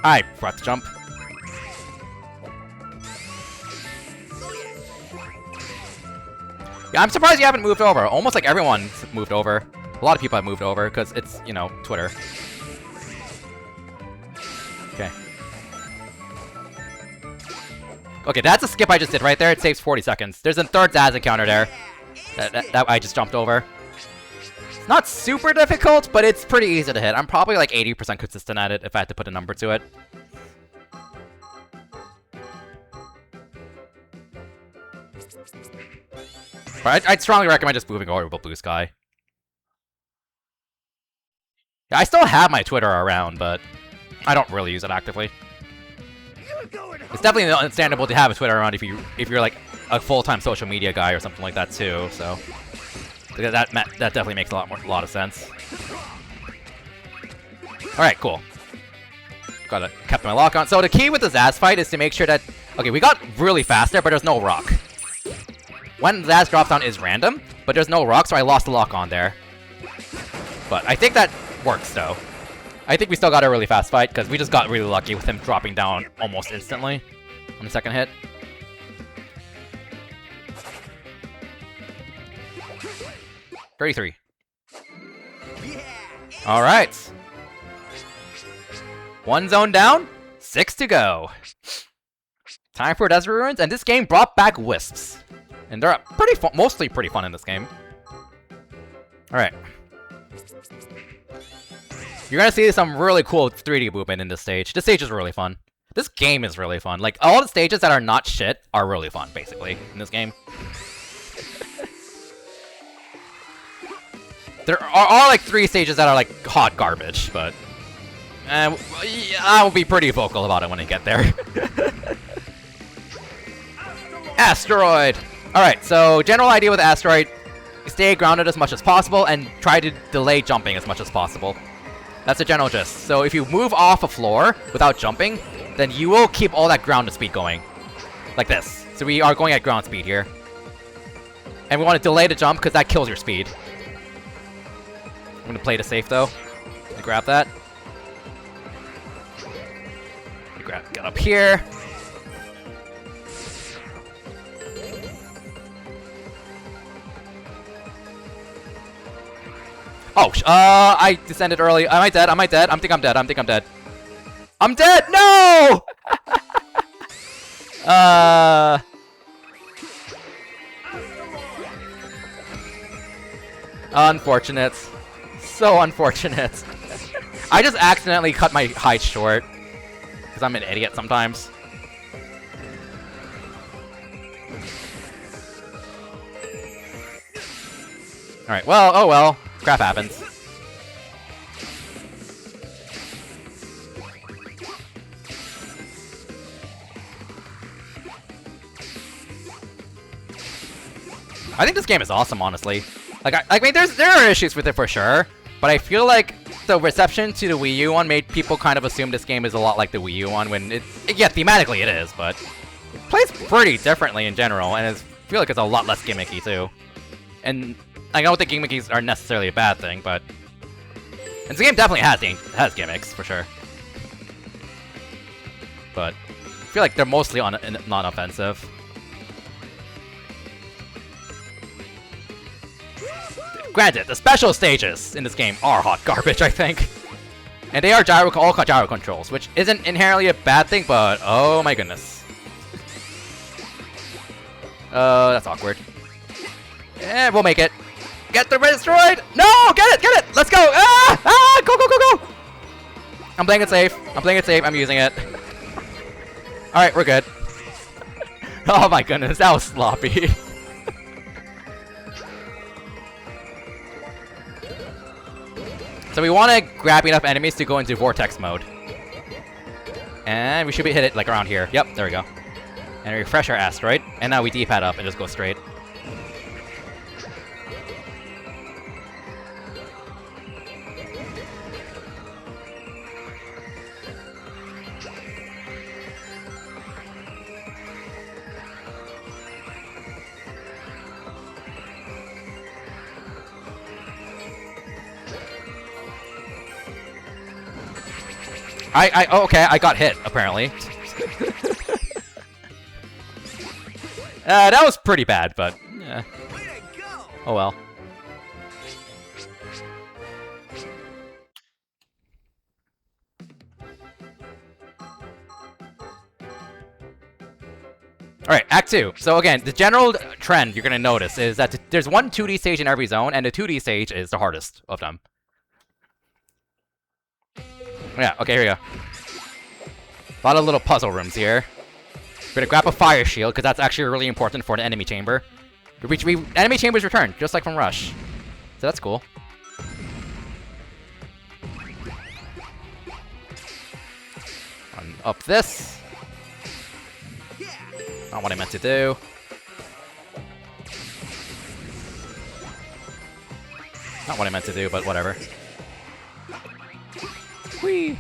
I forgot to jump. Yeah, I'm surprised you haven't moved over. Almost like everyone's moved over. A lot of people have moved over because it's, you know, Twitter. Okay. Okay, that's a skip I just did right there. It saves 40 seconds. There's a third Zaz encounter there that I just jumped over. It's not super difficult, but it's pretty easy to hit. I'm probably like 80% consistent at it if I had to put a number to it. But I'd strongly recommend just moving over to Blue Sky. Yeah, I still have my Twitter around, but I don't really use it actively. It's definitely understandable to have a Twitter around if you're like a full-time social media guy or something like that too. So that definitely makes a lot of sense. All right, cool. Got kept my lock on. So the key with the Zaz fight is to make sure that we got really fast there, but there's no rock. When Zaz drops down is random, but there's no rock, so I lost the lock on there. But I think that works though. I think we still got a really fast fight, because we just got really lucky with him dropping down almost instantly on the second hit. Yeah. 33. Alright. 1 zone down, 6 to go. Time for Desert Ruins, and this game brought back Wisps. And they're mostly pretty fun in this game. Alright. You're gonna see some really cool 3D movement in this stage. This stage is really fun. This game is really fun. Like, all the stages that are not shit are really fun, basically, in this game. There are like 3 stages that are like hot garbage, but I will be pretty vocal about it when I get there. Asteroid! Alright, so general idea with Asteroid, stay grounded as much as possible and try to delay jumping as much as possible. That's the general gist. So if you move off a floor without jumping, then you will keep all that grounded speed going. Like this. So we are going at ground speed here. And we want to delay the jump because that kills your speed. I'm going to play it safe though. Grab that. Get up here. Oh, I descended early. Am I dead? Am I dead? I think I'm dead. I think I'm dead. I'm dead! No! Unfortunate. So unfortunate. I just accidentally cut my height short. Because I'm an idiot sometimes. Alright, well, oh well. Crap happens. I think this game is awesome, honestly. Like, I mean, there are issues with it for sure, but I feel like the reception to the Wii U one made people kind of assume this game is a lot like the Wii U one, when yeah, thematically it is, but it plays pretty differently in general, and I feel like it's a lot less gimmicky too. And I don't think gimmicks are necessarily a bad thing, but and the game definitely has gimmicks for sure. But I feel like they're mostly non-offensive. Granted, the special stages in this game are hot garbage, I think. And they are all gyro controls, which isn't inherently a bad thing, but oh my goodness. That's awkward. Yeah, we'll make it. Get the destroyed! No! Get it! Let's go! Ah! Ah! Go! I'm playing it safe. I'm using it. Alright, we're good. Oh my goodness, that was sloppy. So we want to grab enough enemies to go into vortex mode. And we should hit it like around here. Yep, there we go. And refresh our asteroid. And now we D-pad up and just go straight. Okay, I got hit, apparently. That was pretty bad, but oh well. Alright, Act 2. So again, the general trend you're gonna notice is that there's one 2D stage in every zone, and the 2D stage is the hardest of them. Yeah, okay, here we go. A lot of little puzzle rooms here. We're gonna grab a fire shield, because that's actually really important for the enemy chamber. Enemy chambers return, just like from Rush. So that's cool. Up this. Not what I meant to do. Not what I meant to do, but whatever. Whee!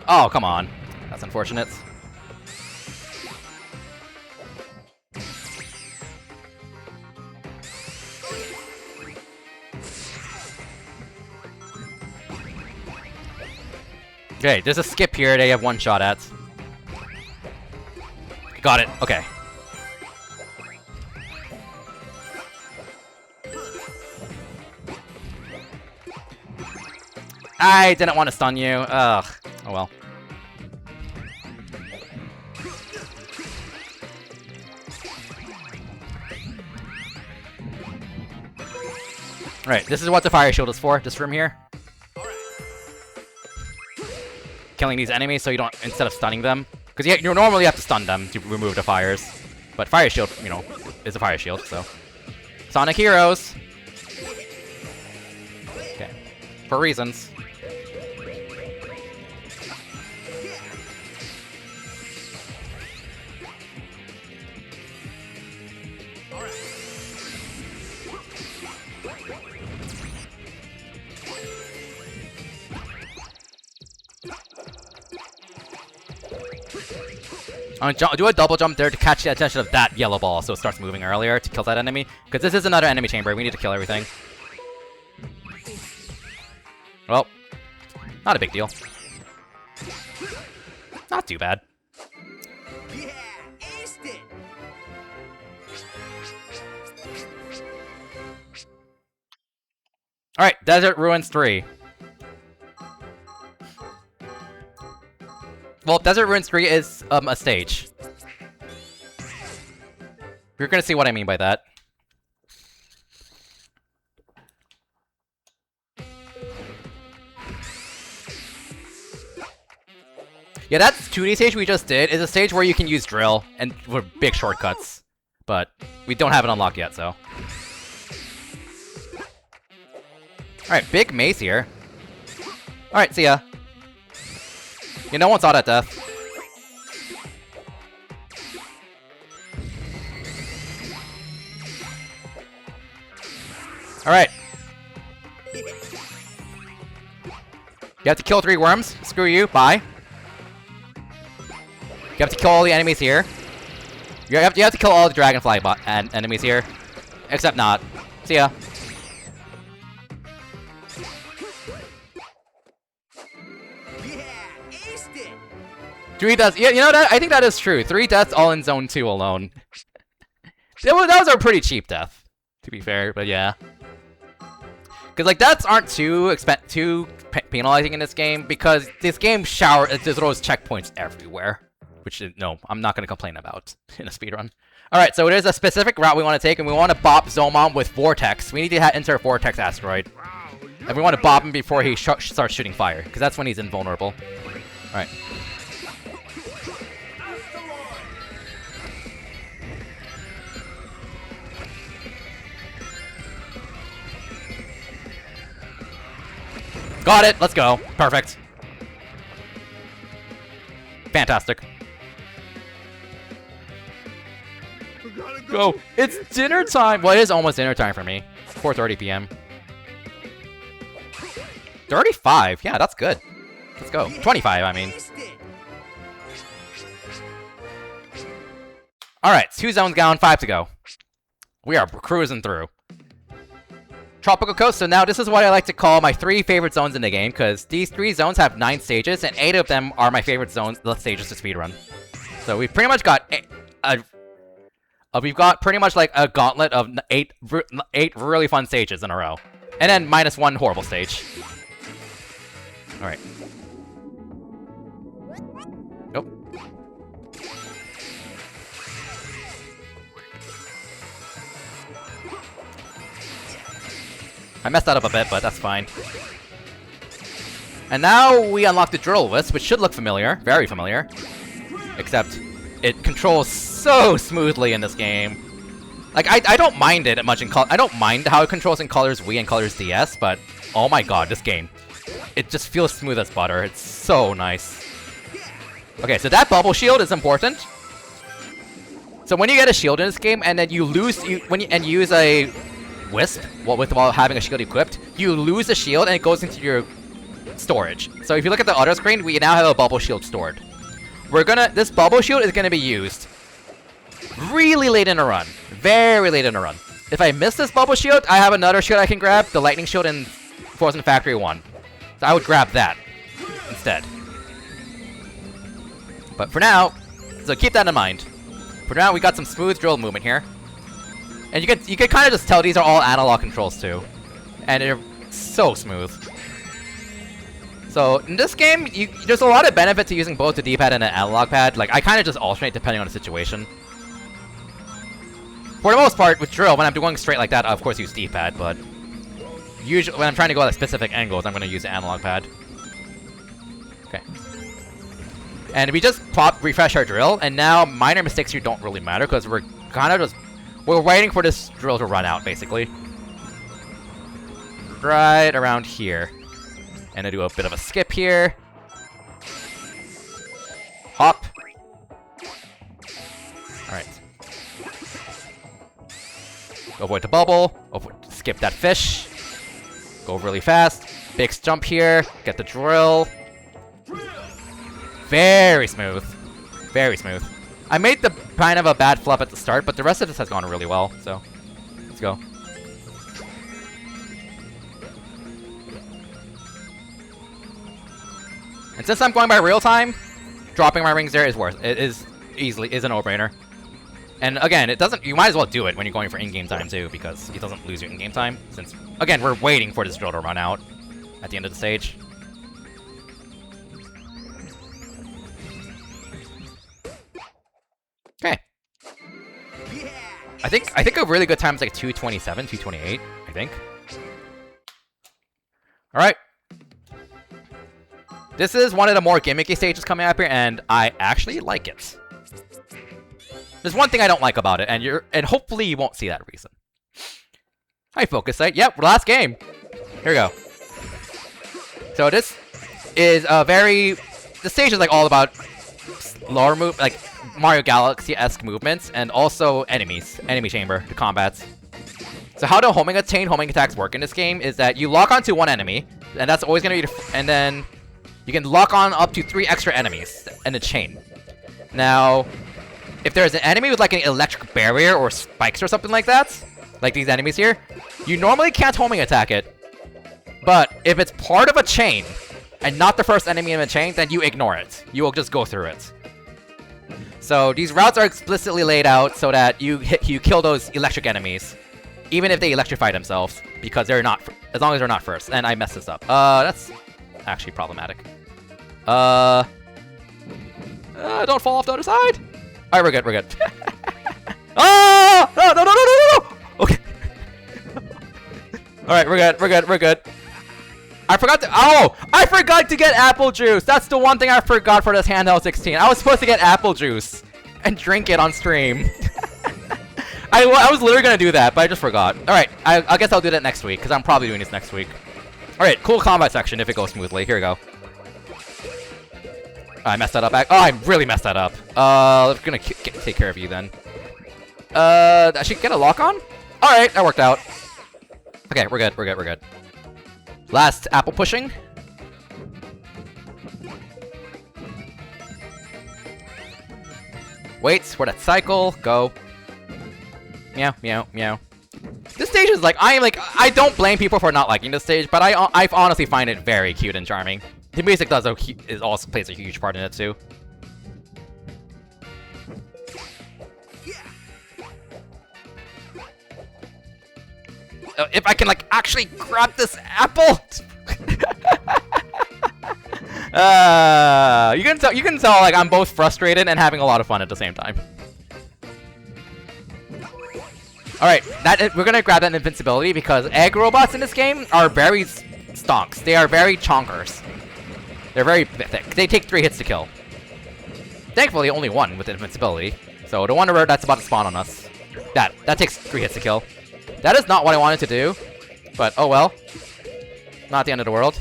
Oh, come on. That's unfortunate. Okay, there's a skip here they have one shot at. Got it. Okay. I didn't want to stun you. Ugh. Oh well. Alright, this is what the fire shield is for, this room here. Killing these enemies so you don't, instead of stunning them. Because you normally have to stun them to remove the fires. But fire shield, you know, is a fire shield, so. Sonic Heroes! Okay. For reasons. I'm gonna do a double jump there to catch the attention of that yellow ball so it starts moving earlier to kill that enemy. Because this is another enemy chamber, we need to kill everything. Well, not a big deal. Not too bad. Yeah, aced it. Alright, Desert Ruins 3. Well, Desert Ruins 3 is a stage. You're gonna see what I mean by that. Yeah, that 2D stage we just did is a stage where you can use drill and with big shortcuts. But we don't have it unlocked yet, so. Alright, big maze here. Alright, see ya. Yeah, no one saw that death. Alright. You have to kill 3 worms. Screw you. Bye. You have to kill all the enemies here. You have to kill all the dragonfly enemies here. Except not. See ya. Yeah, aced it. 3 deaths. Yeah, you know that? I think that is true. 3 deaths all in Zone 2 alone. That was a pretty cheap death, to be fair, but yeah. Because, like, deaths aren't too penalizing in this game, because this game it just throws checkpoints everywhere. Which, no, I'm not going to complain about in a speedrun. Alright, so there's a specific route we want to take, and we want to bop Zomon with Vortex. We need to enter a Vortex asteroid. And we want to bop him before he starts shooting fire, because that's when he's invulnerable. Alright. Got it! Let's go. Perfect. Fantastic. Go! It's dinner time! Well, it is almost dinner time for me. 4:30 p.m. 35? Yeah, that's good. Let's go. 25, I mean. Alright, 2 zones down, 5 to go. We are cruising through. Tropical Coast, so now this is what I like to call my 3 favorite zones in the game, because these 3 zones have 9 stages, and 8 of them are my favorite zones, the stages to speedrun. So we've pretty much got we've got pretty much like a gauntlet of 8 really fun stages in a row. And then minus 1 horrible stage. Alright. Nope. I messed that up a bit, but that's fine. And now we unlock the Drill Wisp, which should look familiar. Very familiar. Except it controls so smoothly in this game. Like, I don't mind it much in I don't mind how it controls in Colors Wii and Colors DS, but oh my god, this game. It just feels smooth as butter. It's so nice. Okay, so that bubble shield is important. So when you get a shield in this game, and then you lose, you use a Wisp while having a shield equipped, you lose the shield and it goes into your storage. So if you look at the other screen, we now have a bubble shield stored. This bubble shield is gonna be used really late in a run. Very late in a run. If I miss this bubble shield, I have another shield I can grab, the lightning shield in Frozen Factory 1. So I would grab that instead. But for now, so keep that in mind. For now, we got some smooth drill movement here. And you can kind of just tell these are all analog controls too. And they're so smooth. So in this game, there's a lot of benefit to using both the D-pad and an analog pad. Like, I kind of just alternate depending on the situation. For the most part, with drill, when I'm going straight like that, I of course use D-pad, but usually when I'm trying to go at specific angles, I'm gonna use the analog pad. Okay. And we just refresh our drill, and now minor mistakes here don't really matter because we're kind of just waiting for this drill to run out, basically. Right around here. And I do a bit of a skip here. Hop. Alright. Avoid the bubble. Skip that fish. Go really fast. Big jump here. Get the drill. Very smooth. Very smooth. I made the kind of a bad flop at the start, but the rest of this has gone really well, so let's go. And since I'm going by real time, dropping my rings there is worth it. Is a no-brainer. And again, it doesn't. You might as well do it when you're going for in-game time too, because it doesn't lose your in-game time. Since again, we're waiting for this drill to run out at the end of the stage. Okay. I think a really good time is like 2:27, 2:28. I think. All right. This is one of the more gimmicky stages coming up here, and I actually like it. There's one thing I don't like about it, and hopefully you won't see that reason. Hi, focus site. Yep, last game. Here we go. So this is a very. The stage is like all about lower move, like Mario Galaxy-esque movements, and also enemies, enemy chamber, the combats. So how do homing attacks work in this game is that you lock onto one enemy, and that's always gonna be, and then you can lock on up to 3 extra enemies in a chain. Now, if there's an enemy with like an electric barrier or spikes or something like that, like these enemies here, you normally can't homing attack it. But if it's part of a chain, and not the first enemy in the chain, then you ignore it. You will just go through it. So these routes are explicitly laid out so that you kill those electric enemies, even if they electrify themselves, because they're not, as long as they're not first. And I messed this up. That's actually problematic. Don't fall off the other side. All right, we're good. We're good. Oh! No! No! No! No! No! No! Okay. All right, we're good. We're good. We're good. I forgot to. Oh! I forgot to get apple juice. That's the one thing I forgot for this handheld 16. I was supposed to get apple juice and drink it on stream. I was literally gonna do that, but I just forgot. All right, I guess I'll do that next week because I'm probably doing this next week. All right, cool combat section if it goes smoothly. Here we go. I messed that up. Oh, I really messed that up. I'm gonna take care of you then. I should get a lock on? All right, that worked out. Okay, we're good. We're good. We're good. Last apple pushing. Waits for that cycle. Go. Meow, meow, meow. This stage is like, I don't blame people for not liking this stage, but I honestly find it very cute and charming. The music also plays a huge part in it too. If I can like actually grab this apple. You can tell like I'm both frustrated and having a lot of fun at the same time. All right, we're gonna grab that invincibility because egg robots in this game are very stonks. They are very chonkers. They're very thick. They take 3 hits to kill. Thankfully, only 1 with invincibility. So the Wonder Bird that's about to spawn on us, that takes 3 hits to kill. That is not what I wanted to do, but oh well. Not the end of the world.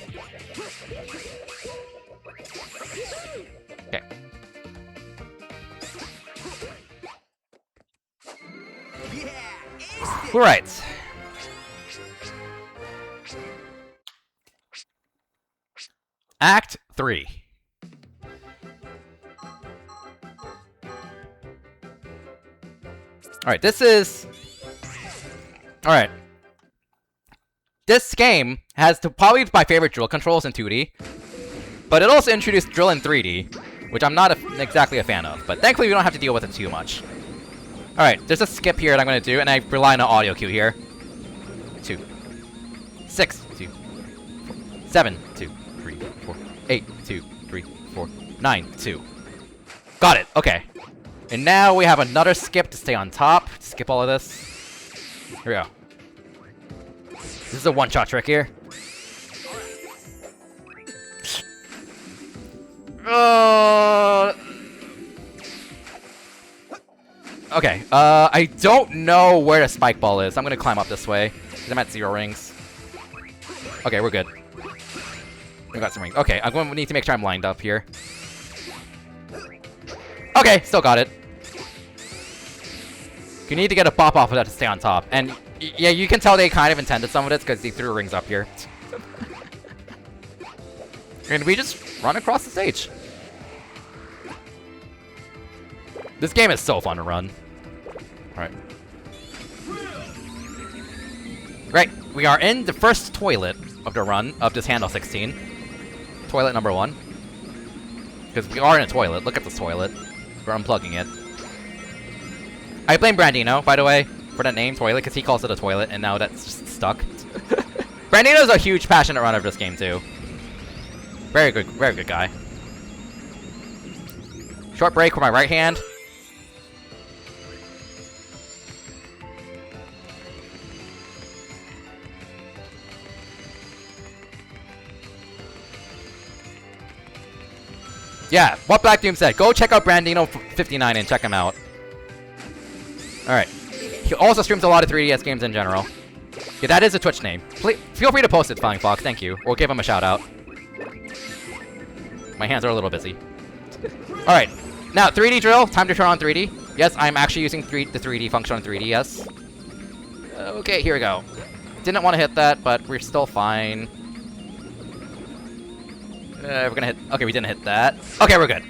Okay. All right. Act 3. Alright, this is... Alright. This game has probably my favorite drill controls in 2D. But it also introduced drill in 3D, which I'm not exactly a fan of. But thankfully we don't have to deal with it too much. Alright, there's a skip here that I'm going to do, and I rely on an audio cue here. 2. 6. 2. 4, 7. 2. 3, 4, 8, 2, 3, 4, 9, 2. Got it. Okay. And now we have another skip to stay on top. Skip all of this. Here we go. This is a one-shot trick here. Okay, I don't know where the spike ball is. I'm gonna climb up this way, because I'm at 0 rings. Okay, we're good. We got some rings. Okay, I'm going to need to make sure I'm lined up here. Okay, still got it. You need to get a bop off of that to stay on top. And yeah, you can tell they kind of intended some of this because they threw rings up here. And we just run across the stage. This game is so fun to run. Alright. Right, we are in the first toilet of the run of this Handheld 16. Toilet number 1. Because we are in a toilet. Look at this toilet. We're unplugging it. I blame Brandino, by the way, for that name, toilet, because he calls it a toilet, and now that's just stuck. Brandino's a huge, passionate runner of this game, too. Very good guy. Short break for my right hand. Yeah, what Black Doom said. Go check out Brandino59 and check him out. Alright. He also streams a lot of 3DS games in general. Yeah, that is a Twitch name. Feel free to post it, Flying Fox. Thank you. We'll give him a shout out. My hands are a little busy. Alright. Now, 3D drill. Time to turn on 3D. Yes, I'm actually using the 3D function on 3D, yes. Okay, here we go. Didn't want to hit that, but we're still fine. We're gonna hit... Okay, we didn't hit that. Okay, we're good.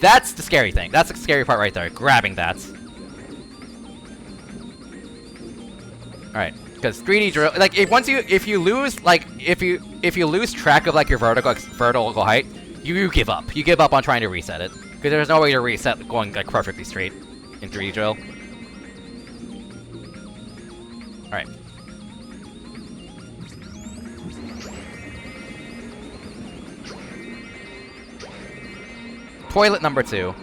That's the scary thing. That's the scary part right there. Grabbing that. Alright. Because 3D drill... Like, if you lose... Like, if you lose track of, like, your vertical height, you give up. You give up on trying to reset it. Because there's no way to reset going, like, perfectly straight in 3D drill. Alright. Toilet number 2.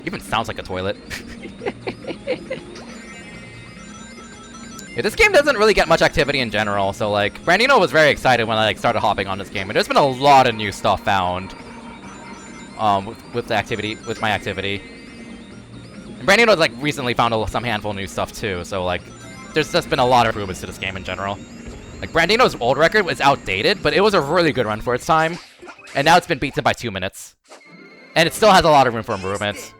Even sounds like a toilet. Yeah, this game doesn't really get much activity in general, so like, Brandino was very excited when I like started hopping on this game, and there's been a lot of new stuff found with my activity. And Brandino's like recently found some handful of new stuff too, so like, there's just been a lot of improvements to this game in general. Like, Brandino's old record was outdated, but it was a really good run for its time, and now it's been beaten by 2 minutes. And it still has a lot of room for improvements.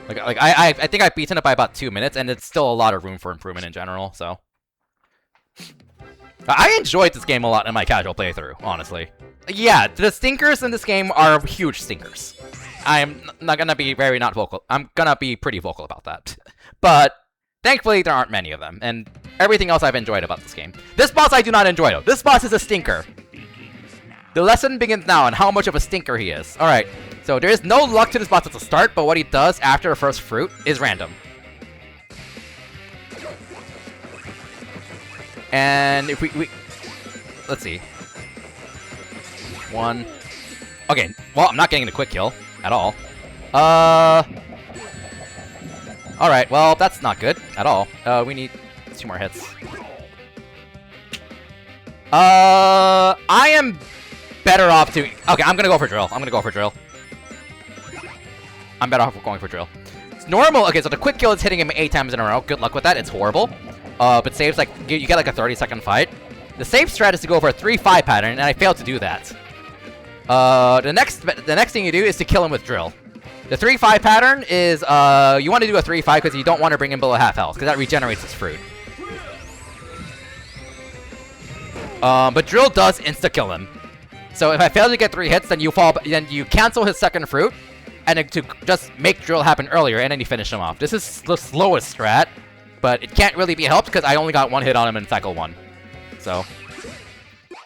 Like I think I've beaten it by about 2 minutes, and it's still a lot of room for improvement in general, so. I enjoyed this game a lot in my casual playthrough, honestly. Yeah, the stinkers in this game are huge stinkers. I'm not gonna be not vocal. I'm gonna be pretty vocal about that. But, thankfully, there aren't many of them, and everything else I've enjoyed about this game. This boss I do not enjoy, though. This boss is a stinker. The lesson begins now on how much of a stinker he is. Alright, so there is no luck to this boss at the start, but what he does after the first fruit is random. And if we let's see. 1. Okay, well, I'm not getting the quick kill at all. Alright, well, that's not good at all. We need 2 more hits. I am better off to... Okay, I'm gonna go for drill. I'm better off going for drill. It's normal. Okay, so the quick kill is hitting him 8 times in a row. Good luck with that. It's horrible. But saves, like, you get like a 30-second fight. The safe strat is to go for a 3-5 pattern, and I failed to do that. The next thing you do is to kill him with drill. The 3-5 pattern is, you want to do a 3-5 because you don't want to bring him below half health, because that regenerates his fruit. But drill does insta-kill him. So if I fail to get 3 hits, then you cancel his second fruit, and then to just make drill happen earlier, and then you finish him off. This is the slowest strat, but it can't really be helped because I only got 1 hit on him in cycle 1. So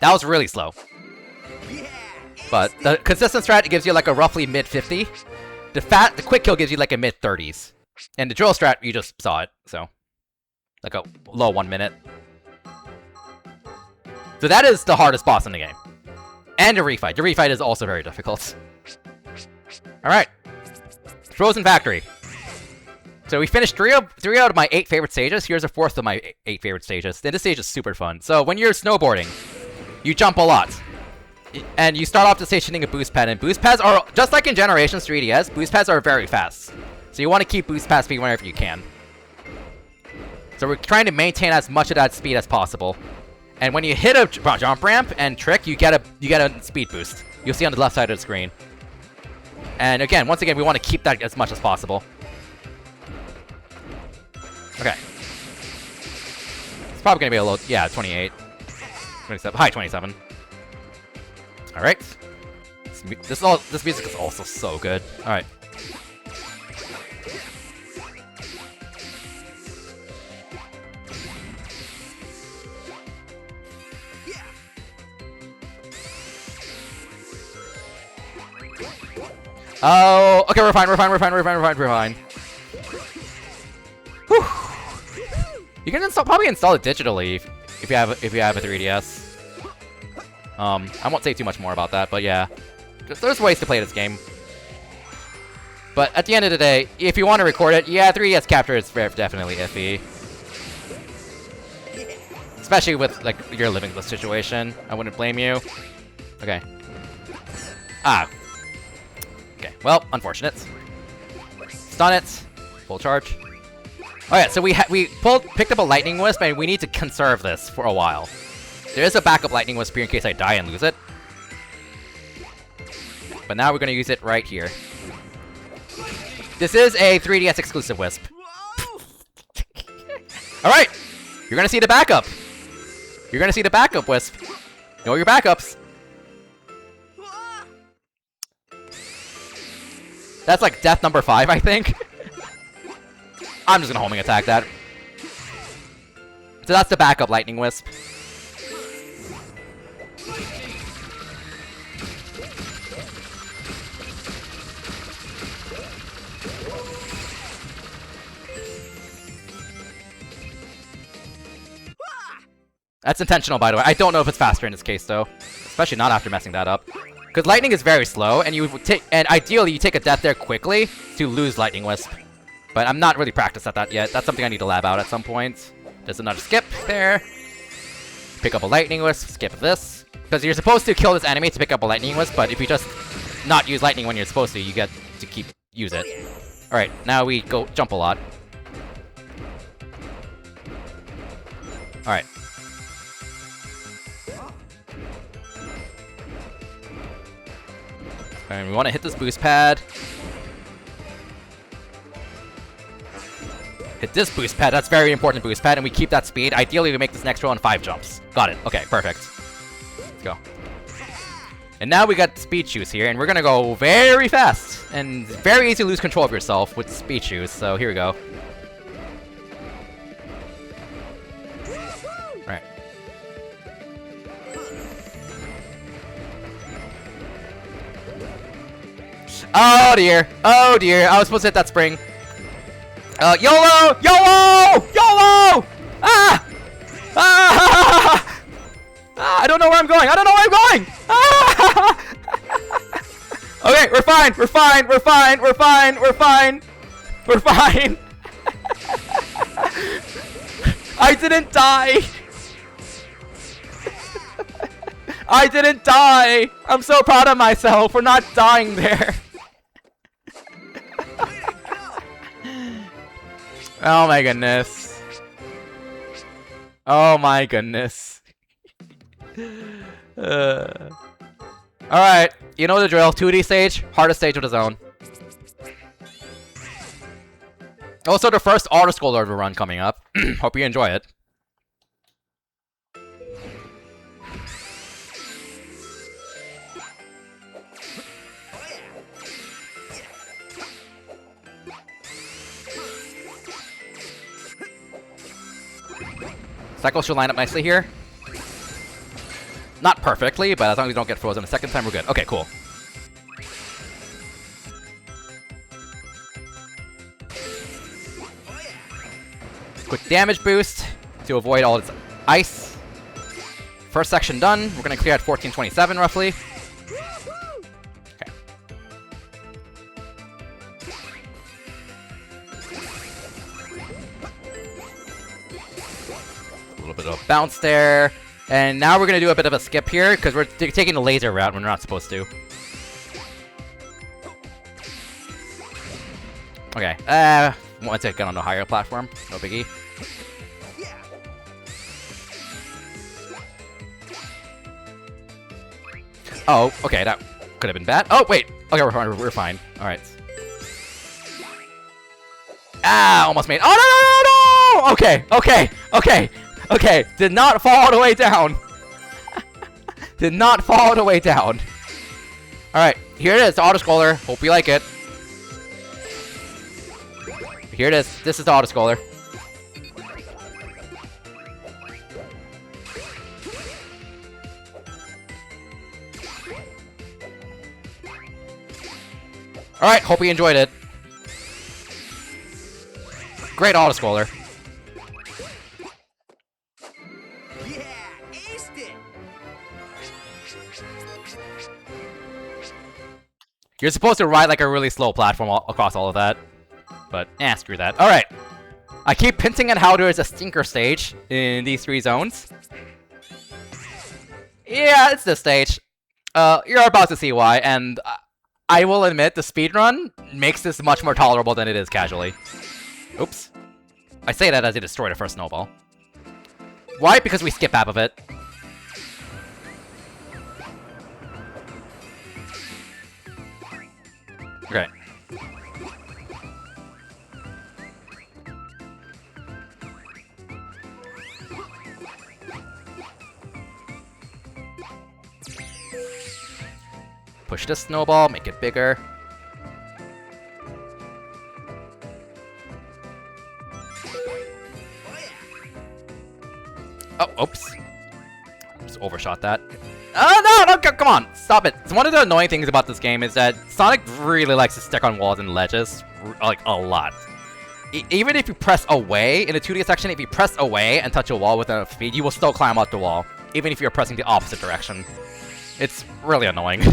that was really slow. But the consistent strat, it gives you like a roughly mid-50. The quick kill gives you like a mid-30s. And the drill strat, you just saw it, so like a low 1 minute. So that is the hardest boss in the game. And the refight. The refight is also very difficult. Alright. Frozen Factory. So we finished three out of my 8 favorite stages. Here's a fourth of my 8 favorite stages. And this stage is super fun. So when you're snowboarding, you jump a lot. And you start off the stage hitting a boost pad. And boost pads are, just like in Generations 3DS, boost pads are very fast. So you want to keep boost pad speed whenever you can. So we're trying to maintain as much of that speed as possible. And when you hit a jump ramp and trick, you get a speed boost. You'll see on the left side of the screen. And again, once again, we want to keep that as much as possible. Okay. It's probably going to be a little... Yeah, 28. 27. High 27. Alright. This music is also so good. Alright. Oh, okay, we're fine. Whew. You can probably install it digitally if you have a 3DS. I won't say too much more about that, but yeah, there's ways to play this game. But at the end of the day, if you want to record it, yeah, 3DS capture is definitely iffy, especially with like your living with situation. I wouldn't blame you. Okay. Ah. Okay. Well, unfortunate. Stun it. Full charge. Alright, so we picked up a Lightning Wisp, and we need to conserve this for a while. There is a backup Lightning Wisp here in case I die and lose it. But now we're going to use it right here. This is a 3DS exclusive Wisp. Alright! You're going to see the backup! You're going to see the backup Wisp. Know your backups. That's like death number 5, I think. I'm just gonna homing attack that. So that's the backup Lightning Wisp. That's intentional, by the way. I don't know if it's faster in this case, though. Especially not after messing that up. Because lightning is very slow, and ideally you take a death there quickly to lose Lightning Wisp. But I'm not really practiced at that yet. That's something I need to lab out at some point. There's another skip there. Pick up a Lightning Wisp, skip this. Because you're supposed to kill this enemy to pick up a Lightning Wisp, but if you just not use lightning when you're supposed to, you get to use it. Alright, now we go jump a lot. Alright. And we want to hit this boost pad. Hit this boost pad. That's very important boost pad, and we keep that speed. Ideally, we make this next row in 5 jumps. Got it. Okay, perfect. Let's go. And now we got speed shoes here, and we're gonna go very fast. And very easy to lose control of yourself with speed shoes, so here we go. Right. Oh dear! Oh dear! I was supposed to hit that spring. YOLO! YOLO! YOLO! Ah! Ah! Ah! I don't know where I'm going! I don't know where I'm going! Ah! Okay, we're fine! We're fine! We're fine! We're fine! We're fine! We're fine! I didn't die! I didn't die! I'm so proud of myself for not dying there! Oh my goodness. Oh my goodness. Alright, you know the drill. 2D stage, hardest stage of the zone. Also, the first auto-scroller run coming up. Hope you enjoy it. Cycles should line up nicely here. Not perfectly, but as long as we don't get frozen the second time, we're good. Okay, cool. Quick damage boost to avoid all its ice. First section done. We're going to clear at 1427 roughly. Okay. Bounce there. And now we're gonna do a bit of a skip here, because we're taking the laser route when we're not supposed to. Okay, once I get on a higher platform, no biggie. Oh, okay, that could have been bad. Oh, wait! Okay, we're fine. Alright. Ah, almost made. Oh, no! Okay. Did not fall all the way down. Did not fall all the way down. Alright, here it is, the auto-scroller. Hope you like it. Here it is. This is the auto-scroller. Alright, hope you enjoyed it. Great auto-scroller. Yeah, aced it. You're supposed to ride like a really slow platform across all of that. But, screw that. Alright. I keep hinting at how there is a stinker stage in these 3 zones. Yeah, it's this stage. You're about to see why, and I will admit the speedrun makes this much more tolerable than it is casually. Oops. I say that as I destroy the first snowball. Why? Because we skip half of it. Okay. Push this snowball, make it bigger. Oh, oops. Just overshot that. Oh, no, come on, stop it. One of the annoying things about this game is that Sonic really likes to stick on walls and ledges, like, a lot. Even if you press away, in the 2D section, if you press away and touch a wall with a feet, you will still climb up the wall, even if you're pressing the opposite direction. It's really annoying.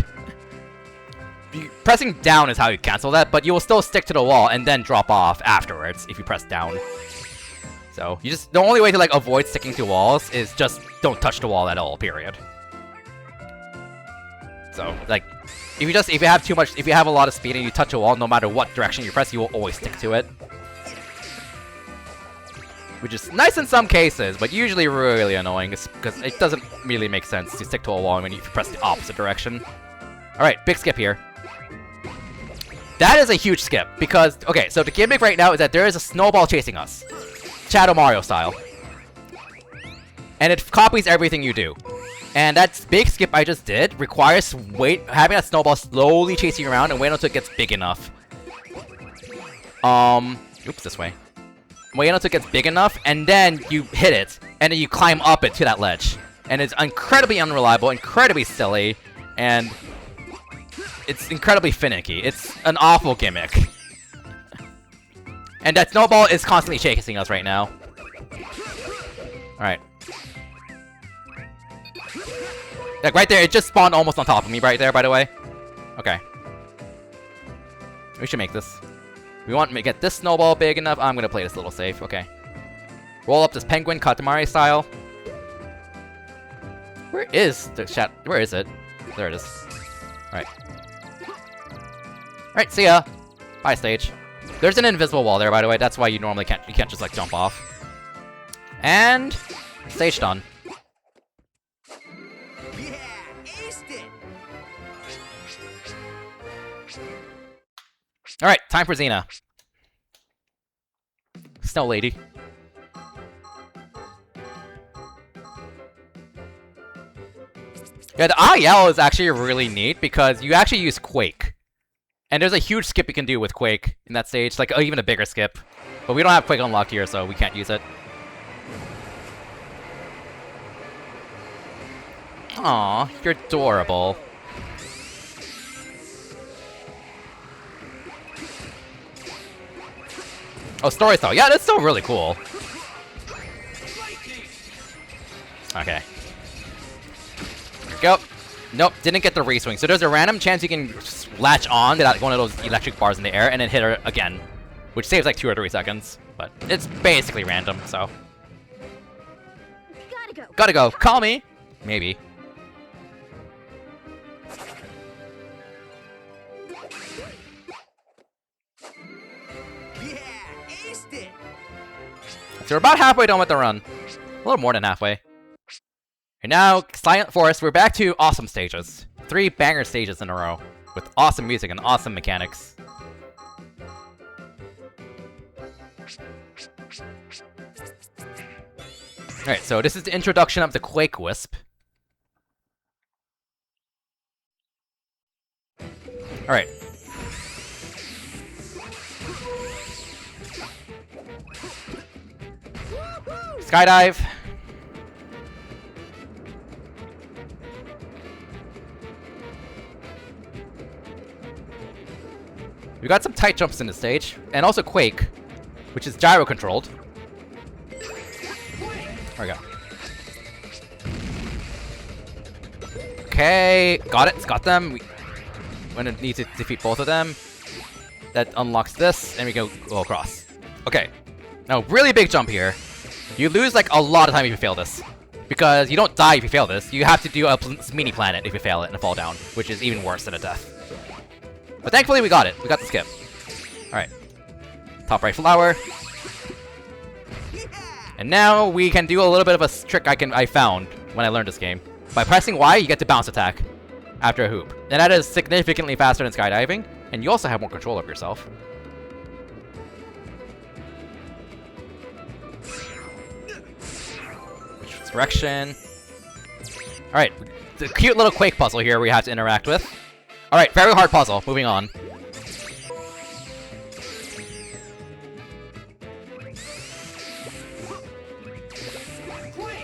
Pressing down is how you cancel that, but you will still stick to the wall and then drop off afterwards if you press down. So, the only way to, like, avoid sticking to walls is just don't touch the wall at all, period. So, like, if you have a lot of speed and you touch a wall, no matter what direction you press, you will always stick to it. Which is nice in some cases, but usually really annoying, because it doesn't really make sense to stick to a wall when you press the opposite direction. Alright, big skip here. That is a huge skip, because, okay, so the gimmick right now is that there is a snowball chasing us. Shadow Mario style. And it copies everything you do. And that big skip I just did requires having that snowball slowly chasing you around and wait until it gets big enough. Oops, this way. Wait until it gets big enough, and then you hit it, and then you climb up it to that ledge. And it's incredibly unreliable, incredibly silly, and it's incredibly finicky. It's an awful gimmick. And that snowball is constantly chasing us right now. Alright. Like, right there, it just spawned almost on top of me right there, by the way. Okay. We should make this. We want to get this snowball big enough. I'm gonna play this a little safe, okay. Roll up this penguin, Katamari style. Where is the chat? Where is it? There it is. Alright. Alright, see ya! Bye, stage. There's an invisible wall there, by the way. That's why you normally can't just, like, jump off. And stage done. Yeah, aced it. Alright, time for Xena. Snow Lady. Yeah, the IL is actually really neat because you actually use Quake. And there's a huge skip you can do with Quake in that stage, like even a bigger skip. But we don't have Quake unlocked here, so we can't use it. Aw, you're adorable. Oh, story style. Yeah, that's still really cool. Okay. Here we go. Nope, didn't get the re-swing. So there's a random chance you can latch on to that one of those electric bars in the air and then hit her again. Which saves like 2 or 3 seconds. But it's basically random, so. You gotta Gotta go. Call me. Maybe. Yeah, aced it. So we're about halfway done with the run. A little more than halfway. And now, Silent Forest, we're back to awesome stages. 3 banger stages in a row. With awesome music and awesome mechanics. Alright, so this is the introduction of the Quake Wisp. Alright. Skydive. We got some tight jumps in the stage, and also Quake, which is gyro controlled. There we go. Okay, got it. It's got them. We're gonna need to defeat both of them. That unlocks this, and we go across. Okay. Now, really big jump here. You lose like a lot of time if you fail this. Because you don't die if you fail this. You have to do a mini planet if you fail it and fall down, which is even worse than a death. But thankfully we got it. We got the skip. Alright. Top right flower. And now we can do a little bit of a trick I found when I learned this game. By pressing Y, you get to bounce attack after a hoop. And that is significantly faster than skydiving. And you also have more control of yourself. Which direction? Alright. It's a cute little Quake puzzle here we have to interact with. Alright, very hard puzzle. Moving on.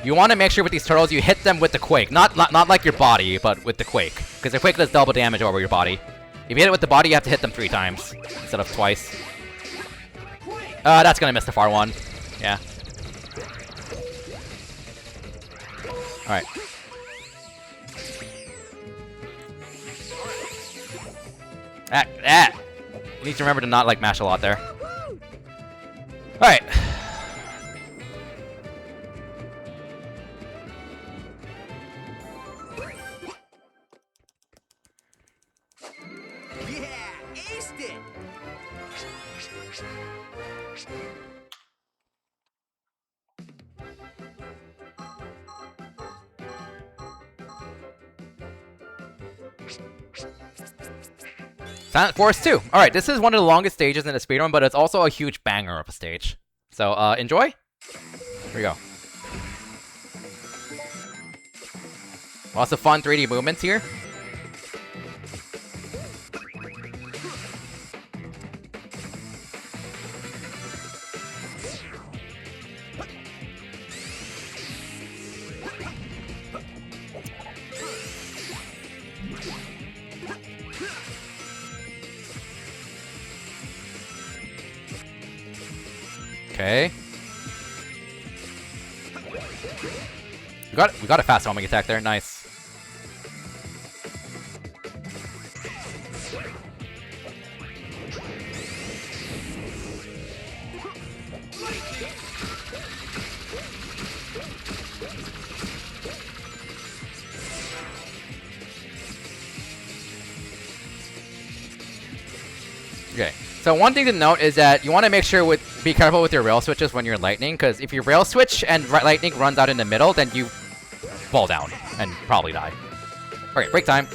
You want to make sure with these turtles you hit them with the Quake. Not like your body, but with the Quake. Because the Quake does double damage over your body. If you hit it with the body, you have to hit them 3 times instead of twice. That's gonna miss the far one. Yeah. Alright. You need to remember to not, like, mash a lot there. Alright. Yeah, aced it. Silent Forest 2. Alright, this is one of the longest stages in the speedrun, but it's also a huge banger of a stage. So, enjoy. Here we go. Lots of fun 3D movements here. Okay. We got a fast homing attack there. Nice. Okay. So one thing to note is that you want to make sure be careful with your rail switches when you're lightning, because if you rail switch and lightning runs out in the middle, then you fall down and probably die. Okay, break time.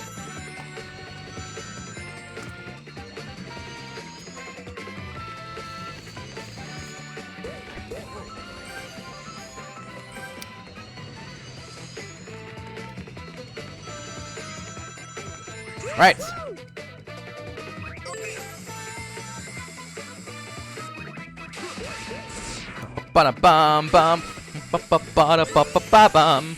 Right. Ba-da-bum bum, ba-ba-ba-da-ba-ba-bum.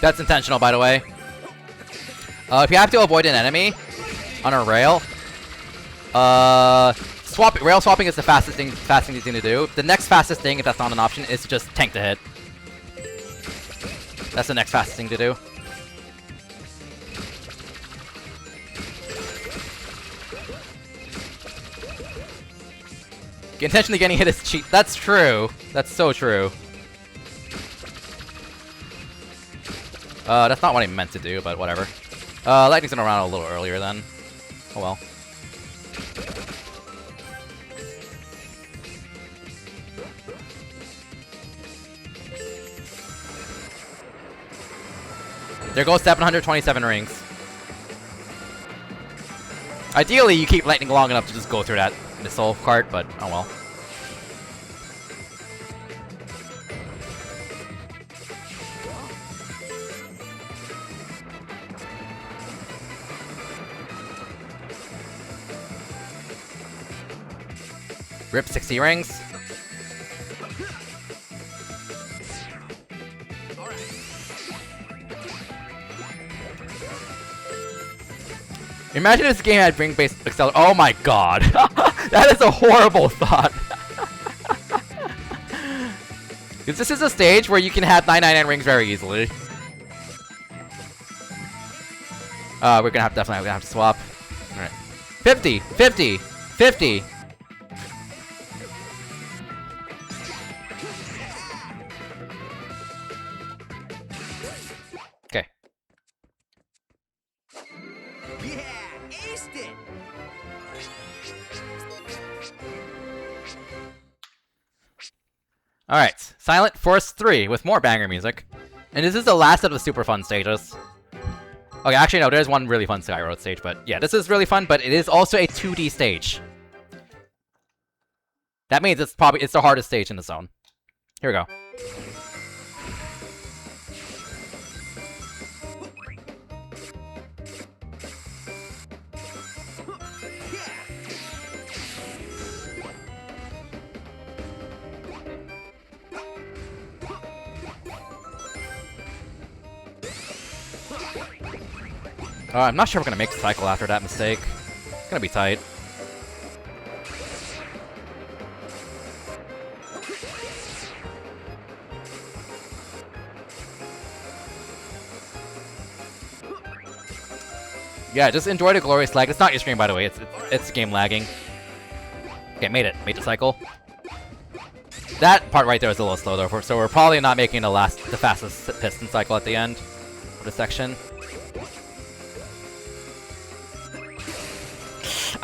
That's intentional, by the way. If you have to avoid an enemy on a rail, rail swapping is the fastest thing to do. The next fastest thing, if that's not an option, is to just tank the hit. That's the next fastest thing to do. Intentionally getting hit is cheat. That's true. That's so true. That's not what I meant to do, but whatever. Lightning's gonna run out a little earlier then. Oh well. There goes 727 rings. Ideally, you keep lightning long enough to just go through that missile cart, but oh well. Rip 60 rings. Imagine this game had ring-based acceleration. Oh my god. That is a horrible thought. Because this is a stage where you can have 999 rings very easily. We're gonna have definitely have to swap. Alright. 50! 50! 50! Okay. Yeah, aced it. Alright, Silent Forest 3 with more banger music. And this is the last of the super fun stages. Okay, actually no, there's one really fun Sky Road stage, but yeah, this is really fun, but it is also a 2D stage. That means it's the hardest stage in the zone. Here we go. I'm not sure we're gonna make the cycle after that mistake. It's gonna be tight. Yeah, just enjoy the glorious lag. It's not your stream, by the way. It's game lagging. Okay, made it. Made the cycle. That part right there was a little slow though, so we're probably not making the fastest piston cycle at the end of the section.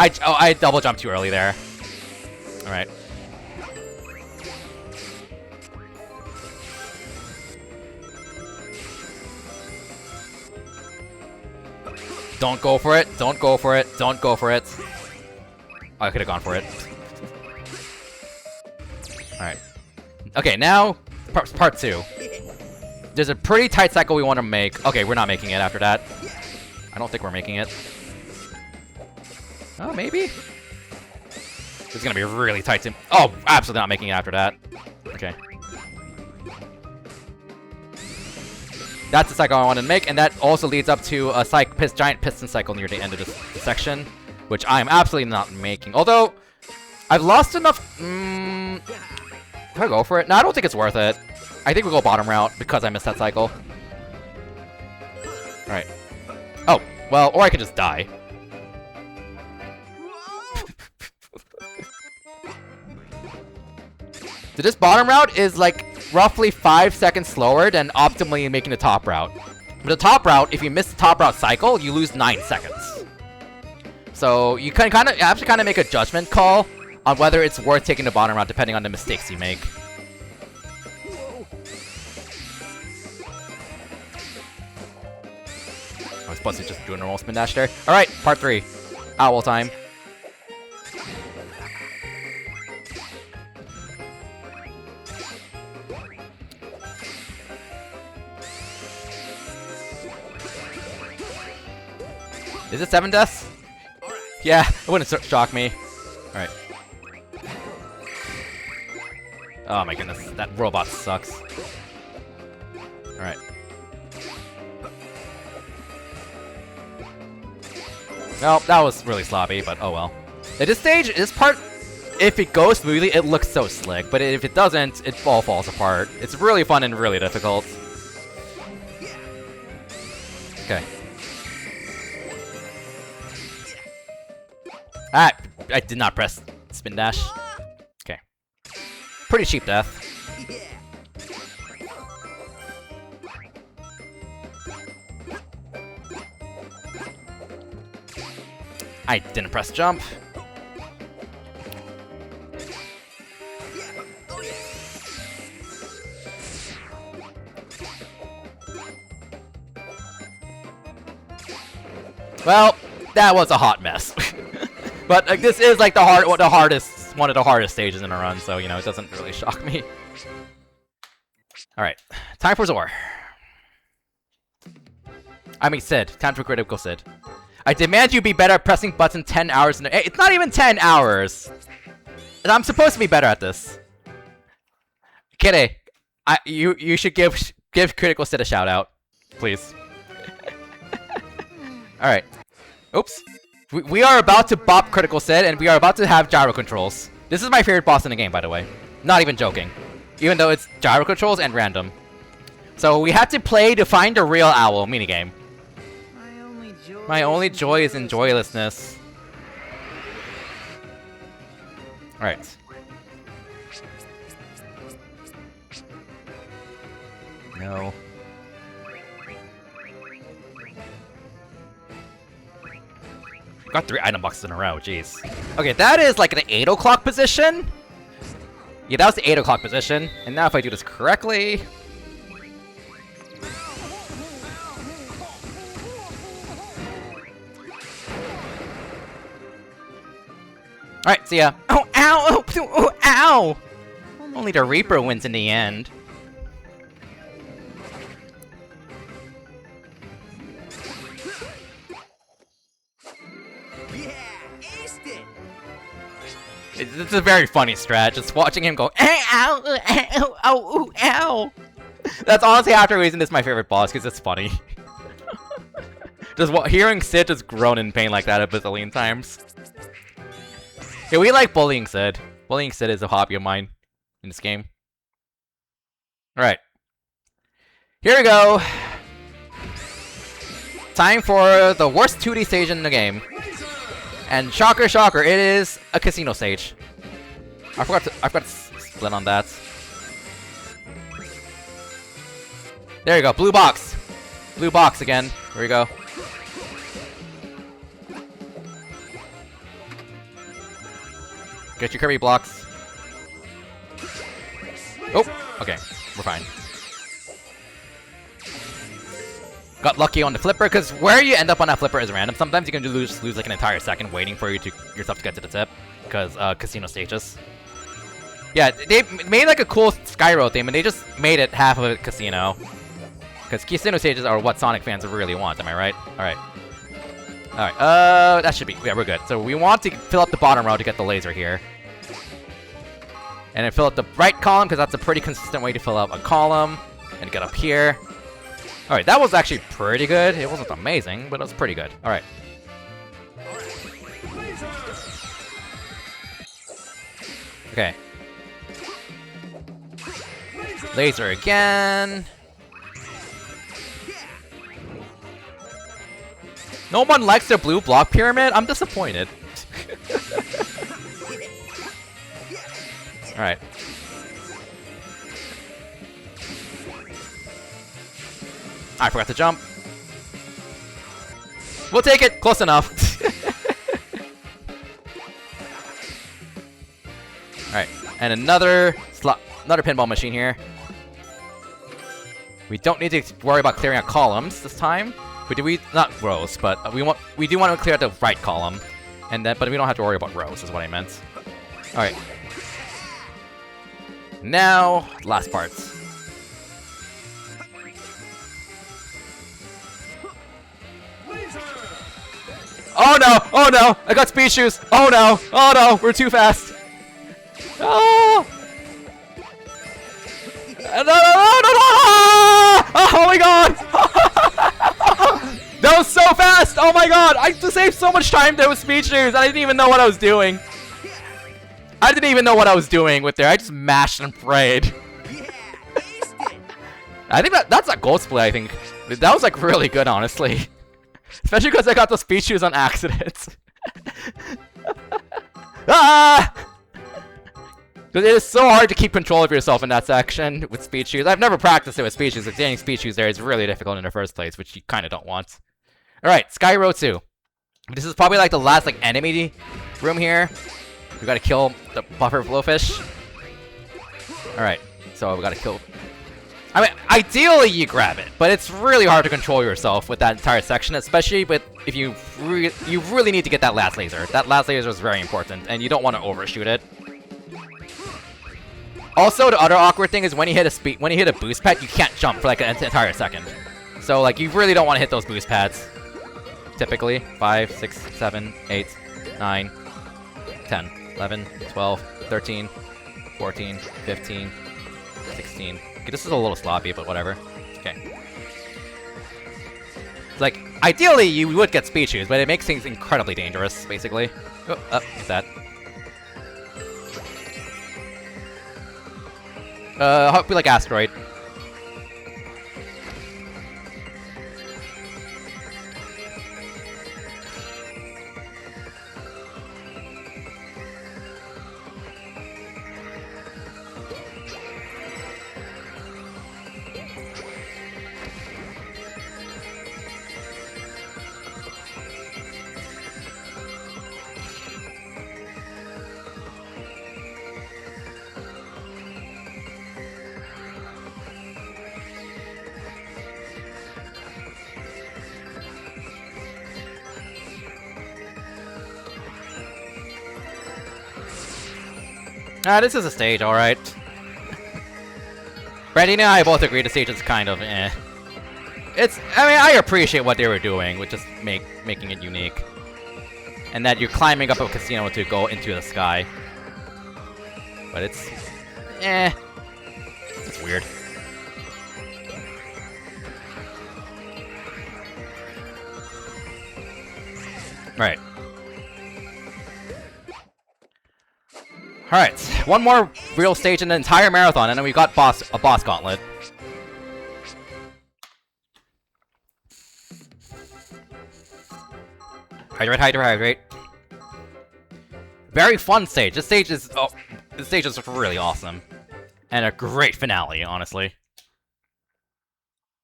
I double jumped too early there. Alright. Don't go for it. Don't go for it. Don't go for it. Oh, I could have gone for it. Alright. Okay, now, part 2. There's a pretty tight cycle we want to make. Okay, we're not making it after that. I don't think we're making it. Oh, maybe? This is gonna be really tight. Oh, absolutely not making it after that. Okay. That's the cycle I wanted to make, and that also leads up to a giant piston cycle near the end of this section, which I am absolutely not making. Although, I've lost enough... Can I go for it? No, I don't think it's worth it. I think we'll go bottom route because I missed that cycle. Alright. Oh, well, or I could just die. So this bottom route is like roughly 5 seconds slower than optimally making the top route. But the top route, if you miss the top route cycle, you lose 9 seconds. So you can have to make a judgment call on whether it's worth taking the bottom route depending on the mistakes you make. I was supposed to just do a normal spin dash there. Alright, part 3. Owl time. Is it 7 deaths? Yeah, it wouldn't shock me. Alright. Oh my goodness, that robot sucks. Alright. Well, that was really sloppy, but oh well. At this stage, this part, if it goes smoothly, it looks so slick. But if it doesn't, it all falls apart. It's really fun and really difficult. Okay. Ah, I did not press spin dash. Okay. Pretty cheap death. I didn't press jump. Well, that was a hot mess. But like, this is like one of the hardest stages in a run, so you know it doesn't really shock me. All right, time for Zor. I mean Sid. Time for critical Sid. I demand you be better at pressing buttons 10 hours in a— it's not even 10 hours! And I'm supposed to be better at this. Kitty, you should give Critical Sid a shout out. Please. Alright. Oops. We are about to bop Critical Sid, and we are about to have gyro controls. This is my favorite boss in the game, by the way. Not even joking. Even though it's gyro controls and random. So we had to play to find the real owl minigame. My only joy is in joylessness. Alright. No. Got 3 item boxes in a row, jeez. Okay, that is like an 8 o'clock position? Yeah, that was the 8 o'clock position. And now if I do this correctly... Alright, see ya. Oh, ow! Oh, ow! Only the Reaper wins in the end. Yeah, aced it. It's a very funny strat, just watching him go, ow, ow, ow, ow. That's honestly, after reason, this is my favorite boss, because it's funny. Just hearing Sid just groan in pain like that a bazillion times. Yeah, we like bullying Sid. Bullying Sid is a hobby of mine in this game. Alright. Here we go. Time for the worst 2D stage in the game. And shocker, shocker, it is a casino stage. I forgot to split on that. There you go, blue box. Blue box again. Here we go. Get your Kirby blocks. Oh, okay, we're fine. Got lucky on the flipper, because where you end up on that flipper is random. Sometimes you can lose like an entire second waiting for yourself to get to the tip, because casino stages. Yeah, they made like a cool Skyro theme, and they just made it half of a casino. Because casino stages are what Sonic fans really want, am I right? Alright. Alright, that should be— yeah, we're good. So we want to fill up the bottom row to get the laser here. And then fill up the right column, because that's a pretty consistent way to fill up a column. And get up here. Alright, that was actually pretty good. It wasn't amazing, but it was pretty good. Alright. Okay. Laser again. No one likes the blue block pyramid? I'm disappointed. Alright. I forgot to jump. We'll take it. Close enough. Alright. And another pinball machine here. We don't need to worry about clearing out columns this time. Not rows, but we do want to clear out the right column. But we don't have to worry about rows, is what I meant. Alright. Now, last parts. Oh no! Oh no! I got speed shoes! Oh no! Oh no! We're too fast! Oh! No, no, no, no, no! Oh my god! That was so so fast! Oh my god! I saved so much time there with speed shoes. I didn't even know what I was doing. I didn't even know what I was doing with there. I just mashed and prayed. I think that's a gold split, I think. That was like really good, honestly. Especially because I got those speed shoes on accident. Ah! Because it is so hard to keep control of yourself in that section with speed shoes. I've never practiced it with speed shoes. Getting speed shoes there is really difficult in the first place, which you kind of don't want. Alright, Sky Road 2. This is probably like the last like enemy room here. We gotta kill the buffer blowfish. Alright, so we gotta kill... I mean, ideally you grab it, but it's really hard to control yourself with that entire section, especially with if you really need to get that last laser. That last laser is very important, and you don't want to overshoot it. Also, the other awkward thing is when you hit a boost pad, you can't jump for like an entire second. So like you really don't want to hit those boost pads. Typically, 5, 6, 7, 8, 9, 10, 11, 12, 13, 14, 15, 16. Okay, this is a little sloppy, but whatever. Okay. Like, ideally you would get speed shoes, but it makes things incredibly dangerous, basically. Oh, get that. Hope we like asteroid. This is a stage, alright. Brandon and I both agree the stage is kind of eh. I mean, I appreciate what they were doing, with just making it unique. And that you're climbing up a casino to go into the sky. But it's... eh. It's weird. Right. Alright, one more real stage in the entire marathon, and then we got a boss gauntlet. Hydrate. Very fun stage. This stage is really awesome. And a great finale, honestly.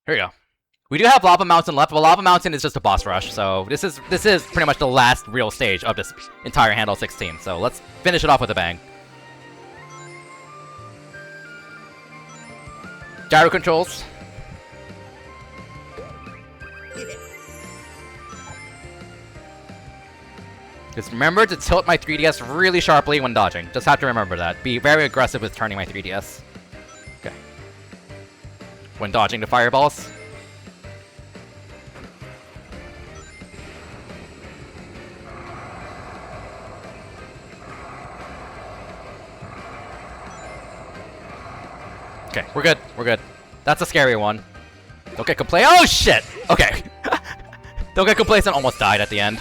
Here we go. We do have Lava Mountain left, but Lava Mountain is just a boss rush, so this is pretty much the last real stage of this entire Handheld 16, so let's finish it off with a bang. Gyro controls. Just remember to tilt my 3DS really sharply when dodging. Just have to remember that. Be very aggressive with turning my 3DS. Okay. When dodging the fireballs. Okay, we're good. That's a scary one. Don't get complacent. Oh shit! Okay. Don't get complacent, almost died at the end.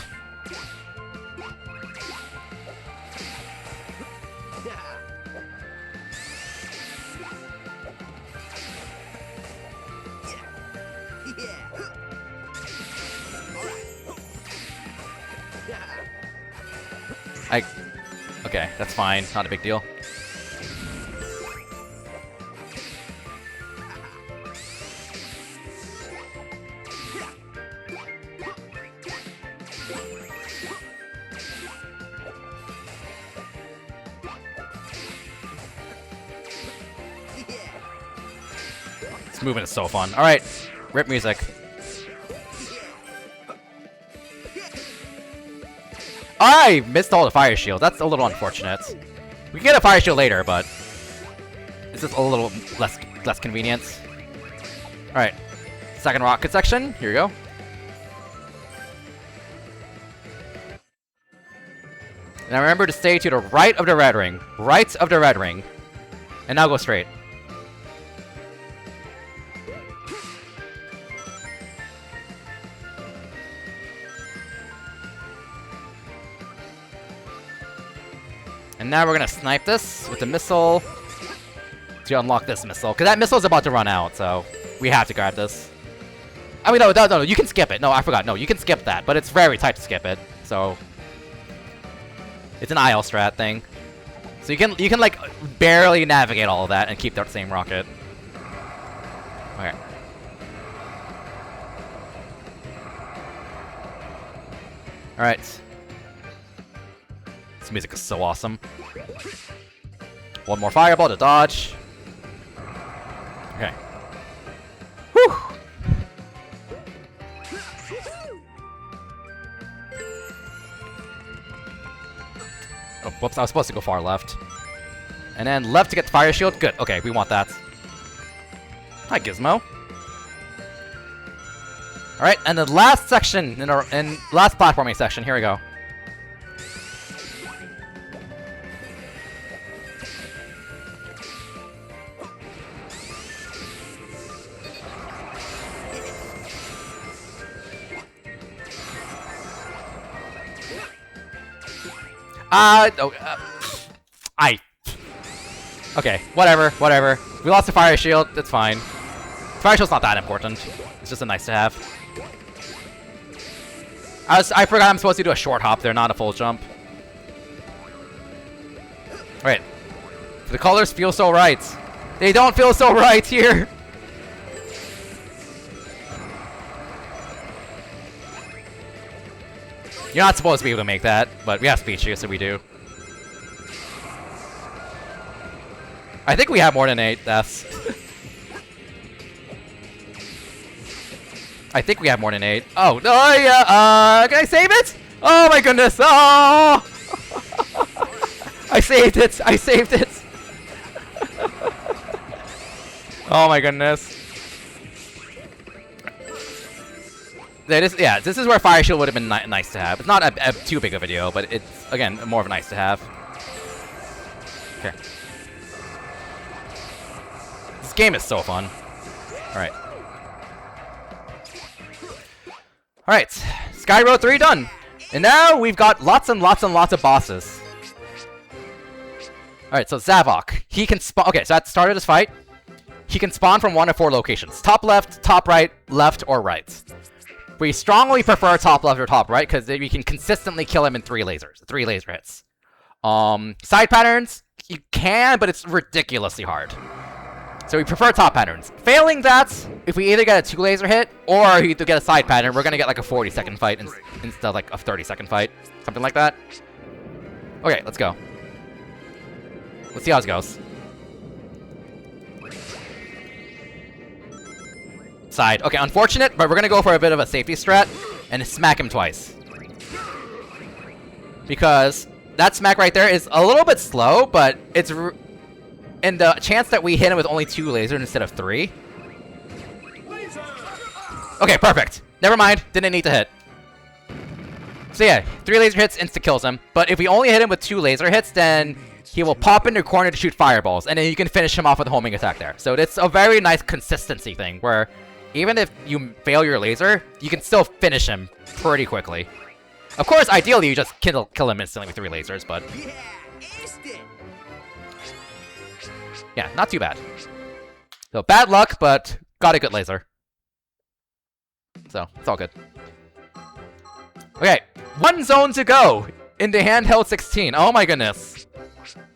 Okay, that's fine. Not a big deal. This movement is so fun. Alright, rip music. I missed all the fire shield. That's a little unfortunate. We can get a fire shield later, but it's just a little less convenient. Alright, second rocket section. Here we go. Now remember to stay to the right of the red ring. Right of the red ring. And now go straight. And now we're gonna snipe this with the missile to unlock this missile. Because that missile is about to run out, so we have to grab this. I mean, no, you can skip it. No, I forgot. No, you can skip that, but it's very tight to skip it. So it's an IL strat thing. So you can like barely navigate all of that and keep that same rocket. Okay. All right. This music is so awesome. One more fireball to dodge. Okay. Whew. Oh, whoops, I was supposed to go far left. And then left to get the fire shield. Good. Okay, we want that. Hi, Gizmo. Alright, and the last section, in last platforming section, here we go. Okay, whatever. We lost the fire shield, that's fine. Fire shield's not that important. It's just a nice to have. I forgot I'm supposed to do a short hop there, not a full jump. Alright. The colors feel so right. They don't feel so right here! You're not supposed to be able to make that, but we have speed shoes, so we do. I think we have more than 8 deaths. I think we have more than 8. Oh, no, yeah, can I save it? Oh my goodness, oh! I saved it, Oh my goodness. Yeah, this is where Fire Shield would have been nice to have. It's not a too big a video, but it's, again, more of a nice to have. Okay. This game is so fun. Alright. Alright, Sky Road 3 done! And now we've got lots and lots and lots of bosses. Alright, so Zavok. He can spawn. Okay, so at the start of this fight, he can spawn from 1 of 4 locations. Top left, top right, left, or right. We strongly prefer top left or top right, because we can consistently kill him in 3 lasers. 3 laser hits. Side patterns, you can, but it's ridiculously hard. So we prefer top patterns. Failing that, if we either get a 2 laser hit, or you get a side pattern, we're gonna get like a 40-second fight instead of like a 30-second fight. Something like that. Okay, let's go. Let's see how this goes. Side. Okay, unfortunate, but we're gonna go for a bit of a safety strat and smack him twice. Because that smack right there is a little bit slow, but it's... And the chance that we hit him with only 2 lasers instead of 3. Okay, perfect. Never mind. Didn't need to hit. So yeah, 3 laser hits insta kills him. But if we only hit him with 2 laser hits, then he will pop into a corner to shoot fireballs, and then you can finish him off with a homing attack there. So it's a very nice consistency thing where even if you fail your laser, you can still finish him pretty quickly. Of course, ideally you just kill him instantly with 3 lasers, but yeah, not too bad. So bad luck, but got a good laser. So it's all good. Okay, 1 zone to go into handheld 16. Oh my goodness.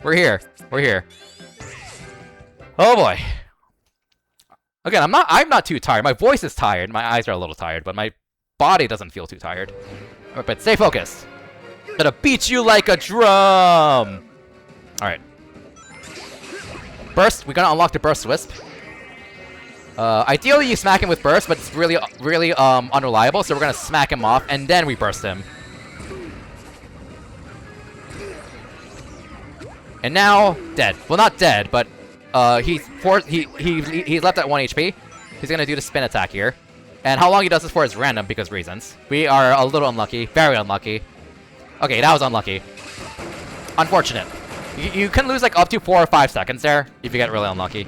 We're here. We're here. Oh boy. Again, I'm not too tired. My voice is tired. My eyes are a little tired, but my body doesn't feel too tired. Right, but stay focused. Gonna beat you like a drum. All right. Burst. We're gonna unlock the burst wisp. Ideally, you smack him with burst, but it's really unreliable. So we're gonna smack him off, and then we burst him. And now dead. Well, not dead, but he's left at 1 HP. He's gonna do the spin attack here. And how long he does this for is random because reasons. We are a little unlucky, very unlucky. Okay, that was unlucky. Unfortunate. You can lose like up to 4 or 5 seconds there if you get really unlucky.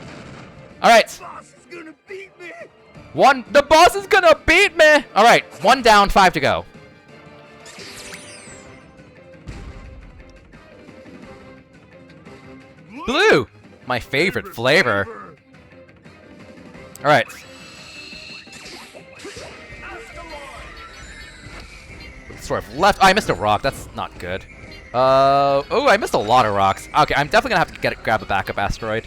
All right. The boss is gonna beat me. All right, 1 down, 5 to go. Blue! My favorite flavor. Alright. Sort of left. Oh, I missed a rock. That's not good. Oh, I missed a lot of rocks. Okay, I'm definitely gonna have to grab a backup asteroid.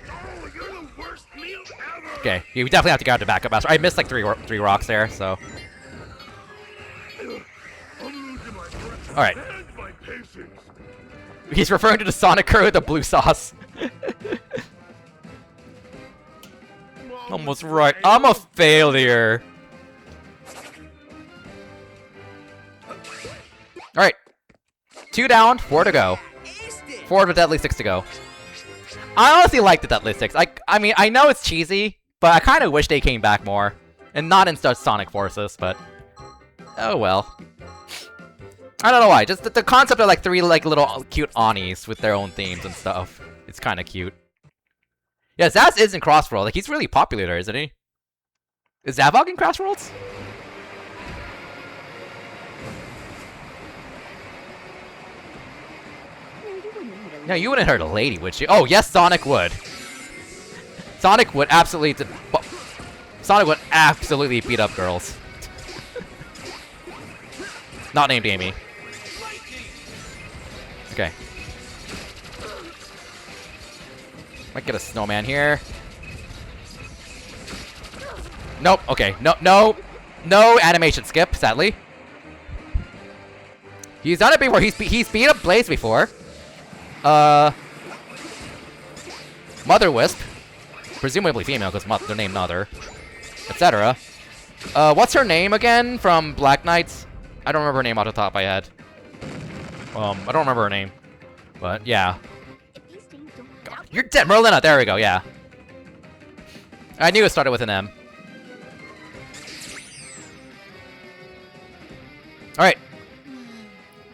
Oh, you're the worst meal ever. Okay, yeah, we definitely have to grab the backup asteroid. I missed like three rocks there, so. I'm losing my breath Alright. and my patience. He's referring to the Sonic crew with the blue sauce. Almost right. I'm a failure. Alright. 2 down, 4 to go. 4 with deadly 6 to go. I honestly like the deadly 6. I mean, I know it's cheesy, but I kind of wish they came back more. And not in such Sonic Forces, but... oh well. I don't know why. Just the concept of like 3 like little cute Onis with their own themes and stuff. It's kind of cute. Yeah, Zaz is in Crossworld. Like, he's really popular there, isn't he? Is Zavog in Crossworlds? No, you wouldn't hurt a lady, would you? Oh, yes, Sonic would. Sonic would absolutely... Sonic would absolutely beat up girls. Not named Amy. Okay. Might get a snowman here. Nope. Okay. No animation skip, sadly. He's done it before. He's beat up Blaze before. Mother Wisp. Presumably female, because they're named Mother. Etc. What's her name again from Black Knights? I don't remember her name off the top of my head. I don't remember her name. But, yeah. God, you're dead! Merlina! There we go, yeah. I knew it started with an M. Alright.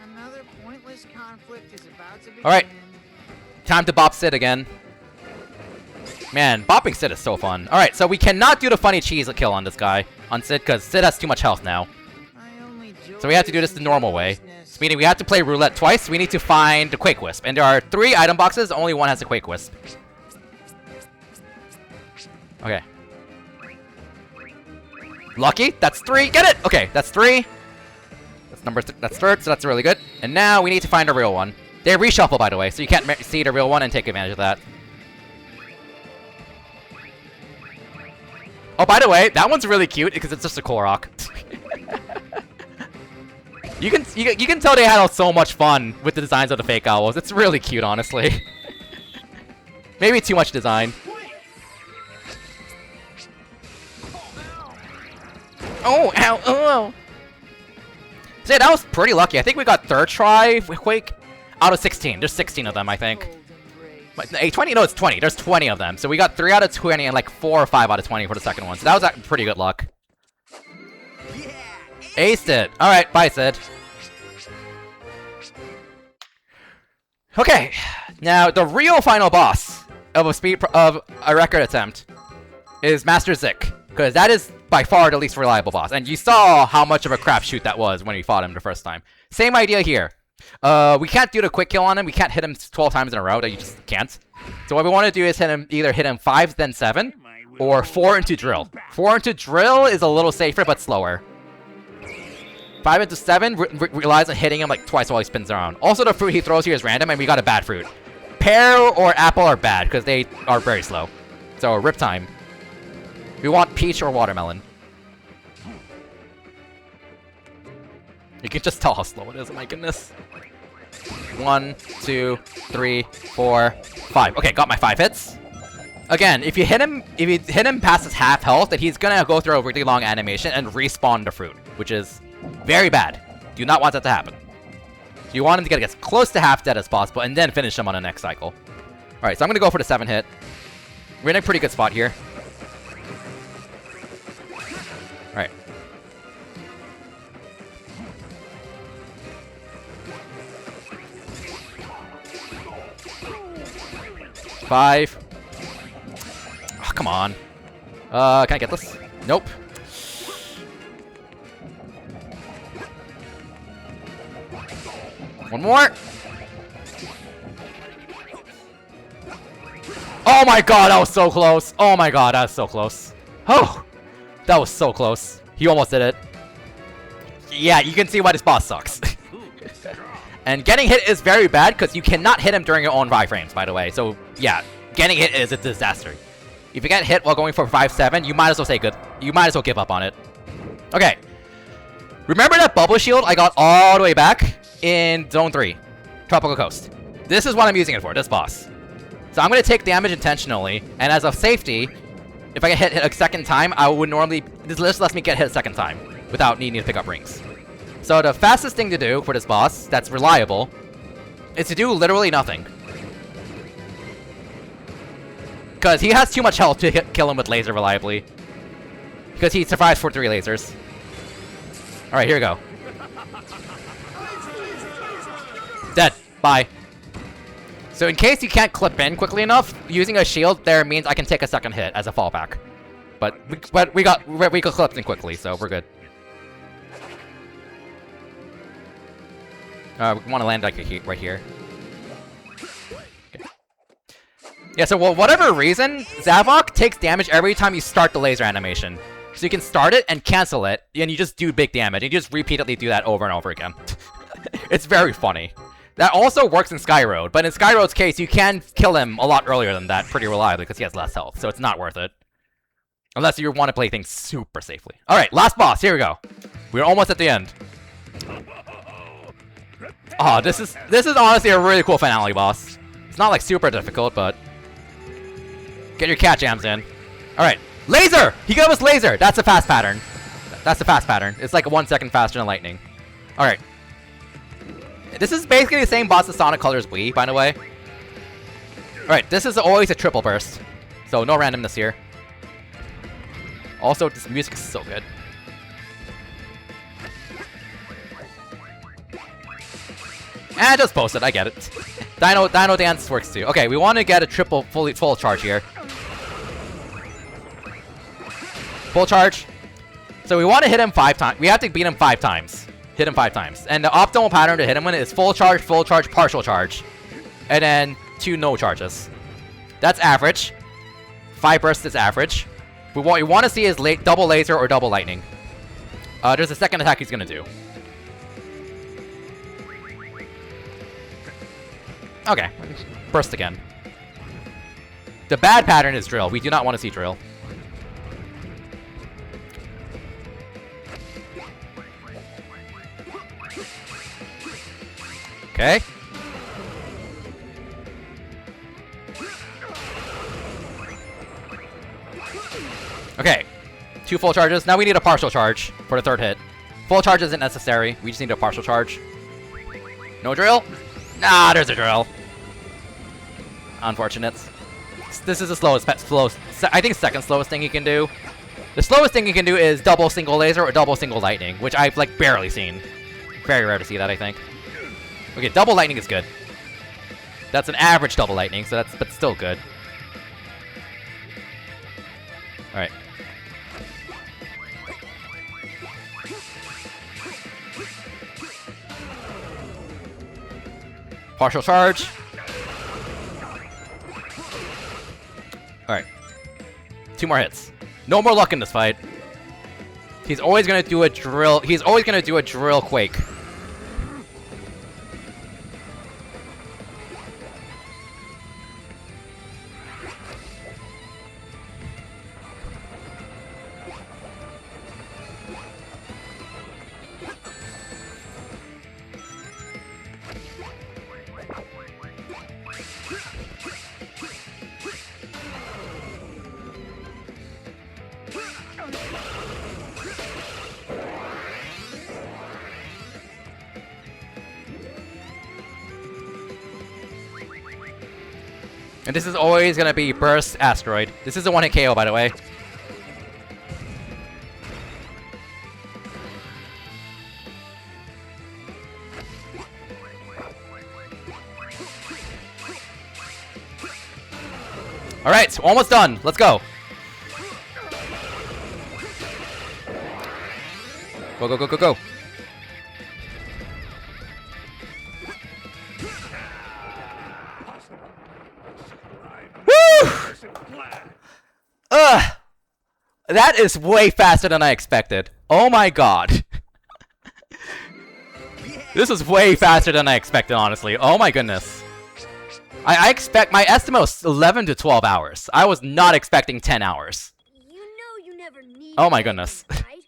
Another pointless conflict is about to begin. Alright. Time to bop Sid again. Man, bopping Sid is so fun. Alright, so we cannot do the funny cheese kill on this guy. On Sid, because Sid has too much health now. So we have to do this the normal way. Meaning we have to play roulette twice. We need to find the Quake Wisp. And there are 3 item boxes. Only one has a Quake Wisp. Okay. Lucky. That's 3. Get it! Okay, that's 3. That's third, so that's really good. And now we need to find a real one. They reshuffle, by the way, so you can't see the real one and take advantage of that. Oh, by the way, that one's really cute because it's just a Korok. You can tell they had so much fun with the designs of the fake owls. It's really cute, honestly. Maybe too much design. Oh, ow, oh. So yeah, that was pretty lucky. I think we got 3rd try with Quake out of 16. There's 16 of them, I think. But, 20? No, it's 20. There's 20 of them. So we got 3 out of 20 and like 4 or 5 out of 20 for the second one. So that was pretty good luck. Aced it. Alright, bye, Sid. Okay, now the real final boss of a record attempt is Master Zik, because that is by far the least reliable boss. And you saw how much of a crapshoot that was when we fought him the first time. Same idea here. We can't do the quick kill on him. We can't hit him 12 times in a row. That you just can't. So what we want to do is either hit him 5, then 7, or 4 into drill. 4 into drill is a little safer, but slower. 5 into 7 relies on hitting him like twice while he spins around. Also, the fruit he throws here is random, and we got a bad fruit. Pear or apple are bad, because they are very slow. So, rip time. We want peach or watermelon. You can just tell how slow it is, oh my goodness. 1, 2, 3, 4, 5. Okay, got my 5 hits. Again, if you hit him past his half health, then he's gonna go through a really long animation and respawn the fruit, which is very bad. Do not want that to happen. So you want him to get as close to half dead as possible, and then finish him on the next cycle. Alright, so I'm gonna go for the 7 hit. We're in a pretty good spot here. Alright. Five. Oh, come on. Can I get this? Nope. One more. Oh my god, that was so close. Oh my god, that was so close. Oh, that was so close. He almost did it. Yeah, you can see why this boss sucks. And getting hit is very bad because you cannot hit him during your own 5 frames, by the way. So yeah, getting hit is a disaster. If you get hit while going for 5-7, you might as well say good. You might as well give up on it. Okay. Remember that bubble shield I got all the way back in Zone 3, Tropical Coast? This is what I'm using it for, this boss. So I'm going to take damage intentionally, and as a safety, if I get hit a second time, I would normally... This lets me get hit a second time without needing to pick up rings. So the fastest thing to do for this boss, that's reliable, is to do literally nothing. Because he has too much health to kill him with laser reliably. Because he survives for 3 lasers. Alright, here we go. Dead. Bye. So in case you can't clip in quickly enough, using a shield there means I can take a second hit as a fallback. But we got clipped in quickly, so we're good. We want to land like right here. Okay. Yeah, so whatever reason, Zavok takes damage every time you start the laser animation. So you can start it and cancel it, and you just do big damage. And you just repeatedly do that over and over again. It's very funny. That also works in Skyroad, but in Skyroad's case, you can kill him a lot earlier than that pretty reliably because he has less health, so it's not worth it. Unless you want to play things super safely. Alright, last boss, here we go. We're almost at the end. Oh, this is honestly a really cool finale boss. It's not like super difficult, but... Get your cat jams in. Alright, laser! He gave us laser! That's a fast pattern. That's a fast pattern. It's like 1 second faster than lightning. Alright. This is basically the same boss as Sonic Colors Wii, by the way. Alright, this is always a triple burst. So no randomness here. Also, this music is so good. And just post it, I get it. Dino Dance works too. Okay, we want to get a full charge here. Full charge. So we want to hit him 5 times. We have to beat him 5 times. Hit him 5 times. And the optimal pattern to hit him with is full charge, partial charge. And then 2 no charges. That's average. 5 bursts is average. What we want to see is double laser or double lightning. There's a second attack he's going to do. Okay. Burst again. The bad pattern is drill. We do not want to see drill. Okay. Okay. 2 full charges. Now we need a partial charge for the 3rd hit. Full charge isn't necessary. We just need a partial charge. No drill? Nah, there's a drill. Unfortunate. This is the slowest, I think second slowest thing you can do. The slowest thing you can do is double single laser or double single lightning, which I've like barely seen. Very rare to see that, I think. Okay, double lightning is good. That's an average double lightning, so but still good. Alright. Partial charge. Alright. 2 more hits. No more luck in this fight. He's always gonna do a drill. He's always gonna do a drill quake. And this is always gonna be Burst Asteroid. This is a 1-hit KO, by the way. Alright, almost done. Let's go. Go, go, go, go, go. Woo! That is way faster than I expected. Oh my god. This is way faster than I expected, honestly. Oh my goodness. I expect my estimate was 11 to 12 hours. I was not expecting 10 hours. You know you never need. Oh my goodness. anything, right?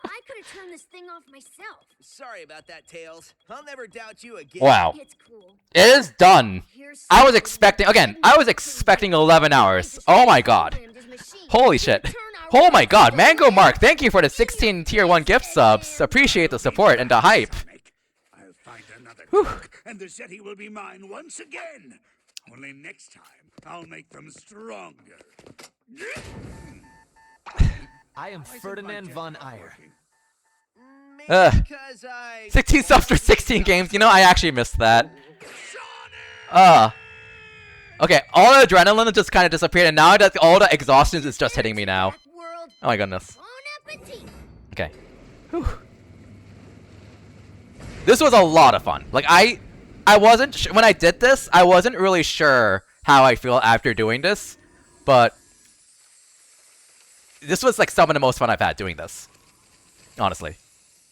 I could have turned this thing off myself. Sorry about that, Tails. I'll never doubt you again. Wow. It's cool. It is done. Here's I was something expecting, again, you I was couldn't expecting do. 11 hours. Oh my god. Programmed his machine. Holy shit. Turn our Oh my world god, into Mango a Mark, thank you for the 16 tier 1 gift subs. Appreciate the support and the hype. Sonic, I'll find another crook, and the city will be mine once again. Only next time, I'll make them stronger. I am Ferdinand von Eyre. Maybe because I 16 subs for 16 games, you know, I actually missed that. Okay, all the adrenaline just kind of disappeared, and now that all the exhaustion is just hitting me now. World. Oh my goodness. Bon appetit. Okay. Whew. This was a lot of fun. Like, I wasn't when I did this, I wasn't really sure how I feel after doing this, but this was like some of the most fun I've had doing this, honestly.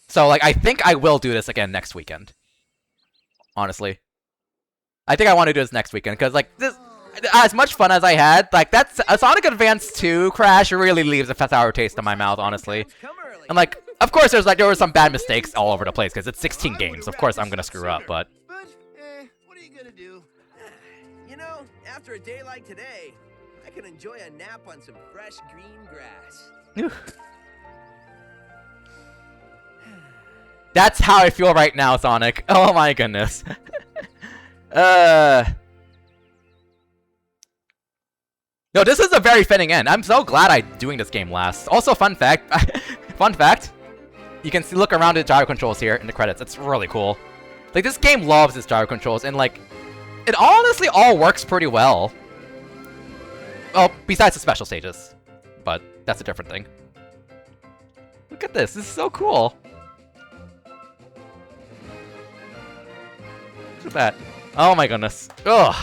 So like, I think I will do this again next weekend. Honestly, I think I want to do this next weekend because like this, as much fun as I had, like that's a Sonic Advance 2 crash really leaves a sour taste in my mouth, honestly. come early. And like, of course, there were some bad mistakes all over the place because it's 16 games. Of course, I'm gonna screw up, but But, what are you gonna do? You know, after a day like today, I can enjoy a nap on some fresh green grass. that's how I feel right now, Sonic. Oh my goodness. No, this is a very fitting end. I'm so glad I'm doing this game last. Also, fun fact, you can see, look around the gyro controls here in the credits. It's really cool. Like, this game loves its gyro controls, and like, it honestly all works pretty well. Well, besides the special stages, but that's a different thing. Look at this. This is so cool. Look at that. Oh my goodness. Ugh.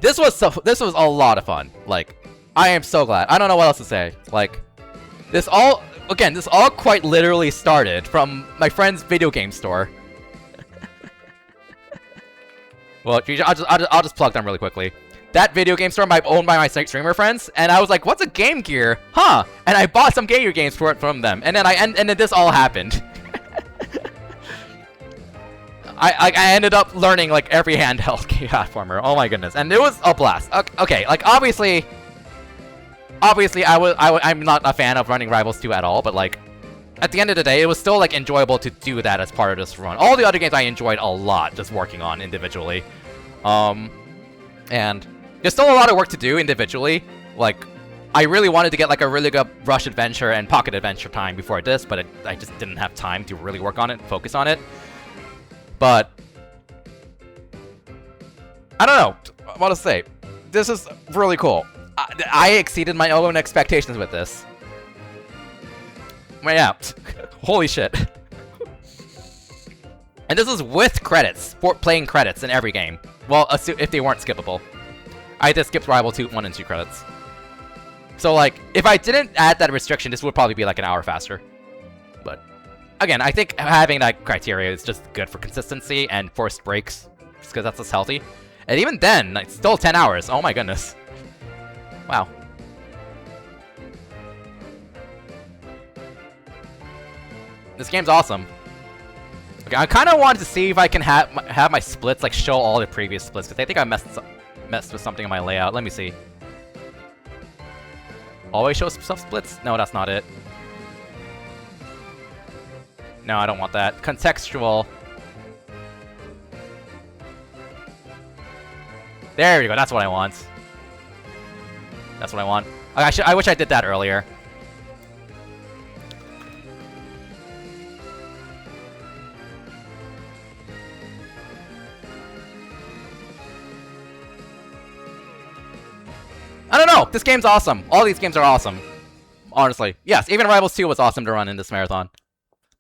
This was a lot of fun. Like, I am so glad. I don't know what else to say. Like, this all quite literally started from my friend's video game store. Well, I'll just plug them really quickly. That video game store owned by my streamer friends, and I was like, "What's a Game Gear?" Huh? And I bought some Game Gear games for it from them, and then and then this all happened. I ended up learning like every handheld platformer. Oh my goodness, and it was a blast. Okay, like obviously I'm not a fan of running Rivals 2 at all, but like at the end of the day, it was still like enjoyable to do that as part of this run. All the other games I enjoyed a lot just working on individually, and there's still a lot of work to do individually. Like, I really wanted to get like a really good Rush Adventure and Pocket Adventure time before this, but I just didn't have time to really work on it, focus on it. But I don't know what to say. This is really cool. I exceeded my own expectations with this. But yeah, holy shit. And this is with credits, playing credits in every game. Well, if they weren't skippable. I just skipped Rival 2, 1 and 2 credits. So like, if I didn't add that restriction, this would probably be like an hour faster. But again, I think having that criteria is just good for consistency and forced breaks, just because that's less healthy. And even then, it's still 10 hours. Oh my goodness. Wow. This game's awesome. Okay, I kind of wanted to see if I can have my splits like show all the previous splits, because I think I messed with something in my layout. Let me see. Always show sub-splits? No, that's not it. No, I don't want that. Contextual. There we go. That's what I want. That's what I want. I wish I did that earlier. I don't know. This game's awesome. All these games are awesome. Honestly. Yes, even Rivals 2 was awesome to run in this marathon.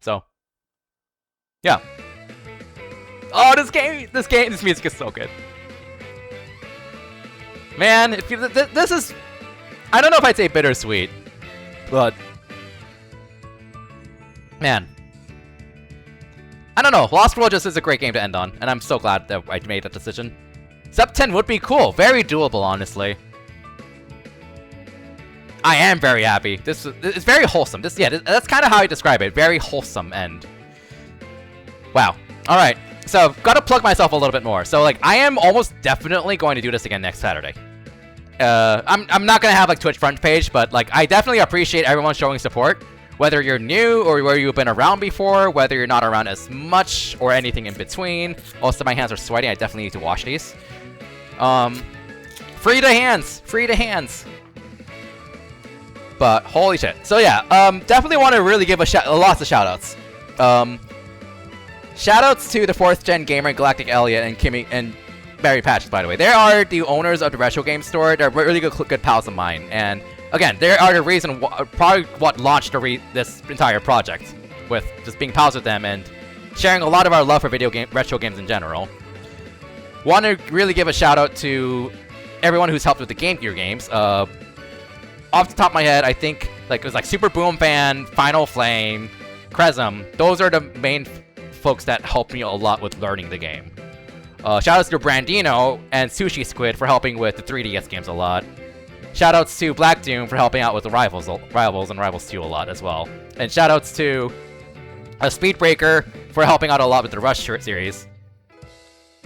So, yeah. Oh, this music is so good. Man, this is, I don't know if I'd say bittersweet. But man, I don't know. Lost World just is a great game to end on, and I'm so glad that I made that decision. Sub 10 would be cool. Very doable, honestly. I am very happy. It's very wholesome. That's kind of how I describe it. Very wholesome end. Wow. All right. So, gotta plug myself a little bit more. So, like, I am almost definitely going to do this again next Saturday. I'm not gonna have like Twitch front page, but like I definitely appreciate everyone showing support. Whether you're new or whether you've been around before, whether you're not around as much or anything in between. Also, my hands are sweaty. I definitely need to wash these. Free to hands. Free to hands. But holy shit. So yeah, definitely want to really give lots of shoutouts. Shoutouts to the 4th Gen Gamer, Galactic Elliot, and Kimmy and Barry Patches, by the way. They are the owners of the Retro Game Store. They're really good pals of mine. And again, they are the reason, probably what launched this entire project, with just being pals with them and sharing a lot of our love for retro games in general. Want to really give a shout out to everyone who's helped with the Game Gear games. Off the top of my head, I think it was like Super Boom Fan, Final Flame, Cresm. Those are the main folks that helped me a lot with learning the game. Shoutouts to Brandino and Sushi Squid for helping with the 3DS games a lot. Shoutouts to Black Doom for helping out with the Rivals and Rivals 2 a lot as well. And shoutouts to Speedbreaker for helping out a lot with the Rush series.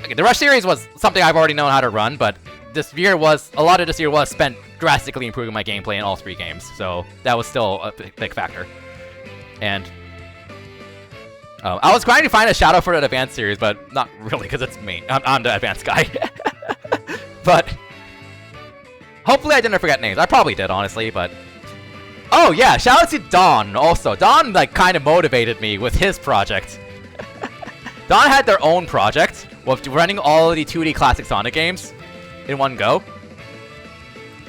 Okay, the Rush series was something I've already known how to run, but a lot of this year was spent drastically improving my gameplay in all 3 games, so that was still a big factor. And I was trying to find a shoutout for the Advance series, but not really, because it's me. I'm the Advance guy. But hopefully I didn't forget names. I probably did, honestly, but oh yeah, shout out to Don also. Don kind of motivated me with his project. Don had their own project with running all of the 2D classic Sonic games in one go.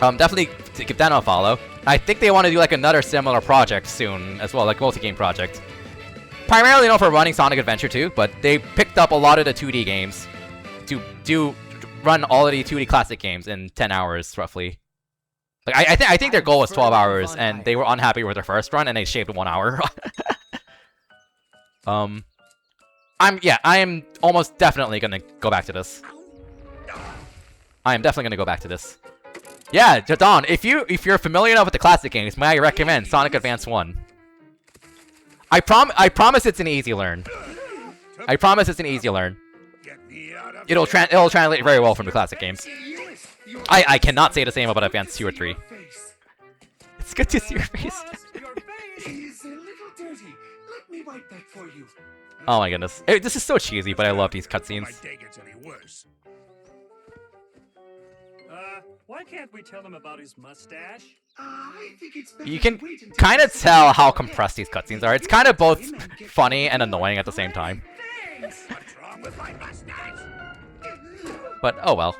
Definitely give that a follow. I think they want to do another similar project soon as well, multi-game project. Primarily known for running Sonic Adventure 2, but they picked up a lot of the 2D games to run all of the 2D classic games in 10 hours, roughly. I think their goal was 12 hours, and they were unhappy with their first run, and they shaved 1 hour. I am almost definitely gonna go back to this. I am definitely gonna go back to this. Yeah, Don, if you're familiar enough with the classic games, may I recommend Sonic Advance 1. I promise it's an easy learn. I promise it's an easy learn. It'll translate very well from the classic games. I cannot say the same about Advance 2 or 3. It's good to see your face. Oh my goodness. This is so cheesy, but I love these cutscenes. Why can't we tell him about his mustache? You can kind of tell how compressed these cutscenes are. It's kind of both funny and annoying at the same time. But oh well.